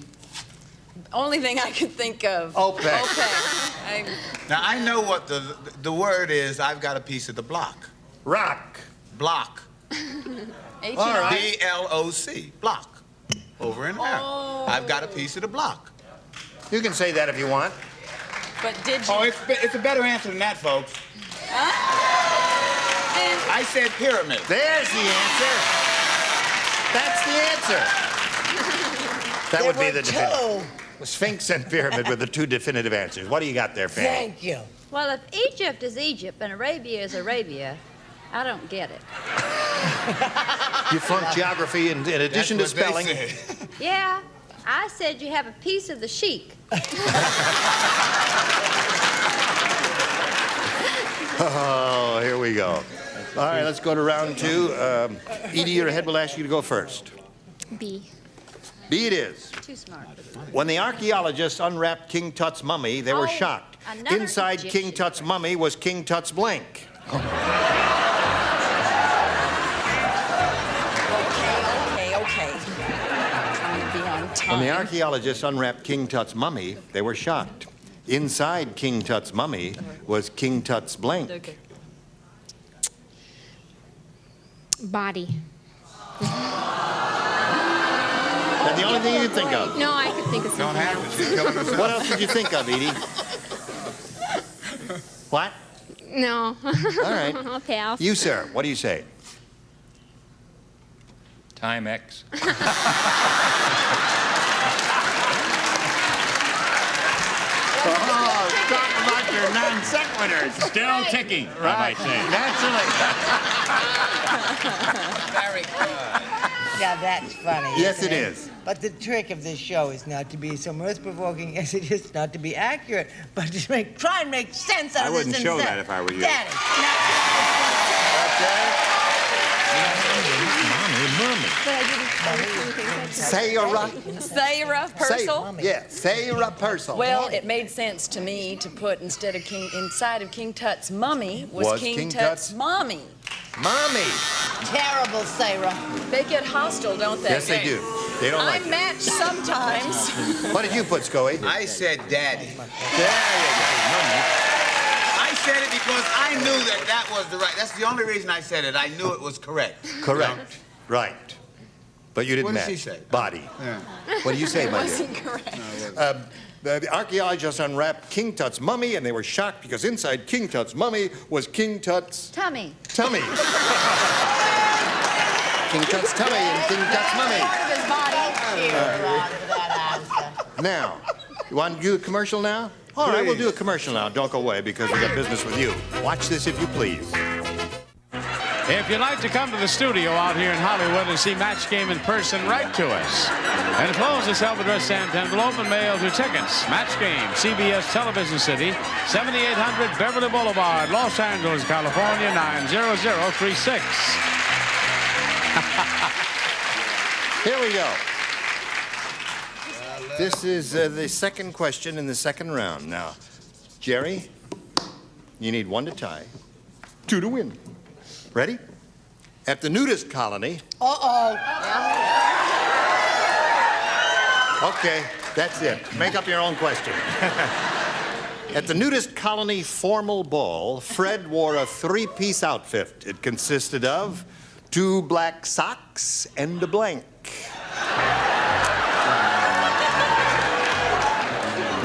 Only thing I could think of. OPEC. Now, I know what the word is. I've got a piece of the block. Rock. Block. All right. B-L-O-C. Block. Over in America. Oh. I've got a piece of the block. You can say that if you want. But did you? Oh, it's a better answer than that, folks. Huh? I said pyramid. There's the answer. That's the answer. That would be the definitive. Sphinx and pyramid were the two definitive answers. What do you got there, Fanny? Thank you. Well, if Egypt is Egypt and Arabia is Arabia, I don't get it. You flunked geography in addition to spelling. Yeah, I said you have a piece of the sheik. Oh, here we go. All right, let's go to round two. Edie, your head will ask you to go first. B. B it is. Too smart. When the archaeologists unwrapped King Tut's mummy, they were shocked. Inside King Tut's mummy was King Tut's blank. Okay. Trying to be on time. When the archaeologists unwrapped King Tut's mummy, they were shocked. Inside King Tut's mummy was King Tut's blank. Okay. Body. That's the only thing you could think of. No, I could think of something else. What else did you think of, Edie? What? No. All right. I'll pass. You, sir, what do you say? Timex. Oh, talk about your non sequiturs. Still ticking, I might say. Naturally. Very good. Now that's funny. Yes, isn't it is. But the trick of this show is not to be so mirth-provoking as it is not to be accurate, but to try and make sense out of this. I wouldn't show that if I were you. Daddy. Sarah. Sarah Purcell? Yeah, Sarah Purcell. Well, it made sense to me to put instead of inside of King Tut's mummy was King Tut's mommy. Mommy. Terrible, Sarah. They get hostile, don't they? Yes, they do. They don't like I it. match sometimes. What did you put, Scoey? I said daddy. There you go. I said it because I knew that was the right. That's the only reason I said it. I knew it was correct. Correct. Right. But you didn't What did match. she say? Body. Yeah. What do you say, my dear? Wasn't correct. The archaeologists unwrapped King Tut's mummy, and they were shocked because inside King Tut's mummy was King Tut's Tummy. tummy. King Tut's tummy and King Tut's mummy. Part of his body. Now, you want to do a commercial now? All right, we'll do a commercial now. Don't go away because we got business with you. Watch this if you please. If you'd like to come to the studio out here in Hollywood and see Match Game in person, write to us. Enclose a self-addressed stamped envelope and mail your tickets. Match Game, CBS Television City, 7800 Beverly Boulevard, Los Angeles, California, 90036. Here we go. This is the second question in the second round. Now, Jerry, you need 1 to tie, 2 to win. Ready? At the nudist colony. Okay, that's it. Make up your own question. At the nudist colony formal ball, Fred wore a 3-piece outfit. It consisted of 2 black socks and a blank.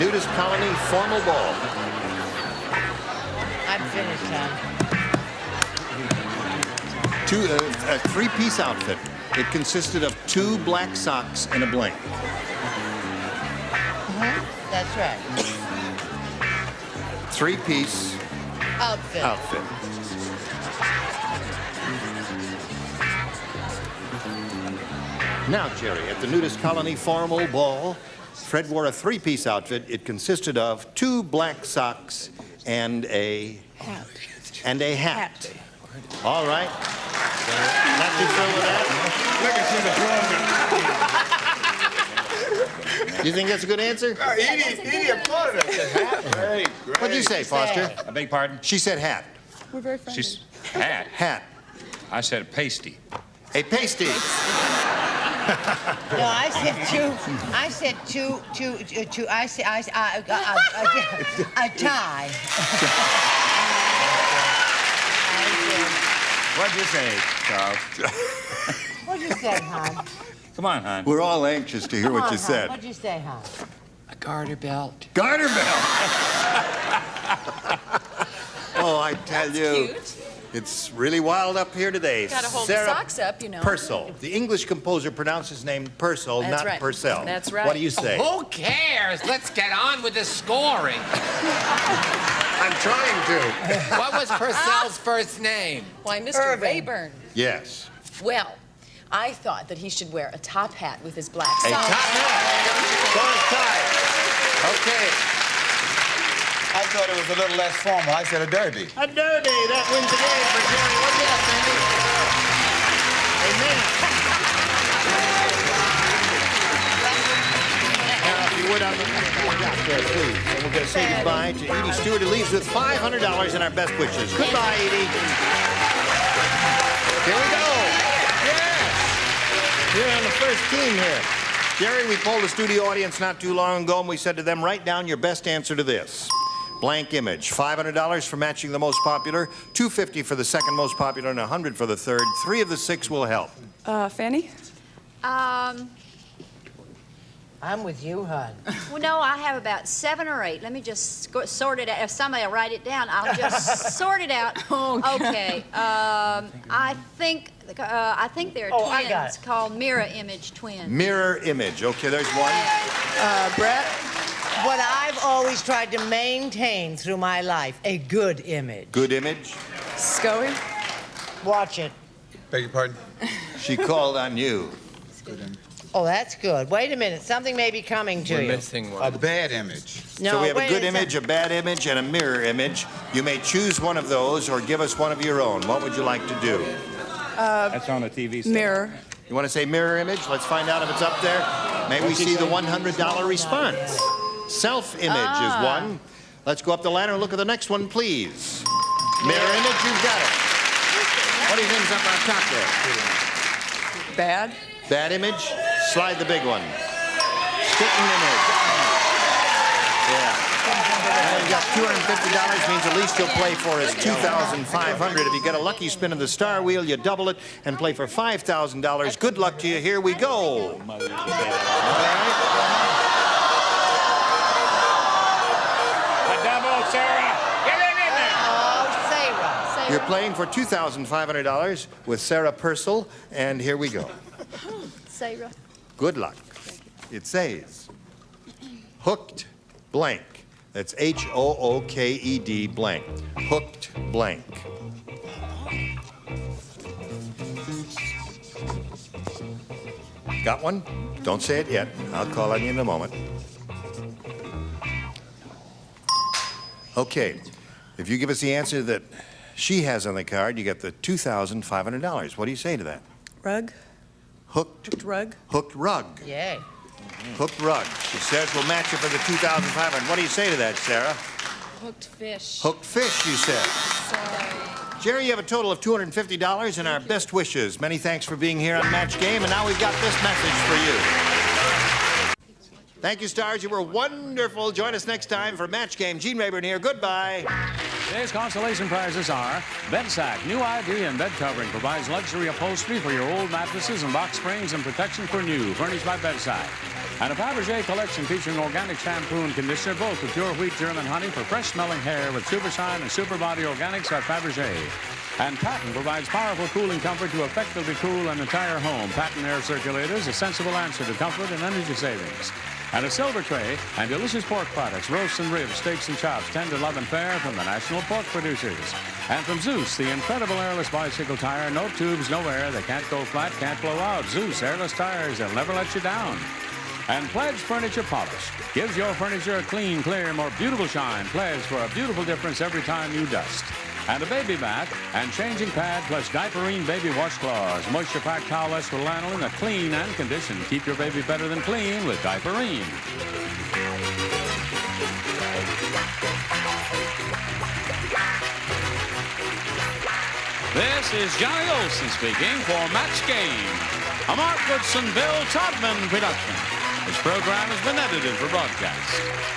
Nudist colony formal ball. I'm finished, Tom. A 3-piece outfit. It consisted of 2 black socks and a blank. That's right. 3-piece Outfit. Now, Jerry, at the nudist colony formal ball, Fred wore a 3-piece outfit. It consisted of 2 black socks and a hat. All right. Not too thrilled with that? You think that's a good answer? Edie applauded us. Great. What'd you say, Foster? I beg pardon? She said hat. We're very friendly. She's hat. Hat. I said pasty. A pasty. No, I said two. I said two. A tie. What'd you say, Charles? What'd you say, hon? Come on, hon. We're all anxious to hear what you said. What'd you say, hon? A garter belt. Garter belt. Oh, I tell you. Cute. It's really wild up here today. Gotta hold Sarah the socks up, you know. Purcell. The English composer pronounced his name Purcell, That's not right. Purcell. That's right. What do you say? Who cares? Let's get on with the scoring. I'm trying to. What was Purcell's first name? Why, Mr. Irving. Rayburn. Yes. Well, I thought that he should wear a top hat with his black A socks. top hat. Both tied. Okay. I thought it was a little less formal. I said a derby. A derby. That wins the game for Jerry. What's that, Sandy? Amen. Now, if you would, out there, please. And we're going to say goodbye to Edie Stewart, who leaves with $500 in our best wishes. Goodbye, Edie. Here we go. Yes. You're on the first team here. Jerry, we polled the studio audience not too long ago, and we said to them, write down your best answer to this. Blank image. $500 for matching the most popular, $250 for the second most popular, and $100 for the third. 3 of the 6 will help. Fanny? I'm with you, hon. Well, no, I have about 7 or 8. Let me just sort it out. If somebody will write it down, I'll just sort it out. Okay. I think they're twins called mirror image twins. Mirror image. Okay, there's one. Brett, what I've always tried to maintain through my life, a good image. Good image. Scoey? Watch it. Beg your pardon? She called on you. Oh, that's good. Wait a minute. Something may be coming to you. We're missing one. A bad image. No, so we have a wait good a image, a bad image, and a mirror image. You may choose one of those or give us one of your own. What would you like to do? That's on the TV set. Mirror. You want to say mirror image? Let's find out if it's up there. May we see the $100 response. Self-image is one. Let's go up the ladder and look at the next one, please. Mirror image, you've got it. What do you think's up on top there? Bad. Bad image? Slide the big one. Stick-in image. Yeah. Well, you got $250, means at least you'll play for is $2,500. If you get a lucky spin of the star wheel, you double it and play for $5,000. Good luck to you. Here we go. All right. A double, Sarah. Get it in there. Oh, Sarah. You're playing for $2,500 with Sarah Purcell, and here we go. Sarah. Good luck. It says, hooked blank. That's H-O-O-K-E-D blank. Hooked blank. Got one? Don't say it yet. I'll call on you in a moment. Okay. If you give us the answer that she has on the card, you get the $2,500. What do you say to that? Rug? Hooked rug? Hooked rug. Yay. Hooked rug. She says we'll match it for the $2,500. What do you say to that, Sarah? Hooked fish. Hooked fish, you said. Sorry. Jerry, you have a total of $250 and our best wishes. Many thanks for being here on Match Game, and now we've got this message for you. Thank you, stars. You were wonderful. Join us next time for Match Game. Gene Rayburn here. Goodbye. Today's consolation prizes are Bedsack, new ID and bed covering, provides luxury upholstery for your old mattresses and box springs and protection for new, furnished by Bedsack. And a Fabergé collection featuring organic shampoo and conditioner, both with pure wheat German honey for fresh-smelling hair with Super Shine and Super Body Organics at Fabergé. And Patton provides powerful cooling comfort to effectively cool an entire home. Patton air circulators, a sensible answer to comfort and energy savings. And a silver tray and delicious pork products, roasts and ribs, steaks and chops, tender, love, and fair from the national pork producers. And from Zeus, the incredible airless bicycle tire, no tubes, no air, they can't go flat, can't blow out. Zeus airless tires, they'll never let you down. And Pledge Furniture Polish gives your furniture a clean, clear, more beautiful shine. Pledge for a beautiful difference every time you dust. And a baby bath and changing pad plus Diaperine baby washcloths. Moisture-packed towelettes with lanolin, a clean and condition. Keep your baby better than clean with Diaperine. This is Johnny Olson speaking for Match Game, a Mark Goodson, Bill Todman production. This program has been edited for broadcast.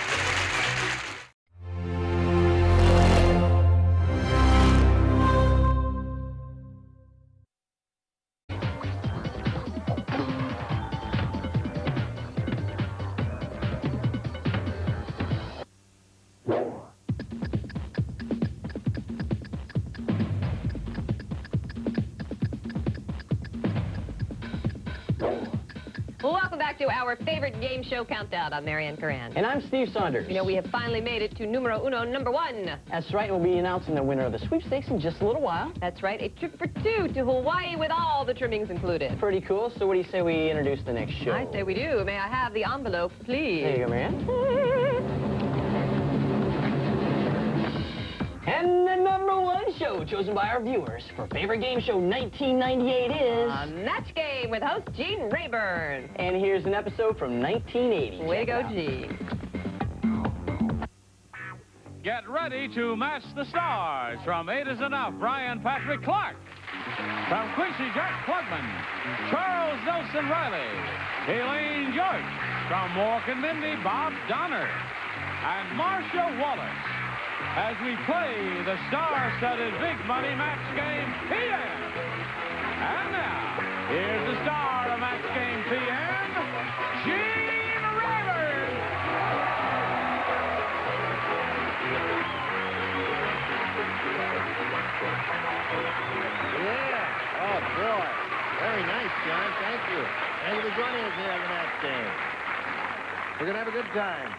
Well, welcome back to our favorite game show countdown. I'm Marianne Curran. And I'm Steve Saunders. You know, we have finally made it to numero uno, number one. That's right, we'll be announcing the winner of the sweepstakes in just a little while. That's right, a trip for two to Hawaii with all the trimmings included. Pretty cool. So what do you say we introduce the next show? I say we do. May I have the envelope, please? There you go, Marianne. And the number one show chosen by our viewers for Favorite Game Show 1998 is... A Match Game with host Gene Rayburn. And here's an episode from 1980. Way to go, Gene. Get ready to match the stars. From 8 is Enough, Brian Patrick Clark. From Quincy Jack Plugman, Charles Nelson Reilly, Elaine George. From Mork and Mindy, Bob Donner. And Marcia Wallace. As we play the star-studded Big Money Match Game PM. And now, here's the star of Match Game PM, Gene Rayburn. Yeah. Oh, boy. Very nice, John. Thank you. Thank you for joining us here on the Match Game. We're going to have a good time.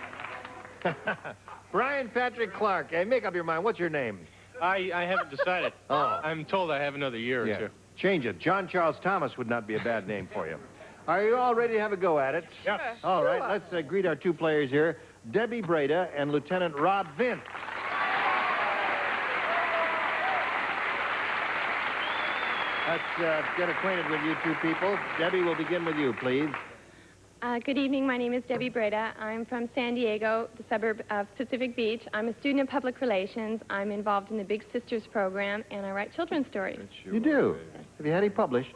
Brian Patrick Clark. Hey, make up your mind. What's your name? I haven't decided. Oh. I'm told I have another year or two. Change it. John Charles Thomas would not be a bad name for you. Are you all ready to have a go at it? Yep. All right. Let's greet our two players here, Debbie Breda and Lieutenant Rob Vint. Let's get acquainted with you two people. Debbie, we'll begin with you, please. Good evening. My name is Debbie Breda. I'm from San Diego, the suburb of Pacific Beach. I'm a student of public relations. I'm involved in the Big Sisters program, and I write children's stories. You do? Have you had any published?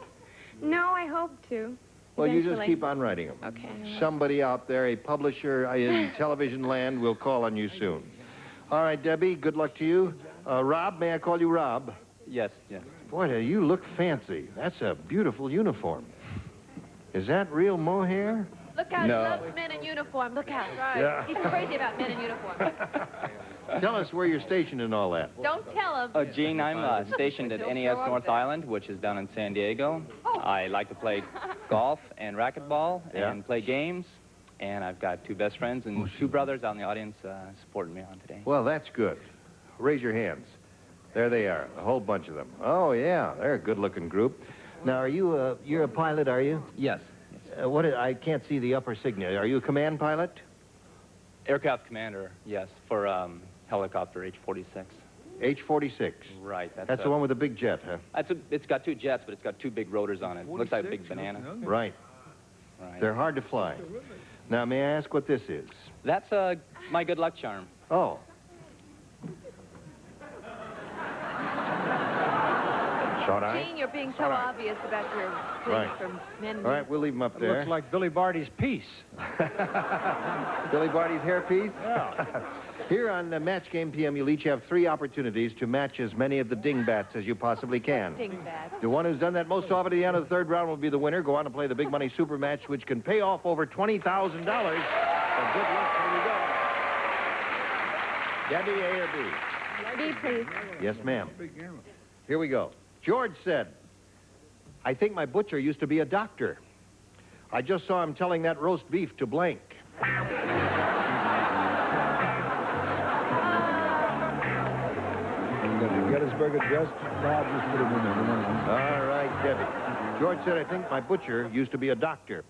No, I hope to. Well, you eventually. just keep on writing them. Okay. Somebody out there, a publisher in television land, will call on you soon. All right, Debbie, good luck to you. Rob, may I call you Rob? Yes, yes. Boy, you look fancy. That's a beautiful uniform. Is that real mohair? Look out, No. he loves men in uniform. Look out. Right. Yeah. He's crazy about men in uniform. Tell us where you're stationed and all that. Don't tell him. Gene, I'm stationed at NES North Island, which is down in San Diego. I like to play golf and racquetball and play games. And I've got two best friends and two brothers out in the audience supporting me on today. Well, that's good. Raise your hands. There they are, a whole bunch of them. Oh, yeah, they're a good-looking group. Now, are you, you're a pilot, are you? Yes. I can't see the upper signature. Are you a command pilot? Aircraft commander, yes, for helicopter H-46. H-46? Right. That's the one with the big jet, huh? It's got two jets, but it's got two big rotors on it. Looks like a big banana. Right. They're hard to fly. Now, may I ask what this is? That's my good luck charm. Oh. Gene, you're being so obvious about your things from men and All right, we'll leave them up there. Looks like Billy Barty's piece. Billy Barty's hairpiece? Yeah. Here on Match Game PM, you'll each have 3 opportunities to match as many of the dingbats as you possibly can. Dingbats. The one who's done that most often at the end of the 3rd round will be the winner. Go on to play the Big Money Super Match, which can pay off over $20,000. So good luck. Here we go. Debbie, A or B? B, please. Yes, ma'am. Here we go. George said, I think my butcher used to be a doctor. I just saw him telling that roast beef to blank. Gettysburg Address, Bob, just put him in there. All right, Debbie. George said, I think my butcher used to be a doctor.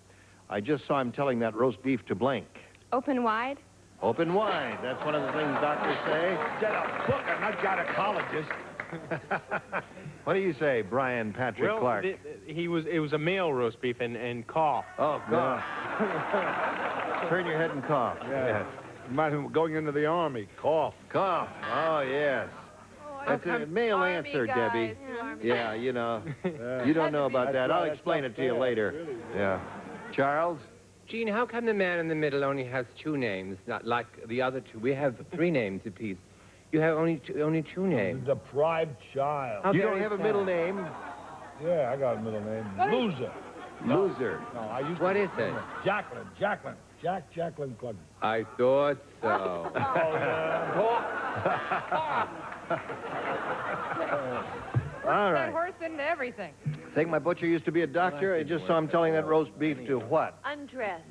I just saw him telling that roast beef to blank. Open wide. Open wide. That's one of the things doctors say. Get a book, I'm not gynecologist. What do you say, Brian Patrick Clark? It was a male roast beef and cough. Oh, God. Turn your head and cough. Yeah. Imagine going into the Army. Cough. Cough. Oh, yes. That's a male Army answer, guys, Debbie. Yeah, you know. You don't know about that. I'll explain it to you later. Yeah. Charles? Gene, how come the man in the middle only has 2 names, not like the other 2? We have 3 names apiece. You have only two names. The deprived child. You don't have a middle name? Yeah, I got a middle name. Loser. Loser. No, I used What to... is it? Jacqueline. Jacqueline Clugman. I thought so. All right. That horse into everything. Think my butcher used to be a doctor? I just saw him telling that roast beef to what? A undressed.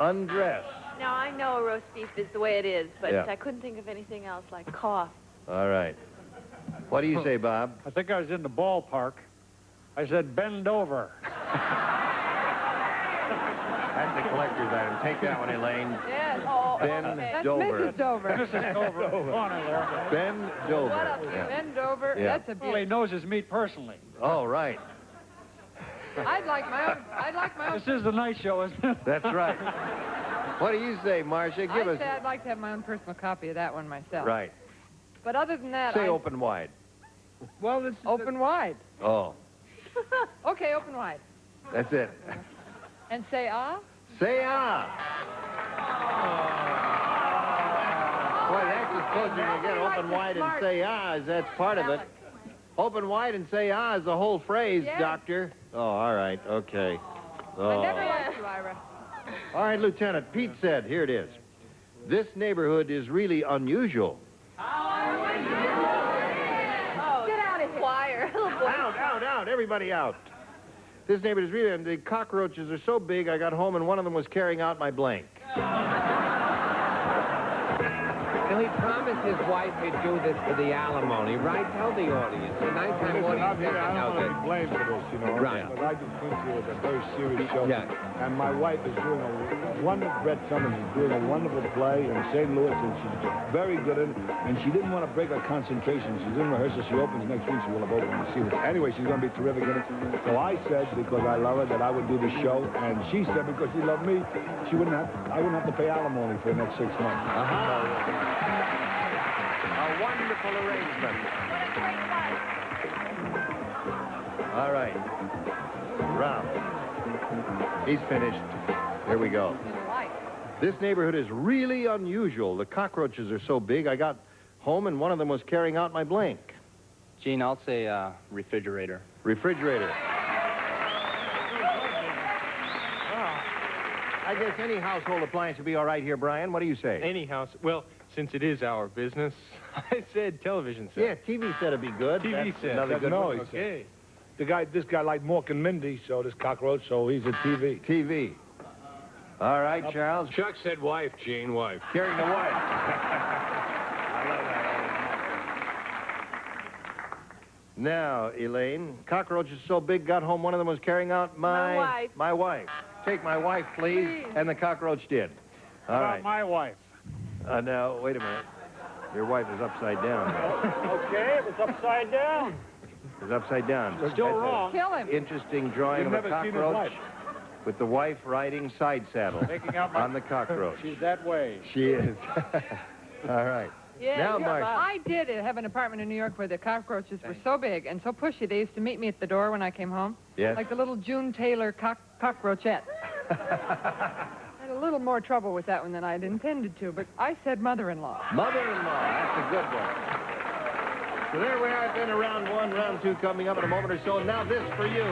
Undressed. Now, I know a roast beef is the way it is, but Yeah. I couldn't think of anything else like cough. All right. What do you say, Bob? I think I was in the ballpark. I said, bend over. That's a collector's item. Take that one, Elaine. Yes. Ben That's Dover. Mrs. Dover. Mrs. Dover. Corner there. Ben Dover. What up, Yeah. Ben Dover? Yeah. That's a Well, he knows his meat personally. Oh, right. I'd like my own. This is the night show, isn't it? That's right. What do you say, Marcia? Give us... I'd like to have my own personal copy of that one myself. Right. But other than that, Say open wide. Well, it's open wide. Oh, Okay, open wide. that's it. And say ah. Say ah. Boy, that's as close as you can get. Open wide and say ah, as that's part of it. Open wide and say ah is the whole phrase, Yes. Doctor. Oh, all right, okay. Oh. I never liked you, Ira. All right, Lieutenant, Pete said, here it is. This neighborhood is really unusual. Oh, get out of here. Choir. Out, everybody out. This neighborhood is really, and the cockroaches are so big, I got home and one of them was carrying out my blank. Well, he promised his wife he'd do this for the alimony, right? Tell the audience. The nighttime audience has to know I don't want to this. be blamed for this, you know. Right. But I just think it was a very serious show. Yeah. And my wife is doing a wonderful, Brett Summers is doing a wonderful play in St. Louis, and she's very good in it. And she didn't want to break her concentration. She's in rehearsal. She opens next week. She will have opened to see this. Anyway, she's going to be terrific in it. So I said, because I love her, that I would do the show. And she said, because she loved me, I wouldn't have to pay alimony for the next 6 months. A wonderful arrangement. All right. Ralph. He's finished. Here we go. This neighborhood is really unusual. The cockroaches are so big, I got home and one of them was carrying out my blank. Gene, I'll say refrigerator. Refrigerator. I guess any household appliance would be all right here, Brian. What do you say? Any house. Well, since it is our business, I said television set. Yeah, TV set would be good. TV That's set. another good No, one. he said. This guy liked Mork and Mindy, so this cockroach, so he's a TV. TV. All right, Charles. Chuck said wife, Gene, wife. Carrying the wife. Now, Elaine, cockroaches so big, got home, one of them was carrying out my wife. Take my wife, please. And the cockroach did. All right. My wife. Now, wait a minute. Your wife is upside down. Okay, it was upside down. It's upside down. Still That's wrong. an Kill him. Interesting drawing You've of a never seen his cockroach wife. with the wife riding side saddle Taking out my... on the cockroach. She's that way. She is. All right. Yeah, Now, Marcia. I did have an apartment in New York where the cockroaches were so big and so pushy, they used to meet me at the door when I came home. Yes. Like the little June Taylor cockroachette. I had a little more trouble with that one than I'd intended to, but I said mother-in-law. Mother-in-law. That's a good one. So there we are, then, round one, round two coming up in a moment or so. Now this for you.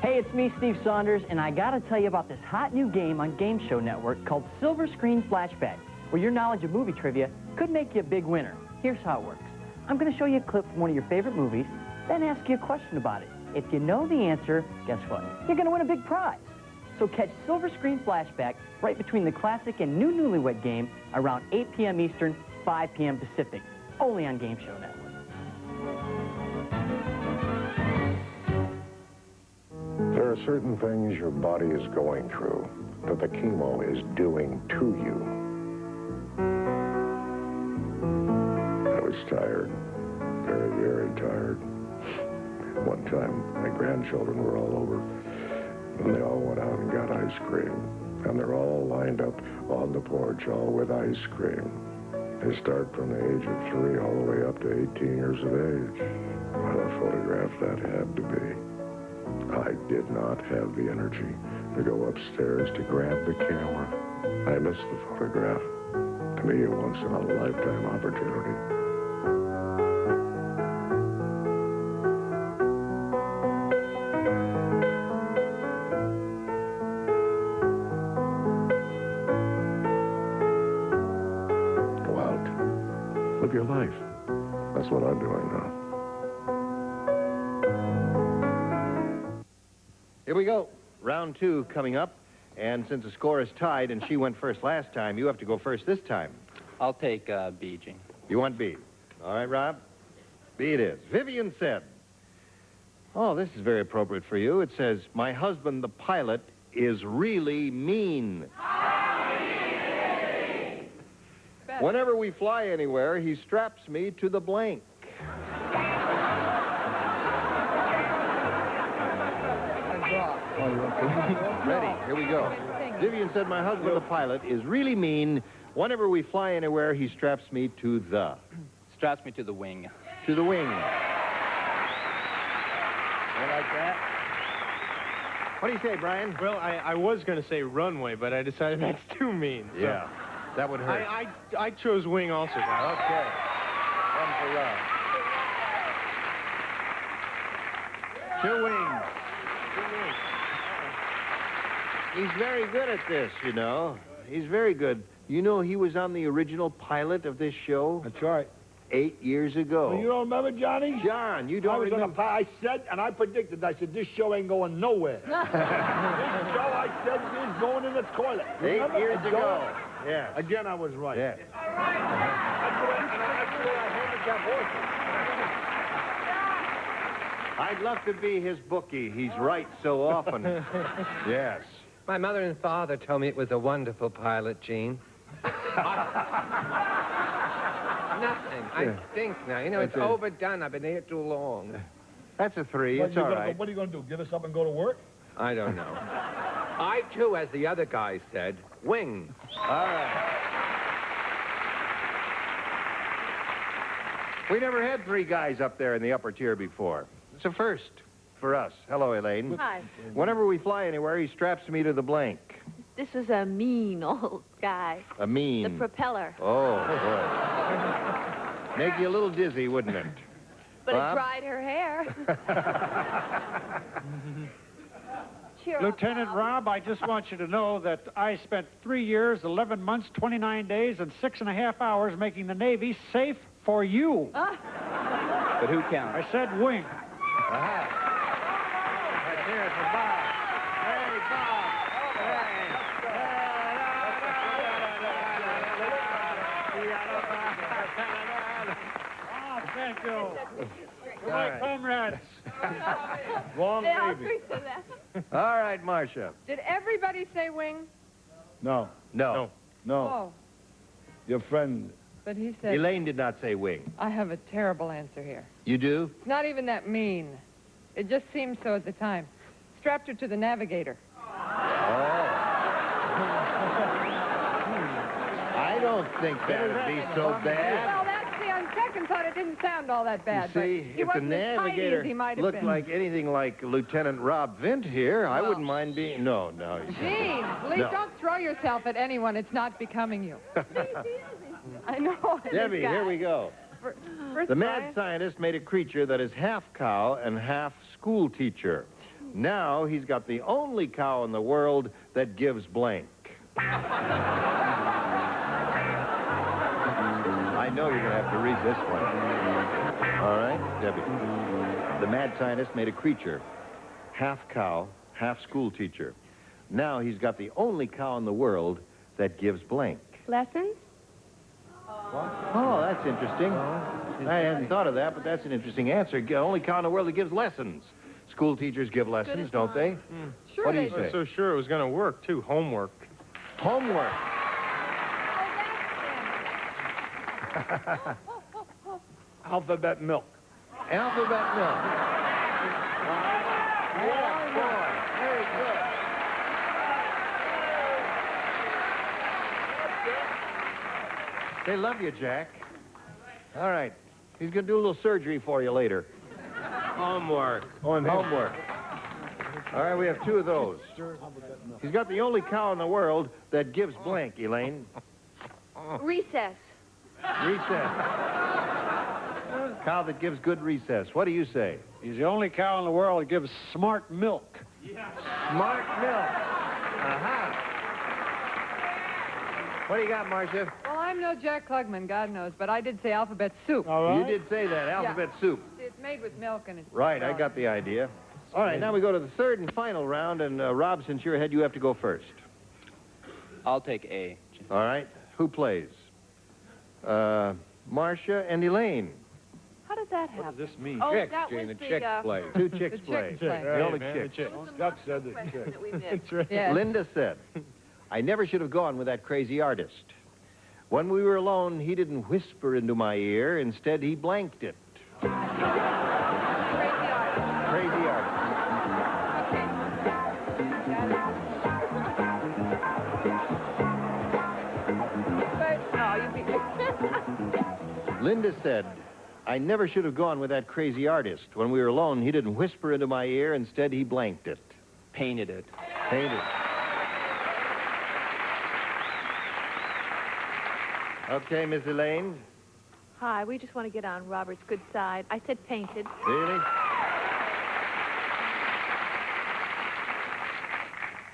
Hey, it's me, Steve Saunders, and I gotta tell you about this hot new game on Game Show Network called Silver Screen Flashback, where your knowledge of movie trivia could make you a big winner. Here's how it works. I'm gonna show you a clip from one of your favorite movies, then ask you a question about it. If you know the answer, guess what? You're gonna win a big prize. So catch Silver Screen Flashback right between the classic and new Newlywed Game around 8 p.m. Eastern, 5 p.m. Pacific, only on Game Show Network. There are certain things your body is going through that the chemo is doing to you. I was tired, very, very tired. One time, my grandchildren were all over, and they all went out and got ice cream. And they're all lined up on the porch, all with ice cream. They start from the age of 3 all the way up to 18 years of age. What a photograph that had to be. I did not have the energy to go upstairs to grab the camera. I missed the photograph. To me, a once-in-a-lifetime opportunity. Go out. Live your life. That's what I'm doing now. Here we go. Round two coming up. And since the score is tied and she went first last time, you have to go first this time. I'll take B, Gene. You want B? All right, Rob. B it is. Vivian said, oh, this is very appropriate for you. It says, my husband, the pilot, is really mean. Whenever we fly anywhere, he straps me to the blank. Ready, here we go. Vivian said, my husband, the pilot, is really mean. Whenever we fly anywhere, he straps me to the... Straps me to the wing. To the wing. I like that. What do you say, Brian? Well, I was going to say runway, but I decided that's too mean. So Yeah, that would hurt. I chose wing also, guys. Okay. One for Rob. Two wings. He's very good at this, you know. He's very good. You know he was on the original pilot of this show? That's right. 8 years ago. Well, you don't remember, Johnny? John, you don't remember. I said, and I predicted, I said, this show ain't going nowhere. This show, I said, is going in the toilet. 8 years ago. Yeah. Again, I was right. Yeah. I'd love to be his bookie. He's right so often. Yes. My mother and father told me it was a wonderful pilot, Gene. Nothing. I stink now. You know, it's overdone. I've been here too long. That's a 3. It's all right. What are you going to do, give us up and go to work? I don't know. I, too, as the other guy said, wing. All right. We never had 3 guys up there in the upper tier before. It's a first for us. Hello, Elaine. Hi. Whenever we fly anywhere, he straps me to the blank. This is a mean old guy. A mean. The propeller. Oh, boy. Make you a little dizzy, wouldn't it? But Bob? it dried her hair. Cheer up, Lieutenant Bob. Rob, I just want you to know that I spent 3 years, 11 months, 29 days, and 6.5 hours making the Navy safe for you. But who counts? I said wing. Let's hear it for Bob. Hey, Bob. Oh, thank you. For my right. comrades. Wrong They all Navy. agree to that. All right, Marcia. Did everybody say wing? No. No. Oh, Your friend. but he said... Elaine did not say wing. I have a terrible answer here. You do? It's not even that mean. It just seemed so at the time. Strapped her to the navigator. I don't think that'd be so bad. Well, that's on second thought, it didn't sound all that bad. You see, but he if the wasn't as tiny navigator as he might have looked been. like anything like Lieutenant Rob Vint here, I wouldn't mind being... No. Gene, please No. don't throw yourself at anyone. It's not becoming you. I know. Debbie, this guy. here we go. First The mad Brian. scientist made a creature that is half cow and half school teacher. Now he's got the only cow in the world that gives blank. I know you're going to have to read this one. All right, Debbie. The mad scientist made a creature, half cow, half school teacher. Now he's got the only cow in the world that gives blank. Lessons? Oh, that's interesting. I hadn't thought of that, but that's an interesting answer. Only cow in the world that gives lessons. School teachers give lessons, don't they? Sure What do they you do. say? I was so sure it was going to work, too. Homework. Homework. Alphabet milk. Alphabet milk. Yeah, boy. Very good. They love you, Jack. All right. He's going to do a little surgery for you later. Homework. Homework. All right, we have 2 of those. He's got the only cow in the world that gives blank, Elaine. Recess. Recess. Cow that gives good recess. What do you say? He's the only cow in the world that gives smart milk. Smart milk. Aha. What do you got, Marcia? Well, I'm no Jack Klugman, God knows, but I did say alphabet soup. All right. You did say that, alphabet soup. It's made with milk and it's... Right, I got the idea. All right, now we go to the third and final round, and Rob, since you're ahead, you have to go first. I'll take A. All right. Who plays? Marcia and Elaine. How did that happen? What does this mean? Oh, Chicks, that Jane, was the chicks play. Two chicks play. The only chicks. Duck said that. That we missed. That's right. Yeah. Linda said, I never should have gone with that crazy artist. When we were alone, he didn't whisper into my ear. Instead, he blanked it. Crazy artist. Linda said, I never should have gone with that crazy artist. When we were alone, he didn't whisper into my ear. Instead, he blanked it. Painted it. Painted. Okay, Miss Elaine. Hi, we just want to get on Robert's good side. I said painted. Really?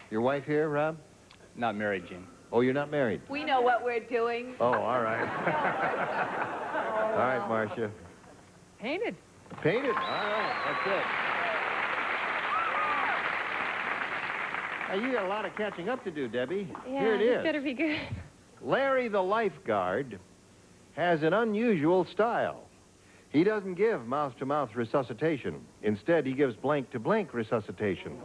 Your wife here, Rob? Not married, Gene. Oh, you're not married? We know what we're doing. Oh, all right. All right, Marcia. Painted. Painted? All right, that's it. Now, you got a lot of catching up to do, Debbie. Yeah, Here it this is. better be good. Larry the lifeguard has an unusual style. He doesn't give mouth-to-mouth resuscitation. Instead, he gives blank-to-blank resuscitation.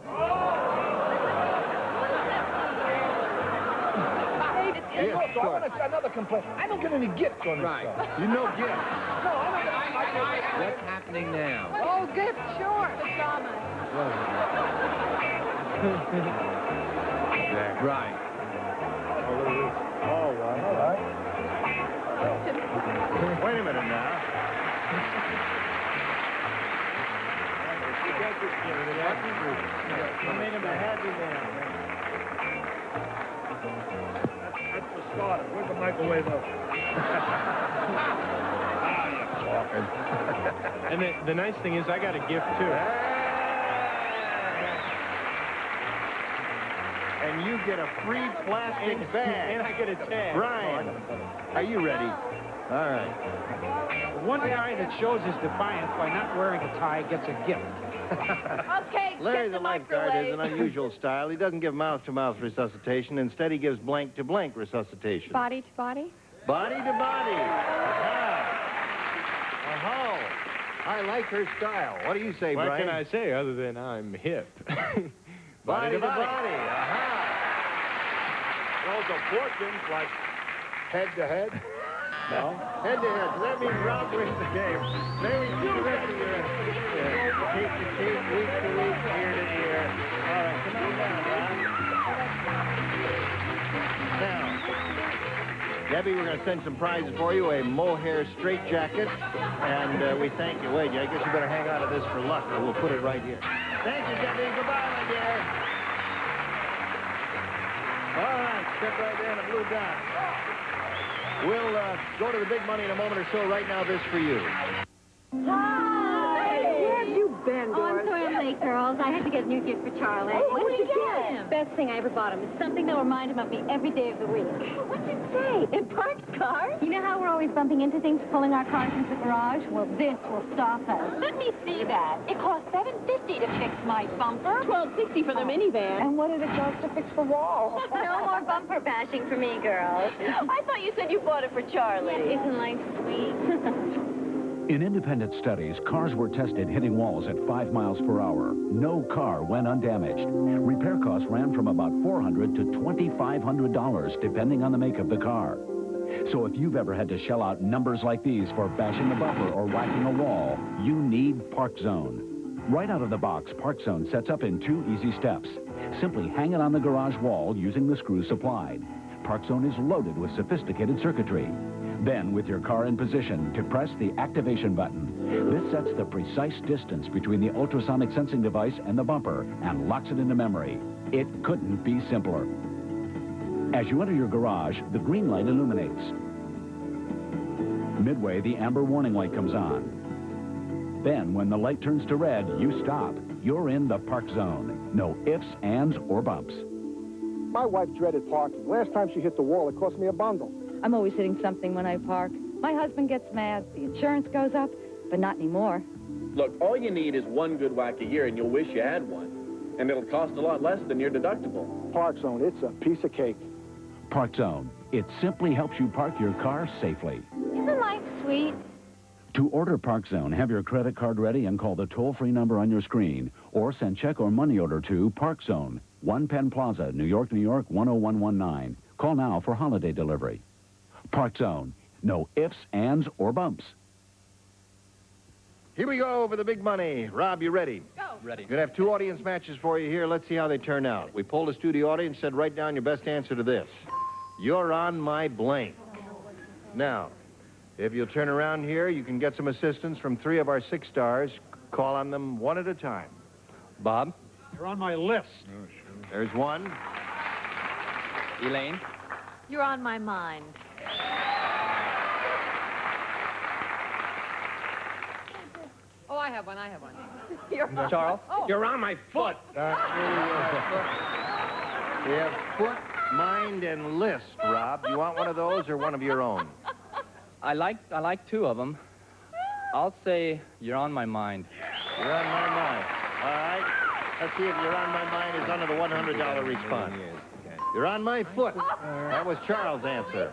Hey, also, I want to another complaint. I don't get any gifts on this stuff. You know gifts. No, What's happening now? Oh, gift, sure. Right. All right. Wait a minute now. I made him a happy man. That's the starter. Where's the microwave oven? And the nice thing is I got a gift, too. And you get a free plastic bag. And I get a tag. Brian, are you ready? All right. One guy that shows his defiance by not wearing a tie gets a gift. Okay, Larry get the the lifeguard has an microwave. unusual style. He doesn't give mouth-to-mouth resuscitation. Instead, he gives blank-to-blank resuscitation. Body to body? Body to body. Aha. Aha. I like her style. What do you say, What Brian? can I say other than I'm hip? Body to body. Aha. Well, the fortunes, like head to head. No. Head to head. So that means Rob wins the game. Then we do the rest of your cheek to cheek, week to week, ear to ear. All right, come on down, Rob. Now, Debbie, we're going to send some prizes for you, a mohair straight jacket, and we thank you. Wait, I guess you better hang on to this for luck, or we'll put it right here. Thank you, Debbie. Goodbye, my dear. All right, step right there in the blue dot. We'll go to the big money in a moment or so. Right now, this for you. Hi! Where have you been, Oh, I'm sorry I'm late, girls. I had to get a new gift for Charlie. Oh, what did you get him? Best thing I ever bought him. It's something that'll remind him of me every day of the week. What'd you say? In parked cars? You know how we're always bumping into things pulling our cars into the garage? Well, this will stop us. Let me see that. It cost $7.50 to fix my bumper. $12.60 for the minivan. And what did it cost to fix the wall? No more bumper bashing for me, girls. I thought you said you bought it for Charlie. Isn't life sweet? In independent studies, cars were tested hitting walls at 5 miles per hour. No car went undamaged. Repair costs ran from about $400 to $2,500, depending on the make of the car. So if you've ever had to shell out numbers like these for bashing a bumper or whacking a wall, you need Park Zone. Right out of the box, Park Zone sets up in 2 easy steps. Simply hang it on the garage wall using the screw supplied. Park Zone is loaded with sophisticated circuitry. Then, with your car in position, to press the activation button. This sets the precise distance between the ultrasonic sensing device and the bumper and locks it into memory. It couldn't be simpler. As you enter your garage, the green light illuminates. Midway, the amber warning light comes on. Then, when the light turns to red, you stop. You're in the Park Zone. No ifs, ands, or bumps. My wife dreaded parking. Last time she hit the wall, it cost me a bundle. I'm always hitting something when I park. My husband gets mad. The insurance goes up, but not anymore. Look, all you need is one good whack a year, and you'll wish you had one. And it'll cost a lot less than your deductible. Park Zone, it's a piece of cake. Park Zone. It simply helps you park your car safely. Isn't life sweet? To order Park Zone, have your credit card ready and call the toll-free number on your screen, or send check or money order to Park Zone, 1 Penn Plaza, New York, 10119. Call now for holiday delivery. Park Zone. No ifs, ands, or bumps. Here we go for the big money. Rob, you ready? Go. Ready. We're going to have 2 audience matches for you here. Let's see how they turn out. We polled a studio audience, said write down your best answer to this. You're on my blank. Now, if you'll turn around here, you can get some assistance from 3 of our 6 stars. Call on them one at a time. Bob? You're on my list. Oh, sure. There's one. Elaine? You're on my mind. Oh, I have one. You're Charles? Oh. You're on my foot. We have foot, mind, and list, Rob. You want one of those or one of your own? I like 2 of them. I'll say you're on my mind. You're on my mind. All right. Let's see if you're on my mind is under the $100 response. You're on my foot. That was Charles' answer.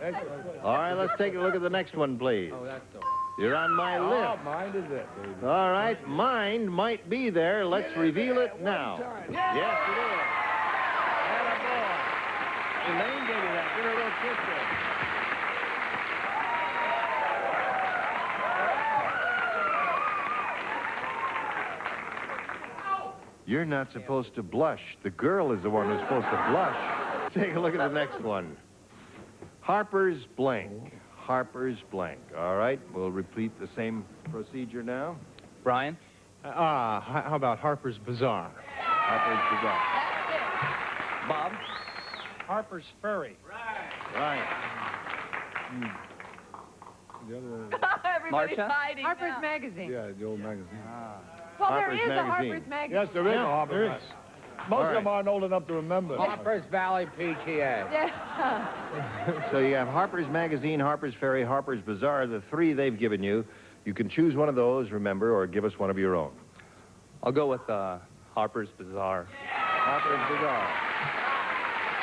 All right, let's take a look at the next one, please. You're on my list. Oh, mind is it, baby. All right, mind might be there. Let's reveal it now. Yes, it is. Attaboy. Elaine gave you that. Give her a little kiss there. You're not supposed to blush. The girl is the one who's supposed to blush. Take a look at the next one. Harper's blank. Harper's blank. All right, we'll repeat the same procedure now. Brian? How about Harper's Bazaar? Harper's Bazaar. Bob? Harper's Ferry. Right. The other one. Everybody's Marcia? hiding Harper's now. Magazine. Yeah, the old magazine. Well, there Harper's is a Magazine. Harper's Magazine. Yes, there is a Harper's Magazine. Most of them aren't old enough to remember. Harper's Valley PTA. Yeah. So you have Harper's Magazine, Harper's Ferry, Harper's Bazaar, the 3 they've given you. You can choose one of those, remember, or give us one of your own. I'll go with Harper's Bazaar. Harper's Bazaar.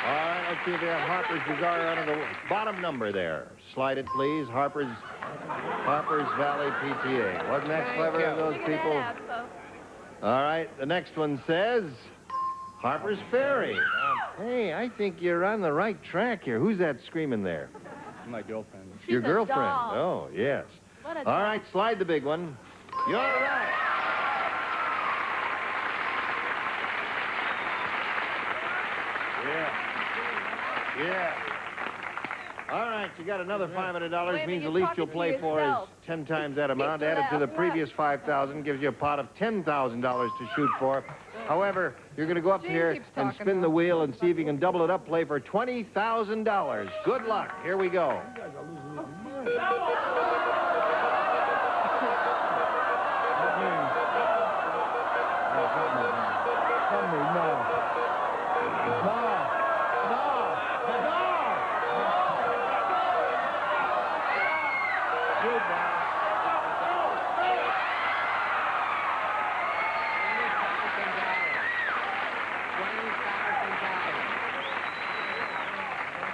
All right, let's see if we have Harper's Bazaar under the bottom number there. Slide it, please. Harper's Valley PTA. Wasn't that clever of those people? All right, the next one says Harper's Ferry. Hey, I think you're on the right track here. Who's that screaming there? My girlfriend. Your She's a girlfriend. doll. Oh, yes. What a All doll. right, slide the big one. You're right. Yeah. All right, you got another $500. Wait, Means you're the least talking you'll to play for is yourself. 10 times that amount. Keep it Added to the out. previous $5,000 gives you a pot of $10,000 to shoot for. However, you're going to go up Gene here keeps and talking spin the about wheel and see if you can double it up. Play for $20,000. Good luck. Here we go.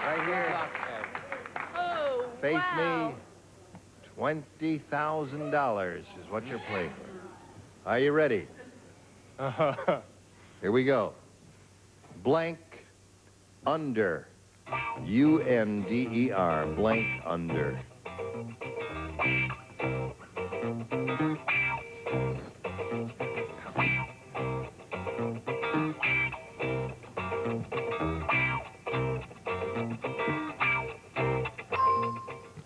Right here. Oh, Face wow. me. $20,000 is what you're playing for. Are you ready? Here we go. Blank under. U-N-D-E-R. Blank under.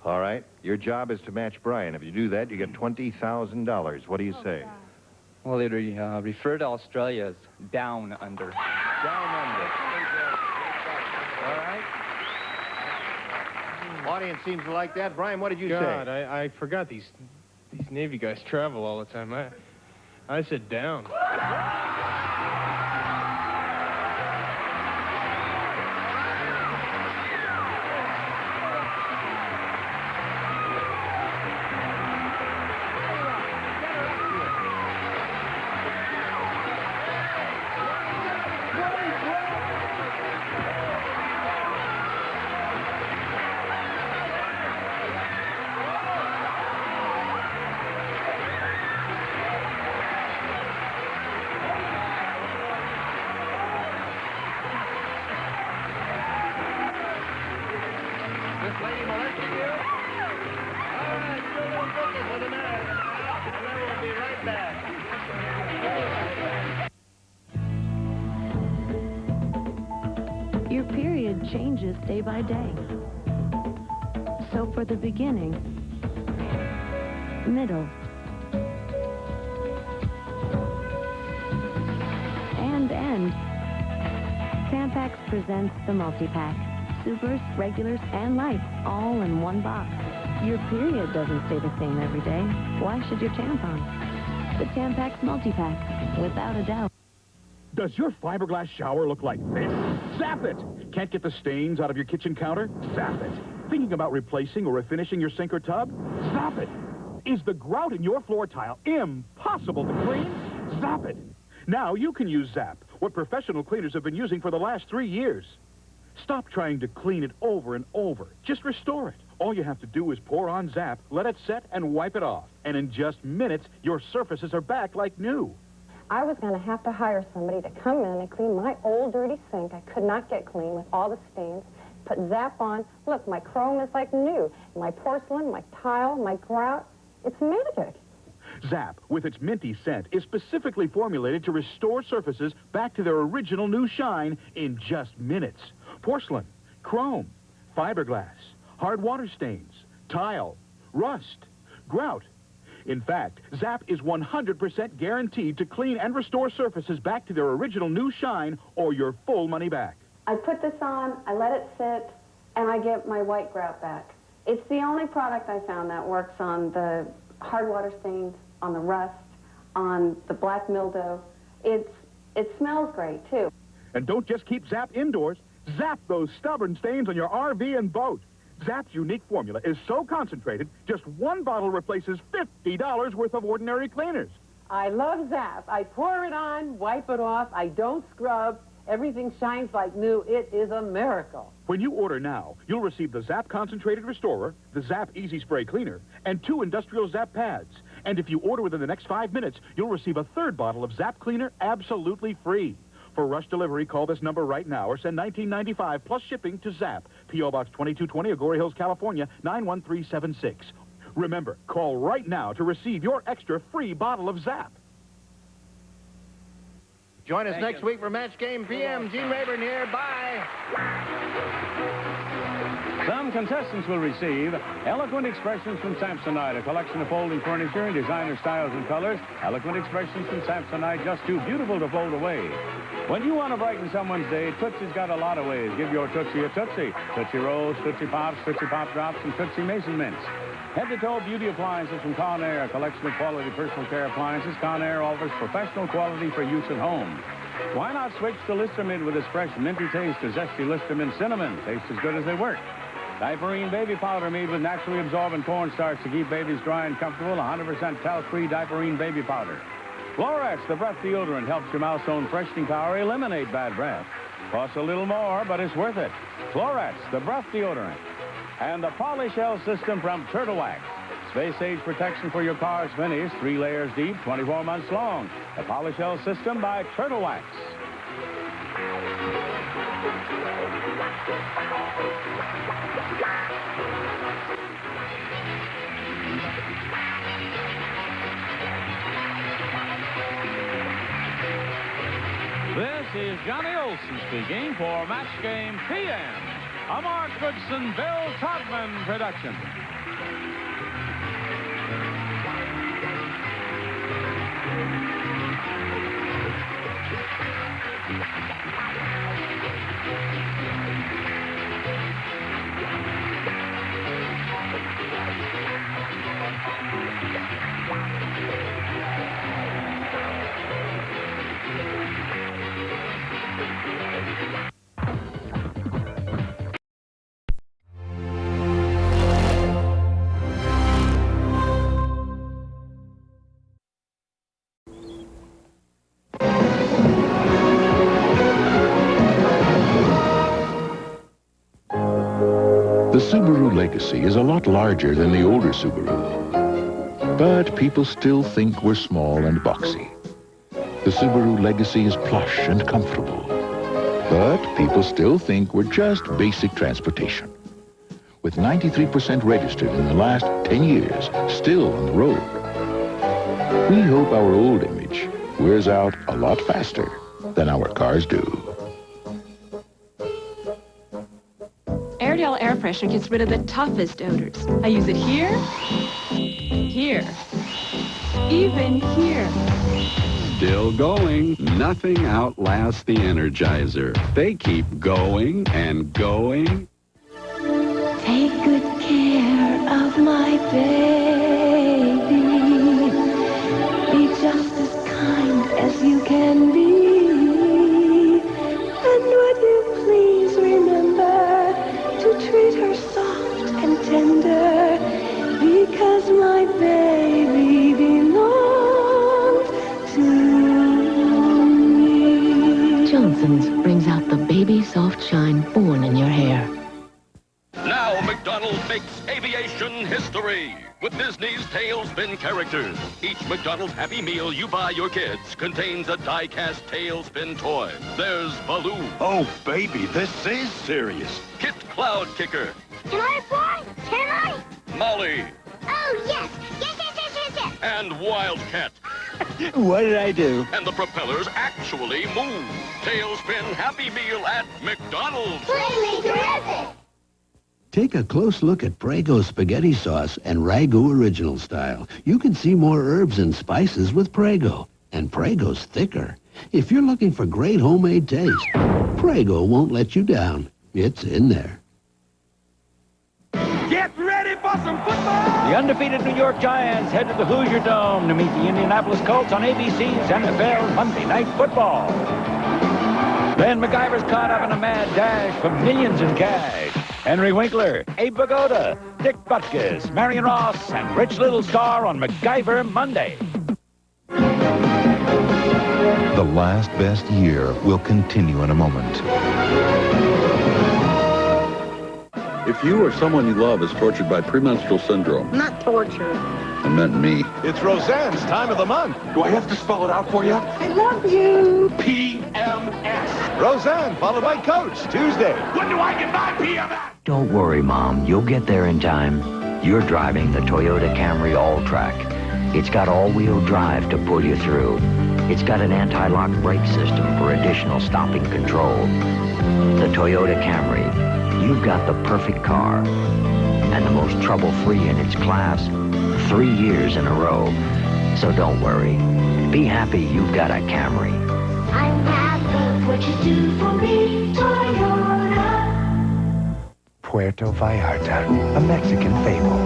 All right. Your job is to match Brian. If you do that, you get $20,000. What do you say? Well, they refer to Australia as down under. Down under. All right. Audience seems to like that. Brian, what did you God, say? I forgot these Navy guys travel all the time. I said down. changes day by day. So for the beginning, middle, and end, Tampax presents the multi-pack. Supers, regulars, and lights, all in one box. Your period doesn't stay the same every day. Why should your tampon? The Tampax multi-pack, without a doubt. Does your fiberglass shower look like this? Zap it! Can't get the stains out of your kitchen counter? Zap it! Thinking about replacing or refinishing your sink or tub? Zap it! Is the grout in your floor tile impossible to clean? Zap it! Now you can use Zap, what professional cleaners have been using for the last 3 years. Stop trying to clean it over and over. Just restore it. All you have to do is pour on Zap, let it set, and wipe it off. And in just minutes, your surfaces are back like new. I was going to have to hire somebody to come in and clean my old dirty sink I could not get clean with all the stains. Put Zap on. Look, my chrome is like new. My porcelain, my tile, my grout. It's magic. Zap, with its minty scent, is specifically formulated to restore surfaces back to their original new shine in just minutes. Porcelain, chrome, fiberglass, hard water stains, tile, rust, grout. In fact, Zap is 100% guaranteed to clean and restore surfaces back to their original new shine or your full money back. I put this on, I let it sit, and I get my white grout back. It's the only product I found that works on the hard water stains, on the rust, on the black mildew. It smells great, too. And don't just keep Zap indoors. Zap those stubborn stains on your RV and boat. Zap's unique formula is so concentrated, just one bottle replaces $50 worth of ordinary cleaners. I love Zap. I pour it on, wipe it off. I don't scrub. Everything shines like new. It is a miracle. When you order now, you'll receive the Zap Concentrated Restorer, the Zap Easy Spray Cleaner, and 2 industrial Zap pads. And if you order within the next 5 minutes, you'll receive a 3rd bottle of Zap Cleaner absolutely free. For rush delivery, call this number right now or send $19.95 plus shipping to Zap, P.O. Box 2220, Agoura Hills, California, 91376. Remember, call right now to receive your extra free bottle of Zap. Join us next week for Match Game PM. Gene Rayburn here. Bye. Some contestants will receive Eloquent Expressions from Samsonite, a collection of folding furniture in designer styles and colors. Eloquent Expressions from Samsonite, just too beautiful to fold away. When you want to brighten someone's day, Tootsie's got a lot of ways. Give your Tootsie a Tootsie. Tootsie Rolls, Tootsie Pops, Tootsie Pop Drops, and Tootsie Mason Mints. Head-to-toe beauty appliances from Conair, a collection of quality personal care appliances. Conair offers professional quality for use at home. Why not switch to Listermint with its fresh minty taste to zesty Listermint cinnamon? Tastes as good as they work. Diaperine baby powder made with naturally absorbent cornstarch to keep babies dry and comfortable. 100% talc-free Diaperine baby powder. Florex, the breath deodorant, helps your mouth's own freshening power eliminate bad breath. Costs a little more, but it's worth it. Florex, the breath deodorant. And the Polyshell system from Turtle Wax. Space age protection for your car's finish, 3 layers deep, 24 months long. The Polyshell system by Turtle Wax. This is Johnny Olson speaking for Match Game PM, a Mark Goodson, Bill Todman production. The Subaru Legacy is a lot larger than the older Subaru. But people still think we're small and boxy. The Subaru Legacy is plush and comfortable. But people still think we're just basic transportation. With 93% registered in the last 10 years, still on the road. We hope our old image wears out a lot faster than our cars do. freshener gets rid of the toughest odors. I use it here, here, even here. Still going. Nothing outlasts the Energizer. They keep going and going. Take good care of my baby. Be just as kind as you can be. And would you please remember to treat her soft and tender, because my baby belongs to me. Johnson's brings out the baby soft shine born in your hair. Now McDonald's makes aviation history with Disney's Tailspin characters. Each McDonald's Happy Meal you buy your kids contains a die-cast Tailspin toy. There's Baloo. Oh, baby, this is serious. Kit Cloud Kicker. Can I fly? Can I? Molly. Oh, yes. Yes, yes, yes, yes, yes. And Wildcat. What did I do? And the propellers actually move. Tailspin Happy Meal at McDonald's. Really terrific. Take a close look at Prego spaghetti sauce and Ragu original style. You can see more herbs and spices with Prego, and Prego's thicker. If you're looking for great homemade taste, Prego won't let you down. It's in there. Get ready for some football! The undefeated New York Giants head to the Hoosier Dome to meet the Indianapolis Colts on ABC's NFL Monday Night Football. Then MacGyver's caught up in a mad dash for millions in cash. Henry Winkler, Abe Vigoda, Dick Butkus, Marion Ross, and Rich Little star on MacGyver Monday. The last best year will continue in a moment. If you or someone you love is tortured by premenstrual syndrome, Not torture. I meant me. It's Roseanne's time of the month. Do I have to spell it out for you? I love you. PMS. Roseanne, followed by Coach, Tuesday. When do I get my PMS? Don't worry, Mom. You'll get there in time. You're driving the Toyota Camry All-Track. It's got all-wheel drive to pull you through. It's got an anti-lock brake system for additional stopping control. The Toyota Camry. You've got the perfect car. And the most trouble-free in its class. 3 years in a row. So don't worry. Be happy you've got a Camry. I'm happy what you do for me, Toyota. Puerto Vallarta, a Mexican fable.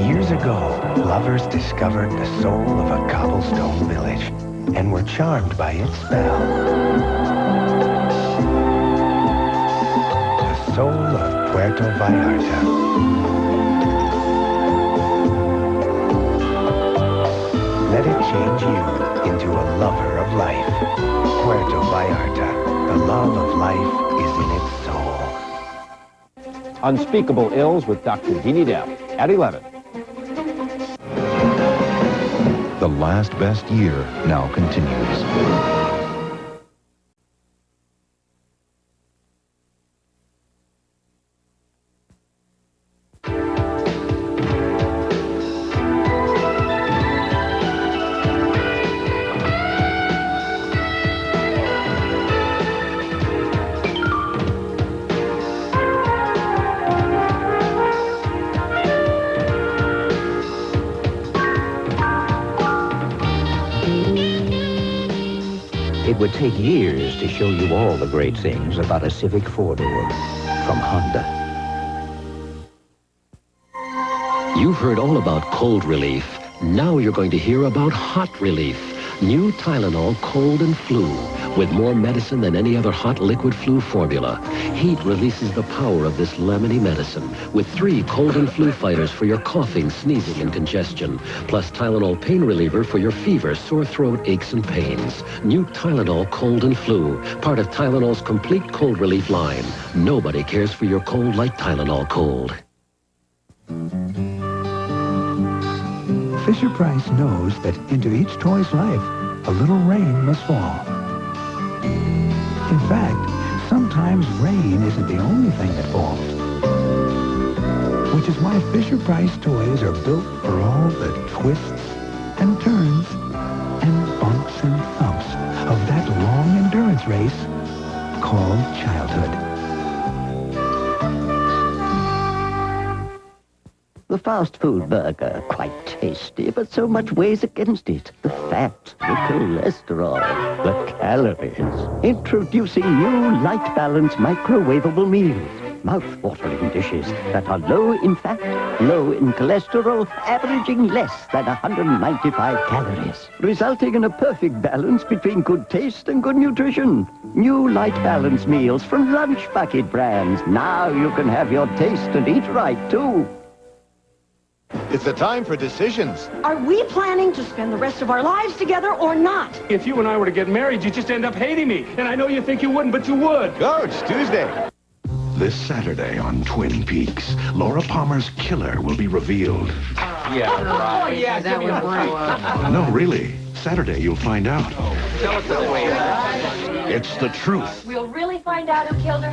Years ago, lovers discovered the soul of a cobblestone village and were charmed by its spell. The soul of Puerto Vallarta. Let it change you into a lover of life. Puerto Vallarta, the love of life is in its soul. Unspeakable Ills with Dr. Deanie Depp at 11. The last best year now continues. It would take years to show you all the great things about a Civic four-door from Honda. You've heard all about cold relief. Now you're going to hear about hot relief. New Tylenol Cold and Flu, with more medicine than any other hot liquid flu formula. Heat releases the power of this lemony medicine, with 3 cold and flu fighters for your coughing, sneezing, and congestion, plus Tylenol pain reliever for your fever, sore throat, aches, and pains. New Tylenol Cold and Flu, part of Tylenol's complete cold relief line. Nobody cares for your cold like Tylenol Cold. Fisher-Price knows that into each toy's life, a little rain must fall. In fact, sometimes rain isn't the only thing that falls. Which is why Fisher-Price toys are built for all the twists and turns and bumps and thumps of that long endurance race called childhood. The fast food burger, quite tasty, but so much weighs against it. The fat, the cholesterol, the calories. Introducing new Light Balance microwavable meals. Mouth-watering dishes that are low in fat, low in cholesterol, averaging less than 195 calories, resulting in a perfect balance between good taste and good nutrition. New Light Balance meals from Lunch Bucket brands. Now you can have your taste and eat right, too. It's the time for decisions. Are we planning to spend the rest of our lives together or not? If you and I were to get married, you'd just end up hating me. And I know you think you wouldn't, but you would. Coach, Tuesday. This Saturday on Twin Peaks, Laura Palmer's killer will be revealed. Yeah, right. Oh, yeah, that was right. No, really. Saturday, you'll find out. Tell us the way. It's the truth. We'll really find out who killed her?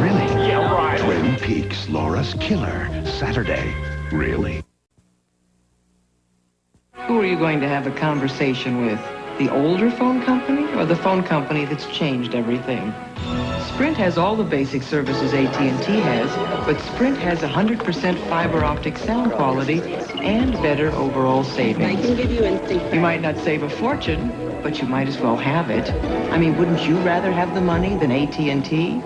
Really? Yeah, right. Twin Peaks, Laura's killer. Saturday. Really? Who are you going to have a conversation with? The older phone company or the phone company that's changed everything? Sprint has all the basic services AT&T has, but Sprint has 100% fiber optic sound quality and better overall savings. I can give you instinct. You might not save a fortune, but you might as well have it. I mean, wouldn't you rather have the money than AT&T?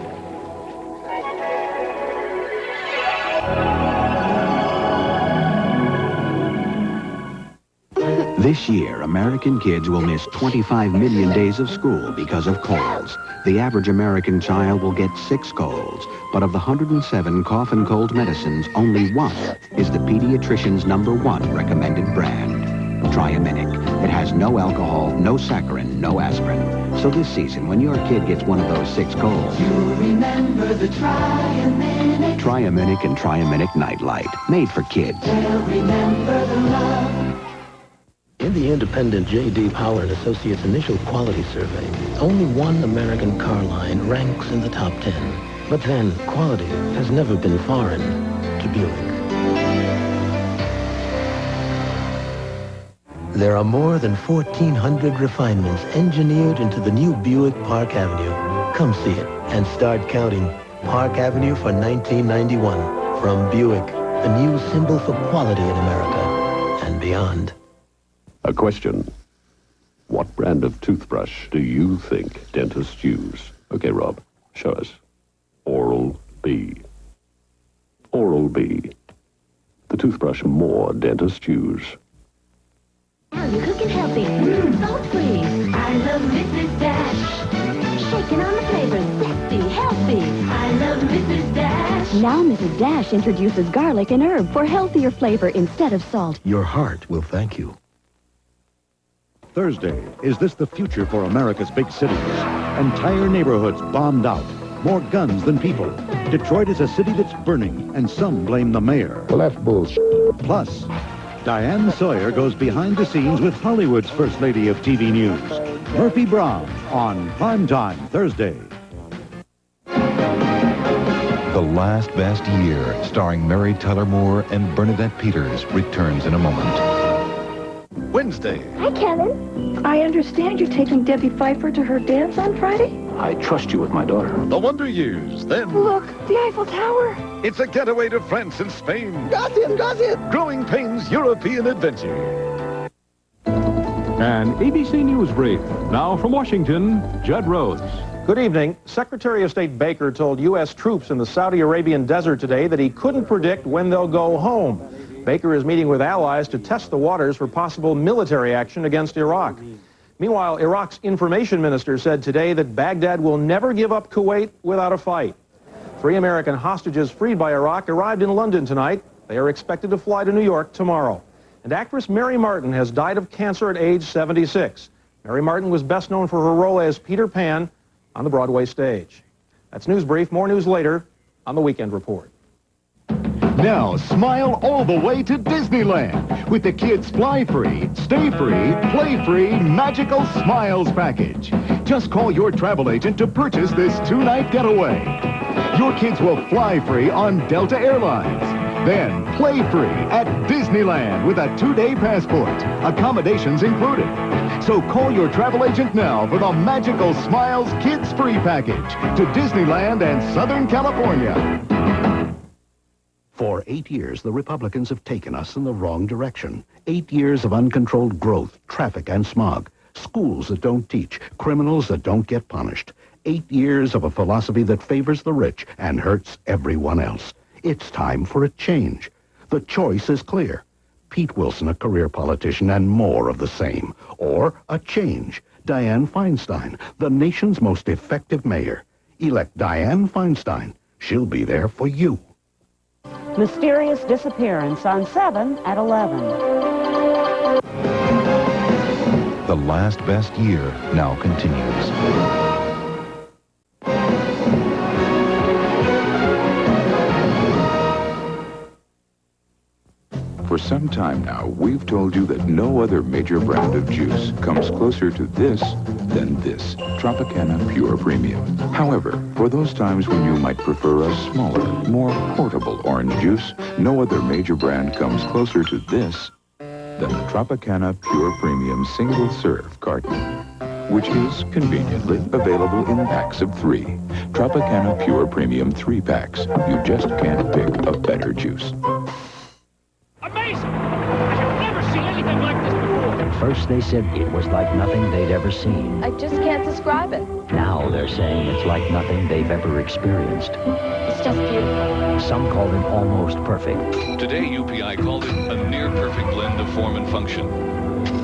This year, American kids will miss 25 million days of school because of colds. The average American child will get 6 colds, but of the 107 cough and cold medicines, only one is the pediatrician's #1 recommended brand. Triaminic. It has no alcohol, no saccharin, no aspirin. So this season, when your kid gets one of those 6 colds, You'll remember the Triaminic. Triaminic and Triaminic Nightlight, made for kids. They'll remember the love. In the independent J.D. Power & Associates initial quality survey, only one American car line ranks in the top 10. But then, quality has never been foreign to Buick. There are more than 1,400 refinements engineered into the new Buick Park Avenue. Come see it and start counting. Park Avenue for 1991. From Buick, a new symbol for quality in America and beyond. A question. What brand of toothbrush do you think dentists use? Okay, Rob, show us. Oral-B. Oral-B. The toothbrush more dentists use. Are you cooking healthy? Salt-free. I love Mrs. Dash. Shaking on the flavors. Sexy, healthy. I love Mrs. Dash. Now Mrs. Dash introduces garlic and herb for healthier flavor instead of salt. Your heart will thank you. Thursday, is this the future for America's big cities? Entire neighborhoods bombed out. More guns than people. Detroit is a city that's burning, and some blame the mayor. Well, that's bullshit. Plus, Diane Sawyer goes behind the scenes with Hollywood's First Lady of TV News. Murphy Brown on Primetime Thursday. The Last Best Year, starring Mary Tyler Moore and Bernadette Peters, returns in a moment. Wednesday. Hi, Kevin. I understand you're taking Debbie Pfeiffer to her dance on Friday? I trust you with my daughter. The Wonder Years. Then Look, the Eiffel Tower. it's a getaway to France and Spain. Gossip. Growing Pains European Adventure. An ABC News Brief. Now from Washington, Judd Rhodes. Good evening. Secretary of State Baker told U.S. troops in the Saudi Arabian desert today that he couldn't predict when they'll go home. Baker is meeting with allies to test the waters for possible military action against Iraq. Meanwhile, Iraq's information minister said today that Baghdad will never give up Kuwait without a fight. 3 American hostages freed by Iraq arrived in London tonight. They are expected to fly to New York tomorrow. And actress Mary Martin has died of cancer at age 76. Mary Martin was best known for her role as Peter Pan on the Broadway stage. That's News Brief. More news later on the Weekend Report. Now smile all the way to Disneyland with the Kids Fly Free, Stay Free, Play Free Magical Smiles package. Just call your travel agent to purchase this 2-night getaway. Your kids will fly free on Delta Airlines. Then play free at Disneyland with a 2-day passport. Accommodations included. So call your travel agent now for the Magical Smiles Kids Free package to Disneyland and Southern California. For 8 years, the Republicans have taken us in the wrong direction. 8 years of uncontrolled growth, traffic, and smog. Schools that don't teach, criminals that don't get punished. 8 years of a philosophy that favors the rich and hurts everyone else. It's time for a change. The choice is clear. Pete Wilson, a career politician, and more of the same. Or a change. Dianne Feinstein, the nation's most effective mayor. Elect Dianne Feinstein. She'll be there for you. Mysterious disappearance on 7 at 11. The last best year now continues. For some time now, we've told you that no other major brand of juice comes closer to this than this, Tropicana Pure Premium. However, for those times when you might prefer a smaller, more portable orange juice, no other major brand comes closer to this than the Tropicana Pure Premium single-serve carton, which is conveniently available in packs of 3. Tropicana Pure Premium 3-packs. You just can't pick a better juice. Amazing! I have never seen anything like this before. At first they said it was like nothing they'd ever seen. I just can't describe it. Now they're saying it's like nothing they've ever experienced. It's just beautiful. Some call it almost perfect, Today, UPI called it a near-perfect blend of form and function.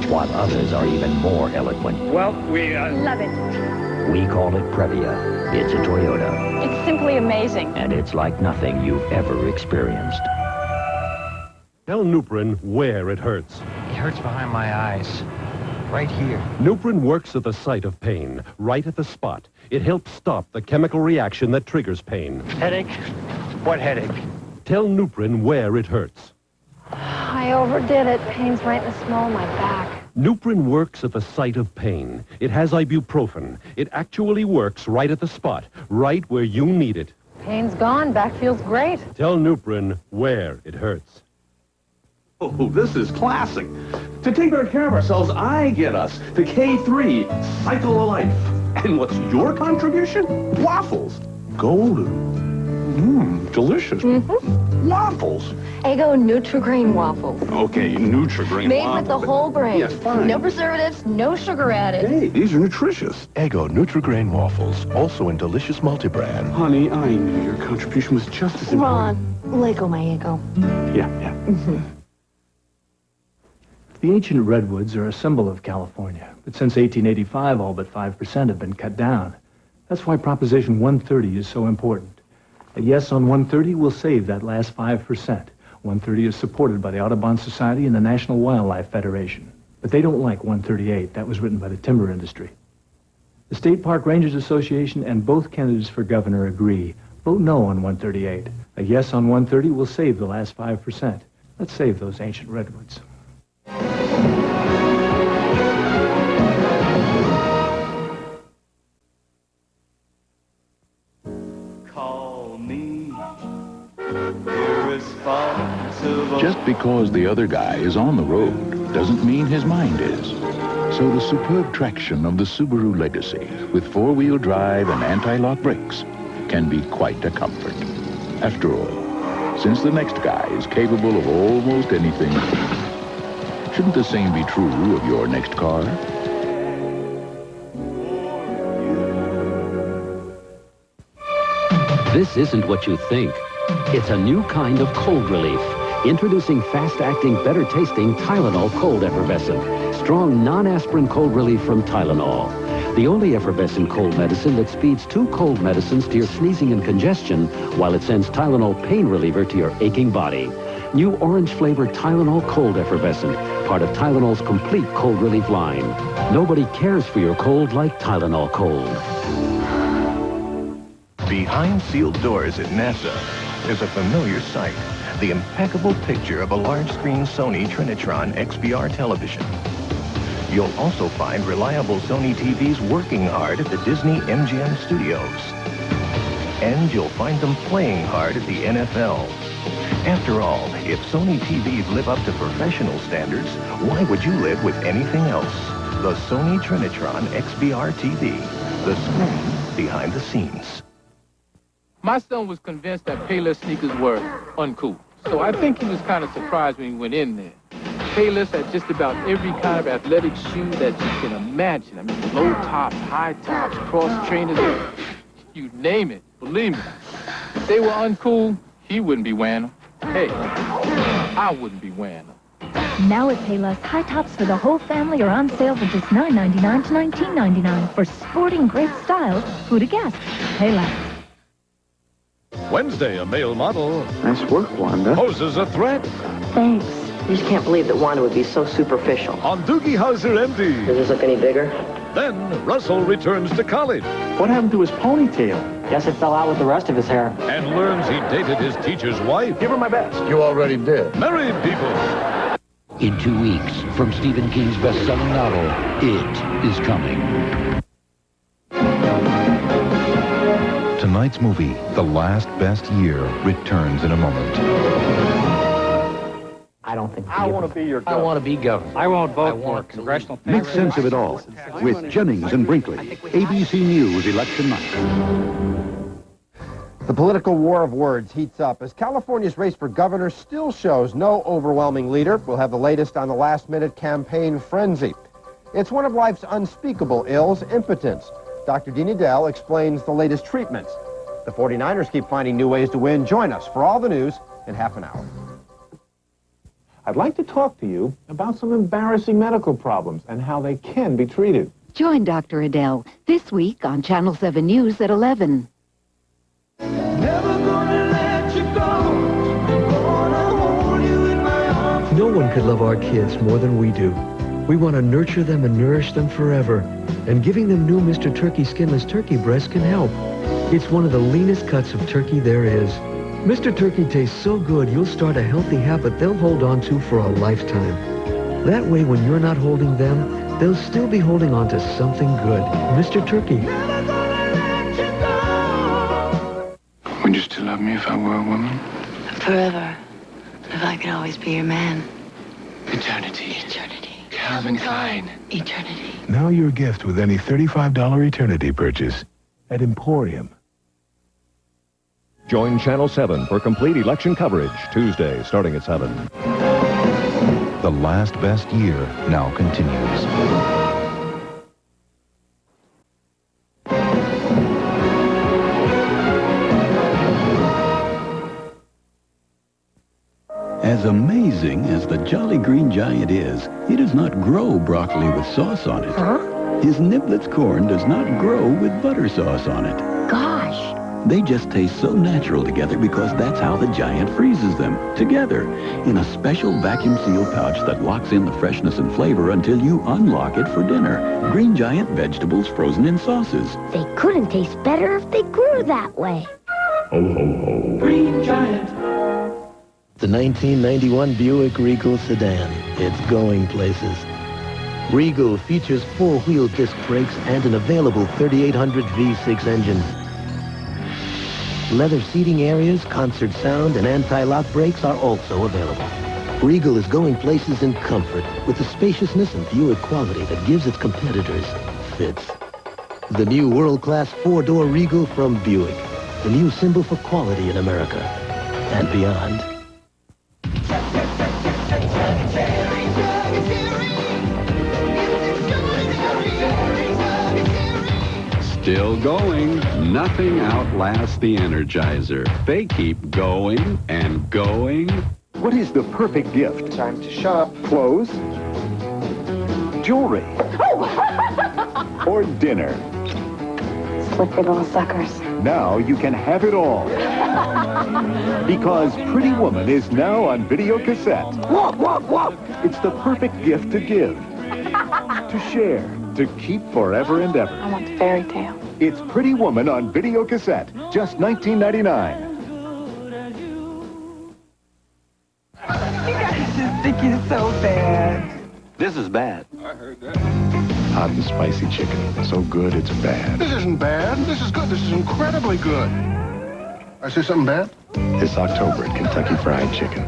while others are even more eloquent. Well, we, Love it. We call it Previa. It's a Toyota, It's simply amazing. and it's like nothing you've ever experienced. Tell Nuprin where it hurts. It hurts behind my eyes. Right here. Nuprin works at the site of pain, right at the spot. It helps stop the chemical reaction that triggers pain. Headache? What headache? Tell Nuprin where it hurts. I overdid it. Pain's right in the small of my back. Nuprin works at the site of pain. It has ibuprofen. It actually works right at the spot, right where you need it. Pain's gone. Back feels great. Tell Nuprin where it hurts. Oh, this is classic. To take better care of ourselves, I get us the K3 Cycle of Life. And what's your contribution? Waffles. Golden. Delicious. Waffles. Eggo Nutri-Grain waffles. Okay, Nutri-Grain Made waffles. with the whole grain. Yes, fine. No preservatives, no sugar added. Hey, these are nutritious. Eggo Nutri-Grain waffles, also in delicious multi-brand. Honey, I knew your contribution was just as important. Ron, Lego my ego. Yeah. The ancient redwoods are a symbol of California, but since 1885, all but 5% have been cut down. That's why Proposition 130 is so important. A yes on 130 will save that last 5%. 130 is supported by the Audubon Society and the National Wildlife Federation. But they don't like 138. That was written by the timber industry. The State Park Rangers Association and both candidates for governor agree. Vote no on 138. A yes on 130 will save the last 5%. Let's save those ancient redwoods. Call me irresponsible. Just because the other guy is on the road doesn't mean his mind is. So the superb traction of the Subaru Legacy with four-wheel drive and anti-lock brakes can be quite a comfort. After all, since the next guy is capable of almost anything, shouldn't the same be true of your next car? This isn't what you think. It's a new kind of cold relief. Introducing fast-acting, better-tasting Tylenol Cold Effervescent. Strong non-aspirin cold relief from Tylenol. The only effervescent cold medicine that speeds 2 cold medicines to your sneezing and congestion while it sends Tylenol pain reliever to your aching body. New orange-flavored Tylenol Cold Effervescent, part of Tylenol's complete cold relief line. Nobody cares for your cold like Tylenol Cold. Behind sealed doors at NASA is a familiar sight, the impeccable picture of a large-screen Sony Trinitron XBR television. You'll also find reliable Sony TVs working hard at the Disney MGM studios. And you'll find them playing hard at the NFL. After all, if Sony TVs live up to professional standards, why would you live with anything else? The Sony Trinitron XBR TV, the screen behind the scenes. My son was convinced that Payless sneakers were uncool. So I think he was kind of surprised when he went in there. Payless had just about every kind of athletic shoe that you can imagine. I mean, low tops, high tops, cross trainers, you name it. Believe me, if they were uncool, he wouldn't be wearing them. Hey, I wouldn't be wearing them. Now at Payless, high tops for the whole family are on sale for just $9.99 to $19.99 for sporting great styles. Who'd have guessed? Payless. Wednesday, a male model Nice work, Wanda. poses a threat Thanks. You just can't believe that Wanda would be so superficial. on Doogie Howser MD. Does this look any bigger? Then Russell returns to college What happened to his ponytail? Guess it fell out with the rest of his hair. and learns he dated his teacher's wife. Give her my best. You already did. Married people. In 2 weeks, from Stephen King's best-selling novel, It Is Coming. Tonight's movie, The Last Best Year, returns in a moment. I don't think I want to be your governor. I want to be governor. I won't vote for congressional. Make sense of it all with Jennings and Brinkley. ABC News Election Night. The political war of words heats up as California's race for governor still shows no overwhelming leader. We'll have the latest on the last-minute campaign frenzy. It's one of life's unspeakable ills, impotence. Dr. Dean Adele explains the latest treatments. The 49ers keep finding new ways to win. Join us for all the news in half an hour. I'd like to talk to you about some embarrassing medical problems and how they can be treated. Join Dr. Adele this week on Channel 7 News at 11. No one could love our kids more than we do. We want to nurture them and nourish them forever. And giving them new Mr. Turkey skinless turkey breast can help. It's one of the leanest cuts of turkey there is. Mr. Turkey tastes so good you'll start a healthy habit they'll hold on to for a lifetime. That way when you're not holding them, they'll still be holding on to something good. Mr. Turkey. Would you still love me if I were a woman? Forever. If I could always be your man. Eternity. Eternity. Calvin Klein. Eternity. Now your gift with any $35 Eternity purchase at Emporium. Join Channel 7 for complete election coverage Tuesday starting at 7. The Last Best Year now continues. As amazing as the Jolly Green Giant is, he does not grow broccoli with sauce on it. Huh? His Niblets corn does not grow with butter sauce on it. Gosh. They just taste so natural together because that's how the Giant freezes them, together, in a special vacuum-sealed pouch that locks in the freshness and flavor until you unlock it for dinner. Green Giant vegetables frozen in sauces. They couldn't taste better if they grew that way. Ho, ho, ho. Green Giant. The 1991 Buick Regal sedan. It's going places. Regal features 4-wheel disc brakes and an available 3800 V6 engine. Leather seating areas, concert sound, and anti-lock brakes are also available. Regal is going places in comfort with the spaciousness and Buick quality that gives its competitors fits. The new world-class 4-door Regal from Buick. The new symbol for quality in America and beyond. Still going. Nothing outlasts the Energizer. They keep going and going. What is the perfect gift? Time to shop. Clothes? Jewelry? Or dinner? Slippery little suckers. Now you can have it all. Because Pretty Woman is now on video cassette. Walk, walk, walk. It's the perfect gift to give, to share, to keep forever and ever. I want the fairy tale. It's Pretty Woman on video cassette, just $19.99. You guys just think you're so bad. This is bad. I heard that. Hot and spicy chicken. So good, it's bad. This isn't bad. This is good. This is incredibly good. I say something bad? This October at Kentucky Fried Chicken.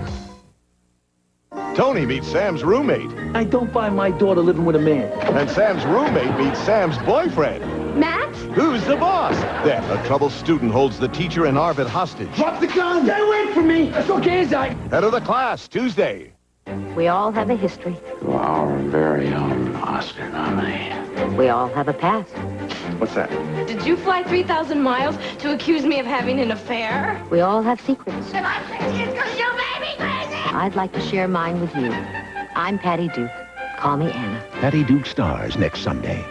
Tony meets Sam's roommate. I don't find my daughter living with a man. And Sam's roommate meets Sam's boyfriend. Matt? Who's the boss? Then a troubled student holds the teacher and Arvid hostage. Drop the gun! Stay away from me! That's okay, Zach. Head of the class, Tuesday. We all have a history. To our very own Oscar nominee. We all have a past. What's that? Did you fly 3,000 miles to accuse me of having an affair? We all have secrets. Am I crazy? It's because you made me crazy! I'd like to share mine with you. I'm Patty Duke. Call me Anna. Patty Duke stars next Sunday.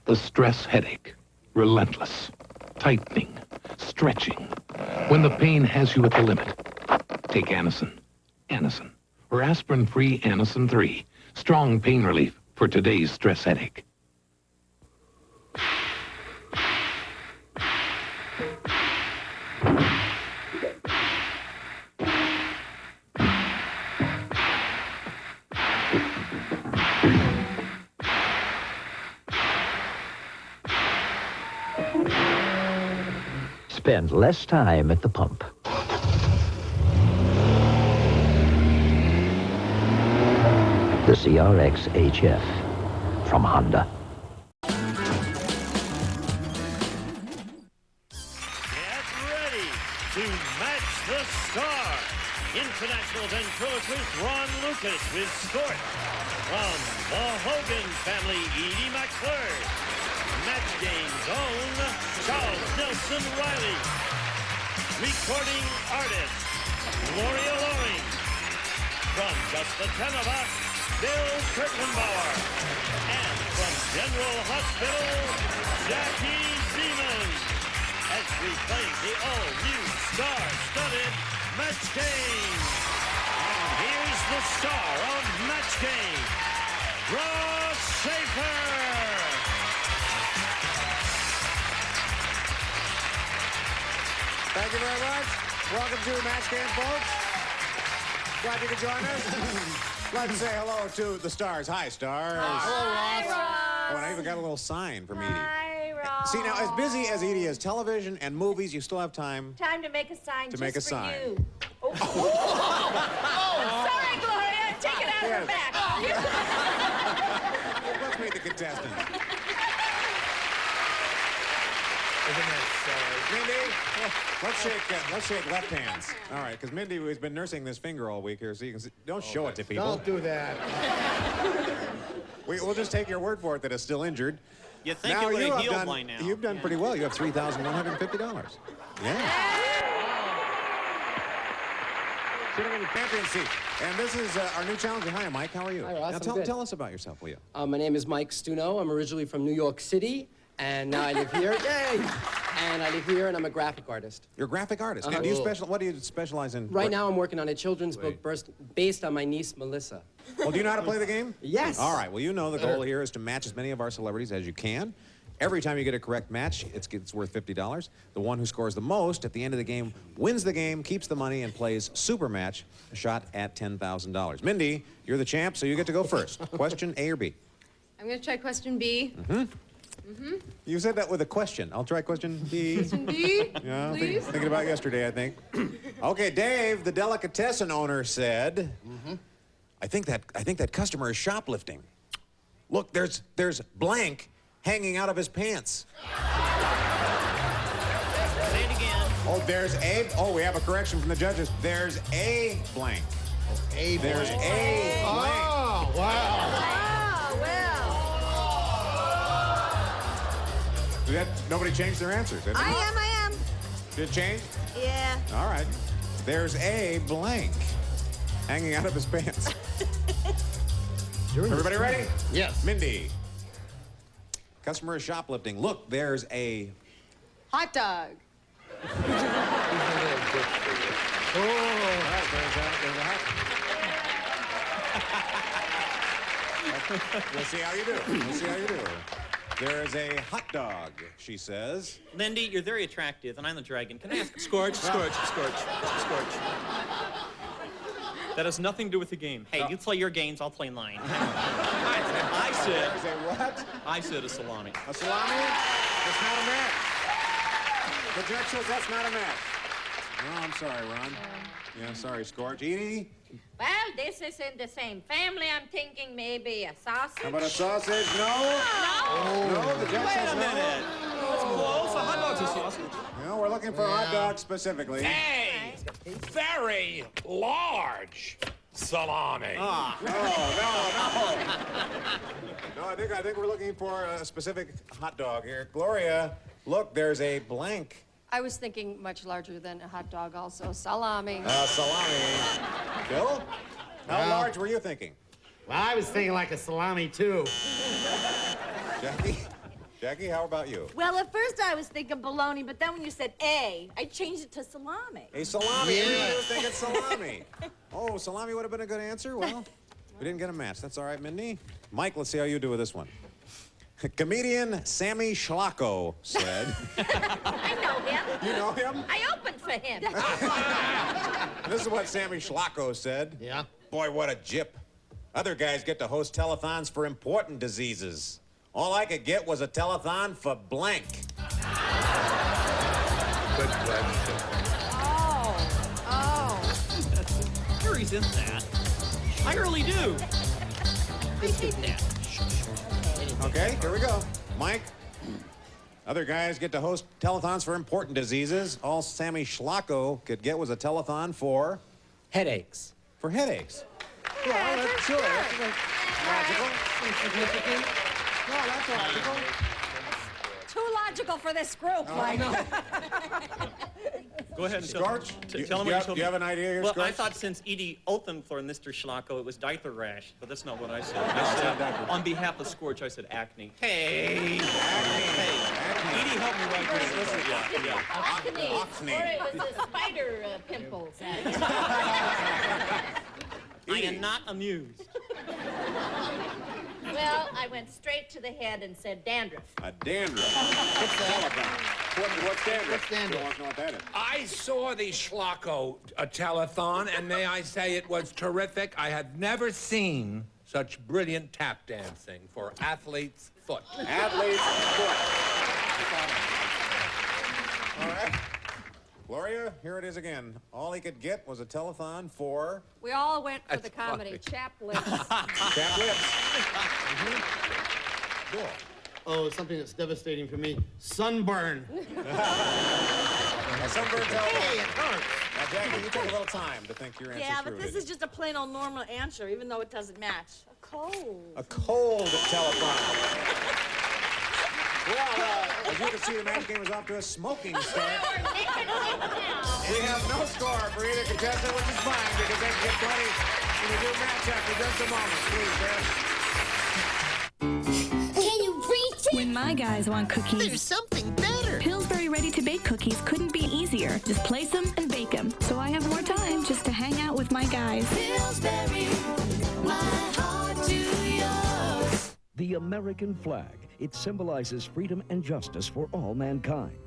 The stress headache. Relentless. Tightening. Stretching. When the pain has you at the limit. Take Anacin. Anacin. Or aspirin-free Anacin 3. Strong pain relief for today's stress headache. Spend less time at the pump. The CRX HF from Honda. Get ready to match the star. International ventriloquist Ron Lucas with Scorch. From the Hogan family, Edie McClure. Match Game's own Charles Nelson Reilly. Recording artist, Gloria Loring. From Just the Ten of Us, Bill Kirkenbauer. And from General Hospital, Jackie Zeman. As we play the all-new star-studded Match Game. And here's the star of Match Game, Ross Schaefer. Thank you very much. Welcome to Match Game, folks. Glad you could join us. Glad to say hello to the stars. Hi, stars. Hello, Ross. Oh, and I even got a little sign from Edie. Hi, Ross. See, now, as busy as Edie is, television and movies, you still have time. Time to make a sign To just make a for sign. you. Oh. Sorry, Gloria. Take it out of her back. Let's meet the contestants. Mindy, let's shake left hands. All right, because Mindy has been nursing this finger all week here, so you can see. Don't show it to people. Don't do that. We'll just take your word for it that it's still injured. You think it would have healed done, by now. You've done pretty well. You have $3,150. Yeah. Sitting in the champion seat. And this is our new challenger. Hi, Mike. How are you? Hi, Ross. Now, I'm good. tell us about yourself, will you? My name is Mike Stuno. I'm originally from New York City, and now I live here. Yay! And I live here, and I'm a graphic artist. You're a graphic artist. Uh-huh. And what do you specialize in? Right now, I'm working on a children's book based on my niece, Melissa. Well, do you know how to play the game? Yes. All right. Well, you know the goal here is to match as many of our celebrities as you can. Every time you get a correct match, it's worth $50. The one who scores the most at the end of the game wins the game, keeps the money, and plays Super Match, a shot at $10,000. Mindy, you're the champ, so you get to go first. Question A or B? I'm going to try question B. You said that with a question. I'll try question B. Question B, Yeah, please. thinking about yesterday, I think. Okay, Dave, the delicatessen owner said, I think that customer is shoplifting. Look, there's blank hanging out of his pants. Say it again. Oh, we have a correction from the judges. There's a blank. A There's blank. a blank. Oh, wow. Nobody changed their answers, did they? I am. Did it change? Yeah. All right. There's a blank hanging out of his pants. Everybody ready? Yes. Mindy. Customer is shoplifting. Look, there's a... Hot dog. All right, there's a hot... We'll see how you do. We'll see how you do. There is a hot dog, she says. Lindy, you're very attractive, and I'm the dragon. Can I ask? Scorch. That has nothing to do with the game. Hey, you play your games, I'll play mine. I said... There's a what? I said a salami. A salami? That's not a match. The judge says that's not a match. Oh, I'm sorry, Ron. Yeah, sorry, Scorch. Edie? Well, this is in the same family. I'm thinking maybe a sausage. How about a sausage? No? No? No, the Jack says Wait a no. minute. That's close. A hot dog's a sausage. No, we're looking for a hot dog specifically. Hey, very large salami. No, I think we're looking for a specific hot dog here. Gloria, look, there's a blank. I was thinking much larger than a hot dog also. Salami. Salami. Bill? How large were you thinking? Well, I was thinking like a salami, too. Jackie, how about you? Well, at first I was thinking bologna, but then when you said A, I changed it to salami. A salami. Everybody was thinking salami. Oh, salami would have been a good answer? Well, we didn't get a match. That's all right, Mindy. Mike, let's see how you do with this one. Comedian Sammy Schlacko said... I know him. You know him? I opened for him. This is what Sammy Schlacko said. Yeah? Boy, what a jip. Other guys get to host telethons for important diseases. All I could get was a telethon for blank. Good question. Oh. He resents that. I really do. Appreciate that. Okay, here we go. Mike, other guys get to host telethons for important diseases. All Sammy Schlacko could get was a telethon for... Headaches. For headaches. Yeah, Well, sure. That's logical. Insignificant. No, that's logical. Too logical for this group, Mike. Go ahead and Scorch, tell him what you told me. you have an idea here, Well, Scorch? I thought since Edie opened for Mr. Schlacko, it was diaper rash, but that's not what I said. I said, on behalf of Scorch, I said acne. Hey. Edie helped me write this. Listen, yeah. Acne. Or it was a spider pimples. I am not amused. Well, I went straight to the head and said dandruff. A dandruff. What's dandruff? What's dandruff? You want to know what that is? I saw the Schlacko telethon, and may I say it was terrific. I had never seen such brilliant tap dancing for athlete's foot. Athlete's foot. All right. Gloria, here it is again. All he could get was a telethon for... We all went for the That's comedy. funny. Chap lips. Chap lips. Cool. Oh, something that's devastating for me. Sunburn. A sunburn telethon. Hey, it hurts. Now, Jackie, you take a little time to think your answer Yeah, through. but this is just a plain old normal answer, even though it doesn't match. A cold. A cold telethon. Well, as you can see, the match game is off to a smoking start. We have no score for either contestant, which is fine, because they can get 20 in the new match after just a moment. Please, Beth. Can you reach it? When my guys want cookies, There's something better. Pillsbury ready-to-bake cookies couldn't be easier. Just place them and bake them. So I have more time just to hang out with my guys. Pillsbury, my heart to yours. The American flag. It symbolizes freedom and justice for all mankind.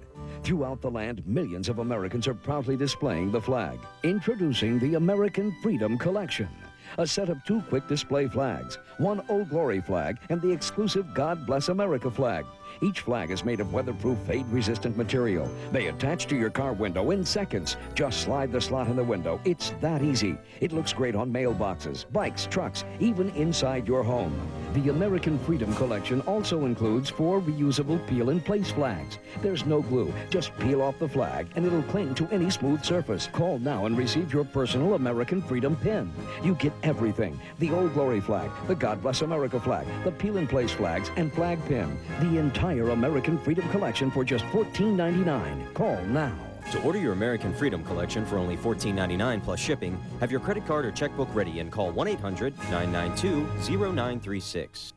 Throughout the land, millions of Americans are proudly displaying the flag. Introducing the American Freedom Collection. A set of 2 quick display flags, 1 Old Glory flag, and the exclusive God Bless America flag. Each flag is made of weatherproof, fade-resistant material. They attach to your car window in seconds. Just slide the slot in the window. It's that easy. It looks great on mailboxes, bikes, trucks, even inside your home. The American Freedom Collection also includes 4 reusable peel-in-place flags. There's no glue. Just peel off the flag, and it'll cling to any smooth surface. Call now and receive your personal American Freedom pin. You get everything. The Old Glory flag, the God Bless America flag, the peel-in-place flags, and flag pin. The entire American Freedom Collection for just $14.99. Call now. To order your American Freedom Collection for only $14.99 plus shipping, have your credit card or checkbook ready and call 1-800-992-0936.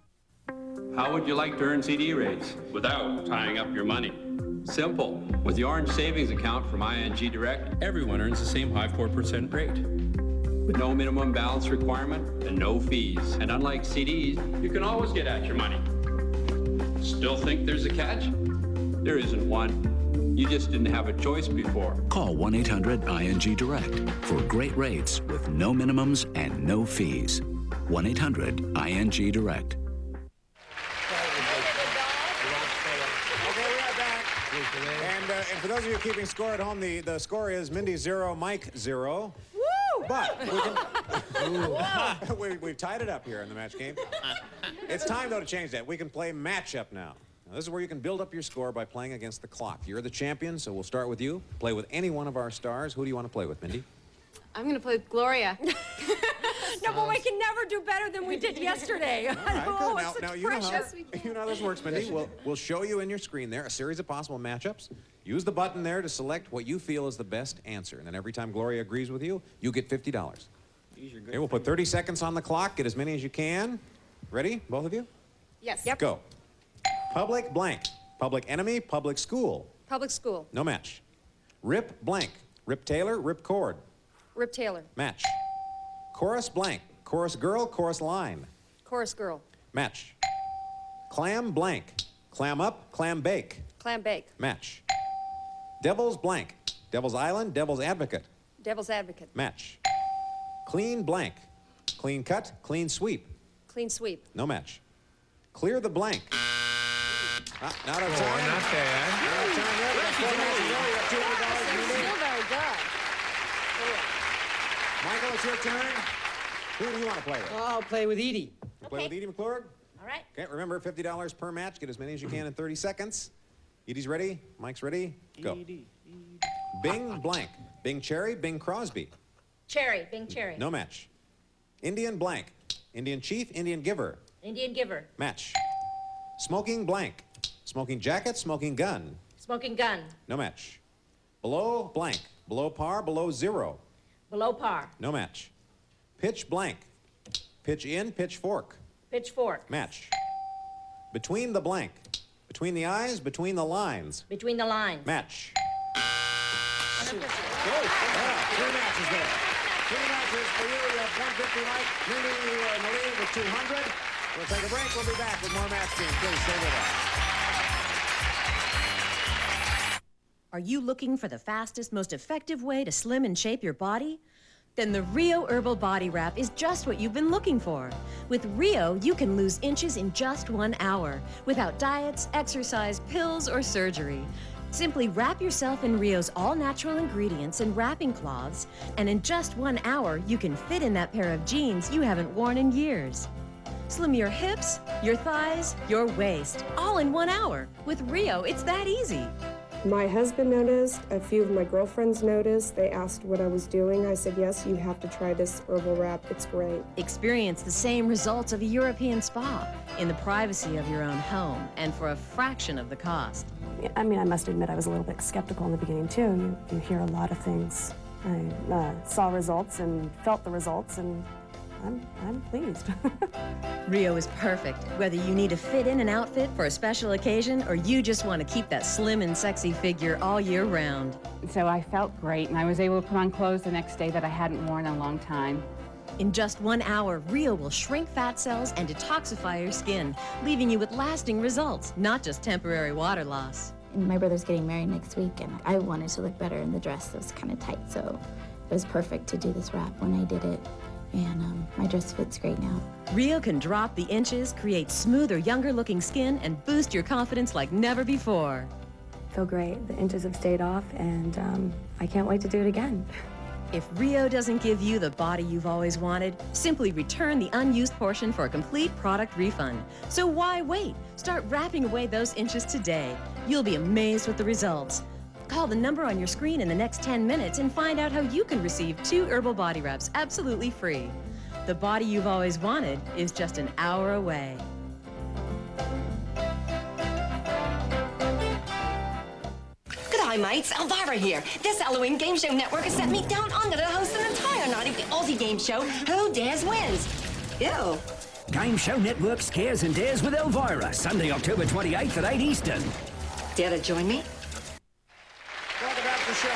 How would you like to earn CD rates without tying up your money? Simple. With the Orange Savings Account from ING Direct, everyone earns the same high 4% rate. With no minimum balance requirement and no fees. And unlike CDs, you can always get at your money. Still think there's a catch? There isn't one. You just didn't have a choice before. Call 1-800-ING Direct for great rates with no minimums and no fees. 1-800-ING Direct. And for those of you keeping score at home, the score is Mindy 0, Mike 0. Woo! But we can, we've tied it up here in the match game. It's time, though, to change that. We can play matchup now. Now, this is where you can build up your score by playing against the clock. You're the champion, so we'll start with you. Play with any one of our stars. Who do you want to play with, Mindy? I'm going to play with Gloria. No, but we can never do better than we did yesterday. All right, Oh, good. it's such Now precious. you know how this works, Mindy. We'll show you in your screen there a series of possible matchups. Use the button there to select what you feel is the best answer. And then every time Gloria agrees with you, you get $50. Okay, we'll put 30 seconds on the clock. Get as many as you can. Ready, both of you? Yes. Yep. Go. Public blank. Public enemy, public school. Public school. No match. Rip blank. Rip Taylor, rip cord. Rip Taylor. Match. Chorus blank. Chorus girl, chorus line. Chorus girl. Match. Clam blank. Clam up, clam bake. Clam bake. Match. Devil's blank. Devil's Island, Devil's Advocate. Devil's advocate. Match. Clean blank. Clean cut, clean sweep. Clean sweep. No match. Clear the blank. Not a time. Not bad. Not a time yet. Still very good. Michael, it's your turn. Who do you want to play with? I'll play with Edie. You play with Edie McClurg? All right. Okay, remember, $50 per match. Get as many as you can in 30 seconds. Edie's ready. Mike's ready. Go. Bing blank. Bing Cherry, Bing Crosby. Cherry, Bing Cherry. No match. Indian blank. Indian Chief, Indian Giver. Indian Giver. Match. Smoking blank. Smoking jacket, smoking gun. Smoking gun. No match. Below blank. Below par, below zero. Below par. No match. Pitch blank. Pitch in, pitch fork. Pitchfork. Match. Between the blank. Between the eyes, between the lines. Between the lines. Match. Three matches there. Three matches for you. You have 150, Mike. Mindy, you are in the lead with 200. We'll take a break. We'll be back with more match games. Please stay with us. Are you looking for the fastest, most effective way to slim and shape your body? Then the Rio Herbal Body Wrap is just what you've been looking for. With Rio, you can lose inches in just 1 hour, without diets, exercise, pills, or surgery. Simply wrap yourself in Rio's all-natural ingredients and wrapping cloths, and in just 1 hour, you can fit in that pair of jeans you haven't worn in years. Slim your hips, your thighs, your waist, all in 1 hour. With Rio, it's that easy. My husband noticed, a few of my girlfriends noticed. They asked what I was doing. I said, yes, you have to try this herbal wrap. It's great. Experience the same results of a European spa in the privacy of your own home and for a fraction of the cost. I mean, I must admit I was a little bit skeptical in the beginning, too. You hear a lot of things. I saw results and felt the results, and I'm pleased. Rio is perfect, whether you need to fit in an outfit for a special occasion or you just want to keep that slim and sexy figure all year round. So I felt great, and I was able to put on clothes the next day that I hadn't worn in a long time. In just 1 hour, Rio will shrink fat cells and detoxify your skin, leaving you with lasting results, not just temporary water loss. And my brother's getting married next week, and I wanted to look better in the dress that was kind of tight, so it was perfect to do this wrap when I did it. And my dress fits great now. Rio can drop the inches, create smoother, younger-looking skin, and boost your confidence like never before. I feel great. The inches have stayed off, and I can't wait to do it again. If Rio doesn't give you the body you've always wanted, simply return the unused portion for a complete product refund. So why wait? Start wrapping away those inches today. You'll be amazed with the results. Call the number on your screen in the next 10 minutes and find out how you can receive 2 herbal body wraps absolutely free. The body you've always wanted is just an hour away. G'day, mates. Elvira here. This Halloween game show network has sent me down under to host an entire night of the Aussie game show, Who Dares Wins. Ew. Game Show Network Scares and Dares with Elvira, Sunday, October 28th at 8 Eastern. Dare to join me? Welcome back to the show.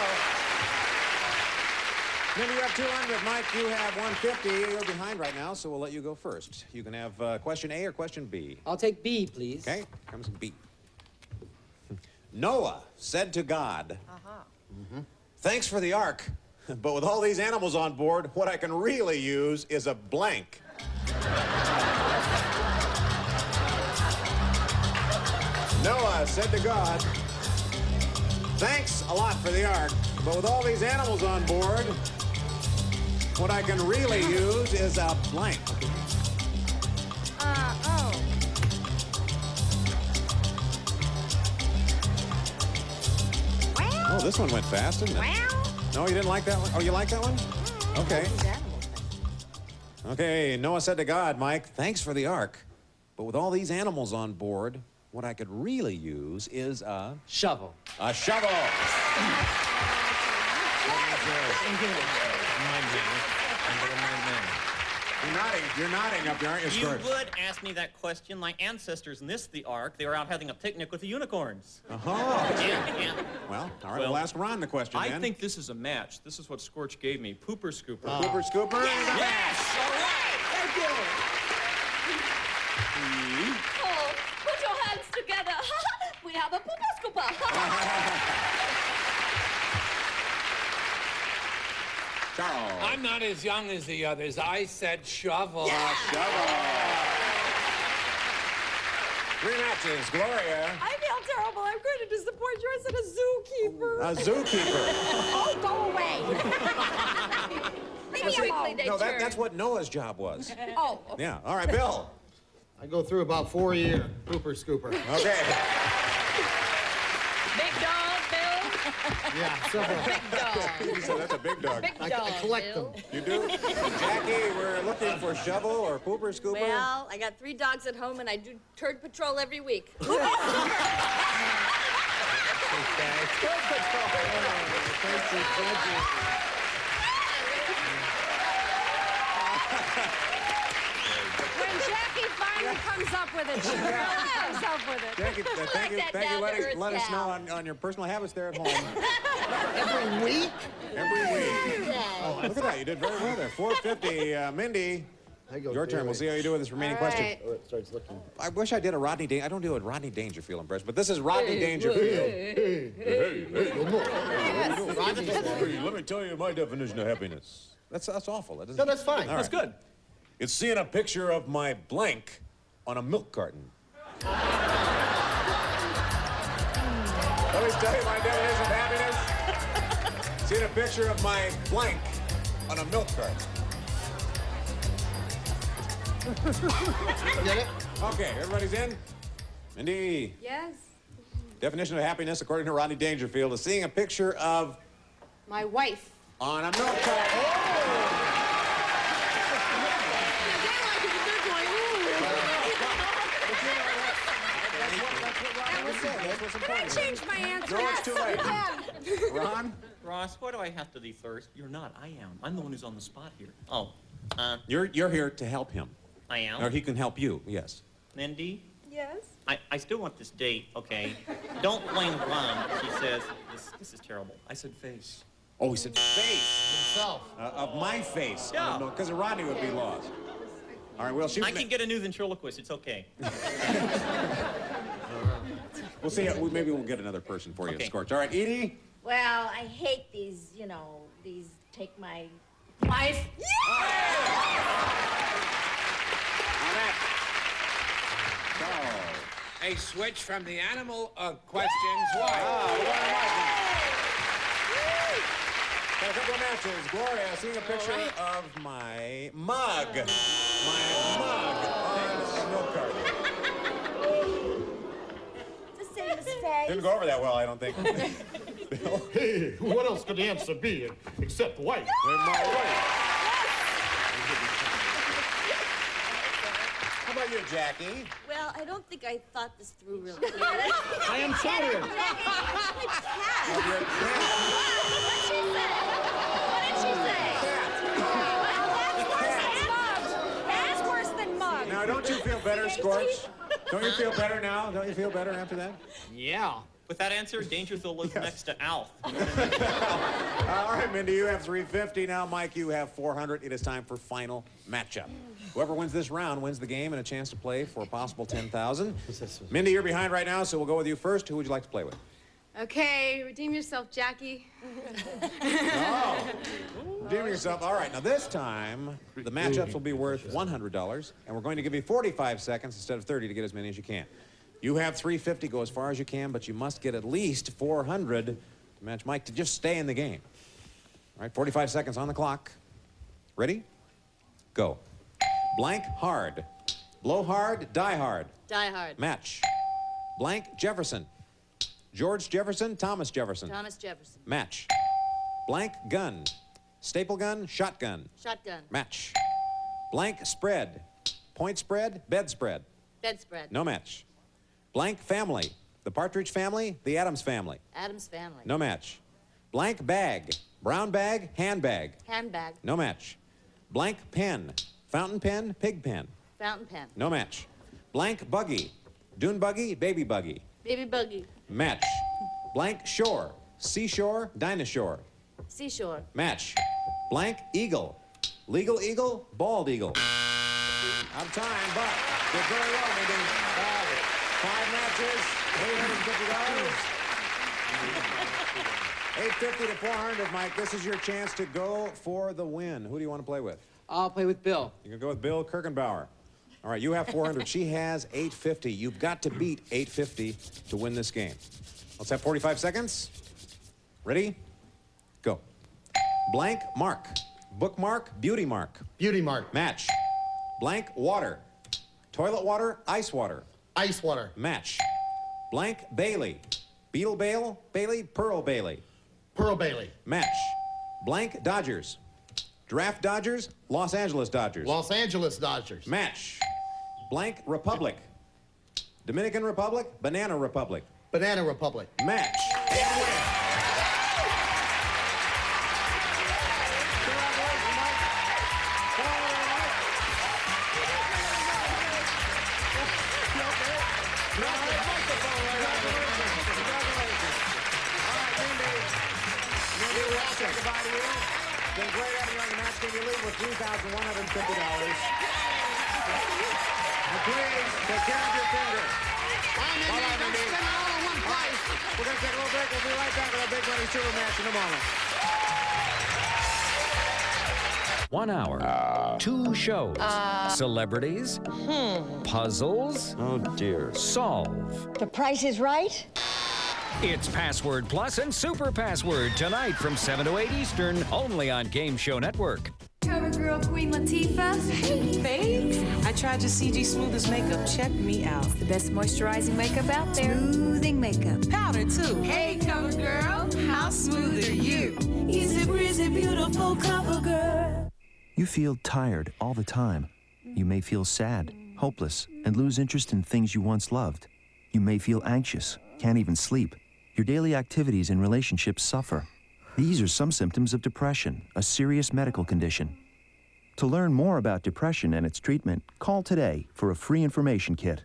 Mindy, you have 200. Mike, you have 150. You're behind right now, so we'll let you go first. You can have question A or question B. I'll take B, please. Okay, comes B. Noah said to God, thanks for the ark, but with all these animals on board, what I can really use is a blank. Noah said to God, thanks a lot for the ark, but with all these animals on board, what I can really use is a blank. Oh, this one went fast, didn't it? No, you didn't like that one? Oh, you like that one? Okay. Okay, Noah said to God, Mike, thanks for the ark. But with all these animals on board, what I could really use is a... Shovel. A shovel. You're nodding up there, aren't you, You Squirt? would ask me that question. My ancestors missed the Ark. They were out having a picnic with the unicorns. Yeah. Well, all right, we'll ask Ron the question I then. think this is a match. This is what Scorch gave me. Pooper Scooper. Pooper Scooper? Yes! All right! Thank you. Oh, put your hands together. We have a pooper scooper. Charles. I'm not as young as the others. I said shovel. Yeah. Shovel. 3 matches. Gloria. I feel terrible. I'm going to disappoint you. I said a zookeeper. A zookeeper. Oh, go away. Leave me alone. No, that's what Noah's job was. Oh. Yeah. All right, Bill. I go through about 4 a year. Pooper scooper. Okay. Big dog, Bill. Yeah, several. Big dog. So that's a big dog. Big I dog, collect Bill. them. You do? Jackie, we're looking for shovel or pooper scooper. Well, I got 3 dogs at home, and I do turd patrol every week. When Jackie finally comes up with it, she really comes up with it. Jackie, thank you. that Thank you. down to earth Let us know gal. on your personal habits there at home. Every week? Every week. Oh, look at that. You did very well there. 450. Mindy, I go your turn. We'll see how you do with this remaining question. right. Oh, it starts looking. I wish I did a Rodney Dangerfield. I don't do a Rodney Dangerfield impression, but this is Rodney Dangerfield. Let me tell you my definition of happiness. That's awful. That No, that's fine. All That's right. good. It's seeing a picture of my blank on a milk carton. Let me tell you my definition of happiness. Seeing a picture of my blank on a milk carton. Get it? Okay, everybody's in? Mindy, Yes. definition of happiness according to Rodney Dangerfield is seeing a picture of My wife. on a milk carton. Can I change my answer? No, it's too late. Ron? Ross, what do I have to do first? You're not. I am. I'm the one who's on the spot here. Oh, You're here to help him. I am. Or he can help you, yes. Mindy, Yes. I still want this date, okay? Don't blame Ron. She says, this is terrible. I said face. Oh, he said face. Himself. Of my face. Yeah. Because Rodney would be lost. All right, well, I can get a new ventriloquist. It's okay. We'll see. Maybe we'll get another person for you, Okay. Scorch. All right, Edie? Well, I hate these, these take my life. A switch from the animal questions. Why? Got a couple of matches. Gloria, seeing a picture of my mug. My mug on a milk carton. It's the same as face. Didn't go over that well, I don't think. Hey, what else could the answer be except white? My wife. How about you, Jackie? Well, I don't think I thought this through really clearly. I am tired. What did she say? That's worse than mug. Now, don't you feel better, Scorch? Don't you feel better now? Don't you feel better after that? Yeah. With that answer, Dangerfield lives next to Alf. All right, Mindy, you have 350 now. Mike, you have 400. It is time for final matchup. Whoever wins this round wins the game and a chance to play for a possible 10,000. Mindy, you're behind right now, so we'll go with you first. Who would you like to play with? Okay, redeem yourself, Jackie. Oh, redeem yourself. All right, now this time, the matchups will be worth $100, and we're going to give you 45 seconds instead of 30 to get as many as you can. You have 350, go as far as you can, but you must get at least 400 to match Mike to just stay in the game. All right, 45 seconds on the clock. Ready? Go. Blank hard. Blow hard, die hard. Die hard. Match. Blank Jefferson. George Jefferson, Thomas Jefferson. Thomas Jefferson. Match. Blank gun. Staple gun, shotgun. Shotgun. Match. Blank spread. Point spread, bedspread. Bedspread. No match. Blank family. The Partridge family, the Addams family. Addams family. No match. Blank bag. Brown bag, handbag. Handbag. No match. Blank pen. Fountain pen, pig pen. Fountain pen. No match. Blank buggy. Dune buggy, baby buggy. Baby buggy. Match. Blank shore. Seashore, dinosaur. Seashore. Match. Blank eagle. Legal eagle, bald eagle. Out of time, but did very well, maybe. 5 matches, $850. $850 to $400, Mike. This is your chance to go for the win. Who do you want to play with? I'll play with Bill. You can go with Bill Kirkenbauer. All right, you have 400. She has 850. You've got to beat 850 to win this game. Let's have 45 seconds. Ready? Go. Blank mark. Bookmark, beauty mark. Beauty mark. Match. Blank water. Toilet water, ice water. Ice water. Match. Blank Bailey. Beetle Bale, Bailey, Pearl Bailey. Pearl Bailey. Match. Blank Dodgers. Draft Dodgers, Los Angeles Dodgers. Los Angeles Dodgers. Match. Blank Republic. Dominican Republic, Banana Republic. Banana Republic. Match. And win. Been great having you on the match. Can you leave with $3,150? And please take care of your finger. Bye-bye, Mindy. We're going to take a little break. We'll be right back with our Big Money Super Match in a moment. 1 hour, 2 shows, celebrities, puzzles. Oh dear. Solve. The Price is Right? It's Password Plus and Super Password tonight from 7 to 8 Eastern, only on Game Show Network. Cover girl Queen Latifah. Hey, babes. I tried your CG Smoothest makeup. Check me out. The best moisturizing makeup out there. Smoothing makeup. Powder, too. Hey, cover girl. How smooth are you? Easy breezy, beautiful cover girl. You feel tired all the time. You may feel sad, hopeless, and lose interest in things you once loved. You may feel anxious, can't even sleep. Your daily activities and relationships suffer. These are some symptoms of depression, a serious medical condition. To learn more about depression and its treatment, call today for a free information kit.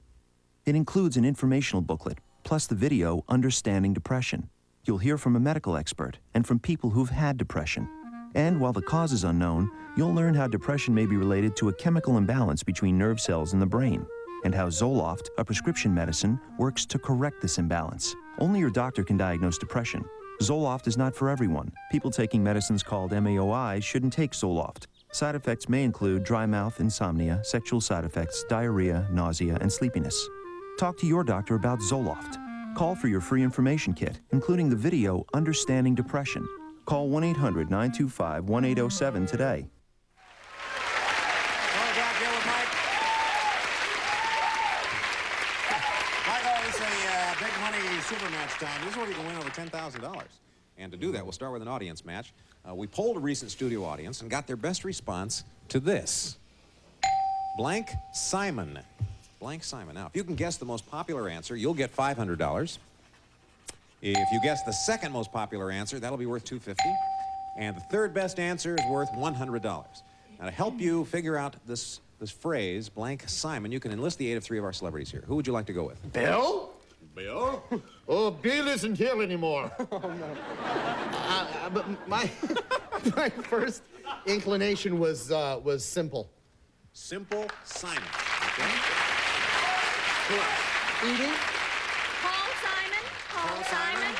It includes an informational booklet, plus the video Understanding Depression. You'll hear from a medical expert and from people who've had depression. And while the cause is unknown, you'll learn how depression may be related to a chemical imbalance between nerve cells in the brain, and how Zoloft, a prescription medicine, works to correct this imbalance. Only your doctor can diagnose depression. Zoloft is not for everyone. People taking medicines called MAOI shouldn't take Zoloft. Side effects may include dry mouth, insomnia, sexual side effects, diarrhea, nausea, and sleepiness. Talk to your doctor about Zoloft. Call for your free information kit, including the video Understanding Depression. Call 1-800-925-1807 today. Super match time. This is where you can win over $10,000. And to do that, we'll start with an audience match. We polled a recent studio audience and got their best response to this. Blank Simon. Blank Simon. Now, if you can guess the most popular answer, you'll get $500. If you guess the second most popular answer, that'll be worth $250. And the third best answer is worth $100. Now, to help you figure out this phrase, Blank Simon, you can enlist the aid of 3 of our celebrities here. Who would you like to go with? Bill? Bill? Oh, Bill isn't here anymore. Oh, no. But my first inclination was Simple. Simple Simon. Okay. Edie? Paul Simon. Paul Simon.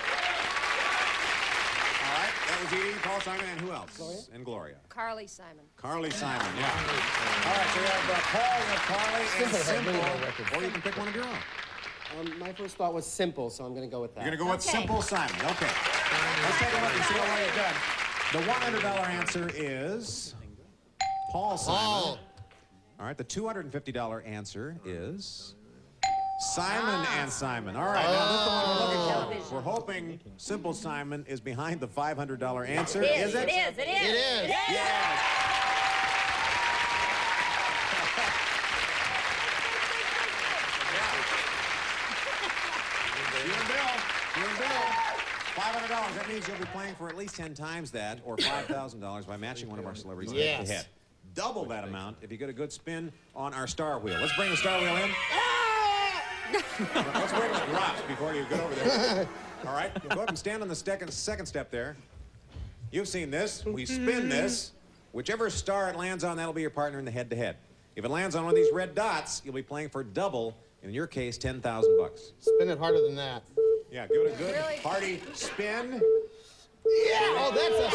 All right, that was Edie, Paul Simon, and who else? Gloria? And Gloria. Carly Simon. Carly Simon, yeah. All right, so we have Paul, and Carly, and Simple. Or you can pick one of your own. My first thought was Simple, so I'm going to go with that. You're going to go with Simple Simon. Okay. Let's take a look and see how well you've done. The $100 answer is Paul Simon. All right, the $250 answer is Simon and Simon. All right, now this is the one we're looking for. We're hoping Simple Simon is behind the $500 answer. Is it? It is. It is. Yes. You and Bill. $500. That means you'll be playing for at least 10 times that, or $5,000 by matching one of our celebrities head to head. Double that amount if you get a good spin on our star wheel. Let's bring the star wheel in. Let's wait till it drops before you get over there. All right, you'll go up and stand on the second step there. You've seen this. We spin this. Whichever star it lands on, that'll be your partner in the head-to-head. If it lands on one of these red dots, you'll be playing for double, in your case, $10,000. Spin it harder than that. Yeah, give it a good, hearty spin. Yeah! Oh, that's a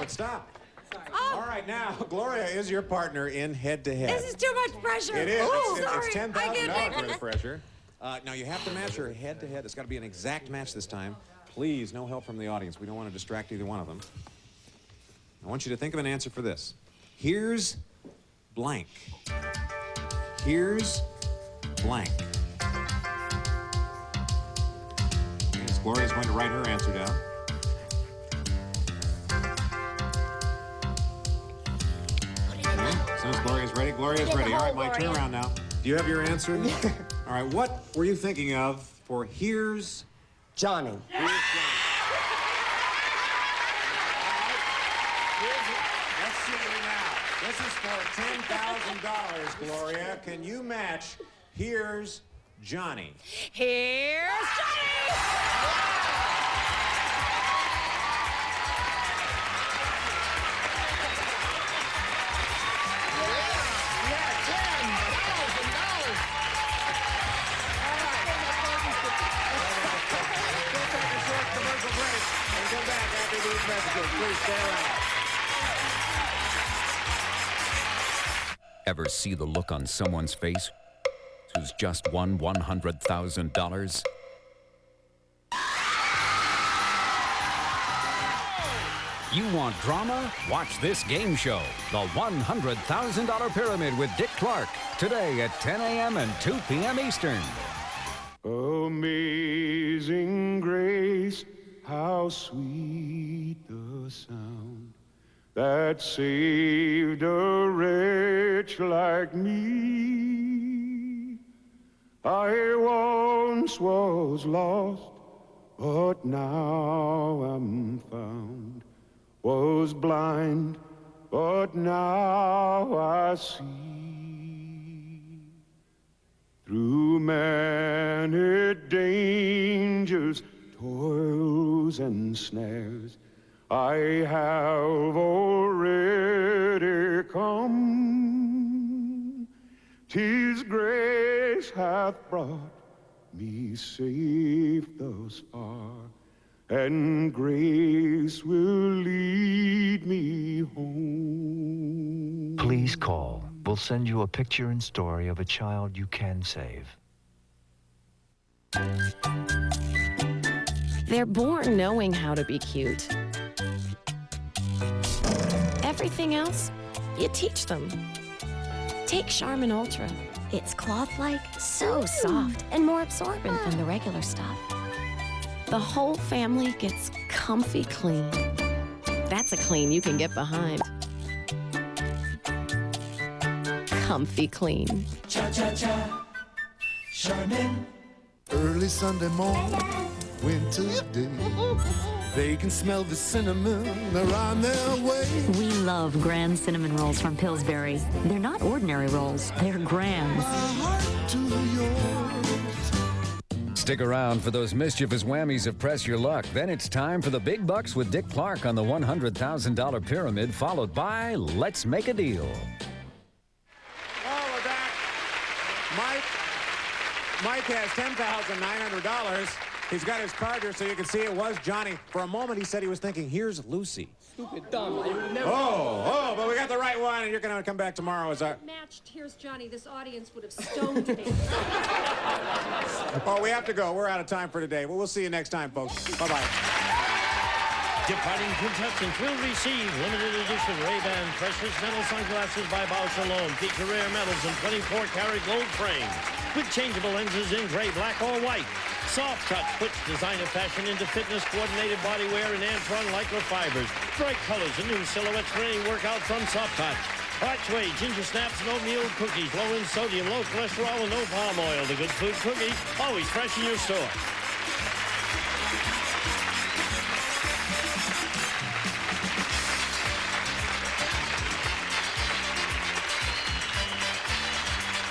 Stop. All right, now, Gloria is your partner in head-to-head. This is too much pressure. It is. Oh, It's $10,000 sorry. worth of pressure. Now, you have to match her head-to-head. It's got to be an exact match this time. Please, no help from the audience. We don't want to distract either one of them. I want you to think of an answer for this. Here's blank. Here's blank. As Gloria's going to write her answer down. As soon as Gloria's ready, Gloria's ready. All right, my turn around now. Do you have your answer? All right, what were you thinking of for Here's Johnny? Here's Johnny. Let's see now. This is for $10,000, Gloria. Can you match Here's Johnny? Here's Johnny! Ever see the look on someone's face who's just won $100,000? You want drama? Watch this game show, The $100,000 Pyramid with Dick Clark, today at 10 a.m. and 2 p.m. Eastern. Amazing grace, how sweet the sound that saved a wretch like me. I once was lost, but now I'm found. Was blind, but now I see. Through many dangers, toils and snares, I have already come. 'Tis grace hath brought me safe thus far, and grace will lead me home. Please call. We'll send you a picture and story of a child you can save. They're born knowing how to be cute. Everything else, you teach them. Take Charmin Ultra. It's cloth-like, so soft, and more absorbent than the regular stuff. The whole family gets comfy clean. That's a clean you can get behind. Comfy clean. Cha-cha-cha, Charmin. Early Sunday morning, winter's day. They can smell the cinnamon, they're on their way. We love Grand Cinnamon Rolls from Pillsbury. They're not ordinary rolls, they're Grands. My heart to yours. Stick around for those mischievous whammies of Press Your Luck. Then it's time for the big bucks with Dick Clark on the $100,000 pyramid, followed by Let's Make a Deal. All of that. Mike has $10,900. He's got his card here so you can see it was Johnny. For a moment, he said he was thinking, here's Lucy. Stupid dumb. I would never... Oh, but we got the right one, and you're going to come back tomorrow as our... Matched Here's Johnny, this audience would have stoned me. Oh, we have to go. We're out of time for today. Well, we'll see you next time, folks. Bye-bye. Departing contestants will receive limited edition Ray-Ban precious metal sunglasses by Bausch & Lomb. Feature rare metals and 24-karat gold frames with changeable lenses in gray, black, or white. Soft Touch puts designer fashion into fitness-coordinated bodywear in Antron lycra fibers. Bright colors and new silhouettes for any workout from Soft Touch. Archway, ginger snaps, and oatmeal cookies. Low in sodium, low cholesterol, and no palm oil. The Good Food Cookie, always fresh in your store.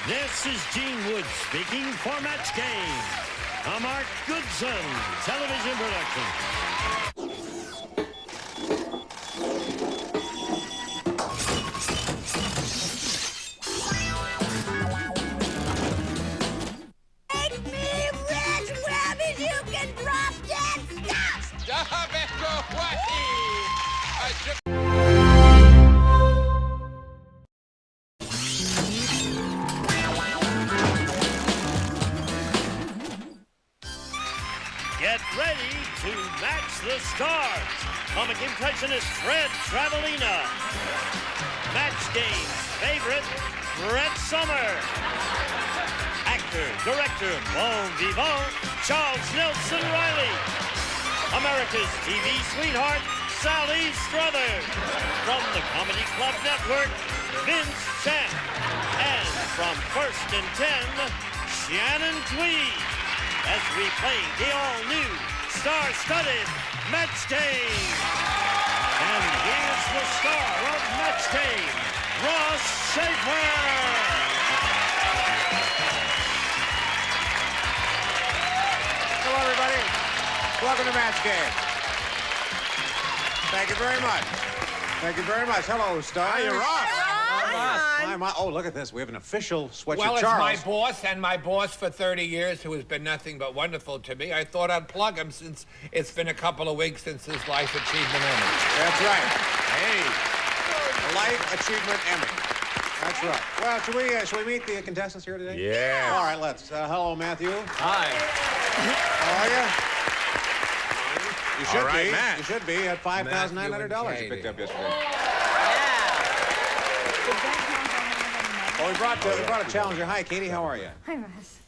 This is Gene Wood speaking for Match Game. A Mark Goodson television production. Make me rich, Rabbit! You can drop dead stuff! Stop it, go away! Get ready to match the stars. Comic impressionist Fred Travelina. Match Game's favorite, Brett Summer. Actor, director, bon vivant, Charles Nelson Reilly. America's TV sweetheart, Sally Struthers. From the Comedy Club Network, Vince Chan. And from First and 10, Shannon Tweed. As we play the all-new, star-studded Match Game. And here's the star of Match Game, Ross Schaefer. Hello, everybody. Welcome to Match Game. Thank you very much. Thank you very much. Hello, star. Hi, you're Ross. Oh, look at this. We have an official sweatshirt. Well, it's Charles. my boss, and my boss for 30 years, who has been nothing but wonderful to me. I thought I'd plug him since it's been a couple of weeks since his Life Achievement Emmy. That's right. Hey, Life Achievement Emmy. That's right. Well, should we meet the contestants here today? Yeah. All right, let's. Hello, Matthew. Hi. How are you? You should All right, be. Matt. You should be at $5,900 you picked up yesterday. Well, we brought a challenger. Hi, Katie. How are you? Hi, Ross.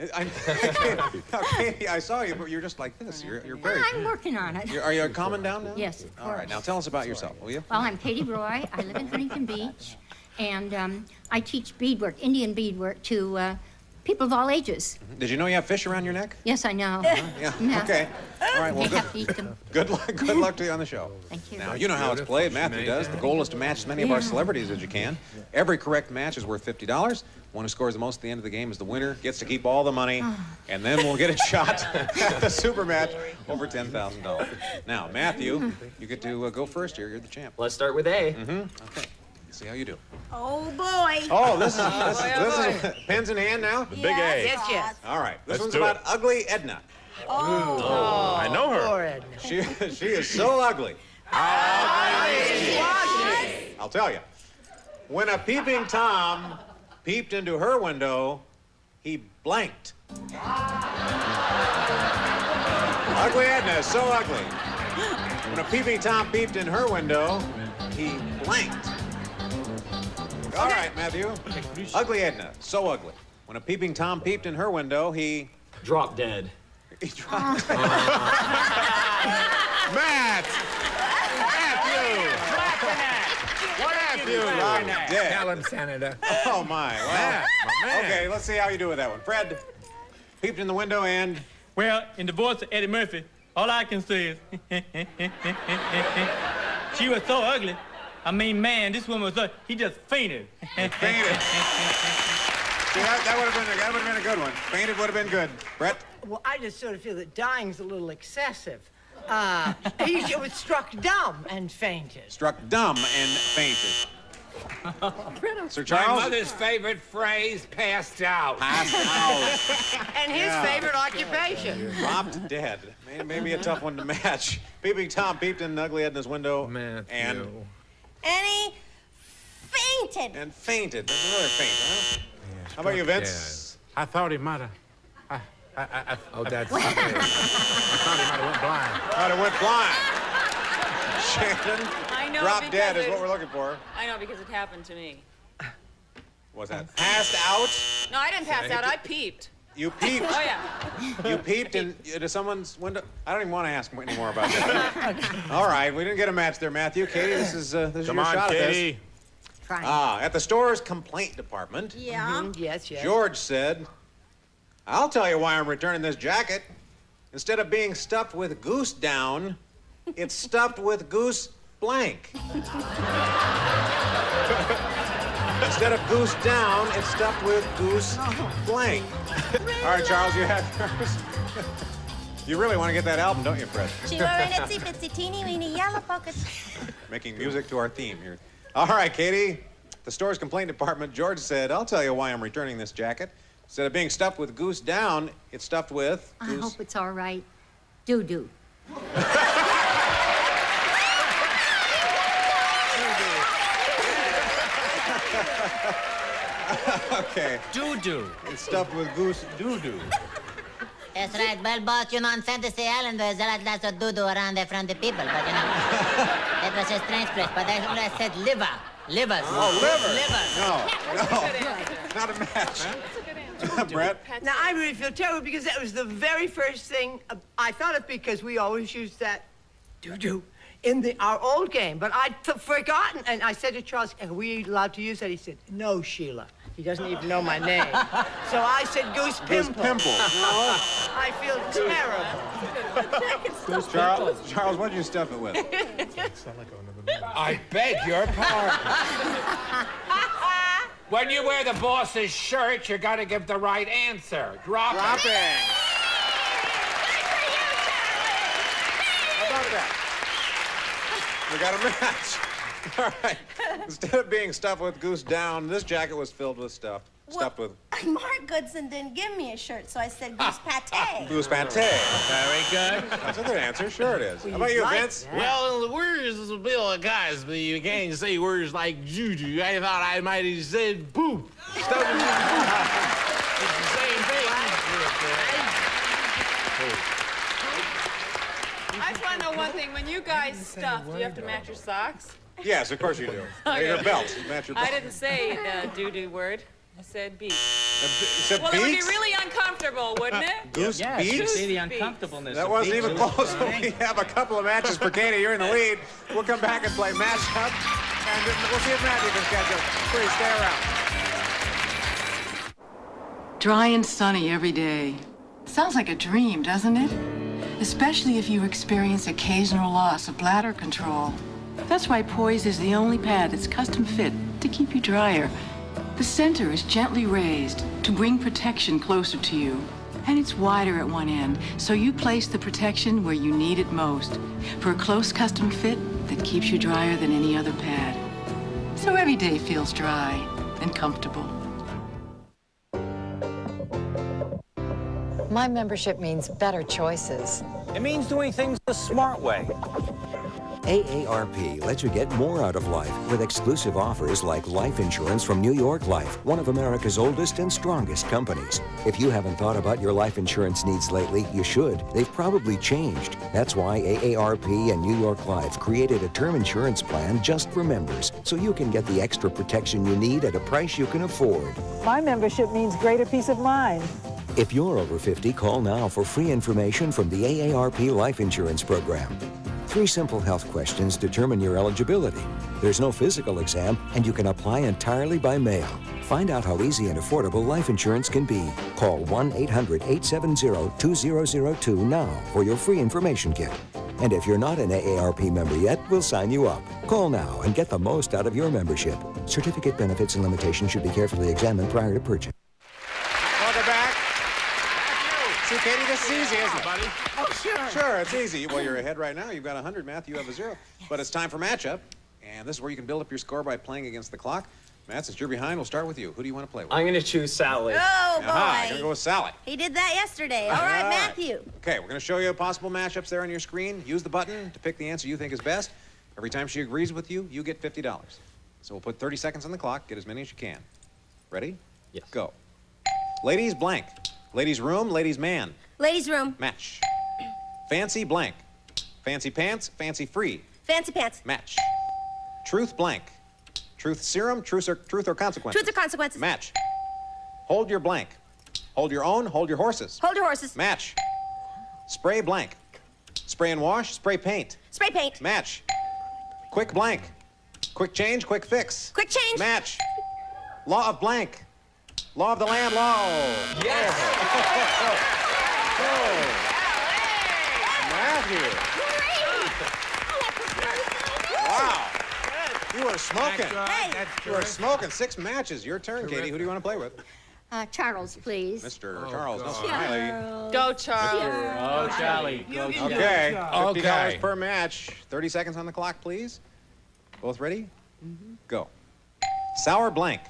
Katie, I saw you, but you're just like this. You're very. I'm working on it. Are you calming down now? Yes, of course. All right. Now tell us about yourself, will you? Well, I'm Katie Roy. I live in Huntington Beach, and I teach beadwork, Indian beadwork, to people of all ages. Did you know you have fish around your neck? Yes, I know. Yeah. Okay. All right. Well, They have to eat them. Good luck to you on the show. Thank you. Now, you know how it's played. Matthew does. The goal is to match as many of our celebrities as you can. Every correct match is worth $50. One who scores the most at the end of the game is the winner, gets to keep all the money, and then we'll get a shot at the super match over $10,000. Now, Matthew, you get to go first here. You're the champ. Let's start with A. Okay. Let's see how you do. Oh, boy. Oh, this is pens in hand now? The big A. Yes. All right. This Let's one's do about it. Ugly Edna. Oh, I know her. Poor Edna. She is so ugly. I'll tell you. When a peeping Tom peeped into her window, he blanked. Ugly Edna is so ugly. When a peeping Tom peeped in her window, he blanked. All right, Matthew. Ugly Edna, so ugly. When a peeping Tom peeped in her window, he... Drop dead. He dropped. Matt! Matthew! Dead. Tell him, Senator. Oh, my. Well, Matt, my man. Okay, let's see how you do with that one. Fred peeped in the window and... Well, in the voice of Eddie Murphy, all I can say is... She was so ugly. I mean, man, this woman was... he just fainted. Fainted. See, that would have been a good one. Fainted would have been good. Brett? Well, I just sort of feel that dying's a little excessive. He was struck dumb and fainted. Struck dumb and fainted. Sir Charles? My mother's favorite phrase, passed out. Passed out. And his favorite occupation. Dropped dead. Maybe a tough one to match. Peeping Tom peeped in an ugly head in his window. And he fainted. And fainted. There's another faint, huh? Yeah, how about you, Vince? I thought he might have. Oh, that's I thought he might have went blind. Thought it went blind. Shannon, I know drop dead is what we're looking for. I know because it happened to me. What's that? Passed out? No, I didn't pass out. I peeped. You peeped? Oh, yeah. You peeped into someone's window? I don't even want to ask any more about that. All right, we didn't get a match there, Matthew. Katie, this is your shot at this. At the store's complaint department. Yeah. Yes. George said, I'll tell you why I'm returning this jacket. Instead of being stuffed with goose down, it's stuffed with goose blank. Instead of goose down, it's stuffed with goose blank. All right, Charles, you have yours. You really want to get that album, don't you, Fred? She wore an itsy bitsy teeny weeny yellow polka. Making music to our theme here. All right, Katie. The store's complaint department, George said, I'll tell you why I'm returning this jacket. Instead of being stuffed with goose down, it's stuffed with goose... I hope it's all right. Doo-doo. Okay. Doo-doo. It's stuffed with goose doo-doo. That's right. Well, boss, you know, on Fantasy Island, there's a lot lots of doo-doo around there from the people, but, you know, that was a strange place, but I said liver. Livers. Oh, liver. Livers. No. Not a match. Brett? Now, I really feel terrible because that was the very first thing. I thought it because we always used that doo-doo in our old game, but I'd forgotten. And I said to Charles, are we allowed to use that? He said, no, Sheila. He doesn't even know my name. So I said Goose Pimple. Goose Pimple. No. I feel terrible. Charles, what did you stuff it with? I beg your pardon. When you wear the boss's shirt, you gotta give the right answer. Dropping. How about that? We got a match. All right. Instead of being stuffed with goose down, this jacket was filled with stuff. Stuffed with... Mark Goodson didn't give me a shirt, so I said goose pate. Goose pate. Very good. That's a good answer. Sure it is. How about you, Vince? Well, the words is a bit guys, but you can't say words like juju. I thought I might have said poop. Stuff with poop. It's the same thing. I just want to know one thing. When you guys stuff, do you have to match your socks? Yes, of course you do. Okay. Your belt. Match your belt. I didn't say the doo-doo word. I said beak. Said Well, it would be beaks? really uncomfortable, wouldn't it? Goose beaks? See the uncomfortableness. That wasn't even close. We have a couple of matches for Katie. You're in the lead. We'll come back and play matchup. And we'll see if Matthew can catch up. Please stay around. Dry and sunny every day. Sounds like a dream, doesn't it? Especially if you experience occasional loss of bladder control. That's why Poise is the only pad that's custom fit to keep you drier. The center is gently raised to bring protection closer to you. And it's wider at one end, so you place the protection where you need it most. For a close custom fit that keeps you drier than any other pad. So every day feels dry and comfortable. My membership means better choices. It means doing things the smart way. AARP lets you get more out of life with exclusive offers like life insurance from New York Life, one of America's oldest and strongest companies. If you haven't thought about your life insurance needs lately, you should. They've probably changed. That's why AARP and New York Life created a term insurance plan just for members, so you can get the extra protection you need at a price you can afford. My membership means greater peace of mind. If you're over 50, call now for free information from the AARP Life Insurance Program. 3 simple health questions determine your eligibility. There's no physical exam, and you can apply entirely by mail. Find out how easy and affordable life insurance can be. Call 1-800-870-2002 now for your free information kit. And if you're not an AARP member yet, we'll sign you up. Call now and get the most out of your membership. Certificate benefits and limitations should be carefully examined prior to purchase. See, Katie, this is easy, isn't it? Buddy. Oh, sure. Sure, it's easy. Well, you're ahead right now. You've got 100, Matthew. You have a 0. But it's time for matchup. And this is where you can build up your score by playing against the clock. Matt, since you're behind, we'll start with you. Who do you want to play with? I'm going to choose Sally. Oh, boy. I'm going to go with Sally. He did that yesterday. All right, Matthew. Okay, we're going to show you possible matchups there on your screen. Use the button to pick the answer you think is best. Every time she agrees with you, you get $50. So we'll put 30 seconds on the clock. Get as many as you can. Ready? Yes. Go. Ladies blank. Ladies room, ladies man. Ladies' room. Match. Fancy blank. Fancy pants, fancy free. Fancy pants. Match. Truth blank. Truth serum, truth or consequences. Truth or consequences. Match. Hold your blank. Hold your own, hold your horses. Hold your horses. Match. Spray blank. Spray and wash, spray paint. Spray paint. Match. Quick blank. Quick change, quick fix. Quick change. Match. Law of blank. Law of the land, law. Yes! Matthew. Wow. You were smoking. You were smoking 6 matches. Your turn, Katie. Who do you want to play with? Charles, please. Mr. Charles Nelson Reilly. Go, Charles. Oh, Charlie. Okay. $50 Okay. per match. 30 seconds on the clock, please. Both ready? Go. Sour blank.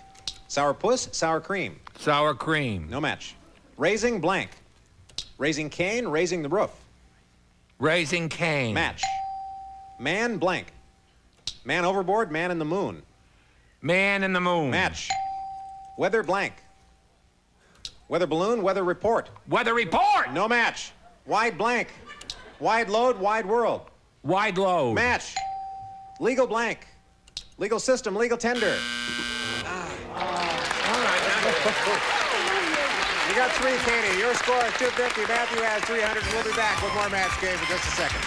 Sour puss, sour cream. Sour cream. No match. Raising blank. Raising cane, raising the roof. Raising cane. Match. Man blank. Man overboard, man in the moon. Man in the moon. Match. Weather blank. Weather balloon, weather report. Weather report. No match. Wide blank. Wide load, wide world. Wide load. Match. Legal blank. Legal system, legal tender. You got 3, Katie. Your score is 250. Matthew has 300. We'll be back with more match games in just a second.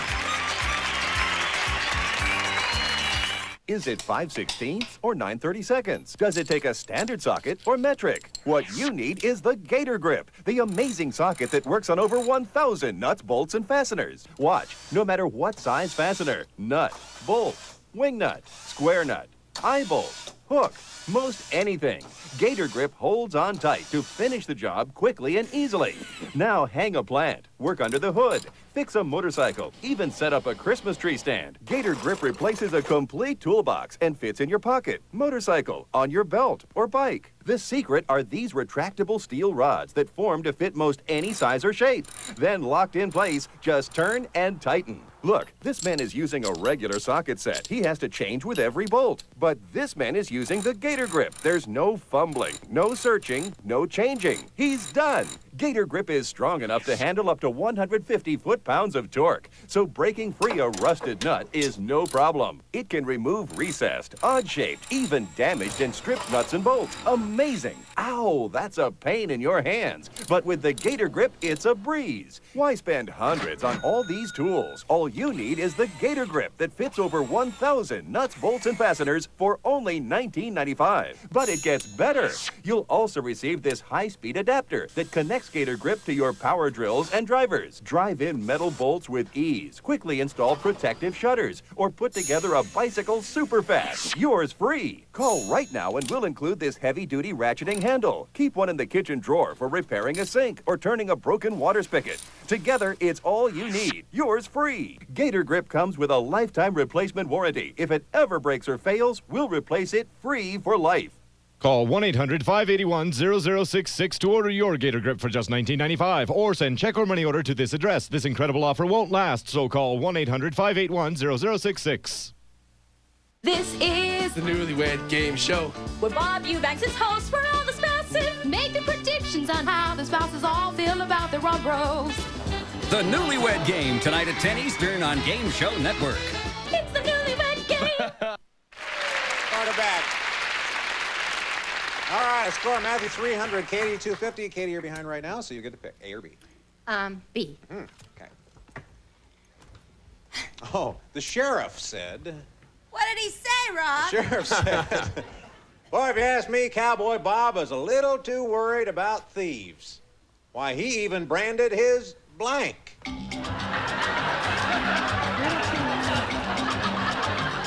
Is it 5/16 or 9/32? Does it take a standard socket or metric? What you need is the Gator Grip, the amazing socket that works on over 1,000 nuts, bolts, and fasteners. Watch, no matter what size fastener, nut, bolt, wing nut, square nut, eye bolt, hook, most anything, Gator Grip holds on tight to finish the job quickly and easily. Now hang a plant, work under the hood, fix a motorcycle, even set up a Christmas tree stand. Gator Grip replaces a complete toolbox and fits in your pocket, motorcycle, on your belt, or bike. The secret are these retractable steel rods that form to fit most any size or shape. Then locked in place, just turn and tighten. Look, this man is using a regular socket set. He has to change with every bolt. But this man is using the Gator Grip. There's no fumbling, no searching, no changing. He's done. Gator Grip is strong enough to handle up to 150 foot-pounds of torque, so breaking free a rusted nut is no problem. It can remove recessed, odd-shaped, even damaged and stripped nuts and bolts. Amazing. Ow, that's a pain in your hands. But with the Gator Grip, it's a breeze. Why spend hundreds on all these tools? All you need is the Gator Grip that fits over 1,000 nuts, bolts, and fasteners for only $19.95. But it gets better. You'll also receive this high-speed adapter that connects Gator Grip to your power drills and drivers. Drive in metal bolts with ease. Quickly install protective shutters or put together a bicycle super fast. Yours free. Call right now and we'll include this heavy-duty ratcheting handle. Keep one in the kitchen drawer for repairing a sink or turning a broken water spigot. Together, it's all you need. Yours free. Gator Grip comes with a lifetime replacement warranty. If it ever breaks or fails, we'll replace it free for life. Call 1-800-581-0066 to order your Gator Grip for just $19.95 or send check or money order to this address. This incredible offer won't last, so call 1-800-581-0066. This is the Newlywed Game Show, where Bob Eubanks is host for all the spouses. Make the predictions on how the spouses all feel about their bros. The Newlywed Game tonight at 10 Eastern on Game Show Network. It's the Newlywed Game. Started back. All right, score Matthew 300, Katie 250. Katie, you're behind right now, so you get to pick A or B. B. Okay. Oh, the sheriff said. What did he say, Rob? The sheriff said. Boy, if you ask me, Cowboy Bob is a little too worried about thieves. Why, he even branded his blank.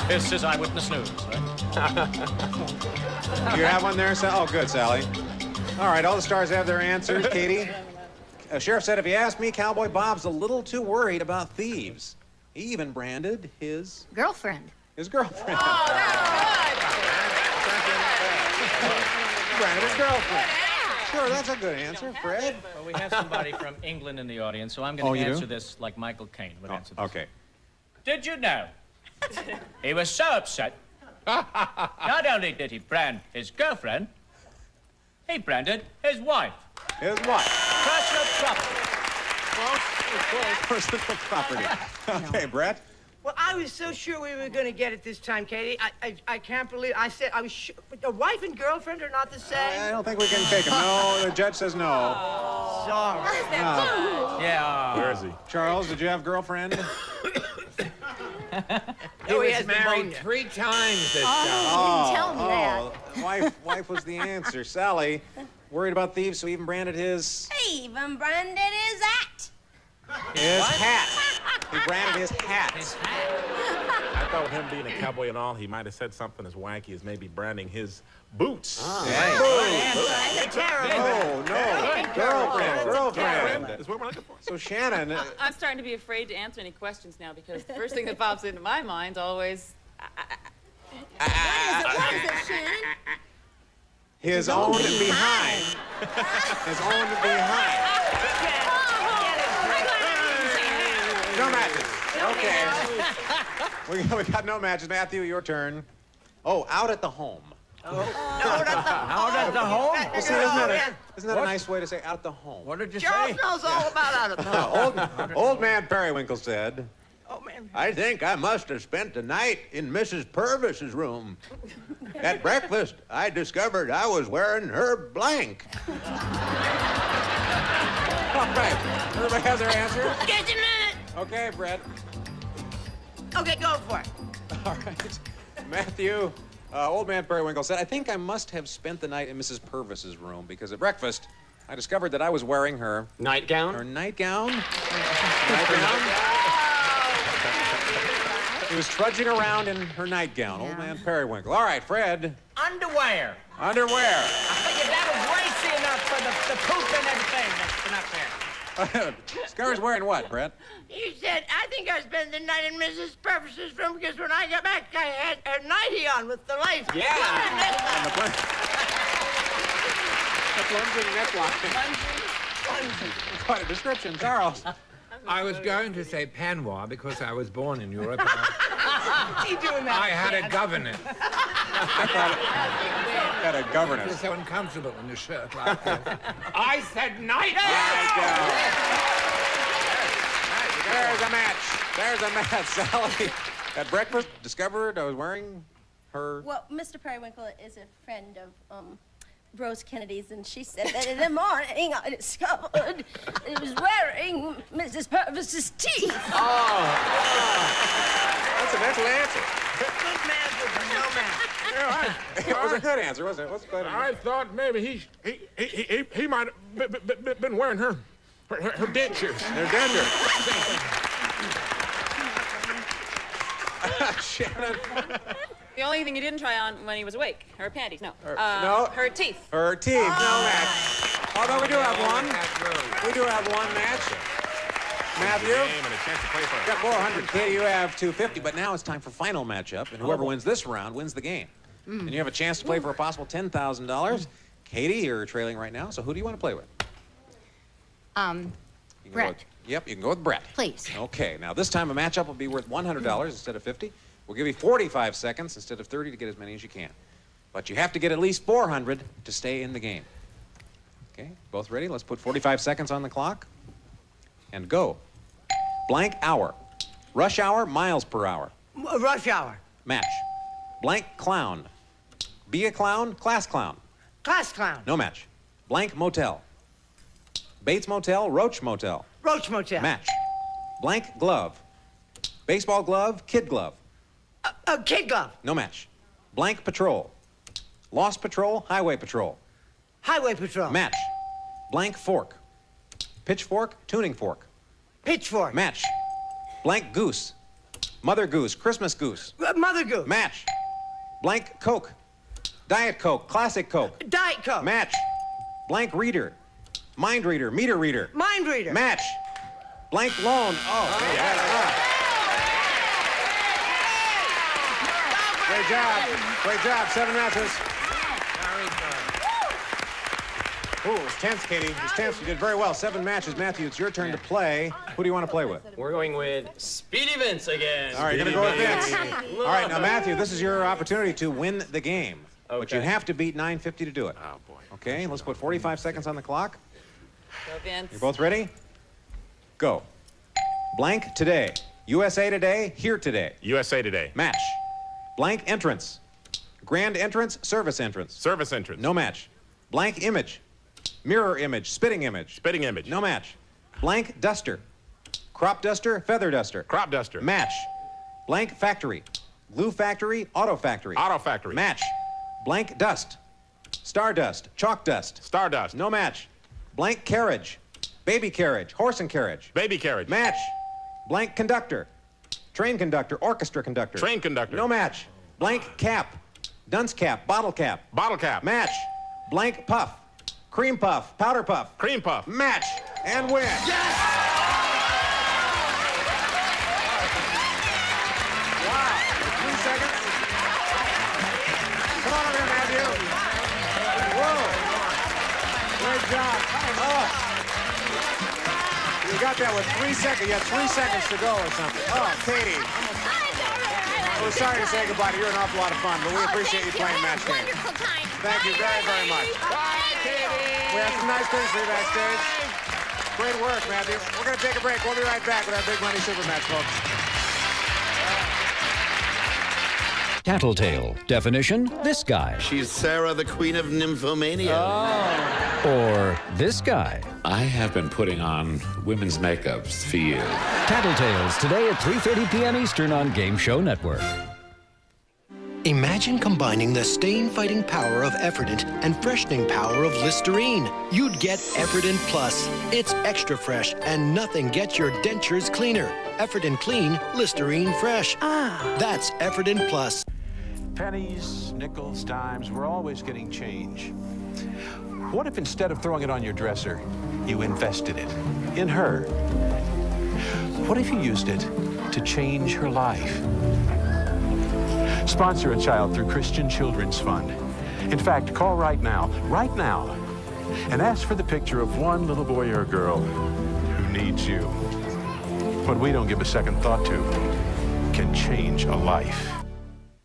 This is Eyewitness News. You have one there, Sally? Oh, good, Sally. All right, all the stars have their answers. Katie? Sheriff said, if you ask me, Cowboy Bob's a little too worried about thieves. He even branded his... Girlfriend. His girlfriend. Oh, that's Branded his girlfriend. Sure, that's a good answer, Fred. Well, we have somebody from England in the audience, so I'm going to answer this like Michael Caine would answer this. Okay. Did you know? He was so upset. Not only did he brand his girlfriend, he branded his wife. His wife. Personal property. Personal property. Okay, Brett. Well, I was so sure we were going to get it this time, Katie. I can't believe I said I was sure. A wife and girlfriend are not the same. I don't think we can take him. No, the judge says no. Sorry. Yeah. Where is he? Charles, did you have girlfriend? He was married 3 times this time. Oh, tell me that. Wife was the answer. Sally, worried about thieves, so even branded his... He even branded his hat. His hat. He branded his hat. I thought him being a cowboy and all, he might have said something as wacky as maybe branding his boots. Oh, no. Girlfriend. That's what we're looking for. So, Shannon... I'm starting to be afraid to answer any questions now because the first thing that pops into my mind always... What is it, Shannon? His own behind. His own behind. No matches. Okay. We got no matches. Matthew, your turn. Oh, out at the home. Out at the home? Well, see, isn't that a nice way to say out at the home? What did you Charles say? knows all about out at the home. Old man Periwinkle said, Oh, man. I think I must have spent the night in Mrs. Purvis's room. At breakfast, I discovered I was wearing her blank. All right. Everybody has their answer? Just a minute. Okay, Brett. Okay, go for it. All right. Matthew, old man Periwinkle said, I think I must have spent the night in Mrs. Purvis's room because at breakfast, I discovered that I was wearing her... Nightgown? Her nightgown? Nightgown? He was trudging around in her nightgown, old man Periwinkle. All right, Fred. Underwear. Underwear. That was racy enough for the poop and everything. That's not fair. Scar's wearing what, Brett? He said, I think I spent the night in Mrs. Purvis's room because when I got back, I had a nightie on with the lights. Yeah. And the plunging neckline. Quite a description, Charles. I was going to say Panois because I was born in Europe. I had a governess. Had a governess. It's so uncomfortable in a shirt like this. I said night. There's a match. There's a match, Sally. At breakfast, discovered I was wearing her... Well, Mr. Periwinkle is a friend of, Rose Kennedy's, and she said that in the morning I discovered he was wearing Mrs. Purvis's teeth. That's an excellent answer. Good man with no man. It was a good answer, wasn't it? What's better? I thought maybe he might have been wearing her dentures. They're dentures. Shannon. The only thing he didn't try on when he was awake, her panties. No. No. Her teeth. Her teeth. No match. Although we do have one. We do have one match. Matthew. And a chance to play for You got 400. Katie, you have 250. But now it's time for final matchup, and whoever wins this round wins the game. And you have a chance to play for a possible $10,000. Katie, you're trailing right now. So who do you want to play with? Brett. Yep, you can go with Brett. Please. Okay, now this time a matchup will be worth $100 instead of $50. We'll give you 45 seconds instead of 30 to get as many as you can. But you have to get at least 400 to stay in the game. Okay, both ready? Let's put 45 seconds on the clock. And go. Blank hour. Rush hour, miles per hour. Rush hour. Match. Blank clown. Be a clown, class clown. Class clown. No match. Blank motel. Bates Motel, Roach Motel. Roach Motel. Match. Blank glove. Baseball glove, kid glove. Kid glove. No match. Blank patrol. Lost patrol, highway patrol. Highway patrol. Match. Blank fork. Pitchfork, tuning fork. Pitchfork. Match. Blank goose. Mother goose, Christmas goose. Mother goose. Match. Blank Coke. Diet Coke, classic Coke. Diet Coke. Match. Blank reader. Mind reader, meter reader. Mind reader. Match. Blank loan. Oh, Great job. Great job. 7 matches. Ooh, it was tense, Katie. It was tense. You did very well. 7 matches. Matthew, it's your turn to play. Who do you want to play with? We're going with Speedy Vince again. All right, you're going to go with Vince. All right, now, Matthew, this is your opportunity to win the game. Okay. But you have to beat 950 to do it. Oh, boy. Okay, let's put 45 seconds on the clock. Go, Vince. You're both ready? Go. Blank today. USA Today, here today. USA Today. Match. Blank entrance. Grand entrance, service entrance. Service entrance. No match. Blank image. Mirror image, spitting image. Spitting image. No match. Blank duster. Crop duster, feather duster. Crop duster. Match. Blank factory. Glue factory, auto factory. Auto factory. Match. Blank dust. Stardust, chalk dust. Stardust. No match. Blank carriage. Baby carriage, horse and carriage. Baby carriage. Match. Blank conductor. Train conductor, orchestra conductor. Train conductor. No match. Blank cap. Dunce cap, bottle cap. Bottle cap. Match. Blank puff. Cream puff, powder puff. Cream puff. Match and win. Yes! Wow. 3 seconds. Come on over here, Matthew. Whoa. Great job. Oh. You got that with 3 seconds. You had 3 seconds to go or something. Oh, Katie. We're sorry to say goodbye to you. You're an awful lot of fun, but we appreciate you playing match game. Wonderful time. Thank you very, very much. Bye, Katie. We have some nice things for you backstage. Great work, Matthew. We're going to take a break. We'll be right back with our Big Money Super Match, folks. Tattletale. Definition, this guy. She's Sarah, the queen of nymphomania. Or this guy. I have been putting on women's makeups for years. Tattletales, today at 3:30 p.m. Eastern on Game Show Network. Imagine combining the stain-fighting power of Efferdent and freshening power of Listerine. You'd get Efferdent Plus. It's extra fresh, and nothing gets your dentures cleaner. Efferdent Clean, Listerine Fresh. That's Efferdent Plus. Pennies, nickels, dimes, we're always getting change. What if instead of throwing it on your dresser, you invested it in her? What if you used it to change her life? Sponsor a child through Christian Children's Fund. In fact, call right now, and ask for the picture of one little boy or girl who needs you. What we don't give a second thought to can change a life.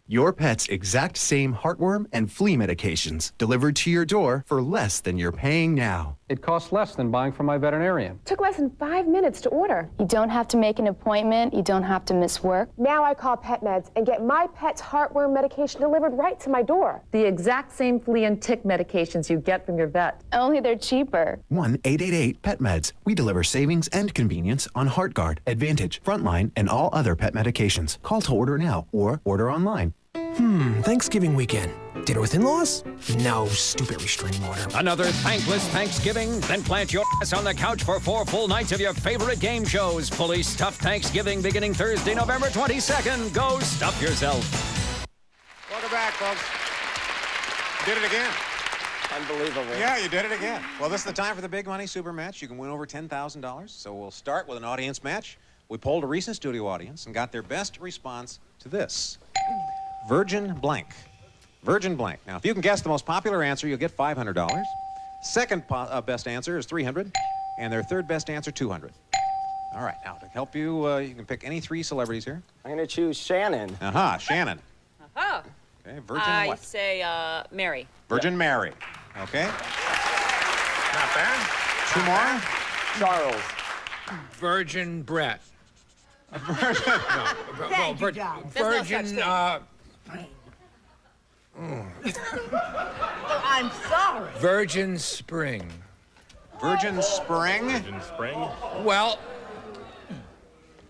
Your pet's exact same heartworm and flea medications delivered to your door for less than you're paying now. It costs less than buying from my veterinarian. Took less than 5 minutes to order. You don't have to make an appointment. You don't have to miss work. Now I call PetMeds and get my pet's heartworm medication delivered right to my door. The exact same flea and tick medications you get from your vet. Only they're cheaper. 1-888-PET-MEDS. We deliver savings and convenience on HeartGuard, Advantage, Frontline, and all other pet medications. Call to order now or order online. Thanksgiving weekend. Dinner with in-laws? No, stupid restraining order. Another thankless Thanksgiving? Then plant your ass on the couch for 4 full nights of your favorite game shows. Fully stuffed Thanksgiving beginning Thursday, November 22nd. Go stuff yourself. Welcome back, folks. You did it again. Unbelievable. Yeah, you did it again. Well, this is the time for the Big Money Super Match. You can win over $10,000. So we'll start with an audience match. We polled a recent studio audience and got their best response to this. Virgin blank. Virgin blank. Now, if you can guess the most popular answer, you'll get $500. Second best answer is $300, and their third best answer, $200. All right, now to help you, you can pick any 3 celebrities here. I'm going to choose Shannon. Aha, Shannon. Oh. Okay, Virgin I what? say Mary. Virgin Mary. Okay. Not bad. 2 more. Charles. Virgin Brett. Virgin. No. Thank you, John. There's no such Virgin. Oh, I'm sorry. Virgin Spring. Virgin Spring? Virgin Spring? Well,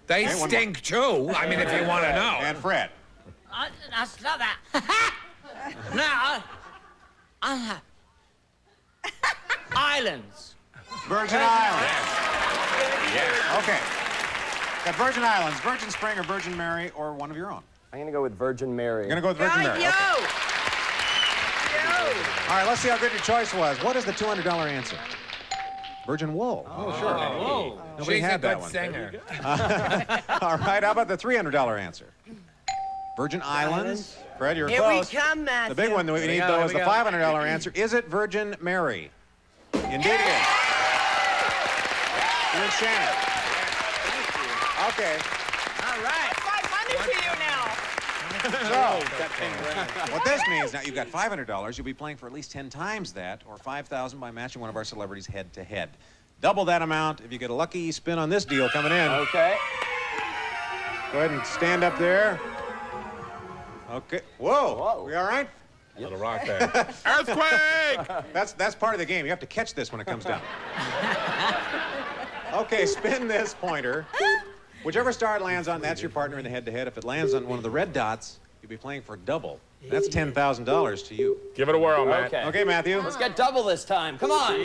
they Okay, stink too. I mean, if you want to know. And Fred. I love that. Now, islands. Virgin Islands. Yeah. Okay. Got Virgin Islands, Virgin Spring, or Virgin Mary, or one of your own. I'm going to go with Virgin Mary. You're going to go with Virgin Mary. Okay. All right, let's see how good your choice was. What is the $200 answer? Virgin wool. Oh, sure. Whoa. Nobody She's had a that good one. singer. All right, how about the $300 answer? Virgin Islands. Fred, you're Here close. we come, Matthew. The big one that we need, though, is the $500 answer. Is it Virgin Mary? Indeed it is. You and Shannon. Okay. All right. Money to you now. So, what this means, now you've got $500, you'll be playing for at least 10 times that, or $5,000 by matching one of our celebrities head-to-head. Double that amount if you get a lucky spin on this deal coming in. Okay. Go ahead and stand up there. Okay. Whoa. We all right? A little rock there. Earthquake! That's part of the game. You have to catch this when it comes down. Okay, spin this pointer. Whichever star it lands on, that's your partner in the head-to-head. If it lands on one of the red dots, you'll be playing for double. That's $10,000 to you. Give it a whirl, Matt. Okay, Matthew. Let's get double this time. Come on.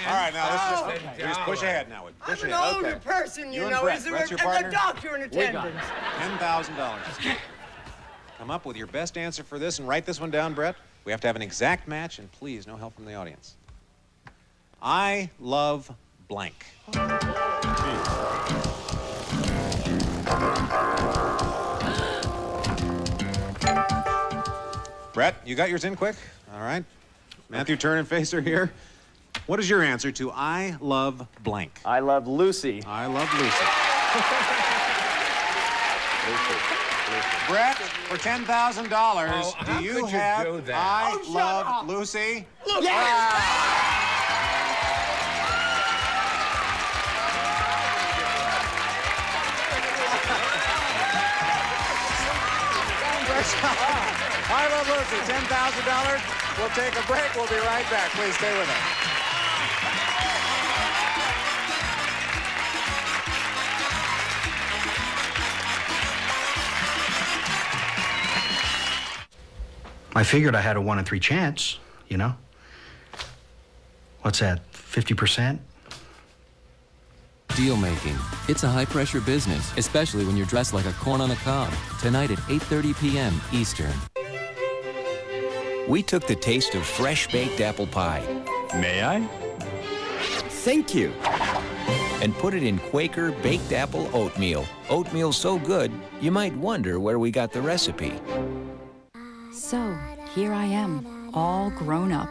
All right, now let's just push ahead now. Push I'm an ahead. older person, you and know, Brett. as a Brett's your partner? doctor in attendance. $10,000. Come up with your best answer for this and write this one down, Brett. We have to have an exact match, and please, no help from the audience. I love blank. Brett, you got yours in quick? All right. Matthew, turn and face her here. What is your answer to I love blank? I love Lucy. I love Lucy. Brett, for $10,000, do you have do that? I love Lucy? I love Lucy, $10,000. We'll take a break. We'll be right back. Please stay with us. I figured I had a 1 in 3 chance, you know? What's that, 50%? Deal making. It's a high-pressure business, especially when you're dressed like a corn on the cob. Tonight at 8:30 p.m. Eastern. We took the taste of fresh-baked apple pie. May I? Thank you. And put it in Quaker baked apple oatmeal. Oatmeal so good, you might wonder where we got the recipe. So, here I am, all grown up.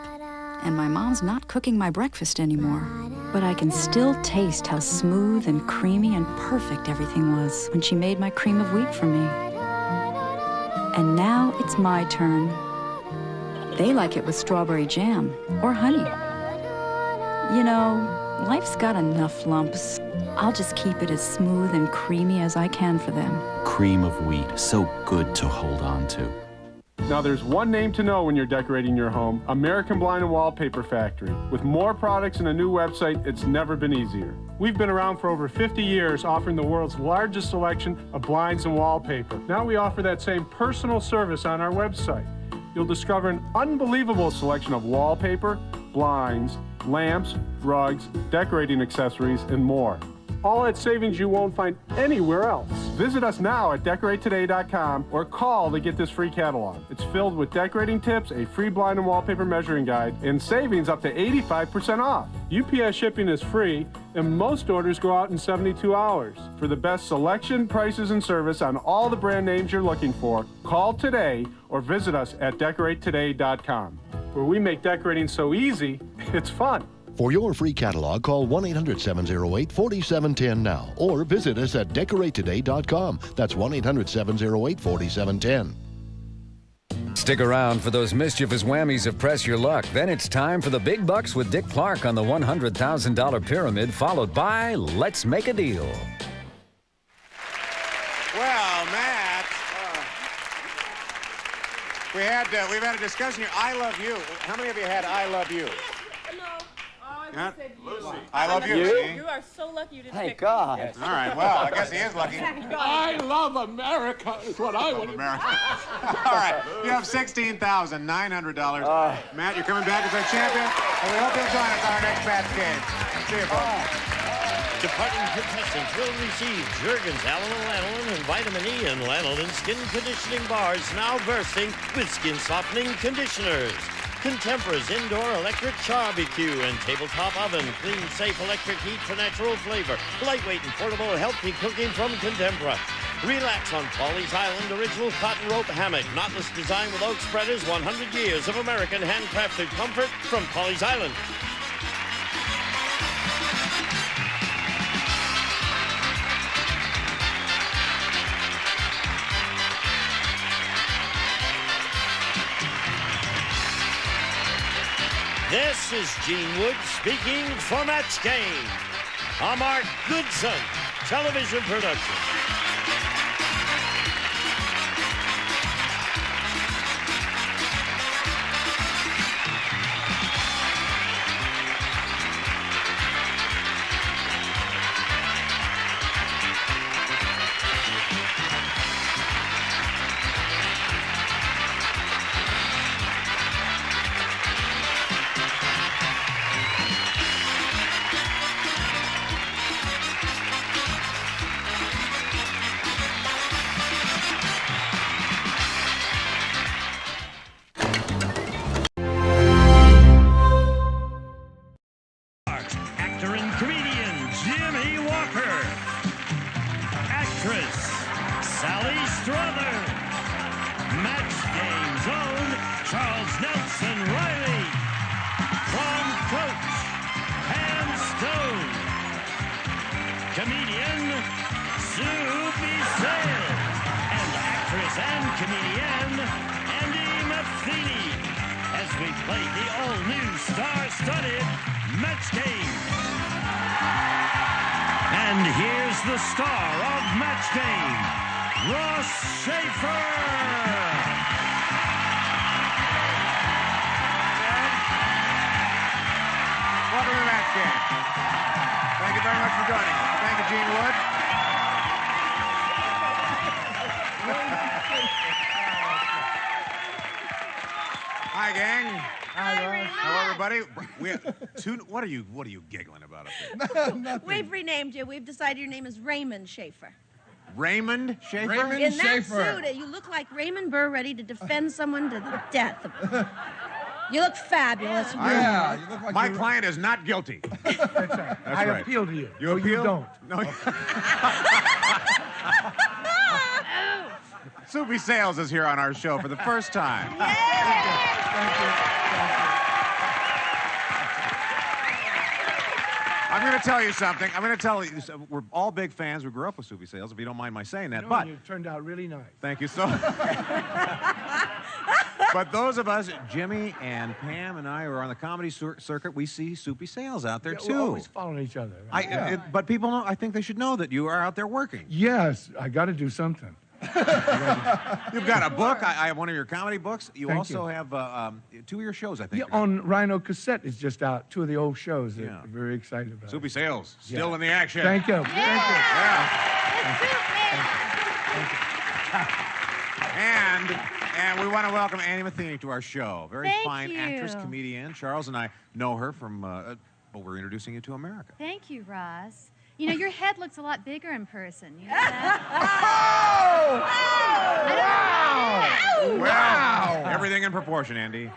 And my mom's not cooking my breakfast anymore. But I can still taste how smooth and creamy and perfect everything was when she made my cream of wheat for me. And now it's my turn. They like it with strawberry jam or honey. You know, life's got enough lumps. I'll just keep it as smooth and creamy as I can for them. Cream of wheat, so good to hold on to. Now there's one name to know when you're decorating your home, American Blind and Wallpaper Factory. With more products and a new website, it's never been easier. We've been around for over 50 years offering the world's largest selection of blinds and wallpaper. Now we offer that same personal service on our website. You'll discover an unbelievable selection of wallpaper, blinds, lamps, rugs, decorating accessories, and more. All at savings you won't find anywhere else. Visit us now at decoratetoday.com or call to get this free catalog. It's filled with decorating tips, a free blind and wallpaper measuring guide, and savings up to 85% off. UPS shipping is free, and most orders go out in 72 hours. For the best selection, prices, and service on all the brand names you're looking for, call today or visit us at decoratetoday.com, where we make decorating so easy, it's fun. For your free catalog, call 1-800-708-4710 now or visit us at decoratetoday.com. That's 1-800-708-4710. Stick around for those mischievous whammies of Press Your Luck. Then it's time for the big bucks with Dick Clark on the $100,000 pyramid, followed by Let's Make a Deal. Well, Matt, we've had a discussion here. I love you. How many of you had I love you? I love you. You are so lucky you didn't Thank pick God. me. All right, well, I guess he is lucky. I love America is what I want to America. All right, you have $16,900. Matt, you're coming back as our champion, and we hope you'll join us on our next match game. See you, folks. Departing contestants will receive Jergens Aloe Lanolin and Vitamin E and Lanolin Skin Conditioning Bars, now bursting with skin softening conditioners. Contempera's Indoor Electric Barbecue and Tabletop Oven. Clean, safe electric heat for natural flavor. Lightweight and portable, healthy cooking from Contempera. Relax on Pawleys Island Original Cotton Rope Hammock. Knotless design with oak spreaders. 100 years of American handcrafted comfort from Pawleys Island. This is Gene Wood speaking for Match Game, a Mark Goodson television production. Actor and comedian Jimmy Walker. Actress Sally Strother. Match Game's own Charles Nelson Reilly. Prom coach Pam Stone. Comedian Subi Sales. And actress and comedian Andy Matheny. As we play the all-new star-studded Match Game. And here's the star of Match Game, Ross Schaefer. Welcome to Match Game. Thank you very much for joining us. Thank you, Gene Wood. Hi, gang. Hi, Ross. Hello, everybody. We have what are you giggling about up there? We've renamed you. We've decided your name is Raymond Schaefer. Raymond Schaefer? In that suit, you look like Raymond Burr ready to defend someone to the death. You look fabulous. Yeah, you look like my client is not guilty. That's right. I appeal to you. You appeal? You don't. No. Subi Sales is here on our show for the first time. Yay! Thank you. I'm going to tell you something. We're all big fans. We grew up with Subi Sales, if you don't mind my saying that. But you turned out really nice. Thank you so much. But those of us, Jimmy and Pam and I, who are on the comedy circuit, we see Subi Sales out there, too. We're always following each other. Right? But people know, I think they should know that you are out there working. Yes, I got to do something. You've got a book. I have one of your comedy books. You Thank also you. have 2 of your shows, I think. Yeah, on Rhino Cassette is just out. 2 of the old shows. Yeah. They're very excited about Subi Sales, still in the action. Thank you. Yeah. And we want to welcome Andy Matheny to our show. Very fine actress, comedian. Charles and I know her from, we're introducing you to America. Thank you, Ross. You know, your head looks a lot bigger in person. You know that? Oh! Wow! Everything in proportion, Andy. Whoa!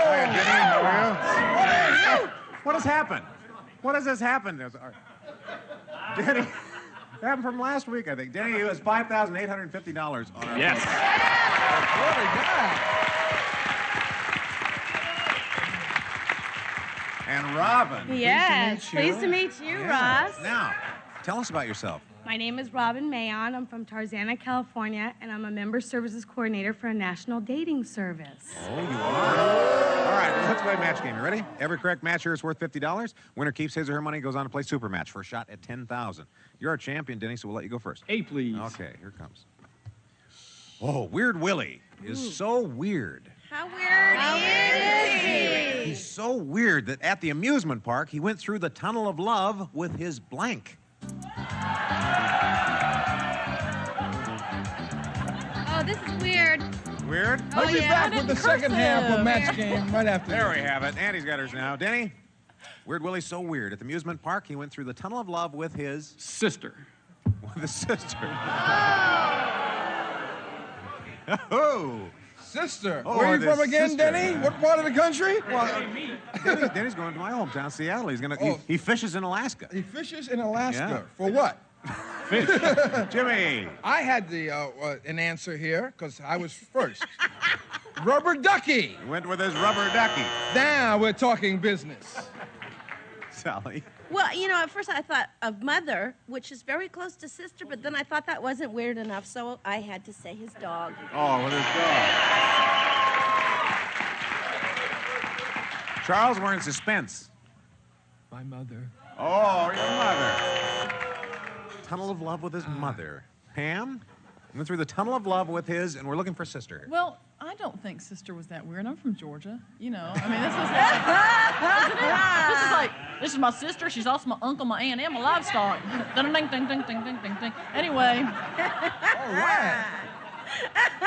Hi, Jenny. How are you? What has happened? What has this happened? Denny, it happened from last week, I think. Denny, you has $5,850 on our Yes. And Robin. Yes, pleased to meet you, Ross. Now, tell us about yourself. My name is Robin Mayon. I'm from Tarzana, California, and I'm a member services coordinator for a national dating service. Oh, you are? All right, let's play Match Game. You ready? Every correct match here is worth $50. Winner keeps his or her money, goes on to play Super Match for a shot at $10,000. You're our champion, Denny, so we'll let you go first. Hey, please. Okay, here it comes. Oh, Weird Willie is so weird. How How weird is he? He's so weird that at the amusement park, he went through the tunnel of love with his blank. Oh, this is weird. Weird? Oh, We'll be back with the second half of Match Game right after There this. we have it. Andy's got hers now. Denny? Weird Willie's so weird. At the amusement park, he went through the tunnel of love with his... Sister. With his sister. Oh! Sister. Oh, Where are you this from again, sister. Denny? What part of the country? Well, Denny's going to my hometown, Seattle. He's gonna. He fishes in Alaska. He fishes in Alaska. Yeah. For what? Fish. Jimmy. I had the an answer here because I was first. Rubber ducky. He went with his rubber ducky. Now we're talking business. Sally. Well, you know, at first I thought of mother, which is very close to sister, but then I thought that wasn't weird enough, so I had to say his dog. Oh, with his dog. Charles, we're in suspense. My mother. Oh, your mother. Tunnel of love with his mother. Pam? Went through the tunnel of love with his, and we're looking for sister. Well, I don't think sister was that weird. I'm from Georgia. You know, I mean, this is like, this is my sister. She's also my uncle, my aunt, and my livestock. Ding, ding, ding, ding, ding, ding, ding. Anyway. All right.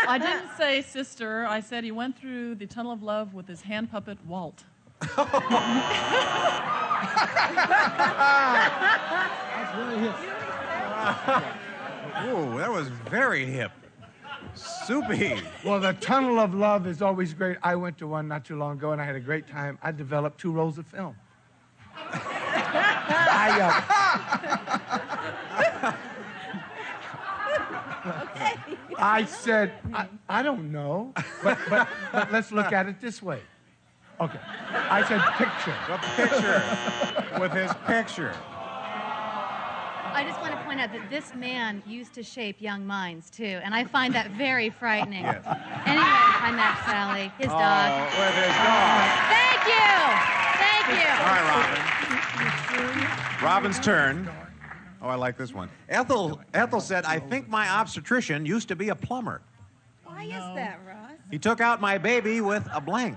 I didn't say sister. I said he went through the tunnel of love with his hand puppet, Walt. That's really hip. Ooh, that was very hip. Soupy. Well, the tunnel of love is always great. I went to one not too long ago, and I had a great time. I developed 2 rolls of film. I said, I don't know, but let's look at it this way. Okay. I said picture. The picture. With his picture. I just want to point out that this man used to shape young minds, too, and I find that very frightening. Yes. Anyway, I met Sally, his dog. Oh, with his dog. Thank you! Thank you! All right, Robin. Robin's turn. Oh, I like this one. Ethel said, I think my obstetrician used to be a plumber. Why is that, Ross? He took out my baby with a blank.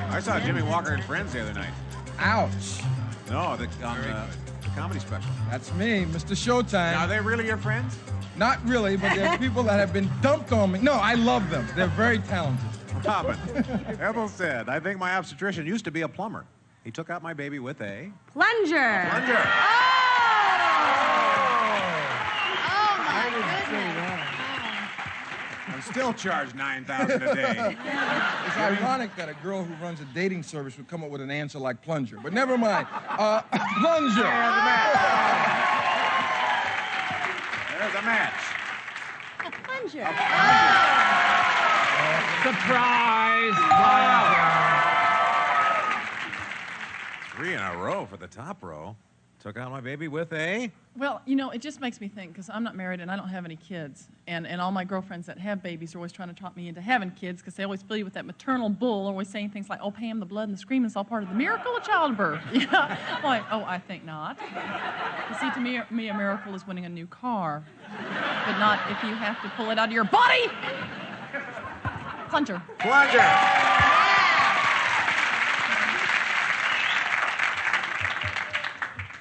I saw Jimmy Walker and Friends the other night. Ouch. No, on the comedy special. That's me, Mr. Showtime. Now, are they really your friends? Not really, but they're people that have been dumped on me. No, I love them. They're very talented. Robin. Ethel said, I think my obstetrician used to be a plumber. He took out my baby with a... Plunger. Plunger. Oh, my goodness. I'm still charged $9,000 a day. It's ironic that a girl who runs a dating service would come up with an answer like plunger, but never mind. Plunger. There's a match. A plunger. Surprise! Wow. 3 in a row for the top row. Took out my baby with a... Well, you know, it just makes me think, because I'm not married and I don't have any kids. And all my girlfriends that have babies are always trying to talk me into having kids because they always fill you with that maternal bull, always saying things like, oh, Pam, the blood and the screaming is all part of the miracle of childbirth. Yeah. Like, oh, I think not. You see, to me, a miracle is winning a new car, but not if you have to pull it out of your body. Plunger. Plunger.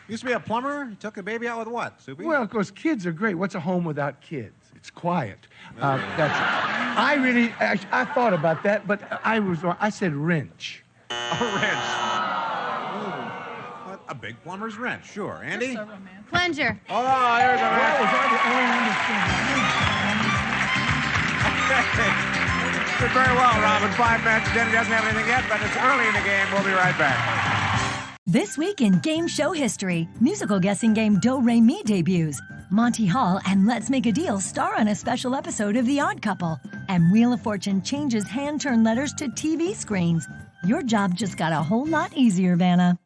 Used to be a plumber. He took a baby out with what, Soupy? Well, of course, kids are great. What's a home without kids? It's quiet. That's it. I thought about that, but I was wrong. I said wrench. A wrench. Ooh. A big plumber's wrench, sure. Andy? Plunger. Oh, there's a wrench. Did very well, Robin. 5 matches. Denny doesn't have anything yet, but it's early in the game. We'll be right back. This week in game show history, musical guessing game Do Re Mi debuts. Monty Hall and Let's Make a Deal star on a special episode of The Odd Couple. And Wheel of Fortune changes hand-turned letters to TV screens. Your job just got a whole lot easier, Vanna.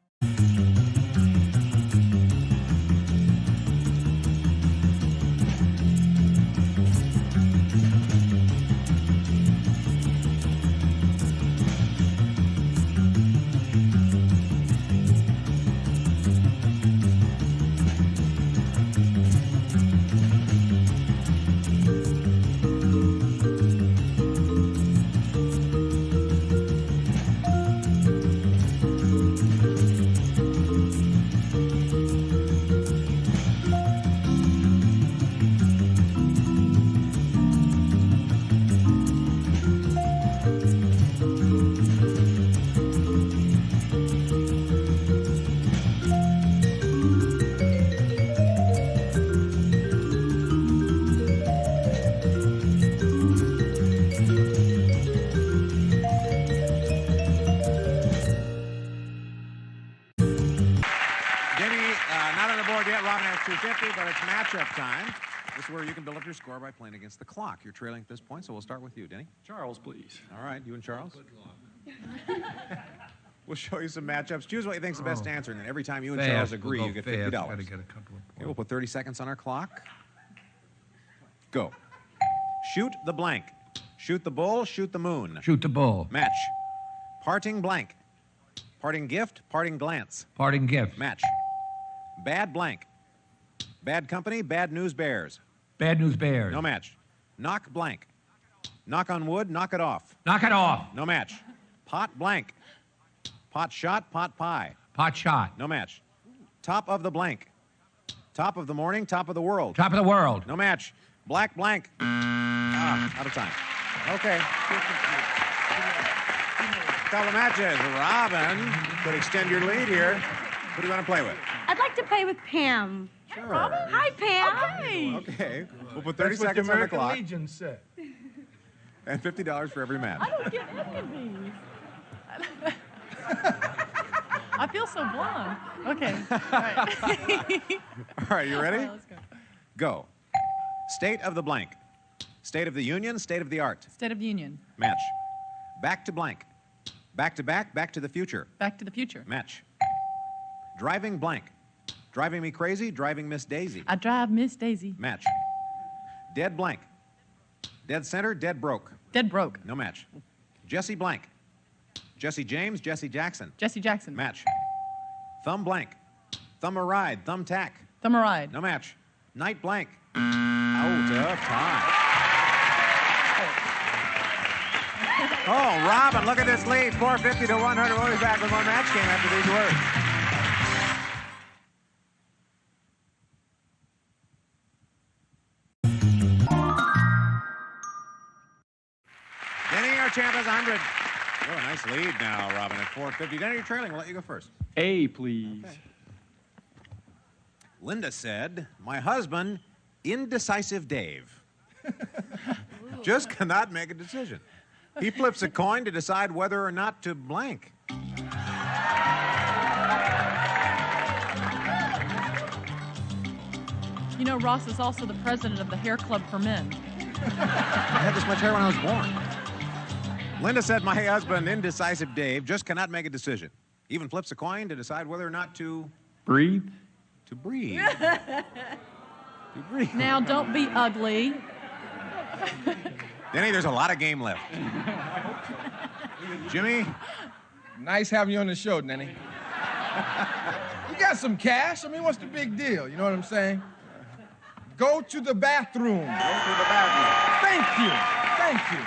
Denny, not on the board yet. Robin has 250, but it's matchup time. This is where you can build up your score by playing against the clock. You're trailing at this point, so we'll start with you, Denny. Charles, please. All right, you and Charles. We'll show you some matchups. Choose what you think's the best answer, and then every time you and Charles agree, you get $50. Gotta get a couple of Okay, we'll put 30 seconds on our clock. Go. Shoot the blank. Shoot the bull, shoot the moon. Shoot the bull. Match. Parting blank. Parting gift, parting glance. Parting gift. Match. Bad blank. Bad company, bad news bears. Bad news bears. No match. Knock blank. Knock on wood, knock it off. Knock it off. No match. Pot blank. Pot shot, pot pie. Pot shot. No match. Top of the blank. Top of the morning, top of the world. Top of the world. No match. Black blank. Out of time. Okay. Couple of matches. Robin could extend your lead here. Who do you want to play with? I'd like to play with Pam. Sure. Robin? Hi, Pam. Okay. We'll put 30 That's what seconds the on the American clock. Legion said. And $50 for every match. I don't get any of these. I feel so blonde. Okay. All right. All right, you ready? All right, let's go. Go. State of the blank. State of the union, state of the art. State of the Union. Match. Back to blank. Back to back, back to the future. Back to the Future. Match. Driving blank. Driving me crazy, driving Miss Daisy. I drive Miss Daisy. Match. Dead blank. Dead center, dead broke. Dead broke. No match. Jesse blank. Jesse James, Jesse Jackson. Jesse Jackson. Match. Thumb blank. Thumb a ride, thumb tack. Thumb a ride. No match. Night blank. Out of time. Oh, Robin, look at this lead. 450 to 100. We'll be back with more match game after these words. Denny, our champ has 100. Oh, a nice lead now, Robin, at 450. Denny, you're trailing. We'll let you go first. A, please. Okay. Linda said, my husband, indecisive Dave, just cannot make a decision. He flips a coin to decide whether or not to blank. You know, Ross is also the president of the Hair Club for Men. I had this much hair when I was born. Linda said, my husband, indecisive Dave, just cannot make a decision. Even flips a coin to decide whether or not to... Breathe. To breathe. To breathe. Now, don't be ugly. Denny, there's a lot of game left. Jimmy? Nice having you on the show, Denny. You got some cash. I mean, what's the big deal? You know what I'm saying? Go to the bathroom. Go to the bathroom. Thank you. Thank you.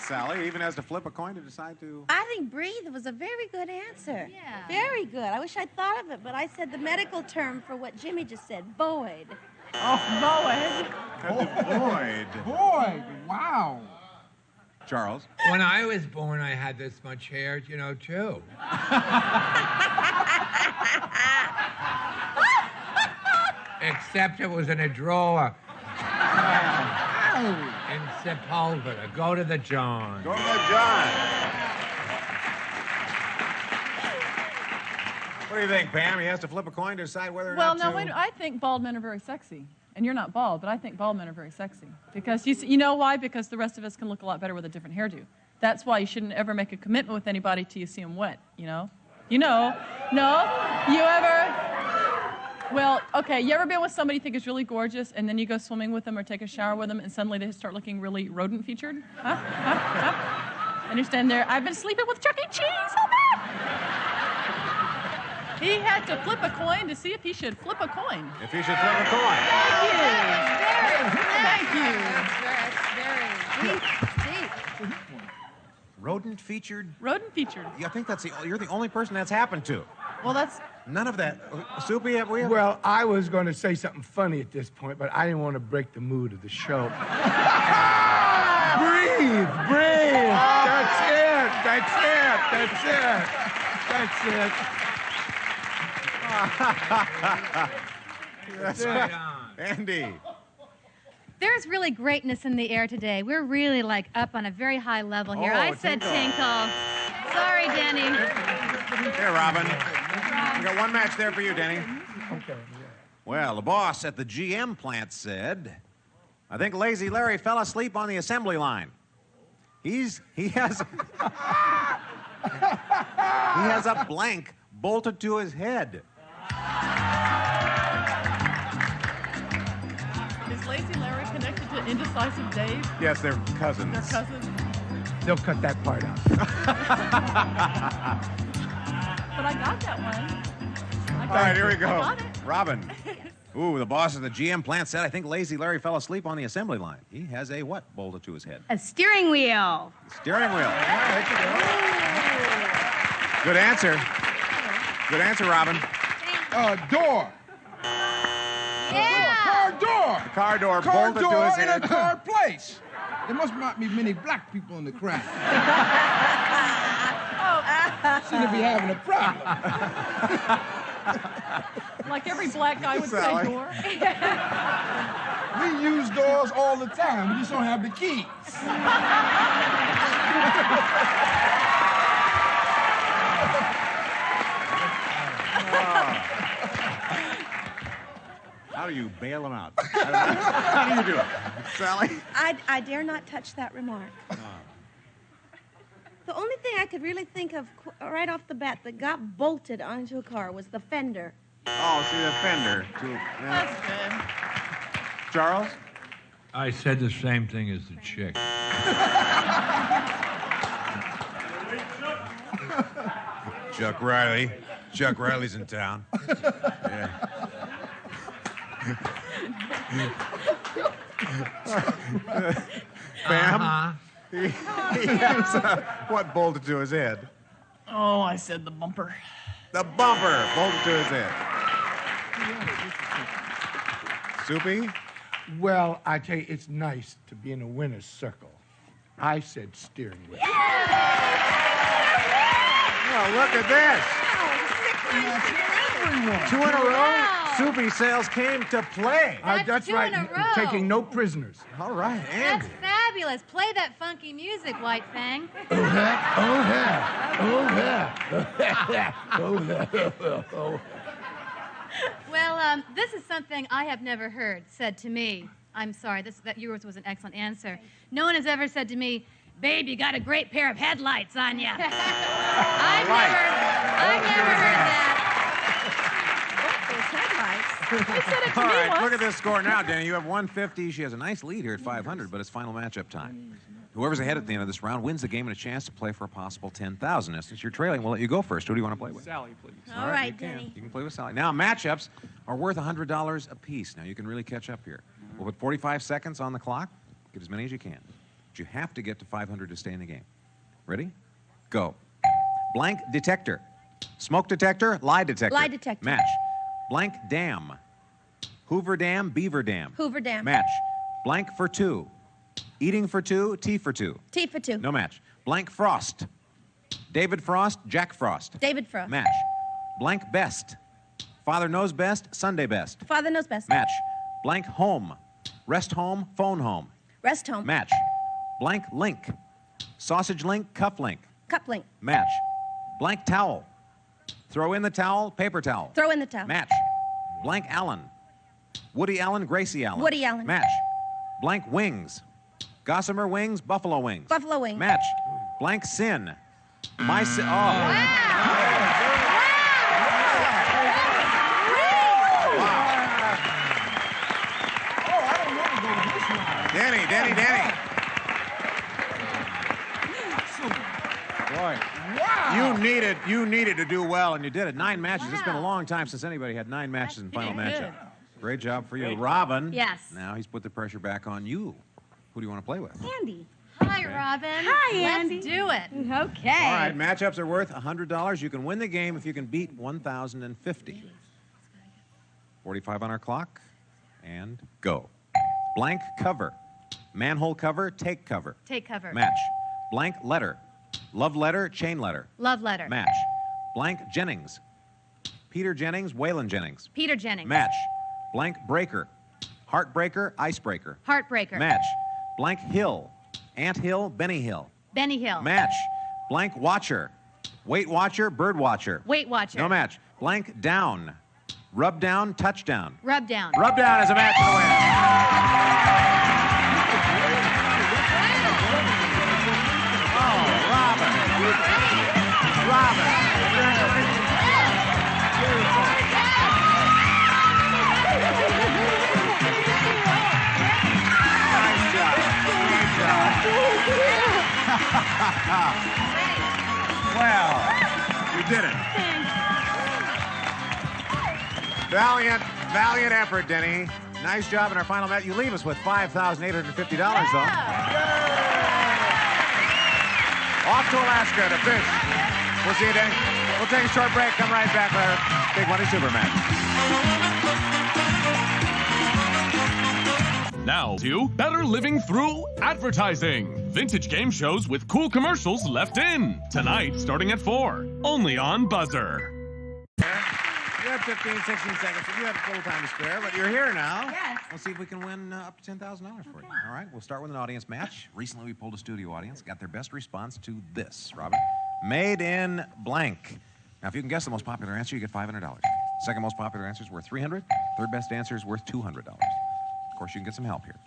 Sally even has to flip a coin to decide to... I think breathe was a very good answer. Yeah. Very good. I wish I'd thought of it, but I said the medical term for what Jimmy just said, void. Oh, void. Void. Boy, wow. Charles? When I was born, I had this much hair, you know, too. Except it was in a drawer. In Sepulveda. Go to the John. Go to the John. What do you think, Pam? He has to flip a coin to decide whether or Well, not to... no, wait, I think bald men are very sexy. And you're not bald, but I think bald men are very sexy. Because you know why? Because the rest of us can look a lot better with a different hairdo. That's why you shouldn't ever make a commitment with anybody till you see them wet, you know? You know? No? You ever... Well, okay, you ever been with somebody you think is really gorgeous, and then you go swimming with them or take a shower with them, and suddenly they start looking really rodent-featured? Huh? Huh? Huh? And you're standing there, I've been sleeping with Chuck E. Cheese. Oh, man! He had to flip a coin to see if he should flip a coin. If he should flip a coin. Thank you. That's very deep. Rodent-featured? Rodent-featured. Yeah, I think you're the only person that's happened to. Well, that's... None of that. Soupy, have we? Well, I was going to say something funny at this point, but I didn't want to break the mood of the show. Breathe, breathe. That's it. That's it. That's it. That's it. That's it. Andy. There's really greatness in the air today. We're really, like, up on a very high level here. Oh, I said tinkle. Sorry, Denny. Here, Robin. We got one match there for you, Denny. Okay. Well, the boss at the GM plant said, I think Lazy Larry fell asleep on the assembly line. He has a blank bolted to his head. Is Lazy Larry connected to Indecisive Dave? Yes, they're cousins. They're cousins. They'll cut that part out. But I got that one. All right, here we go. I got it. Robin. Ooh, the boss of the GM plant said, I think Lazy Larry fell asleep on the assembly line. He has a what bolted to his head? A steering wheel. Steering wheel. Good answer. Good answer, Robin. Door. Yeah. Car door. The car door Car bolted to door his in head. a car place. There must not be many black people in the crowd. Seem to be having a problem. Like every black guy would say Sally. door. We use doors all the time. We just don't have the keys. How do you bail him out? How do you do it? Sally? I dare not touch that remark. The only thing I could really think of right off the bat that got bolted onto a car was the fender. Oh, see the fender. That's good. Charles? I said the same thing as the chick. Chuck Riley. Chuck Riley's in town. Yeah. Bam? He has what bolted to his head? Oh, I said the bumper. The bumper bolted to his head. Soupy? Well, I tell you, it's nice to be in a winner's circle. I said steering wheel. Well, look at this. 2 in a row. Soupy sales came to play. That's two right. in a row. Taking no prisoners. All right, That's Andy. fabulous. Play that funky music, White Fang. Oh, yeah. Oh, yeah. Oh, yeah. Oh, Well, this is something I have never heard said to me. I'm sorry, that yours was an excellent answer. No one has ever said to me, babe, you got a great pair of headlights on you. I've never heard that. He said it to All me right, once. look at this score now, Danny. You have 150. She has a nice lead here at 500, but it's final matchup time. Whoever's ahead at the end of this round wins the game and a chance to play for a possible 10,000. Since you're trailing, we'll let you go first. Who do you want to play with? Sally, please. All right, you can. Denny. You can play with Sally. Now, matchups are worth $100 apiece. Now, you can really catch up here. We'll put 45 seconds on the clock. Get as many as you can. But you have to get to 500 to stay in the game. Ready? Go. Blank detector. Smoke detector, lie detector. Lie detector. Match. Blank dam. Hoover Dam, Beaver Dam. Hoover Dam. Match. Blank for 2. Eating for 2, tea for 2. T for 2. No match. Blank Frost. David Frost, Jack Frost. David Frost. Match. Blank Best. Father Knows Best, Sunday Best. Father Knows Best. Match. Blank Home. Rest Home, Phone Home. Rest home. Match. Blank Link. Sausage Link, Cuff Link. Cup link. Match. Blank Towel. Throw in the towel, paper towel. Throw in the towel. Match. Blank Allen. Woody Allen, Gracie Allen. Woody Allen. Match. Blank Wings. Gossamer Wings, Buffalo Wings. Buffalo wing. Match. Blank Sin. My sin. Oh. Danny. Boy. Wow. You needed to do well, and you did it. 9 matches. It's been a long time since anybody had 9 matches in final matchup. Great job for you. Robin. Yes. Now he's put the pressure back on you. Who do you want to play with? Andy. Hi, Robin. Hi, Andy. Let's do it. Okay. All right, matchups are worth $100. You can win the game if you can beat 1,050. 45 on our clock, and go. Blank cover. Manhole cover, take cover. Take cover. Match. Blank letter. Love letter, chain letter. Love letter. Match. Blank Jennings. Peter Jennings, Waylon Jennings. Peter Jennings. Match. Blank breaker. Heartbreaker, icebreaker. Heartbreaker. Match. Blank hill. Ant Hill, Benny Hill. Benny Hill. Match. Blank watcher. Weight Watcher, Bird Watcher. Weight Watcher. No match. Blank down. Rub down, touchdown. Rub down. Rub down is a match for the win. Oh, Robin. Robin. Nice job. Great job. Well, you did it. Valiant effort, Denny. Nice job in our final match. You leave us with $5,850, though. Off to Alaska to fish. We'll see you, Denny. We'll take a short break. Come right back with our Big Money Super Match. Now to Better Living Through Advertising. Vintage game shows with cool commercials left in. Tonight, starting at 4. Only on Buzzer. You have 15, 16 seconds. You have a little time to spare, but you're here now. Yes. We'll see if we can win up to $10,000 for you. All right, we'll start with an audience match. Recently, we pulled a studio audience, got their best response to this, Robin. Made in blank. Now, if you can guess the most popular answer, you get $500. Second most popular answer is worth $300. Third best answer is worth $200. Of course, you can get some help here.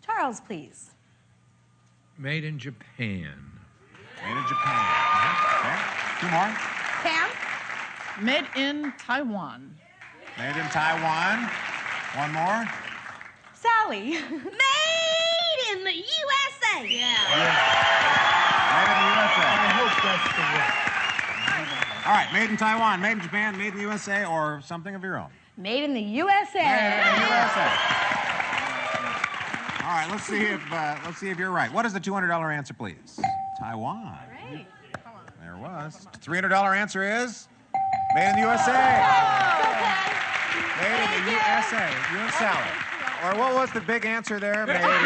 Charles, please. Made in Japan. Made in Japan. Okay. Two more. Pam? Made in Taiwan. Made in Taiwan. One more. Sally. Made in the USA. Yeah. Made in the USA. I hope that's the way. All right, made in Taiwan, made in Japan, made in the USA, or something of your own. Made in the USA. Made in the USA. All right, let's see if you're right. What is the $200 answer, please? Taiwan. Right. There it was. $300 answer is made in the USA. Made in the USA. You and Sally. Or what was the big answer there? Made in Japan.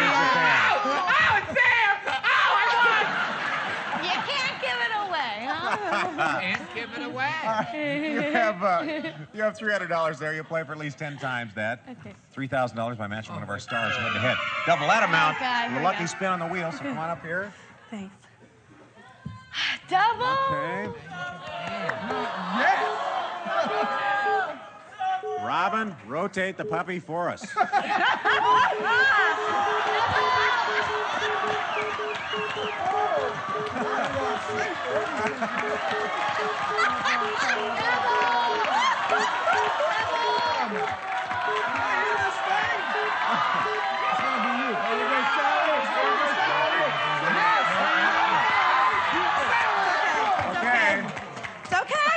You can't give it away, huh? Can't give it away. You have $300 there. You play for at least 10 times that. Okay. $3,000 by matching one of our stars head to head. Double that amount. Okay, The here we lucky go. spin on the wheel. So come on up here. Thanks. Double. Okay. Robin, rotate the puppy for us.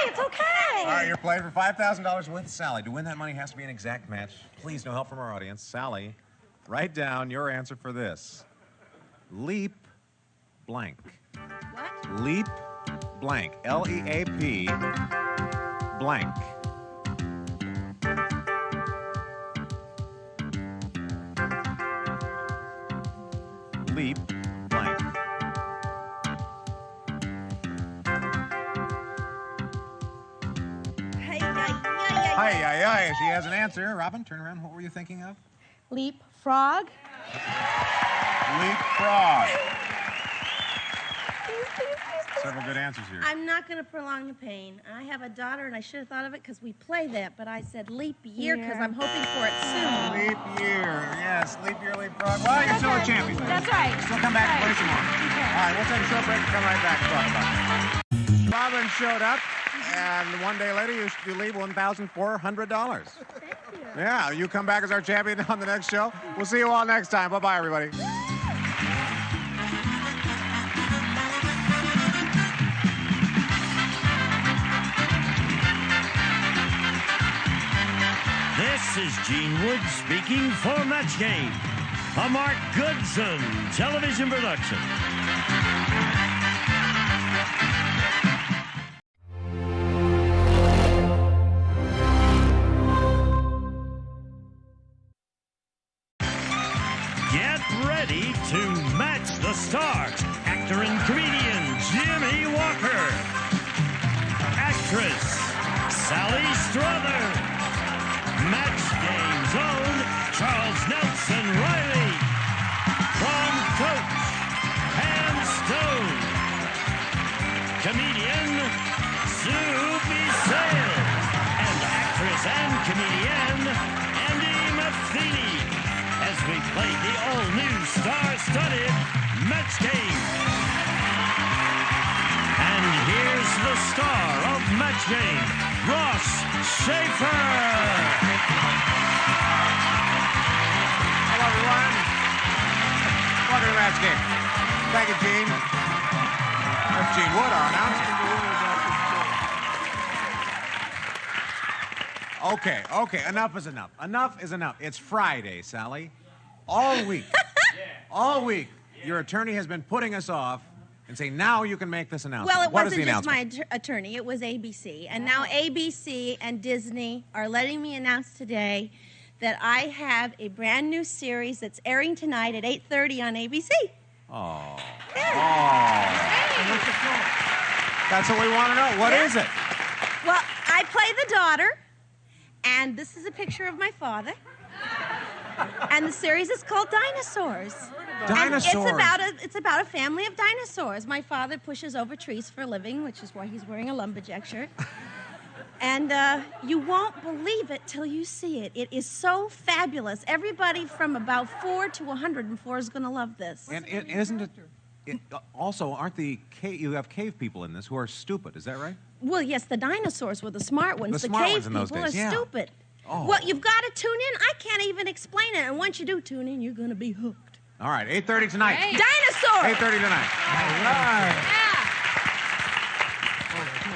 It's okay. All right, you're playing for $5,000 with Sally. To win that money has to be an exact match. Please, no help from our audience. Sally, write down your answer for this. Leap blank. What? Leap blank. L-E-A-P blank. Leap blank. Hi. She has an answer. Robin, turn around. What were you thinking of? Leap frog. Leapfrog. Several good answers here. I'm not going to prolong the pain. I have a daughter, and I should have thought of it because we play that, but I said leap year because I'm hoping for it soon. Leap year. Yes, leap year, leapfrog. Well, you're still a champion. That's right. Still come back and play some more. All right, we'll take a short break and come right back and talk about it. Robin showed up, and one day later, you leave $1,400. Thank you. Yeah, you come back as our champion on the next show. We'll see you all next time. Bye-bye, everybody. This is Gene Wood speaking for Match Game, a Mark Goodson television production. Get ready to match the stars. Actor and comedian Jimmy Walker. Actress Sally Struthers. Match Game's own Charles Nelson Reilly. From Coach Pam Stone. comedian Subi Sales and actress and comedian Andy Matheny as we play the all-new star-studded match game. And here's the star of Match Game, Ross Schaefer. Hello, everyone. Welcome to Match Game. Thank you, Gene. That's Gene Wood, our announcer. Okay, enough is enough. Enough is enough. It's Friday, Sally. All week, your attorney has been putting us off and saying, now you can make this announcement. Well, it What is wasn't the just my announcement? attorney, it was ABC. And now ABC and Disney are letting me announce today that I have a brand new series that's airing tonight at 8:30 on ABC. Oh. That's what we want to know. What is it? Well, I play the daughter, and this is a picture of my father. And the series is called Dinosaurs. Dinosaurs. And it's about a family of dinosaurs. My father pushes over trees for a living, which is why he's wearing a lumberjack shirt. And you won't believe it till you see it. It is so fabulous. Everybody from about 4 to 104 is going to love this. And also, you have cave people in this who are stupid, is that right? Well, yes, the dinosaurs were the smart ones. The The smart cave ones in those people days, are yeah. stupid. Oh. Well, you've got to tune in. I can't even explain it. And once you do tune in, you're going to be hooked. All right, 8:30 tonight. Hey. Dinosaurs! 8:30 tonight. All right.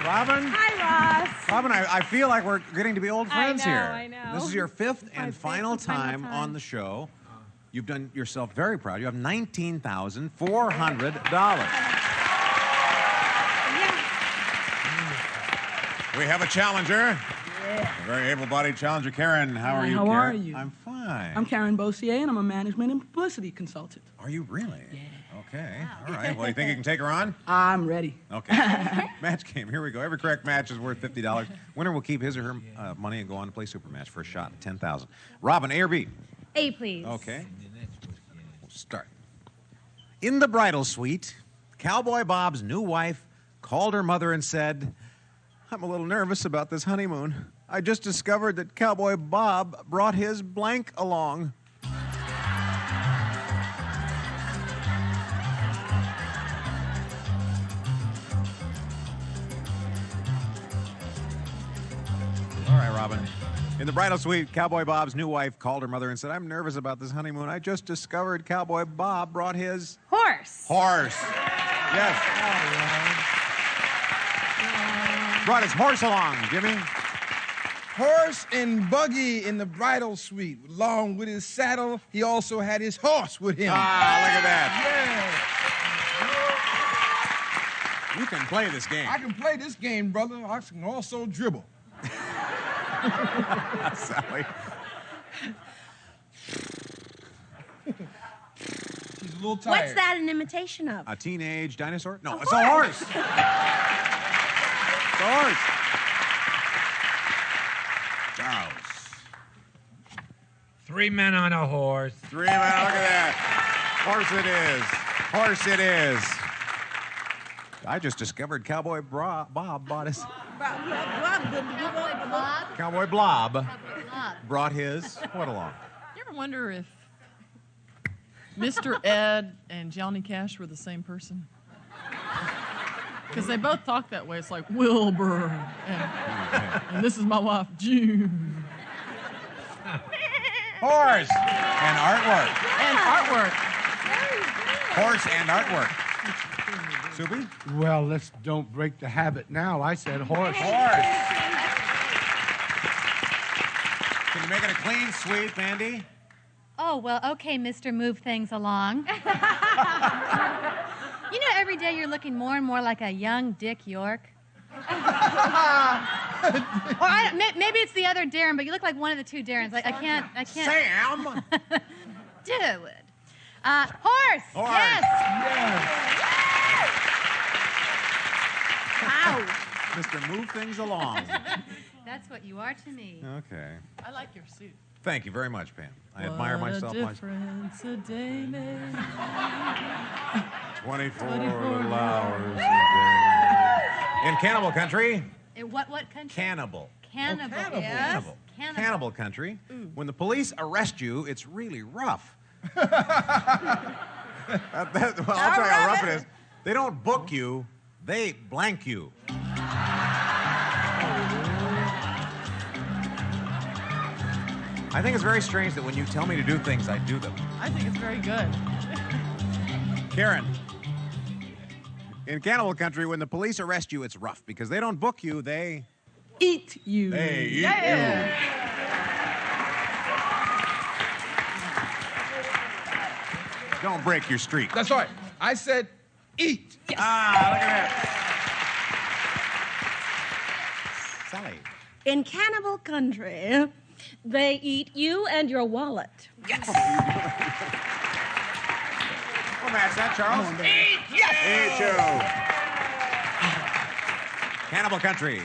Robin? Hi, Ross. Robin, I feel like we're getting to be old friends here. I know. This is your fifth and final time on the show. You've done yourself very proud. You have $19,400. We have a challenger. A very able-bodied challenger. Karen, how are you, How Karen? are you? I'm fine. I'm Karen Bossier, and I'm a management and publicity consultant. Are you really? Yeah. Okay. All right. Well, you think you can take her on? I'm ready. Okay. Match game. Here we go. Every correct match is worth $50. Winner will keep his or her money and go on to play Super Match for a shot at $10,000. Robin, A or B? A, please. Okay. We'll start. In the bridal suite, Cowboy Bob's new wife called her mother and said, I'm a little nervous about this honeymoon. I just discovered that Cowboy Bob brought his blank along. All right, Robin. In the bridal suite, Cowboy Bob's new wife called her mother and said, I'm nervous about this honeymoon. I just discovered Cowboy Bob brought his... Horse. Horse. Yes. Brought his horse along, Jimmy. Horse and buggy in the bridal suite. Along with his saddle, he also had his horse with him. Ah, look at that. Yeah. You can play this game. I can play this game, brother. I can also dribble. Sally. She's a little tired. What's that an imitation of? A teenage dinosaur? No, A it's a horse. horse. It's a horse. Charles. 3 men on a horse. 3 men, look at that. Horse it is. Horse it is. I just discovered Cowboy Bob bought his... Cowboy Blob brought his what along? You ever wonder if Mr. Ed and Johnny Cash were the same person? Because they both talk that way. It's like Wilbur, and this is my wife, June. Horse and artwork. And artwork. Horse and artwork. Subi? Well, let's don't break the habit now. I said horse. Horse. Can you make it a clean sweep, Andy? Oh, well, okay, Mr. Move Things Along. You know, every day you're looking more and more like a young Dick York. Or maybe it's the other Darren, but you look like one of the two Darrens. Like, I can't. Sam! Dude. Horse! Horse. Yes! Ow! Mr. Move Things Along. That's what you are to me. Okay. I like your suit. Thank you very much, Pam. I admire myself. What a difference a day makes. 24 little hours a day. In cannibal country. In what country? Cannibal. Cannibal. Cannibal. Yes. Cannibal. Cannibal. Cannibal country. When the police arrest you, it's really rough. Well, I'll tell you how rough it is. They don't book you, they blank you. I think it's very strange that when you tell me to do things, I do them. I think it's very good. Karen, in cannibal country, when the police arrest you, it's rough because they don't book you, they eat you. They eat Yeah. you. Don't break your streak. That's right. I said eat. Yes. Ah, look at that. Sally. In cannibal country, they eat you and your wallet. Yes. We'll match that, Charles. Eat. Yes. Eat you. Cannibal country.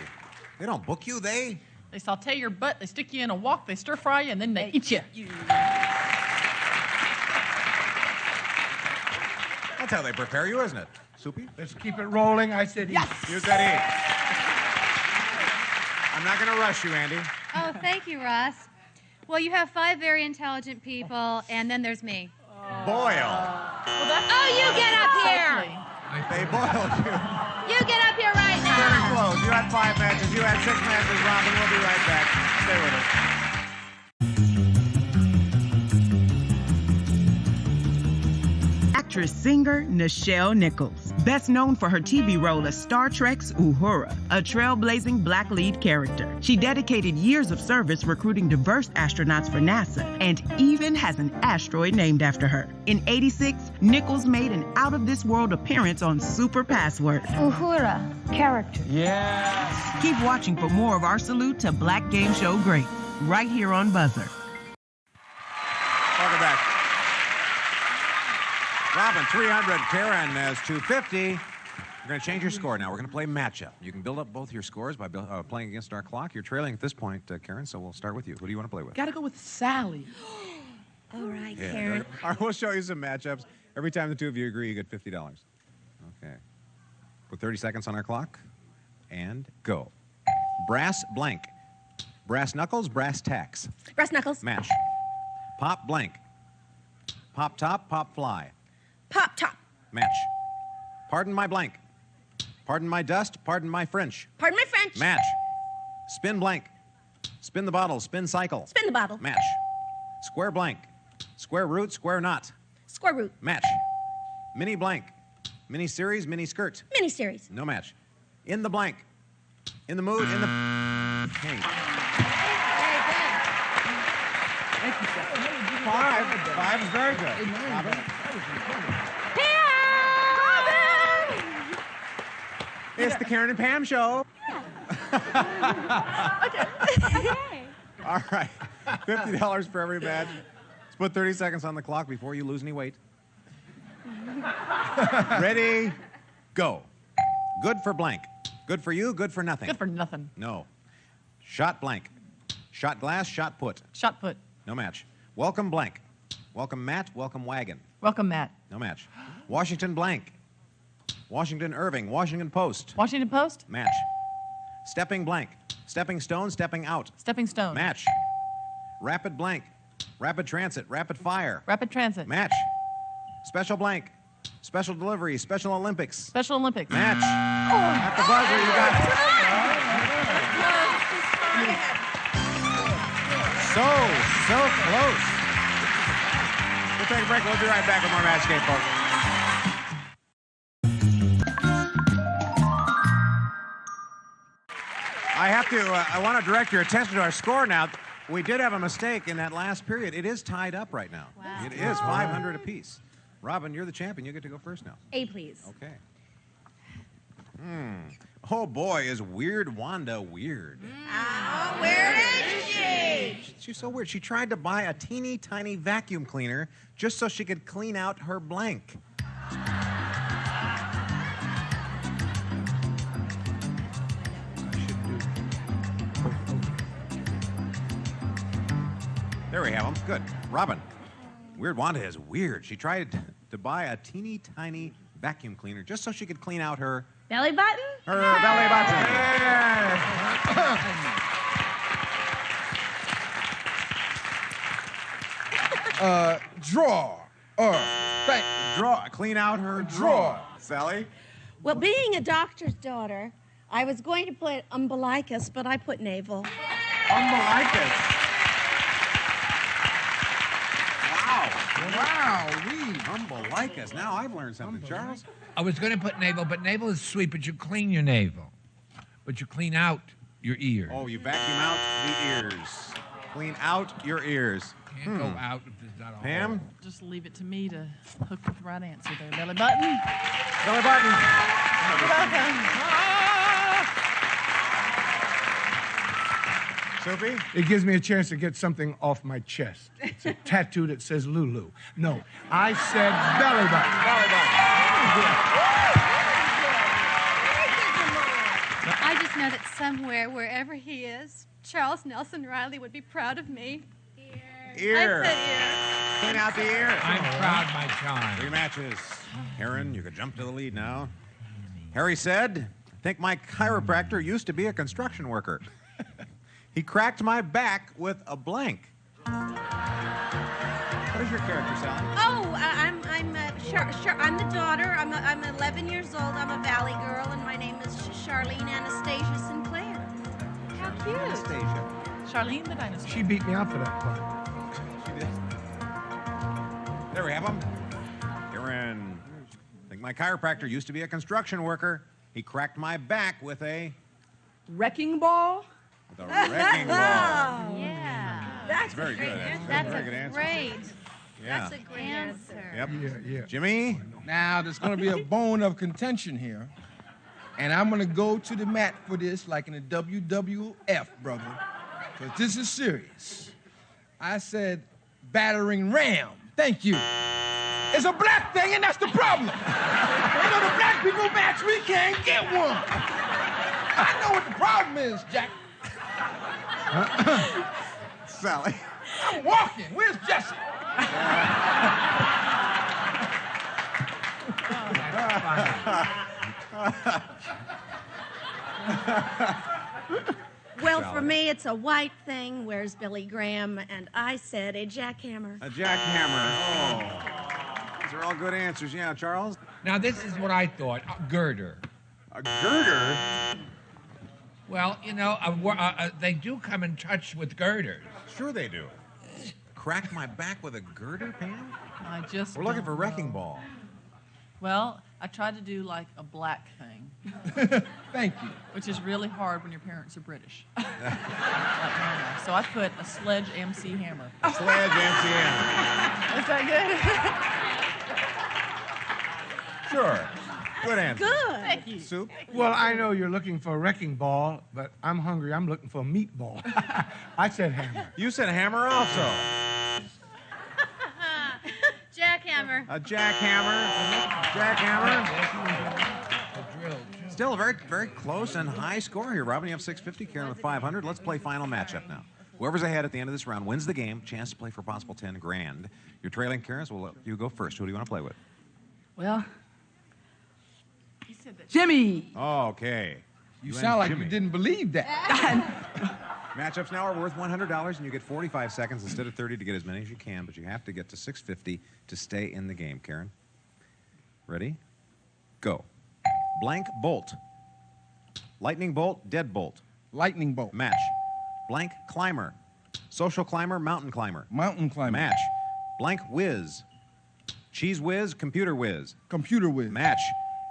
They don't book you, they saute your butt, they stick you in a wok, they stir fry you, and then they eat you. That's how they prepare you, isn't it? Soupy? Let's keep it rolling. I said eat. Yes. You said eat. I'm not going to rush you, Andy. Oh, thank you, Ross. Well, you have 5 very intelligent people, and then there's me. Boil. Oh, you get up here! They boiled you. You get up here right now! Very close. You had 5 matches. You had 6 matches, Robin. We'll be right back. Stay with us. Actress-singer Nichelle Nichols, best known for her TV role as Star Trek's Uhura, a trailblazing black lead character. She dedicated years of service recruiting diverse astronauts for NASA and even has an asteroid named after her. In '86, Nichols made an out-of-this-world appearance on Super Password. Uhura, character. Yes! Keep watching for more of our salute to Black Game Show greats, right here on Buzzer. Welcome back. Robin, 300. Karen has 250. We're going to change your score now. We're going to play matchup. You can build up both your scores by playing against our clock. You're trailing at this point, Karen, so we'll start with you. Who do you want to play with? Gotta go with Sally. All right, Yeah, Karen. all right, we'll show you some matchups. Every time the two of you agree, you get $50. Okay. Put 30 seconds on our clock. And go. Brass blank. Brass knuckles, brass tacks. Brass knuckles. Match. Pop blank. Pop top, pop fly. Pop top. Match. Pardon my blank. Pardon my dust, pardon my French. Pardon my French. Match. Spin blank. Spin the bottle, spin cycle. Spin the bottle. Match. Square blank. Square root, square knot. Square root. Match. Mini blank. Mini series, mini skirt. Mini series. No match. In the blank. In the mood, in the... Hey. Thank you, Sally. 5 is very good. Robin. It's the Karen and Pam show. All right. $50 for every match. Let's put 30 seconds on the clock before you lose any weight. Ready, go. Good for blank. Good for you, good for nothing. Good for nothing. No. Shot blank. Shot glass, shot put. Shot put. No match. Welcome blank. Welcome Matt, welcome wagon. Welcome, Matt. No match. Washington blank. Washington Irving, Washington Post. Washington Post. Match. Stepping blank. Stepping stone, stepping out. Stepping stone. Match. Rapid blank. Rapid transit, rapid fire. Rapid transit. Match. Special blank. Special delivery, Special Olympics. Special Olympics. Match. At the buzzer, you got so close. We'll take a break. We'll be right back with more Match Game, folks. I want to direct your attention to our score now. We did have a mistake in that last period. It is tied up right now. Wow. It is 500 apiece. Robin, you're the champion. You get to go first now. A, please. Okay. Oh, boy, is Weird Wanda weird. Oh, where is she? She's so weird. She tried to buy a teeny tiny vacuum cleaner just so she could clean out her blank. There we have them. Good. Robin, Weird Wanda is weird. She tried to buy a teeny tiny vacuum cleaner just so she could clean out her... Belly button? Her belly button. Draw. Draw. Clean out her drawer. Sally? Well, being a doctor's daughter, I was going to put umbilicus, but I put navel. Umbilicus. Wow. Umbilicus. Now I've learned something, Charles. I was going to put navel, but navel is sweet, but you clean your navel. But you clean out your ears. Oh, you vacuum out the ears. Clean out your ears. Can't go out if there's not a Pam? hole. Just leave it to me to hook with the right answer there. Belly button. Belly button. You're welcome. Sophie? It gives me a chance to get something off my chest. It's a tattoo that says Lulu. No, I said belly button. Belly button. I just know that somewhere, wherever he is, Charles Nelson Reilly would be proud of me. Ear. I said ear. Clean out the ear. I'm proud, my child. 3 matches. Aaron, you could jump to the lead now. Harry said, I think my chiropractor used to be a construction worker. He cracked my back with a blank. What is your character, Sally? Oh, I'm the daughter. I'm 11 years old. I'm a valley girl, and my name is Charlene Anastasia Sinclair. How cute. Anastasia. Charlene the dinosaur. She beat me out for that part. She did. There we have him. Aaron. I think my chiropractor used to be a construction worker. He cracked my back with a Wrecking ball? wrecking ball. Yeah. That's very good. That's a very good answer. Great. Yeah. That's a great answer. Yep. Yeah. Jimmy? Now, there's going to be a bone of contention here. And I'm going to go to the mat for this like in the WWF, brother. Because this is serious. I said battering ram. Thank you. It's a black thing, and that's the problem. You know, the black people match, we can't get one. I know what the problem is, Jack. Sally. I'm walking. Where's Jesse? Well, for me, it's a white thing. Where's Billy Graham? And I said a jackhammer. A jackhammer. Oh. These are all good answers. Yeah, Charles? Now, this is what I thought. A girder. A girder? Well, you know, they do come in touch with girders. Sure they do. Crack my back with a girder, Pam? We're looking for wrecking ball. Well, I tried to do like a black thing. Thank you. Which is really hard when your parents are British. Like mine. So I put a sledge MC hammer. A sledge MC hammer. Is that good? Sure. Good answer. Good. Thank you. Soup? Well, I know you're looking for a wrecking ball, but I'm hungry. I'm looking for a meatball. I said hammer. You said hammer also. Jackhammer. A jackhammer. Jackhammer. Still a very, very close and high score here. Robin, you have 650. Karen with 500. Let's play final matchup now. Whoever's ahead at the end of this round wins the game. Chance to play for a possible 10 grand. You're trailing, Karen, so we'll let you go first. Who do you want to play with? Well, He said that. Jimmy. Okay. You and sound like Jimmy. you didn't believe that. Matchups now are worth $100, and you get 45 seconds instead of 30 to get as many as you can, but you have to get to 650 to stay in the game. Karen? Ready? Go. Blank bolt. Lightning bolt, deadbolt. Lightning bolt. Match. Blank climber. Social climber, mountain climber. Mountain climber. Match. Blank whiz. Cheese whiz, computer whiz. Computer whiz. Match.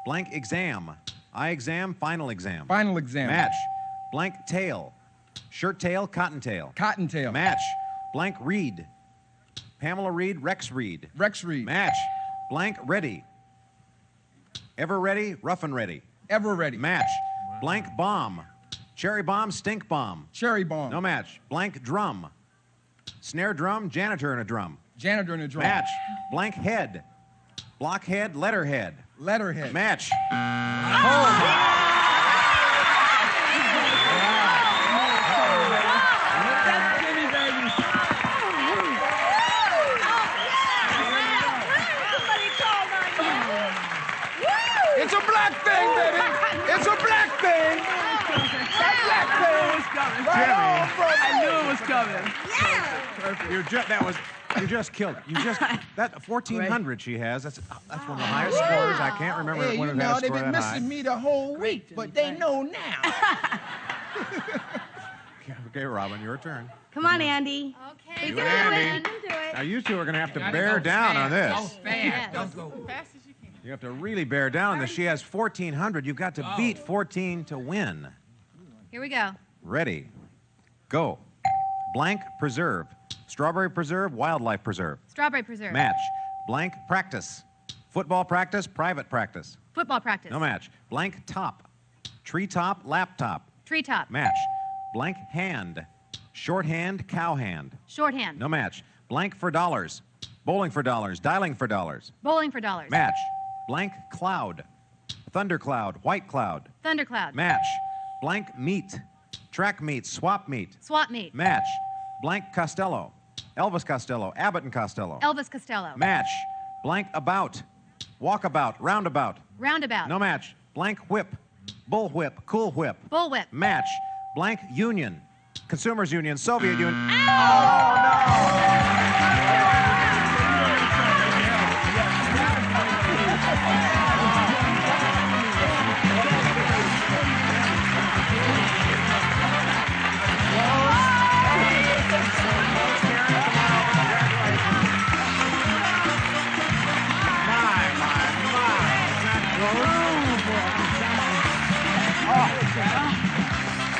Blank exam. Eye exam, final exam. Final exam. Match. Blank tail. Shirt tail, cotton tail. Cotton tail. Match. Blank Reed. Pamela Reed, Rex Reed. Rex Reed. Match. Blank ready. Ever ready, rough and ready. Ever ready. Match. Blank bomb. Cherry bomb, stink bomb. Cherry bomb. No match. Blank drum. Snare drum, janitor in a drum. Janitor in a drum. Match. Blank head. Blockhead, letterhead. Letterhead. Match. It's a black thing, baby. It's a black I knew it was coming. You just killed it. That 1,400 she has. That's one of the highest scores. I can't remember Hey, when you we've had know, a they've score been that high. missing me the whole week, but they know now. Okay, Robin, your turn. Come on, Andy. Okay. We You can and do it. Andy. We can do it. Now, you two are going to have to Gotta bear go down on fast. this. Go fast. Yes. Don't go. Fast as you can. You have to really bear down on this. She has 1,400. You've got to beat 14 to win. Here we go. Ready. Go. Blank preserve. Strawberry preserve, wildlife preserve. Strawberry preserve. Match. Blank practice. Football practice, private practice. Football practice. No match. Blank top. Treetop, laptop. Treetop. Match. Blank hand. Shorthand, cowhand. Shorthand. No match. Blank for dollars. Bowling for dollars. Dialing for dollars. Bowling for dollars. Match. Blank cloud. Thundercloud. White cloud. Thundercloud. Match. Blank meat. Track meet. Swap meet. Swap meet. Match. Blank Costello. Elvis Costello. Abbott and Costello. Elvis Costello. Match. Blank about. Walkabout. Roundabout. Roundabout. No match. Blank whip. Bull whip. Cool whip. Bull whip. Match. Blank union. Consumers Union. Soviet Union.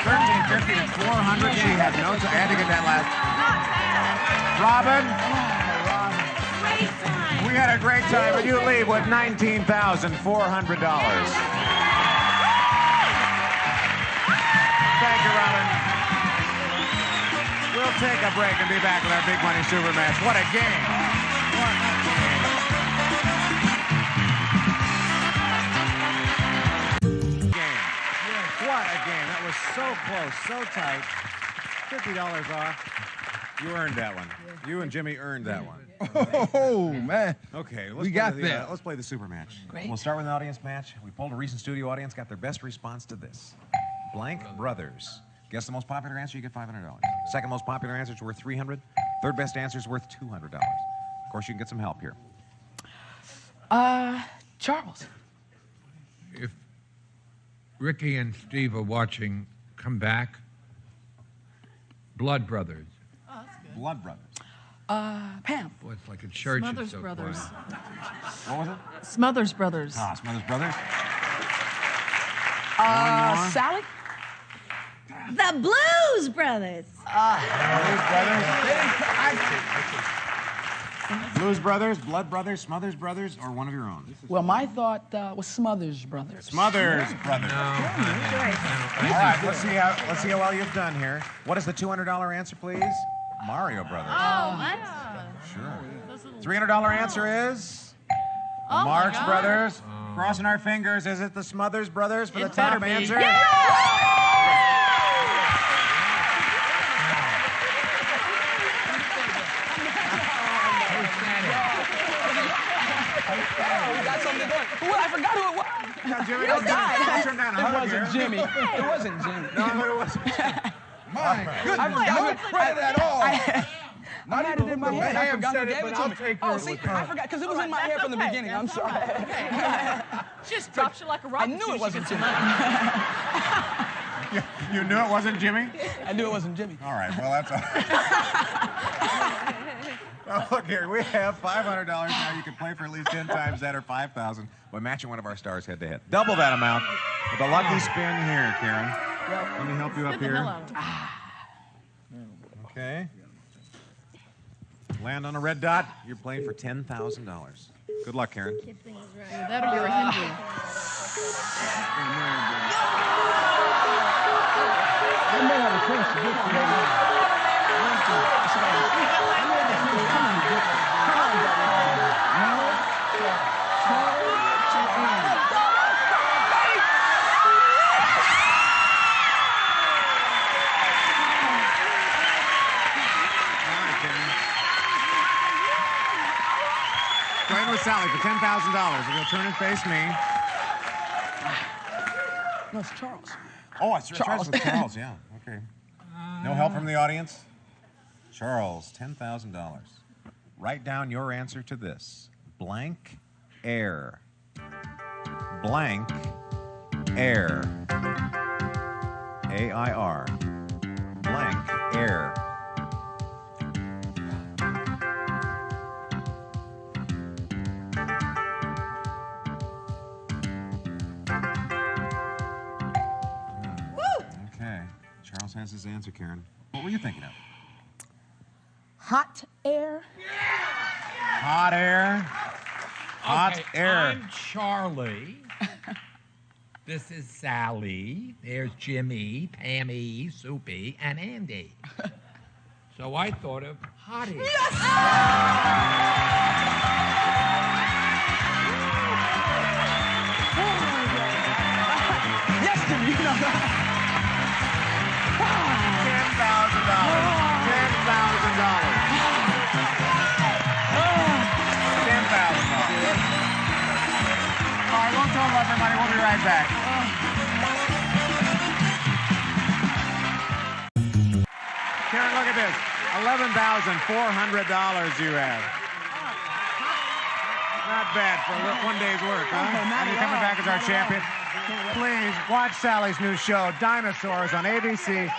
$13.50 to $400. She had no time. I had to get that last. Robin. Great time. We had a great time, and you leave with $19,400. Thank you, Robin. We'll take a break and be back with our big money super match. What a game. What a game. What a game. That was so close, so tight. $50 off. You earned that one. You and Jimmy earned that one. Oh, man. Okay, We got that. Let's play the super match. Great. We'll start with an audience match. We polled a recent studio audience, got their best response to this. Blank Brothers. Guess the most popular answer, you get $500. Second most popular answer is worth $300. Third best answer is worth $200. Of course, you can get some help here. Charles. If Ricky and Steve are watching, come back. Blood Brothers. Oh, that's good. Blood Brothers. Pam. Well, it's like a church. Smothers It's so Brothers. quiet. What was it? Smothers Brothers. Ah, Smothers Brothers. One more. Sally. The Blues Brothers. Blues Brothers. Blues Brothers, Blood Brothers, Smothers Brothers, or one of your own? Well, my thought was Smothers Brothers. Smothers Brothers. All right, let's see how well you've done here. What is the $200 answer, please? Mario Brothers. Oh, what? Sure. $300 answer is the Marx Brothers. Crossing our fingers. Is it the Smothers Brothers for the top answer? We got something going. Well, I forgot who it was. Now, Jimmy, don't turn down a It hug wasn't here. Jimmy. It wasn't Jimmy. No, it wasn't. My goodness, no credit at all. I had it in my head. I Pam forgot who said it, gave but it to I'll me. take Oh, yours see, with her. I forgot because it was in my head from the beginning. I'm sorry. Just drops you like a rock. I knew it wasn't Jimmy. You knew it wasn't Jimmy? I knew it wasn't Jimmy. All right, well, that's all. Well, look here, we have $500 now. You can play for at least 10 times that or $5,000 by matching one of our stars head to head. Double that amount with a lucky spin here, Karen. Let me help you up here. Okay. Land on a red dot. You're playing for $10,000. Good luck, Karen. That or you're a Hindu. I may have a question. Playing with Sally for $10,000. If you'll turn and face me. No, it's Charles. Oh, it's Charles with Charles, yeah. Okay. No help from the audience? Charles, $10,000. Write down your answer to this. Blank air. Blank air. A-I-R. Blank air. Okay. Charles has his answer, Karen. What were you thinking of? Hot air. Hot air. Hot Okay, air. I'm Charlie. This is Sally. There's Jimmy, Pammy, Soupy, and Andy. So I thought of Hottie. Yes, Jimmy, you know that. All right, we'll total up everybody. We'll be right back. Karen, look at this. $11,400 you have. Not bad for one day's work, huh? And you're coming back as our champion. Please watch Sally's new show, Dinosaurs, on ABC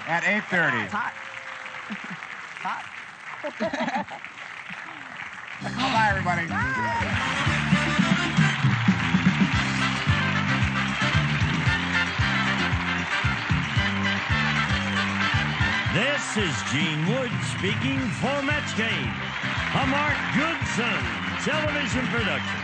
at 8:30. Hot. Bye, everybody. This is Gene Wood speaking for Match Game, a Mark Goodson television production.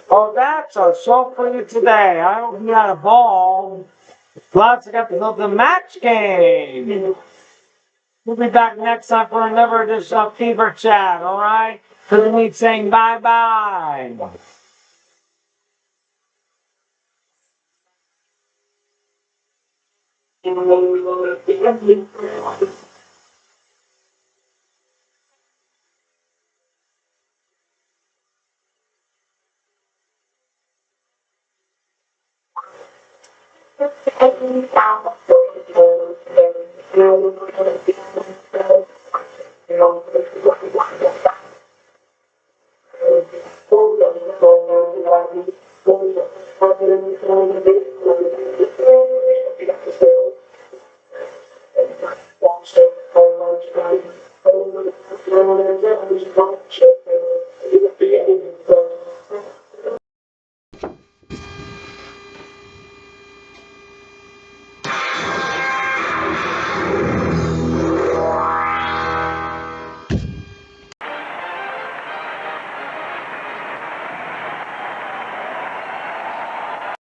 Oh, that's our show for you today. I hope you had a ball. Lots of episodes of the Match Game. We'll be back next time for another edition of Fever Chat, all right? For the week saying bye-bye. Thank you.